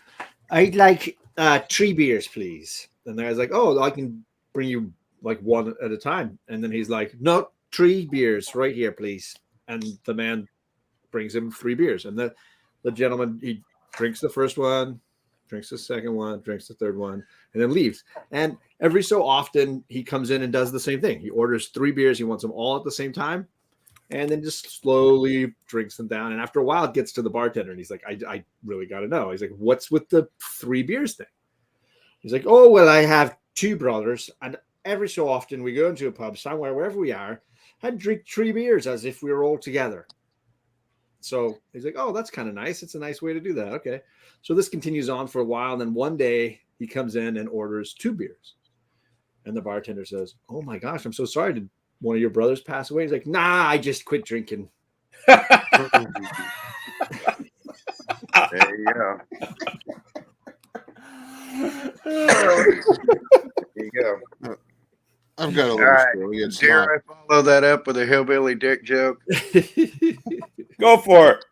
"I'd like 3 beers, please." And the guy's like, "Oh, I can bring you like one at a time." And then he's like, "No, 3 beers right here, please." And the man brings him 3 beers, and the gentleman, he drinks the first one, drinks the second one, drinks the third one, and then leaves. And every so often, he comes in and does the same thing. He orders 3 beers. He wants them all at the same time, and then just slowly drinks them down. And after a while, it gets to the bartender, and he's like, I really got to know. He's like, "What's with the 3 beers thing?" He's like, "Oh, well, I have 2 brothers, and every so often we go into a pub somewhere, wherever we are, and drink 3 beers as if we were all together." So he's like, "Oh, that's kind of nice. It's a nice way to do that." Okay. So this continues on for a while. And then one day he comes in and orders 2 beers. And the bartender says, "Oh my gosh, I'm so sorry. one of your brothers pass away? He's like, nah, I just quit drinking. There you go. There you go. I've got a All little right. story. It's Dare not. I follow that up with a hillbilly dick joke? Go for it.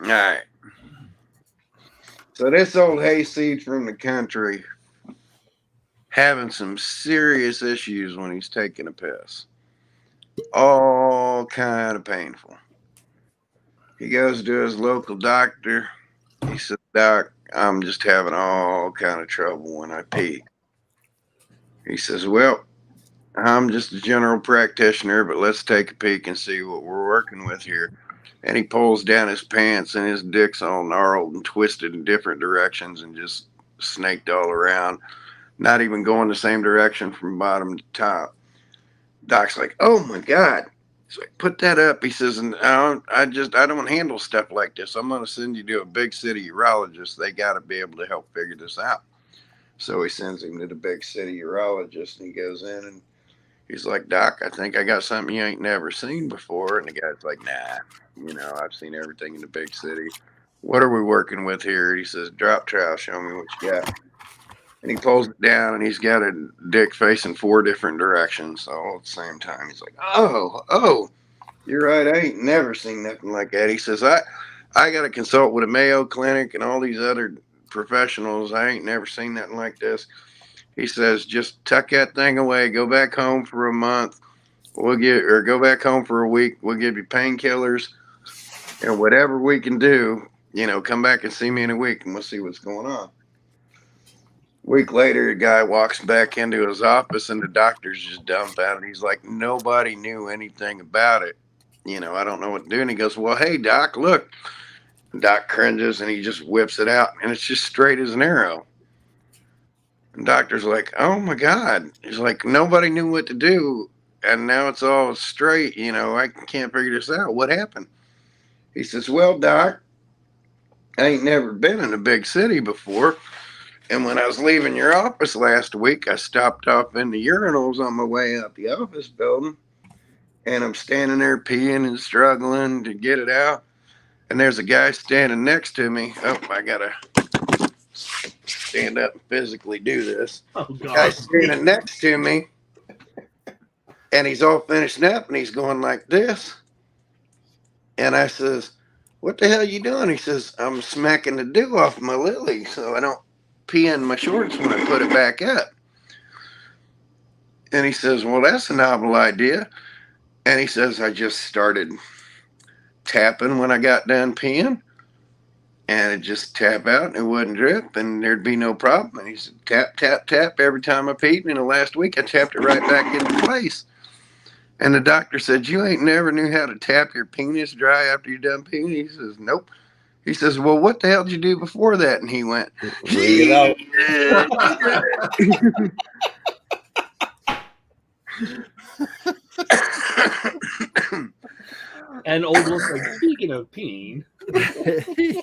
All right. So this old hayseed from the country having some serious issues when he's taking a piss. All kind of painful. He goes to his local doctor. He says, Doc, I'm just having all kind of trouble when I pee. He says, well, I'm just a general practitioner, but let's take a peek and see what we're working with here. And he pulls down his pants and his dick's all gnarled and twisted in different directions and just snaked all around, not even going the same direction from bottom to top. Doc's like, oh my God. He's like, put that up. He says, no, I don't handle stuff like this. I'm going to send you to a big city urologist. They got to be able to help figure this out. So he sends him to the big city urologist, and he goes in and he's like, Doc, I think I got something you ain't never seen before. And the guy's like, nah, I've seen everything in the big city. What are we working with here? He says, drop trowel, show me what you got. And he pulls it down, and he's got a dick facing 4 different directions all at the same time. He's like, oh, you're right. I ain't never seen nothing like that. He says, I got to consult with a Mayo Clinic and all these other professionals. I ain't never seen nothing like this. He says, just tuck that thing away. Go back home for a month. Go back home for a week. We'll give you painkillers and whatever we can do. Come back and see me in a week, and we'll see what's going on. Week later, a guy walks back into his office, and the doctor's just dumbfounded. He's like, nobody knew anything about it. I don't know what to do. And he goes, well, hey, Doc, look. Doc cringes, and he just whips it out, and it's just straight as an arrow. And doctor's like, oh, my God. He's like, nobody knew what to do, and now it's all straight. I can't figure this out. What happened? He says, well, Doc, I ain't never been in a big city before. And when I was leaving your office last week, I stopped off in the urinals on my way out the office building. And I'm standing there peeing and struggling to get it out. And there's a guy standing next to me. Oh, I got to stand up and physically do this. Oh, God. Guy's standing next to me. And he's all finished up, and he's going like this. And I says, what the hell are you doing? He says, I'm smacking the dew off my lily so I don't pee in my shorts when I put it back up. And he says, well, that's a novel idea. And he says, I just started tapping when I got done peeing, and it just tap out and it wouldn't drip and there'd be no problem. And he said, tap, tap, tap every time I peed. And in the last week, I tapped it right back into place. And the doctor said, you ain't never knew how to tap your penis dry after you're done peeing? He says, nope. He says, well, what the hell did you do before that? And he went, bring it out. And old Wolf's like, speaking of peeing.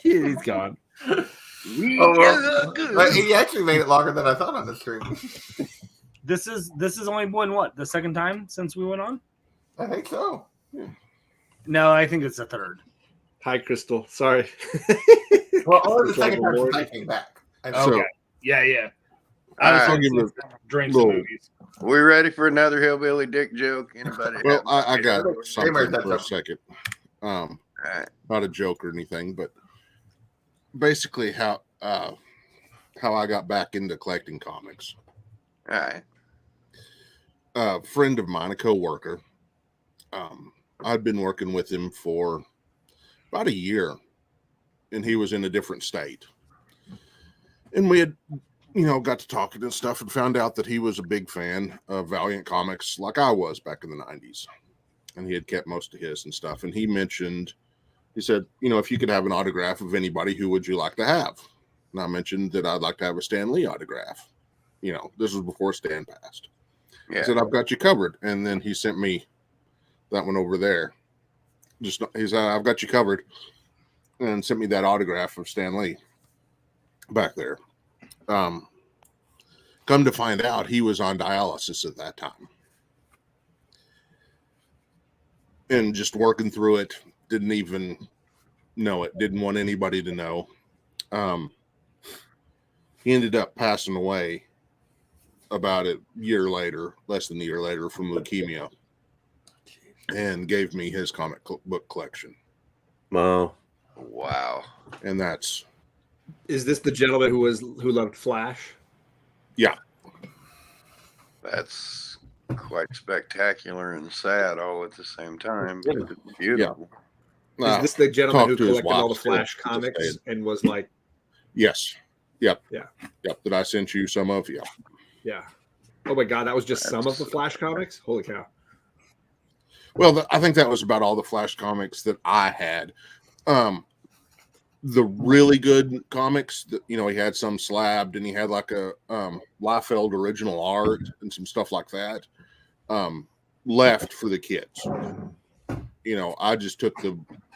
He's gone. But he actually made it longer than I thought on the stream. This is only been what, the second time since we went on? I think so. No, I think it's the third. Hi, Crystal. Sorry. Well, only the second time since I came back. Okay. Yeah. I'll give you drinks and movies. We ready for another hillbilly dick joke? Anybody? Well, I got something Hey, for a second. Not a joke or anything, but basically how I got back into collecting comics. All right. A friend of mine, a coworker, I'd been working with him for about a year, and he was in a different state. And we had, got to talking and stuff and found out that he was a big fan of Valiant Comics like I was back in the 90s. And he had kept most of his and stuff. And he said, if you could have an autograph of anybody, who would you like to have? And I mentioned that I'd like to have a Stan Lee autograph. This was before Stan passed. Yeah. He said, I've got you covered. And then he sent me that one over there. He said, I've got you covered. And sent me that autograph of Stan Lee back there. Come to find out, he was on dialysis at that time. and just working through it. Didn't even know it. Didn't want anybody to know. He ended up passing away about a year later, less than a year later, from leukemia, and gave me his comic book collection. Wow. Wow. And that's... Is this the gentleman who loved Flash? Yeah. That's quite spectacular and sad all at the same time. Yeah. It's beautiful. Is this the gentleman who Talked to his collected all the wife, Flash too, comics just and was like, Yes. Yep. Yeah. Yep. That I sent you some of. Yeah. yeah. Oh my God, that was just some of the Flash comics? Holy cow. Well, I think that was about all the Flash comics that I had. The really good comics that, you know, he had some slabbed, and he had like a Liefeld original art and some stuff like that left for the kids. You know, I just took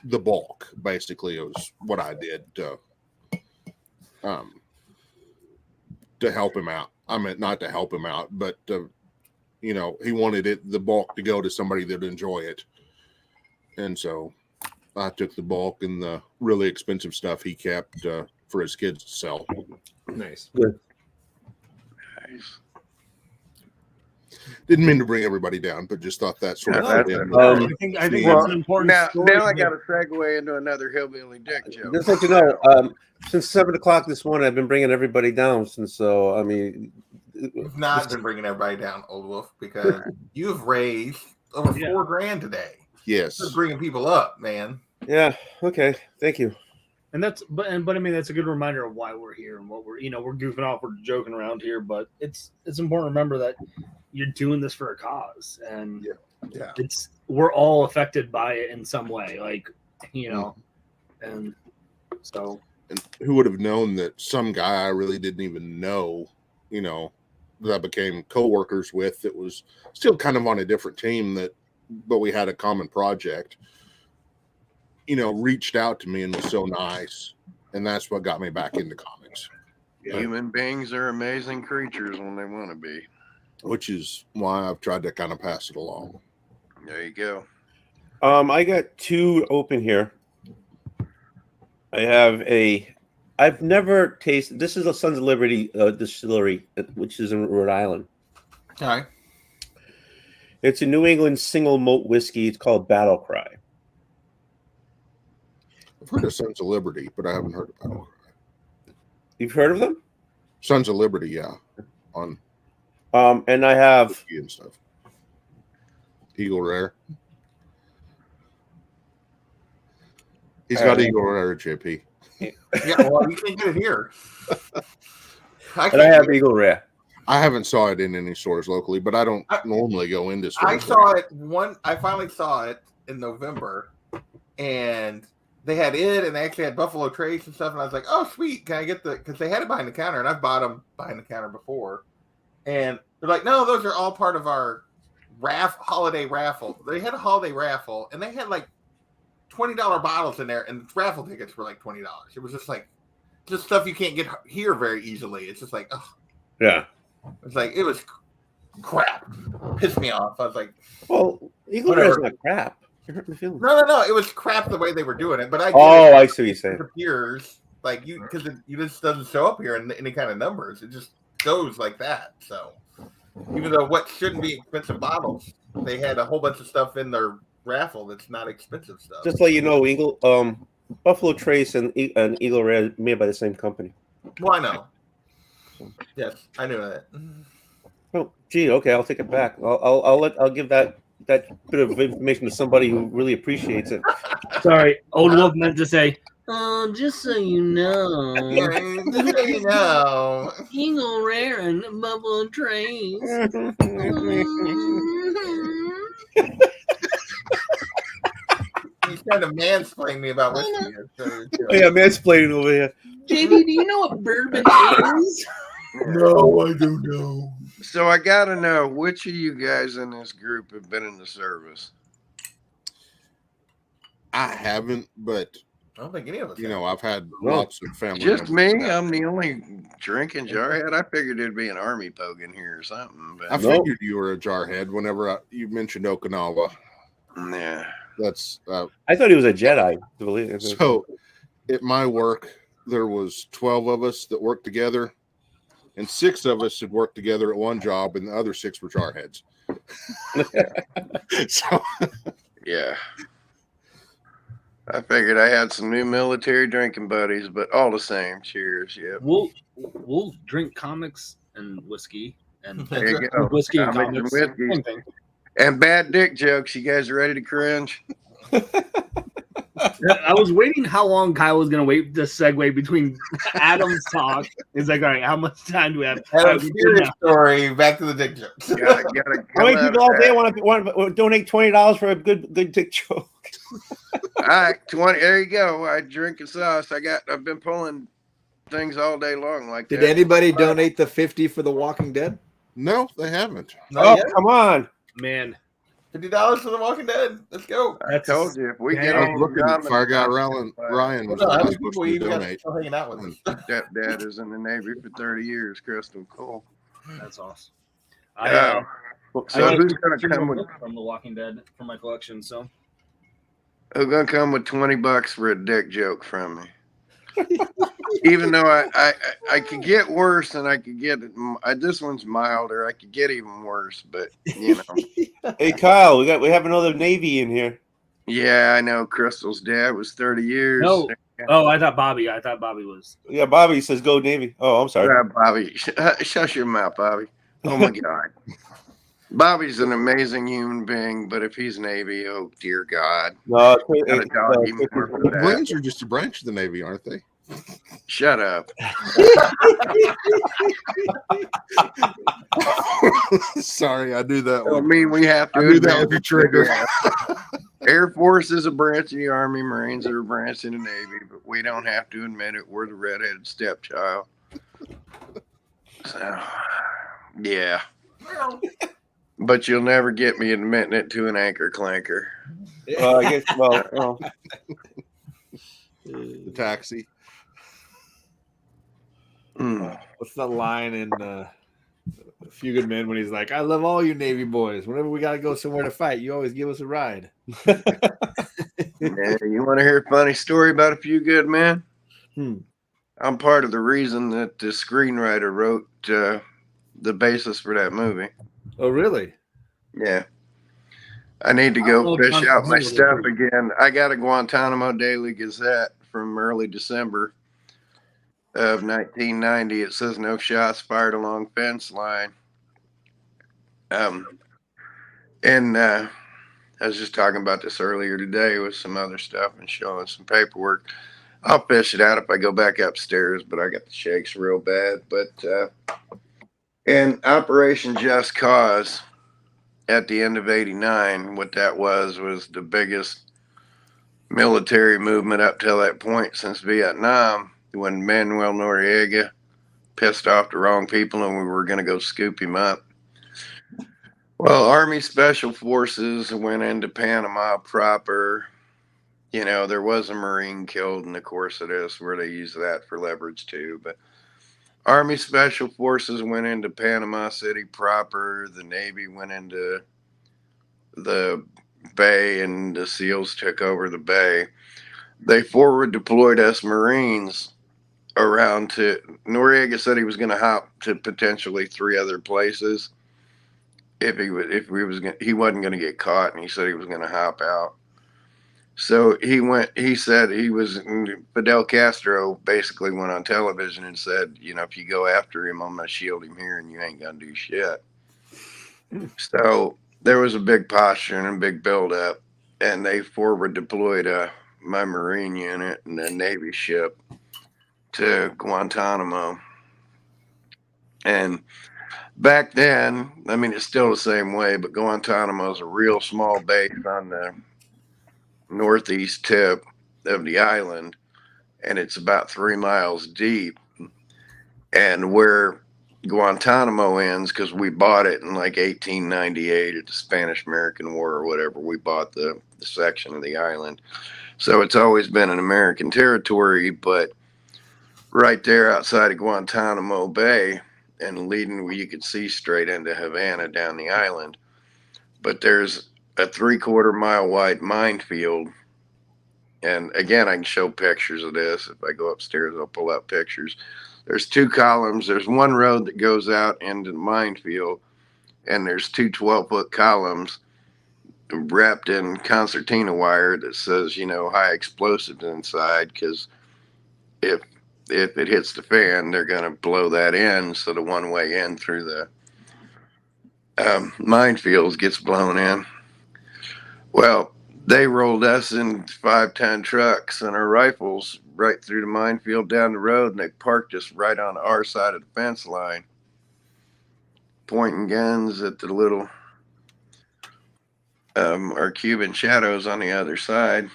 the bulk, basically. It was what I did to help him out. I mean, not to help him out, but you know, he wanted the bulk to go to somebody that'd enjoy it. And so I took the bulk, and the really expensive stuff he kept for his kids to sell. Nice. Good. Nice. Didn't mean to bring everybody down, but just thought that sort of. I think well, that's an important story. Now I got to segue into another hillbilly dick joke. Just let you know, since 7 o'clock this morning, I've been bringing everybody down. Since so, I mean, You've not been bringing everybody down, Old Wolf, because you've raised over $4,000 today. Yes, you're bringing people up, man. Yeah. Okay. Thank you. And that's but I mean that's a good reminder of why we're here and what we're we're goofing off, we're joking around here, but it's important to remember that you're doing this for a cause, and it's we're all affected by it in some way, like and so. And who would have known that some guy I really didn't even know, that I became co-workers with, that was still kind of on a different team, but we had a common project, reached out to me and was so nice. And that's what got me back into comics. Human beings are amazing creatures when they want to be. Which is why I've tried to kind of pass it along. There you go. I got two open here. I've never tasted, this is the Sons of Liberty distillery, which is in Rhode Island. All right. It's a New England single malt whiskey. It's called Battle Cry. I've heard of Sons of Liberty, but I haven't heard of Battle Cry. You've heard of them? Sons of Liberty, yeah. And I have whiskey and stuff. Eagle Rare. He's got Eagle Rare, JP. Yeah, well, you can't get it here. I have Eagle Rare. I haven't saw it in any stores locally, but I don't normally go into stores. I finally saw it in November, and they had it, and they actually had Buffalo Trace and stuff, and I was like, oh, sweet, can I get because they had it behind the counter, and I've bought them behind the counter before, and they're like, no, those are all part of our holiday raffle. They had a holiday raffle, and they had like $20 bottles in there, and the raffle tickets were like $20. It was just stuff you can't get here very easily. It's just like, oh. Yeah. It's like, it was crap. Pissed me off. I was like, well, Eagle Rare is not crap. You hurt my feelings. No. It was crap the way they were doing it. But I I see what you're saying. Years, like because it just doesn't show up here in any kind of numbers. It just goes like that. So even though what shouldn't be expensive bottles, they had a whole bunch of stuff in their raffle that's not expensive stuff. Just to let you know, Buffalo Trace and Eagle Rare made by the same company. Well, I know. Yes, I knew that. Oh, gee, okay, I'll take it back. I'll give that bit of information to somebody who really appreciates it. Sorry, Old Wolf meant to say, just so you know. Just so you know. Eagle Rare and Buffalo Trace. He's trying to mansplain me about whiskey. Yeah, mansplaining over here. JD, do you know what bourbon is? No, I don't know. So I got to know, which of you guys in this group have been in the service? I haven't, but I don't think any of us. I've had lots of family. Just me? I'm the only drinking jarhead. I figured there'd be an army pogue in here or something. But I figured you were a jarhead whenever you mentioned Okinawa. Yeah. That's I thought he was a Jedi. Believe it. so. At my work, there was 12 of us that worked together, and 6 of us had worked together at one job, and the other 6 were jarheads. So, yeah. I figured I had some new military drinking buddies, but all the same, cheers. Yep. We'll drink comics and whiskey and There you go. whiskey and Comics and comics. whiskey. Same thing. And bad dick jokes. You guys ready to cringe? I was waiting how long Kyle was going to wait to segue between Adam's talk. He's like, all right, how much time do we have? And a serious story. Back to the dick joke. How many people out there want to donate $20 for a good dick joke? All right, 20. There you go. I drink and sauce. I've been pulling things all day long like Did that. anybody donate the 50 for The Walking Dead? No, they haven't. Come on, man. $50 for The Walking Dead. Let's go. I told you if we get I on was looking at Fire Guy Ryan was How not many supposed people to you got donate. still hanging out with us? Stepdad is in the Navy for 30 years. Crystal Cole. That's awesome. Yeah. So who's gonna come with from The Walking Dead for my collection? So who's gonna come with $20 for a dick joke from me? Even though I could get worse, and I could get this one's milder. I could get even worse, but you know. Hey Kyle, we have another Navy in here. Yeah, I know. Crystal's dad was 30 years. no. Oh, I thought Bobby was. Yeah, Bobby says go Navy. Oh, I'm sorry. Yeah, Bobby, shut your mouth, Bobby. Oh my God. Bobby's an amazing human being, but if he's Navy, oh dear God. No, Gotta dog him more for that. Marines are just a branch of the Navy, aren't they? Shut up. Sorry, I knew that I one. mean, we have to. I knew that was a trigger. Air Force is a branch of the Army. Marines are a branch of the Navy, but we don't have to admit it. We're the redheaded stepchild. So, yeah. But you'll never get me admitting it to an anchor clanker. I guess. Well, the taxi. What's the line in A Few Good Men when he's like, I love all you Navy boys. Whenever we got to go somewhere to fight, you always give us a ride. Yeah, you want to hear a funny story about A Few Good Men? I'm part of the reason that the screenwriter wrote the basis for that movie. Oh, really? Yeah. I need to go fish out my stuff again. I got a Guantanamo Daily Gazette from early December of 1990. It says no shots fired along fence line. And I was just talking about this earlier today with some other stuff and showing some paperwork. I'll fish it out if I go back upstairs, but I got the shakes real bad. But in Operation Just Cause at the end of '89, what that was the biggest military movement up till that point since Vietnam, when Manuel Noriega pissed off the wrong people and we were going to go scoop him up. Well, Army Special Forces went into Panama proper. You know, there was a Marine killed in the course of this where they use that for leverage too. But Army Special Forces went into Panama City proper. The Navy went into the bay and the SEALs took over the bay. They forward deployed us Marines around to Noriega said he was going to hop to potentially 3 other places he wasn't going to get caught, and he said he was going to hop out. So he said Fidel Castro basically went on television and said, you know, if you go after him, I'm going to shield him here and you ain't going to do shit. So there was a big posture and a big buildup, and they forward deployed my Marine unit and a Navy ship to Guantanamo. And back then, I mean, it's still the same way, but Guantanamo is a real small base on the northeast tip of the island, and it's about 3 miles deep. And where Guantanamo ends, because we bought it in like 1898 at the Spanish-American War or whatever, we bought the section of the island. So it's always been an American territory, but right there outside of Guantanamo Bay and leading where you could see straight into Havana down the island. But there's a 3/4 mile wide minefield. And again, I can show pictures of this. If I go upstairs, I'll pull out pictures. There's 2 columns. There's one road that goes out into the minefield, and there's 2 12-foot columns wrapped in concertina wire that says, you know, high explosives inside, because if it hits the fan, they're going to blow that in, so the one way in through the minefields gets blown in. Well, they rolled us in 5-ton trucks and our rifles right through the minefield down the road, and they parked us right on our side of the fence line, pointing guns at the little our Cuban shadows on the other side.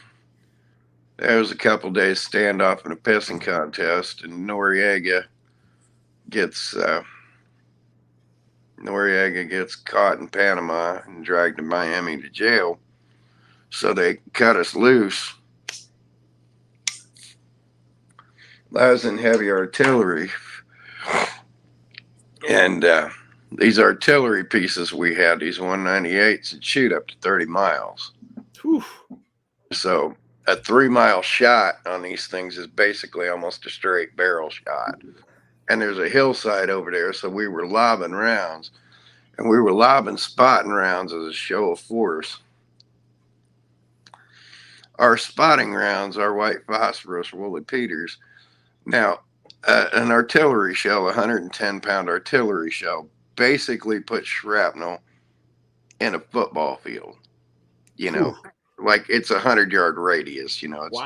There was a couple days standoff in a pissing contest, and Noriega gets caught in Panama and dragged to Miami to jail. So they cut us loose. I was in heavy artillery, and these artillery pieces we had, these 198s, would shoot up to 30 miles. Whew. So a 3-mile shot on these things is basically almost a straight barrel shot. And there's a hillside over there, so we were lobbing rounds, and we were lobbing spotting rounds as a show of force. Our spotting rounds are white phosphorus Wooly Peters. Now, an artillery shell, a 110-pound artillery shell, basically puts shrapnel in a football field. You know, like it's a 100-yard radius. You know, it's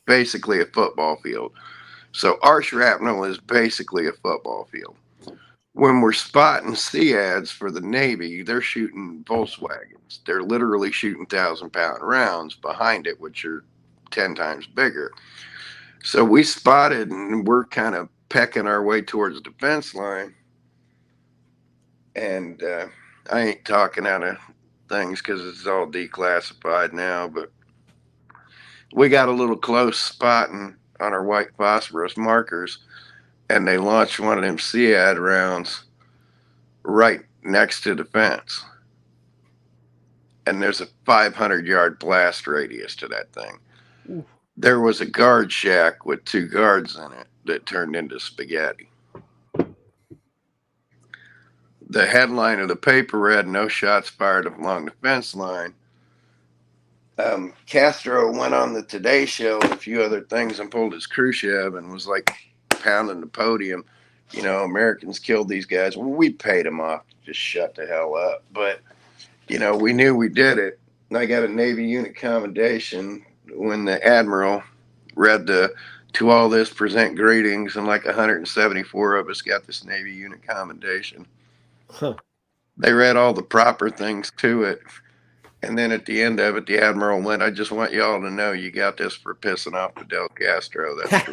basically a football field. So our shrapnel is basically a football field. When we're spotting SEADs for the Navy, they're shooting Volkswagens. They're literally shooting 1,000-pound rounds behind it, which are 10 times bigger. So we spotted, and we're kind of pecking our way towards the fence line. And I ain't talking out of things because it's all declassified now, but we got a little close spotting on our white phosphorus markers, and they launched one of them SEAD rounds right next to the fence. And there's a 500-yard blast radius to that thing. Ooh. There was a guard shack with 2 guards in it that turned into spaghetti. The headline of the paper read, "No shots fired along the fence line." Castro went on the Today Show and a few other things and pulled his Khrushchev and was like pounding the podium. You know, Americans killed these guys. Well, we paid them off to just shut the hell up. But, you know, we knew we did it. And I got a Navy unit commendation when the Admiral read the "To all this present greetings," and like 174 of us got this Navy unit commendation. Huh. They read all the proper things to it. And then at the end of it, the Admiral went, "I just want y'all to know you got this for pissing off Fidel Castro." That's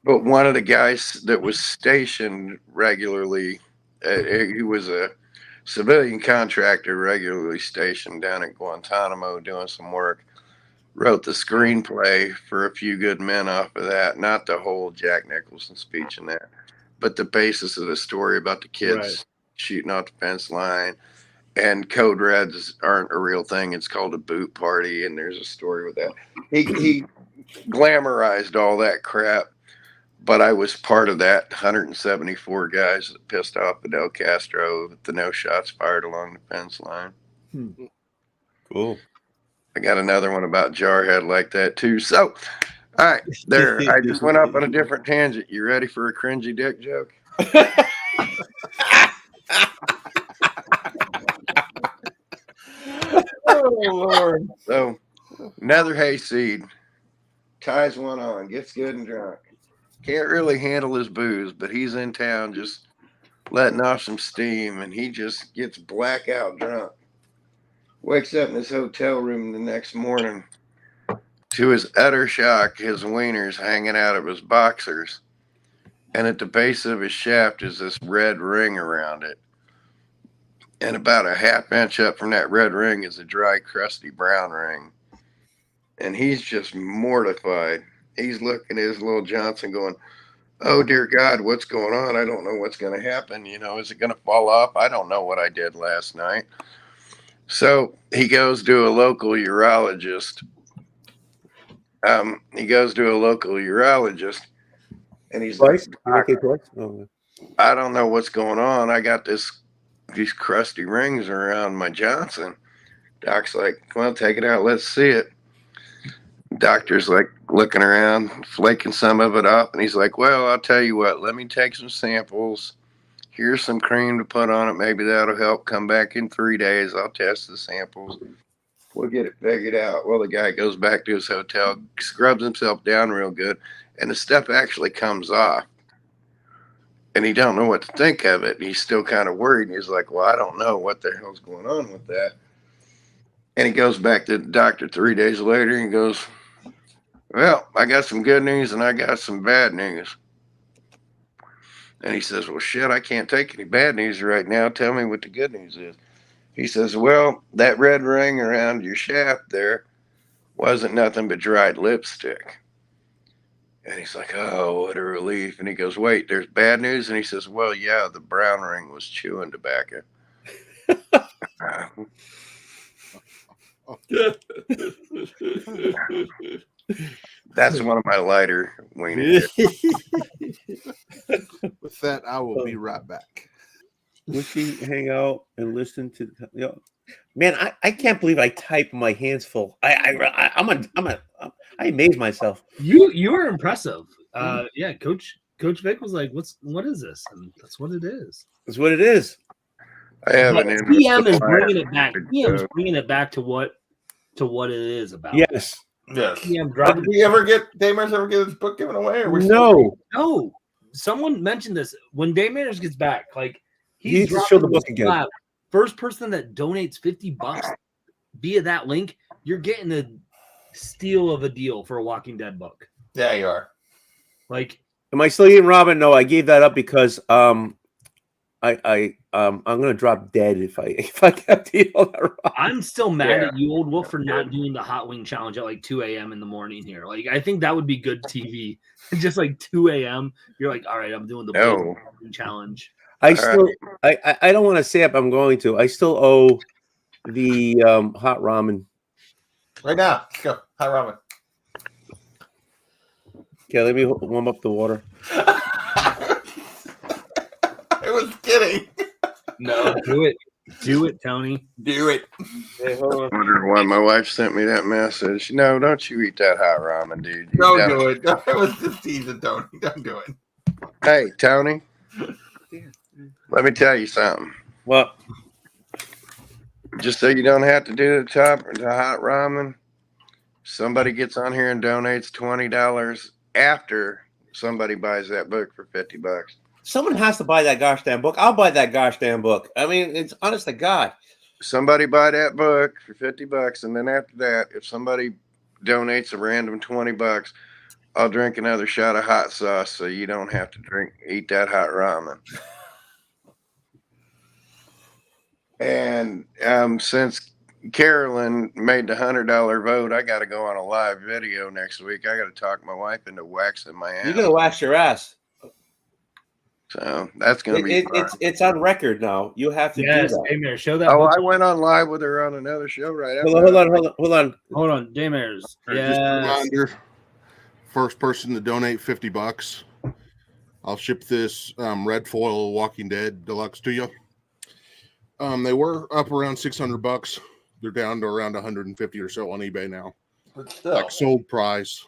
But one of the guys that was stationed regularly, he was a civilian contractor regularly stationed down at Guantanamo doing some work, wrote the screenplay for A Few Good Men off of that. Not the whole Jack Nicholson speech and that, but the basis of the story about the kids shooting off the fence line. And code reds aren't a real thing. It's called a boot party, and there's a story with that. He glamorized all that crap, but I was part of that 174 guys that pissed off Fidel Castro with the "no shots fired along the fence line." Cool. I got another one about Jarhead like that too. So, all right, there. I just went up on a different tangent. You ready for a cringy dick joke? Oh, Lord. So, another hayseed ties one on, gets good and drunk. Can't really handle his booze, but he's in town just letting off some steam, and he just gets blackout drunk. Wakes up in his hotel room the next morning. To his utter shock, his wiener's hanging out of his boxers, and at the base of his shaft is this red ring around it. And about a half inch up from that red ring is a dry, crusty brown ring. And he's just mortified. He's looking at his little Johnson going, oh dear God, what's going on? I don't know what's going to happen. You know, is it going to fall off? I don't know what I did last night. So he goes to a local urologist. And he's Twice? like, Okay, twice? Oh. I don't know what's going on. I got these crusty rings around my Johnson. Doc's like, well, take it out. Let's see it. Doctor's like looking around, flaking some of it off. And he's like, well, I'll tell you what, let me take some samples. Here's some cream to put on it. Maybe that'll help. Come back in 3 days. I'll test the samples. We'll get it figured out. Well, the guy goes back to his hotel, scrubs himself down real good, and the stuff actually comes off. And he don't know what to think of it. He's still kind of worried. He's like, well, I don't know what the hell's going on with that. And he goes back to the doctor 3 days later and goes, well, I got some good news and I got some bad news. And he says, well, shit, I can't take any bad news right now. Tell me what the good news is. He says, well, that red ring around your shaft there wasn't nothing but dried lipstick. And he's like, oh, what a relief. And he goes, wait, there's bad news? And he says, well, yeah, the brown ring was chewing tobacco. That's one of my lighter wieners. With that, I will be right back. Would she hang out and listen to? Man, I can't believe I type my hands full. I amaze myself. You were impressive. Yeah, Coach Vic was like, what is this? And that's what it is. That's what it is. I have an PM is bringing it back. PM is bringing it back to what it is about. Yes. Yes. PM Did we ever get Daymers ever get his book given away? Or we no. Someone mentioned this when Daymers gets back. Like he needs to show the book again. Lab. First person that donates $50 via that link, you're getting a steal of a deal for a Walking Dead book. Yeah, you are. Like, am I still eating Robin? No, I gave that up because I'm gonna drop dead if I kept eating all that raw. I'm still mad at you, Old Wolf, for not doing the hot wing challenge at like 2 a.m. in the morning here. Like, I think that would be good TV. Just like 2 a.m. You're like, all right, I'm doing the hot wing challenge. I don't want to say if I'm going to. I still owe the hot ramen. Right now, let's go. Hot ramen. Okay, let me warm up the water. I was kidding. No, do it. Do it, Tony. Do it. Hey, hold on. I wonder why my wife sent me that message. No, don't you eat that hot ramen, dude. Don't do it. It was just teasing, Tony. Don't do it. Hey, Tony. Let me tell you something. What? Just so you don't have to do the hot ramen, somebody gets on here and donates $20 after somebody buys that book for $50. Someone has to buy that gosh damn book. I'll buy that gosh damn book. I mean, it's honest to God. Somebody buy that book for $50, and then after that, if somebody donates a random $20, I'll drink another shot of hot sauce so you don't have to eat that hot ramen. And since Carolyn made the $100 vote, I got to go on a live video next week. I got to talk my wife into waxing my ass. You're gonna wax your ass. So that's gonna be fun. It's on record now. You have to do that. Daymare, show that. Oh, book. I went on live with her on another show right after. Hold on. Daymare. Just a reminder: first person to donate $50, I'll ship this red foil Walking Dead deluxe to you. They were up around $600. They're down to around 150 or so on eBay now. But still, like sold price.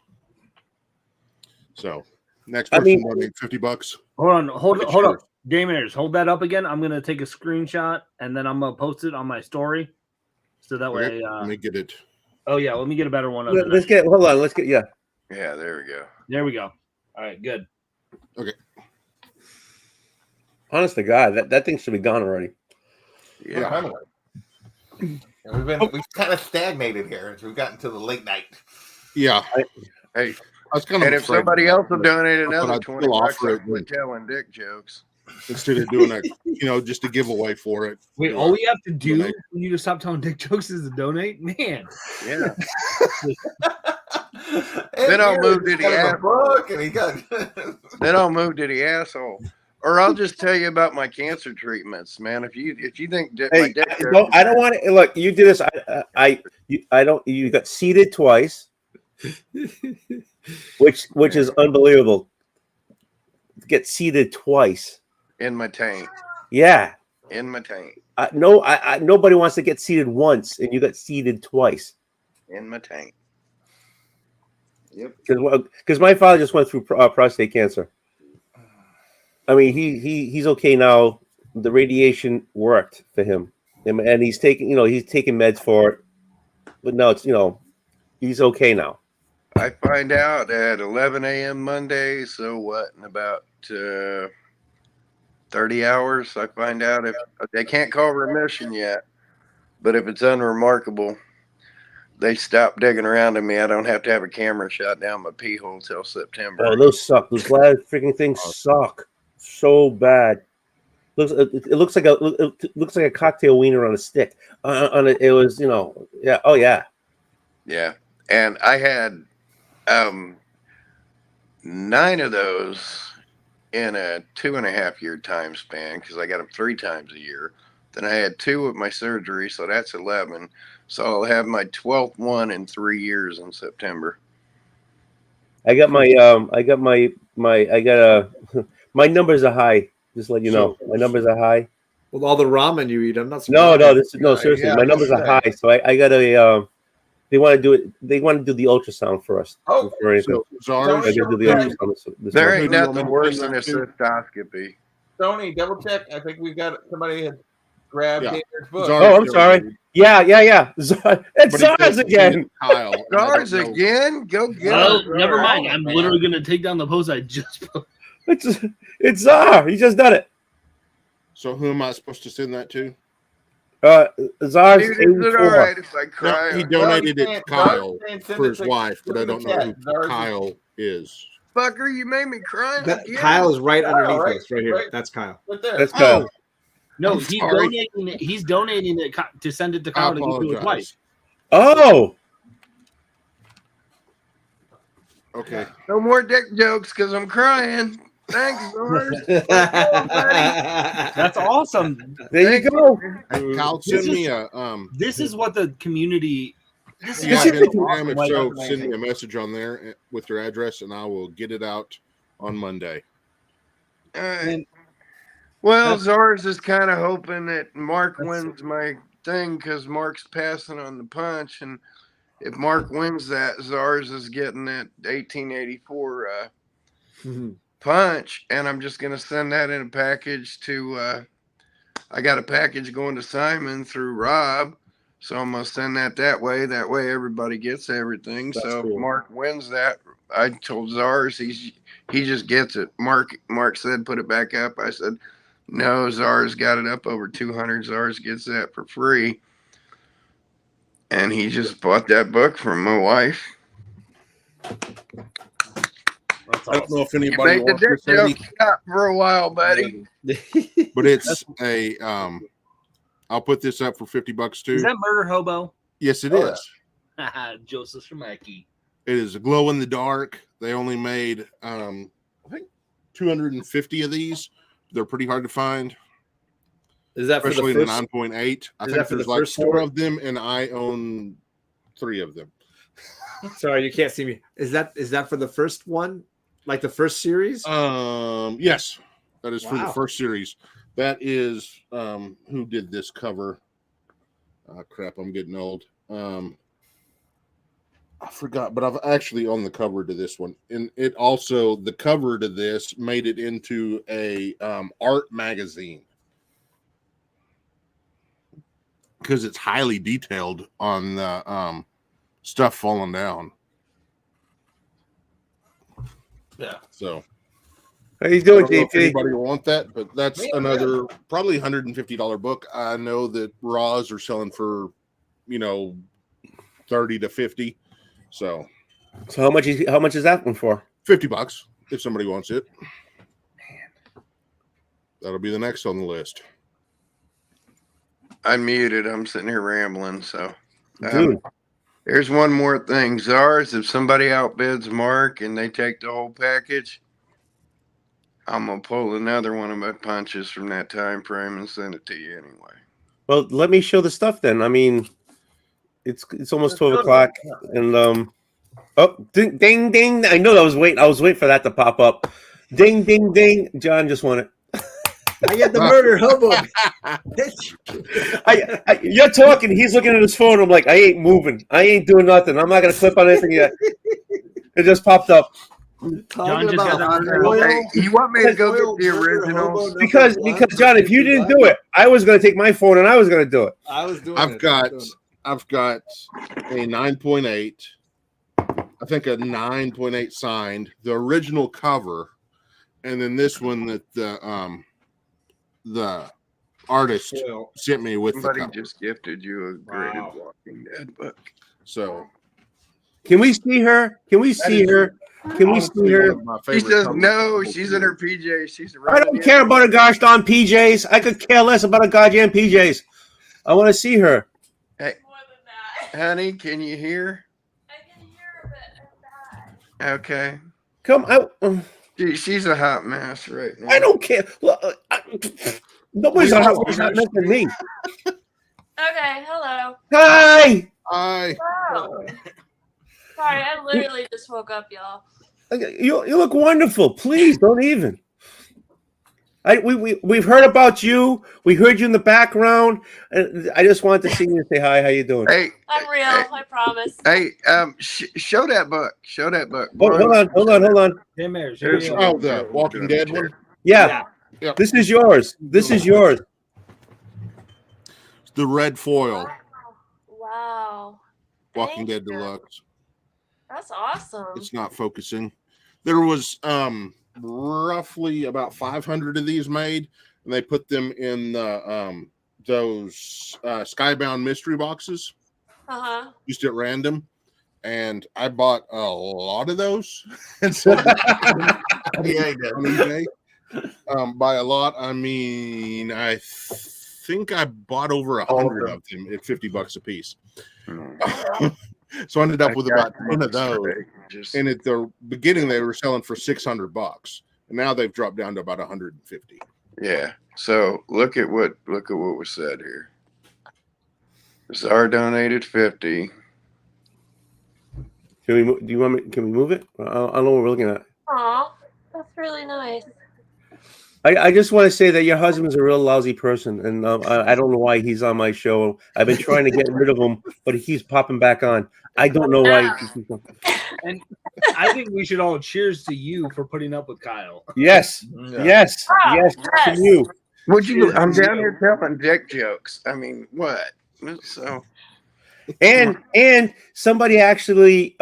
So next person donate $50. Hold up. Daymare, hold that up again. I'm gonna take a screenshot and then I'm gonna post it on my story. So that way let me get it. Oh yeah, let me get a better one. Hold on, yeah. Yeah, there we go. There we go. All right, good. Okay. Honest to God, that thing should be gone already. Yeah. We've kind of stagnated here as we've gotten to the late night. Yeah. Hey, I was kind of and if afraid somebody of else will that, donate but another I'd $20, still offer it I'm telling dick jokes. instead of doing a, just a giveaway for it. Wait, all we have to do when you just stop telling dick jokes is to donate? Man. Yeah. Then I'll move to the book, and he got. Then I'll move to the asshole. Or I'll just tell you about my cancer treatments, man. If you think my Hey, dick I don't want to look. You did this. I don't. You got seated twice, which is unbelievable. Get seated twice in my taint. Yeah. In my taint. No, nobody wants to get seated once, and you got seated twice. In my taint. Yep. Because my father just went through prostate cancer. I mean, he's okay now. The radiation worked for him, and he's taking meds for it. But no, it's he's okay now. I find out at 11 a.m. Monday. So what? In about 30 hours, I find out if they can't call remission yet. But if it's unremarkable, they stop digging around in me. I don't have to have a camera shot down my pee hole till September. Oh, those suck. Those last freaking things suck so bad. It looks like a cocktail wiener on a stick. It was yeah. Oh yeah. Yeah, and I had 9 of those in a 2.5 year time span because I got them 3 times a year. Then I had 2 with my surgery, so that's 11. So I'll have my 12th one in 3 years in September. I got my my numbers are high. Just let you know, my numbers are high. With all the ramen you eat, I'm not No, surprised. seriously, my numbers are high. So I got a. They want to do it. They want to do the ultrasound for us. Oh, for anything. so I gotta do the ultrasound this there month. ain't nothing worse than a cystoscopy. Tony, double check. I think we've got somebody had grabbed David's book. Oh, I'm sorry. Yeah. It's Zars again. Zars again? Go get Oh, him. never mind. I'm literally going to take down the post I just put. It's Zar. He just done it. So who am I supposed to send that to? Zars. Dude, is it all right if I cry? No, he donated it to Kyle send for his it to- wife, but I send it don't to know Kat. who Zars- Kyle is. Fucker, you made me cry. That, again. Kyle is right underneath right? us, right here. Right. That's Kyle. Right there. That's Kyle. No, I'm he's sorry. donating it. He's donating it to send it to I Kyle to give to his wife. apologize. Oh. Okay. No more dick jokes because I'm crying. Thanks, Zars. That's awesome. There you go. Kyle, This send me is- a This is what the community. This Yeah, is if awesome. Like, so, that's send me amazing. a message on there with your address, and I will get it out on Monday. All right. Well, Zars is kind of hoping that Mark wins my thing because Mark's passing on the punch, and if Mark wins that, Zars is getting that 1884 punch, and I'm just gonna send that in a package to. I got a package going to Simon through Rob, so I'm gonna send that way. That way, everybody gets everything. That's so cool. if Mark wins that, I told Zars he just gets it. Mark said put it back up. I said no. Zars got it up over 200. Zars gets that for free, and he just bought that book from my wife. I don't know if You anybody made the wants dick this, joke Eddie, stop for a while, buddy. but it's a. I'll put this up for $50 too. Is that Murder Hobo? Yes, it is. Joseph Shemaki. It is a glow in the dark. They only made I think 250 of these. They're pretty hard to find. Is that for the Especially first? in the 9.8. I is think that for there's the like first 4 story? of them, and I own 3 of them. Sorry, you can't see me. Is that for the first one? Like the first series? Yes, that is for the Wow. first series. That is who did this cover? Crap, I'm getting old. I forgot, but I've actually on the cover to this one, and it also the cover to this made it into a art magazine because it's highly detailed on the stuff falling down. Yeah. So How you doing, I don't know if JP? anybody will want that, but that's another probably $150 book. I know that Raws are selling for 30 to 50. So how much is that one for? $50 if somebody wants it. That'll be the next on the list. I'm muted. I'm sitting here rambling. So, Dude. Here's one more thing. Czars, if somebody outbids Mark and they take the whole package, I'm gonna pull another one of my punches from that time frame and send it to you anyway. Well, let me show the stuff then. I mean, it's almost 12 o'clock, and oh, ding, ding, ding! I know I was waiting for that to pop up. Ding, ding, ding! John just won it. I get the murder hubbub. You're talking. He's looking at his phone. I'm like, I ain't moving. I ain't doing nothing. I'm not gonna clip on anything yet. It just popped up. John just got Hey, you want me to go get the originals? Because John, if you didn't do it, I was gonna take my phone and I was gonna do it. I was doing I've got a 9.8. I think a 9.8 signed, the original cover, and then this one that the artist sent me with Somebody the cover. just gifted you a graded Walking Dead book. So can we see her? Can we see her? Can we see her? She says no. She's in her PJs. She's I don't care about a gosh darn PJs. I could care less about a goddamn PJs. I want to see her. Hey, honey, can you hear? Okay. Come out. She's a hot mess right now. I don't care. Look, nobody's a hot mess than me. Okay, hello. Hi. Hi. Wow. Sorry, I literally just woke up, y'all. You look wonderful. Please don't even. We've heard about you. We heard you in the background. And I just wanted to see you and say hi. How you doing? Hey, I'm real. I promise. hey, show that book. Show that book. Hold on. Oh, the Walking Dead one. Yeah. This is yours. This is yours. The red foil. Wow. Walking Dead Deluxe. That's awesome. It's not focusing. There was roughly about 500 of these made, and they put them in those Skybound mystery boxes, just at random. And I bought a lot of those. And so by a lot, I mean I think I bought over 100 of them at $50 a piece. So I ended up with about 10 of those. And at the beginning, they were selling for $600, and now they've dropped down to about 150. Yeah. So look at what was said here. Czar donated 50. Can we move it? I don't know what we're looking at. Aw, that's really nice. I just want to say that your husband's a real lousy person, and I don't know why he's on my show. I've been trying to get rid of him, but he keeps popping back on. I don't know why. And I think we should all cheers to you for putting up with Kyle. Yes, yes, yes, to you. Would you? I'm down here telling dick jokes. I mean, what? So. And somebody actually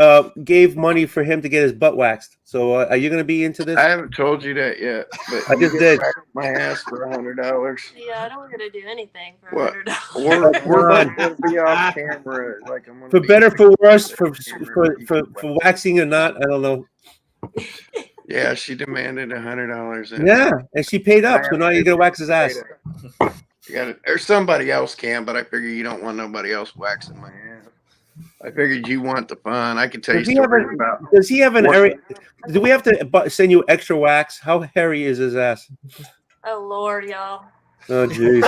gave money for him to get his butt waxed. So are you going to be into this? I haven't told you that yet, but I just did. My ass for $100. Yeah, I don't want to do anything for What? $100. We're both going to be off camera. Like I'm For better, for worse, for waxing or not, I don't know. Yeah, she demanded $100. Yeah, and she paid up, so now you're gonna wax his ass. You got it, or somebody else can, but I figure you don't want nobody else waxing my ass. I figured you want the fun. I could tell you stories about. Does he have an area? Do we have to send you extra wax? How hairy is his ass? Oh Lord, y'all. Oh jeez.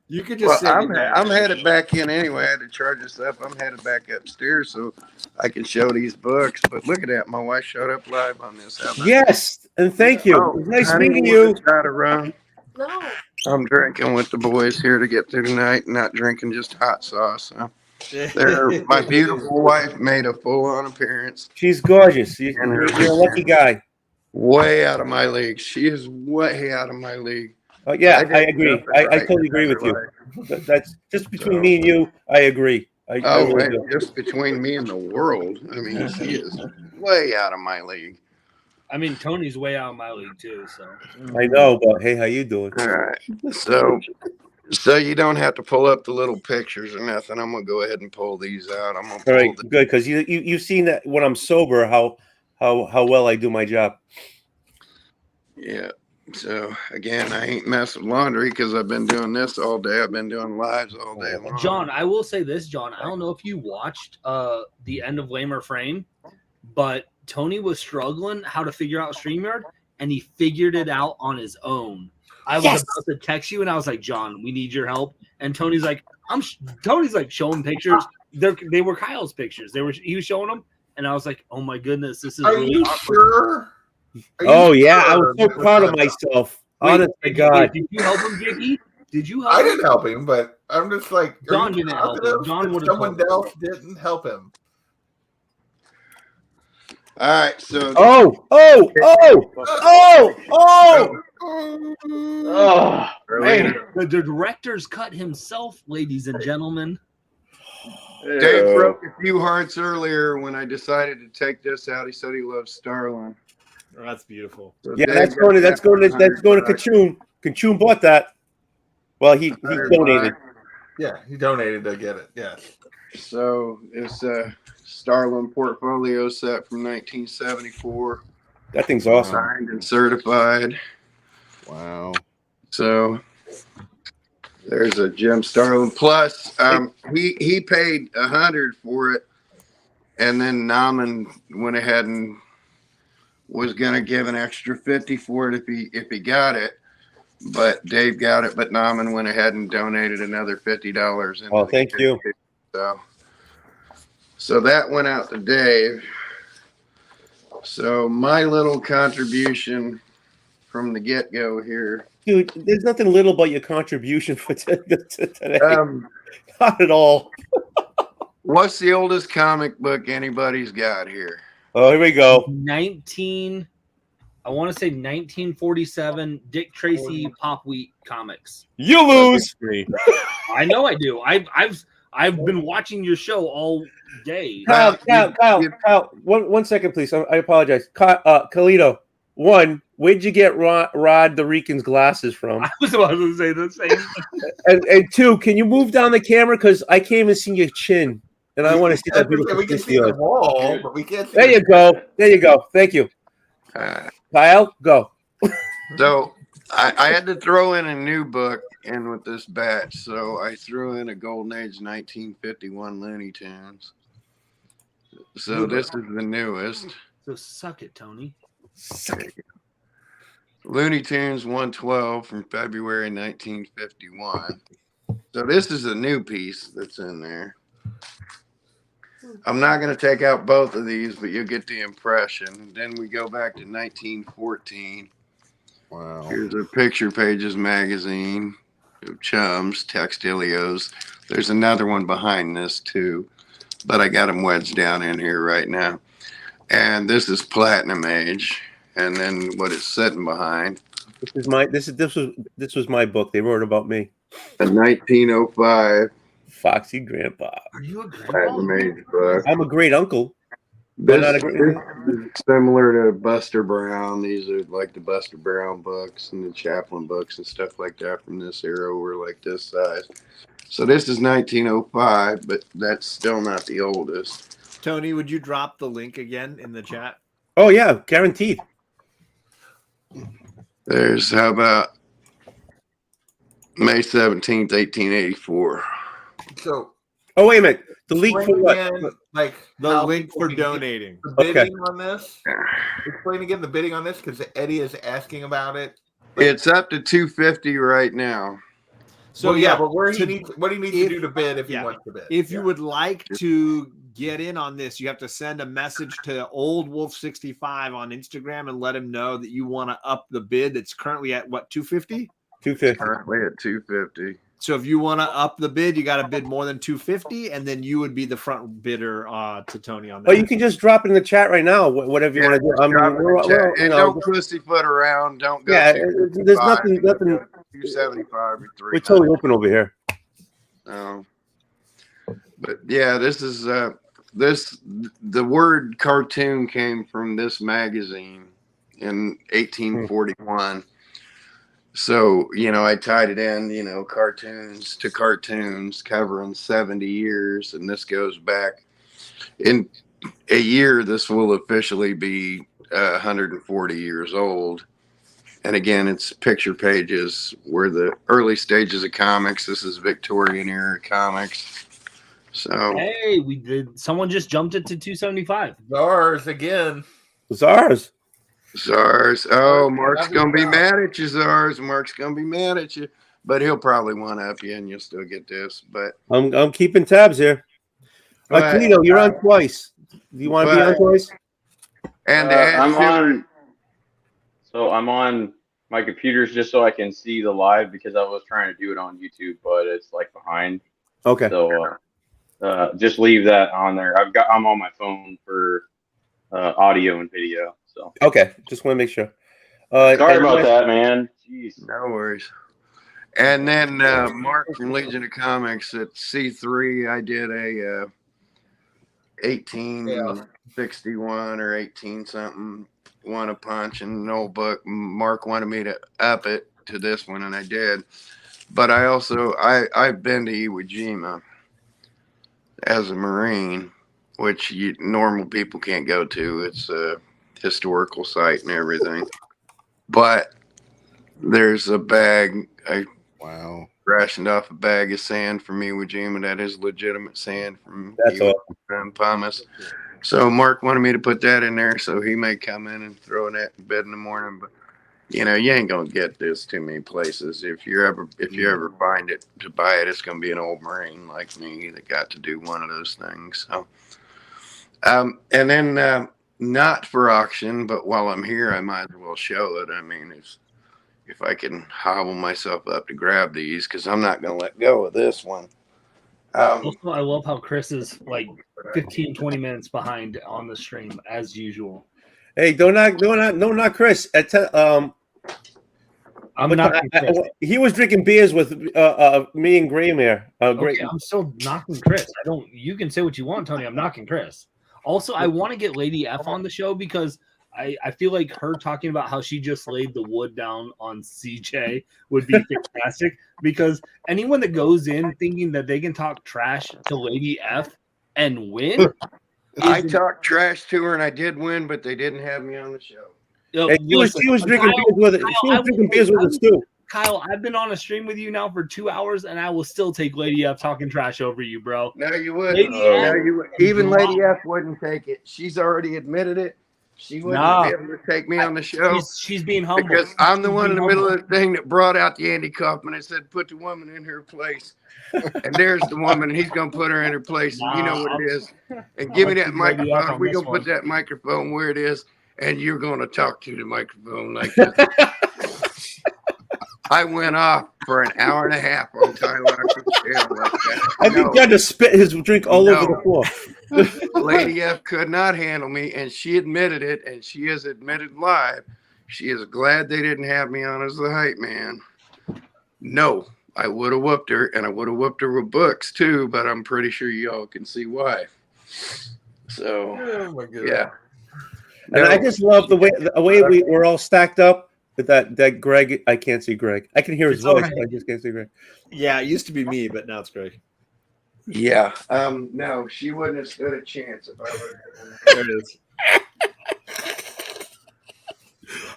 You could just. Well, I'm headed back in anyway. I had to charge this up. I'm headed back upstairs so I can show these books. But look at that, my wife showed up live on this. Yes, and thank you. Oh, Nice honey, meeting we'll you. Try to run. No. I'm drinking with the boys here to get through tonight, not drinking just hot sauce. So. My beautiful wife made a full-on appearance. She's gorgeous. You're a lucky guy. Way out of my league. She is way out of my league. Yeah, I agree. I totally agree with you. That's just between me and you. I agree. Just between me and the world. I mean, she is way out of my league. I mean, Tony's way out of my league too. So I know, but hey, how you doing? All right. So you don't have to pull up the little pictures or nothing. I'm gonna go ahead and pull these out. I'm gonna pull All right, good, because you've seen that when I'm sober how well I do my job. Yeah. So again, I ain't messing with laundry because I've been doing this all day. I've been doing lives all day long. John, I will say this, John. I don't know if you watched the end of Lamer Frame, but Tony was struggling how to figure out StreamYard, and he figured it out on his own. I was about to text you, and I was like, John, we need your help. And Tony's like, Tony's like showing pictures. They were Kyle's pictures. He was showing them, and I was like, oh my goodness, this is. Are really you awkward. sure? Oh yeah, I was so proud of myself. Honest to God. Did you help him, JP? Did you help I him? didn't help him, but I'm just like, John didn't help him. John would have someone else didn't help him. All right, so Hey, the director's cut himself, ladies and gentlemen. Dave broke a few hearts earlier when I decided to take this out. He said he loves Starlin. Oh, that's beautiful. So Yeah, Dave that's got going to that Kachun. Kachun bought that. Well, he donated. Yeah, he donated to get it. Yeah. So it's a Starlin portfolio set from 1974. That thing's awesome. Signed and certified. Wow. So there's a Jim Starlin. Plus, he paid $100 for it, and then Nauman went ahead and was going to give an extra $50 for it if he got it. But Dave got it, but Nauman went ahead and donated another $50. Oh, thank you. So that went out to Dave. So my little contribution from the get-go here. Dude, there's nothing little about your contribution for today. Not at all. What's the oldest comic book anybody's got here? Oh, here we go. I want to say 1947 Dick Tracy Pop Wheat comics. You lose. I know I do. I've been watching your show all day. Kyle, one second, please. I apologize. Kalito, where'd you get Rod the Rican's glasses from? I was about to say the same thing. And two, can you move down the camera? Because I can't even see your chin. And I want to see that beautiful We can see the wall, but we can't see There you go. There you go. Thank you. Kyle, go. So I had to throw in a new book in with this batch. So I threw in a Golden Age 1951 Looney Tunes. So this is the newest. So suck it, Tony. Looney Tunes 112 from February 1951. So this is a new piece that's in there. I'm not going to take out both of these, but you'll get the impression. Then we go back to 1914. Wow. Here's a Picture Pages magazine of Chums, Textilios. There's another one behind this too, but I got them wedged down in here right now. And this is Platinum Age, and then what it's sitting behind. This was my book. They wrote about me. A 1905 Foxy Grandpa. Are you a Platinum Age book. I'm a great uncle. This is similar to Buster Brown. These are like the Buster Brown books and the Chaplin books and stuff like that from this era were like this size. So this is 1905, but that's still not the oldest. Tony, would you drop the link again in the chat? Oh yeah, guaranteed. There's how about May 17th, 1884. So, oh wait a minute. The link for what? Again, like The link for donating. The bidding on this. Explain again the bidding on this because Eddie is asking about it. It's up to 250 right now. So yeah, but what do you need to do to bid if he wants to bid? If you would like to get in on this, you have to send a message to Old Wolf 65 on Instagram and let him know that you want to up the bid. That's currently at what, 250? 250. Currently at 250. So if you want to up the bid, you got to bid more than 250, and then you would be the front bidder to Tony on that. Oh, you can just drop it in the chat right now. Whatever you want to do. I mean, And don't pussyfoot around. Don't go. Yeah, there's nothing. 275 or 3. We're totally open over here. But yeah, this is the word cartoon came from this magazine in 1841. So, I tied it in, cartoons to cartoons covering 70 years. And this goes back in a year. This will officially be 140 years old. And again, it's picture pages. We're the early stages of comics. This is Victorian era comics. So Hey, we did. Someone just jumped it to 275. Ours again. Czars. Czars. Oh, Mark's gonna be mad at you, Czars. Mark's gonna be mad at you, but he'll probably one up you, and you'll still get this. But I'm keeping tabs here. Cleo, you're on twice. Do you want to be on twice? And I'm on. So I'm on my computers just so I can see the live because I was trying to do it on YouTube, but it's like behind. Okay. So just leave that on there. I'm on my phone for audio and video. So Okay, just want to make sure. sorry about that, man. Jeez. No worries. And then Mark from Legion of Comics at C3, I did a 1861 or 18 something, won a punch and no book. Mark wanted me to up it to this one, and I did. But I also I've been to Iwo Jima as a Marine, which normal people can't go to. It's a historical site and everything. But there's a bag. I rationed off a bag of sand from Iwo Jima. That is legitimate sand from Pumice. So Mark wanted me to put that in there, so he may come in and throw that in bed in the morning. But you ain't gonna get this too many places. If you ever find it to buy it, it's gonna be an old Marine like me that got to do one of those things. So, and then not for auction, but while I'm here, I might as well show it. I mean, if I can hobble myself up to grab these, because I'm not gonna let go of this one. Also, I love how Chris is like 15, 20 minutes behind on the stream as usual. Hey, don't knock Chris. I'm not. He was drinking beers with me and Graymere. Okay, I'm still knocking Chris. You can say what you want, Tony. I'm knocking Chris. Also, I want to get Lady F on the show because I feel like her talking about how she just laid the wood down on CJ would be fantastic. Because anyone that goes in thinking that they can talk trash to Lady F and win, I talked trash to her and I did win, but they didn't have me on the show. Hey, she was drinking beers with it. She was drinking beers with us too. Kyle, I've been on a stream with you now for 2 hours, and I will still take Lady F talking trash over you, bro. No, you wouldn't. No, you would. Even Lady F wouldn't take it. She's already admitted it. She wouldn't be able to take me on the show. She's being humble. Because I'm the one in the middle of the thing that brought out the Andy Kaufman and said, put the woman in her place. And there's the woman, and he's going to put her in her place. And you know what it is. And give me that microphone. We're going to put that microphone where it is, and you're going to talk to the microphone like this. I went off for an hour and a half on Tyler. I think he had to spit his drink all over the floor. Lady F could not handle me, and she admitted it, and she has admitted live. She is glad they didn't have me on as the hype man. No, I would have whooped her, and I would have whooped her with books too, but I'm pretty sure y'all can see why. So, yeah. And I just love the way we're all stacked up. But that Greg, I can't see Greg. I can hear his voice, but I just can't see Greg. Yeah, it used to be me, but now it's Greg. Yeah. No, she wouldn't have stood a chance if I would have. There it is.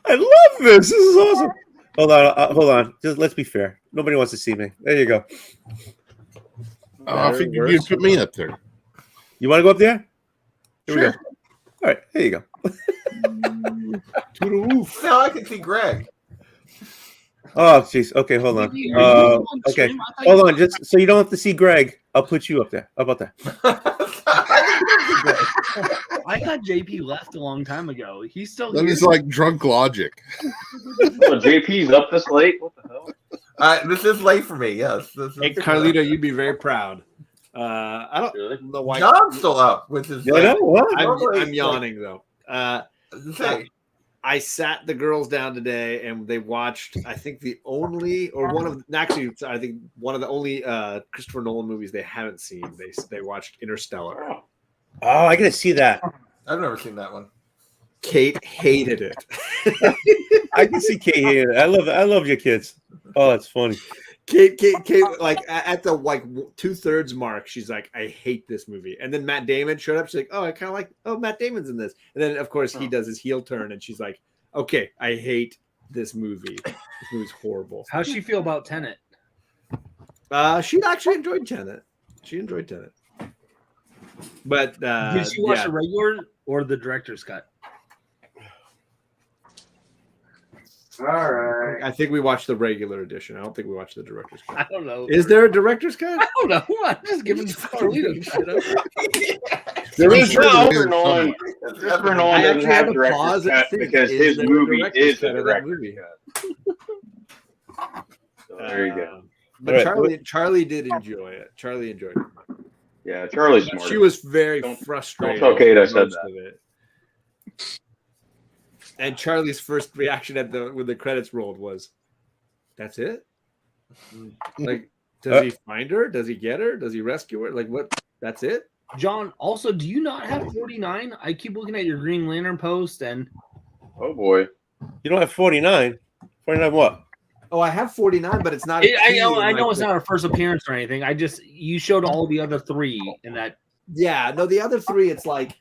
I love this. This is awesome. Hold on. Just let's be fair. Nobody wants to see me. There you go. I figured you'd put me up there. You want to go up there? Here we Sure. go. All right, here you go. To the roof. Now I can see Greg. Oh, jeez. Okay, hold on. Okay, hold on. Just so you don't have to see Greg, I'll put you up there. How about that? I thought JP left a long time ago. He's still That here. is like drunk logic. Oh, JP's up this late. What the hell? This is late for me. Yes. Hey, Carlito, you'd be very proud. I don't know why. John's still up with his. I'm yawning though. Say. I sat the girls down today and they watched, I think one of the only Christopher Nolan movies they haven't seen. They watched Interstellar. Oh, I gotta see that. I've never seen that one. Kate hated it. I can see Kate hated it. I love your kids. Oh, that's funny. Kate, like at the 2/3 mark, she's like, I hate this movie. And then Matt Damon showed up. She's like, oh, I kind of like, Matt Damon's in this. And then of course he does his heel turn, and she's like, okay, I hate this movie. This movie's horrible. How's she feel about Tenet? She actually enjoyed Tenet. She enjoyed Tenet. But Did she watch the regular or the director's cut? All right. I think we watched the regular edition. I don't think we watched the director's cut. I don't know. Is there a director's cut? I don't know. I'm just giving Carlito shit up. There is Sure no there is. Nolan. Christopher I Nolan doesn't actually have have a director's pause and cut think, because is his there a movie director's is the cut of that director's movie? cut. So there you go. But All right. Charlie did enjoy it. Charlie enjoyed it. Yeah, Charlie's smart. She was very frustrated. Don't tell Kate I said most that. of it. And Charlie's first reaction when the credits rolled was, "That's it? Like, does he find her? Does he get her? Does he rescue her? Like, what? That's it?" John, also, do you not have 49? I keep looking at your Green Lantern post and Oh boy. You don't have 49. 49 what? Oh, I have 49, but it's not. I know it's not her first appearance or anything. You showed all the other three in that. Yeah, no, the other three, it's like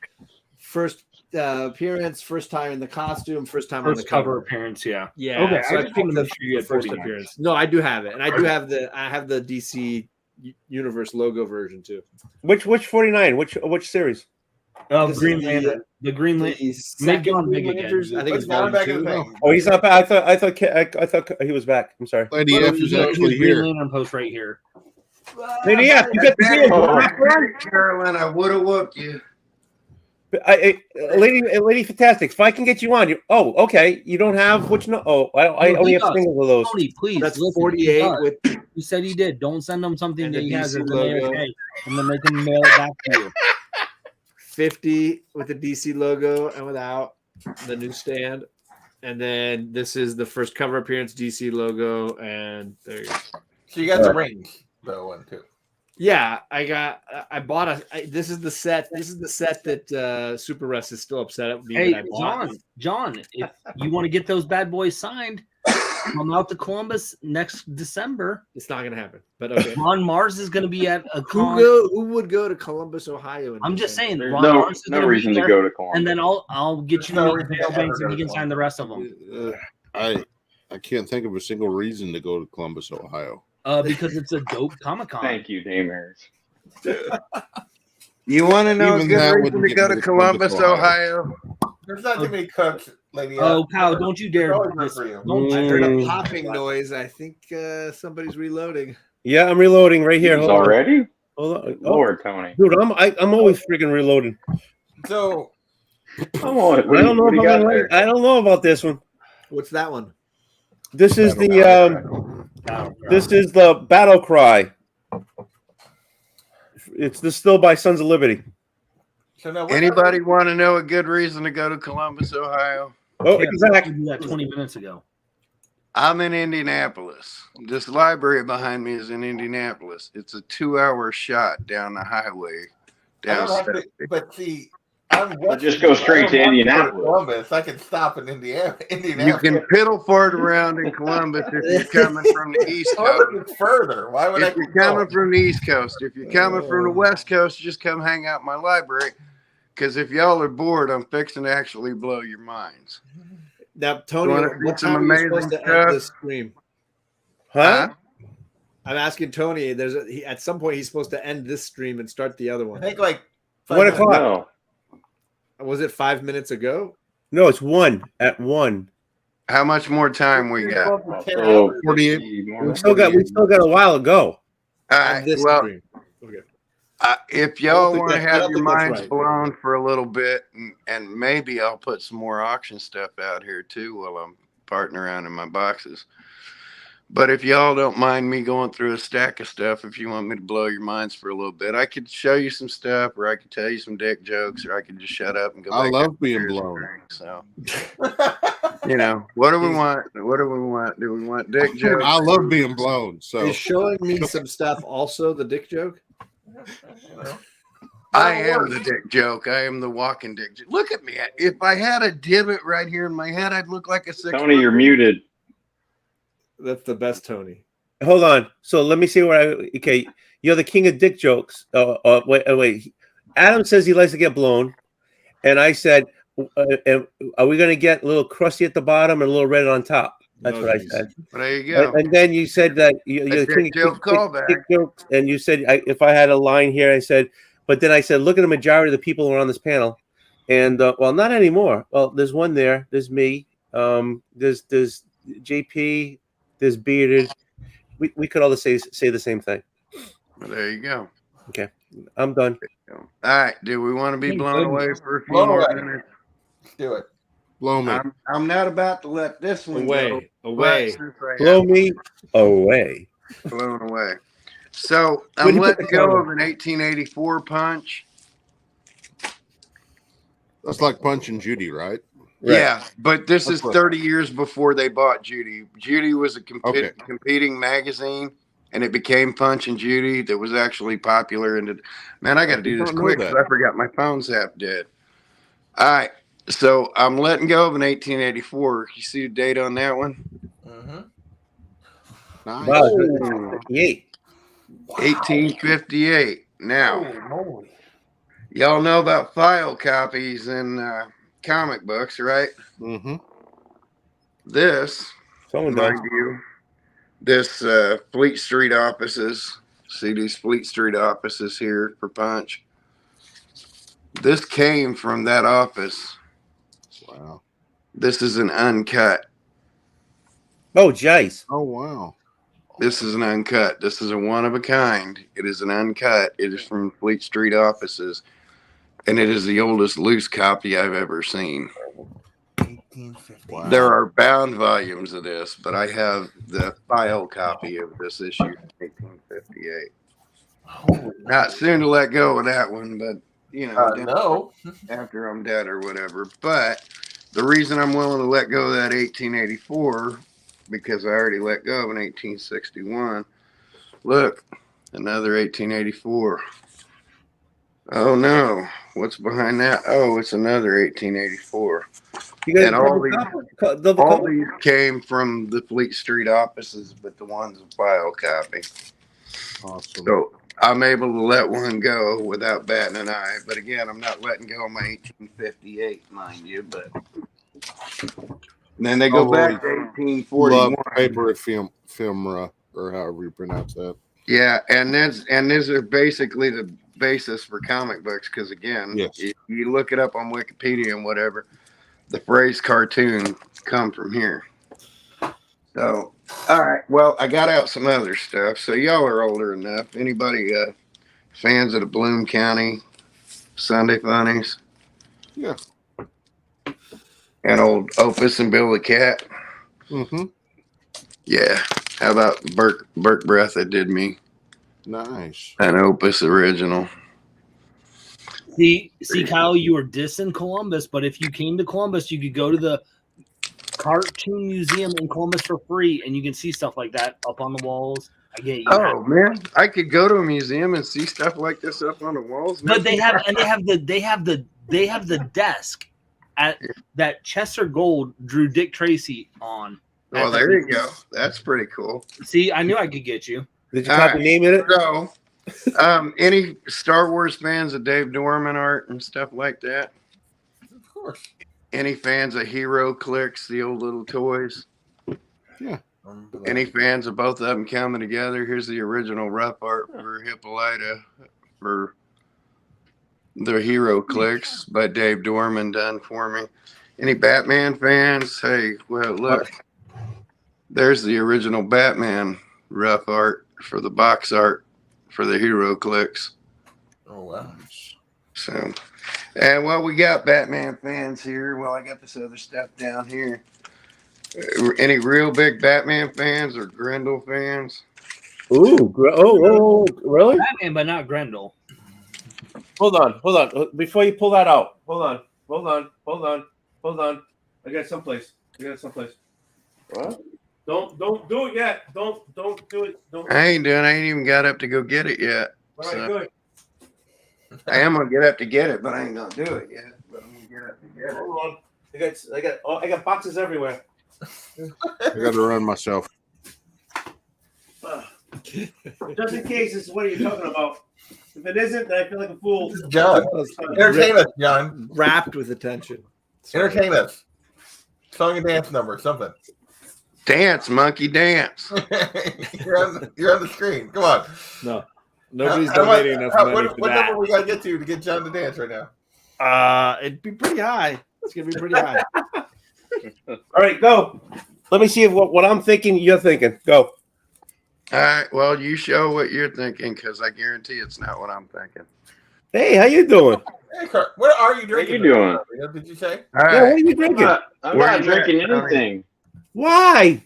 first appearance, first time in the costume, first time on the cover appearance. Yeah. Yeah. Okay. So I just wanted picked to make sure you the had first 49. appearance. No, I do have it, and I do have the DC Universe logo version too. Which 49? Which series? This Green is Lantern. The Green Lantern. second Green Lanterns. I think it's volume 2. Oh, he's not back. I thought he was back. I'm sorry. Lady F is actually Green here. Lantern post right here. Lady F, you got the deal. Carolyn, I would have whooped you. Lady Fantastic. If I can get you on, okay. You don't have which? No. Oh, I only have singles of those. Tony, please. That's listen, 48 with. You said he did. Don't send him something And that the he has DC as an logo. AFK, and then they can mail it back to you. 50 with the DC logo and without the newsstand. And then this is the first cover appearance, DC logo, and there you go. So you got the rings, though, one too. Yeah, I bought this is the set. This is the set that Super Russ is still upset at me. Hey, that I bought. John, if you want to get those bad boys signed, come out to Columbus next December. It's not gonna happen. But okay. Ron Mars is going to be at a con. Who would go to Columbus, Ohio? I'm just saying, There's Ron no- Mars is no gonna reason be to there, go to Columbus. and then I'll get you no to reason meet to Bill Banks ever and he go can to sign the rest of them. I can't think of a single reason to go to Columbus, Ohio. Because it's a dope Comic Con. Thank you, Dame Harris. You want to know Even a that good reason wouldn't to get go me to to Columbus, Columbus, Ohio? There's not too many cooks, Lady F. Oh, Kyle, don't you dare! Always root for you. Don't I you heard a dare. popping noise. I think somebody's reloading. Yeah, I'm reloading right here. Hold on. Already? Hold on. Oh, Lord, Tony. dude, I'm always freaking reloading. So Come on. I don't know. What do you If I'm got gonna- there? I don't know about this one. What's that one? This is this is the battle cry. It's distilled by Sons of Liberty. So now Anybody want to know a good reason to go to Columbus, Ohio? Oh, Yeah, exactly. you did that 20 minutes ago. I'm in Indianapolis. This library behind me is in Indianapolis. It's a 2-hour shot down the highway. I don't have Down to, but see, I'm But just go straight to Indianapolis. Columbus. I can stop in Indiana. you Indianapolis. can piddle fart around in Columbus if you're coming from the East Columbus Coast. is further. Why would I If you're keep going? coming from the East Coast, if you're coming from the West Coast, just come hang out in my library. Because if y'all are bored, I'm fixing to actually blow your minds. Now, Tony, You wanna see what some time are you supposed amazing to end stuff? this stream? Huh? I'm asking Tony. At some point he's supposed to end this stream and start the other I one. think like 1 o'clock. No. Was it 5 minutes ago? No, it's 1 at 1. How much more time we got? So 48. We still got a while to go. This Well, stream. Okay. if I don't y'all think want to that- I have don't your think that's minds right. blown for a little bit, and maybe I'll put some more auction stuff out here too while I'm farting around in my boxes. But if y'all don't mind me going through a stack of stuff, if you want me to blow your minds for a little bit, I could show you some stuff, or I could tell you some dick jokes, or I could just shut up and go. I back love being upstairs and blown. drink. So, what do we want? What do we want? Do we want dick jokes? I love being blown. So He's showing me some stuff. Also, the dick joke. I am the dick joke. I am the walking dick joke. Look at me. If I had a divot right here in my head, I'd look like a 6. Tony, you're muted. That's the best Tony. Hold on. So let me see where okay. You're the king of dick jokes. Wait. Adam says he likes to get blown. And I said, and are we going to get a little crusty at the bottom and a little red on top? That's what I said. There you go. And then you said that you're That's king it, joke callback. kick jokes, and you said if I had a line here, I said, but then I said, look at the majority of the people who are on this panel, and well, not anymore. Well, there's one there. There's me. There's JP. There's Bearded. We could all say the same thing. Well, there you go. Okay, I'm done. All right. Do we want to be blown away for a few Blown more away. minutes? Let's do it. Blow me. I'm not about to let this one Away. go. Away. but since I Blow have me away. blown away. So Where'd I'm you put letting the go camera? of an 1884 punch. That's like Punch and Judy, right? Yeah, but this is That's what- 30 years before they bought Judy. Judy was a Okay. competing magazine, and it became Punch and Judy that was actually popular. And man, I got to do this don't know quick that. because I forgot my phone's half dead. All right, so I'm letting go of an 1884. You see the date on that one? Nice. Wow, Oh. 58. 1858. Now, y'all know about file copies in comic books, right? Mm-hmm. This, Someone does. mind you, this Fleet Street offices. See these Fleet Street offices here for Punch. This came from that office. Wow. This is an uncut. Oh, jeez. Oh, wow. This is an uncut. This is a one of a kind. It is an uncut. It is from Fleet Street offices. And it is the oldest loose copy I've ever seen. 1850. Wow. There are bound volumes of this, but I have the file copy of this issue from 1858. Not soon to let go of that one, but you know, No. after I'm dead or whatever. But the reason I'm willing to let go of that 1884, because I already let go of an 1861. Look, another 1884. Oh no, what's behind that? Oh, it's another 1884. You guys And all double these came from the Fleet Street offices, but the one's a file copy. Awesome. So I'm able to let one go without batting an eye. But again, I'm not letting go of my 1858, mind you. But then they go back to 1841. Love paper ephemera, or however you pronounce that. Yeah, and these are basically the basis for comic books because again, Yes. if you look it up on Wikipedia and whatever, the phrase cartoon come from here. So, all right. Well, I got out some other stuff. So y'all are older enough. Anybody fans of the Bloom County Sunday Funnies? Yeah. And old Opus and Bill the Cat? Mm-hmm. Yeah. How about Burke Breath that did me? Nice. An Opus original. See, Kyle, you were dissing Columbus, but if you came to Columbus, you could go to the Cartoon Museum in Columbus for free, and you can see stuff like that up on the walls. I get you. Oh man, I could go to a museum and see stuff like this up on the walls. But they have the desk at that Chester Gold drew Dick Tracy on. Well, there you go. That's pretty cool. See, I knew I could get you. Did you copy name in it? So, any Star Wars fans of Dave Dorman art and stuff like that? Of course. Any fans of Hero Clicks, the old little toys? Yeah. Any fans of both of them coming together? Here's the original rough art for Hippolyta for the Hero Clicks by Dave Dorman done for me. Any Batman fans? Hey, well, look. There's the original Batman rough art for the box art for the Hero Clicks. Oh, wow. So, and well, we got Batman fans here. Well, I got this other stuff down here. Any real big Batman fans or Grendel fans? Ooh, really? Batman, but not Grendel. Hold on. Before you pull that out, hold on. I got it someplace. What? Don't do it yet. Don't do it. Don't. I ain't even got up to go get it yet. All right, So good. I am gonna get up to get it, but I ain't gonna do it yet. But I'm gonna get up to get it. Hold on. I got boxes everywhere. I got to run myself. Just in case this is what you're talking about. If it isn't, then I feel like a fool. John, entertain us, John. Wrapped with attention. Entertain us. Song and dance number, something. Dance, monkey, dance. you're on the screen. Come on. No. Nobody's donating enough money for what that. number we got to get John to dance right now? It'd be pretty high. It's gonna be pretty high. All right, go. Let me see if what I'm thinking, you're thinking. Go. All right. Well, you show what you're thinking, because I guarantee it's not what I'm thinking. Hey, how you doing? Hey, Kurt, what are you drinking? What are you doing? Did you say? All Yeah, what are you drinking? I'm not drinking anything. Why?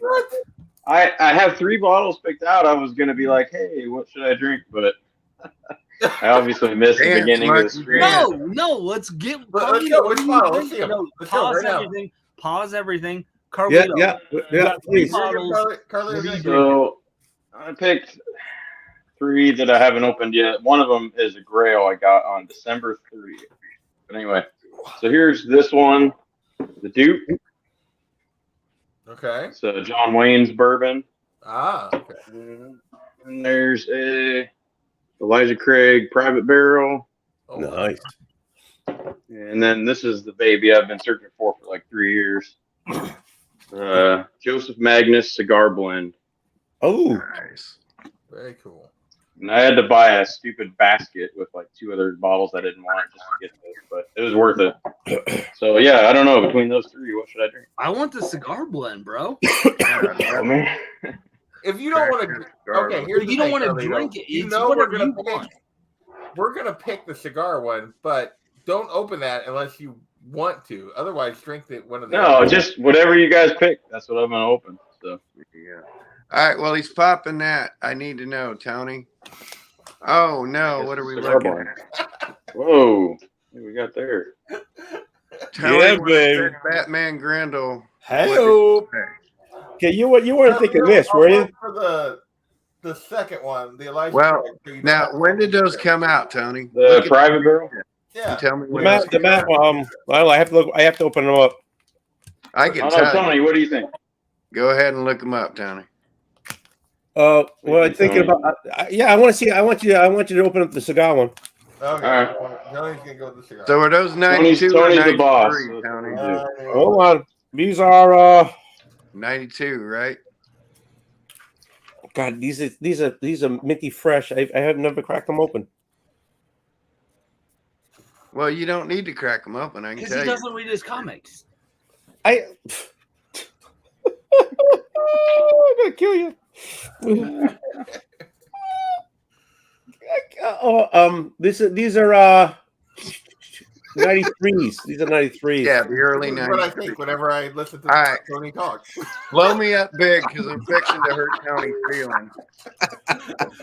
I have 3 bottles picked out. I was gonna be like, hey, what should I drink? But I obviously missed the beginning of the stream. No, let's get. Let's go. Which bottle? Let's see 'em. No, Let's go pause right now. everything. Pause everything. Yeah, Carlito, yeah, you yeah. got 3 Please. bottles. Carly, What are you So I picked 3 that I haven't opened yet. One of them is a Grail I got on December 30th. But anyway, so here's this one, the Duke. Okay. It's John Wayne's bourbon. Ah, okay. And there's a Elijah Craig Private Barrel. Nice. And then this is the baby I've been searching for like 3 years. Joseph Magnus Cigar Blend. Oh, nice. Very cool. And I had to buy a stupid basket with like 2 other bottles I didn't want just to get this, but it was worth it. So yeah, I don't know. Between those 3, what should I drink? I want the cigar blend, bro. Oh, man. If you don't want to, okay, here's If you the don't thing, want to Carlito. drink it, You it's know whatever you want. We're gonna pick the cigar one, but don't open that unless you want to. Otherwise, drink one of the. No, other just whatever you guys pick. That's what I'm gonna open. So Yeah. All right. Well, he's popping that. I need to know, Tony. Oh no! What are we cigar looking bar. at? Whoa, what we got there? Tony Yeah, wants baby. that Batman Grendel. Hey-o. Okay, you weren't thinking this, were you? For the second one, the Elijah. Well, Craig, so you now don't- when did those come out, Tony? The Look at Private Barrel. Yeah. Tell me The when map, those the came map. out. Well, I have to look. I have to open them up. I can Oh, tell no, Tony, you. what do you think? Go ahead and look them up, Tony. Well, I'm thinking Tony. about. Yeah, I want to see. I want you to open up the cigar one. Okay. All Johnny's gonna go with the cigar. So are those 92 Tony's or the boss. 93, Tony? Hold on. These are. 92, right? God, these are minty fresh. I have never cracked them open. Well, you don't need to crack them open. I can Because tell he you. doesn't read his comics. I'm gonna kill you. These are 93s. These are 93s. Yeah, the early This is what I 90s. think whenever I listen to All right. Tony talk. Blow me up big because I'm fixing to hurt Tony's feelings.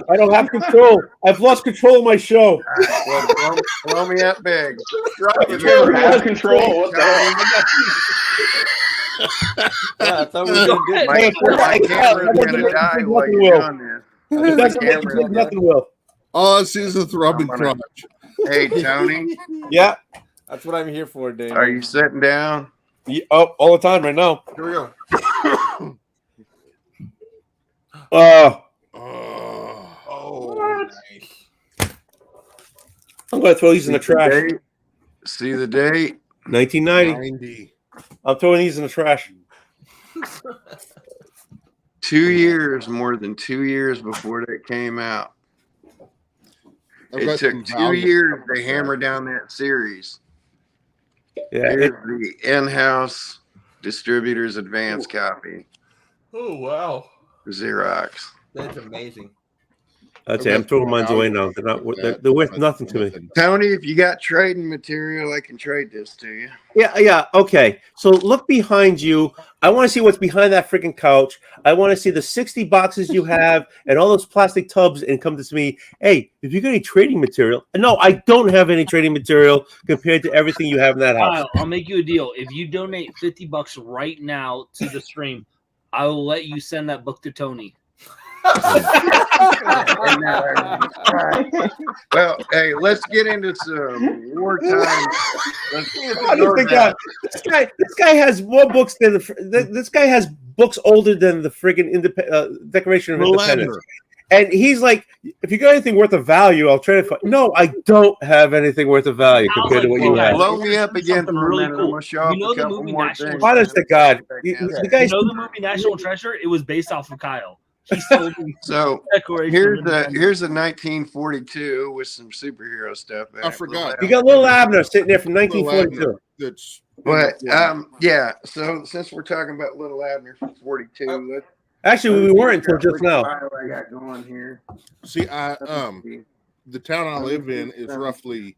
I don't have control. I've lost control of my show. Well, blow me up big. You never have control. What the hell? Yeah, I thought we were doing good. My camera's gonna die while you're doing this. If that's what you think, nothing will. All I see is a throbbing I'm gonna- crotch. Hey, Tony, Yeah. That's what I'm here for, Dave. are you sitting down? Oh, all the time right now. Here we go. Oh, nice. I'm going to throw these in the trash. date? See the date? 1990. 90. I'm throwing these in the trash. 2 years, more than 2 years before that came out. I've It got took some 2 valuable years stuff to there. hammer down that series. Yeah. Here's the in-house distributor's advance copy, Oh wow, Xerox. that's amazing. That's it. I'm throwing mine away now. They're worth nothing to me. Tony, if you got trading material, I can trade this to you. Yeah. Okay. So look behind you. I want to see what's behind that freaking couch. I want to see the 60 boxes you have and all those plastic tubs and come to me. Hey, if you got any trading material. No, I don't have any trading material compared to everything you have in that house. Kyle, I'll make you a deal. If you donate $50 right now to the stream, I will let you send that book to Tony. Well, hey, let's get into some wartime. This guy has more books than this guy has books older than the friggin' Declaration of Independence. And he's like, if you got anything worth of value, I'll trade it for. No, I don't have anything worth of value compared to what you have. Blow me up again for really a minute. cool. I'm gonna show You up know a the couple movie more National things. Honest to God, you guys. You know the movie National Treasure? It was based off of Kyle. He sold me So Declaration here's of a Independence. 1942 with some superhero stuff. I forgot. You got Little Abner sitting there from 1942. That's But yeah. So since we're talking about Little Abner from 42, let's Actually, we weren't until just now. I got going here. See, the town I live in is roughly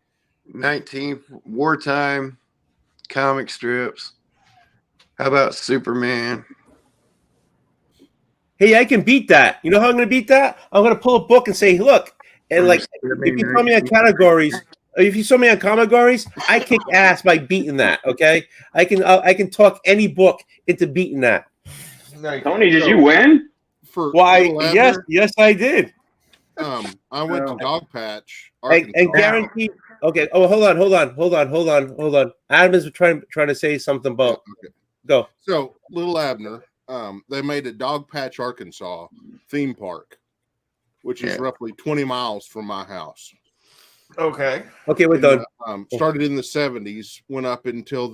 19 wartime comic strips. How about Superman? Hey, I can beat that. You know how I'm going to beat that? I'm going to pull a book and say, look, and like, if you tell me on categories, if you saw me on categories, I kick ass by beating that. Okay, I can talk any book into beating that. Tony, did you win? Why? Yes, I did. I went to Dogpatch, And Arkansas. guaranteed. Okay. Oh, hold on. Adam is trying to say something about. Okay. Go. So Little Abner, they made a Dogpatch, Arkansas theme park, which is roughly 20 miles from my house. Okay. Okay, we're done. Started in the 70s, went up until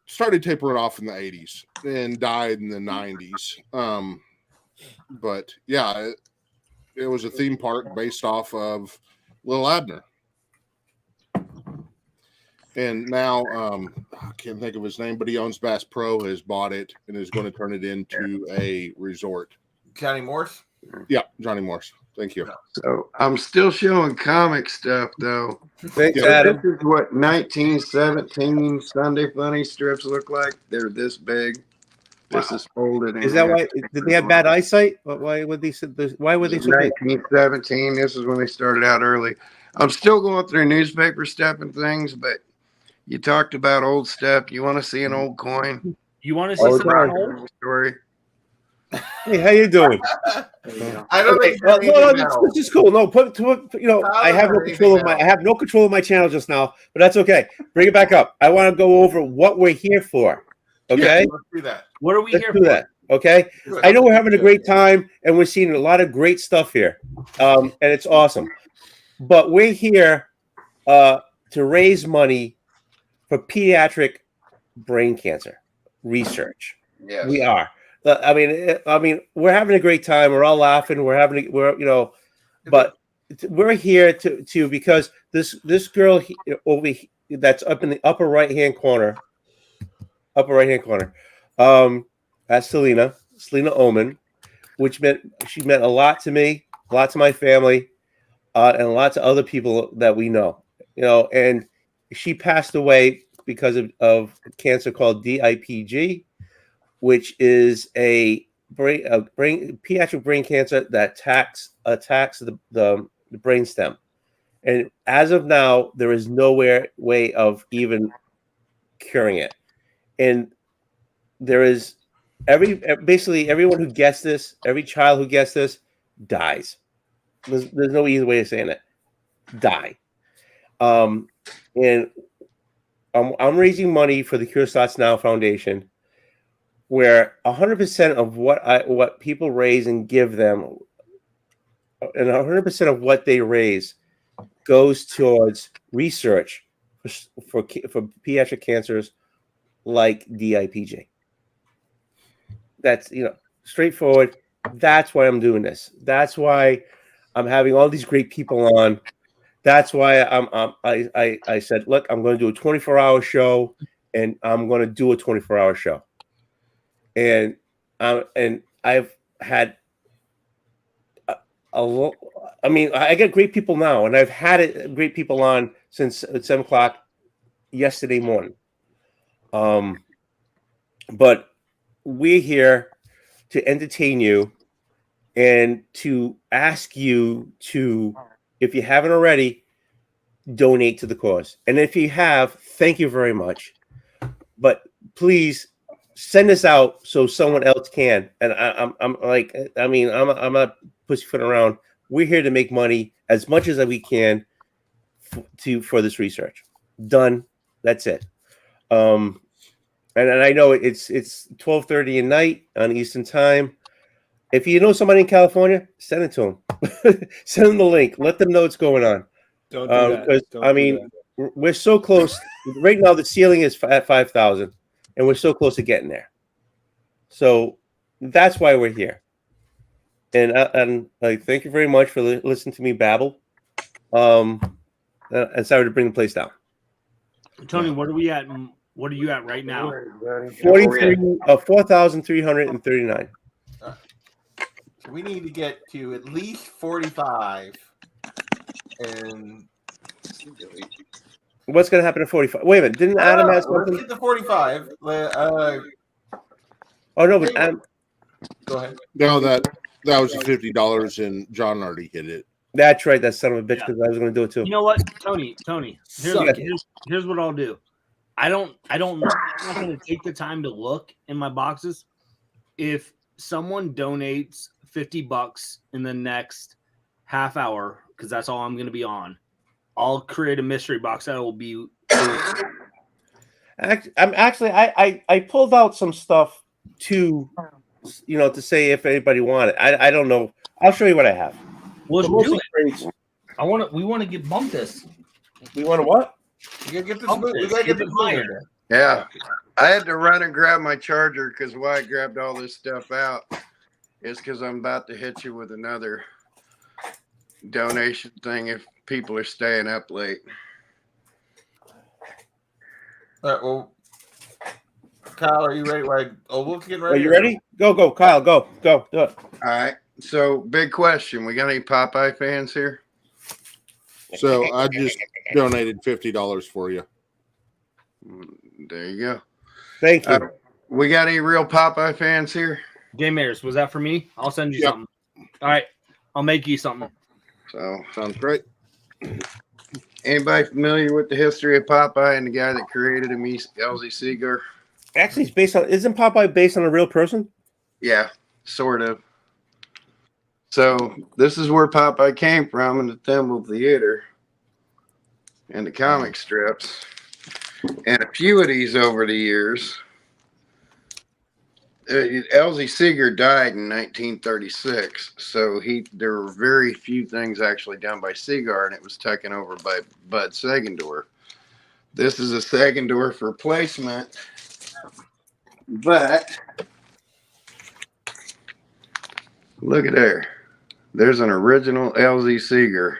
started tapering off in the 80s and died in the 90s. But yeah, it was a theme park based off of Little Abner. And now I can't think of his name, but he owns Bass Pro, has bought it and is going to turn it into a resort. Johnny Morse? Yeah, Johnny Morse. Thank you. So I'm still showing comic stuff though. Thanks, So Adam. this is what 1917 Sunday Funny strips look like. They're this big. This is folded in Is that half. why? Did they have bad eyesight? Why would they? Why were they so big? 1917. This is when they started out early. I'm still going through newspaper stuff and things, but you talked about old stuff. You want to see an old coin? You want to see something old? Story? Hey, how you doing? I don't Okay, think no, this is cool. No, I have no control of I have no control of my channel just now, but that's okay. Bring it back up. I want to go over what we're here for. Okay, let's do that. What are we let's here do for? that. Okay, I know we're having a great time and we're seeing a lot of great stuff here, and it's awesome. But we're here to raise money for pediatric brain cancer research. Yes. We are. I mean, we're having a great time. We're all laughing. But we're here to because this girl that's up in the upper right hand corner, that's Selina Oman, which she meant a lot to me, a lot to my family, and a lot to other people that we know. And she passed away because of cancer called DIPG, which is a pediatric brain cancer that attacks the brain stem. And as of now, there is no way of even curing it. And there is basically everyone who gets this, every child who gets this dies. There's no easy way of saying it. Die. And I'm raising money for the Cure Starts Now Foundation, where 100% of what people raise and give them, and 100% of what they raise goes towards research for pediatric cancers like DIPG. That's straightforward. That's why I'm doing this. That's why I'm having all these great people on. That's why I said, look, I'm going to do a 24-hour show, and I'm going to do a 24-hour show. And I've had I get great people now, and I've had great people on since 7 o'clock yesterday morning. But we're here to entertain you and to ask you to, if you haven't already, donate to the cause. And if you have, thank you very much. But please send this out so someone else can. And I'm not pussyfooting around. We're here to make money as much as we can for this research. Done. That's it. And I know it's 12:30 at night on Eastern time. If you know somebody in California, send it to them. Send them the link. Let them know what's going on. Don't do that. Because Don't I do mean, we're so close. Right now, the ceiling is at 5,000, and we're so close to getting there. So that's why we're here. And like, thank you very much for listening to me babble. And sorry to bring the place down. Tony, what are we at? What are you at right now? 4,339. So we need to get to at least 45. And what's going to happen at 45? Wait a minute. Didn't Adam ask something? Let's get to 45. Oh no, but Adam. Go ahead. No, that was the $50, and John already hit it. That's right. That son of a bitch. Because I was going to do it too. You know what, Tony? Here's what I'll do. I'm not going to take the time to look in my boxes. If someone donates $50 in the next half hour, because that's all I'm going to be on, I'll create a mystery box that will be. I pulled out some stuff to, to say if anybody wanted. I don't know. I'll show you what I have. Let's do it. We want to get bump this. We want to what? We gotta get this moved. We gotta get this moved. Yeah, I had to run and grab my charger because why I grabbed all this stuff out is because I'm about to hit you with another donation thing if people are staying up late. All right, well, Kyle, are you ready? We'll get ready. Are you ready? Go, Kyle. Go. Do it. All right. So, big question. We got any Popeye fans here? So I just donated $50 for you. There you go. Thank you. We got any real Popeye fans here? J Mayers, was that for me? I'll send you something. All right. I'll make you something. So sounds great. Anybody familiar with the history of Popeye and the guy that created him, Elsie Seeger? Actually, isn't Popeye based on a real person? Yeah, sort of. So this is where Popeye came from in the Thimble Theater and the comic strips. And a few of these over the years. Elsie Seeger died in 1936, so there were very few things actually done by Seeger, and it was taken over by Bud Segendorf. This is a Segendorf replacement, but look at there. There's an original Elsie Seeger.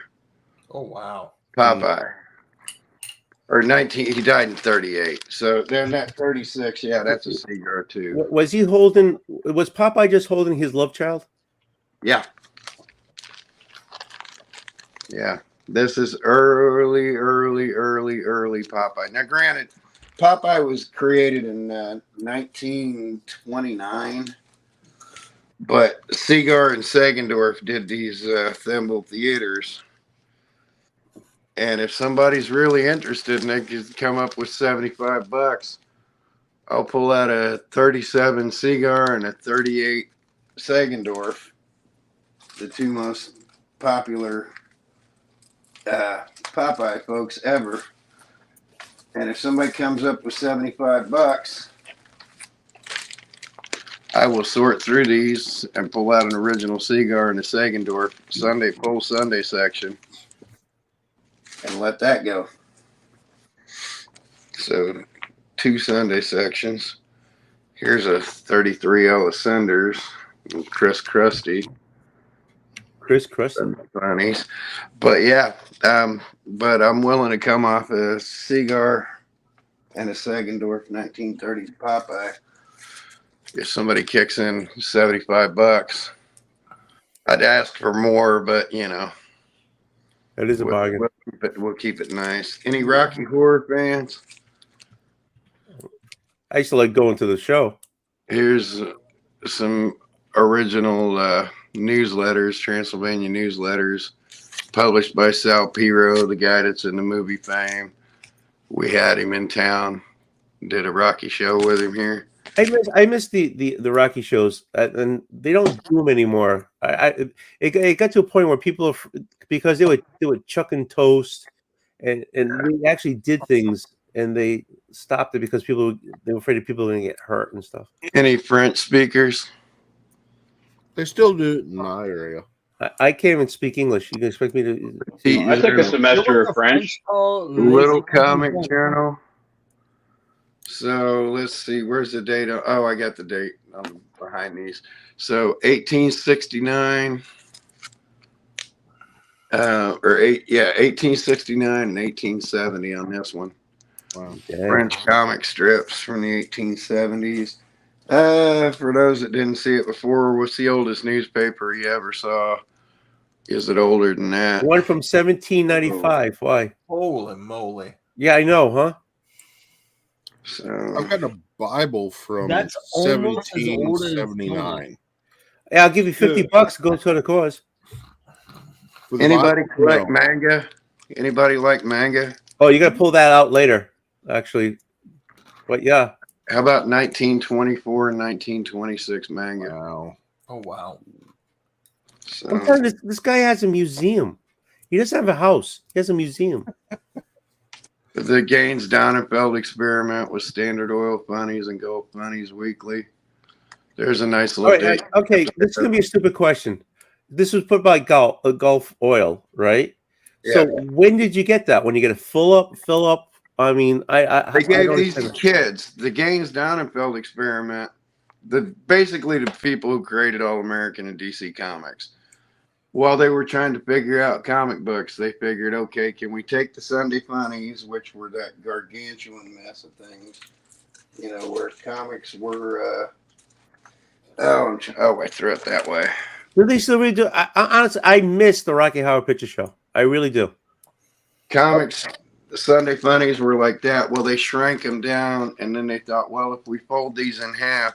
Oh wow, Popeye. Or 19, he died in 38. So then that 36, yeah, that's a Seeger too. Was Popeye just holding his love child? Yeah. Yeah. This is early Popeye. Now, granted, Popeye was created in 1929, but Seeger and Segendorf did these Thimble theaters. And if somebody's really interested and they could come up with $75, I'll pull out a 37 Seeger and a 38 Segendorf, the two most popular Popeye folks ever. And if somebody comes up with $75, I will sort through these and pull out an original Seeger and a Segendorf full Sunday section. And let that go. So 2 Sunday sections. Here's a 33 Alessanders. Chris Krusty. Funnies. But yeah, but I'm willing to come off a Seeger and a Segendorf 1930s Popeye. If somebody kicks in $75, I'd ask for more, but that is a bargain. We'll keep it nice. Any Rocky Horror fans? I used to like going to the show. Here's some original newsletters, Transylvania newsletters, published by Sal Piro, the guy that's in the movie Fame. We had him in town, did a Rocky show with him here. I miss the Rocky shows, and they don't do them anymore. It got to a point where people, because they were chucking toast, and they actually did things, and they stopped it because they were afraid people were going to get hurt and stuff. Any French speakers? They still do it in my area. I can't even speak English. You can expect me to? I took a semester of French. Little comic journal. So let's see, where's the date? Oh, I got the date. I'm behind these. So 1869, 1869 and 1870 on this one. Wow. French comic strips from the 1870s. For those that didn't see it before, what's the oldest newspaper you ever saw? Is it older than that? One from 1795. Why? Holy moly! Yeah, I know, huh? So I've got a Bible from That's almost as old as 1779. Yeah, I'll give you $50 to go to the cause. Anybody Bible? like No. manga? Anybody like manga? Oh, you got to pull that out later, actually. But yeah. How about 1924 and 1926 manga? Wow. Oh wow! So, I'm telling you, this guy has a museum. He doesn't have a house. He has a museum. the Gaines Donenfeld experiment with Standard Oil funnies and Gulf funnies weekly. There's a nice All little right, date. okay, this is gonna be a stupid question. This was put by Gulf Oil, right? So when did you get that? When you get a fill up? I mean, They I gave don't these understand. kids the Gaines Donenfeld experiment. Basically the people who created All American and DC Comics. While they were trying to figure out comic books, they figured, okay, can we take the Sunday funnies, which were that gargantuan mess of things, where comics were. I threw it that way. Do they still redo? Honestly, I miss the Rocky Horror Picture Show. I really do. Comics, the Sunday funnies were like that. Well, they shrank them down, and then they thought, well, if we fold these in half,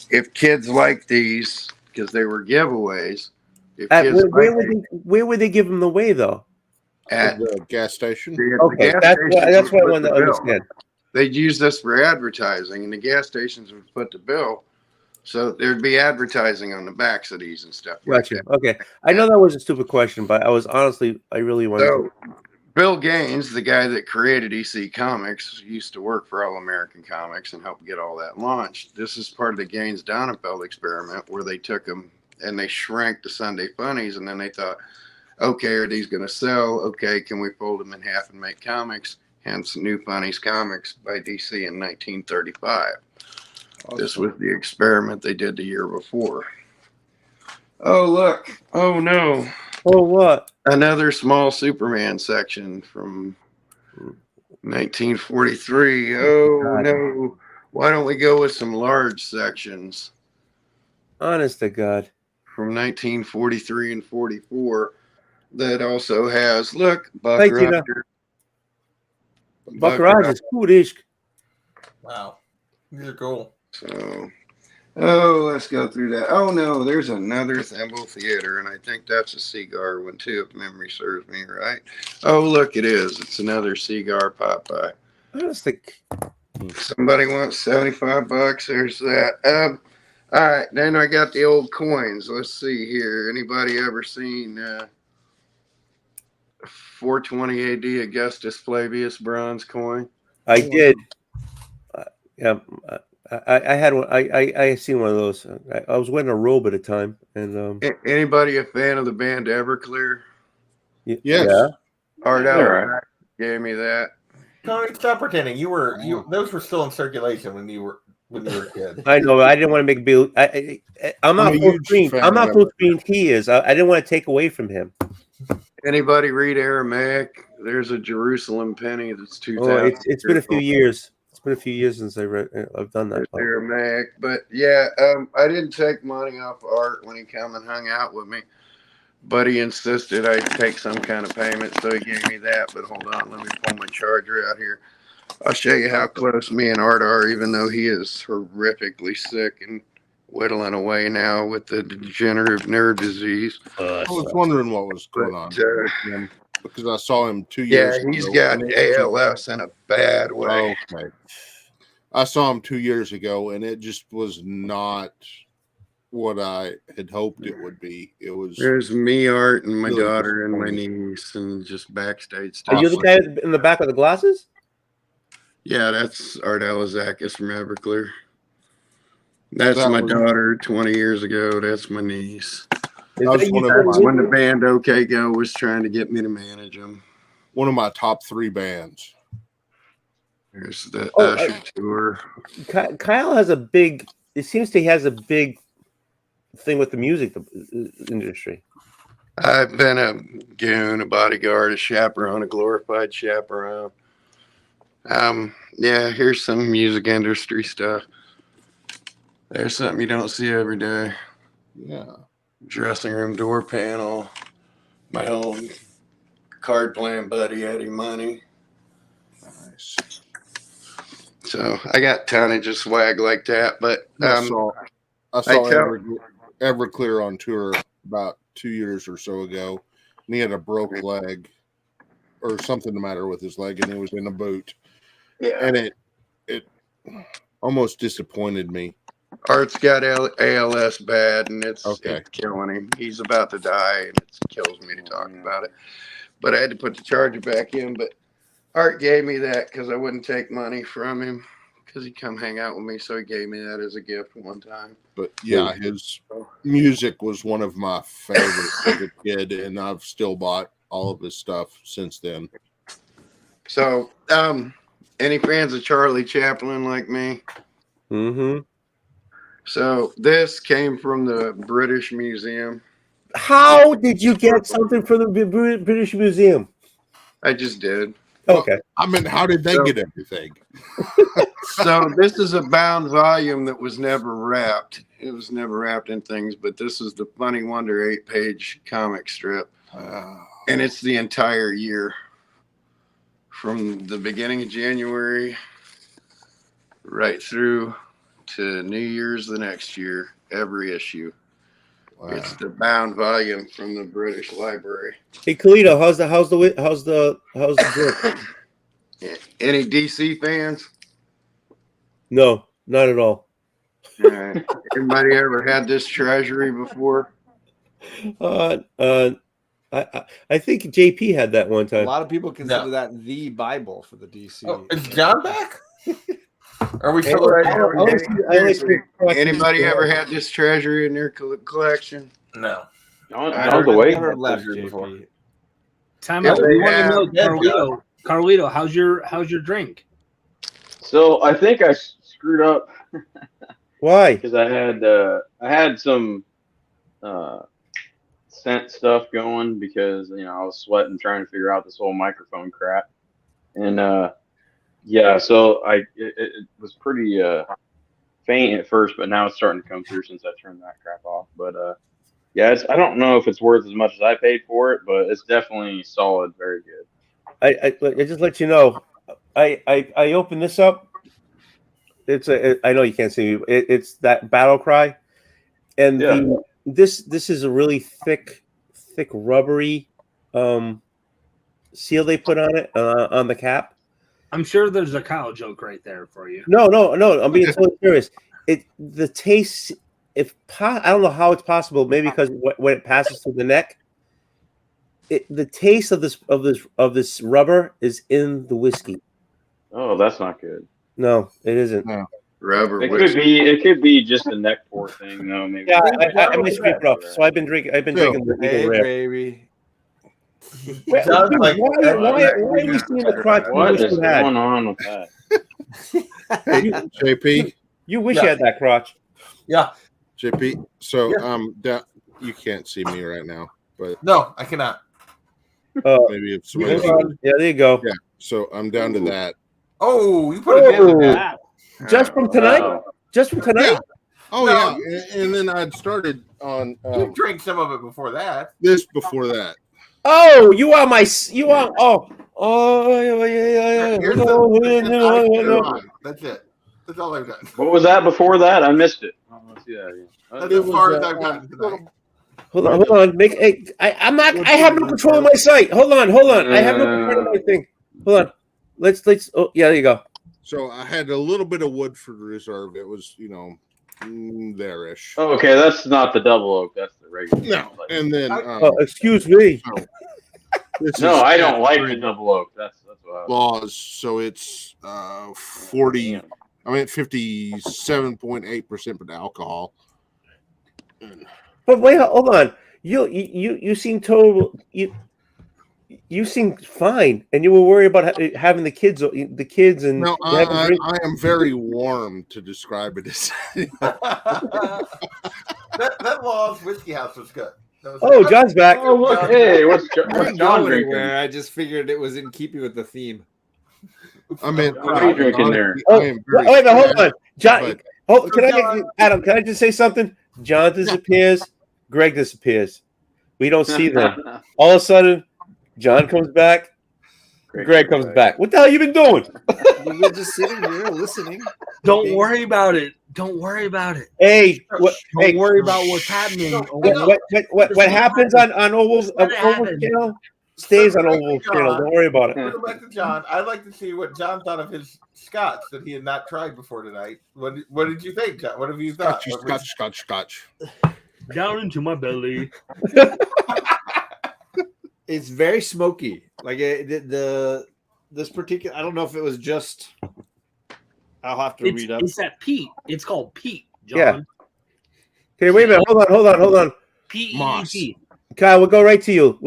if kids like these, because they were giveaways, Where would they give them away though? At the gas station. Okay, that's what I wanted to understand. They'd use this for advertising, and the gas stations would put the bill. So there'd be advertising on the backs of these and stuff. Gotcha. Okay, I know that was a stupid question, but I really wanted. So, Bill Gaines, the guy that created EC Comics, used to work for All American Comics and helped get all that launched. This is part of the Gaines Donenfeld experiment where they took them and they shrank the Sunday funnies, and then they thought, okay, are these going to sell? Okay, can we fold them in half and make comics? Hence, New Funnies Comics by DC in 1935. Awesome. This was the experiment they did the year before. Oh, look. Oh, no. Oh, what? Another small Superman section from 1943. Oh, no. Why don't we go with some large sections? Honest to God. From 1943 and 44 that also has, look, Buck Thank you, Rogers. Buck Rogers, cool dish. Wow, these are cool. So, let's go through that. Oh no, there's another Thimble Theater, and I think that's a cigar one too, if memory serves me right. Oh, look, it is. It's another cigar Popeye. Somebody wants $75. There's that. All right, then I got the old coins. Let's see here. Anybody ever seen 420 AD Augustus Flavius bronze coin? I did. Yeah, I had one. I seen one of those. I was wearing a robe at a time, and Anybody a fan of the band Everclear? Yes. Yeah. Art Allen gave me that. Tony, stop pretending. Those were still in circulation when you were a kid. I know. I didn't want to make a big. I'm not full screen. I'm not full screen. He is. I didn't want to take away from him. Anybody read Aramaic? There's a Jerusalem penny that's 2000. Oh, it's been a few years. It's been a few years since I've done that. Aramaic, but yeah, I didn't take money off Art when he come and hung out with me, but he insisted I take some kind of payment, so he gave me that. But hold on, let me pull my charger out here. I'll show you how close me and Art are, even though he is horrifically sick and whittling away now with the degenerative nerve disease. I was wondering what was going on with him, because I saw him 2 years ago. Yeah, he's got ALS in a bad way. Okay. I saw him 2 years ago, and it just was not what I had hoped it would be. It was. There's me, Art, and my really daughter, and my niece, and just backstage stuff. Are you the guy in the back with the glasses? Yeah, that's Art Elizakis from Everclear. That's That my was- daughter 20 years ago. That's my niece. That was one of That's my- when the band OK Go was trying to get me to manage them. One of my top 3 bands. There's the Oh, Usher tour. Kyle has a big. It seems he has a big thing with the music industry. I've been a goon, a bodyguard, a chaperone, a glorified chaperone. Yeah, here's some music industry stuff. There's something you don't see every day. Yeah. Dressing room door panel. My own card playing buddy Eddie Money. Nice. So I got tonnage of swag like that, but I saw I tell- Everclear on tour about 2 years or so ago, and he had a broke leg or something the matter with his leg, and he was in a boot. Yeah. And it almost disappointed me. Art's got ALS bad, and it's Okay. it's killing him. He's about to die, and it kills me to talk about it. But I had to put the charger back in. But Art gave me that because I wouldn't take money from him because he'd come hang out with me. So he gave me that as a gift one time. But yeah, his music was one of my favorites as a kid, and I've still bought all of his stuff since then. So, any fans of Charlie Chaplin like me? Mm-hmm. So this came from the British Museum. How did you get something from the British Museum? I just did. Okay. I mean, how did they get everything? So this is a bound volume that was never wrapped. It was never wrapped in things, but this is the Funny Wonder 8-page comic strip. And it's the entire year. From the beginning of January right through to New Year's the next year, every issue. Wow. It's the bound volume from the British Library. Hey, Kalito, how's the Any DC fans? No, not at all. All right. Anybody ever had this treasury before? I think JP had that one A time. lot of people consider that the Bible for the DC. Oh, is John back? Are we Hey, still Anybody ever had this treasury in their collection? No. John's awake. Never left Treasury before. JP. Time Yeah, out. they We want to have- know, Yeah, Carlito. Carlito, how's your drink? So I think I screwed up Why? because I had some scent stuff going because I was sweating trying to figure out this whole microphone crap, and yeah, so it was pretty faint at first, but now it's starting to come through since I turned that crap off. But yeah, I don't know if it's worth as much as I paid for it, but it's definitely solid, very good. I just let you know. I opened this up. I know you can't see me. It's that battle cry, and Yeah. this is a really thick rubbery seal they put on it on the cap. I'm sure there's a cow joke right there for you. No. I'm being totally serious. The taste. I don't know how it's possible. Maybe because when it passes through the neck, the taste of this rubber is in the whiskey. Oh, that's not good. No, it isn't. No. Rubber. It could be just a neck pour thing, though. Maybe. Yeah, I might scrape it off. So I've been drinking the Hey, Eagle Rare. baby. Sounds like- Why are we seeing the crotch? What you wish is you had? going on with that? Hey, JP. You wish you had that crotch. Yeah. JP. So Yeah. you can't see me right now, but No, I cannot. maybe it's Yeah, there you go. yeah. So I'm down to that. Oh, you put a bit in that. Just from tonight? Wow. Just from tonight? Yeah. Oh No. yeah, and then I'd started on You drank some of it before that. this before that. Oh, you are yeah. Here's No. That's it. That's all I've done. What was that before that? I missed it. Oh, let's see that again. That's as far as I've gotten tonight. Hold on. I'm not. I have no control of my site. Hold on. I have no control of my thing. Hold on. Let's. Oh, yeah. There you go. So I had a little bit of Woodford Reserve. It was there-ish. Oh, okay, that's not the double oak. That's the regular. No, and then excuse me. No, I don't like the double oak. That's what I was. Laws. So it's 40 I'm at 57.8% with alcohol. But wait, hold on. You seem total. You seem fine, and you were worried about having the kids and No, I am very warm to describe it as. that Law's Whiskey House was good. Oh, John's back. Oh, look, hey, what's I didn't John go drinking? anywhere. I just figured it was in keeping with the theme. I mean, What are you drinking there? Oh, wait a minute, hold on, John. Adam? Can I just say something? John disappears. Greg disappears. We don't see them. All of a sudden, John comes back. Greg comes back. What the hell you been doing? We were just sitting here listening. Don't worry about it. Don't worry about it. Hey, don't worry about what's happening. What happens on Oval's channel stays on Oval's channel. Don't worry about it. Go back to John. I'd like to see what John thought of his scotch that he had not tried before tonight. What did you think, John? What have you thought? Scotch. Down into my belly. It's very smoky. Like this particular. I don't know if it was just. I'll have to read up. It's that peat. It's called peat, John. Yeah. Okay, wait a minute. Hold on. P-E-E-T. Kyle, we'll go right to you.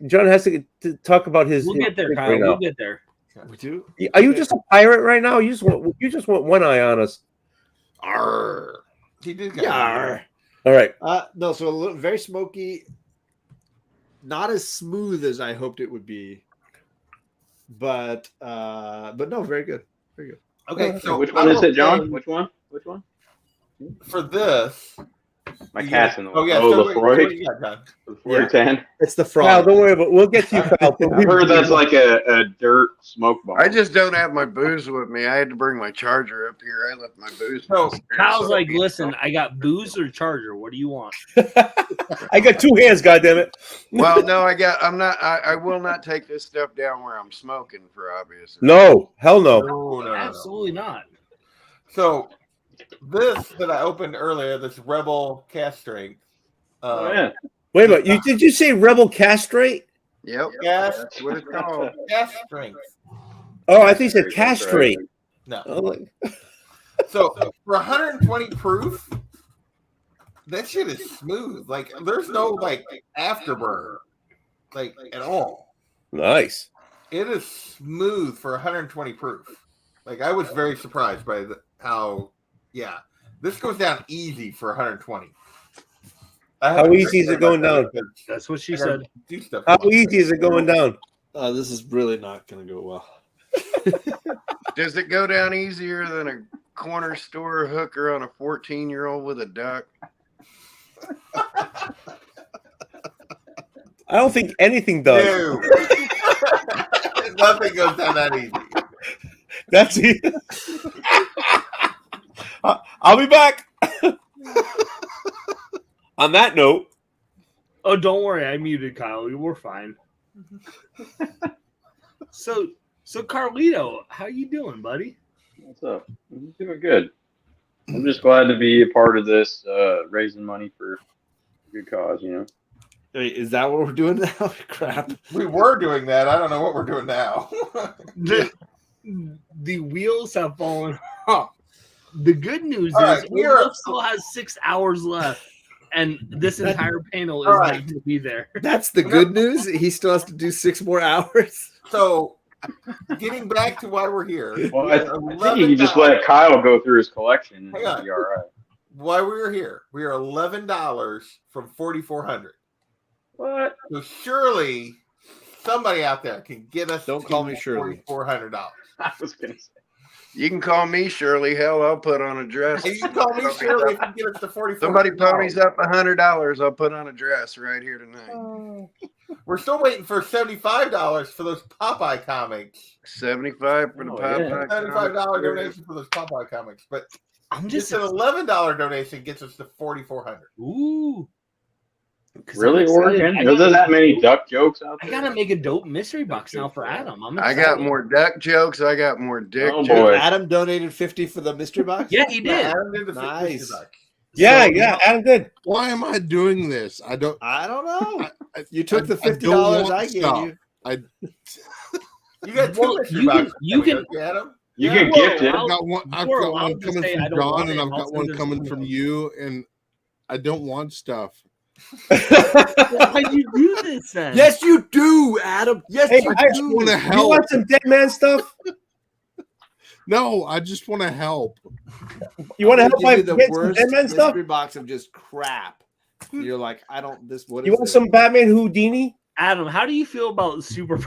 John has to talk about his. We'll get there, drink Kyle. right now. We'll get there. We do. Are you just a pirate right now? You just want one eye on us. Arr. He did. Yeah. All right. No, so a little, very smoky. Not as smooth as I hoped it would be, but no, very good, very good. Okay, so which one is it, John? Which one? For this, my cat's in the way. Oh yeah, Oh, so Lefroy. what do you got, John? Lefroy 10. It's the Kyle, frog. don't worry about. We'll get to you, Kyle. I heard that's like a dirt smoke bomb. I just don't have my booze with me. I had to bring my charger up here. I left my booze. So Kyle's like, listen, I got booze or charger. What do you want? I got two hands, goddammit. Well, no, I will not take this stuff down where I'm smoking for obvious reasons. No, hell no. No. Absolutely not. So this that I opened earlier, this Rebel Cast Strength. Yeah. Wait a minute. Did you say Rebel Castrate? Yep. Gas, That's what it's called. Cast Strength. Oh, I think you said castrate. No. Oh, like- So for 120 proof, that shit is smooth. Like there's no like afterburn, like at all. Nice. It is smooth for 120 proof. Like I was very surprised by how, yeah, this goes down easy for 120. How easy is it going down? That's what she said. How easy is it going down? This is really not going to go well. Does it go down easier than a corner store hooker on a 14-year-old with a duck? I don't think anything does. No. Nothing goes down that easy. That's it. I'll be back. On that note. Oh, don't worry. I muted Kyle. We're fine. So Carlito, how you doing, buddy? What's up? I'm doing good. I'm just glad to be a part of this, raising money for a good cause, you know. Wait, is that what we're doing now? Crap. We were doing that. I don't know what we're doing now. The wheels have fallen off. The good news All is right, Will still has 6 hours left, and this entire panel is not going to be there. That's the good news. He still has to do 6 more hours. So, getting back to why we're here. Well, I think you can just let Kyle go through his collection and Hang on. it'll be all right. Why we're here? We are $11 from 4,400. What? So surely somebody out there can get us. Don't call me Shirley. $4,400. I was going to say. You can call me Shirley. Hell, I'll put on a dress. You can call me Shirley if you get us to $4,400. Somebody ponies up $100. I'll put on a dress right here tonight. We're still waiting for $75 for those Popeye comics. 75 for the Popeye. $75 donation for those Popeye comics, but I'm just an $11 donation gets us to $4,400. Ooh. Really, Oregon? Are there that many duck jokes out there? I gotta make a dope mystery box now for Adam. I got more duck jokes. I got more dick Oh, jokes. boy. Adam donated 50 for the mystery box. Yeah, he did. Adam did the Nice. $50. Yeah, Adam did. Why am I doing this? I don't know. You took the I don't $50 want I gave stuff. you. You got two mystery boxes. You can Adam. You can gift it. I've got one. I've You're got allowed one to coming say, from "I don't John, want and it," I've and I'll got send one it coming to from someone you, and I don't want stuff. Why'd you do this then? Yes, you do, Adam. Yes, Hey, you I do. want to You help. want some dead man stuff? No, I just want to help. You want to I'm help gonna my give you get the some worst dead man stuff? mystery box of just crap. You're like, I don't. This what is You want this? some Batman Houdini? Adam, how do you feel about Super?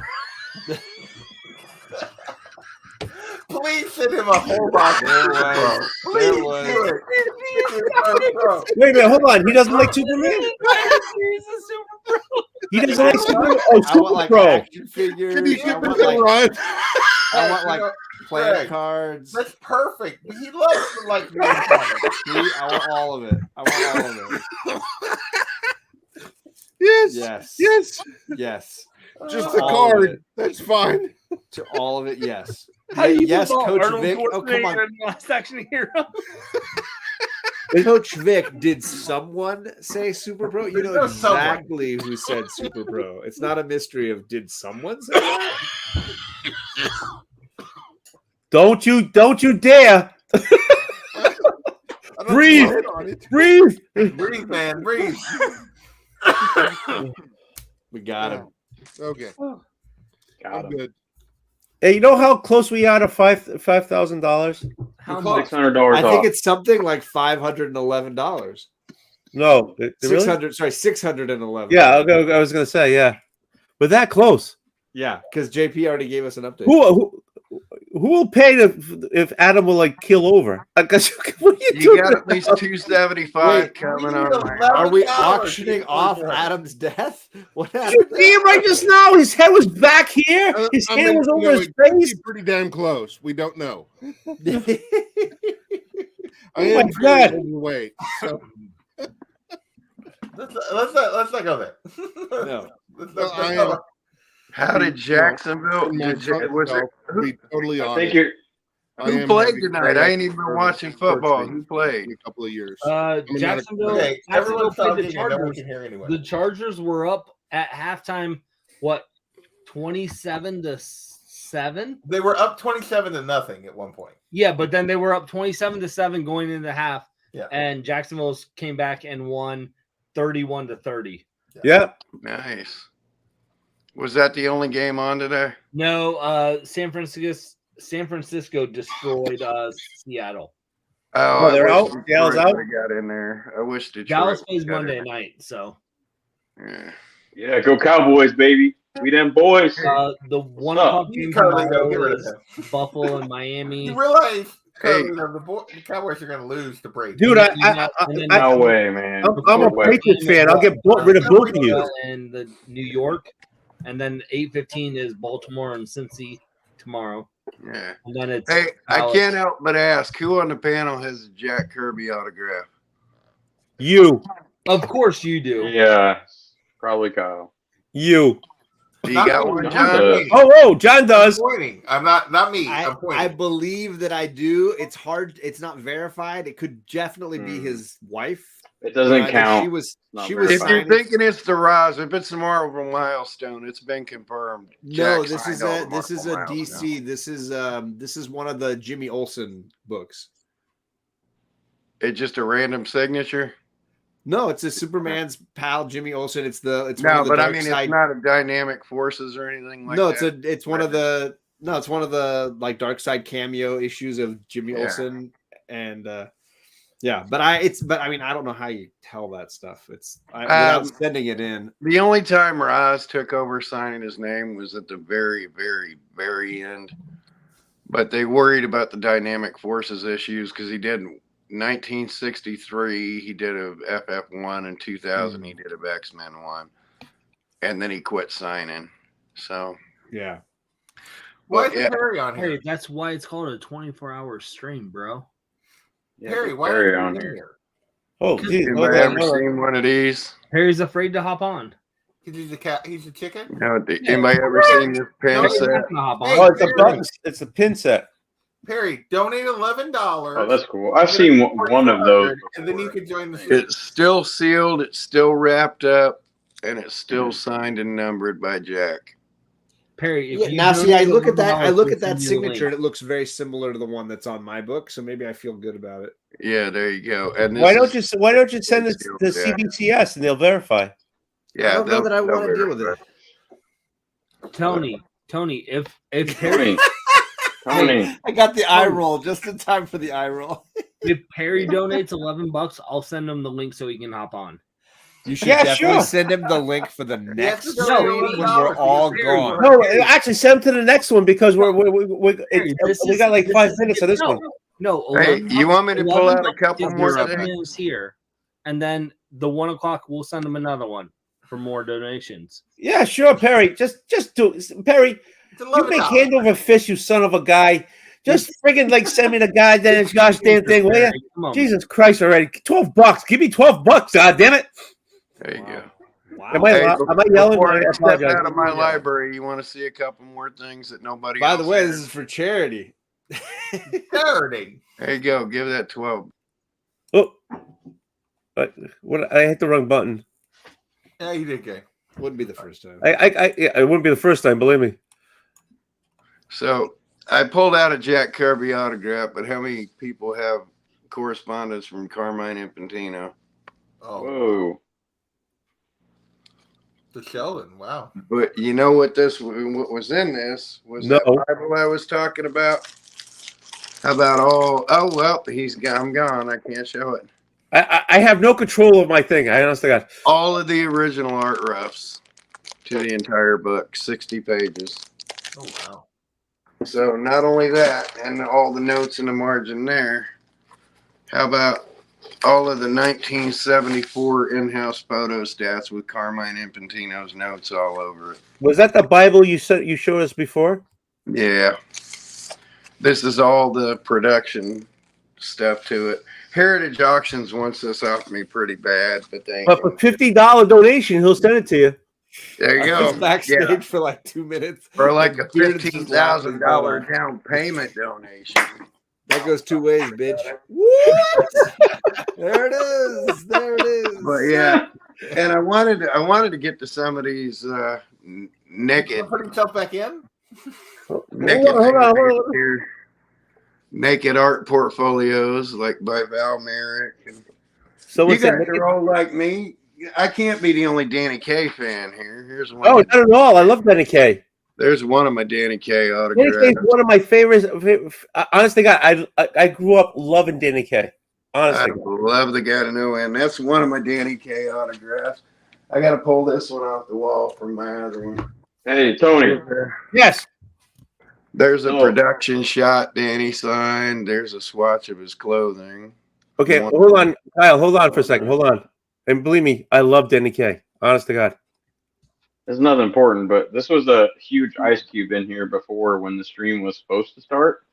Please send him a whole box. There was. There Please was. do it. Bro. Wait a minute, hold on. He doesn't like Superman? He doesn't like Superman? Oh, I want Super like Pro. action figures. Can you I give me want the like. run? I want like playing Greg, cards. That's perfect. He loves to like reading comics. See, I want all of it. I want all of it. Yes. Yes. Yes. Yes. Just the All of card. it. That's fine. To all of it, yes. How do you Yes, feel about Coach Arnold Vic. Oh, come Schwarzenegger on. in Last Action Hero? Coach Vic, did someone say Super Pro? You know There's someone. exactly who said Super Pro. It's not a mystery of did someone say that? Don't you dare. Breathe. Breathe. Breathe, man. Breathe. We got him. Okay. Got I'm him. good. Hey, you know how close we are to $5,000? How much? $600 I off. think it's something like $511. No, really? 600, sorry, 611. Yeah, I was gonna say, yeah. We're that close. Yeah, because JP already gave us an update. Who will pay if Adam will like kill over? Because what are you You doing? got at least 275 coming on there. Are we auctioning off Adam's death? What Did happened? you see him right just now? His head was back here. His I hand mean, was you over know, his it could be face. pretty damn close. We don't know. Oh I my am God. very overweight. So Let's not go there. No. well, I am. How did Jacksonville? Was it, To be totally I honest. think you're. who played tonight? I ain't even been watching football. Who played? In a couple of years. Jacksonville. Okay, Jacksonville everyone stop played the digging. No one Chargers. can hear anyone. The Chargers were up at halftime. What? 27-7. They were up 27-0 at one point. Yeah, but then they were up 27-7 going into half. Yeah. And Jacksonville came back and won 31-30. Yeah. Nice. Was that the only game on today? No, San Francisco destroyed Seattle. Oh, they're I wish out? Seattle's Detroit out? would've got in there. I wish Detroit. Dallas plays got in Monday there. night, so Yeah. Yeah, go Cowboys, baby. We them boys. the 1 up? o'clock game tomorrow is Buffalo and Miami. You realize Hey. the Cowboys are going to lose to Brady. Dude, No way, man. I'm a No way. Patriots fan. I'll get rid of both of you. And the New York, and then 8:15 is Baltimore and Cincy tomorrow. Yeah. And then it's Hey, I Dallas. can't help but ask who on the panel has a Jack Kirby autograph? You. Of course you do. Yeah, probably Kyle. You. Do you got one, John John? does. Oh, John does. I'm pointing. I'm not me. I'm I pointing. believe that I do. It's hard. It's not verified. It could definitely be his wife. It doesn't That count. She was. Not She was. If you're signing- thinking it's the Roz, if it's the Marvel milestone, it's been confirmed. No, Jack this signed is all a the this is a Marvel DC. This is one of the Jimmy Olsen books. It's just a random signature. No, it's a Superman's pal Jimmy Olsen. It's one No, of the but I Dark mean, Side. it's not a Dynamic Forces or anything like No, that. it's one of the like Dark Side cameo issues of Jimmy Yeah. Olsen, and yeah. But I mean, I don't know how you tell that stuff. Without sending it in. The only time Roz took over signing his name was at the very, very, very end. But they worried about the Dynamic Forces issues because he did 1963, he did a FF1, in 2000, he did a X-Men 1. And then he quit signing. So, yeah. Why But, is yeah. Harry on here? Hey, that's why it's called a 24-hour stream, bro. Yeah, Harry, get why Harry are on you in here. here? Oh, geez. Anybody ever seen one of these? Harry's afraid to hop on. Because he's a cat. He's a chicken. No, anybody ever seen this pen No, set? Oh, it's a button. It's a pin set. Perry, donate $11. Oh, that's cool. I've seen one of those. And then you can join the. It's still sealed, it's still wrapped up, and it's still signed and numbered by Jack. Perry, if Yeah, you now see, I donate look at that. I $11, look we'll at that send you the signature, link. and it looks very similar to the one that's on my book. So maybe I feel good about it. Yeah, there you go. And Why this don't is you send it to CBCS and they'll verify? Yeah, I don't know that I they'll want to deal with verify. it. Tony, if Perry, Tony, I got the eye roll just in time for the eye roll. if Perry donates $11, I'll send him the link so he can hop on. You should definitely send him the link for the next stream when we're all gone. No, actually, send them to the next one because we got like 5 minutes of this one. No, Hey, you want me to pull out a $11 couple is more 7 things? minutes here, and then the 1 o'clock we'll send him another one for more donations. Yeah, sure, Perry. Just do Perry. You make hand over fist, you son of a guy. Just friggin' like send me the goddamn gosh damn thing, will you? Come on, Jesus Christ already. $12. Give me $12, god damn it. There you go. Wow. Am I yelling? Before I I step apologize. out of my library, you want to see a couple more things that nobody By else the way, has? this is for charity. Charity. There you go. Give that 12. Oh, what? I hit the wrong button. Yeah, you did good. Wouldn't be the first time. It wouldn't be the first time, believe me. So I pulled out a Jack Kirby autograph, but how many people have correspondence from Carmine Infantino? Oh, whoa. The Sheldon. Wow. But you know what what was in this was No. that Bible I was talking about. How about all? Oh well, I'm gone. I can't show it. I have no control of my thing. I honestly got All of the original art roughs to the entire book, 60 pages. Oh wow. So not only that, and all the notes in the margin there. How about all of the 1974 in-house photo stats with Carmine Infantino's notes all over it? Was that the Bible you showed us before? Yeah. This is all the production stuff to it. Heritage Auctions wants this off me pretty bad, but they But for $50 donation, he'll send it to you. there you I go. was backstage Yeah. for like 2 minutes. For like a Beard's just laughing, $15,000 down payment donation. That goes 2 ways, bitch. What? There it is. There it is. But yeah, and I wanted to get to some of these naked Put himself back in. naked art portfolios like by Val Merrick. And So you guys are all like me. I can't be the only Danny Kaye fan here. Here's one. Oh, not at all. I love Danny Kaye. There's one of my Danny Kaye Danny autographs. Kaye is one of my favorites. Honestly, God, I grew up loving Danny Kaye. Honestly, I love the guy to no end. That's one of my Danny Kaye autographs. I got to pull this one off the wall from my other one. Hey, Tony. Yes. There's a production shot Danny signed. There's a swatch of his clothing. Okay, hold on, Kyle. Hold on for a second. Hold on. And believe me, I love Danny Kaye. Honest to God. It's nothing important, but this was a huge ice cube in here before when the stream was supposed to start.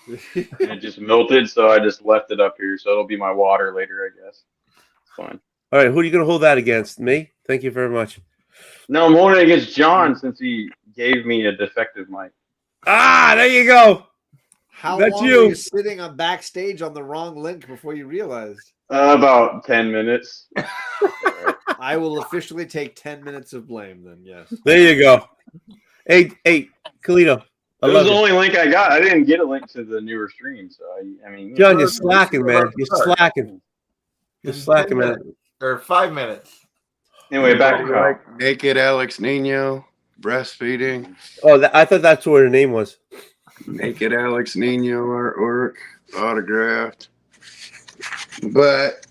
And it just melted, so I just left it up here. So it'll be my water later, I guess. It's fine. All right, who are you going to hold that against? Me? Thank you very much. No, I'm holding it against John since he gave me a defective mic. Ah, there you go. How That's long you. were you sitting on backstage on the wrong link before you realized? About 10 minutes. I will officially take 10 minutes of blame then, yes. There you go. Hey, Kalito. I It was love the you. only link I got. I didn't get a link to the newer stream, so I mean. John, you're slacking, man. You're slacking. You're slacking, man. Or 5 minutes. Anyway, back to Kyle. like naked Alex Nino breastfeeding. Oh, I thought that's what her name was. Naked Alex Nino artwork autographed. But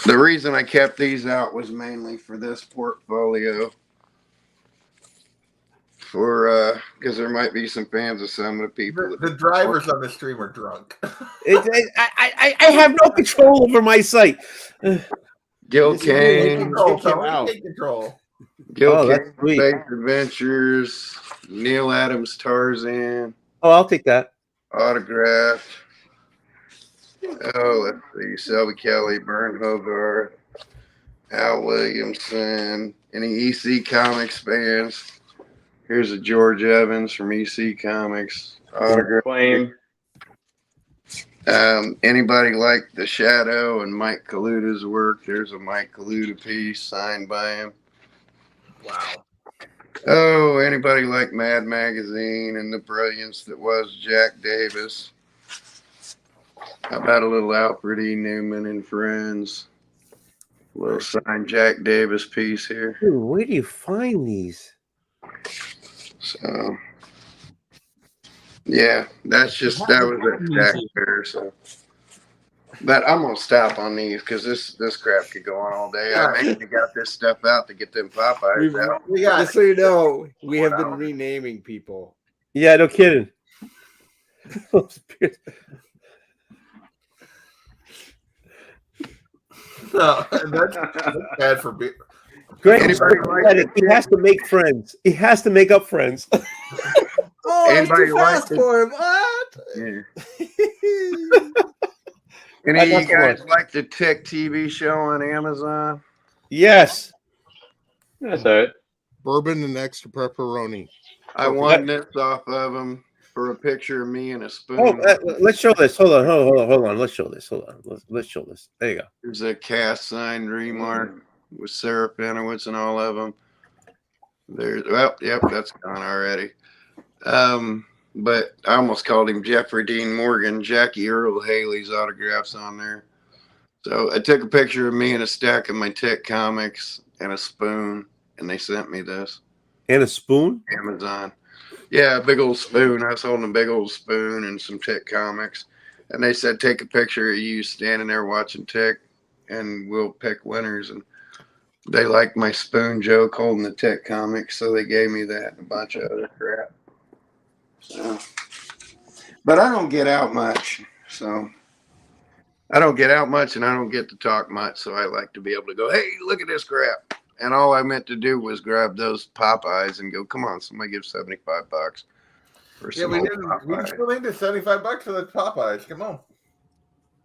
the reason I kept these out was mainly for this portfolio. For because there might be some fans of some of the people. The drivers on the stream are drunk. I have no control over my site. Gil Kane. Take control. Gil Oh, that's Kane, sweet. Space Adventures, Neil Adams Tarzan, Oh, I'll take that. autographed. Oh, let's see. Selby Kelly, Bern Hogarth, Al Williamson. Any EC Comics fans? Here's a George Evans from EC Comics. Autograph. Claim. Anybody like The Shadow and Mike Kaluta's work? There's a Mike Kaluta piece signed by him. Wow. Oh, anybody like Mad Magazine and the brilliance that was Jack Davis? How about a little Alfred E. Newman and Friends? A little signed Jack Davis piece here. Dude, where do you find these? So, yeah, that was a stack there. So, but I'm gonna stop on these because this crap could go on all day. I mainly got this stuff out to get them Popeyes out. Just so you know, we have been renaming people. Yeah, no kidding. No, that's bad for beer. Greg, he has to make friends. He has to make up friends. Oh, it's Anybody too like fast it? for him. What? Yeah. Any of you guys like the Tech TV show on Amazon? Yes. That's it. Bourbon and extra pepperoni. I won this off of them for a picture of me and a spoon. Oh, let's show this. Hold on. Let's show this. Hold on. Let's show this. There you go. There's a cast signed remark with Sarah Penowitz and all of them. There's yep, that's gone already. But I almost called him Jeffrey Dean Morgan. Jackie Earl Haley's autographs on there. So I took a picture of me and a stack of my Tech comics and a spoon, and they sent me this. And a spoon? Amazon. Yeah, a big old spoon. I was holding a big old spoon and some Tech comics. And they said, take a picture of you standing there watching Tech, and we'll pick winners. And they liked my spoon joke holding the Tech comics, so they gave me that and a bunch of other crap. So, but I don't get out much. So I don't get out much and I don't get to talk much. So I like to be able to go, hey, look at this crap. And all I meant to do was grab those Popeyes and go, come on, somebody give $75 for some Yeah, old we Popeyes. still need the $75 for the Popeyes. Come on.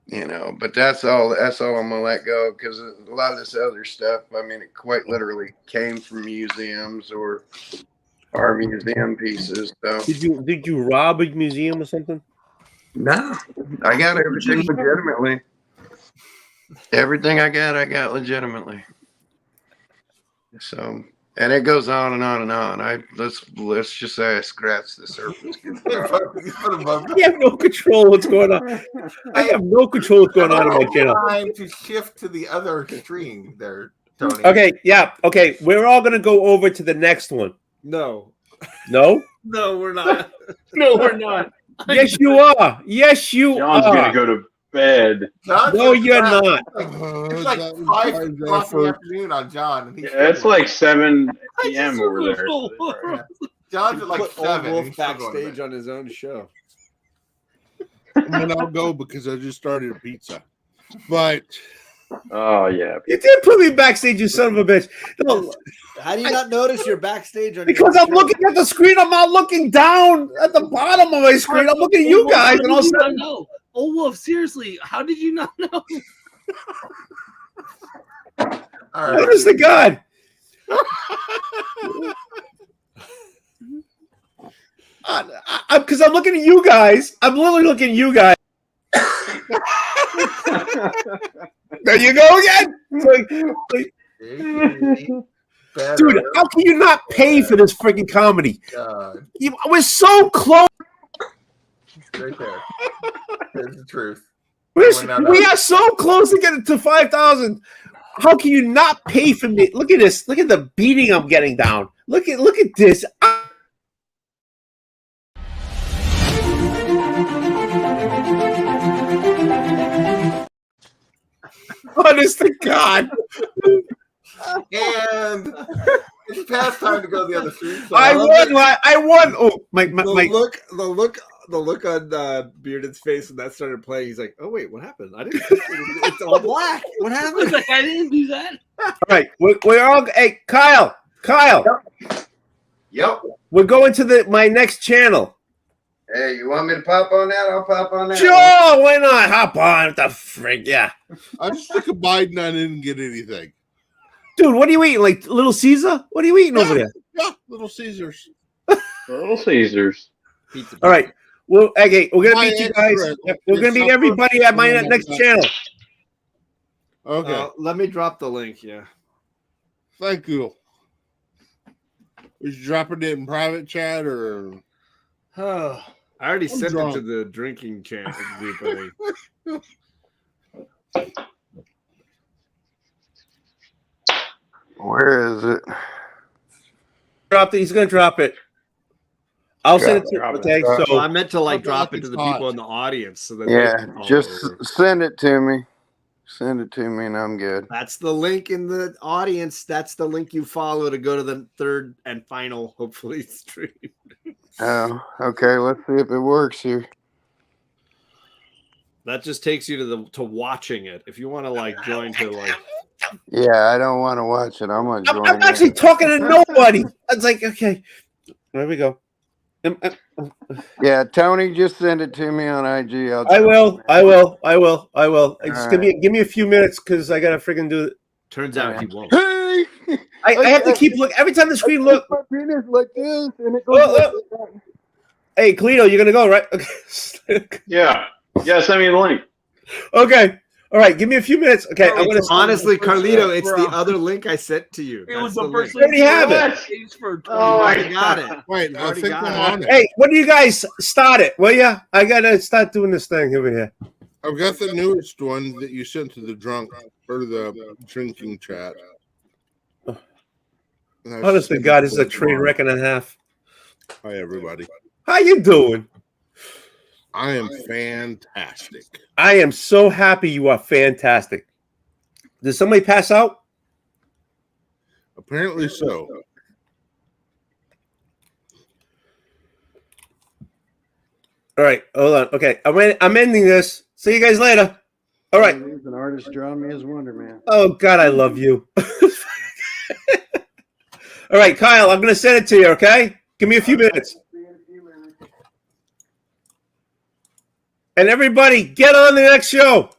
You know, but that's all I'm gonna let go, because a lot of this other stuff, I mean, it quite literally came from museums or our museum pieces. So Did you rob a museum or something? no, I got everything legitimately. Everything I got legitimately. So, and it goes on and on and on. Let's just say I scratched the surface. You have no control what's going on. I have no control what's going on in my channel. Time to shift to the other extreme there, Tony. Okay, yeah, okay. We're all gonna go over to the next one. No. No? No, we're not. No, we're not. Yes, you are. Yes, you John's are. gonna go to bed. No, you're not. It's like 5 o'clock in the afternoon on John. And he's Yeah, it's like 7 p.m. over there. Yeah. John's at like Put Old 7. Wolf He's still going to backstage bed. on his own show. And then I'll go because I just started a pizza. But Oh yeah. You did put me backstage, you son of a bitch. No, How do you not notice you're backstage on because your I'm looking at the screen. I'm not looking down at the bottom of my screen. I'm looking at you guys, and all of a sudden, No. Oh, Wolf, seriously, how did you not know? All right. honest to God. Because I'm looking at you guys. I'm literally looking at you guys. There you go again. Dude, how can you not pay for this freaking comedy? God. We're so close. Right there. There's the truth. We are so close to getting to 5,000. How can you not pay for me? Look at this. Look at the beating I'm getting down. Look at this. Honest to God. And it's past time to go the other street. So I won. Oh, my. The look on Bearded's face when that started playing. He's like, "Oh wait, what happened? I didn't. It's all black. What happened? Like, I didn't do that." All right, we're all. Hey, Kyle. Yep. We're going to my next channel. Hey, you want me to pop on that? I'll pop on that. Sure, why not? Hop on. What the frig? Yeah. I'm sick of Biden. I didn't get anything. Dude, what are you eating? Like Little Caesar? What are you eating over there? Yeah, Little Caesars. Little Caesars. Pizza. All right. Well, okay, we're gonna My meet you guys. extra. We're gonna meet everybody at my next channel. Okay. Let me drop the link. Yeah. Thank you. Was you dropping it in private chat or? Oh, I already I'm sent drunk. it to the drinking chat group. I think. Where is it? Drop it. He's going to drop it. I'll send it to. Drop it. Okay, Drop so I meant to like Drop drop it it to the hot. people in the audience so that they Yeah, can follow just over. send it to me. Send it to me, and I'm good. That's the link in the audience. That's the link you follow to go to the third and final, hopefully, stream. Oh, okay. Let's see if it works here. That just takes you to watching it. If you want to like join to like, Yeah, I don't want to watch it. I'm gonna join. I'm actually talking to nobody. I was like, okay, there we go. Yeah, Tony, just send it to me on IG. I will. Just All right. give me a few minutes because I gotta freaking do it. Turns out he won't. Hey, I have to keep looking every time the screen look. my penis like this, and it goes like that. Hey, Cleo, you're gonna go right? Okay. Yeah. Yeah, send me the link. Okay. All right. Give me a few minutes. Okay. I'm gonna Honestly, Carlito, it's the other link I sent to you. It was That's the link. first You already have it. Oh, I got it. Wait, I think I'm on it. Hey, when do you guys start it? Will ya? I gotta start doing this thing over here. I've got the newest one that you sent to the drunk or the drinking chat. Honest to God, this is a train wreck and a half. Hi, everybody. How you doing? I am fantastic. I am so happy you are fantastic. Did somebody pass out? Apparently so. All right, hold on. Okay, I'm ending this. See you guys later. All right. An artist drawing me as Wonder Man. Oh God, I love you. All right, Kyle, I'm gonna send it to you. Okay, give me a few minutes. And everybody, get on the next show.